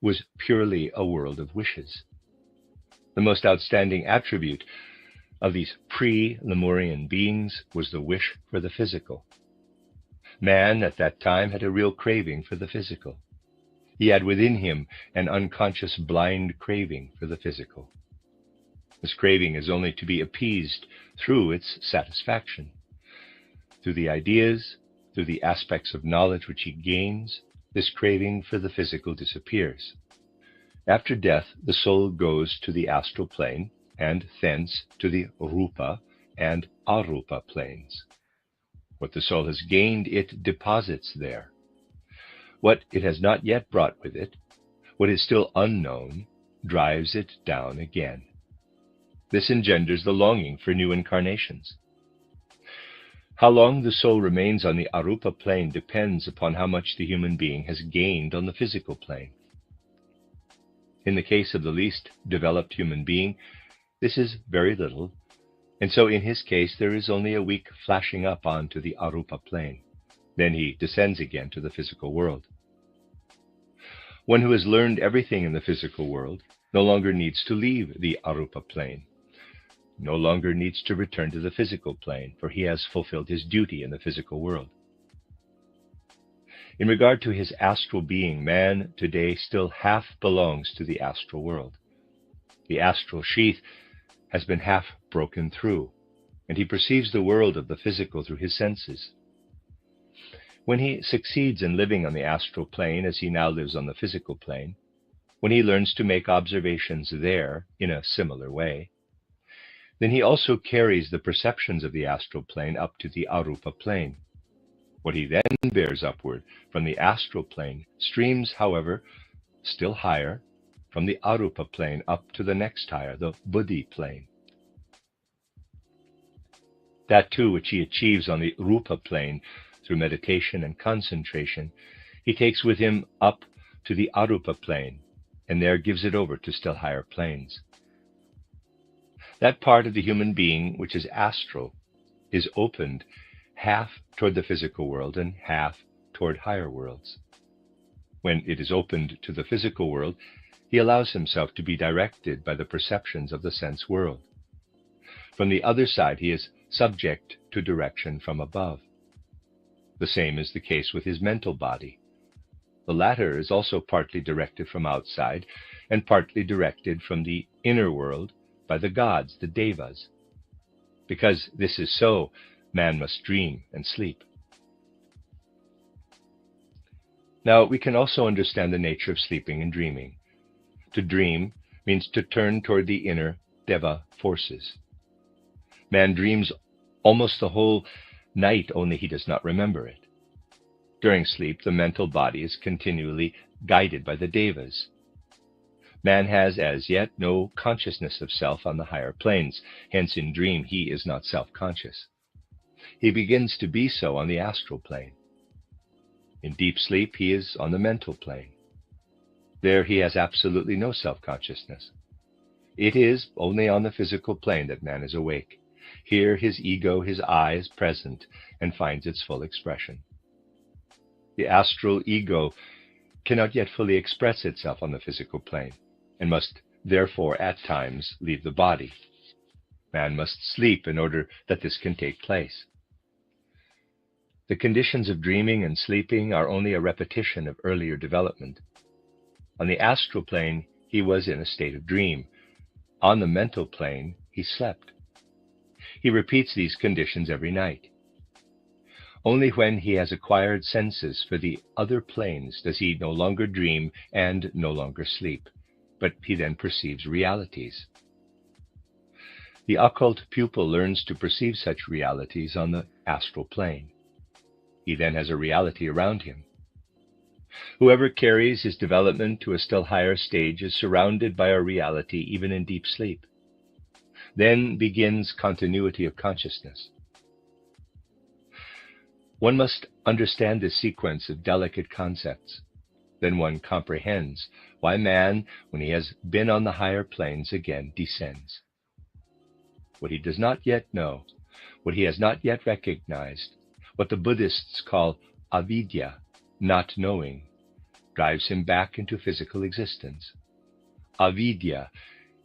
was purely a world of wishes. The most outstanding attribute of these pre-Lemurian beings was the wish for the physical. Man at that time had a real craving for the physical. He had within him an unconscious blind craving for the physical. This craving is only to be appeased through its satisfaction. Through the ideas, through the aspects of knowledge which he gains, this craving for the physical disappears. After death, the soul goes to the astral plane, and thence to the Rupa and Arupa planes. What the soul has gained, it deposits there. What it has not yet brought with it, what is still unknown, drives it down again. This engenders the longing for new incarnations. How long the soul remains on the Arupa plane depends upon how much the human being has gained on the physical plane. In the case of the least developed human being, this is very little, and so in his case there is only a weak flashing up onto the Arupa plane. Then he descends again to the physical world. One who has learned everything in the physical world no longer needs to leave the Arupa plane, no longer needs to return to the physical plane, for he has fulfilled his duty in the physical world. In regard to his astral being, man today still half belongs to the astral world. The astral sheath has been half broken through, and he perceives the world of the physical through his senses. When he succeeds in living on the astral plane as he now lives on the physical plane, when he learns to make observations there in a similar way, then he also carries the perceptions of the astral plane up to the Arupa plane. What he then bears upward from the astral plane streams, however, still higher, from the Arupa plane up to the next higher, the Buddhi plane. That too which he achieves on the Rupa plane through meditation and concentration, he takes with him up to the Arupa plane, and there gives it over to still higher planes. That part of the human being which is astral is opened half toward the physical world and half toward higher worlds. When it is opened to the physical world, he allows himself to be directed by the perceptions of the sense world. From the other side, he is subject to direction from above. The same is the case with his mental body. The latter is also partly directed from outside and partly directed from the inner world by the gods, the devas. Because this is so, man must dream and sleep. Now, we can also understand the nature of sleeping and dreaming. To dream means to turn toward the inner deva forces. Man dreams almost the whole night, only he does not remember it. During sleep, the mental body is continually guided by the devas. Man has as yet no consciousness of self on the higher planes, hence in dream he is not self-conscious. He begins to be so on the astral plane. In deep sleep he is on the mental plane. There he has absolutely no self-consciousness. It is only on the physical plane that man is awake. Here his ego, his I, is present and finds its full expression. The astral ego cannot yet fully express itself on the physical plane, and must therefore at times leave the body. Man must sleep in order that this can take place. The conditions of dreaming and sleeping are only a repetition of earlier development. On the astral plane, he was in a state of dream. On the mental plane, he slept. He repeats these conditions every night. Only when he has acquired senses for the other planes does he no longer dream and no longer sleep, but he then perceives realities. The occult pupil learns to perceive such realities on the astral plane. He then has a reality around him. Whoever carries his development to a still higher stage is surrounded by a reality even in deep sleep. Then begins continuity of consciousness. One must understand this sequence of delicate concepts. Then one comprehends why man, when he has been on the higher planes, again descends. What he does not yet know, what he has not yet recognized, what the Buddhists call avidya, not knowing, drives him back into physical existence. Avidya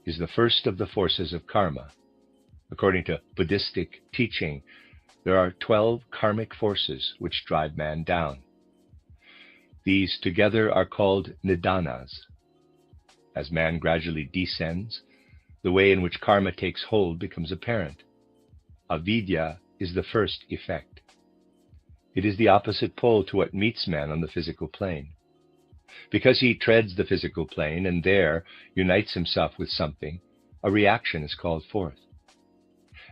is the first of the forces of karma. According to Buddhistic teaching, there are 12 karmic forces which drive man down. These together are called nidanas. As man gradually descends, the way in which karma takes hold becomes apparent. Avidya is the first effect. It is the opposite pole to what meets man on the physical plane. Because he treads the physical plane and there unites himself with something, a reaction is called forth.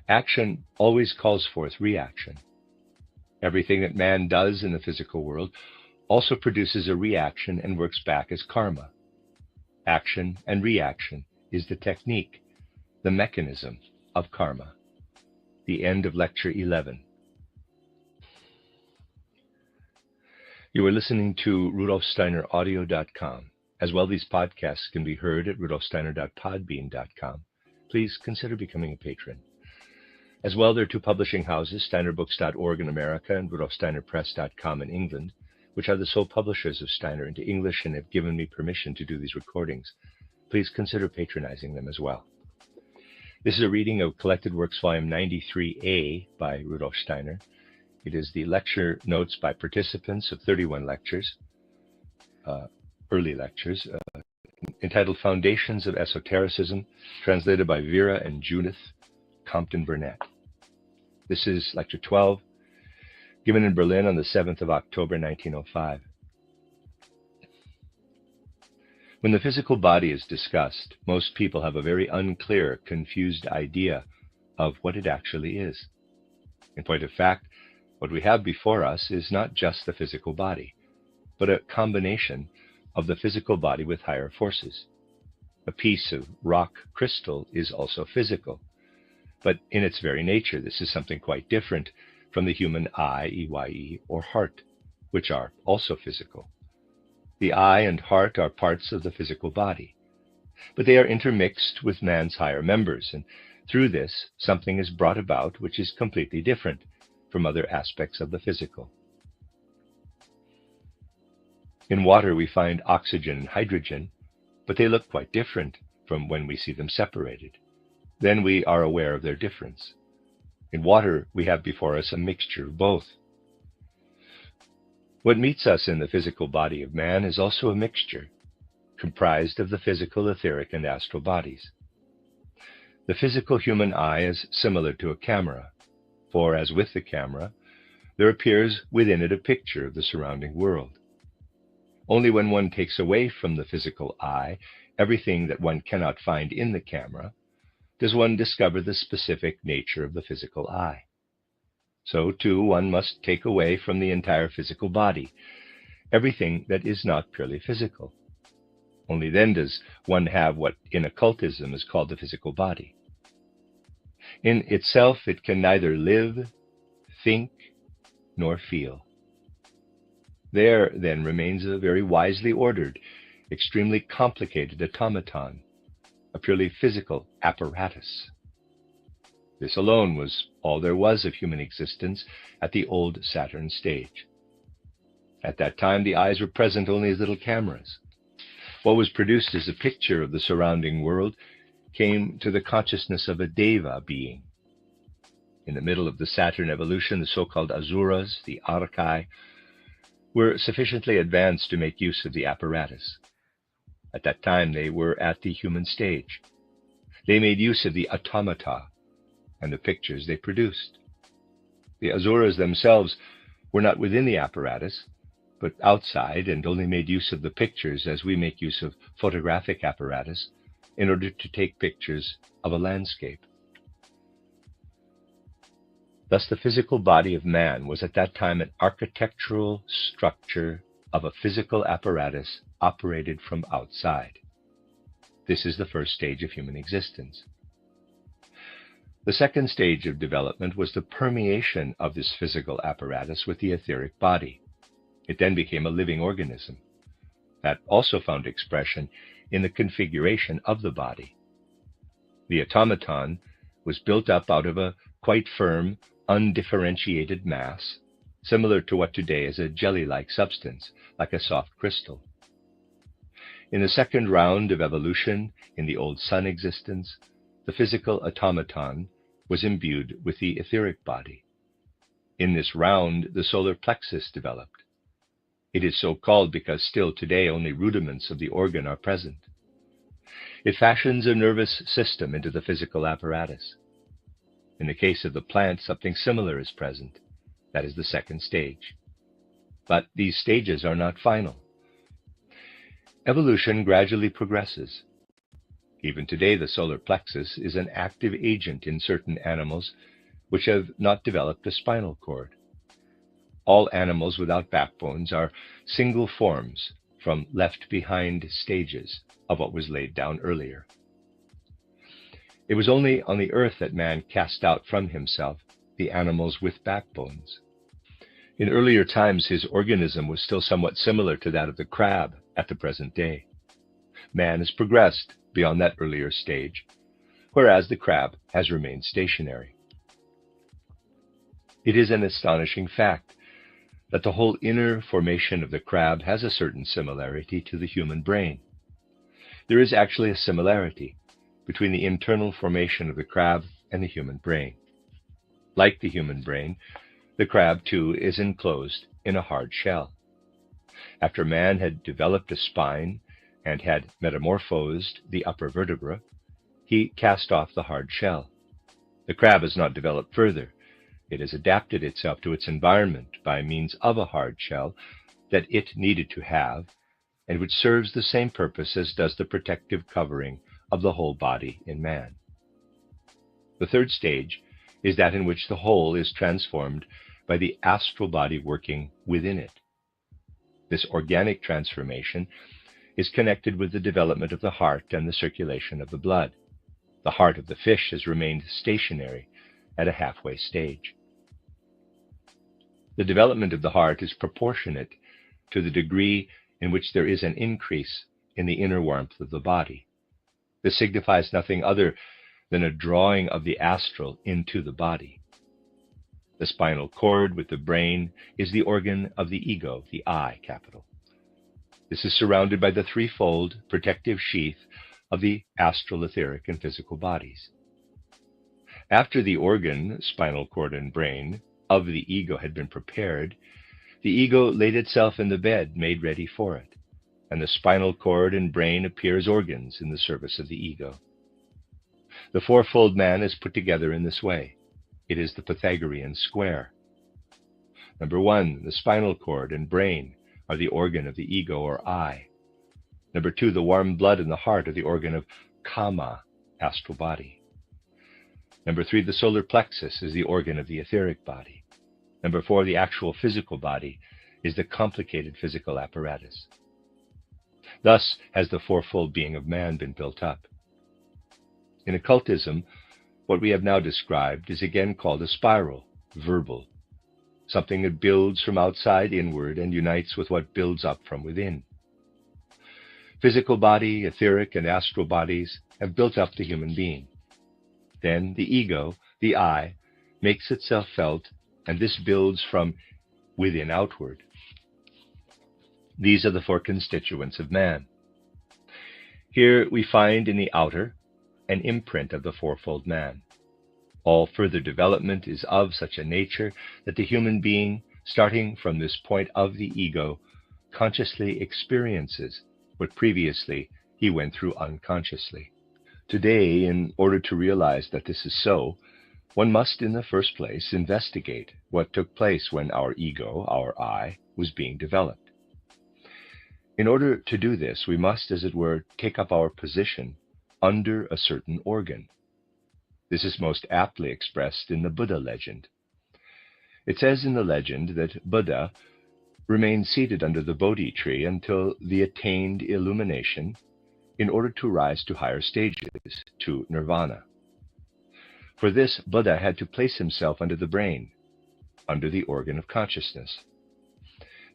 Action always calls forth reaction. Everything that man does in the physical world also produces a reaction and works back as karma. Action and reaction is the technique, the mechanism of karma. The end of Lecture 11. You are listening to RudolfSteinerAudio.com. As well, these podcasts can be heard at RudolfSteiner.podbean.com. Please consider becoming a patron. As well, there are two publishing houses, SteinerBooks.org in America and RudolfSteinerPress.com in England, which are the sole publishers of Steiner into English and have given me permission to do these recordings. Please consider patronizing them as well. This is a reading of Collected Works Volume 93A by Rudolf Steiner. It is the lecture notes by participants of 31 lectures, early lectures, entitled Foundations of Esotericism, translated by Vera and Judith Compton Burnett. This is Lecture 12, given in Berlin on the 7th of October, 1905. When the physical body is discussed, most people have a very unclear, confused idea of what it actually is. In point of fact, what we have before us is not just the physical body, but a combination of the physical body with higher forces. A piece of rock crystal is also physical, but in its very nature, this is something quite different from the human eye, EYE, or heart, which are also physical. The eye and heart are parts of the physical body, but they are intermixed with man's higher members, and through this, something is brought about which is completely different from other aspects of the physical. In water, we find oxygen and hydrogen, but they look quite different from when we see them separated. Then we are aware of their difference. In water, we have before us a mixture of both. What meets us in the physical body of man is also a mixture, comprised of the physical, etheric, and astral bodies. The physical human eye is similar to a camera, for as with the camera, there appears within it a picture of the surrounding world. Only when one takes away from the physical eye everything that one cannot find in the camera, does one discover the specific nature of the physical eye. So, too, one must take away from the entire physical body everything that is not purely physical. Only then does one have what in occultism is called the physical body. In itself, it can neither live, think, nor feel. There, then, remains a very wisely ordered, extremely complicated automaton, a purely physical apparatus. This alone was all there was of human existence at the old Saturn stage. At that time, the eyes were present only as little cameras. What was produced as a picture of the surrounding world came to the consciousness of a deva being. In the middle of the Saturn evolution, the so-called asuras, the archai, were sufficiently advanced to make use of the apparatus. At that time, they were at the human stage. They made use of the automata and the pictures they produced. The asuras themselves were not within the apparatus, but outside, and only made use of the pictures as we make use of photographic apparatus in order to take pictures of a landscape. Thus, the physical body of man was at that time an architectural structure of a physical apparatus operated from outside. This is the first stage of human existence. The second stage of development was the permeation of this physical apparatus with the etheric body. It then became a living organism. That also found expression in the configuration of the body. The automaton was built up out of a quite firm, undifferentiated mass, similar to what today is a jelly-like substance, like a soft crystal. In the second round of evolution, in the old sun existence, the physical automaton was imbued with the etheric body. In this round, the solar plexus developed. It is so called because still today only rudiments of the organ are present. It fashions a nervous system into the physical apparatus. In the case of the plant, something similar is present. That is the second stage. But these stages are not final. Evolution gradually progresses. Even today, the solar plexus is an active agent in certain animals which have not developed a spinal cord. All animals without backbones are single forms from left-behind stages of what was laid down earlier. It was only on the earth that man cast out from himself the animals with backbones. In earlier times, his organism was still somewhat similar to that of the crab at the present day. Man has progressed beyond that earlier stage, whereas the crab has remained stationary. It is an astonishing fact that the whole inner formation of the crab has a certain similarity to the human brain. There is actually a similarity between the internal formation of the crab and the human brain. Like the human brain, the crab too is enclosed in a hard shell. After man had developed a spine and had metamorphosed the upper vertebra, he cast off the hard shell. The crab has not developed further. It has adapted itself to its environment by means of a hard shell that it needed to have, and which serves the same purpose as does the protective covering of the whole body in man. The third stage is that in which the whole is transformed by the astral body working within it. This organic transformation is connected with the development of the heart and the circulation of the blood. The heart of the fish has remained stationary at a halfway stage. The development of the heart is proportionate to the degree in which there is an increase in the inner warmth of the body. This signifies nothing other than a drawing of the astral into the body. The spinal cord with the brain is the organ of the ego, the I capital. This is surrounded by the threefold protective sheath of the astral, etheric, and physical bodies. After the organ, spinal cord, and brain of the ego had been prepared, the ego laid itself in the bed made ready for it, and the spinal cord and brain appear as organs in the service of the ego. The fourfold man is put together in this way. It is the Pythagorean square. Number 1, the spinal cord and brain are the organ of the ego or I. Number 2, the warm blood and the heart are the organ of Kama, astral body. Number 3, the solar plexus is the organ of the etheric body. Number 4, the actual physical body is the complicated physical apparatus. Thus has the fourfold being of man been built up. In occultism, what we have now described is again called a spiral, verbal, something that builds from outside inward and unites with what builds up from within. Physical body, etheric, and astral bodies have built up the human being. Then the ego, the I, makes itself felt, and this builds from within outward. These are the four constituents of man. Here we find in the outer an imprint of the fourfold man. All further development is of such a nature that the human being, starting from this point of the ego, consciously experiences what previously he went through unconsciously. Today, in order to realize that this is so, one must in the first place investigate what took place when our ego, our I, was being developed. In order to do this, we must, as it were, take up our position under a certain organ. This is most aptly expressed in the Buddha legend. It says in the legend that Buddha remained seated under the Bodhi tree until the attained illumination in order to rise to higher stages, to nirvana. For this, Buddha had to place himself under the brain, under the organ of consciousness.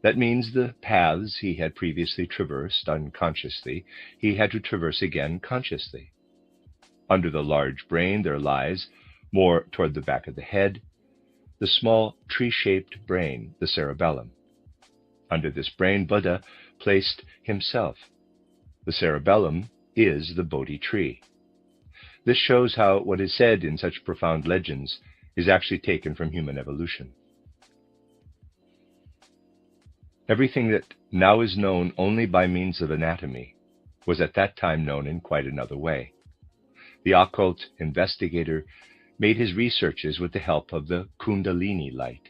That means the paths he had previously traversed unconsciously, he had to traverse again consciously. Under the large brain there lies, more toward the back of the head, the small tree-shaped brain, the cerebellum. Under this brain, Buddha placed himself. The cerebellum is the Bodhi tree. This shows how what is said in such profound legends is actually taken from human evolution. Everything that now is known only by means of anatomy was at that time known in quite another way. The occult investigator made his researches with the help of the Kundalini light.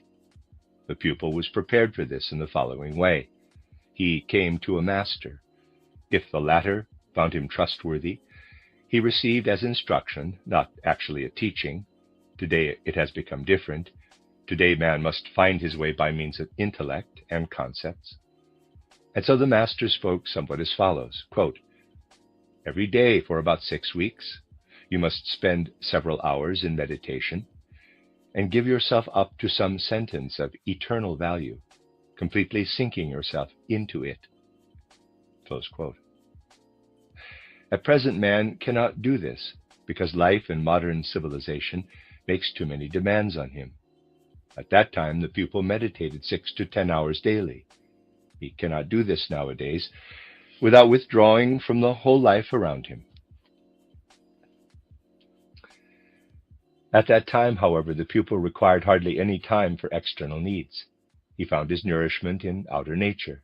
The pupil was prepared for this in the following way. He came to a master. If the latter found him trustworthy, he received as instruction, not actually a teaching. Today it has become different. Today man must find his way by means of intellect and concepts. And so the master spoke somewhat as follows, quote, "Every day for about 6 weeks, you must spend several hours in meditation and give yourself up to some sentence of eternal value, completely sinking yourself into it." Close quote. At present, man cannot do this because life and modern civilization makes too many demands on him. At that time, the pupil meditated 6 to 10 hours daily. He cannot do this nowadays without withdrawing from the whole life around him. At that time, however, the pupil required hardly any time for external needs. He found his nourishment in outer nature.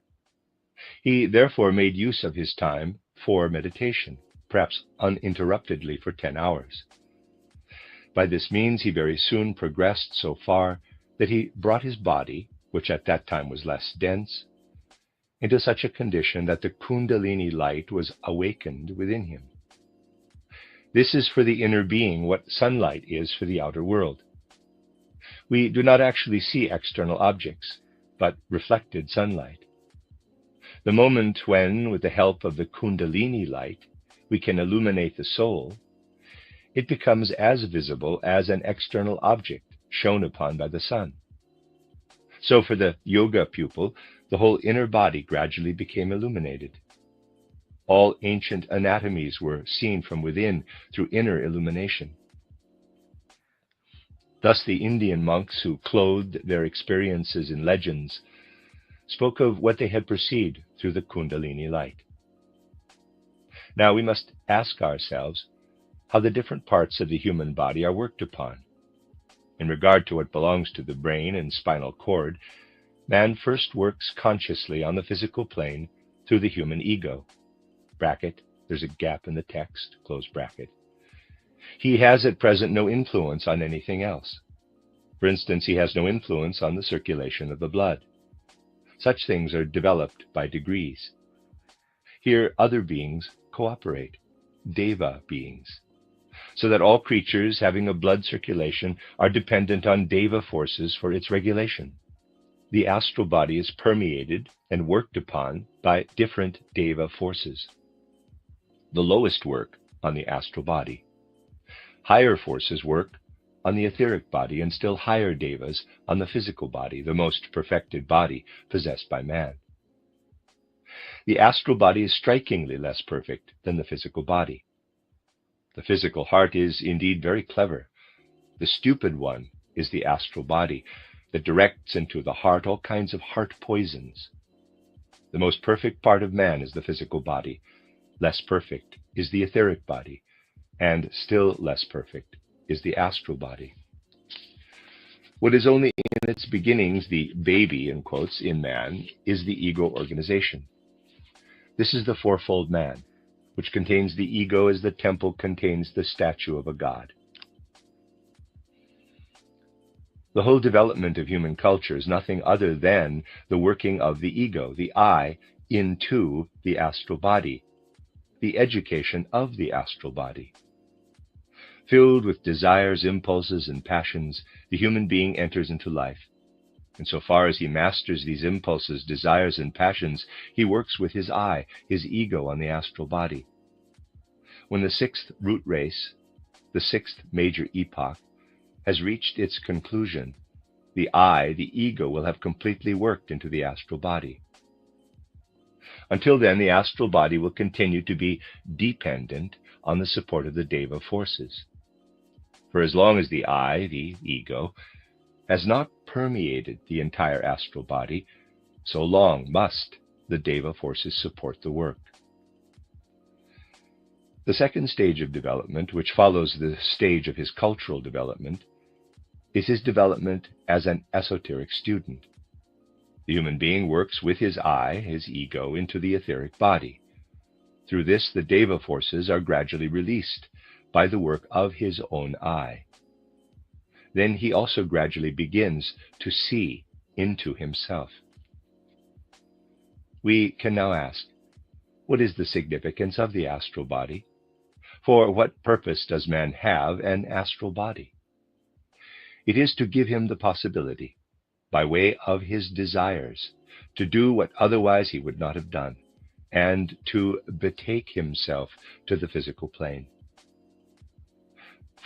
He therefore made use of his time for meditation, perhaps uninterruptedly for 10 hours. By this means, he very soon progressed so far that he brought his body, which at that time was less dense, into such a condition that the Kundalini light was awakened within him. This is for the inner being what sunlight is for the outer world. We do not actually see external objects, but reflected sunlight. The moment when, with the help of the Kundalini light, we can illuminate the soul, it becomes as visible as an external object shone upon by the sun. So for the yoga pupil, the whole inner body gradually became illuminated. All ancient anatomies were seen from within through inner illumination. Thus the Indian monks who clothed their experiences in legends spoke of what they had perceived through the Kundalini light. Now we must ask ourselves how the different parts of the human body are worked upon. In regard to what belongs to the brain and spinal cord, man first works consciously on the physical plane through the human ego. Bracket, there's a gap in the text, close bracket. He has at present no influence on anything else. For instance, he has no influence on the circulation of the blood. Such things are developed by degrees. Here other beings cooperate, deva beings, so that all creatures having a blood circulation are dependent on deva forces for its regulation. The astral body is permeated and worked upon by different deva forces. The lowest work on the astral body. Higher forces work on the etheric body, and still higher devas on the physical body, the most perfected body possessed by man. The astral body is strikingly less perfect than the physical body. The physical heart is indeed very clever. The stupid one is the astral body that directs into the heart all kinds of heart poisons. The most perfect part of man is the physical body. Less perfect is the etheric body, and still less perfect is the astral body. What is only in its beginnings the baby, in quotes, in man, is the ego organization. This is the fourfold man, which contains the ego as the temple contains the statue of a god. The whole development of human culture is nothing other than the working of the ego, the I, into the astral body, the education of the astral body. Filled with desires, impulses, and passions, the human being enters into life. And so far as he masters these impulses, desires, and passions, he works with his I, his ego, on the astral body. When the sixth root race, the sixth major epoch, has reached its conclusion, the I, the ego, will have completely worked into the astral body. Until then, the astral body will continue to be dependent on the support of the deva forces. For as long as the I, the ego, has not permeated the entire astral body, so long must the deva forces support the work. The second stage of development, which follows the stage of his cultural development, is his development as an esoteric student. The human being works with his I, his ego, into the etheric body. Through this, the deva forces are gradually released by the work of his own I. Then he also gradually begins to see into himself. We can now ask, what is the significance of the astral body? For what purpose does man have an astral body? It is to give him the possibility, by way of his desires, to do what otherwise he would not have done, and to betake himself to the physical plane.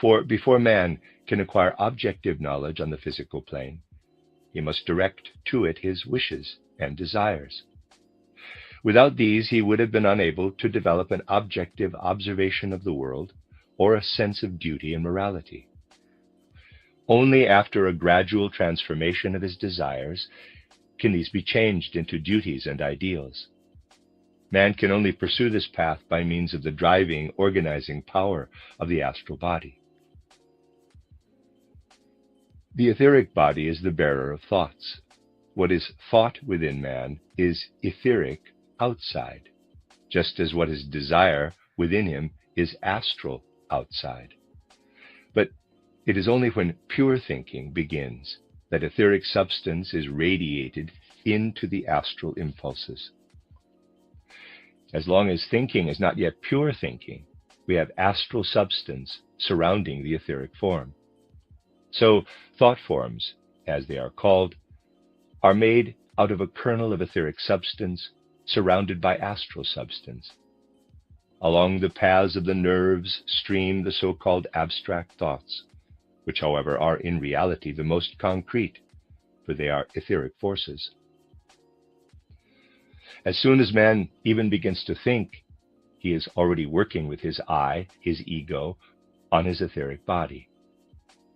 For before man can acquire objective knowledge on the physical plane, he must direct to it his wishes and desires. Without these, he would have been unable to develop an objective observation of the world or a sense of duty and morality. Only after a gradual transformation of his desires can these be changed into duties and ideals. Man can only pursue this path by means of the driving, organizing power of the astral body. The etheric body is the bearer of thoughts. What is thought within man is etheric outside, just as what is desire within him is astral outside. But it is only when pure thinking begins that etheric substance is radiated into the astral impulses. As long as thinking is not yet pure thinking, we have astral substance surrounding the etheric form. So thought forms, as they are called, are made out of a kernel of etheric substance surrounded by astral substance. Along the paths of the nerves stream the so-called abstract thoughts, which, however, are in reality the most concrete, for they are etheric forces. As soon as man even begins to think, he is already working with his I, his ego, on his etheric body.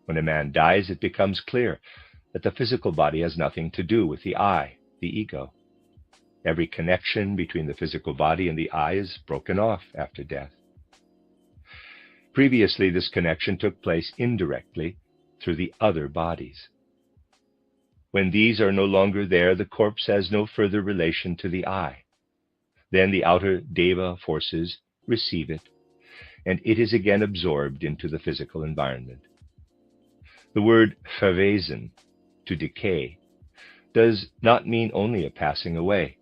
When a man dies, it becomes clear that the physical body has nothing to do with the I, the ego. Every connection between the physical body and the I is broken off after death. Previously, this connection took place indirectly through the other bodies. When these are no longer there, the corpse has no further relation to the I. Then the outer deva forces receive it, and it is again absorbed into the physical environment. The word verwesen, to decay, does not mean only a passing away,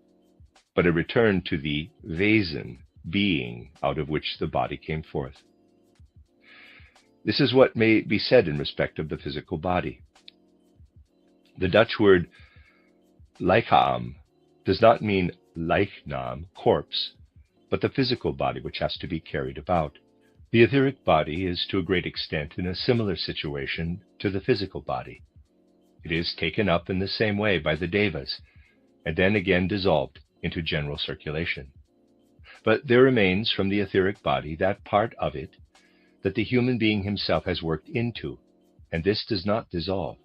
but a return to the Wesen, being, out of which the body came forth. This is what may be said in respect of the physical body. The Dutch word lichaam does not mean leichnam, corpse, but the physical body which has to be carried about. The etheric body is to a great extent in a similar situation to the physical body. It is taken up in the same way by the devas, and then again dissolved into general circulation. But there remains from the etheric body that part of it that the human being himself has worked into, and this does not dissolve.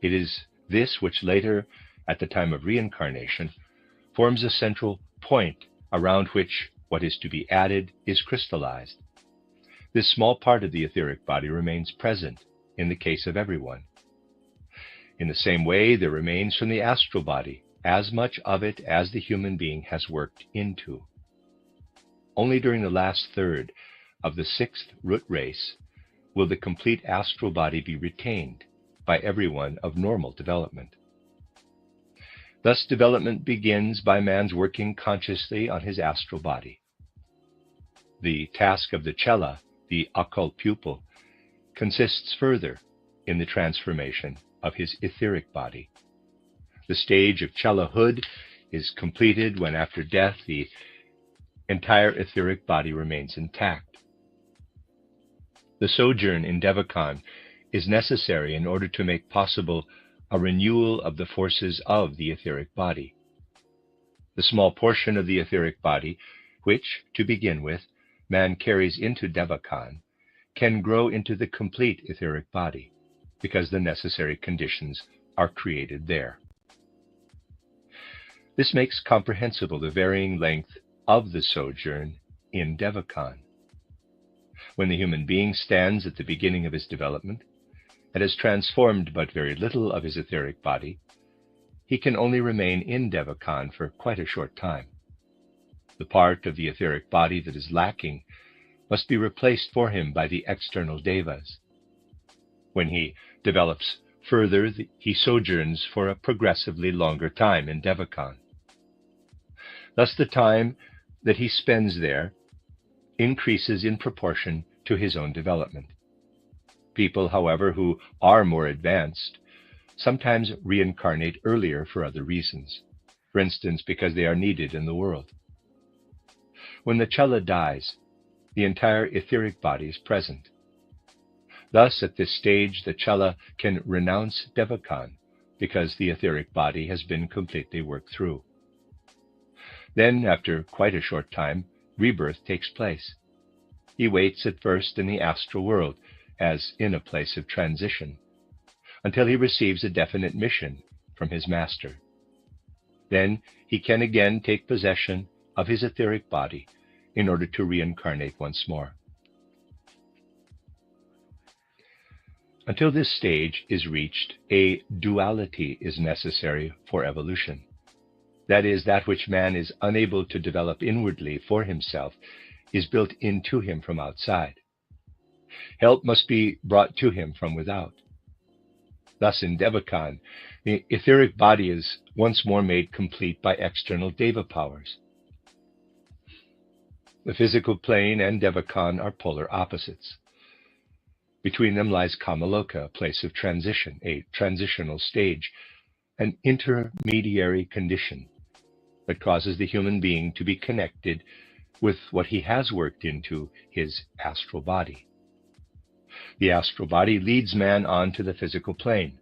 It is this which later, at the time of reincarnation, forms a central point around which what is to be added is crystallized. This small part of the etheric body remains present in the case of everyone. In the same way, there remains from the astral body as much of it as the human being has worked into. Only during the last third of the sixth root race will the complete astral body be retained by everyone of normal development. Thus, development begins by man's working consciously on his astral body. The task of the cella, the occult pupil, consists further in the transformation of his etheric body. The stage of chellahood is completed when, after death, the entire etheric body remains intact. The sojourn in Devachan is necessary in order to make possible a renewal of the forces of the etheric body. The small portion of the etheric body, which, to begin with, man carries into Devachan, can grow into the complete etheric body, because the necessary conditions are created there. This makes comprehensible the varying length of the sojourn in Devachan. When the human being stands at the beginning of his development and has transformed but very little of his etheric body, he can only remain in Devachan for quite a short time. The part of the etheric body that is lacking must be replaced for him by the external devas. When he develops further, he sojourns for a progressively longer time in Devachan. Thus the time that he spends there increases in proportion to his own development. People, however, who are more advanced sometimes reincarnate earlier for other reasons, for instance, because they are needed in the world. When the Chala dies, the entire etheric body is present. Thus, at this stage, the Chala can renounce Devachan because the etheric body has been completely worked through. Then, after quite a short time, rebirth takes place. He waits at first in the astral world, as in a place of transition, until he receives a definite mission from his master. Then he can again take possession of his etheric body in order to reincarnate once more. Until this stage is reached, a duality is necessary for evolution. That is, that which man is unable to develop inwardly for himself is built into him from outside. Help must be brought to him from without. Thus, in Devachan, the etheric body is once more made complete by external deva powers. The physical plane and Devachan are polar opposites. Between them lies Kamaloka, a place of transition, a transitional stage, an intermediary condition that causes the human being to be connected with what he has worked into his astral body. The astral body leads man on to the physical plane,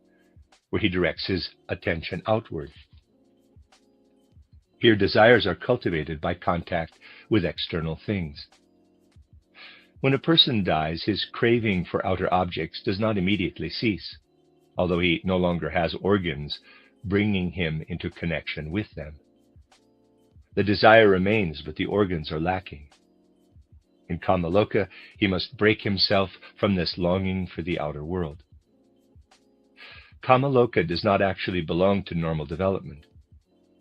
where he directs his attention outward. Here desires are cultivated by contact with external things. When a person dies, his craving for outer objects does not immediately cease, although he no longer has organs bringing him into connection with them. The desire remains, but the organs are lacking. In Kamaloka, he must break himself from this longing for the outer world. Kamaloka does not actually belong to normal development.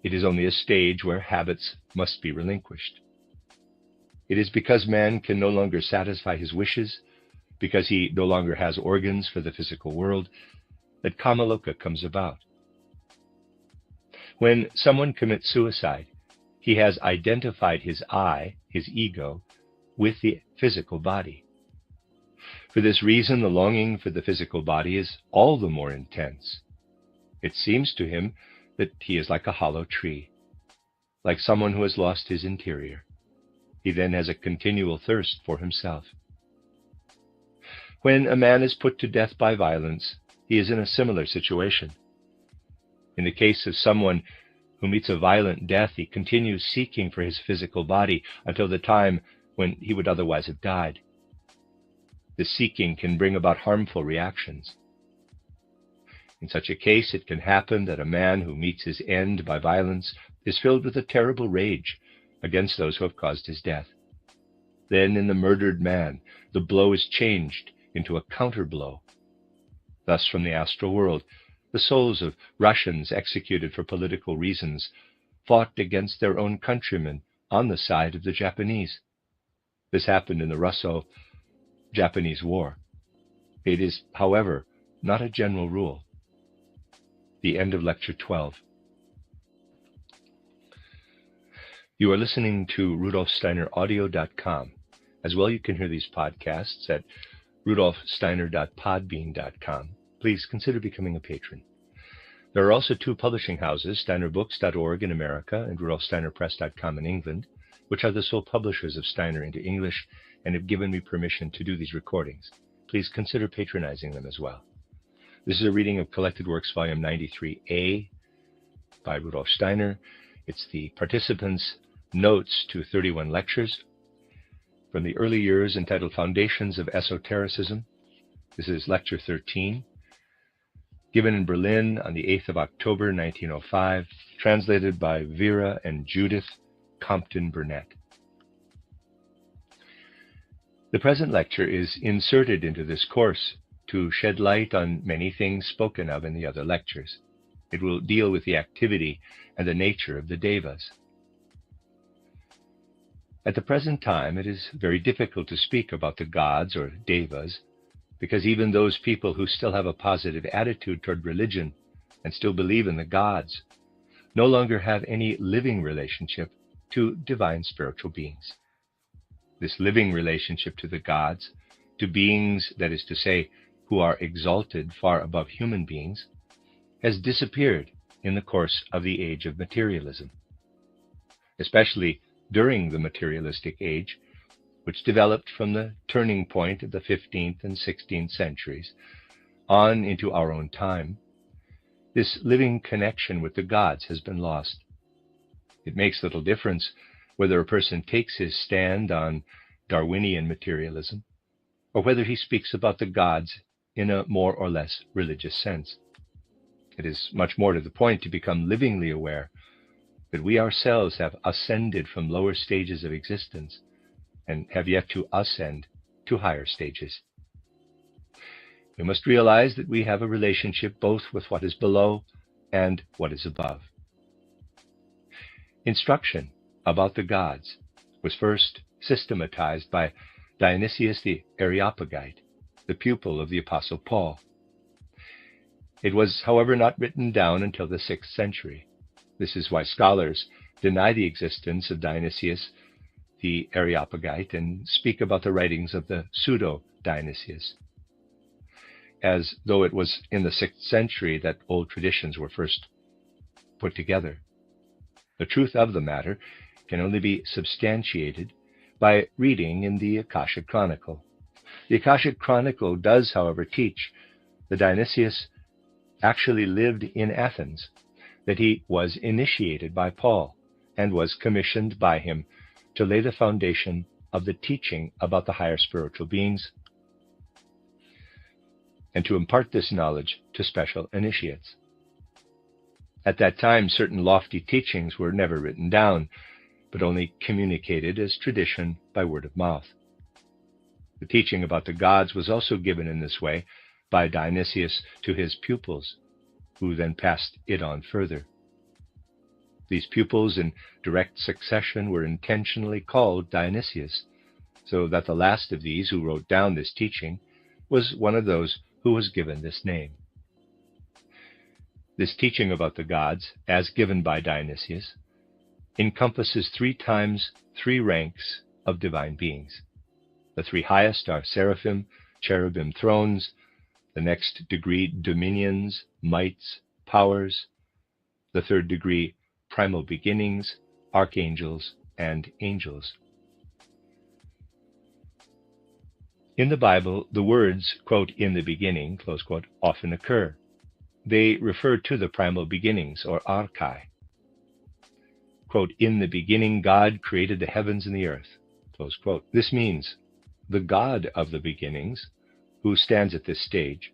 It is only a stage where habits must be relinquished. It is because man can no longer satisfy his wishes, because he no longer has organs for the physical world, that Kamaloka comes about. When someone commits suicide, he has identified his I, his ego, with the physical body. For this reason, the longing for the physical body is all the more intense. It seems to him that he is like a hollow tree, like someone who has lost his interior. He then has a continual thirst for himself. When a man is put to death by violence, he is in a similar situation. In the case of someone who meets a violent death, he continues seeking for his physical body until the time when he would otherwise have died. This seeking can bring about harmful reactions. In such a case, it can happen that a man who meets his end by violence is filled with a terrible rage against those who have caused his death. Then, in the murdered man, the blow is changed into a counter-blow. Thus, from the astral world, the souls of Russians executed for political reasons fought against their own countrymen on the side of the Japanese. This happened in the Russo-Japanese War. It is, however, not a general rule. The end of Lecture 12. You are listening to RudolfSteinerAudio.com. As well, you can hear these podcasts at RudolfSteiner.podbean.com. Please consider becoming a patron. There are also two publishing houses, SteinerBooks.org in America and RudolfSteinerPress.com in England, which are the sole publishers of Steiner into English and have given me permission to do these recordings. Please consider patronizing them as well. This is a reading of Collected Works, Volume 93A by Rudolf Steiner. It's the participants' notes to 31 lectures from the early years entitled Foundations of Esotericism. This is Lecture 13, given in Berlin on the 8th of October, 1905, translated by Vera and Judith Compton Burnett. The present lecture is inserted into this course to shed light on many things spoken of in the other lectures. It will deal with the activity and the nature of the devas. At the present time, it is very difficult to speak about the gods or devas, because even those people who still have a positive attitude toward religion and still believe in the gods no longer have any living relationship to divine spiritual beings. This living relationship to the gods, to beings, that is to say, who are exalted far above human beings, has disappeared in the course of the age of materialism, especially during the materialistic age, which developed from the turning point of the 15th and 16th centuries on into our own time. This living connection with the gods has been lost. It makes little difference whether a person takes his stand on Darwinian materialism or whether he speaks about the gods in a more or less religious sense. It is much more to the point to become livingly aware that we ourselves have ascended from lower stages of existence and have yet to ascend to higher stages. We must realize that we have a relationship both with what is below and what is above. Instruction about the gods was first systematized by Dionysius the Areopagite, the pupil of the Apostle Paul. It was, however, not written down until the 6th century. This is why scholars deny the existence of Dionysius the Areopagite and speak about the writings of the pseudo-Dionysius, as though it was in the 6th century that old traditions were first put together. The truth of the matter can only be substantiated by reading in the Akashic Chronicle. The Akashic Chronicle does, however, teach that Dionysius actually lived in Athens, that he was initiated by Paul and was commissioned by him to lay the foundation of the teaching about the higher spiritual beings and to impart this knowledge to special initiates. At that time, certain lofty teachings were never written down, but only communicated as tradition by word of mouth. The teaching about the gods was also given in this way by Dionysius to his pupils, who then passed it on further. These pupils in direct succession were intentionally called Dionysius, so that the last of these who wrote down this teaching was one of those who was given this name. This teaching about the gods, as given by Dionysius, encompasses 3 times 3 ranks of divine beings. The 3 highest are seraphim, cherubim, thrones, the next degree dominions, mights, powers, the 3rd degree primal beginnings, archangels, and angels. In the Bible, the words, quote, "in the beginning," close quote, often occur. They refer to the primal beginnings, or archai. Quote, "in the beginning God created the heavens and the earth," close quote. This means the God of the beginnings, who stands at this stage,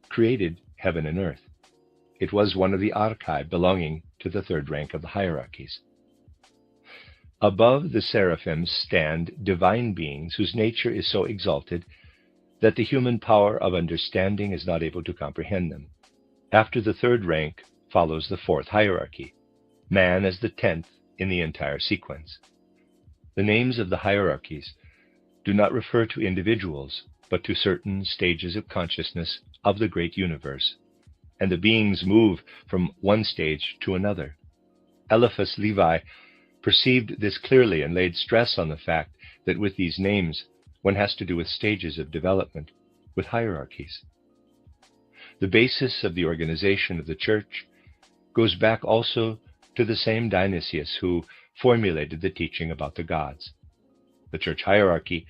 created heaven and earth. It was one of the archai belonging to the 3rd rank of the hierarchies. Above the seraphims stand divine beings whose nature is so exalted that the human power of understanding is not able to comprehend them. After the 3rd rank follows the 4th hierarchy, man as the 10th in the entire sequence. The names of the hierarchies do not refer to individuals, but to certain stages of consciousness of the great universe, and the beings move from one stage to another. Eliphas Levi perceived this clearly and laid stress on the fact that with these names, one has to do with stages of development, with hierarchies. The basis of the organization of the Church goes back also to the same Dionysius who formulated the teaching about the gods. The Church hierarchy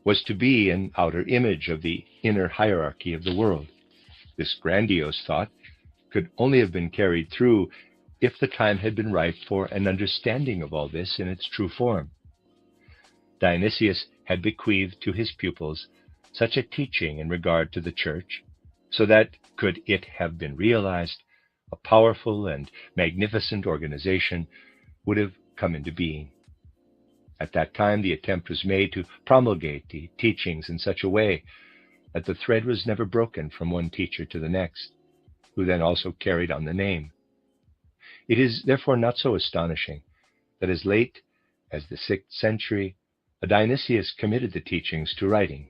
was to be an outer image of the inner hierarchy of the world. This grandiose thought could only have been carried through if the time had been ripe for an understanding of all this in its true form. Dionysius had bequeathed to his pupils such a teaching in regard to the Church, so that, could it have been realized, a powerful and magnificent organization would have come into being. At that time, the attempt was made to promulgate the teachings in such a way that the thread was never broken from one teacher to the next, who then also carried on the name. It is therefore not so astonishing that as late as the 6th century, Dionysius committed the teachings to writing.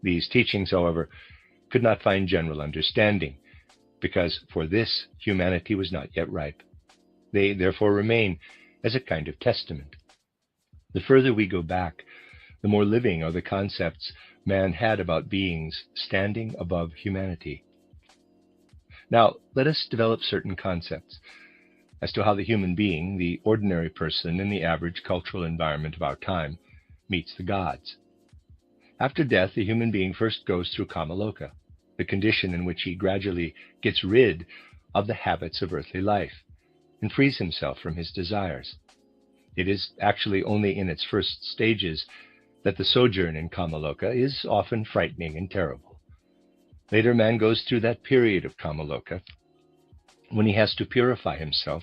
These teachings, however, could not find general understanding, because for this humanity was not yet ripe. They therefore remain as a kind of testament. The further we go back, the more living are the concepts man had about beings standing above humanity. Now, let us develop certain concepts as to how the human being, the ordinary person in the average cultural environment of our time, meets the gods. After death, the human being first goes through Kamaloka, the condition in which he gradually gets rid of the habits of earthly life and frees himself from his desires. It is actually only in its first stages that the sojourn in Kamaloka is often frightening and terrible. Later, man goes through that period of Kamaloka when he has to purify himself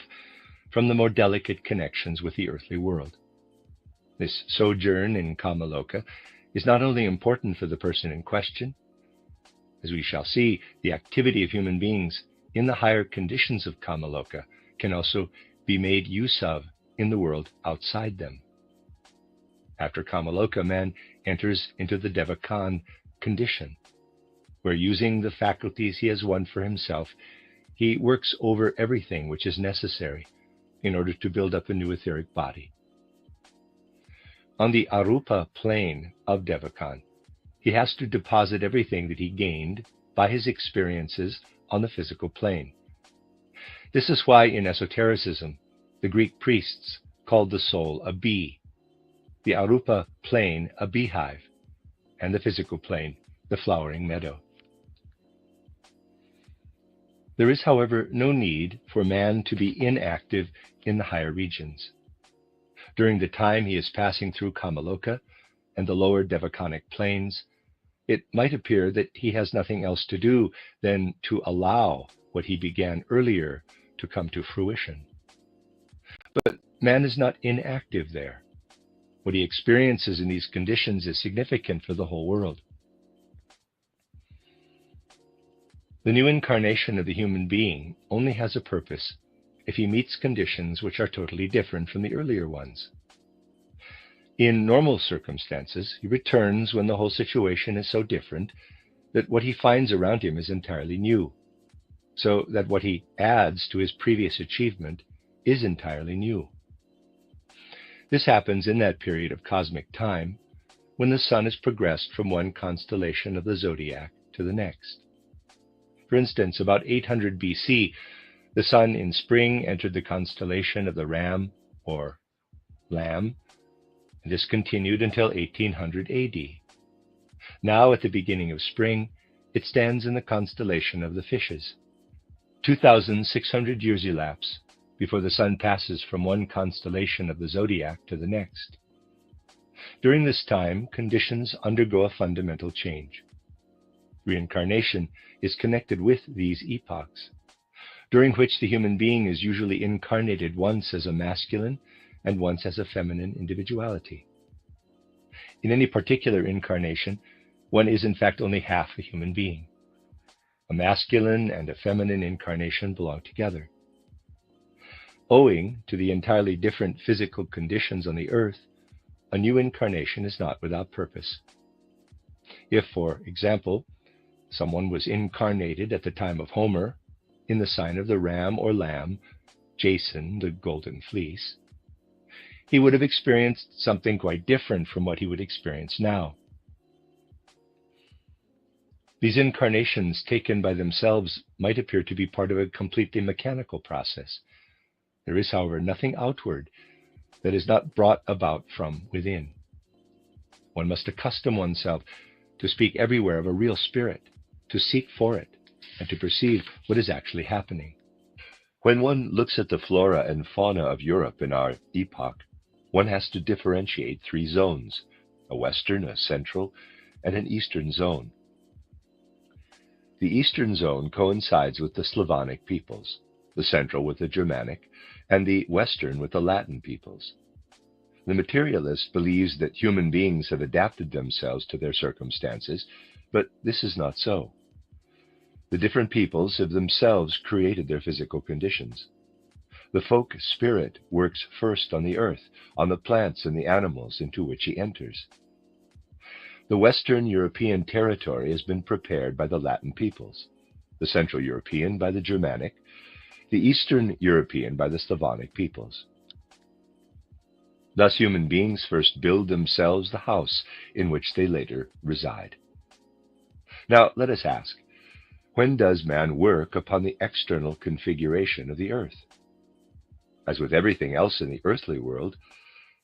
from the more delicate connections with the earthly world. This sojourn in Kamaloka is not only important for the person in question. As we shall see, the activity of human beings in the higher conditions of Kamaloka can also be made use of in the world outside them. After Kamaloka, man enters into the Devakan condition, where using the faculties he has won for himself, he works over everything which is necessary in order to build up a new etheric body. On the Arupa plane of Devakan, he has to deposit everything that he gained by his experiences on the physical plane. This is why in esotericism, the Greek priests called the soul a bee, the Arupa plane a beehive, and the physical plane the flowering meadow. There is, however, no need for man to be inactive in the higher regions. During the time he is passing through Kamaloka and the lower Devakanic planes, it might appear that he has nothing else to do than to allow what he began earlier to come to fruition. But man is not inactive there. What he experiences in these conditions is significant for the whole world. The new incarnation of the human being only has a purpose if he meets conditions which are totally different from the earlier ones. In normal circumstances, he returns when the whole situation is so different that what he finds around him is entirely new, so that what he adds to his previous achievement is entirely new. This happens in that period of cosmic time when the sun has progressed from one constellation of the zodiac to the next. For instance, about 800 BC, the sun in spring entered the constellation of the Ram, or Lamb, and this continued until 1800 AD. Now, at the beginning of spring, it stands in the constellation of the Fishes. 2,600 years elapse before the sun passes from one constellation of the zodiac to the next. During this time, conditions undergo a fundamental change. Reincarnation is connected with these epochs, during which the human being is usually incarnated once as a masculine and once as a feminine individuality. In any particular incarnation, one is in fact only half a human being. A masculine and a feminine incarnation belong together. Owing to the entirely different physical conditions on the earth, a new incarnation is not without purpose. If, for example, someone was incarnated at the time of Homer in the sign of the ram or lamb, Jason, the golden fleece, he would have experienced something quite different from what he would experience now. These incarnations taken by themselves might appear to be part of a completely mechanical process. There is, however, nothing outward that is not brought about from within. One must accustom oneself to speak everywhere of a real spirit, to seek for it, and to perceive what is actually happening. When one looks at the flora and fauna of Europe in our epoch, one has to differentiate three zones: a western, a central, and an eastern zone. The eastern zone coincides with the Slavonic peoples, the central with the Germanic, and the western with the Latin peoples. The materialist believes that human beings have adapted themselves to their circumstances, but this is not so. The different peoples have themselves created their physical conditions. The folk spirit works first on the earth, on the plants and the animals into which he enters. The Western European territory has been prepared by the Latin peoples, the Central European by the Germanic, the Eastern European by the Slavonic peoples. Thus human beings first build themselves the house in which they later reside. Now let us ask, when does man work upon the external configuration of the earth? As with everything else in the earthly world,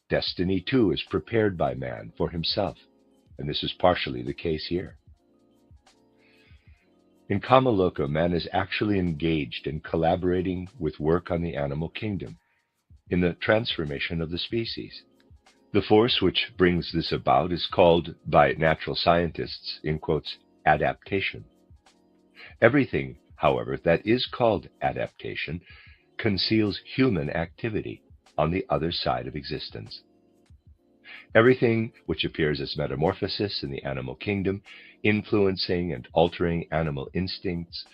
destiny too is prepared by man for himself, and this is partially the case here. In Kamaloka, man is actually engaged in collaborating with work on the animal kingdom, in the transformation of the species. The force which brings this about is called by natural scientists, in quotes, adaptation. Everything, however, that is called adaptation conceals human activity on the other side of existence. Everything which appears as metamorphosis in the animal kingdom, influencing and altering animal instincts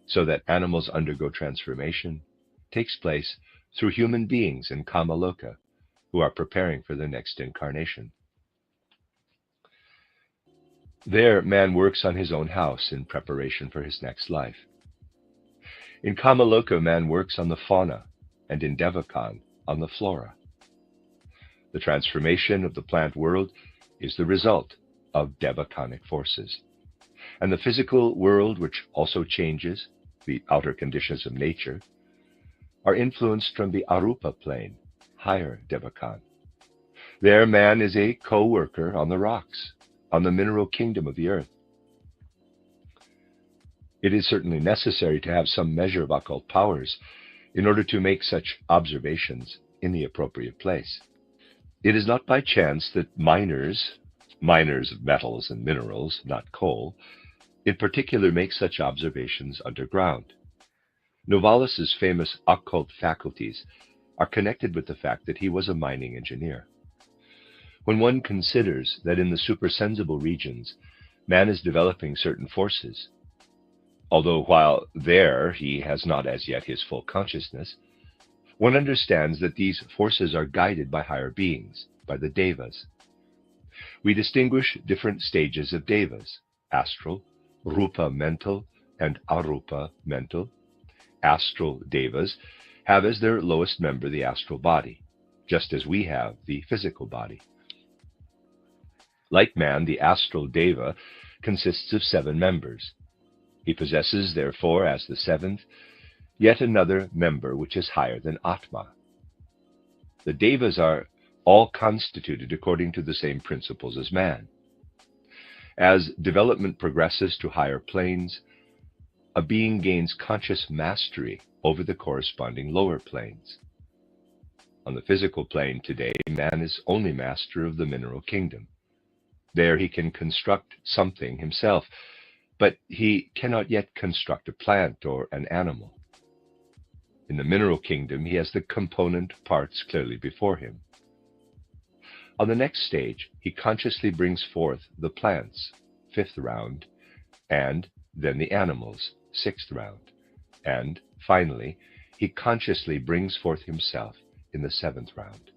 so that animals undergo transformation, takes place through human beings in Kamaloka who are preparing for the next incarnation. There, man works on his own house in preparation for his next life. In Kamaloka, man works on the fauna, and in Devakan, on the flora. The transformation of the plant world is the result of Devakanic forces. And the physical world, which also changes, the outer conditions of nature, are influenced from the Arupa plane, higher Devakan. There, man is a co-worker on the rocks, on the mineral kingdom of the earth. It is certainly necessary to have some measure of occult powers in order to make such observations in the appropriate place. It is not by chance that miners of metals and minerals, not coal, in particular make such observations underground. Novalis' famous occult faculties are connected with the fact that he was a mining engineer. When one considers that in the supersensible regions, man is developing certain forces, although while there he has not as yet his full consciousness, one understands that these forces are guided by higher beings, by the devas. We distinguish different stages of devas: astral, rupa mental, and arupa mental. Astral devas have as their lowest member the astral body, just as we have the physical body. Like man, the astral deva consists of 7 members. He possesses, therefore, as the 7th, yet another member which is higher than Atma. The devas are all constituted according to the same principles as man. As development progresses to higher planes, a being gains conscious mastery over the corresponding lower planes. On the physical plane today, man is only master of the mineral kingdom. There he can construct something himself, but he cannot yet construct a plant or an animal. In the mineral kingdom, he has the component parts clearly before him. On the next stage, he consciously brings forth the plants, 5th round, and then the animals, 6th round, and finally, he consciously brings forth himself in the 7th round.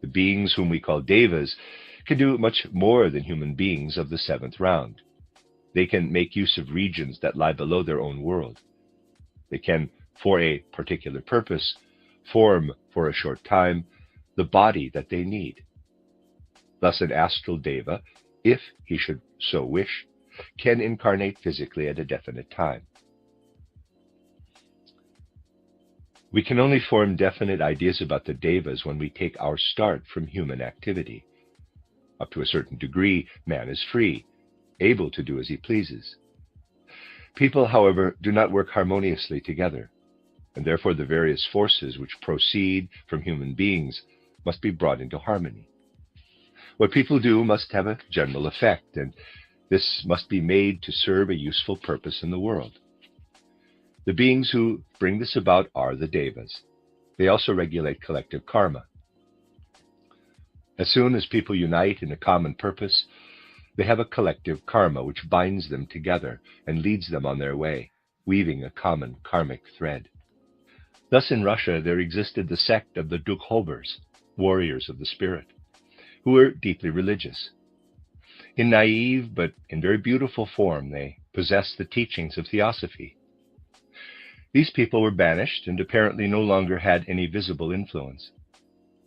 The beings whom we call devas can do much more than human beings of the 7th round. They can make use of regions that lie below their own world. They can, for a particular purpose, form for a short time the body that they need. Thus an astral deva, if he should so wish, can incarnate physically at a definite time. We can only form definite ideas about the devas when we take our start from human activity. Up to a certain degree, man is free, able to do as he pleases. People, however, do not work harmoniously together, and therefore the various forces which proceed from human beings must be brought into harmony. What people do must have a general effect, and this must be made to serve a useful purpose in the world. The beings who bring this about are the devas. They also regulate collective karma. As soon as people unite in a common purpose, they have a collective karma which binds them together and leads them on their way, weaving a common karmic thread. Thus in Russia there existed the sect of the Dukhovers, warriors of the spirit, who were deeply religious. In naive but in very beautiful form, they possessed the teachings of theosophy. These people were banished and apparently no longer had any visible influence.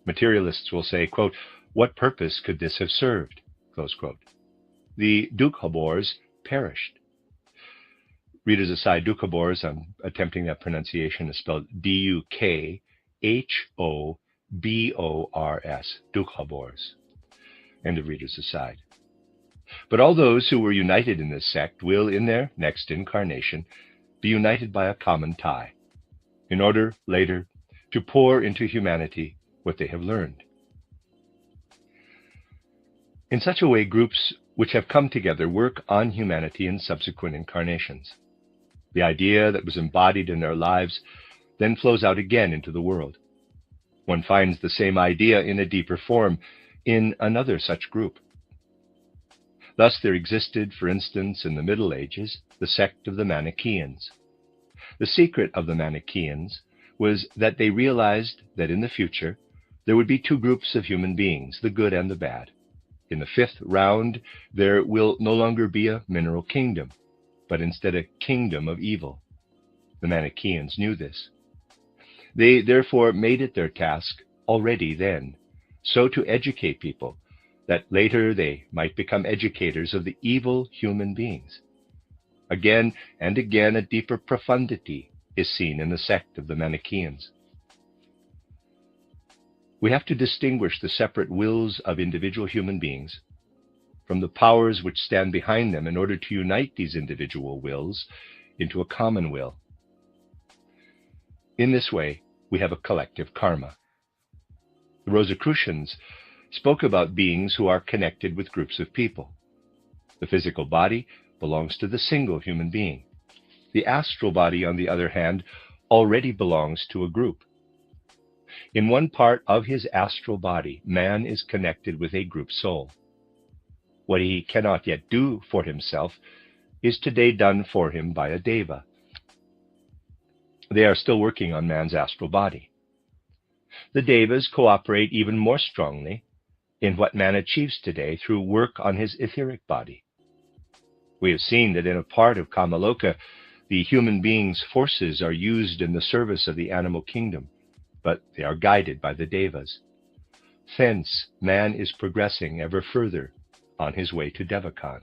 Materialists will say, quote, "What purpose could this have served?" Close quote. The Dukhovors perished. Readers aside, Dukhovors, I'm attempting that pronunciation, is spelled Dukhobors, Dukhovors. End of readers aside. But all those who were united in this sect will, in their next incarnation, be united by a common tie, in order, later, to pour into humanity what they have learned. In such a way, groups which have come together work on humanity in subsequent incarnations. The idea that was embodied in their lives then flows out again into the world. One finds the same idea in a deeper form in another such group. Thus there existed, for instance, in the Middle Ages, the sect of the Manichaeans. The secret of the Manichaeans was that they realized that in the future there would be two groups of human beings, the good and the bad. In the fifth round, there will no longer be a mineral kingdom, but instead a kingdom of evil. The Manichaeans knew this. They therefore made it their task already then, so to educate people, that later they might become educators of the evil human beings. Again and again a deeper profundity is seen in the sect of the Manichaeans. We have to distinguish the separate wills of individual human beings from the powers which stand behind them in order to unite these individual wills into a common will. In this way, we have a collective karma. The Rosicrucians spoke about beings who are connected with groups of people. The physical body belongs to the single human being. The astral body, on the other hand, already belongs to a group. In one part of his astral body, man is connected with a group soul. What he cannot yet do for himself is today done for him by a deva. They are still working on man's astral body. The devas cooperate even more strongly in what man achieves today through work on his etheric body. We have seen that in a part of Kamaloka, the human being's forces are used in the service of the animal kingdom, but they are guided by the devas. Thence, man is progressing ever further on his way to Devakan.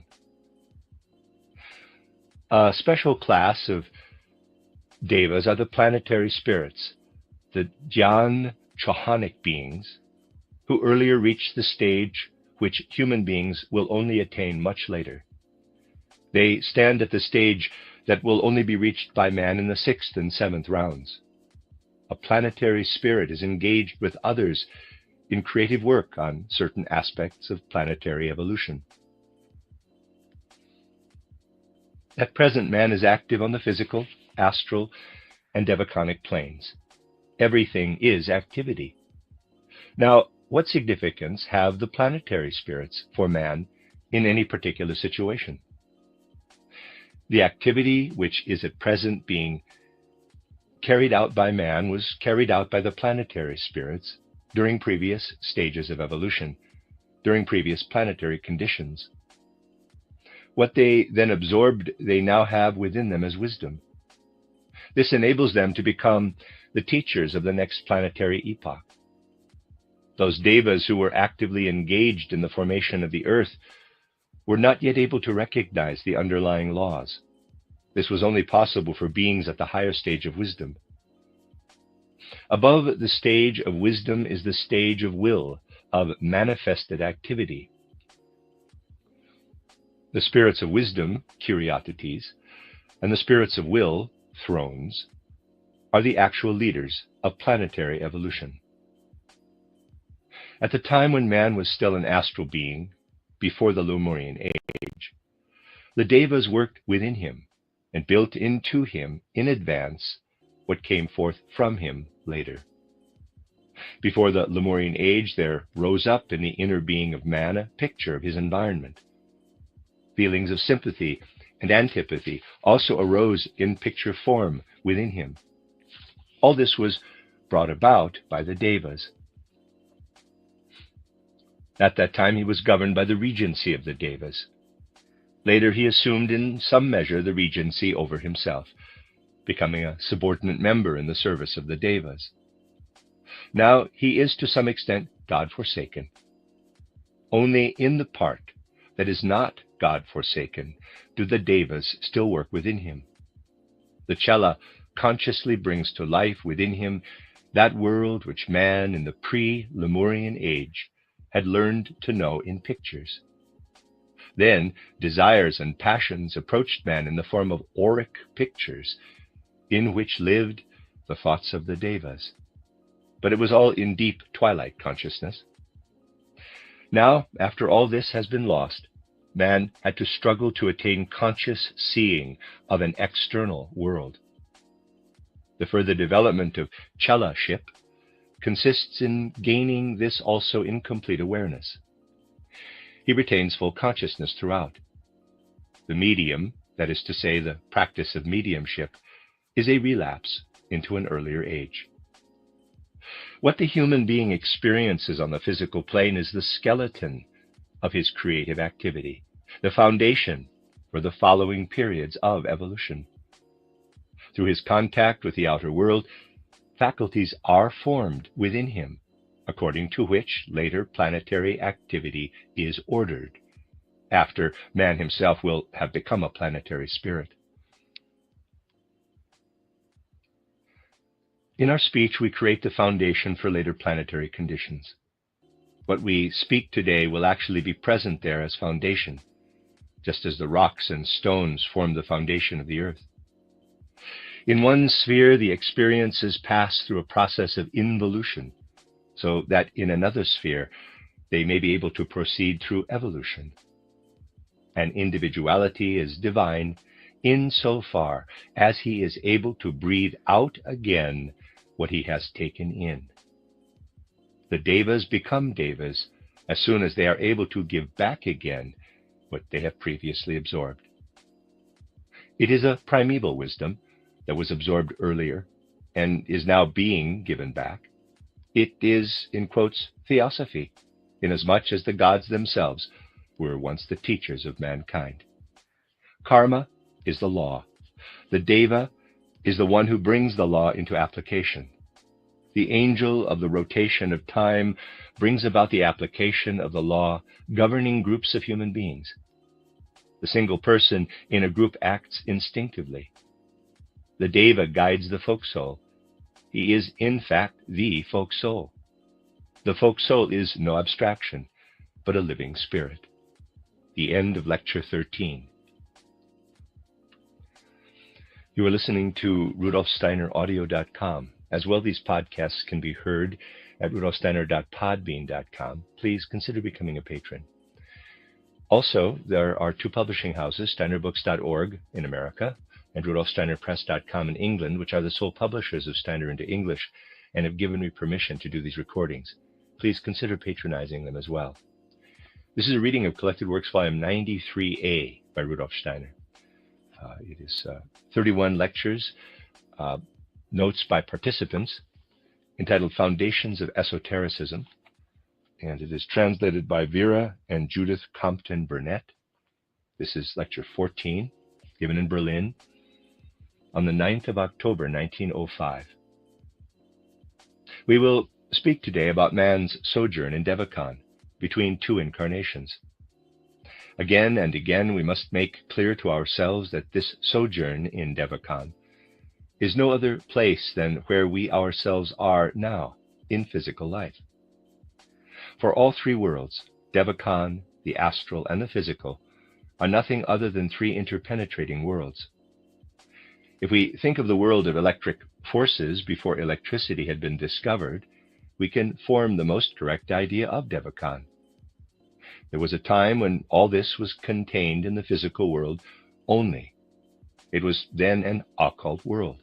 A special class of devas are the planetary spirits, the Jnana Chohanic beings, who earlier reached the stage which human beings will only attain much later. They stand at the stage that will only be reached by man in the 6th and 7th rounds. A planetary spirit is engaged with others in creative work on certain aspects of planetary evolution. At present, man is active on the physical, astral, and devaconic planes. Everything is activity. Now, what significance have the planetary spirits for man in any particular situation? The activity which is at present being carried out by man was carried out by the planetary spirits during previous stages of evolution, during previous planetary conditions. What they then absorbed, they now have within them as wisdom. This enables them to become the teachers of the next planetary epoch. Those devas who were actively engaged in the formation of the earth were not yet able to recognize the underlying laws. This was only possible for beings at the higher stage of wisdom. Above the stage of wisdom is the stage of will, of manifested activity. The spirits of wisdom, Kyriates, and the spirits of will, thrones, are the actual leaders of planetary evolution. At the time when man was still an astral being, before the Lemurian age, the devas worked within him and built into him in advance what came forth from him later. Before the Lemurian age, there rose up in the inner being of man a picture of his environment. Feelings of sympathy and antipathy also arose in picture form within him. All this was brought about by the Devas. At that time, he was governed by the regency of the Devas. Later, he assumed in some measure the regency over himself, becoming a subordinate member in the service of the Devas. Now, he is to some extent God-forsaken. Only in the part that is not God-forsaken do the Devas still work within him. The Chela consciously brings to life within him that world which man in the pre-Lemurian age had learned to know in pictures. Then desires and passions approached man in the form of auric pictures, in which lived the thoughts of the Devas. But it was all in deep twilight consciousness. Now, after all this has been lost, man had to struggle to attain conscious seeing of an external world. The further development of Chela-ship consists in gaining this also incomplete awareness. He retains full consciousness throughout. The medium, that is to say, the practice of mediumship, is a relapse into an earlier age. What the human being experiences on the physical plane is the skeleton of his creative activity, the foundation for the following periods of evolution. Through his contact with the outer world, faculties are formed within him, according to which later planetary activity is ordered, after man himself will have become a planetary spirit. In our speech, we create the foundation for later planetary conditions. What we speak today will actually be present there as foundation, just as the rocks and stones form the foundation of the earth. In one sphere, the experiences pass through a process of involution, so that in another sphere, they may be able to proceed through evolution. And individuality is divine insofar as he is able to breathe out again what he has taken in. The Devas become Devas as soon as they are able to give back again what they have previously absorbed. It is a primeval wisdom that was absorbed earlier and is now being given back. It is, in quotes, theosophy, inasmuch as the gods themselves were once the teachers of mankind. Karma is the law. The Deva is the one who brings the law into application. The angel of the rotation of time brings about the application of the law governing groups of human beings. The single person in a group acts instinctively. The Deva guides the folk soul. He is, in fact, the folk soul. The folk soul is no abstraction, but a living spirit. The end of Lecture 13. You are listening to RudolfSteinerAudio.com. As well, these podcasts can be heard at RudolfSteiner.podbean.com. Please consider becoming a patron. Also, there are two publishing houses, SteinerBooks.org in America and RudolfSteinerPress.com in England, which are the sole publishers of Steiner into English and have given me permission to do these recordings. Please consider patronizing them as well. This is a reading of Collected Works Volume 93A by Rudolf Steiner. It is 31 lectures, notes by participants, entitled Foundations of Esotericism, and it is translated by Vera and Judith Compton Burnett. This is Lecture 14, given in Berlin on the 9th of October, 1905. We will speak today about man's sojourn in Devachan, between two incarnations. Again and again, we must make clear to ourselves that this sojourn in Devachan is no other place than where we ourselves are now, in physical life. For all three worlds, Devachan, the astral, and the physical, are nothing other than three interpenetrating worlds. If we think of the world of electric forces before electricity had been discovered, we can form the most correct idea of Devachan. There was a time when all this was contained in the physical world only. It was then an occult world.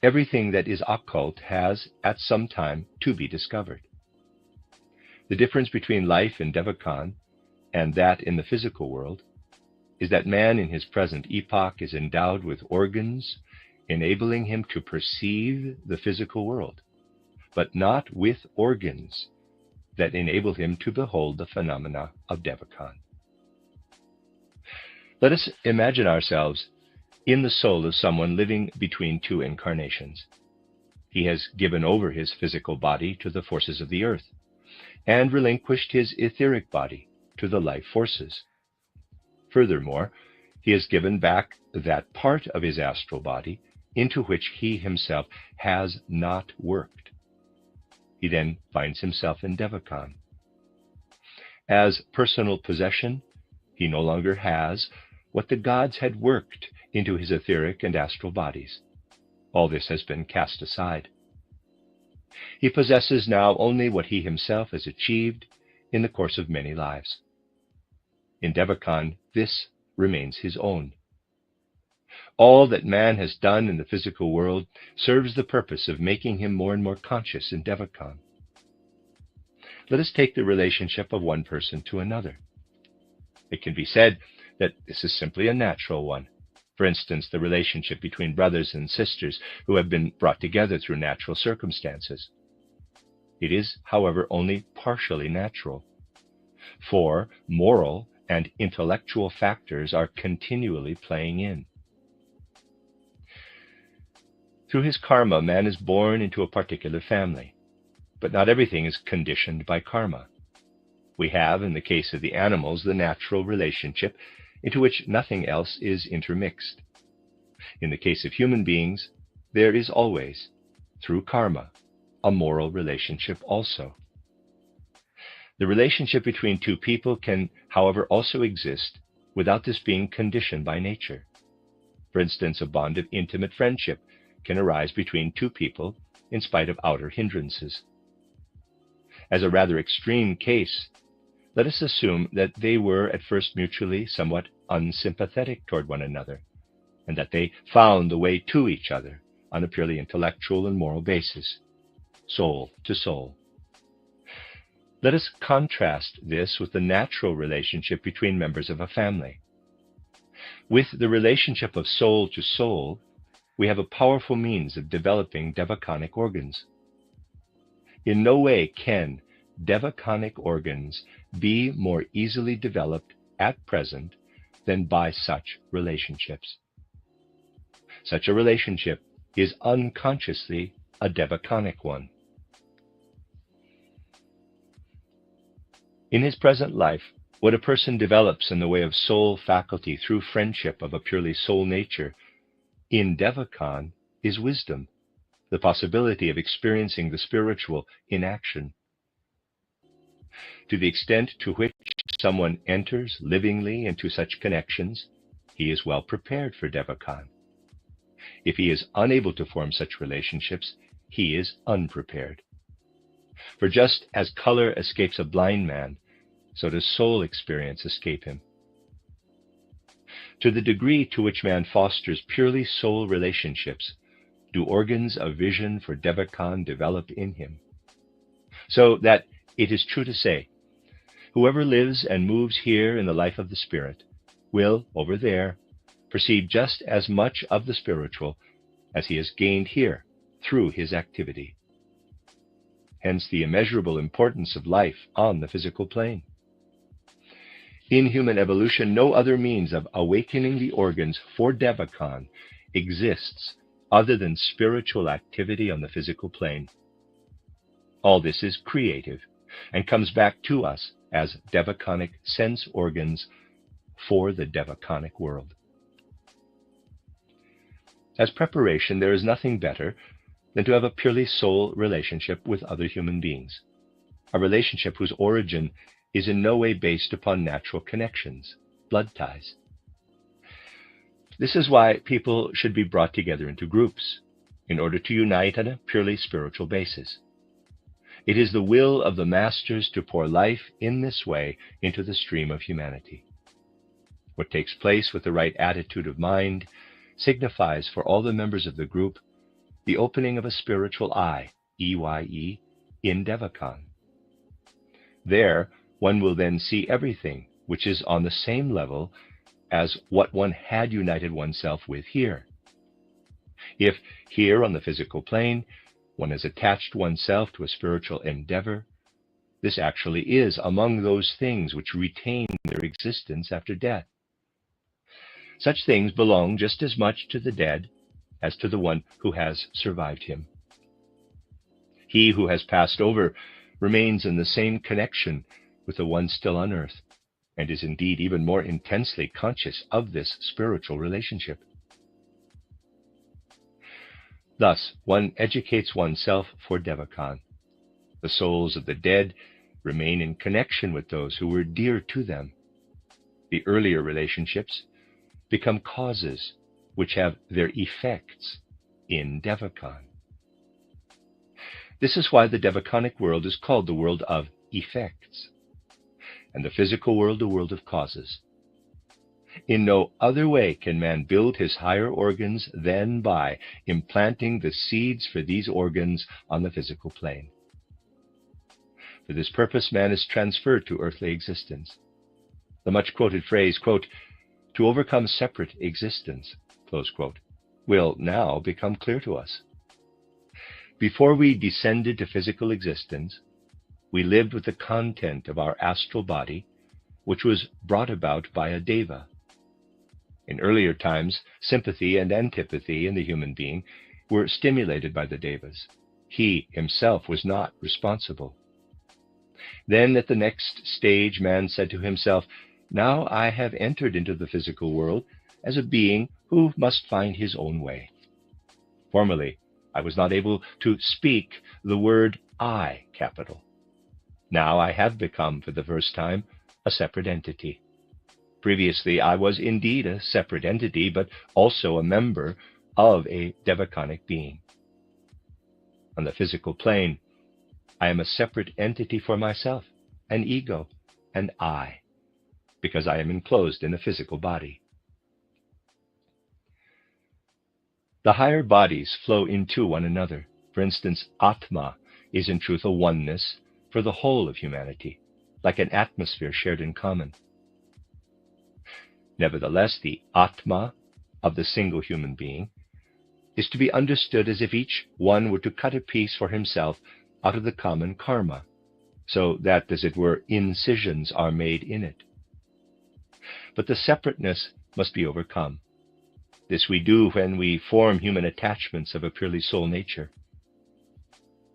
everything that is occult has, at some time, to be discovered. The difference between life in Devachan and that in the physical world is that man in his present epoch is endowed with organs enabling him to perceive the physical world, but not with organs that enable him to behold the phenomena of Devachan. Let us imagine ourselves in the soul of someone living between two incarnations. He has given over his physical body to the forces of the earth, and relinquished his etheric body to the life forces. Furthermore, he has given back that part of his astral body into which he himself has not worked. He then finds himself in Devachan. As personal possession, he no longer has what the gods had worked into his etheric and astral bodies. All this has been cast aside. He possesses now only what he himself has achieved in the course of many lives. In Devachan, this remains his own. All that man has done in the physical world serves the purpose of making him more and more conscious in Devachan. Let us take the relationship of one person to another. It can be said that this is simply a natural one. For instance, the relationship between brothers and sisters who have been brought together through natural circumstances. It is, however, only partially natural, for moral and intellectual factors are continually playing in. Through his karma, man is born into a particular family, but not everything is conditioned by karma. We have, in the case of the animals, the natural relationship into which nothing else is intermixed. In the case of human beings, there is always, through karma, a moral relationship also. The relationship between two people can, however, also exist without this being conditioned by nature. For instance, a bond of intimate friendship can arise between two people in spite of outer hindrances. As a rather extreme case, let us assume that they were at first mutually somewhat unsympathetic toward one another, and that they found the way to each other on a purely intellectual and moral basis, soul to soul. Let us contrast this with the natural relationship between members of a family. With the relationship of soul to soul, we have a powerful means of developing devachanic organs. In no way can devachanic organs be more easily developed at present than by such relationships. Such a relationship is unconsciously a devachanic one. In his present life, what a person develops in the way of soul faculty through friendship of a purely soul nature in Devachan is wisdom, the possibility of experiencing the spiritual in action. To the extent to which someone enters livingly into such connections, he is well prepared for Devachan. If he is unable to form such relationships, he is unprepared. For just as color escapes a blind man, so does soul experience escape him. To the degree to which man fosters purely soul relationships, do organs of vision for Devachan develop in him. So that it is true to say, whoever lives and moves here in the life of the spirit will, over there, perceive just as much of the spiritual as he has gained here through his activity. Hence the immeasurable importance of life on the physical plane. In human evolution, no other means of awakening the organs for Devachan exists other than spiritual activity on the physical plane. All this is creative and comes back to us as devachanic sense organs for the devachanic world. As preparation, there is nothing better than to have a purely soul relationship with other human beings, a relationship whose origin is in no way based upon natural connections, blood ties. This is why people should be brought together into groups, in order to unite on a purely spiritual basis. It is the will of the masters to pour life in this way into the stream of humanity. What takes place with the right attitude of mind signifies for all the members of the group the opening of a spiritual eye, EYE, in Devachan. There, one will then see everything which is on the same level as what one had united oneself with here. If here on the physical plane, one has attached oneself to a spiritual endeavor, this actually is among those things which retain their existence after death. Such things belong just as much to the dead as to the one who has survived him. He who has passed over remains in the same connection with the one still on earth, and is indeed even more intensely conscious of this spiritual relationship. Thus, one educates oneself for Devachan. The souls of the dead remain in connection with those who were dear to them. The earlier relationships become causes which have their effects in Devachan. This is why the Devachanic world is called the world of effects, and the physical world the world of causes. In no other way can man build his higher organs than by implanting the seeds for these organs on the physical plane. For this purpose, man is transferred to earthly existence. The much-quoted phrase, quote, "to overcome separate existence," close quote, will now become clear to us. Before we descended to physical existence, we lived with the content of our astral body, which was brought about by a deva. In earlier times, sympathy and antipathy in the human being were stimulated by the devas. He himself was not responsible. Then at the next stage, man said to himself, "Now I have entered into the physical world as a being who must find his own way. Formerly, I was not able to speak the word I, capital. Now I have become, for the first time, a separate entity. Previously, I was indeed a separate entity, but also a member of a Devachanic being. On the physical plane, I am a separate entity for myself, an ego, an I, because I am enclosed in a physical body." The higher bodies flow into one another. For instance, Atma is in truth a oneness for the whole of humanity, like an atmosphere shared in common. Nevertheless, the Atma of the single human being is to be understood as if each one were to cut a piece for himself out of the common karma, so that, as it were, incisions are made in it. But the separateness must be overcome. This we do when we form human attachments of a purely soul nature.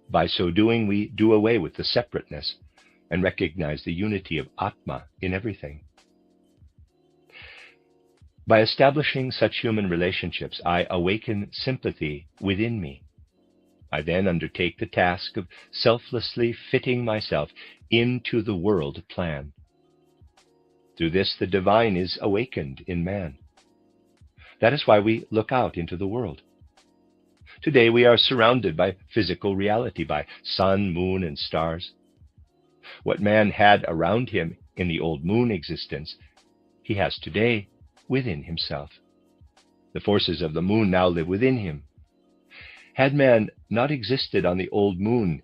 By so doing, we do away with the separateness and recognize the unity of Atma in everything. By establishing such human relationships, I awaken sympathy within me. I then undertake the task of selflessly fitting myself into the world plan. Through this, the divine is awakened in man. That is why we look out into the world. Today we are surrounded by physical reality, by sun, moon, and stars. What man had around him in the old moon existence, he has today within himself. The forces of the moon now live within him. Had man not existed on the old moon,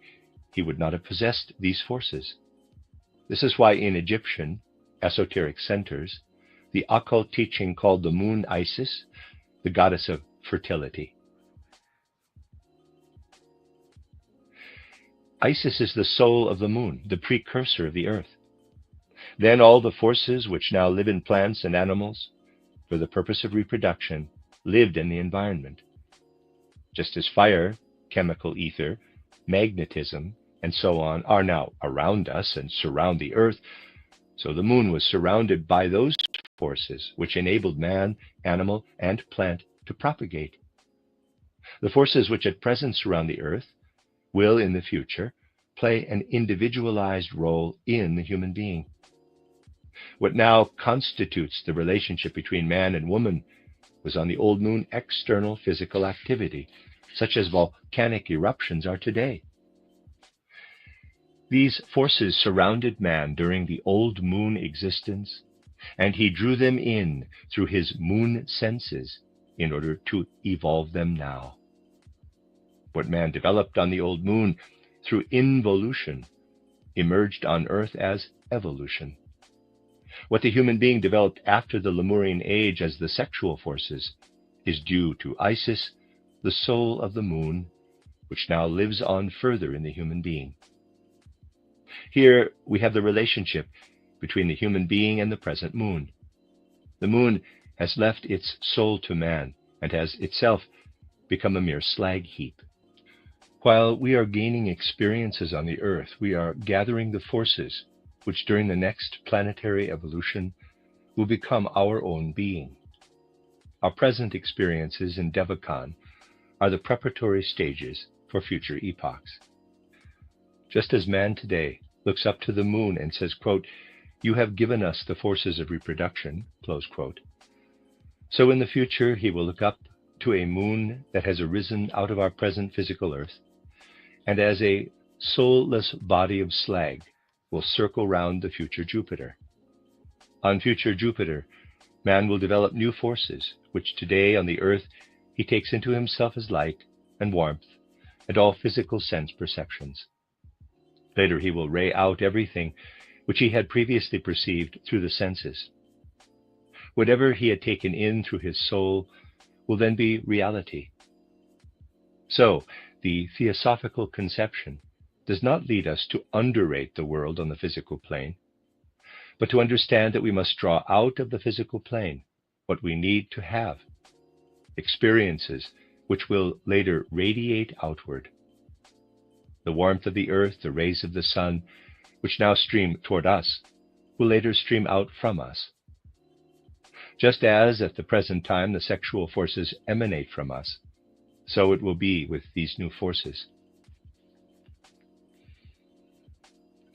he would not have possessed these forces. This is why in Egyptian esoteric centers, the occult teaching called the moon Isis, the goddess of fertility. Isis is the soul of the moon, the precursor of the earth. Then all the forces which now live in plants and animals, for the purpose of reproduction, lived in the environment. Just as fire, chemical ether, magnetism, and so on are now around us and surround the earth, so the moon was surrounded by those forces which enabled man, animal, and plant to propagate. The forces which at present surround the earth will, in the future, play an individualized role in the human being. What now constitutes the relationship between man and woman was on the old moon external physical activity, such as volcanic eruptions are today. These forces surrounded man during the old moon existence, and he drew them in through his moon senses in order to evolve them now. What man developed on the old moon through involution emerged on Earth as evolution. What the human being developed after the Lemurian age as the sexual forces is due to Isis, the soul of the moon, which now lives on further in the human being. Here we have the relationship between the human being and the present moon. The moon has left its soul to man and has itself become a mere slag heap. While we are gaining experiences on the Earth, we are gathering the forces which during the next planetary evolution will become our own being. Our present experiences in Devachan are the preparatory stages for future epochs. Just as man today looks up to the moon and says, quote, "You have given us the forces of reproduction," close quote, so in the future he will look up to a moon that has arisen out of our present physical Earth, and as a soulless body of slag will circle round the future Jupiter. On future Jupiter, man will develop new forces, which today on the Earth he takes into himself as light and warmth and all physical sense perceptions. Later he will ray out everything which he had previously perceived through the senses. Whatever he had taken in through his soul will then be reality. So, the theosophical conception does not lead us to underrate the world on the physical plane, but to understand that we must draw out of the physical plane what we need to have, experiences which will later radiate outward. The warmth of the earth, the rays of the sun, which now stream toward us, will later stream out from us. Just as at the present time the sexual forces emanate from us, so it will be with these new forces.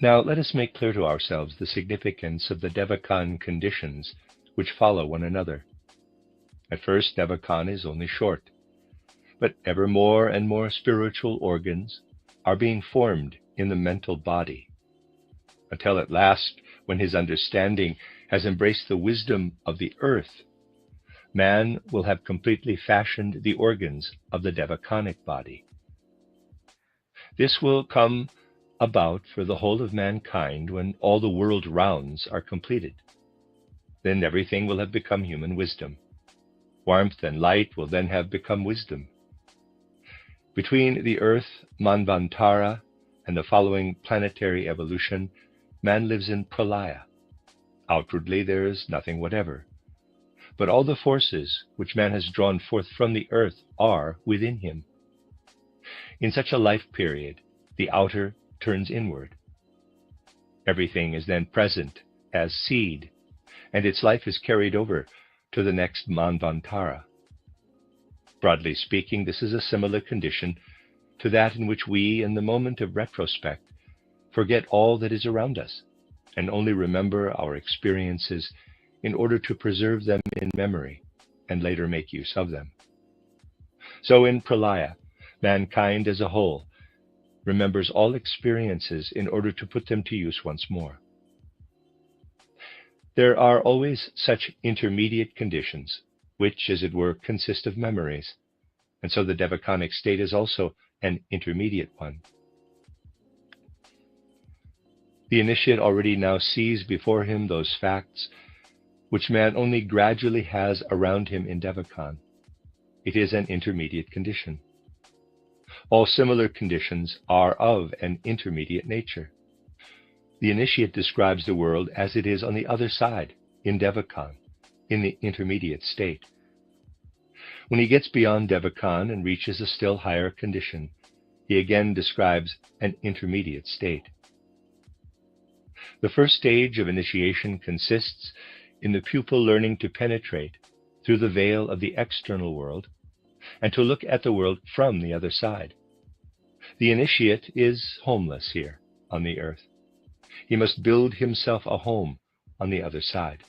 Now let us make clear to ourselves the significance of the Devachan conditions which follow one another. At first, Devachan is only short, but ever more and more spiritual organs are being formed in the mental body, until at last, when his understanding has embraced the wisdom of the earth, man will have completely fashioned the organs of the Devachanic body. This will come about for the whole of mankind when all the world rounds are completed. Then everything will have become human wisdom. Warmth and light will then have become wisdom. Between the earth, Manvantara, and the following planetary evolution, man lives in pralaya. Outwardly there is nothing whatever, but all the forces which man has drawn forth from the earth are within him. In such a life period, the outer turns inward. Everything is then present as seed, and its life is carried over to the next Manvantara. Broadly speaking, this is a similar condition to that in which we, in the moment of retrospect, forget all that is around us, and only remember our experiences in order to preserve them in memory and later make use of them. So in pralaya, mankind as a whole remembers all experiences in order to put them to use once more. There are always such intermediate conditions, which, as it were, consist of memories, and so the Devachanic state is also an intermediate one. The initiate already now sees before him those facts which man only gradually has around him in Devachan. It is an intermediate condition. All similar conditions are of an intermediate nature. The initiate describes the world as it is on the other side, in Devachan, in the intermediate state. When he gets beyond Devachan and reaches a still higher condition, he again describes an intermediate state. The first stage of initiation consists in the pupil learning to penetrate through the veil of the external world and to look at the world from the other side. The initiate is homeless here on the earth. He must build himself a home on the other side.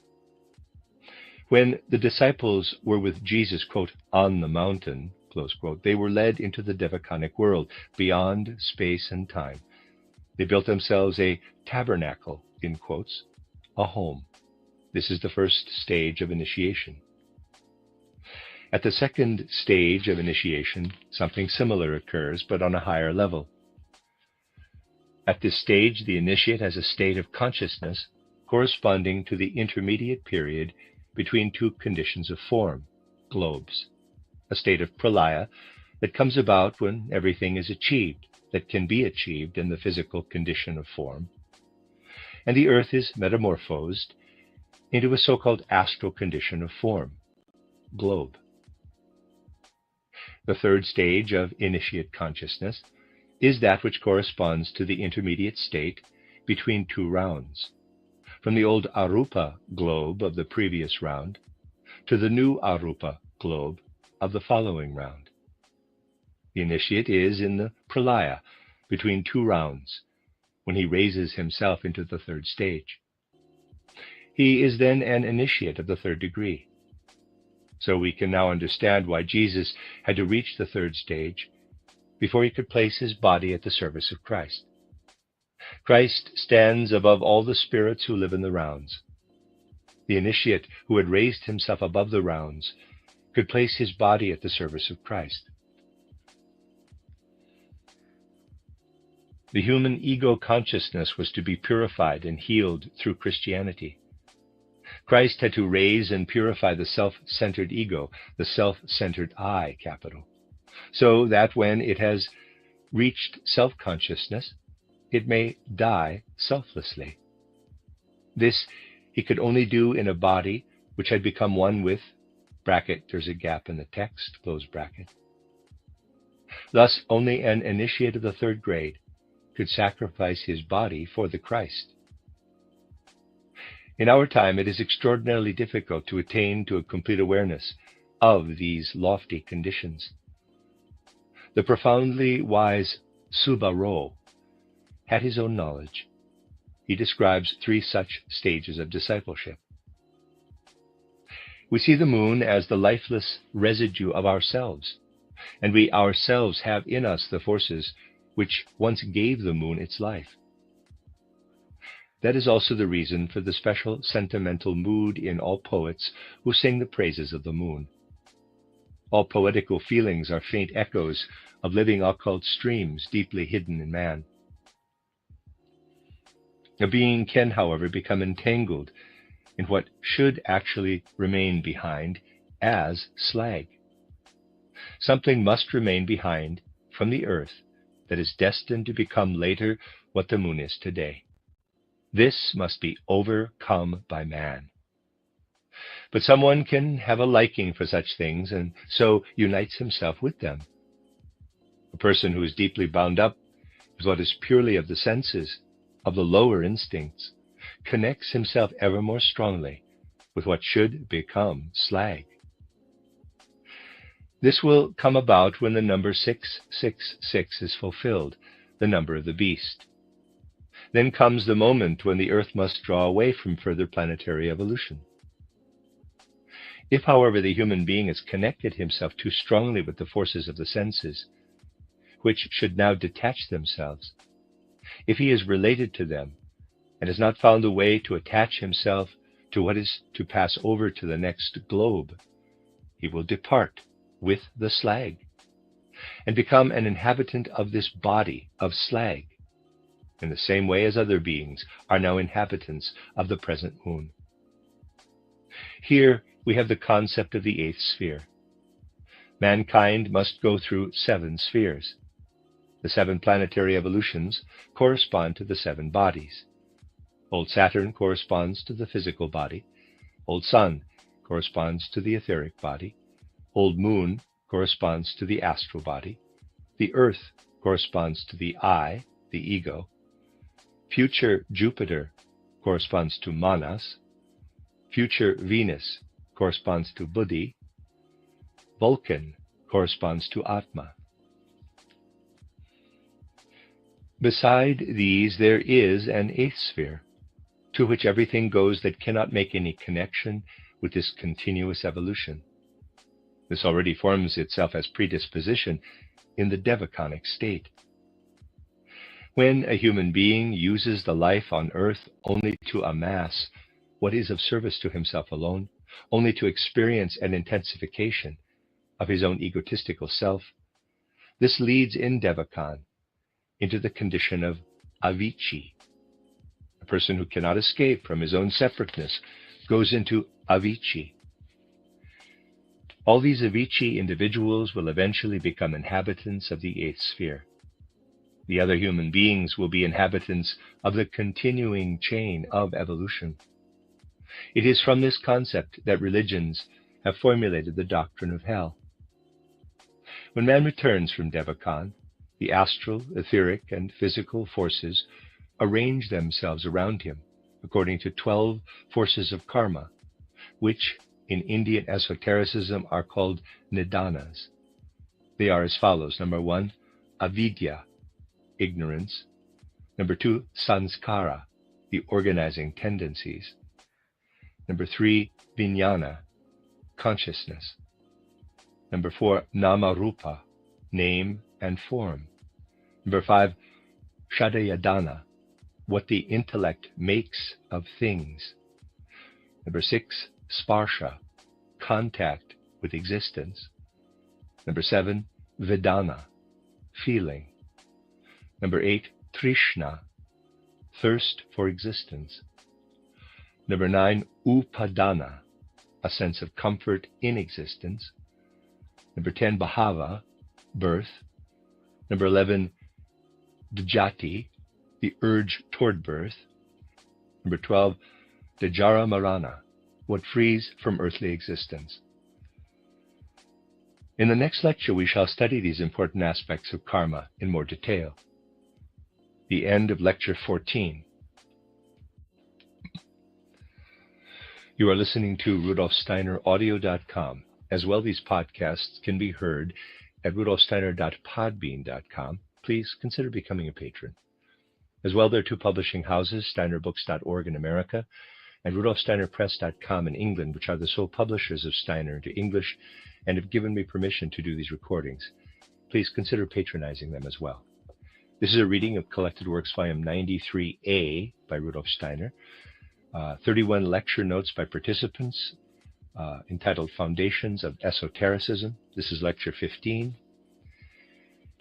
When the disciples were with Jesus, quote, on the mountain, close quote, they were led into the Devachanic world, beyond space and time. They built themselves a tabernacle, in quotes, a home. This is the first stage of initiation. At the second stage of initiation, something similar occurs, but on a higher level. At this stage, the initiate has a state of consciousness corresponding to the intermediate period between two conditions of form, globes, a state of pralaya that comes about when everything is achieved that can be achieved in the physical condition of form, and the earth is metamorphosed into a so-called astral condition of form, globe. The third stage of initiate consciousness is that which corresponds to the intermediate state between two rounds, from the old arupa globe of the previous round to the new arupa globe of the following round. The initiate is in the pralaya between two rounds, when he raises himself into the third stage. He is then an initiate of the third degree. So we can now understand why Jesus had to reach the third stage before he could place his body at the service of Christ. Christ stands above all the spirits who live in the rounds. The initiate who had raised himself above the rounds could place his body at the service of Christ. The human ego consciousness was to be purified and healed through Christianity. Christ had to raise and purify the self-centered ego, the self-centered I, capital, so that when it has reached self-consciousness, it may die selflessly. This he could only do in a body which had become one with, bracket, there's a gap in the text, close bracket. Thus, only an initiate of the third grade could sacrifice his body for the Christ. In our time, it is extraordinarily difficult to attain to a complete awareness of these lofty conditions. The profoundly wise Suba-ro had his own knowledge. He describes 3 such stages of discipleship. We see the moon as the lifeless residue of ourselves, and we ourselves have in us the forces which once gave the moon its life. That is also the reason for the special sentimental mood in all poets who sing the praises of the moon. All poetical feelings are faint echoes of living occult streams deeply hidden in man. A being can, however, become entangled in what should actually remain behind as slag. Something must remain behind from the earth that is destined to become later what the moon is today. This must be overcome by man. But someone can have a liking for such things and so unites himself with them. A person who is deeply bound up with what is purely of the senses, of the lower instincts, connects himself ever more strongly with what should become slag. This will come about when the number 666 is fulfilled, the number of the beast. Then comes the moment when the earth must draw away from further planetary evolution. If, however, the human being has connected himself too strongly with the forces of the senses, which should now detach themselves, if he is related to them and has not found a way to attach himself to what is to pass over to the next globe, he will depart with the slag and become an inhabitant of this body of slag, in the same way as other beings are now inhabitants of the present moon. Here we have the concept of the 8th sphere. Mankind must go through 7 spheres. The 7 planetary evolutions correspond to the 7 bodies. Old Saturn corresponds to the physical body. Old Sun corresponds to the etheric body. Old Moon corresponds to the astral body. The Earth corresponds to the I, the ego. Future Jupiter corresponds to Manas. Future Venus corresponds to Buddhi. Vulcan corresponds to Atma. Beside these, there is an 8th sphere, to which everything goes that cannot make any connection with this continuous evolution. This already forms itself as predisposition in the devaconic state. When a human being uses the life on earth only to amass what is of service to himself alone, only to experience an intensification of his own egotistical self, this leads in Devakan into the condition of Avicii. A person who cannot escape from his own separateness goes into Avicii. All these Avicii individuals will eventually become inhabitants of the eighth sphere. The other human beings will be inhabitants of the continuing chain of evolution. It is from this concept that religions have formulated the doctrine of hell. When man returns from Devakan, the astral, etheric, and physical forces arrange themselves around him according to 12 forces of karma, which in Indian esotericism are called nidanas. They are as follows. Number 1, avidya, ignorance. Number 2, sanskara, the organizing tendencies. Number 3, vijnana, consciousness. Number 4, nama rupa, name and form. Number 5, shadayadana, what the intellect makes of things. Number 6, sparsha, contact with existence. Number 7, vedana, feeling. Number 8, trishna, thirst for existence. Number 9, upadana, a sense of comfort in existence. Number 10, bhava, birth. Number 11, djati, the urge toward birth. Number 12, djara marana, what frees from earthly existence. In the next lecture, we shall study these important aspects of karma in more detail. The end of Lecture 14. You are listening to RudolfSteinerAudio.com. As well, these podcasts can be heard at RudolfSteiner.podbean.com. Please consider becoming a patron. As well, there are 2 publishing houses, SteinerBooks.org in America and RudolfSteinerPress.com in England, which are the sole publishers of Steiner into English and have given me permission to do these recordings. Please consider patronizing them as well. This is a reading of Collected Works, Volume 93A by Rudolf Steiner, 31 lecture notes by participants entitled Foundations of Esotericism. This is Lecture 15,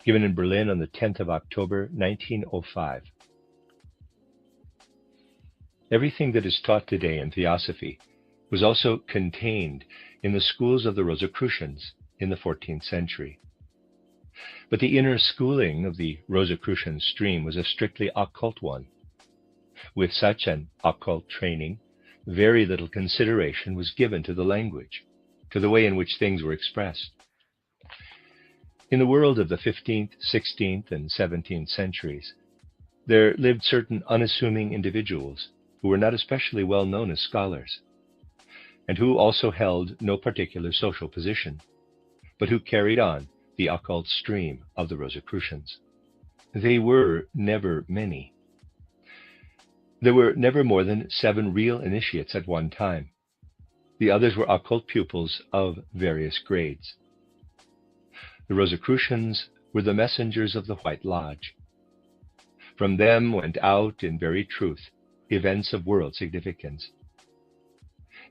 given in Berlin on the 10th of October, 1905. Everything that is taught today in Theosophy was also contained in the schools of the Rosicrucians in the 14th century. But the inner schooling of the Rosicrucian stream was a strictly occult one. With such an occult training, very little consideration was given to the language, to the way in which things were expressed. In the world of the 15th, 16th, and 17th centuries, there lived certain unassuming individuals who were not especially well known as scholars, and who also held no particular social position, but who carried on the occult stream of the Rosicrucians. They were never many. There were never more than 7 real initiates at one time. The others were occult pupils of various grades. The Rosicrucians were the messengers of the White Lodge. From them went out, in very truth, events of world significance.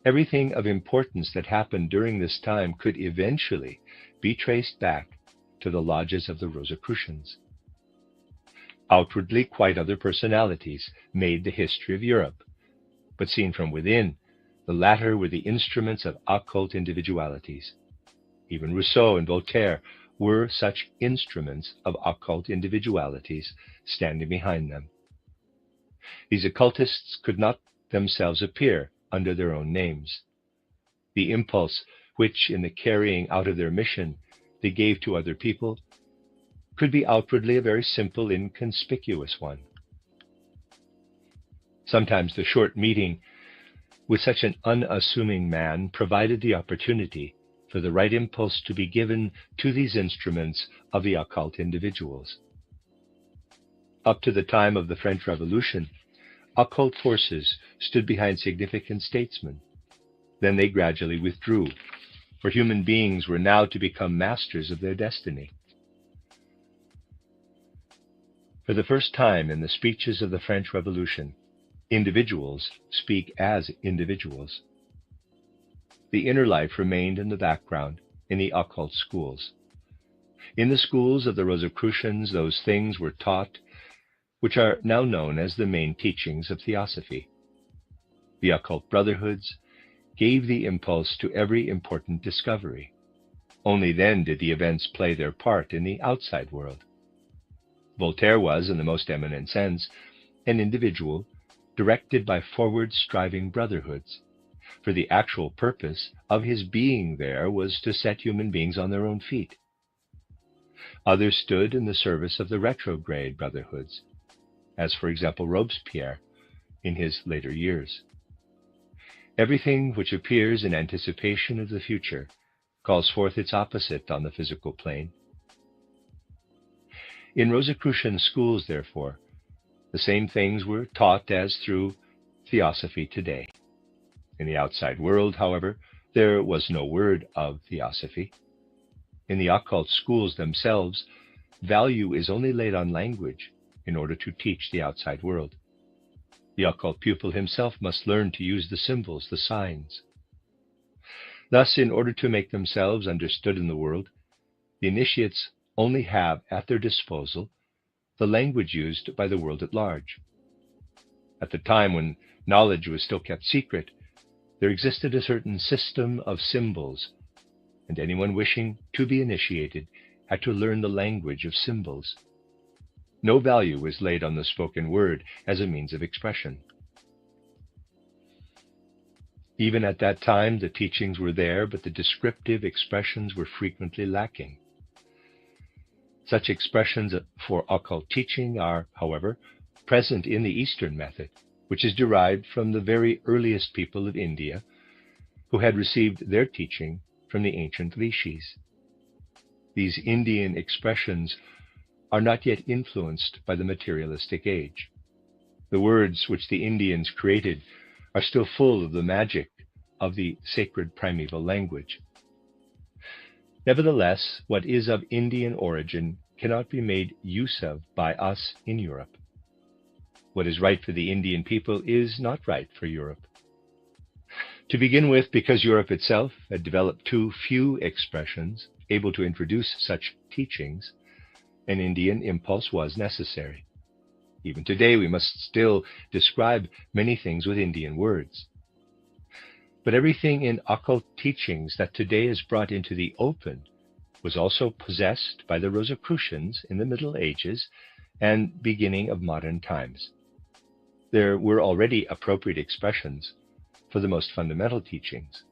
Everything of importance that happened during this time could eventually be traced back to the lodges of the Rosicrucians. Outwardly, quite other personalities made the history of Europe, but seen from within, the latter were the instruments of occult individualities. Even Rousseau and Voltaire were such instruments of occult individualities standing behind them. These occultists could not themselves appear under their own names. The impulse which, in the carrying out of their mission, they gave to other people could be outwardly a very simple, inconspicuous one. Sometimes the short meeting with such an unassuming man provided the opportunity for the right impulse to be given to these instruments of the occult individuals. Up to the time of the French Revolution, occult forces stood behind significant statesmen. Then they gradually withdrew, for human beings were now to become masters of their destiny. For the first time in the speeches of the French Revolution, individuals speak as individuals. The inner life remained in the background, in the occult schools. In the schools of the Rosicrucians, those things were taught which are now known as the main teachings of Theosophy. The occult brotherhoods gave the impulse to every important discovery. Only then did the events play their part in the outside world. Voltaire was, in the most eminent sense, an individual directed by forward-striving brotherhoods, for the actual purpose of his being there was to set human beings on their own feet. Others stood in the service of the retrograde brotherhoods, as for example Robespierre in his later years. Everything which appears in anticipation of the future calls forth its opposite on the physical plane. In Rosicrucian schools, therefore, the same things were taught as through Theosophy today. In the outside world, however, there was no word of Theosophy. In the occult schools themselves, value is only laid on language in order to teach the outside world. The occult pupil himself must learn to use the symbols, the signs. Thus, in order to make themselves understood in the world, the initiates only have at their disposal the language used by the world at large. At the time when knowledge was still kept secret, there existed a certain system of symbols, and anyone wishing to be initiated had to learn the language of symbols. No value was laid on the spoken word as a means of expression. Even at that time, the teachings were there, but the descriptive expressions were frequently lacking. Such expressions for occult teaching are, however, present in the Eastern method, which is derived from the very earliest people of India, who had received their teaching from the ancient rishis. These Indian expressions are not yet influenced by the materialistic age. The words which the Indians created are still full of the magic of the sacred primeval language. Nevertheless, what is of Indian origin cannot be made use of by us in Europe. What is right for the Indian people is not right for Europe. To begin with, because Europe itself had developed too few expressions able to introduce such teachings, an Indian impulse was necessary. Even today, we must still describe many things with Indian words. But everything in occult teachings that today is brought into the open was also possessed by the Rosicrucians in the Middle Ages and beginning of modern times. There were already appropriate expressions for the most fundamental teachings.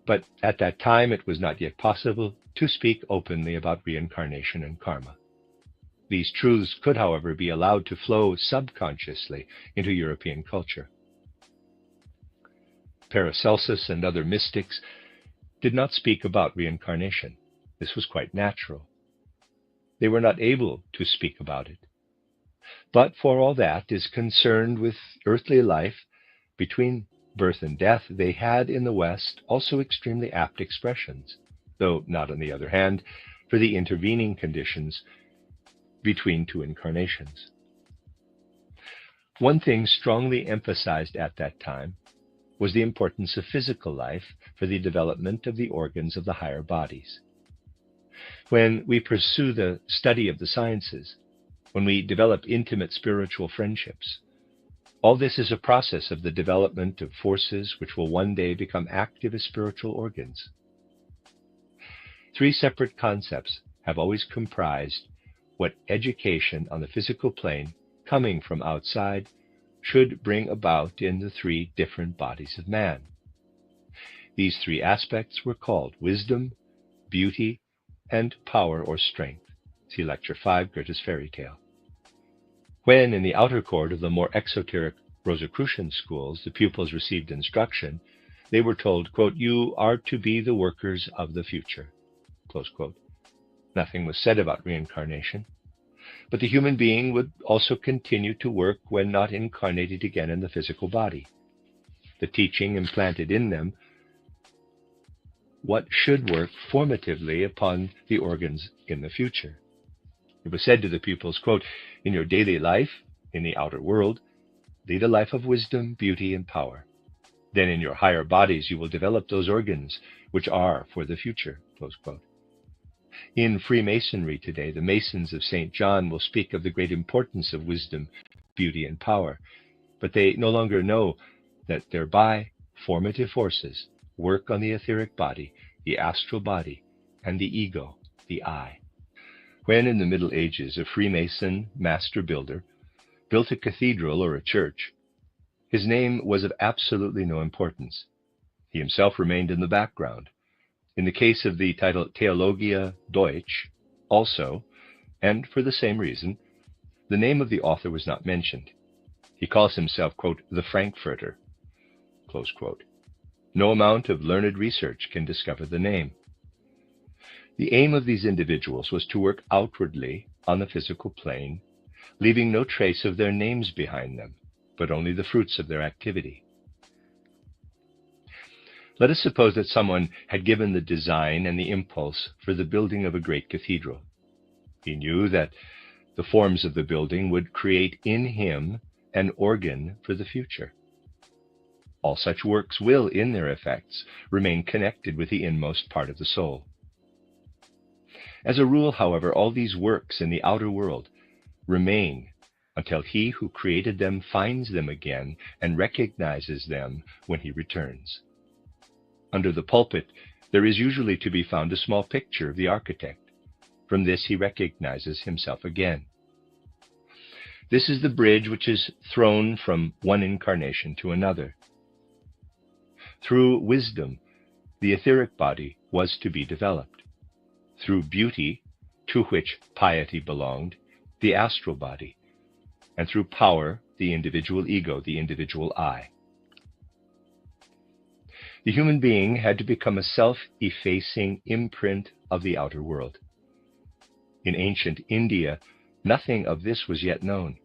But at that time, it was not yet possible to speak openly about reincarnation and karma. These truths could, however, be allowed to flow subconsciously into European culture. Paracelsus and other mystics did not speak about reincarnation. This was quite natural. They were not able to speak about it. But for all that is concerned with earthly life between birth and death, they had in the West also extremely apt expressions, though not, on the other hand, for the intervening conditions between two incarnations. One thing strongly emphasized at that time was the importance of physical life for the development of the organs of the higher bodies. When we pursue the study of the sciences, when we develop intimate spiritual friendships, all this is a process of the development of forces which will one day become active as spiritual organs. Three separate concepts have always comprised what education on the physical plane, coming from outside, should bring about in the three different bodies of man. These three aspects were called wisdom, beauty, and power or strength. See Lecture 5, Goethe's Fairy Tale. When, in the outer court of the more exoteric Rosicrucian schools, the pupils received instruction, they were told, quote, "You are to be the workers of the future," close quote. Nothing was said about reincarnation, but the human being would also continue to work when not incarnated again in the physical body. The teaching implanted in them what should work formatively upon the organs in the future. It was said to the pupils, quote, "In your daily life, in the outer world, lead a life of wisdom, beauty, and power. Then in your higher bodies you will develop those organs which are for the future." Close quote. In Freemasonry today, the Masons of St. John will speak of the great importance of wisdom, beauty, and power, but they no longer know that thereby formative forces work on the etheric body, the astral body, and the ego, the I. When in the Middle Ages a Freemason master builder built a cathedral or a church, his name was of absolutely no importance. He himself remained in the background. In the case of the title Theologia Deutsch, also, and for the same reason, the name of the author was not mentioned. He calls himself, quote, "the Frankfurter," close quote. No amount of learned research can discover the name. The aim of these individuals was to work outwardly on the physical plane, leaving no trace of their names behind them, but only the fruits of their activity. Let us suppose that someone had given the design and the impulse for the building of a great cathedral. He knew that the forms of the building would create in him an organ for the future. All such works will, in their effects, remain connected with the inmost part of the soul. As a rule, however, all these works in the outer world remain until he who created them finds them again and recognizes them when he returns. Under the pulpit, there is usually to be found a small picture of the architect. From this he recognizes himself again. This is the bridge which is thrown from one incarnation to another. Through wisdom, the etheric body was to be developed. Through beauty, to which piety belonged, the astral body, and through power, the individual ego, the individual I. The human being had to become a self-effacing imprint of the outer world. In ancient India, nothing of this was yet known.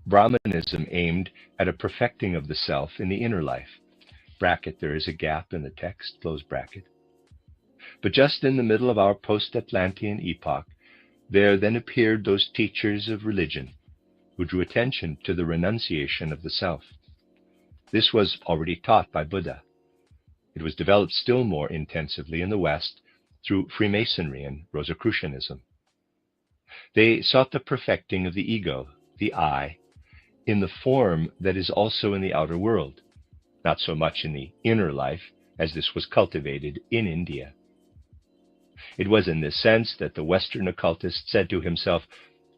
Brahmanism aimed at a perfecting of the self in the inner life. Bracket, there is a gap in the text, close bracket. But just in the middle of our post-Atlantean epoch, there then appeared those teachers of religion who drew attention to the renunciation of the self. This was already taught by Buddha. It was developed still more intensively in the West through Freemasonry and Rosicrucianism. They sought the perfecting of the ego, the I, in the form that is also in the outer world, not so much in the inner life as this was cultivated in India. It was in this sense that the Western occultist said to himself,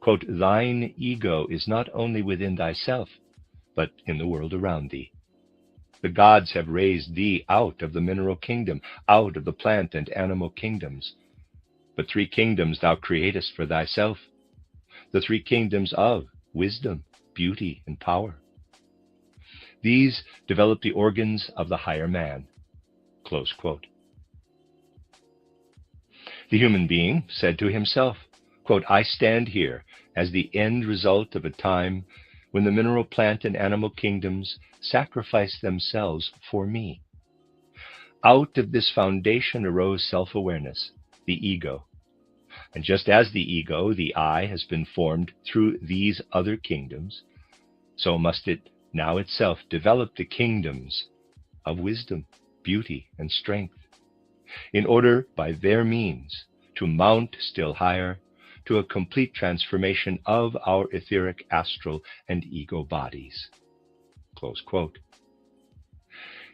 quote, "Thine ego is not only within thyself, but in the world around thee. The gods have raised thee out of the mineral kingdom, out of the plant and animal kingdoms. But three kingdoms thou createst for thyself, the three kingdoms of wisdom, beauty, and power. These develop the organs of the higher man." Close quote. The human being said to himself, quote, "I stand here as the end result of a time when the mineral, plant, and animal kingdoms sacrificed themselves for me. Out of this foundation arose self-awareness, the ego. And just as the ego, the I, has been formed through these other kingdoms, so must it now itself develop the kingdoms of wisdom, beauty, and strength, in order by their means to mount still higher to a complete transformation of our etheric, astral, and ego bodies." Close quote.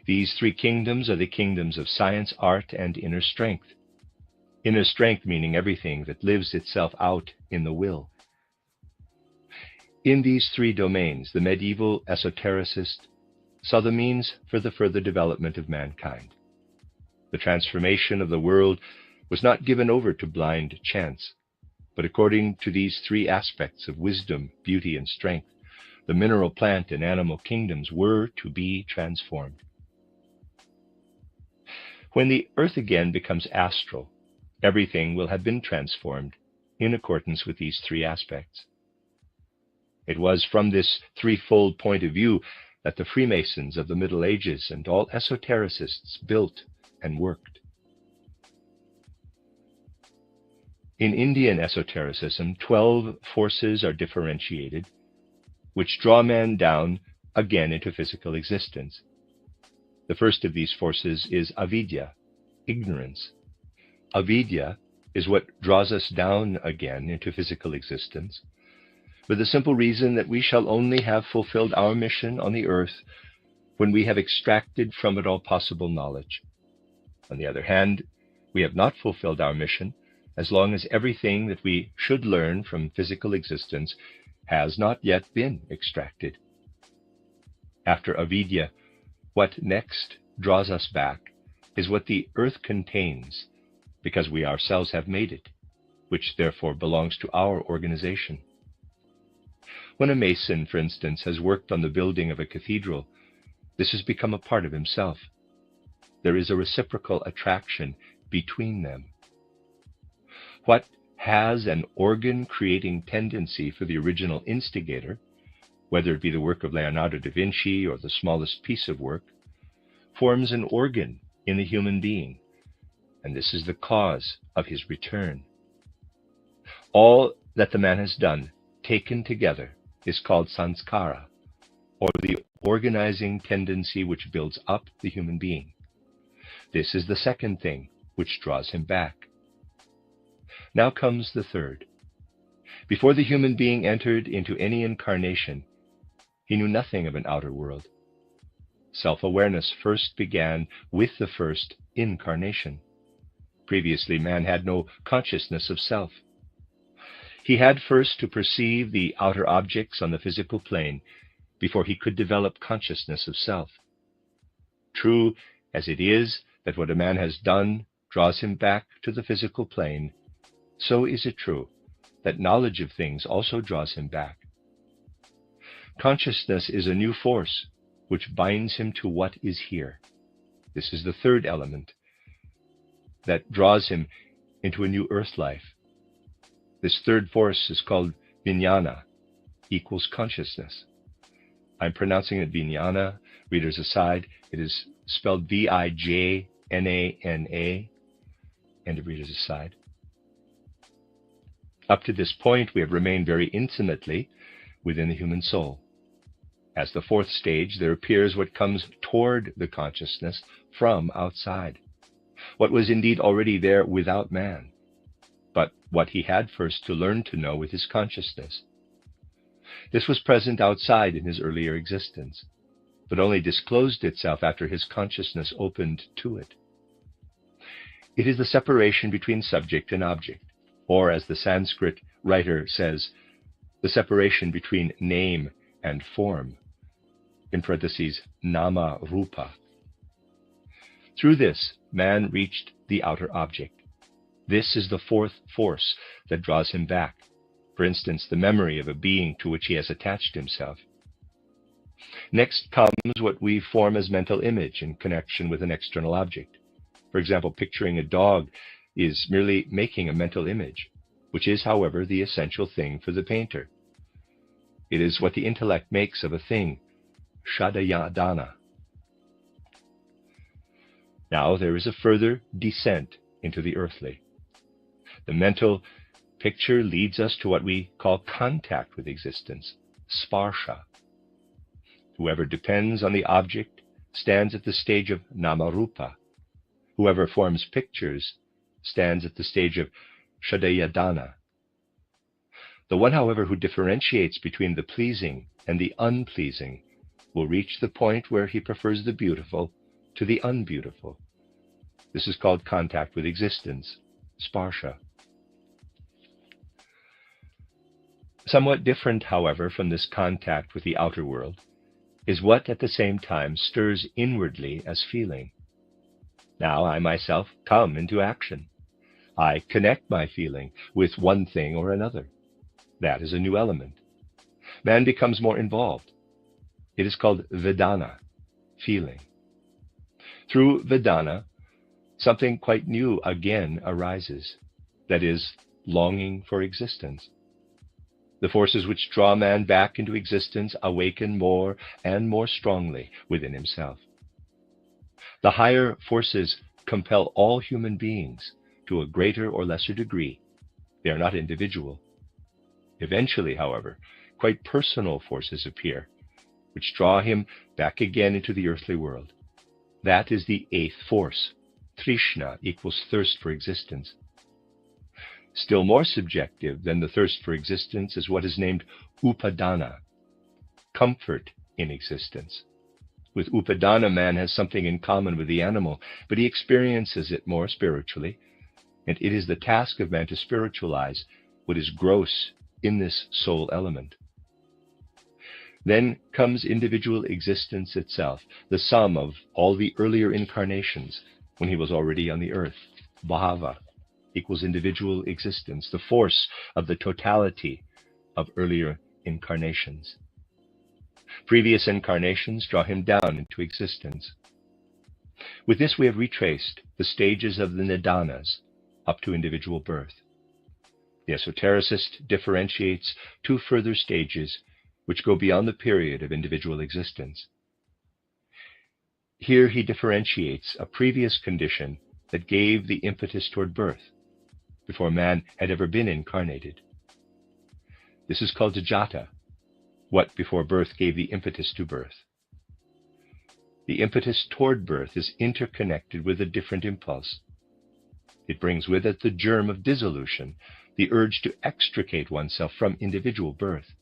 These three kingdoms are the kingdoms of science, art, and inner strength. Inner strength meaning everything that lives itself out in the will. In these three domains, the medieval esotericist saw the means for the further development of mankind. The transformation of the world was not given over to blind chance, but according to these three aspects of wisdom, beauty, and strength, the mineral, plant, and animal kingdoms were to be transformed. When the earth again becomes astral, everything will have been transformed in accordance with these three aspects. It was from this threefold point of view that the Freemasons of the Middle Ages and all esotericists built and worked. In Indian esotericism, 12 forces are differentiated, which draw man down again into physical existence. The first of these forces is avidya, ignorance. Avidya is what draws us down again into physical existence, for the simple reason that we shall only have fulfilled our mission on the earth when we have extracted from it all possible knowledge. On the other hand, we have not fulfilled our mission as long as everything that we should learn from physical existence has not yet been extracted. After avidya, what next draws us back is what the earth contains, because we ourselves have made it, which therefore belongs to our organization. When a mason, for instance, has worked on the building of a cathedral, this has become a part of himself. There is a reciprocal attraction between them. What has an organ-creating tendency for the original instigator, whether it be the work of Leonardo da Vinci or the smallest piece of work, forms an organ in the human being, and this is the cause of his return. All that the man has done, taken together, is called sanskara, or the organizing tendency which builds up the human being. This is the second thing which draws him back. Now comes the third. Before the human being entered into any incarnation, he knew nothing of an outer world. Self-awareness first began with the first incarnation. Previously, man had no consciousness of self. He had first to perceive the outer objects on the physical plane before he could develop consciousness of self. True as it is that what a man has done draws him back to the physical plane, so is it true that knowledge of things also draws him back. Consciousness is a new force which binds him to what is here. This is the third element that draws him into a new earth life. This third force is called vijnana, equals consciousness. I'm pronouncing it vijnana, readers aside. It is spelled Vijnana, end of readers aside. Up to this point, we have remained very intimately within the human soul. As the fourth stage, there appears what comes toward the consciousness from outside, what was indeed already there without man, but what he had first to learn to know with his consciousness. This was present outside in his earlier existence, but only disclosed itself after his consciousness opened to it. It is the separation between subject and object, or as the Sanskrit writer says, the separation between name and form, in parentheses, nama rupa. Through this, man reached the outer object. This is the fourth force that draws him back. For instance, the memory of a being to which he has attached himself. Next comes what we form as mental image in connection with an external object. For example, picturing a dog is merely making a mental image, which is, however, the essential thing for the painter. It is what the intellect makes of a thing, shadayadana. Now there is a further descent into the earthly. The mental picture leads us to what we call contact with existence, sparsha. Whoever depends on the object stands at the stage of namarupa. Whoever forms pictures stands at the stage of shadayadana. The one, however, who differentiates between the pleasing and the unpleasing will reach the point where he prefers the beautiful to the unbeautiful. This is called contact with existence, sparsha. Somewhat different, however, from this contact with the outer world is what at the same time stirs inwardly as feeling. Now I myself come into action. I connect my feeling with one thing or another. That is a new element. Man becomes more involved. It is called vedana, feeling. Through vedana, something quite new again arises, that is, longing for existence. The forces which draw man back into existence awaken more and more strongly within himself. The higher forces compel all human beings to a greater or lesser degree. They are not individual. Eventually, however, quite personal forces appear, which draw him back again into the earthly world. That is the eighth force. Trishna equals thirst for existence. Still more subjective than the thirst for existence is what is named upadana, comfort in existence. With upadana, man has something in common with the animal, but he experiences it more spiritually, and it is the task of man to spiritualize what is gross in this soul element. Then comes individual existence itself, the sum of all the earlier incarnations when he was already on the earth. Bhava equals individual existence, the force of the totality of earlier incarnations. Previous incarnations draw him down into existence. With this we have retraced the stages of the nidanas up to individual birth. The esotericist differentiates two further stages which go beyond the period of individual existence. Here he differentiates a previous condition that gave the impetus toward birth, before man had ever been incarnated. This is called jata, what before birth gave the impetus to birth. The impetus toward birth is interconnected with a different impulse. It brings with it the germ of dissolution, the urge to extricate oneself from individual birth.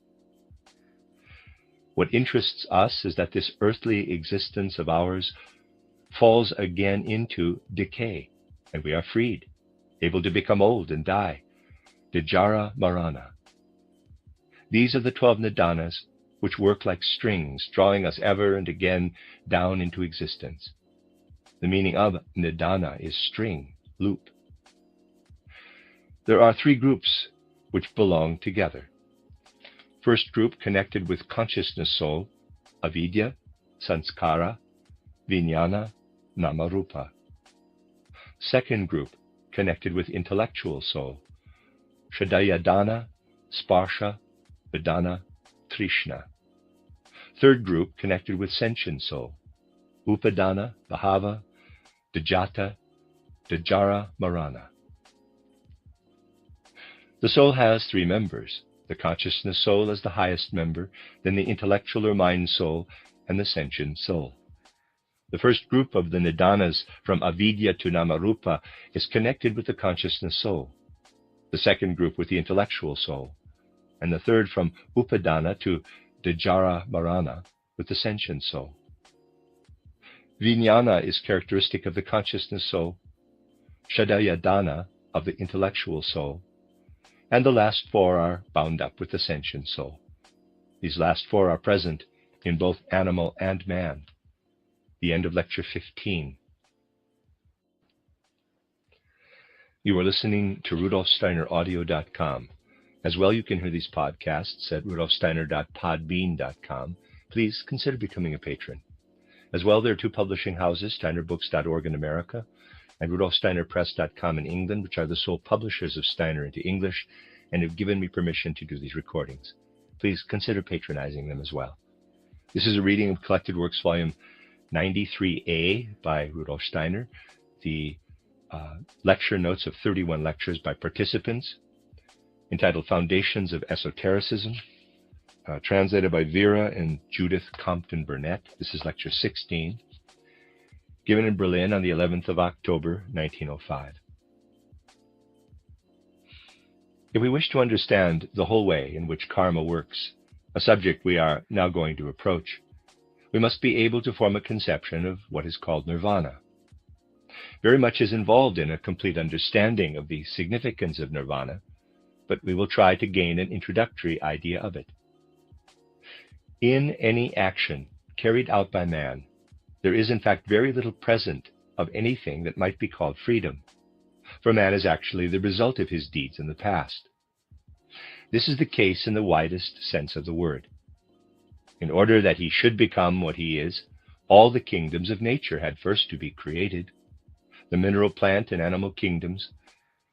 What interests us is that this earthly existence of ours falls again into decay, and we are freed, able to become old and die. Dijara Marana. These are the 12 nidanas which work like strings, drawing us ever and again down into existence. The meaning of nidana is string, loop. There are three groups which belong together. First group connected with consciousness soul, avidya, sanskara, vijnana, namarupa. Second group connected with intellectual soul, shadayadana, sparsha, vedana, trishna. Third group connected with sentient soul, upadana, bhava, dijata, dijara, marana. The soul has three members. The consciousness soul is the highest member, then the intellectual or mind soul, and the sentient soul. The first group of the nidanas from avidya to namarupa is connected with the consciousness soul, the second group with the intellectual soul, and the third from upadana to dijara marana with the sentient soul. Vijnana is characteristic of the consciousness soul, shadayadana of the intellectual soul, and the last four are bound up with the sentient soul. These last four are present in both animal and man. The end of Lecture 15. You are listening to RudolfSteinerAudio.com. As well, you can hear these podcasts at RudolfSteiner.podbean.com. Please consider becoming a patron. As well, there are two publishing houses, SteinerBooks.org in America and RudolfSteinerPress.com in England, which are the sole publishers of Steiner into English and have given me permission to do these recordings. Please consider patronizing them as well. This is a reading of Collected Works, Volume 93A by Rudolf Steiner, the lecture notes of 31 lectures by participants, entitled Foundations of Esotericism, translated by Vera and Judith Compton Burnett. This is Lecture 16. Given in Berlin on the 11th of October, 1905. If we wish to understand the whole way in which karma works, a subject we are now going to approach, we must be able to form a conception of what is called nirvana. Very much is involved in a complete understanding of the significance of nirvana, but we will try to gain an introductory idea of it. In any action carried out by man, there is in fact very little present of anything that might be called freedom, for man is actually the result of his deeds in the past. This is the case in the widest sense of the word. In order that he should become what he is, all the kingdoms of nature had first to be created. The mineral, plant, and animal kingdoms,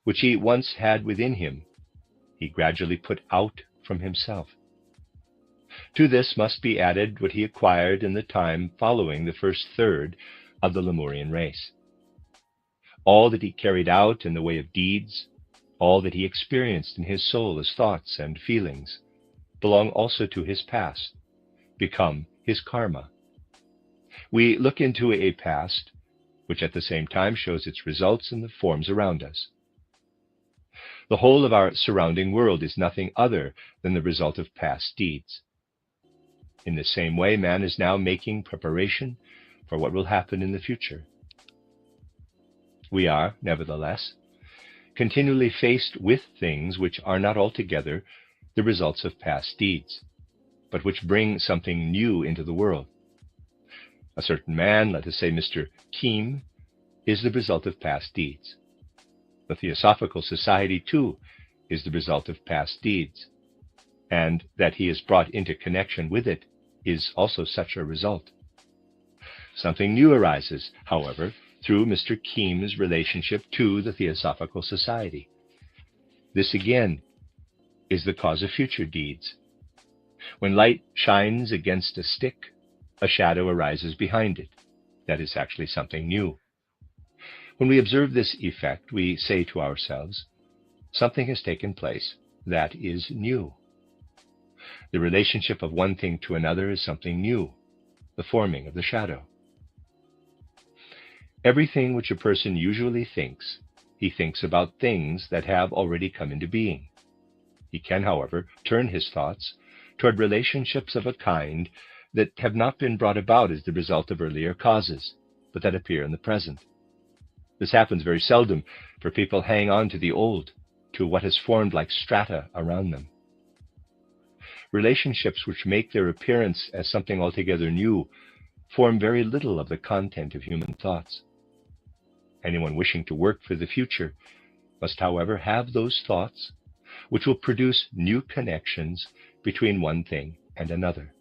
which he once had within him, he gradually put out from himself. To this must be added what he acquired in the time following the first third of the Lemurian race. All that he carried out in the way of deeds, all that he experienced in his soul as thoughts and feelings, belong also to his past, become his karma. We look into a past, which at the same time shows its results in the forms around us. The whole of our surrounding world is nothing other than the result of past deeds. In the same way, man is now making preparation for what will happen in the future. We are, nevertheless, continually faced with things which are not altogether the results of past deeds, but which bring something new into the world. A certain man, let us say Mr. Keim, is the result of past deeds. The Theosophical Society, too, is the result of past deeds, and that he is brought into connection with it is also such a result. Something new arises, however, through Mr. Keim's relationship to the Theosophical Society. This again is the cause of future deeds. When light shines against a stick, a shadow arises behind it. That is actually something new. When we observe this effect, we say to ourselves, something has taken place that is new. The relationship of one thing to another is something new, the forming of the shadow. Everything which a person usually thinks, he thinks about things that have already come into being. He can, however, turn his thoughts toward relationships of a kind that have not been brought about as the result of earlier causes, but that appear in the present. This happens very seldom, for people hang on to the old, to what has formed like strata around them. Relationships which make their appearance as something altogether new form very little of the content of human thoughts. Anyone wishing to work for the future must, however, have those thoughts which will produce new connections between one thing and another.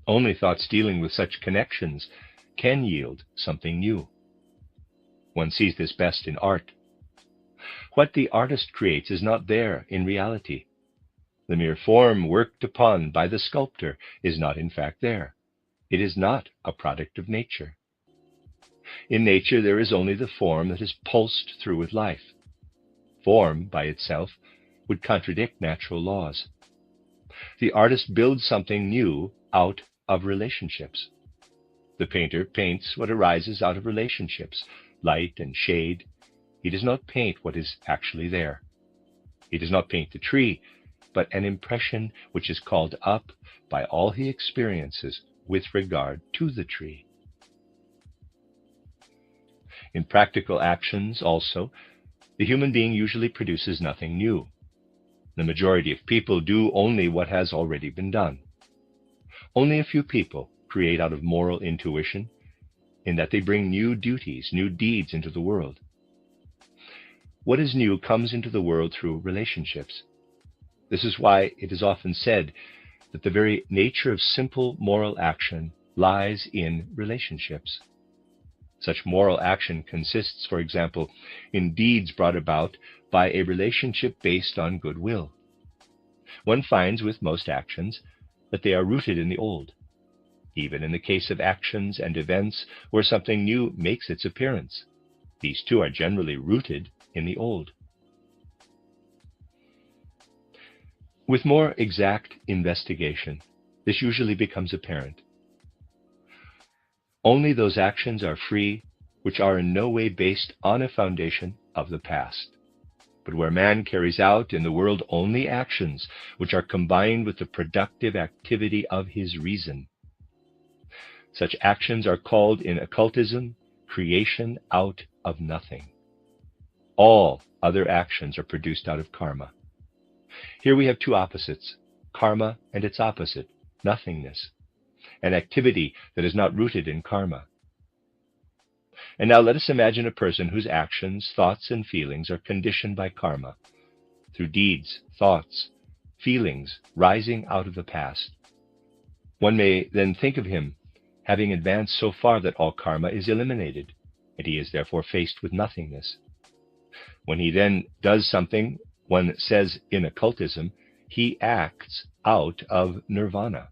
Only thoughts dealing with such connections can yield something new. One sees this best in art. What the artist creates is not there in reality. The mere form worked upon by the sculptor is not in fact there. It is not a product of nature. In nature there is only the form that is pulsed through with life. Form, by itself, would contradict natural laws. The artist builds something new out of relationships. The painter paints what arises out of relationships, light and shade. He does not paint what is actually there. He does not paint the tree, but an impression which is called up by all he experiences with regard to the tree. In practical actions, also, the human being usually produces nothing new. The majority of people do only what has already been done. Only a few people create out of moral intuition, in that they bring new duties, new deeds into the world. What is new comes into the world through relationships. This is why it is often said that the very nature of simple moral action lies in relationships. Such moral action consists, for example, in deeds brought about by a relationship based on goodwill. One finds with most actions that they are rooted in the old, even in the case of actions and events where something new makes its appearance. These too are generally rooted in the old. With more exact investigation, this usually becomes apparent. Only those actions are free which are in no way based on a foundation of the past, but where man carries out in the world only actions which are combined with the productive activity of his reason. Such actions are called in occultism creation out of nothing. All other actions are produced out of karma. Here we have two opposites, karma and its opposite, nothingness, an activity that is not rooted in karma. And now let us imagine a person whose actions, thoughts, and feelings are conditioned by karma, through deeds, thoughts, feelings rising out of the past. One may then think of him having advanced so far that all karma is eliminated, and he is therefore faced with nothingness. When he then does something, one says in occultism, he acts out of nirvana.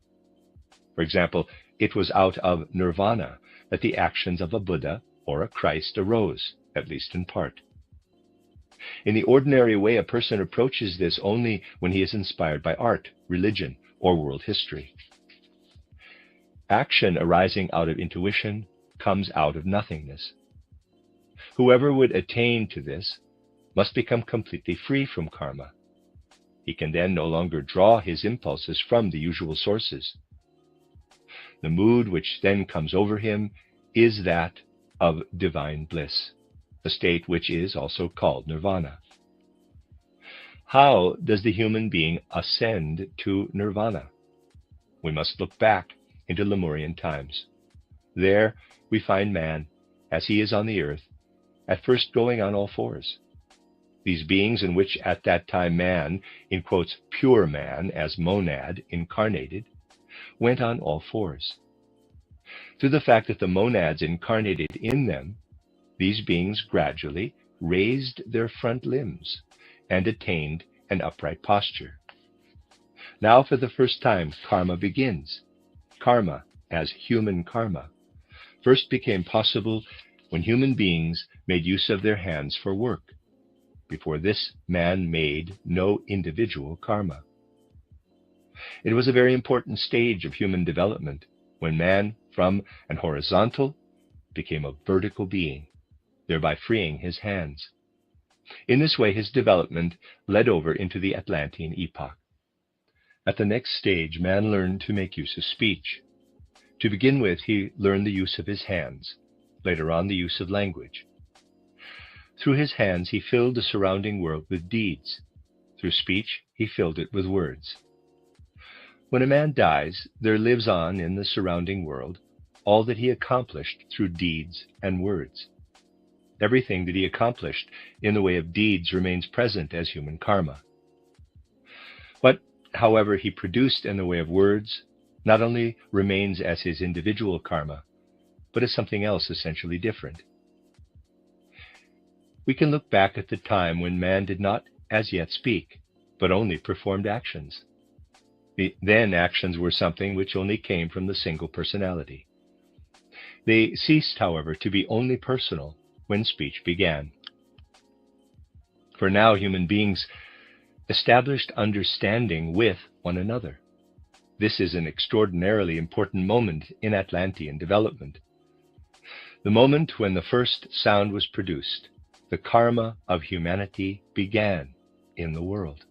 For example, it was out of nirvana that the actions of a Buddha or a Christ arose, at least in part. In the ordinary way, a person approaches this only when he is inspired by art, religion, or world history. Action arising out of intuition comes out of nothingness. Whoever would attain to this must become completely free from karma. He can then no longer draw his impulses from the usual sources. The mood which then comes over him is that of divine bliss, a state which is also called nirvana. How does the human being ascend to nirvana? We must look back into Lemurian times. There we find man, as he is on the earth, at first going on all fours. These beings in which at that time man, in quotes, pure man, as monad, incarnated, went on all fours. Through the fact that the monads incarnated in them, these beings gradually raised their front limbs and attained an upright posture. Now for the first time, karma begins. Karma, as human karma, first became possible when human beings made use of their hands for work. Before this, man made no individual karma. It was a very important stage of human development when man, from an horizontal, became a vertical being, thereby freeing his hands. In this way, his development led over into the Atlantean epoch. At the next stage, man learned to make use of speech. To begin with, he learned the use of his hands, later on the use of language. Through his hands, he filled the surrounding world with deeds. Through speech, he filled it with words. When a man dies, there lives on in the surrounding world all that he accomplished through deeds and words. Everything that he accomplished in the way of deeds remains present as human karma. What, however, he produced in the way of words not only remains as his individual karma, but as something else essentially different. We can look back at the time when man did not as yet speak, but only performed actions. Then actions were something which only came from the single personality. They ceased, however, to be only personal when speech began. For now, human beings established understanding with one another. This is an extraordinarily important moment in Atlantean development. The moment when the first sound was produced, the karma of humanity began in the world.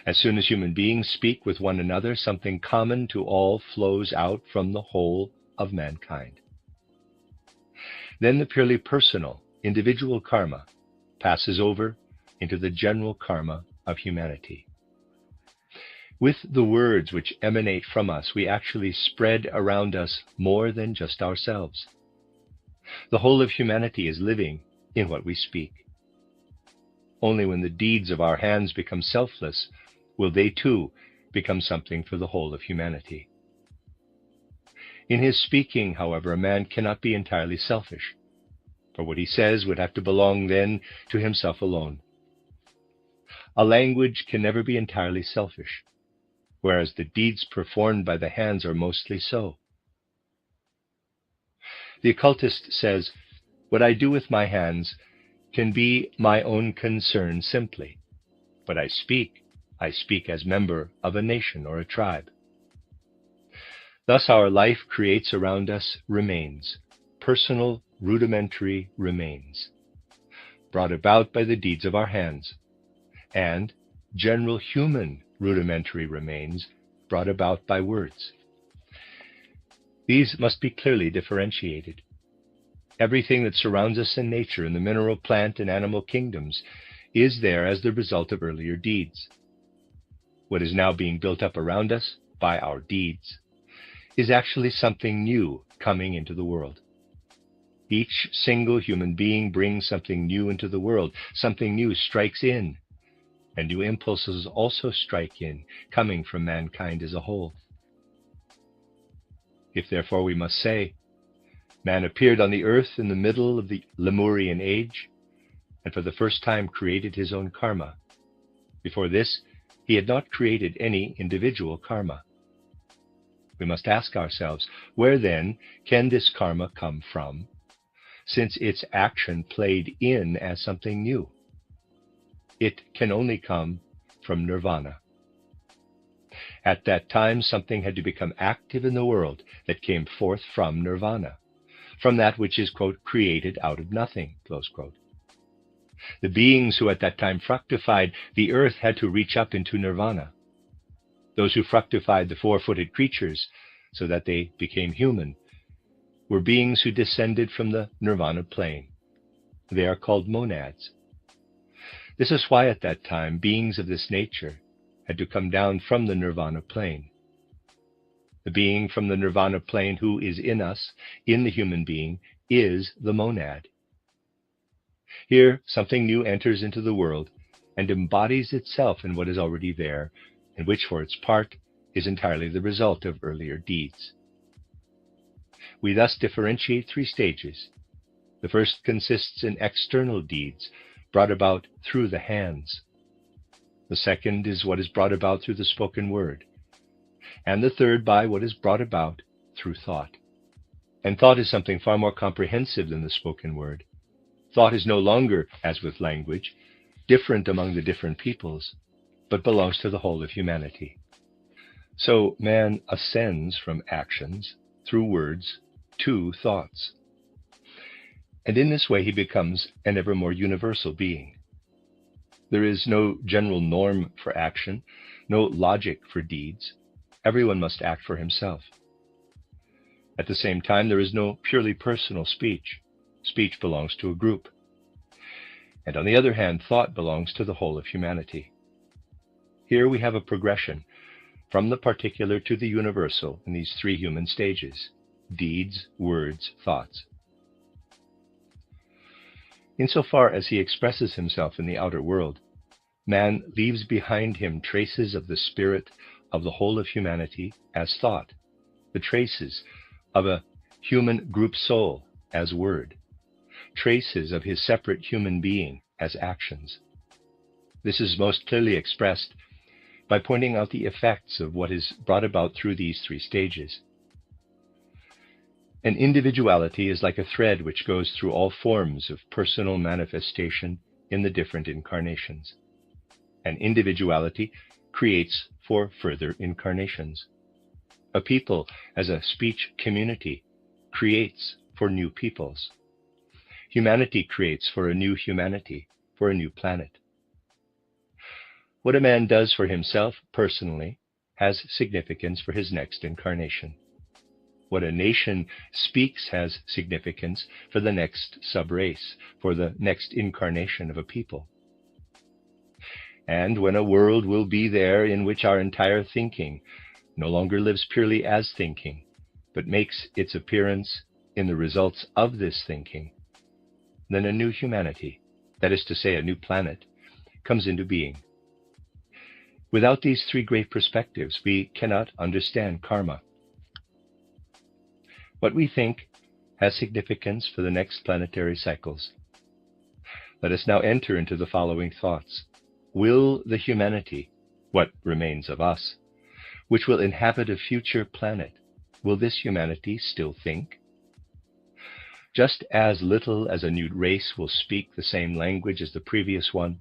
As soon as human beings speak with one another, something common to all flows out from the whole of mankind. Then the purely personal, individual karma passes over into the general karma of humanity. With the words which emanate from us, we actually spread around us more than just ourselves. The whole of humanity is living in what we speak. Only when the deeds of our hands become selfless will they too become something for the whole of humanity. In his speaking, however, a man cannot be entirely selfish, for what he says would have to belong then to himself alone. A language can never be entirely selfish, whereas the deeds performed by the hands are mostly so. The occultist says, "What I do with my hands can be my own concern simply. But I speak as member of a nation or a tribe." Thus our life creates around us remains, personal, rudimentary remains, brought about by the deeds of our hands, and general human rudimentary remains brought about by words. These must be clearly differentiated. Everything that surrounds us in nature, in the mineral, plant, and animal kingdoms, is there as the result of earlier deeds. What is now being built up around us by our deeds is actually something new coming into the world. Each single human being brings something new into the world. Something new strikes in, and new impulses also strike in, coming from mankind as a whole. If therefore we must say, man appeared on the earth in the middle of the Lemurian age, and for the first time created his own karma. Before this, he had not created any individual karma. We must ask ourselves, where then can this karma come from, since its action played in as something new? It can only come from nirvana. At that time, something had to become active in the world that came forth from nirvana, from that which is, quote, created out of nothing, close quote. The beings who at that time fructified the earth had to reach up into nirvana. Those who fructified the four-footed creatures so that they became human were beings who descended from the nirvana plane. They are called monads. This is why at that time beings of this nature had to come down from the nirvana plane. The being from the nirvana plane who is in us, in the human being, is the monad. Here, something new enters into the world and embodies itself in what is already there, and which for its part is entirely the result of earlier deeds. We thus differentiate three stages. The first consists in external deeds brought about through the hands. The second is what is brought about through the spoken word. And the third by what is brought about through thought. And thought is something far more comprehensive than the spoken word. Thought is no longer, as with language, different among the different peoples, but belongs to the whole of humanity. So man ascends from actions through words to thoughts. And in this way he becomes an ever more universal being. There is no general norm for action, no logic for deeds. Everyone must act for himself. At the same time, there is no purely personal speech. Speech belongs to a group. And on the other hand, thought belongs to the whole of humanity. Here we have a progression from the particular to the universal in these three human stages: deeds, words, thoughts. Insofar as he expresses himself in the outer world, man leaves behind him traces of the spirit of the whole of humanity as thought, the traces of a human group soul as word, traces of his separate human being as actions. This is most clearly expressed by pointing out the effects of what is brought about through these three stages. An individuality is like a thread which goes through all forms of personal manifestation in the different incarnations. An individuality creates for further incarnations. A people, as a speech community, creates for new peoples. Humanity creates for a new humanity, for a new planet. What a man does for himself personally has significance for his next incarnation. What a nation speaks has significance for the next subrace, for the next incarnation of a people. And when a world will be there in which our entire thinking no longer lives purely as thinking, but makes its appearance in the results of this thinking, then a new humanity, that is to say, a new planet, comes into being. Without these three great perspectives, we cannot understand karma. What we think has significance for the next planetary cycles. Let us now enter into the following thoughts. Will the humanity, what remains of us, which will inhabit a future planet, will this humanity still think? Just as little as a new race will speak the same language as the previous one,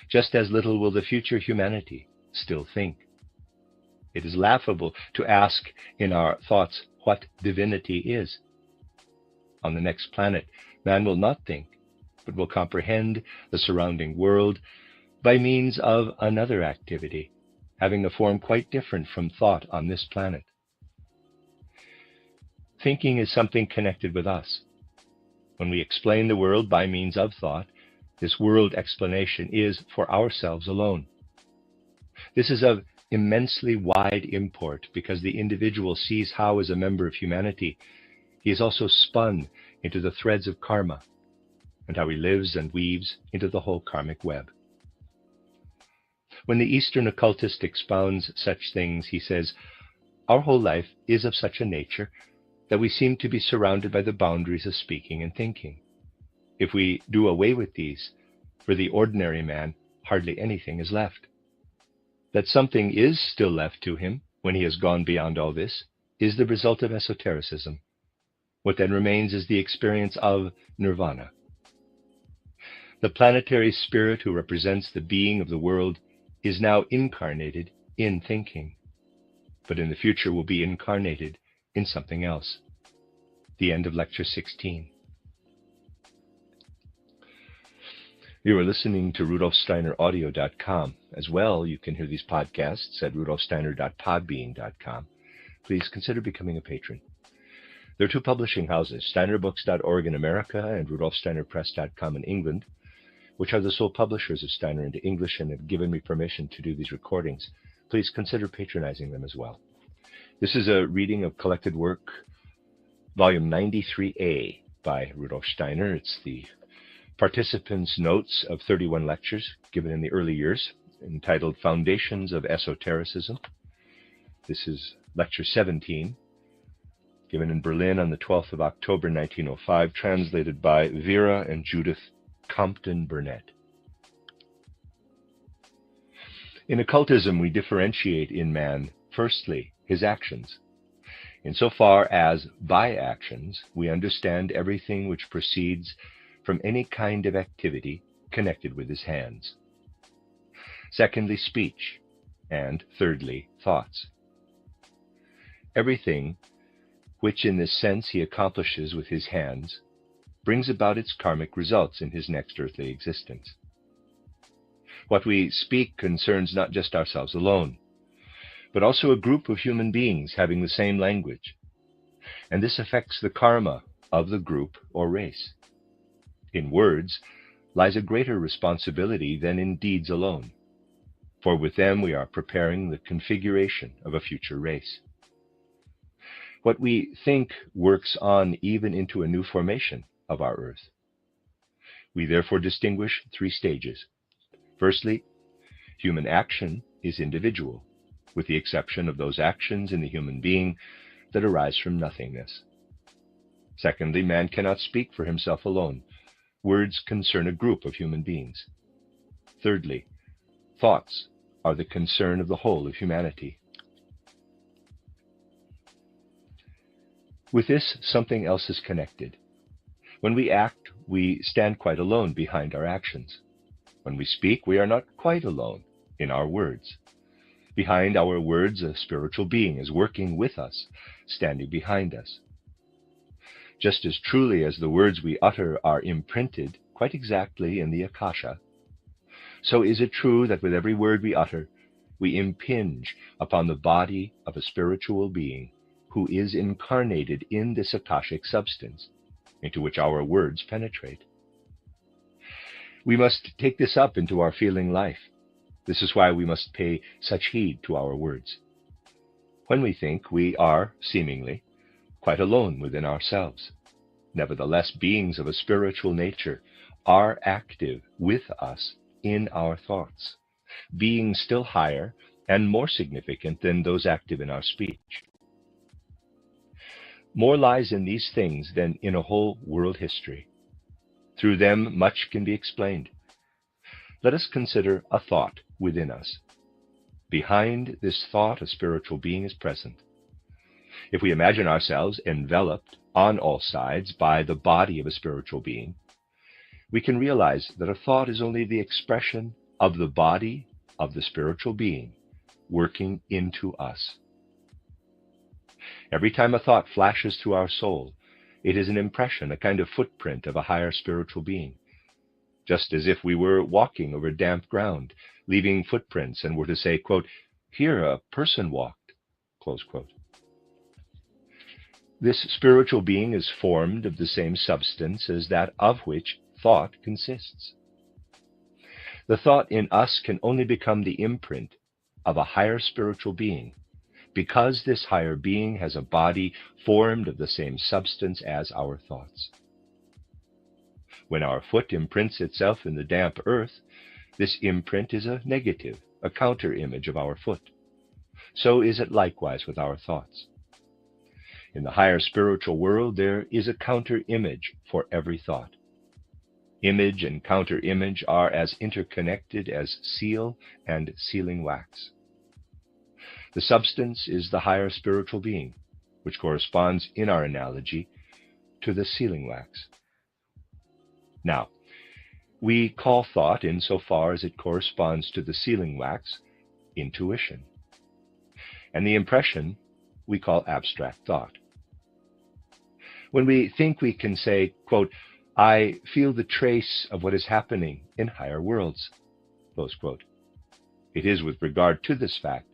just as little will the future humanity still think. It is laughable to ask in our thoughts what divinity is. On the next planet, man will not think, but will comprehend the surrounding world by means of another activity, having a form quite different from thought on this planet. Thinking is something connected with us. When we explain the world by means of thought, this world explanation is for ourselves alone. This is of immensely wide import because the individual sees how, as a member of humanity, he is also spun into the threads of karma, and how he lives and weaves into the whole karmic web. When the Eastern occultist expounds such things, he says, our whole life is of such a nature that we seem to be surrounded by the boundaries of speaking and thinking. If we do away with these, for the ordinary man, hardly anything is left. That something is still left to him when he has gone beyond all this is the result of esotericism. What then remains is the experience of nirvana. The planetary spirit who represents the being of the world is now incarnated in thinking. but in the future will be incarnated in something else. The end of Lecture 16. You are listening to RudolfSteinerAudio.com. As well, you can hear these podcasts at RudolfSteiner.podbean.com. Please consider becoming a patron. There are two publishing houses, SteinerBooks.org in America and RudolfSteinerPress.com in England, which are the sole publishers of Steiner into English and have given me permission to do these recordings. Please consider patronizing them as well. This is a reading of collected work, volume 93A by Rudolf Steiner. It's the participants' notes of 31 lectures given in the early years, entitled Foundations of Esotericism. This is lecture 17, given in Berlin on the 12th of October 1905, translated by Vera and Judith Compton Burnett. In occultism, we differentiate in man, firstly, his actions. Insofar as, by actions, we understand everything which proceeds from any kind of activity connected with his hands. Secondly, speech, and thirdly, thoughts. Everything which in this sense he accomplishes with his hands brings about its karmic results in his next earthly existence. What we speak concerns not just ourselves alone, but also a group of human beings having the same language, and this affects the karma of the group or race. In words lies a greater responsibility than in deeds alone, for with them we are preparing the configuration of a future race. What we think works on even into a new formation of our earth. We therefore distinguish three stages. Firstly, human action is individual, with the exception of those actions in the human being that arise from nothingness. Secondly, man cannot speak for himself alone. Words concern a group of human beings. Thirdly, thoughts are the concern of the whole of humanity. With this, something else is connected. When we act, we stand quite alone behind our actions. When we speak, we are not quite alone in our words. Behind our words, a spiritual being is working with us, standing behind us. Just as truly as the words we utter are imprinted quite exactly in the Akasha, so is it true that with every word we utter, we impinge upon the body of a spiritual being who is incarnated in this Akashic substance, into which our words penetrate. We must take this up into our feeling life. This is why we must pay such heed to our words. When we think, we are, seemingly, quite alone within ourselves. Nevertheless, beings of a spiritual nature are active with us in our thoughts, beings still higher and more significant than those active in our speech. More lies in these things than in a whole world history. Through them, much can be explained. Let us consider a thought within us. Behind this thought, a spiritual being is present. If we imagine ourselves enveloped on all sides by the body of a spiritual being, we can realize that a thought is only the expression of the body of the spiritual being working into us. Every time a thought flashes through our soul, it is an impression, a kind of footprint of a higher spiritual being, just as if we were walking over damp ground, leaving footprints and were to say, quote, "Here a person walked," close quote. This spiritual being is formed of the same substance as that of which thought consists. The thought in us can only become the imprint of a higher spiritual being, because this higher being has a body formed of the same substance as our thoughts. When our foot imprints itself in the damp earth, this imprint is a negative, a counter-image of our foot. So is it likewise with our thoughts. In the higher spiritual world, there is a counter-image for every thought. Image and counter-image are as interconnected as seal and sealing wax. The substance is the higher spiritual being, which corresponds, in our analogy, to the sealing wax. Now, we call thought, insofar as it corresponds to the sealing wax, intuition. and the impression we call abstract thought. When we think, we can say, quote, "I feel the trace of what is happening in higher worlds," close quote. It is with regard to this fact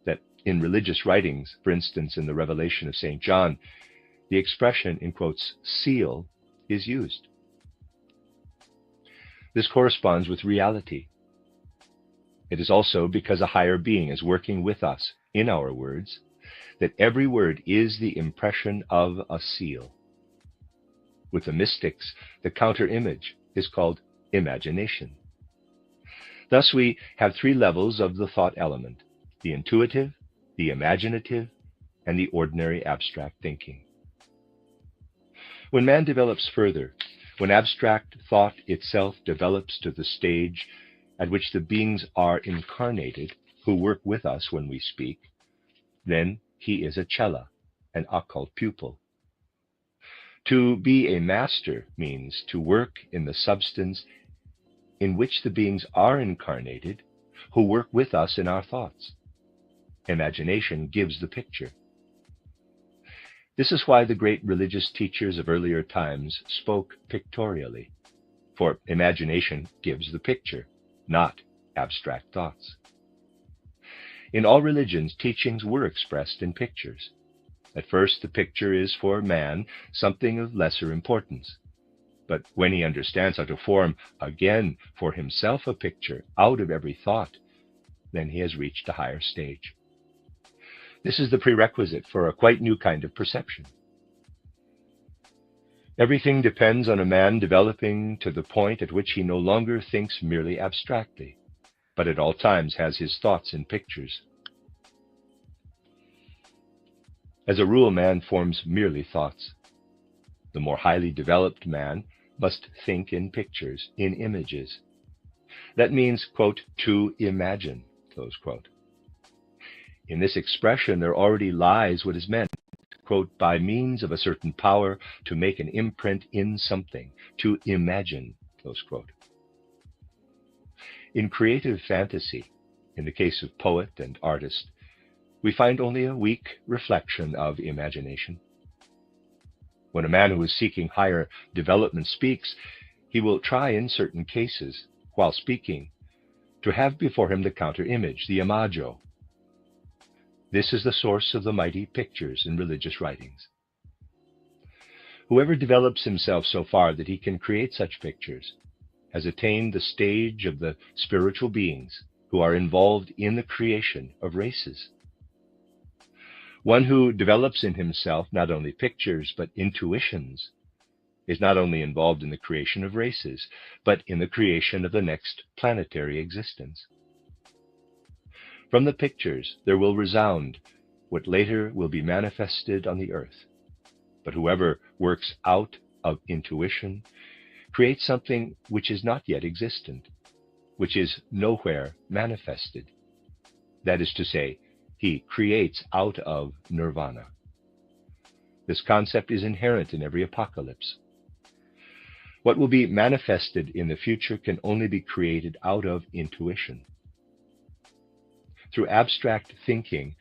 that in religious writings, for instance in the Revelation of St. John, the expression, in quotes, "seal," is used. This corresponds with reality. It is also because a higher being is working with us in our words that every word is the impression of a seal. With the mystics, the counter-image is called imagination. Thus we have three levels of the thought element: the intuitive, the imaginative, and the ordinary abstract thinking. When man develops further, when abstract thought itself develops to the stage at which the beings are incarnated, who work with us when we speak, then he is a cella, an occult pupil. To be a master means to work in the substance in which the beings are incarnated, who work with us in our thoughts. Imagination gives the picture. This is why the great religious teachers of earlier times spoke pictorially, for imagination gives the picture, not abstract thoughts. In all religions, teachings were expressed in pictures. At first, the picture is for man something of lesser importance. But when he understands how to form again for himself a picture out of every thought, then he has reached a higher stage. This is the prerequisite for a quite new kind of perception. Everything depends on a man developing to the point at which he no longer thinks merely abstractly, but at all times has his thoughts in pictures. As a rule, man forms merely thoughts. The more highly developed man must think in pictures, in images. That means, quote, "to imagine," close quote. In this expression, there already lies what is meant, quote, "by means of a certain power to make an imprint in something, to imagine," close quote. In creative fantasy, in the case of poet and artist, we find only a weak reflection of imagination. When a man who is seeking higher development speaks, he will try in certain cases, while speaking, to have before him the counter-image, the imago. This is the source of the mighty pictures in religious writings. Whoever develops himself so far that he can create such pictures has attained the stage of the spiritual beings who are involved in the creation of races. One who develops in himself not only pictures but intuitions is not only involved in the creation of races, but in the creation of the next planetary existence. From the pictures there will resound what later will be manifested on the earth. But whoever works out of intuition creates something which is not yet existent, which is nowhere manifested. That is to say, he creates out of nirvana. This concept is inherent in every apocalypse. What will be manifested in the future can only be created out of intuition. Through abstract thinking,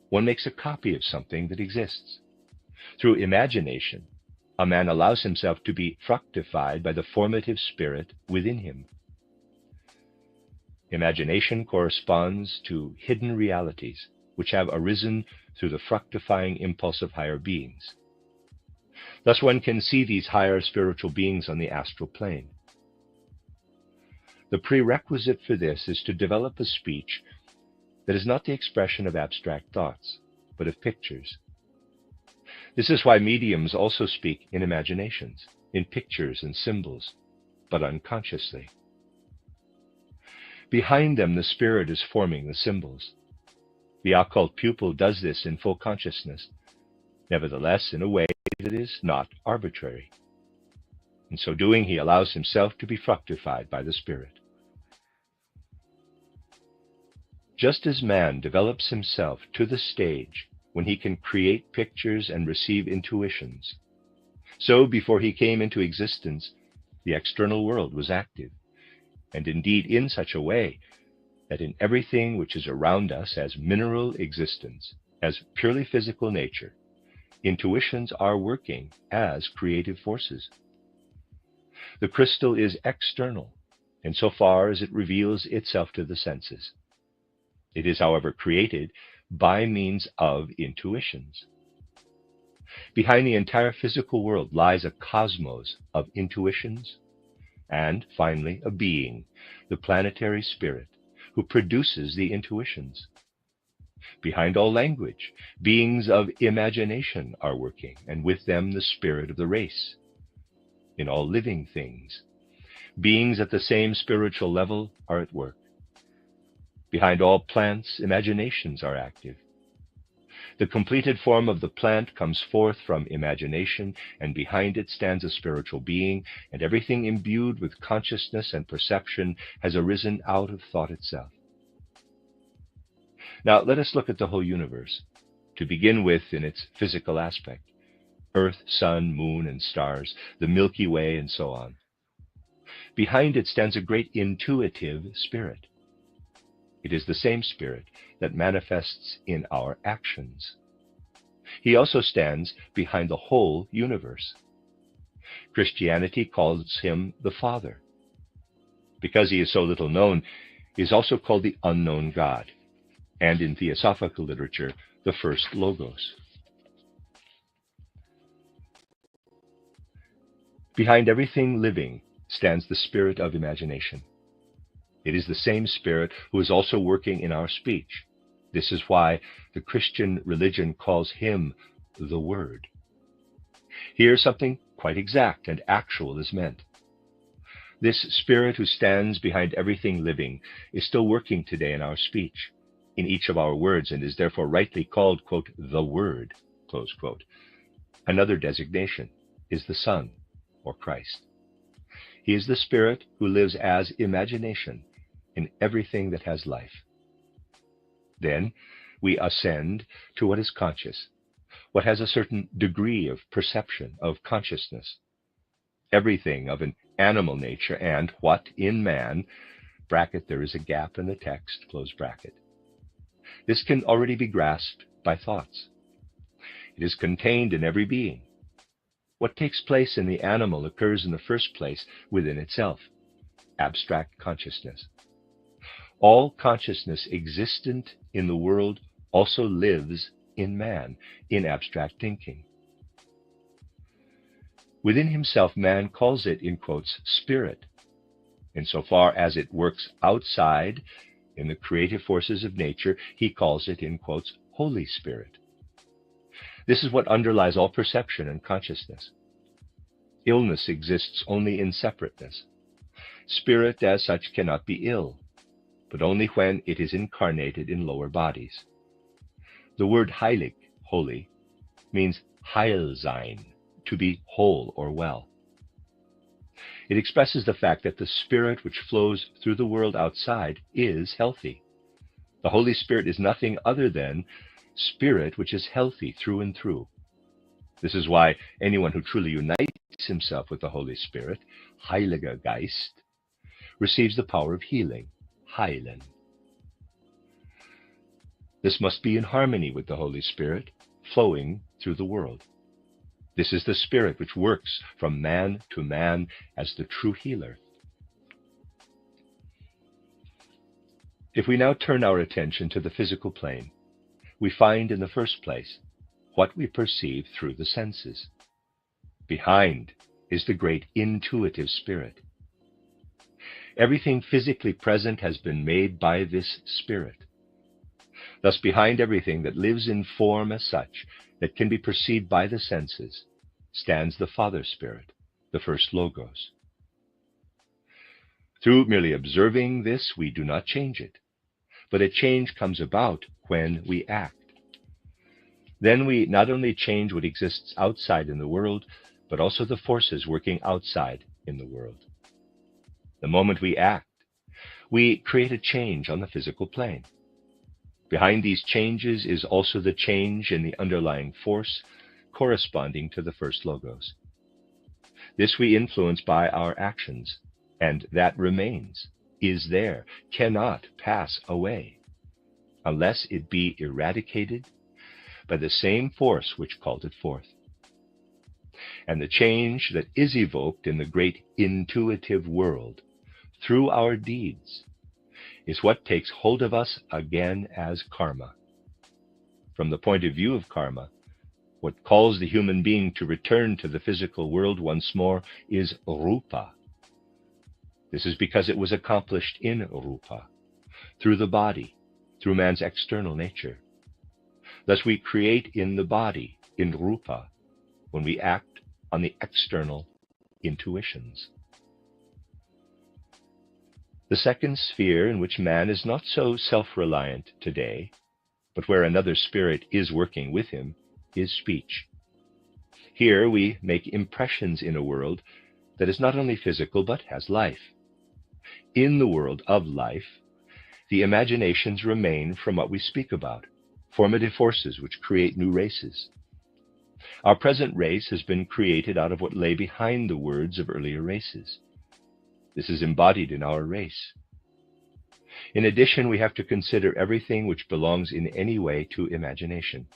one makes a copy of something that exists. Through imagination, a man allows himself to be fructified by the formative spirit within him. Imagination corresponds to hidden realities which have arisen through the fructifying impulse of higher beings. Thus one can see these higher spiritual beings on the astral plane. The prerequisite for this is to develop a speech that is not the expression of abstract thoughts, but of pictures. This is why mediums also speak in imaginations, in pictures and symbols, but unconsciously. Behind them, the spirit is forming the symbols. The occult pupil does this in full consciousness, nevertheless in a way that is not arbitrary. In so doing, he allows himself to be fructified by the spirit. Just as man develops himself to the stage when he can create pictures and receive intuitions, so before he came into existence, the external world was active, and indeed in such a way that in everything which is around us as mineral existence, as purely physical nature, intuitions are working as creative forces. The crystal is external, insofar as it reveals itself to the senses. It is, however, created by means of intuitions. Behind the entire physical world lies a cosmos of intuitions, and finally a being, the planetary spirit, who produces the intuitions. Behind all language, beings of imagination are working, and with them the spirit of the race. In all living things, beings at the same spiritual level are at work. Behind all plants, imaginations are active. The completed form of the plant comes forth from imagination, and behind it stands a spiritual being, and everything imbued with consciousness and perception has arisen out of thought itself. Now let us look at the whole universe, to begin with in its physical aspect: Earth, sun, moon, and stars, the Milky Way, and so on. Behind it stands a great intuitive spirit. It is the same spirit that manifests in our actions. He also stands behind the whole universe. Christianity calls him the Father. Because he is so little known, he is also called the unknown God, and in theosophical literature, the first Logos. Behind everything living stands the spirit of imagination. It is the same spirit who is also working in our speech. This is why the Christian religion calls him the Word. Here something quite exact and actual is meant. This spirit who stands behind everything living is still working today in our speech, in each of our words, and is therefore rightly called, quote, the Word, close quote. Another designation is the Son, or Christ. He is the spirit who lives as imagination in everything that has life. Then we ascend to what is conscious, what has a certain degree of perception, of consciousness. Everything of an animal nature and what in man, bracket, there is a gap in the text, close bracket. This can already be grasped by thoughts. It is contained in every being. What takes place in the animal occurs in the first place within itself, abstract consciousness. All consciousness existent in the world also lives in man, in abstract thinking. Within himself, man calls it, in quotes, spirit, insofar as it works outside in the creative forces of nature. He calls it, in quotes, Holy Spirit. This is what underlies all perception and consciousness. Illness exists only in separateness. Spirit as such cannot be ill, but only when it is incarnated in lower bodies. The word heilig, holy, means heil sein, to be whole or well. It expresses the fact that the spirit which flows through the world outside is healthy. The Holy Spirit is nothing other than spirit which is healthy through and through. This is why anyone who truly unites himself with the Holy Spirit, Heiliger Geist, receives the power of healing, heilen. This must be in harmony with the Holy Spirit, flowing through the world. This is the Spirit which works from man to man as the true healer. If we now turn our attention to the physical plane, we find in the first place what we perceive through the senses. Behind is the great intuitive spirit. Everything physically present has been made by this spirit. Thus, behind everything that lives in form as such, that can be perceived by the senses, stands the Father Spirit, the first Logos. Through merely observing this, we do not change it, but a change comes about when we act. Then we not only change what exists outside in the world, but also the forces working outside in the world. The moment we act, we create a change on the physical plane. Behind these changes is also the change in the underlying force corresponding to the first Logos. This we influence by our actions, and that remains is there, cannot pass away, unless it be eradicated by the same force which called it forth. And the change that is evoked in the great intuitive world through our deeds is what takes hold of us again as karma. From the point of view of karma, what calls the human being to return to the physical world once more is rupa. This is because it was accomplished in rupa, through the body, through man's external nature. Thus we create in the body, in rupa, when we act on the external intuitions. The second sphere in which man is not so self-reliant today, but where another spirit is working with him, is speech. Here we make impressions in a world that is not only physical but has life. In the world of life, the imaginations remain from what we speak about, formative forces which create new races. Our present race has been created out of what lay behind the words of earlier races. This is embodied in our race. In addition, we have to consider everything which belongs in any way to imagination.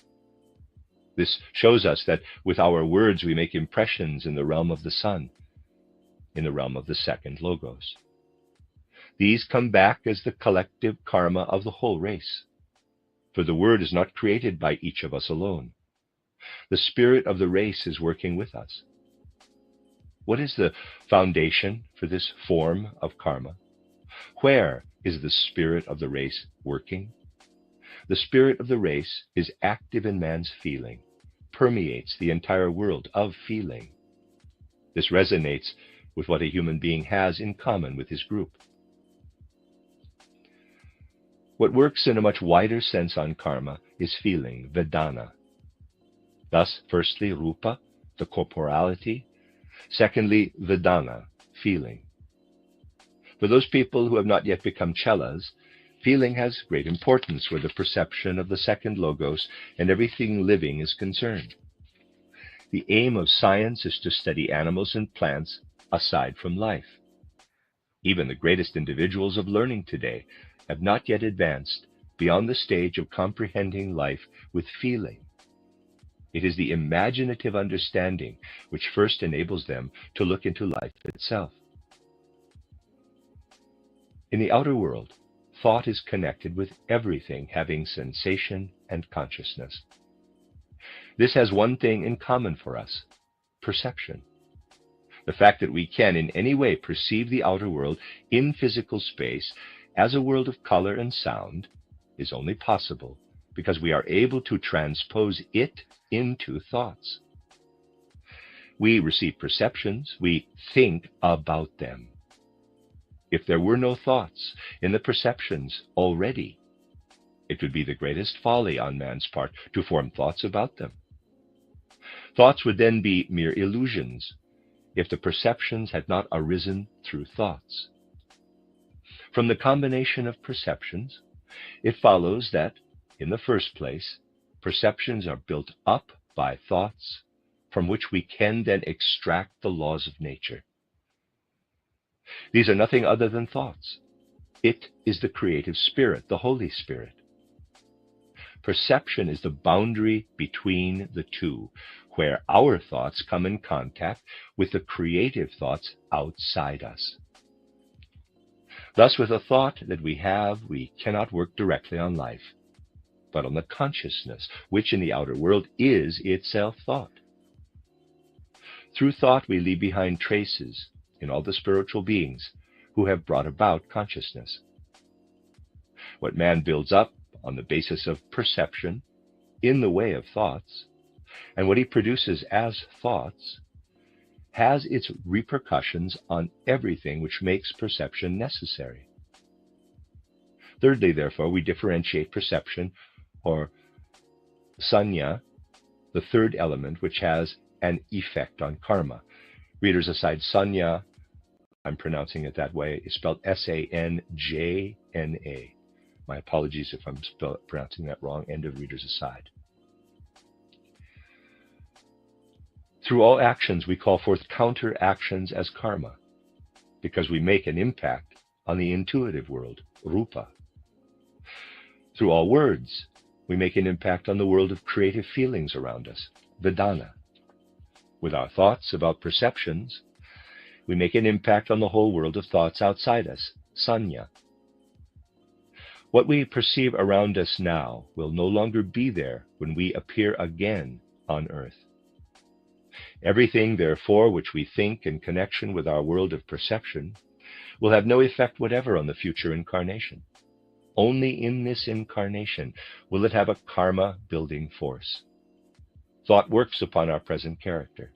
This shows us that with our words we make impressions in the realm of the sun, in the realm of the second logos. These come back as the collective karma of the whole race. For the word is not created by each of us alone. The spirit of the race is working with us. What is the foundation for this form of karma? Where is the spirit of the race working? The spirit of the race is active in man's feeling, permeates the entire world of feeling. This resonates with what a human being has in common with his group. What works in a much wider sense on karma is feeling, vedana. Thus, firstly, rupa, the corporality. Secondly, vedana, feeling. For those people who have not yet become chelas, feeling has great importance where the perception of the second logos and everything living is concerned. The aim of science is to study animals and plants aside from life. Even the greatest individuals of learning today have not yet advanced beyond the stage of comprehending life with feeling. It is the imaginative understanding which first enables them to look into life itself. In the outer world, thought is connected with everything having sensation and consciousness. This has one thing in common for us: perception. The fact that we can in any way perceive the outer world in physical space as a world of color and sound is only possible because we are able to transpose it into thoughts. We receive perceptions, we think about them. If there were no thoughts in the perceptions already, it would be the greatest folly on man's part to form thoughts about them. Thoughts would then be mere illusions if the perceptions had not arisen through thoughts. From the combination of perceptions, it follows that, in the first place, perceptions are built up by thoughts from which we can then extract the laws of nature. These are nothing other than thoughts. It is the creative spirit, the Holy Spirit. Perception is the boundary between the two, where our thoughts come in contact with the creative thoughts outside us. Thus, with a thought that we have, we cannot work directly on life, but on the consciousness, which in the outer world is itself thought. Through thought, we leave behind traces in all the spiritual beings who have brought about consciousness. What man builds up on the basis of perception in the way of thoughts, and what he produces as thoughts, has its repercussions on everything which makes perception necessary. Thirdly, therefore, we differentiate perception, or sanya, the third element which has an effect on karma. Readers aside, sanya, I'm pronouncing it that way, is spelled S-A-N-J-N-A. My apologies if I'm pronouncing that wrong. End of readers aside. Through all actions, we call forth counter actions as karma, because we make an impact on the intuitive world, Rupa. Through all words, we make an impact on the world of creative feelings around us, Vedana. With our thoughts about perceptions, we make an impact on the whole world of thoughts outside us, Sanya. What we perceive around us now will no longer be there when we appear again on earth. Everything, therefore, which we think in connection with our world of perception will have no effect whatever on the future incarnation. Only in this incarnation will it have a karma-building force. Thought works upon our present character.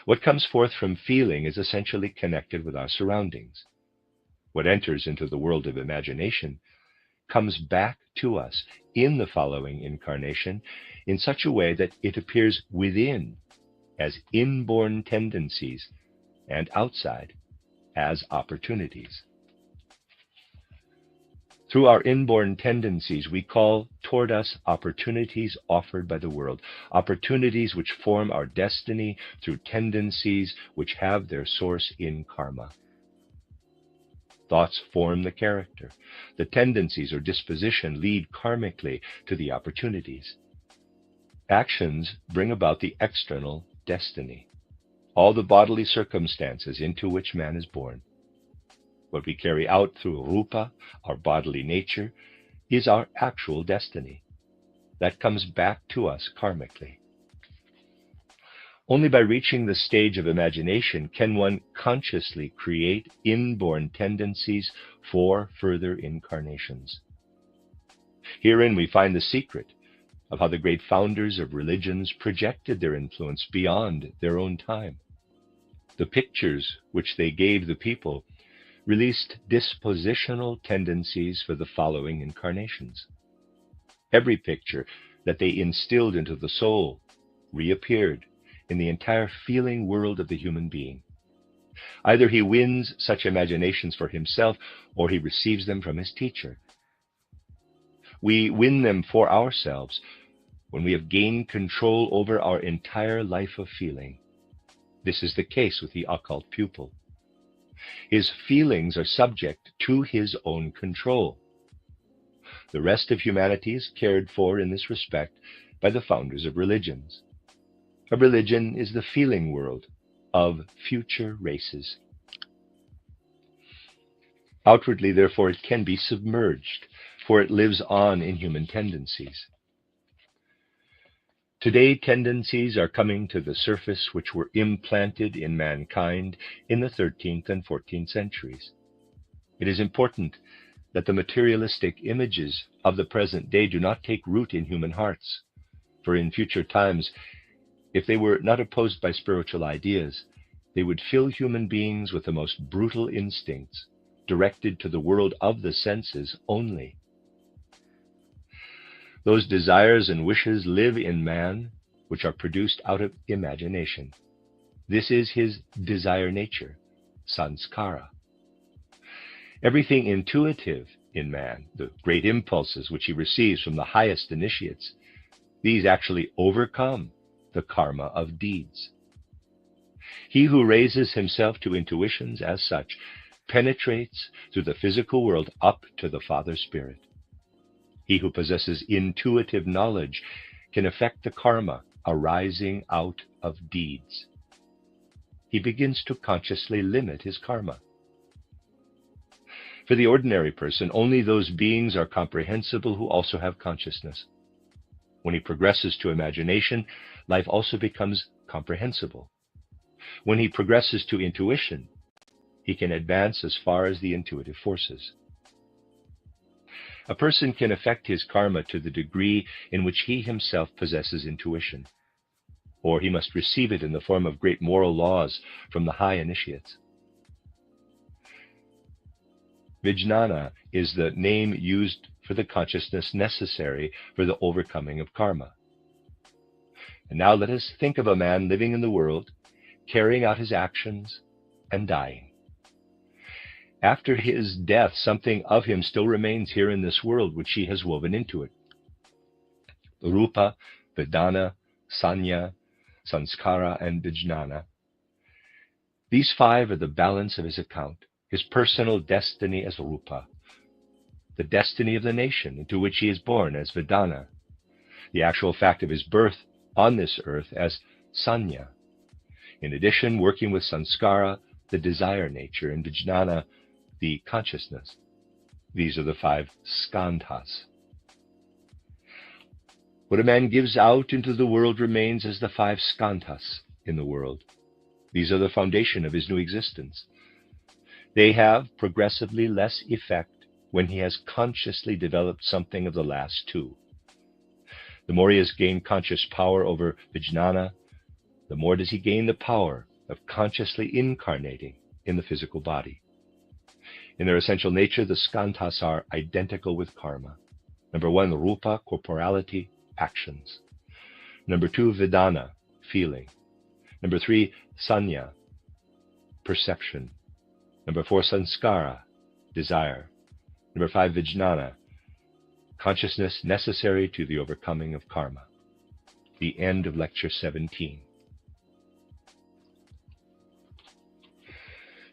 What comes forth from feeling is essentially connected with our surroundings. What enters into the world of imagination comes back to us in the following incarnation in such a way that it appears within as inborn tendencies and outside as opportunities. Through our inborn tendencies, we call toward us opportunities offered by the world, opportunities which form our destiny through tendencies which have their source in karma. Thoughts form the character. The tendencies or disposition lead karmically to the opportunities. Actions bring about the external destiny, all the bodily circumstances into which man is born. What we carry out through Rupa, our bodily nature, is our actual destiny. That comes back to us karmically. Only by reaching the stage of imagination can one consciously create inborn tendencies for further incarnations. Herein we find the secret of how the great founders of religions projected their influence beyond their own time. The pictures which they gave the people released dispositional tendencies for the following incarnations. Every picture that they instilled into the soul reappeared in the entire feeling world of the human being. Either he wins such imaginations for himself, or he receives them from his teacher. We win them for ourselves when we have gained control over our entire life of feeling. This is the case with the occult pupil. His feelings are subject to his own control. The rest of humanity is cared for in this respect by the founders of religions. A religion is the feeling world of future races. Outwardly, therefore, it can be submerged, for it lives on in human tendencies. Today, tendencies are coming to the surface which were implanted in mankind in the 13th and 14th centuries. It is important that the materialistic images of the present day do not take root in human hearts, for in future times, if they were not opposed by spiritual ideas, they would fill human beings with the most brutal instincts, directed to the world of the senses only. Those desires and wishes live in man, which are produced out of imagination. This is his desire nature, sanskara. Everything intuitive in man, the great impulses which he receives from the highest initiates, these actually overcome the karma of deeds. He who raises himself to intuitions as such penetrates through the physical world up to the Father Spirit. He who possesses intuitive knowledge can affect the karma arising out of deeds. He begins to consciously limit his karma. For the ordinary person, only those beings are comprehensible who also have consciousness. When he progresses to imagination, life also becomes comprehensible. When he progresses to intuition, he can advance as far as the intuitive forces. A person can affect his karma to the degree in which he himself possesses intuition, or he must receive it in the form of great moral laws from the high initiates. Vijnana is the name used for the consciousness necessary for the overcoming of karma. And now let us think of a man living in the world, carrying out his actions, and dying. After his death, something of him still remains here in this world, which he has woven into it. Rupa, Vedana, Sanya, Sanskara, and Vijnana. These five are the balance of his account. his personal destiny as Rupa, the destiny of the nation into which he is born as Vedana, the actual fact of his birth on this earth as Sanya. In addition, working with Sanskara, the desire nature, and Vijnana, the consciousness. These are the 5 skandhas. What a man gives out into the world remains as the 5 skandhas in the world. These are the foundation of his new existence. They have progressively less effect when he has consciously developed something of the last 2. The more he has gained conscious power over Vijnana, the more does he gain the power of consciously incarnating in the physical body. In their essential nature, the skandhas are identical with karma. Number 1, rupa, corporality, actions. Number 2, vedana, feeling. Number 3, sanya, perception. Number 4, sanskara, desire. Number 5, vijnana, consciousness necessary to the overcoming of karma. The end of Lecture 17.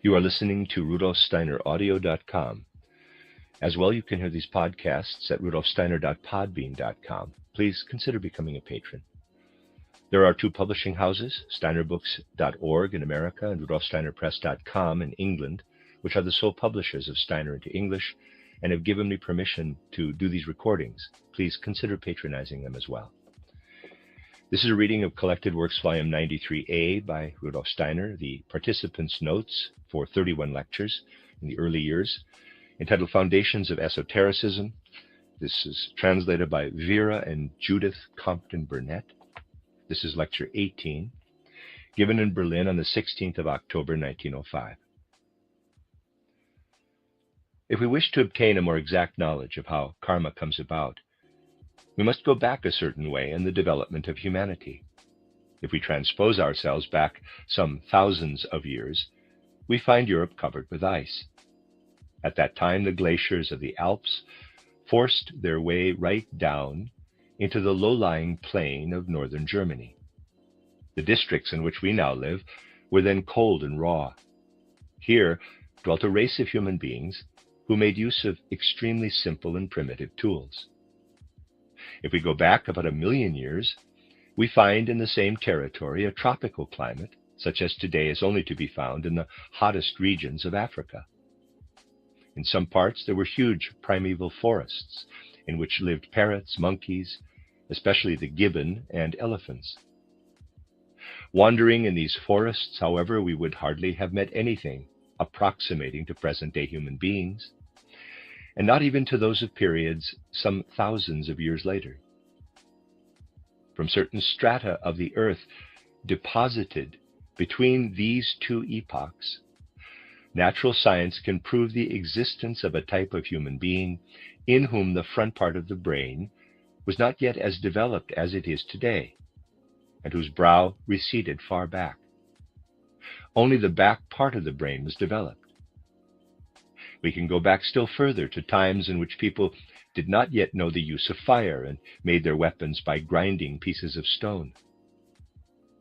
You are listening to RudolfSteinerAudio.com. As well, you can hear these podcasts at RudolfSteiner.podbean.com. Please consider becoming a patron. There are 2 publishing houses, SteinerBooks.org in America and RudolfSteinerPress.com in England, which are the sole publishers of Steiner into English and have given me permission to do these recordings. Please consider patronizing them as well. This is a reading of Collected Works Volume 93A by Rudolf Steiner, the participants' notes for 31 lectures in the early years, entitled Foundations of Esotericism. This is translated by Vera and Judith Compton Burnett. This is Lecture 18, given in Berlin on the 16th of October, 1905. If we wish to obtain a more exact knowledge of how karma comes about, we must go back a certain way in the development of humanity. If we transpose ourselves back some thousands of years, we find Europe covered with ice. At that time, the glaciers of the Alps forced their way right down into the low-lying plain of northern Germany. The districts in which we now live were then cold and raw. Here dwelt a race of human beings who made use of extremely simple and primitive tools. If we go back about 1 million years, we find in the same territory a tropical climate, such as today is only to be found in the hottest regions of Africa. In some parts, there were huge primeval forests in which lived parrots, monkeys, especially the gibbon, and elephants. Wandering in these forests, however, we would hardly have met anything approximating to present-day human beings, and not even to those of periods some thousands of years later. From certain strata of the earth deposited between these 2 epochs, natural science can prove the existence of a type of human being in whom the front part of the brain was not yet as developed as it is today, and whose brow receded far back. Only the back part of the brain was developed. We can go back still further to times in which people did not yet know the use of fire and made their weapons by grinding pieces of stone.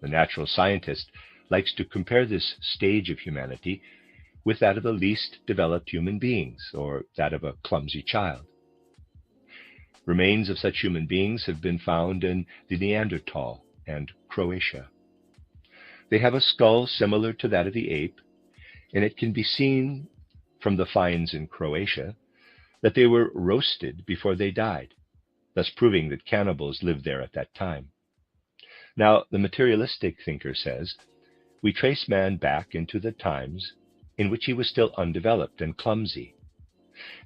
The natural scientist likes to compare this stage of humanity with that of the least developed human beings, or that of a clumsy child. Remains of such human beings have been found in the Neanderthal and Croatia. They have a skull similar to that of the ape, and it can be seen from the finds in Croatia that they were roasted before they died, thus proving that cannibals lived there at that time. Now, the materialistic thinker says, we trace man back into the times in which he was still undeveloped and clumsy,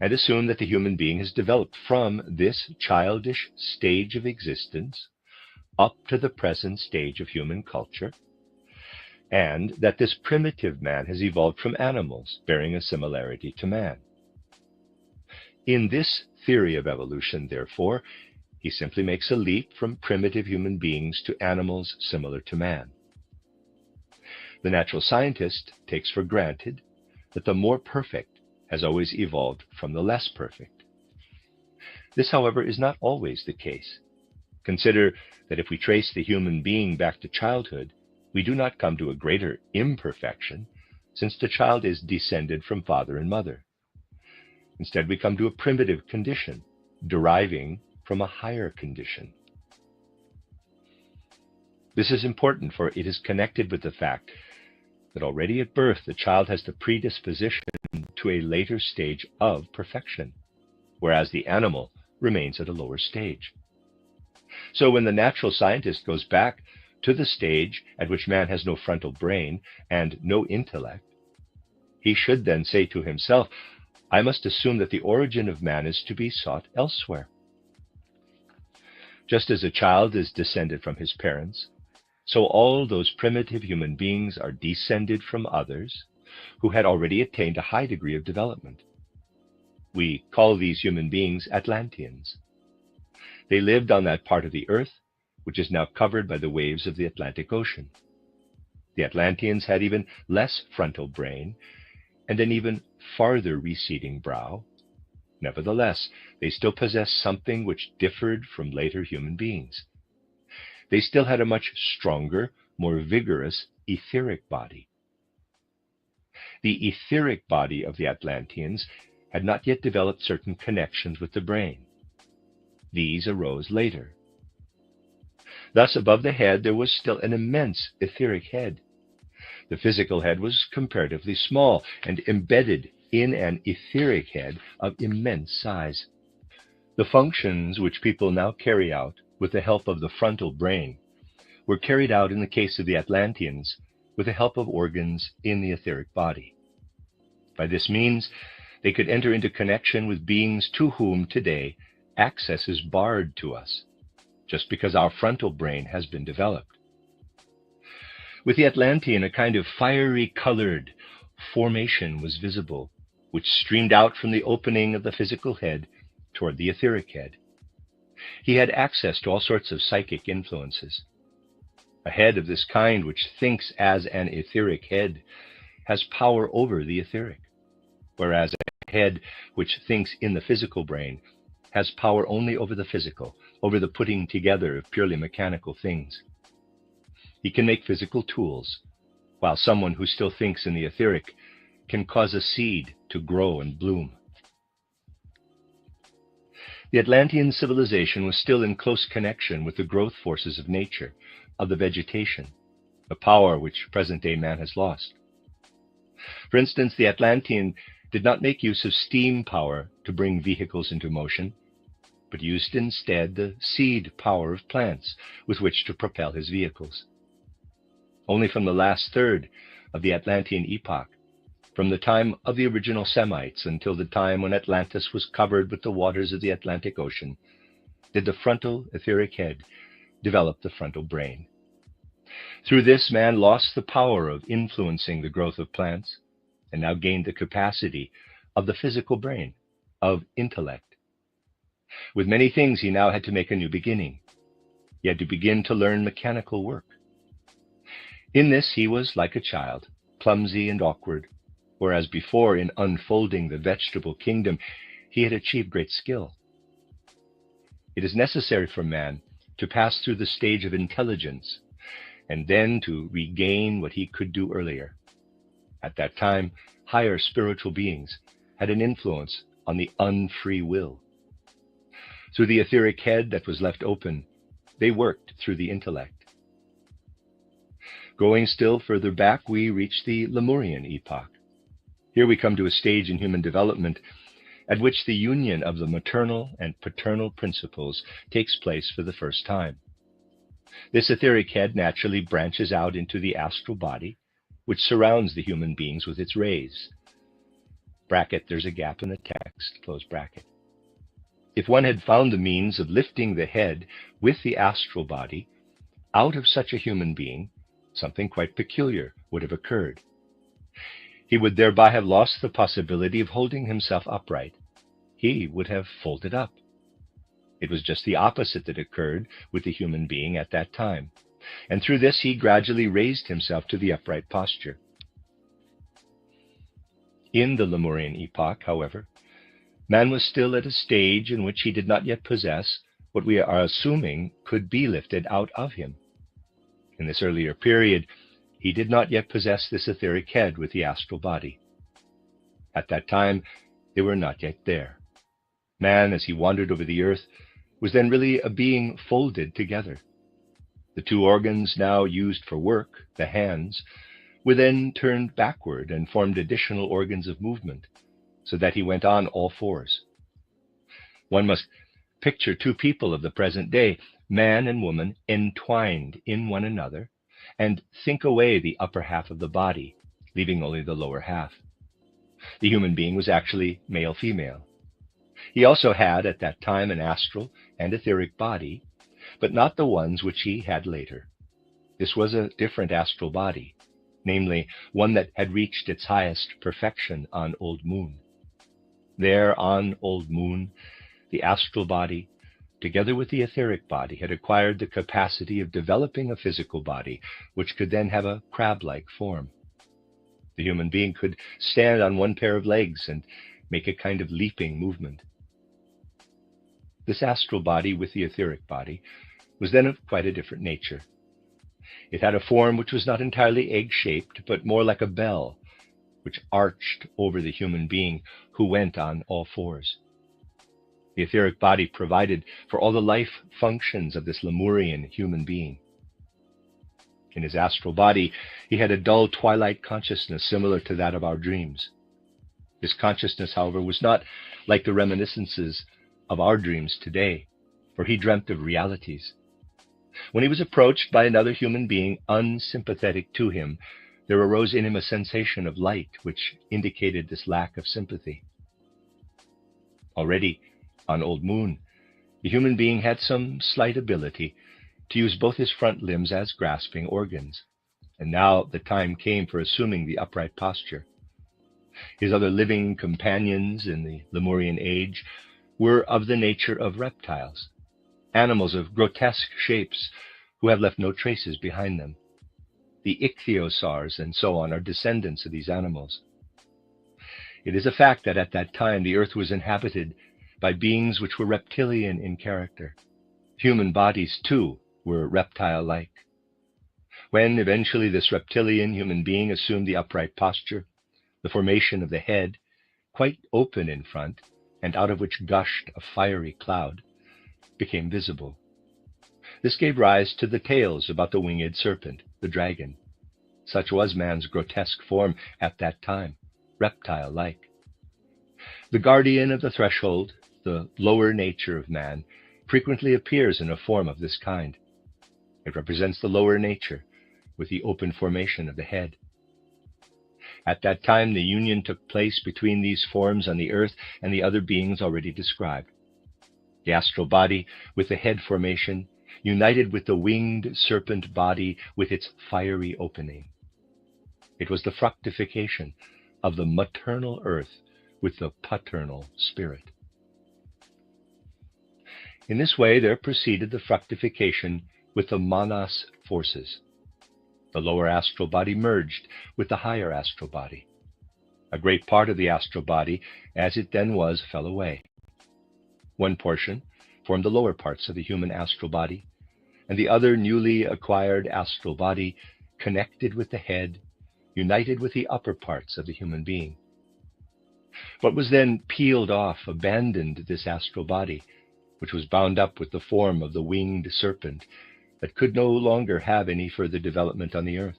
and assume that the human being has developed from this childish stage of existence up to the present stage of human culture, and that this primitive man has evolved from animals, bearing a similarity to man. In this theory of evolution, therefore, he simply makes a leap from primitive human beings to animals similar to man. The natural scientist takes for granted that the more perfect has always evolved from the less perfect. This, however, is not always the case. Consider that if we trace the human being back to childhood, we do not come to a greater imperfection, since the child is descended from father and mother. Instead, we come to a primitive condition, deriving from a higher condition. This is important, for it is connected with the fact that already at birth the child has the predisposition to a later stage of perfection, whereas the animal remains at a lower stage. So when the natural scientist goes back to the stage at which man has no frontal brain and no intellect, he should then say to himself, I must assume that the origin of man is to be sought elsewhere. Just as a child is descended from his parents, so all those primitive human beings are descended from others who had already attained a high degree of development. We call these human beings Atlanteans. They lived on that part of the earth which is now covered by the waves of the Atlantic Ocean. The Atlanteans had even less frontal brain and an even farther receding brow. Nevertheless, they still possessed something which differed from later human beings. They still had a much stronger, more vigorous etheric body. The etheric body of the Atlanteans had not yet developed certain connections with the brain. These arose later. Thus, above the head, there was still an immense etheric head. The physical head was comparatively small and embedded in an etheric head of immense size. The functions which people now carry out with the help of the frontal brain were carried out in the case of the Atlanteans with the help of organs in the etheric body. By this means, they could enter into connection with beings to whom today access is barred to us, just because our frontal brain has been developed. With the Atlantean, a kind of fiery-colored formation was visible, which streamed out from the opening of the physical head toward the etheric head. He had access to all sorts of psychic influences. A head of this kind, which thinks as an etheric head, has power over the etheric, whereas a head which thinks in the physical brain has power only over the physical, over the putting together of purely mechanical things. He can make physical tools, while someone who still thinks in the etheric can cause a seed to grow and bloom. The Atlantean civilization was still in close connection with the growth forces of nature, of the vegetation, a power which present-day man has lost. For instance, the Atlantean did not make use of steam power to bring vehicles into motion, but used instead the seed power of plants with which to propel his vehicles. Only from the last third of the Atlantean epoch, from the time of the original Semites until the time when Atlantis was covered with the waters of the Atlantic Ocean, did the frontal etheric head develop the frontal brain. Through this, man lost the power of influencing the growth of plants, and now gained the capacity of the physical brain, of intellect. With many things, he now had to make a new beginning. He had to begin to learn mechanical work. In this, he was like a child, clumsy and awkward, whereas before, in unfolding the vegetable kingdom, he had achieved great skill. It is necessary for man to pass through the stage of intelligence, and then to regain what he could do earlier. At that time, higher spiritual beings had an influence on the unfree will. Through the etheric head that was left open, they worked through the intellect. Going still further back, we reach the Lemurian epoch. Here we come to a stage in human development at which the union of the maternal and paternal principles takes place for the first time. This etheric head naturally branches out into the astral body, which surrounds the human beings with its rays. Bracket, there's a gap in the text, close bracket. If one had found the means of lifting the head with the astral body out of such a human being, something quite peculiar would have occurred. He would thereby have lost the possibility of holding himself upright. He would have folded up. It was just the opposite that occurred with the human being at that time, and through this he gradually raised himself to the upright posture. In the Lemurian epoch, however, man was still at a stage in which he did not yet possess what we are assuming could be lifted out of him. In this earlier period, he did not yet possess this etheric head with the astral body. At that time, they were not yet there. Man, as he wandered over the earth, was then really a being folded together. The two organs now used for work, the hands, were then turned backward and formed additional organs of movement, so that he went on all fours. One must picture two people of the present day, man and woman, entwined in one another, and think away the upper half of the body, leaving only the lower half. The human being was actually male-female. He also had at that time an astral and etheric body, but not the ones which he had later. This was a different astral body, namely, one that had reached its highest perfection on Old Moon. There on Old Moon, the astral body, together with the etheric body, had acquired the capacity of developing a physical body, which could then have a crab-like form. The human being could stand on one pair of legs and make a kind of leaping movement. This astral body with the etheric body was then of quite a different nature. It had a form which was not entirely egg-shaped, but more like a bell, which arched over the human being who went on all fours. The etheric body provided for all the life functions of this Lemurian human being. In his astral body, he had a dull twilight consciousness similar to that of our dreams. This consciousness, however, was not like the reminiscences of our dreams today, for he dreamt of realities. When he was approached by another human being unsympathetic to him, there arose in him a sensation of light which indicated this lack of sympathy. Already, on Old Moon, the human being had some slight ability to use both his front limbs as grasping organs, and now the time came for assuming the upright posture. His other living companions in the Lemurian age were of the nature of reptiles, animals of grotesque shapes who have left no traces behind them. The ichthyosaurs and so on are descendants of these animals. It is a fact that at that time the earth was inhabited by beings which were reptilian in character. Human bodies, too, were reptile-like. When eventually this reptilian human being assumed the upright posture, the formation of the head, quite open in front, and out of which gushed a fiery cloud, became visible. This gave rise to the tales about the winged serpent, the dragon. Such was man's grotesque form at that time, reptile-like. The guardian of the threshold, the lower nature of man, frequently appears in a form of this kind. It represents the lower nature, with the open formation of the head. At that time, the union took place between these forms on the earth and the other beings already described. The astral body, with the head formation, united with the winged serpent body with its fiery opening. It was the fructification of the maternal earth with the paternal spirit. In this way, there proceeded the fructification with the manas forces. The lower astral body merged with the higher astral body. A great part of the astral body, as it then was, fell away. One portion formed the lower parts of the human astral body, and the other newly acquired astral body connected with the head, united with the upper parts of the human being. What was then peeled off abandoned this astral body, which was bound up with the form of the winged serpent that could no longer have any further development on the earth.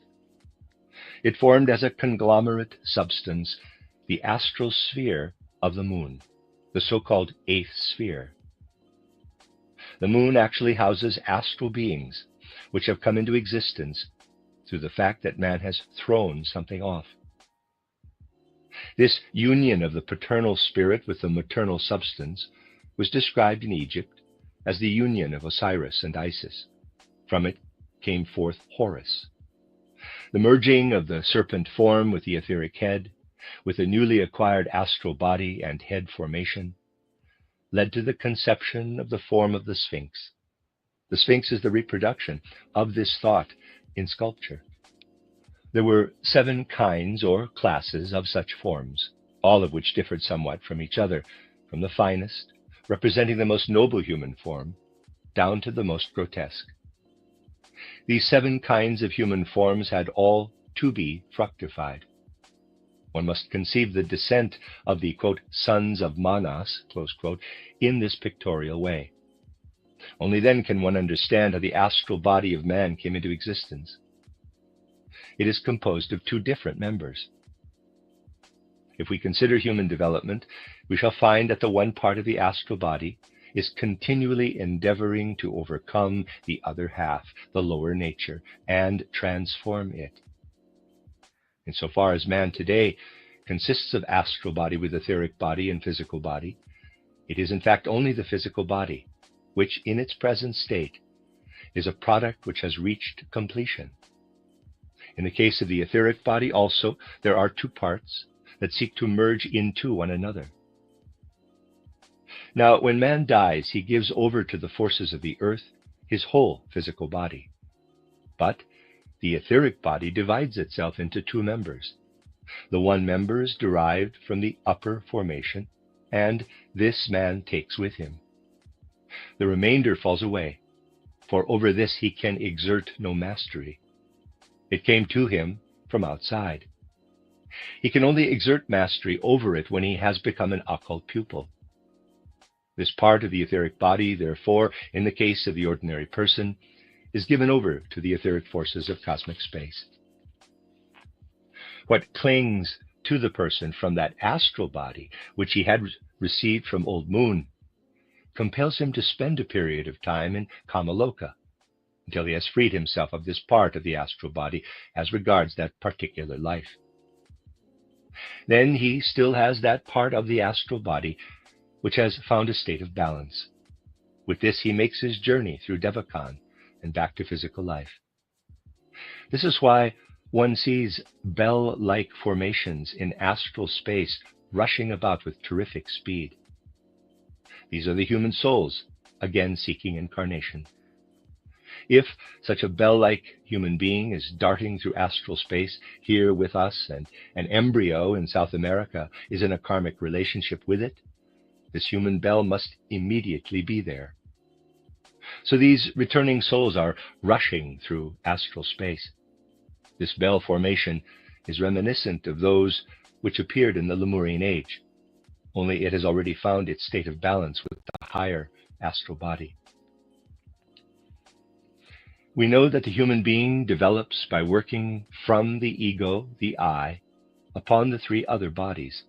It formed as a conglomerate substance the astral sphere of the moon, the so-called eighth sphere. The moon actually houses astral beings which have come into existence through the fact that man has thrown something off. This union of the paternal spirit with the maternal substance was described in Egypt as the union of Osiris and Isis. From it came forth Horus. The merging of the serpent form with the etheric head, with the newly acquired astral body and head formation, led to the conception of the form of the Sphinx. The Sphinx is the reproduction of this thought in sculpture. There were 7 kinds or classes of such forms, all of which differed somewhat from each other, from the finest, representing the most noble human form, down to the most grotesque. These 7 kinds of human forms had all to be fructified. One must conceive the descent of the, quote, sons of Manas, close quote, in this pictorial way. Only then can one understand how the astral body of man came into existence. It is composed of 2 different members. If we consider human development, we shall find that the one part of the astral body is continually endeavoring to overcome the other half, the lower nature, and transform it. Insofar as man today consists of astral body with etheric body and physical body, it is in fact only the physical body, which in its present state is a product which has reached completion. In the case of the etheric body also, there are 2 parts that seek to merge into one another. Now, when man dies, he gives over to the forces of the earth his whole physical body. But the etheric body divides itself into 2 members. The one member is derived from the upper formation, and this man takes with him. The remainder falls away, for over this he can exert no mastery. It came to him from outside. He can only exert mastery over it when he has become an occult pupil. This part of the etheric body, therefore, in the case of the ordinary person, is given over to the etheric forces of cosmic space. What clings to the person from that astral body, which he had received from Old Moon, compels him to spend a period of time in Kamaloka, until he has freed himself of this part of the astral body as regards that particular life. Then he still has that part of the astral body which has found a state of balance. With this he makes his journey through Devakan and back to physical life. This is why one sees bell-like formations in astral space rushing about with terrific speed. These are the human souls, again seeking incarnation. If such a bell-like human being is darting through astral space here with us, and an embryo in South America is in a karmic relationship with it, this human bell must immediately be there. So these returning souls are rushing through astral space. This bell formation is reminiscent of those which appeared in the Lemurian age, only it has already found its state of balance with the higher astral body. We know that the human being develops by working from the ego, the I, upon the 3 other bodies.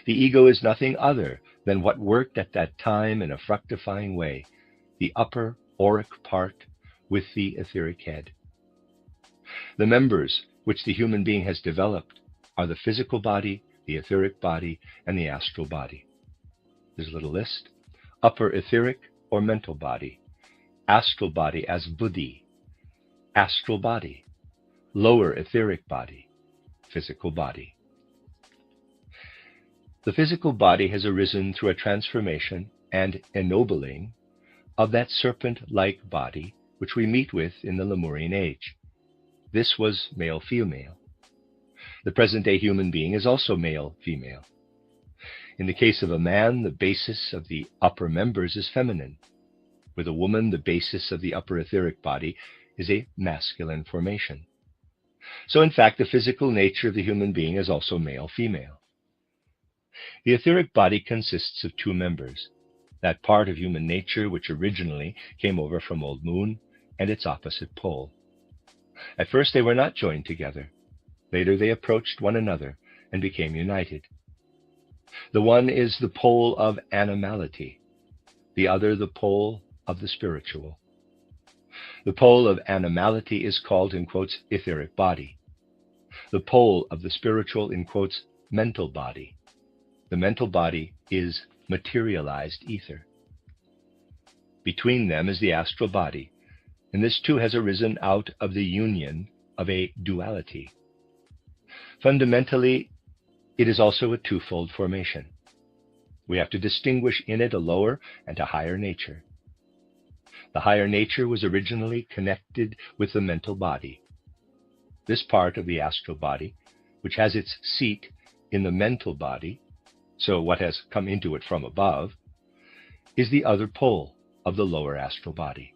The ego is nothing other than what worked at that time in a fructifying way, the upper auric part with the etheric head. The members which the human being has developed are the physical body, the etheric body, and the astral body. There's a little list. Upper etheric or mental body, astral body as buddhi, astral body, lower etheric body, physical body. The physical body has arisen through a transformation and ennobling of that serpent-like body which we meet with in the Lemurian age. This was male-female. The present-day human being is also male-female. In the case of a man, the basis of the upper members is feminine. With a woman, the basis of the upper etheric body is a masculine formation. So in fact, the physical nature of the human being is also male-female. The etheric body consists of 2 members, that part of human nature which originally came over from Old Moon and its opposite pole. At first they were not joined together. Later they approached one another and became united. The one is the pole of animality, the other the pole of the spiritual. The pole of animality is called, in quotes, etheric body. The pole of the spiritual, in quotes, mental body. The mental body is materialized ether. Between them is the astral body, and this too has arisen out of the union of a duality. Fundamentally, it is also a 2-fold formation. We have to distinguish in it a lower and a higher nature. The higher nature was originally connected with the mental body. This part of the astral body, which has its seat in the mental body, so what has come into it from above, is the other pole of the lower astral body.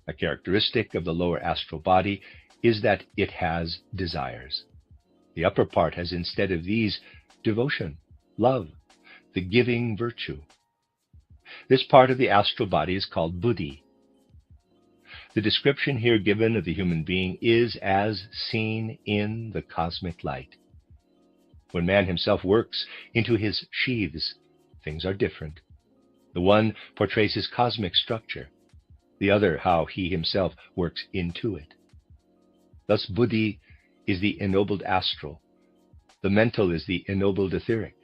A characteristic of the lower astral body is that it has desires. The upper part has instead of these devotion, love, the giving virtue. This part of the astral body is called buddhi. The description here given of the human being is as seen in the cosmic light. When man himself works into his sheaths, things are different. The one portrays his cosmic structure, the other how he himself works into it. Thus buddhi is the ennobled astral, the mental is the ennobled etheric,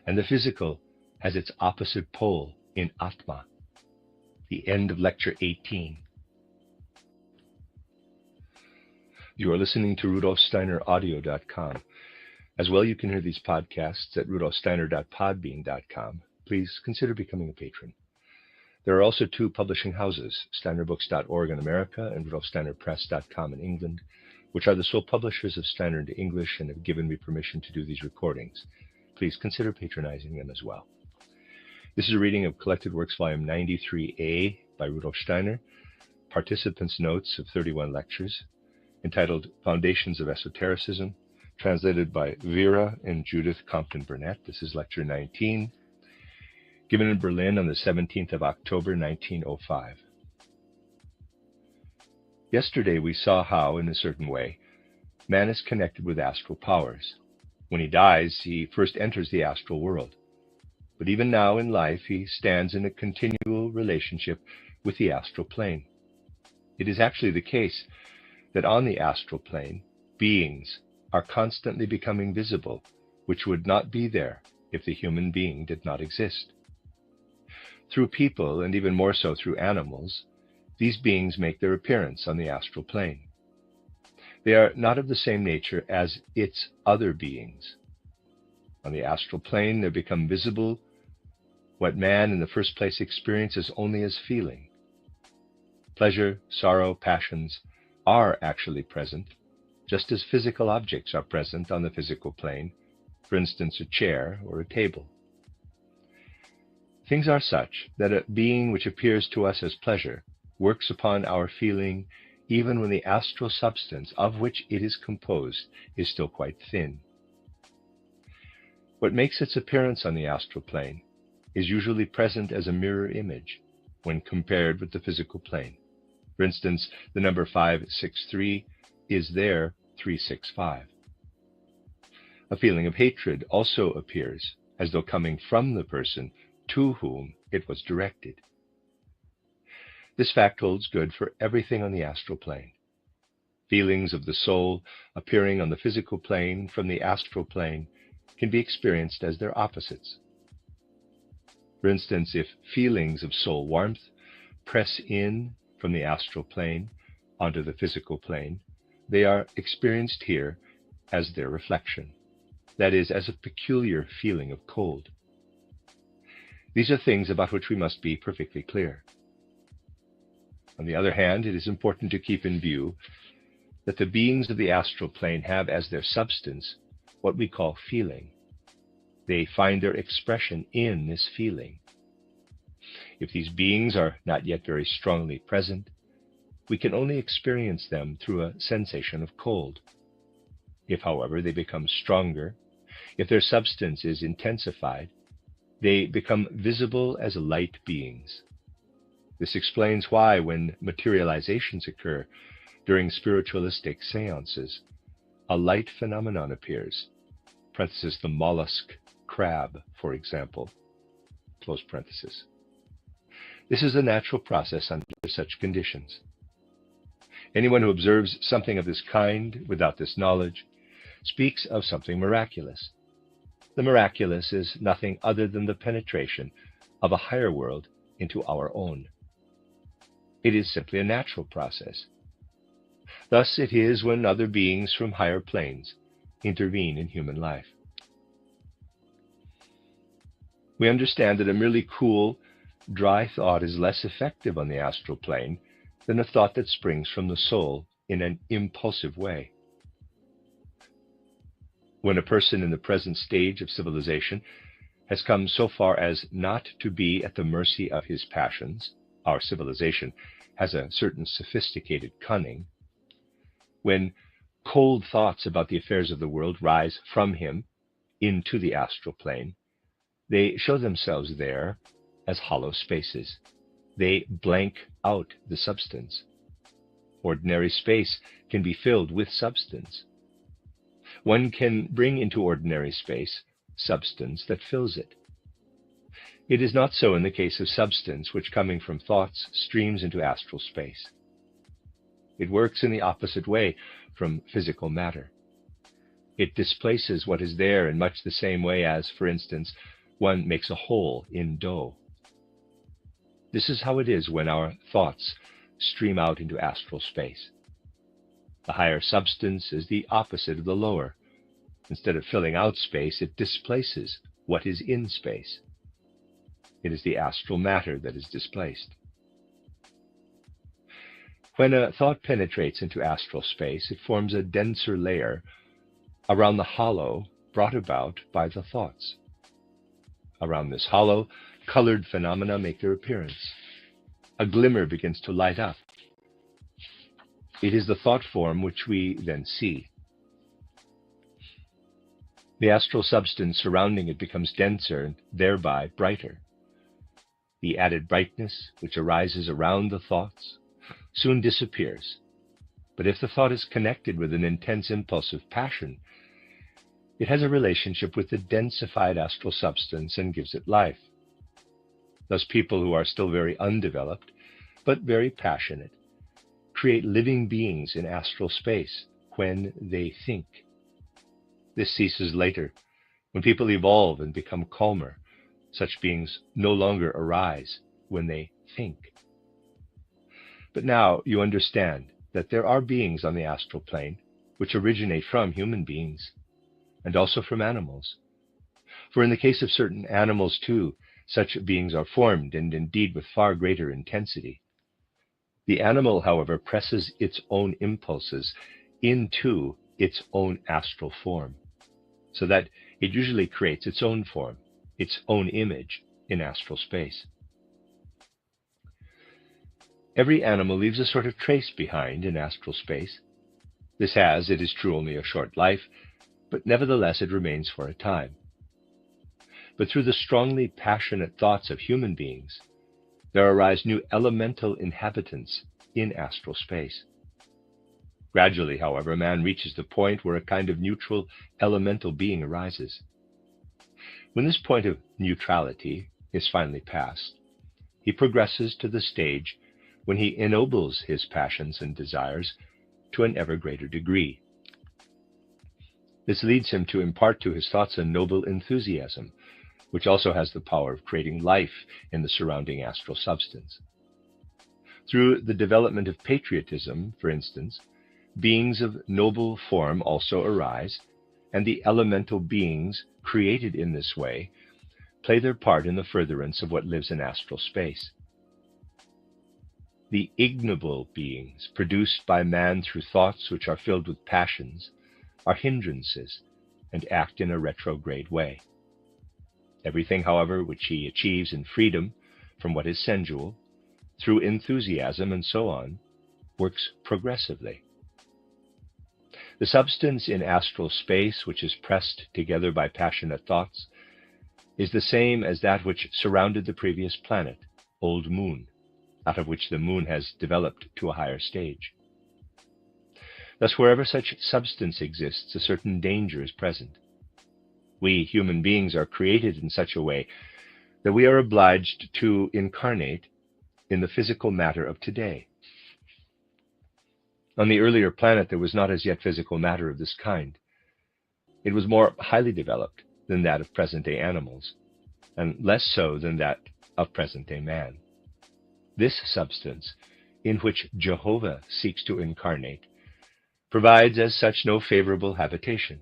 and the physical has its opposite pole in Atma. The end of Lecture 18. You are listening to RudolfSteinerAudio.com. As well, you can hear these podcasts at rudolfsteiner.podbean.com. Please consider becoming a patron. There are also two publishing houses, steinerbooks.org in America and rudolfsteinerpress.com in England, which are the sole publishers of Steiner into English and have given me permission to do these recordings. Please consider patronizing them as well. This is a reading of Collected Works Volume 93A by Rudolf Steiner, Participants' Notes of 31 lectures, entitled Foundations of Esotericism, translated by Vera and Judith Compton Burnett. This is Lecture 19, given in Berlin on the 17th of October, 1905. Yesterday we saw how, in a certain way, man is connected with astral powers. When he dies, he first enters the astral world. But even now in life, he stands in a continual relationship with the astral plane. It is actually the case that on the astral plane, beings are constantly becoming visible, which would not be there if the human being did not exist. Through people, and even more so through animals, these beings make their appearance on the astral plane. They are not of the same nature as its other beings. On the astral plane, there become visible what man in the first place experiences only as feeling. Pleasure, sorrow, passions are actually present, just as physical objects are present on the physical plane, for instance, a chair or a table. Things are such that a being which appears to us as pleasure works upon our feeling even when the astral substance of which it is composed is still quite thin. What makes its appearance on the astral plane is usually present as a mirror image when compared with the physical plane. For instance, the number 563 is there 365. A feeling of hatred also appears as though coming from the person to whom it was directed. This fact holds good for everything on the astral plane. Feelings of the soul appearing on the physical plane from the astral plane can be experienced as their opposites. For instance, if feelings of soul warmth press in from the astral plane onto the physical plane, they are experienced here as their reflection, that is, as a peculiar feeling of cold. These are things about which we must be perfectly clear. On the other hand, it is important to keep in view that the beings of the astral plane have as their substance what we call feeling. They find their expression in this feeling. If these beings are not yet very strongly present, we can only experience them through a sensation of cold. If, however, they become stronger, if their substance is intensified, they become visible as light beings. This explains why, when materializations occur during spiritualistic seances, a light phenomenon appears, parenthesis, the mollusk crab, for example, close parenthesis. This is a natural process under such conditions. Anyone who observes something of this kind without this knowledge speaks of something miraculous. The miraculous is nothing other than the penetration of a higher world into our own. It is simply a natural process. Thus it is when other beings from higher planes intervene in human life. We understand that a merely cool, dry thought is less effective on the astral plane than a thought that springs from the soul in an impulsive way. When a person in the present stage of civilization has come so far as not to be at the mercy of his passions, our civilization has a certain sophisticated cunning, when cold thoughts about the affairs of the world rise from him into the astral plane, they show themselves there as hollow spaces. They blank out the substance. Ordinary space can be filled with substance. One can bring into ordinary space substance that fills it. It is not so in the case of substance which, coming from thoughts, streams into astral space. It works in the opposite way from physical matter. It displaces what is there in much the same way as, for instance, one makes a hole in dough. This is how it is when our thoughts stream out into astral space. The higher substance is the opposite of the lower. Instead of filling out space, it displaces what is in space. It is the astral matter that is displaced. When a thought penetrates into astral space, it forms a denser layer around the hollow brought about by the thoughts. Around this hollow, colored phenomena make their appearance. A glimmer begins to light up. It is the thought form which we then see. The astral substance surrounding it becomes denser and thereby brighter. The added brightness which arises around the thoughts soon disappears. But if the thought is connected with an intense impulse of passion, it has a relationship with the densified astral substance and gives it life. Thus people who are still very undeveloped, but very passionate, create living beings in astral space when they think. This ceases later. When people evolve and become calmer, such beings no longer arise when they think. But now you understand that there are beings on the astral plane which originate from human beings and also from animals. For in the case of certain animals too, such beings are formed, and indeed with far greater intensity. The animal, however, presses its own impulses into its own astral form, so that it usually creates its own form, its own image in astral space. Every animal leaves a sort of trace behind in astral space. This has, it is true, only a short life, but nevertheless it remains for a time. But through the strongly passionate thoughts of human beings, there arise new elemental inhabitants in astral space. Gradually, however, man reaches the point where a kind of neutral elemental being arises. When this point of neutrality is finally passed, he progresses to the stage when he ennobles his passions and desires to an ever greater degree. This leads him to impart to his thoughts a noble enthusiasm, which also has the power of creating life in the surrounding astral substance. Through the development of patriotism, for instance, beings of noble form also arise, and the elemental beings created in this way play their part in the furtherance of what lives in astral space. The ignoble beings produced by man through thoughts which are filled with passions are hindrances and act in a retrograde way. Everything, however, which he achieves in freedom from what is sensual, through enthusiasm and so on, works progressively. The substance in astral space, which is pressed together by passionate thoughts, is the same as that which surrounded the previous planet, Old Moon, out of which the moon has developed to a higher stage. Thus, wherever such substance exists, a certain danger is present. We human beings are created in such a way that we are obliged to incarnate in the physical matter of today. On the earlier planet, there was not as yet physical matter of this kind. It was more highly developed than that of present-day animals, and less so than that of present-day man. This substance, in which Jehovah seeks to incarnate, provides as such no favorable habitation.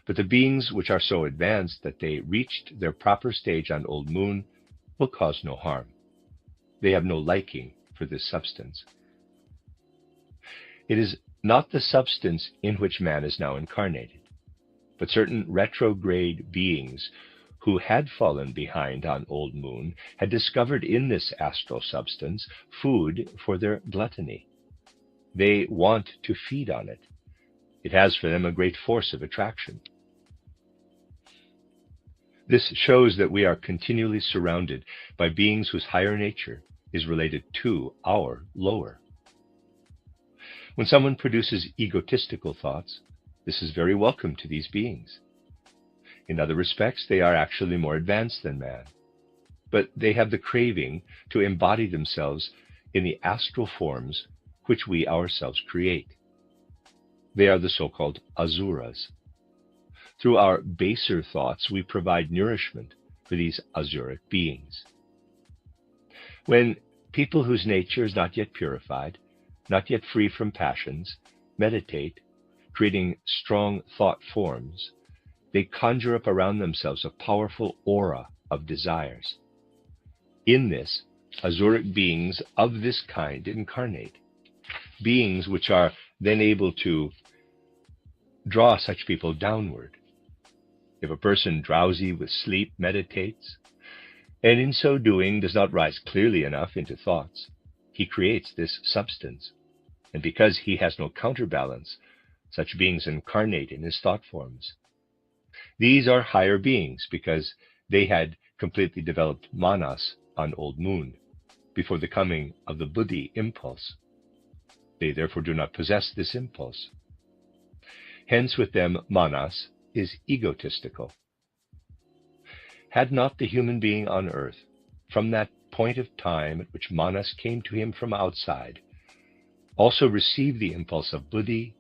But the beings which are so advanced that they reached their proper stage on Old Moon will cause no harm. They have no liking for this substance. It is not the substance in which man is now incarnated, but certain retrograde beings who had fallen behind on Old Moon had discovered in this astral substance food for their gluttony. They want to feed on it. It has for them a great force of attraction. This shows that we are continually surrounded by beings whose higher nature is related to our lower. When someone produces egotistical thoughts, this is very welcome to these beings. In other respects, they are actually more advanced than man, but they have the craving to embody themselves in the astral forms which we ourselves create. They are the so-called asuras. Through our baser thoughts, we provide nourishment for these asuric beings. When people whose nature is not yet purified, not yet free from passions, meditate, creating strong thought forms, they conjure up around themselves a powerful aura of desires. In this, asuric beings of this kind incarnate, beings which are then able to draw such people downward. If a person drowsy with sleep meditates, and in so doing does not rise clearly enough into thoughts, he creates this substance, and because he has no counterbalance, such beings incarnate in his thought forms. These are higher beings because they had completely developed manas on Old Moon before the coming of the buddhi impulse. They therefore do not possess this impulse. Hence with them manas is egotistical. Had not the human being on earth, from that point of time at which manas came to him from outside, also received the impulse of buddhi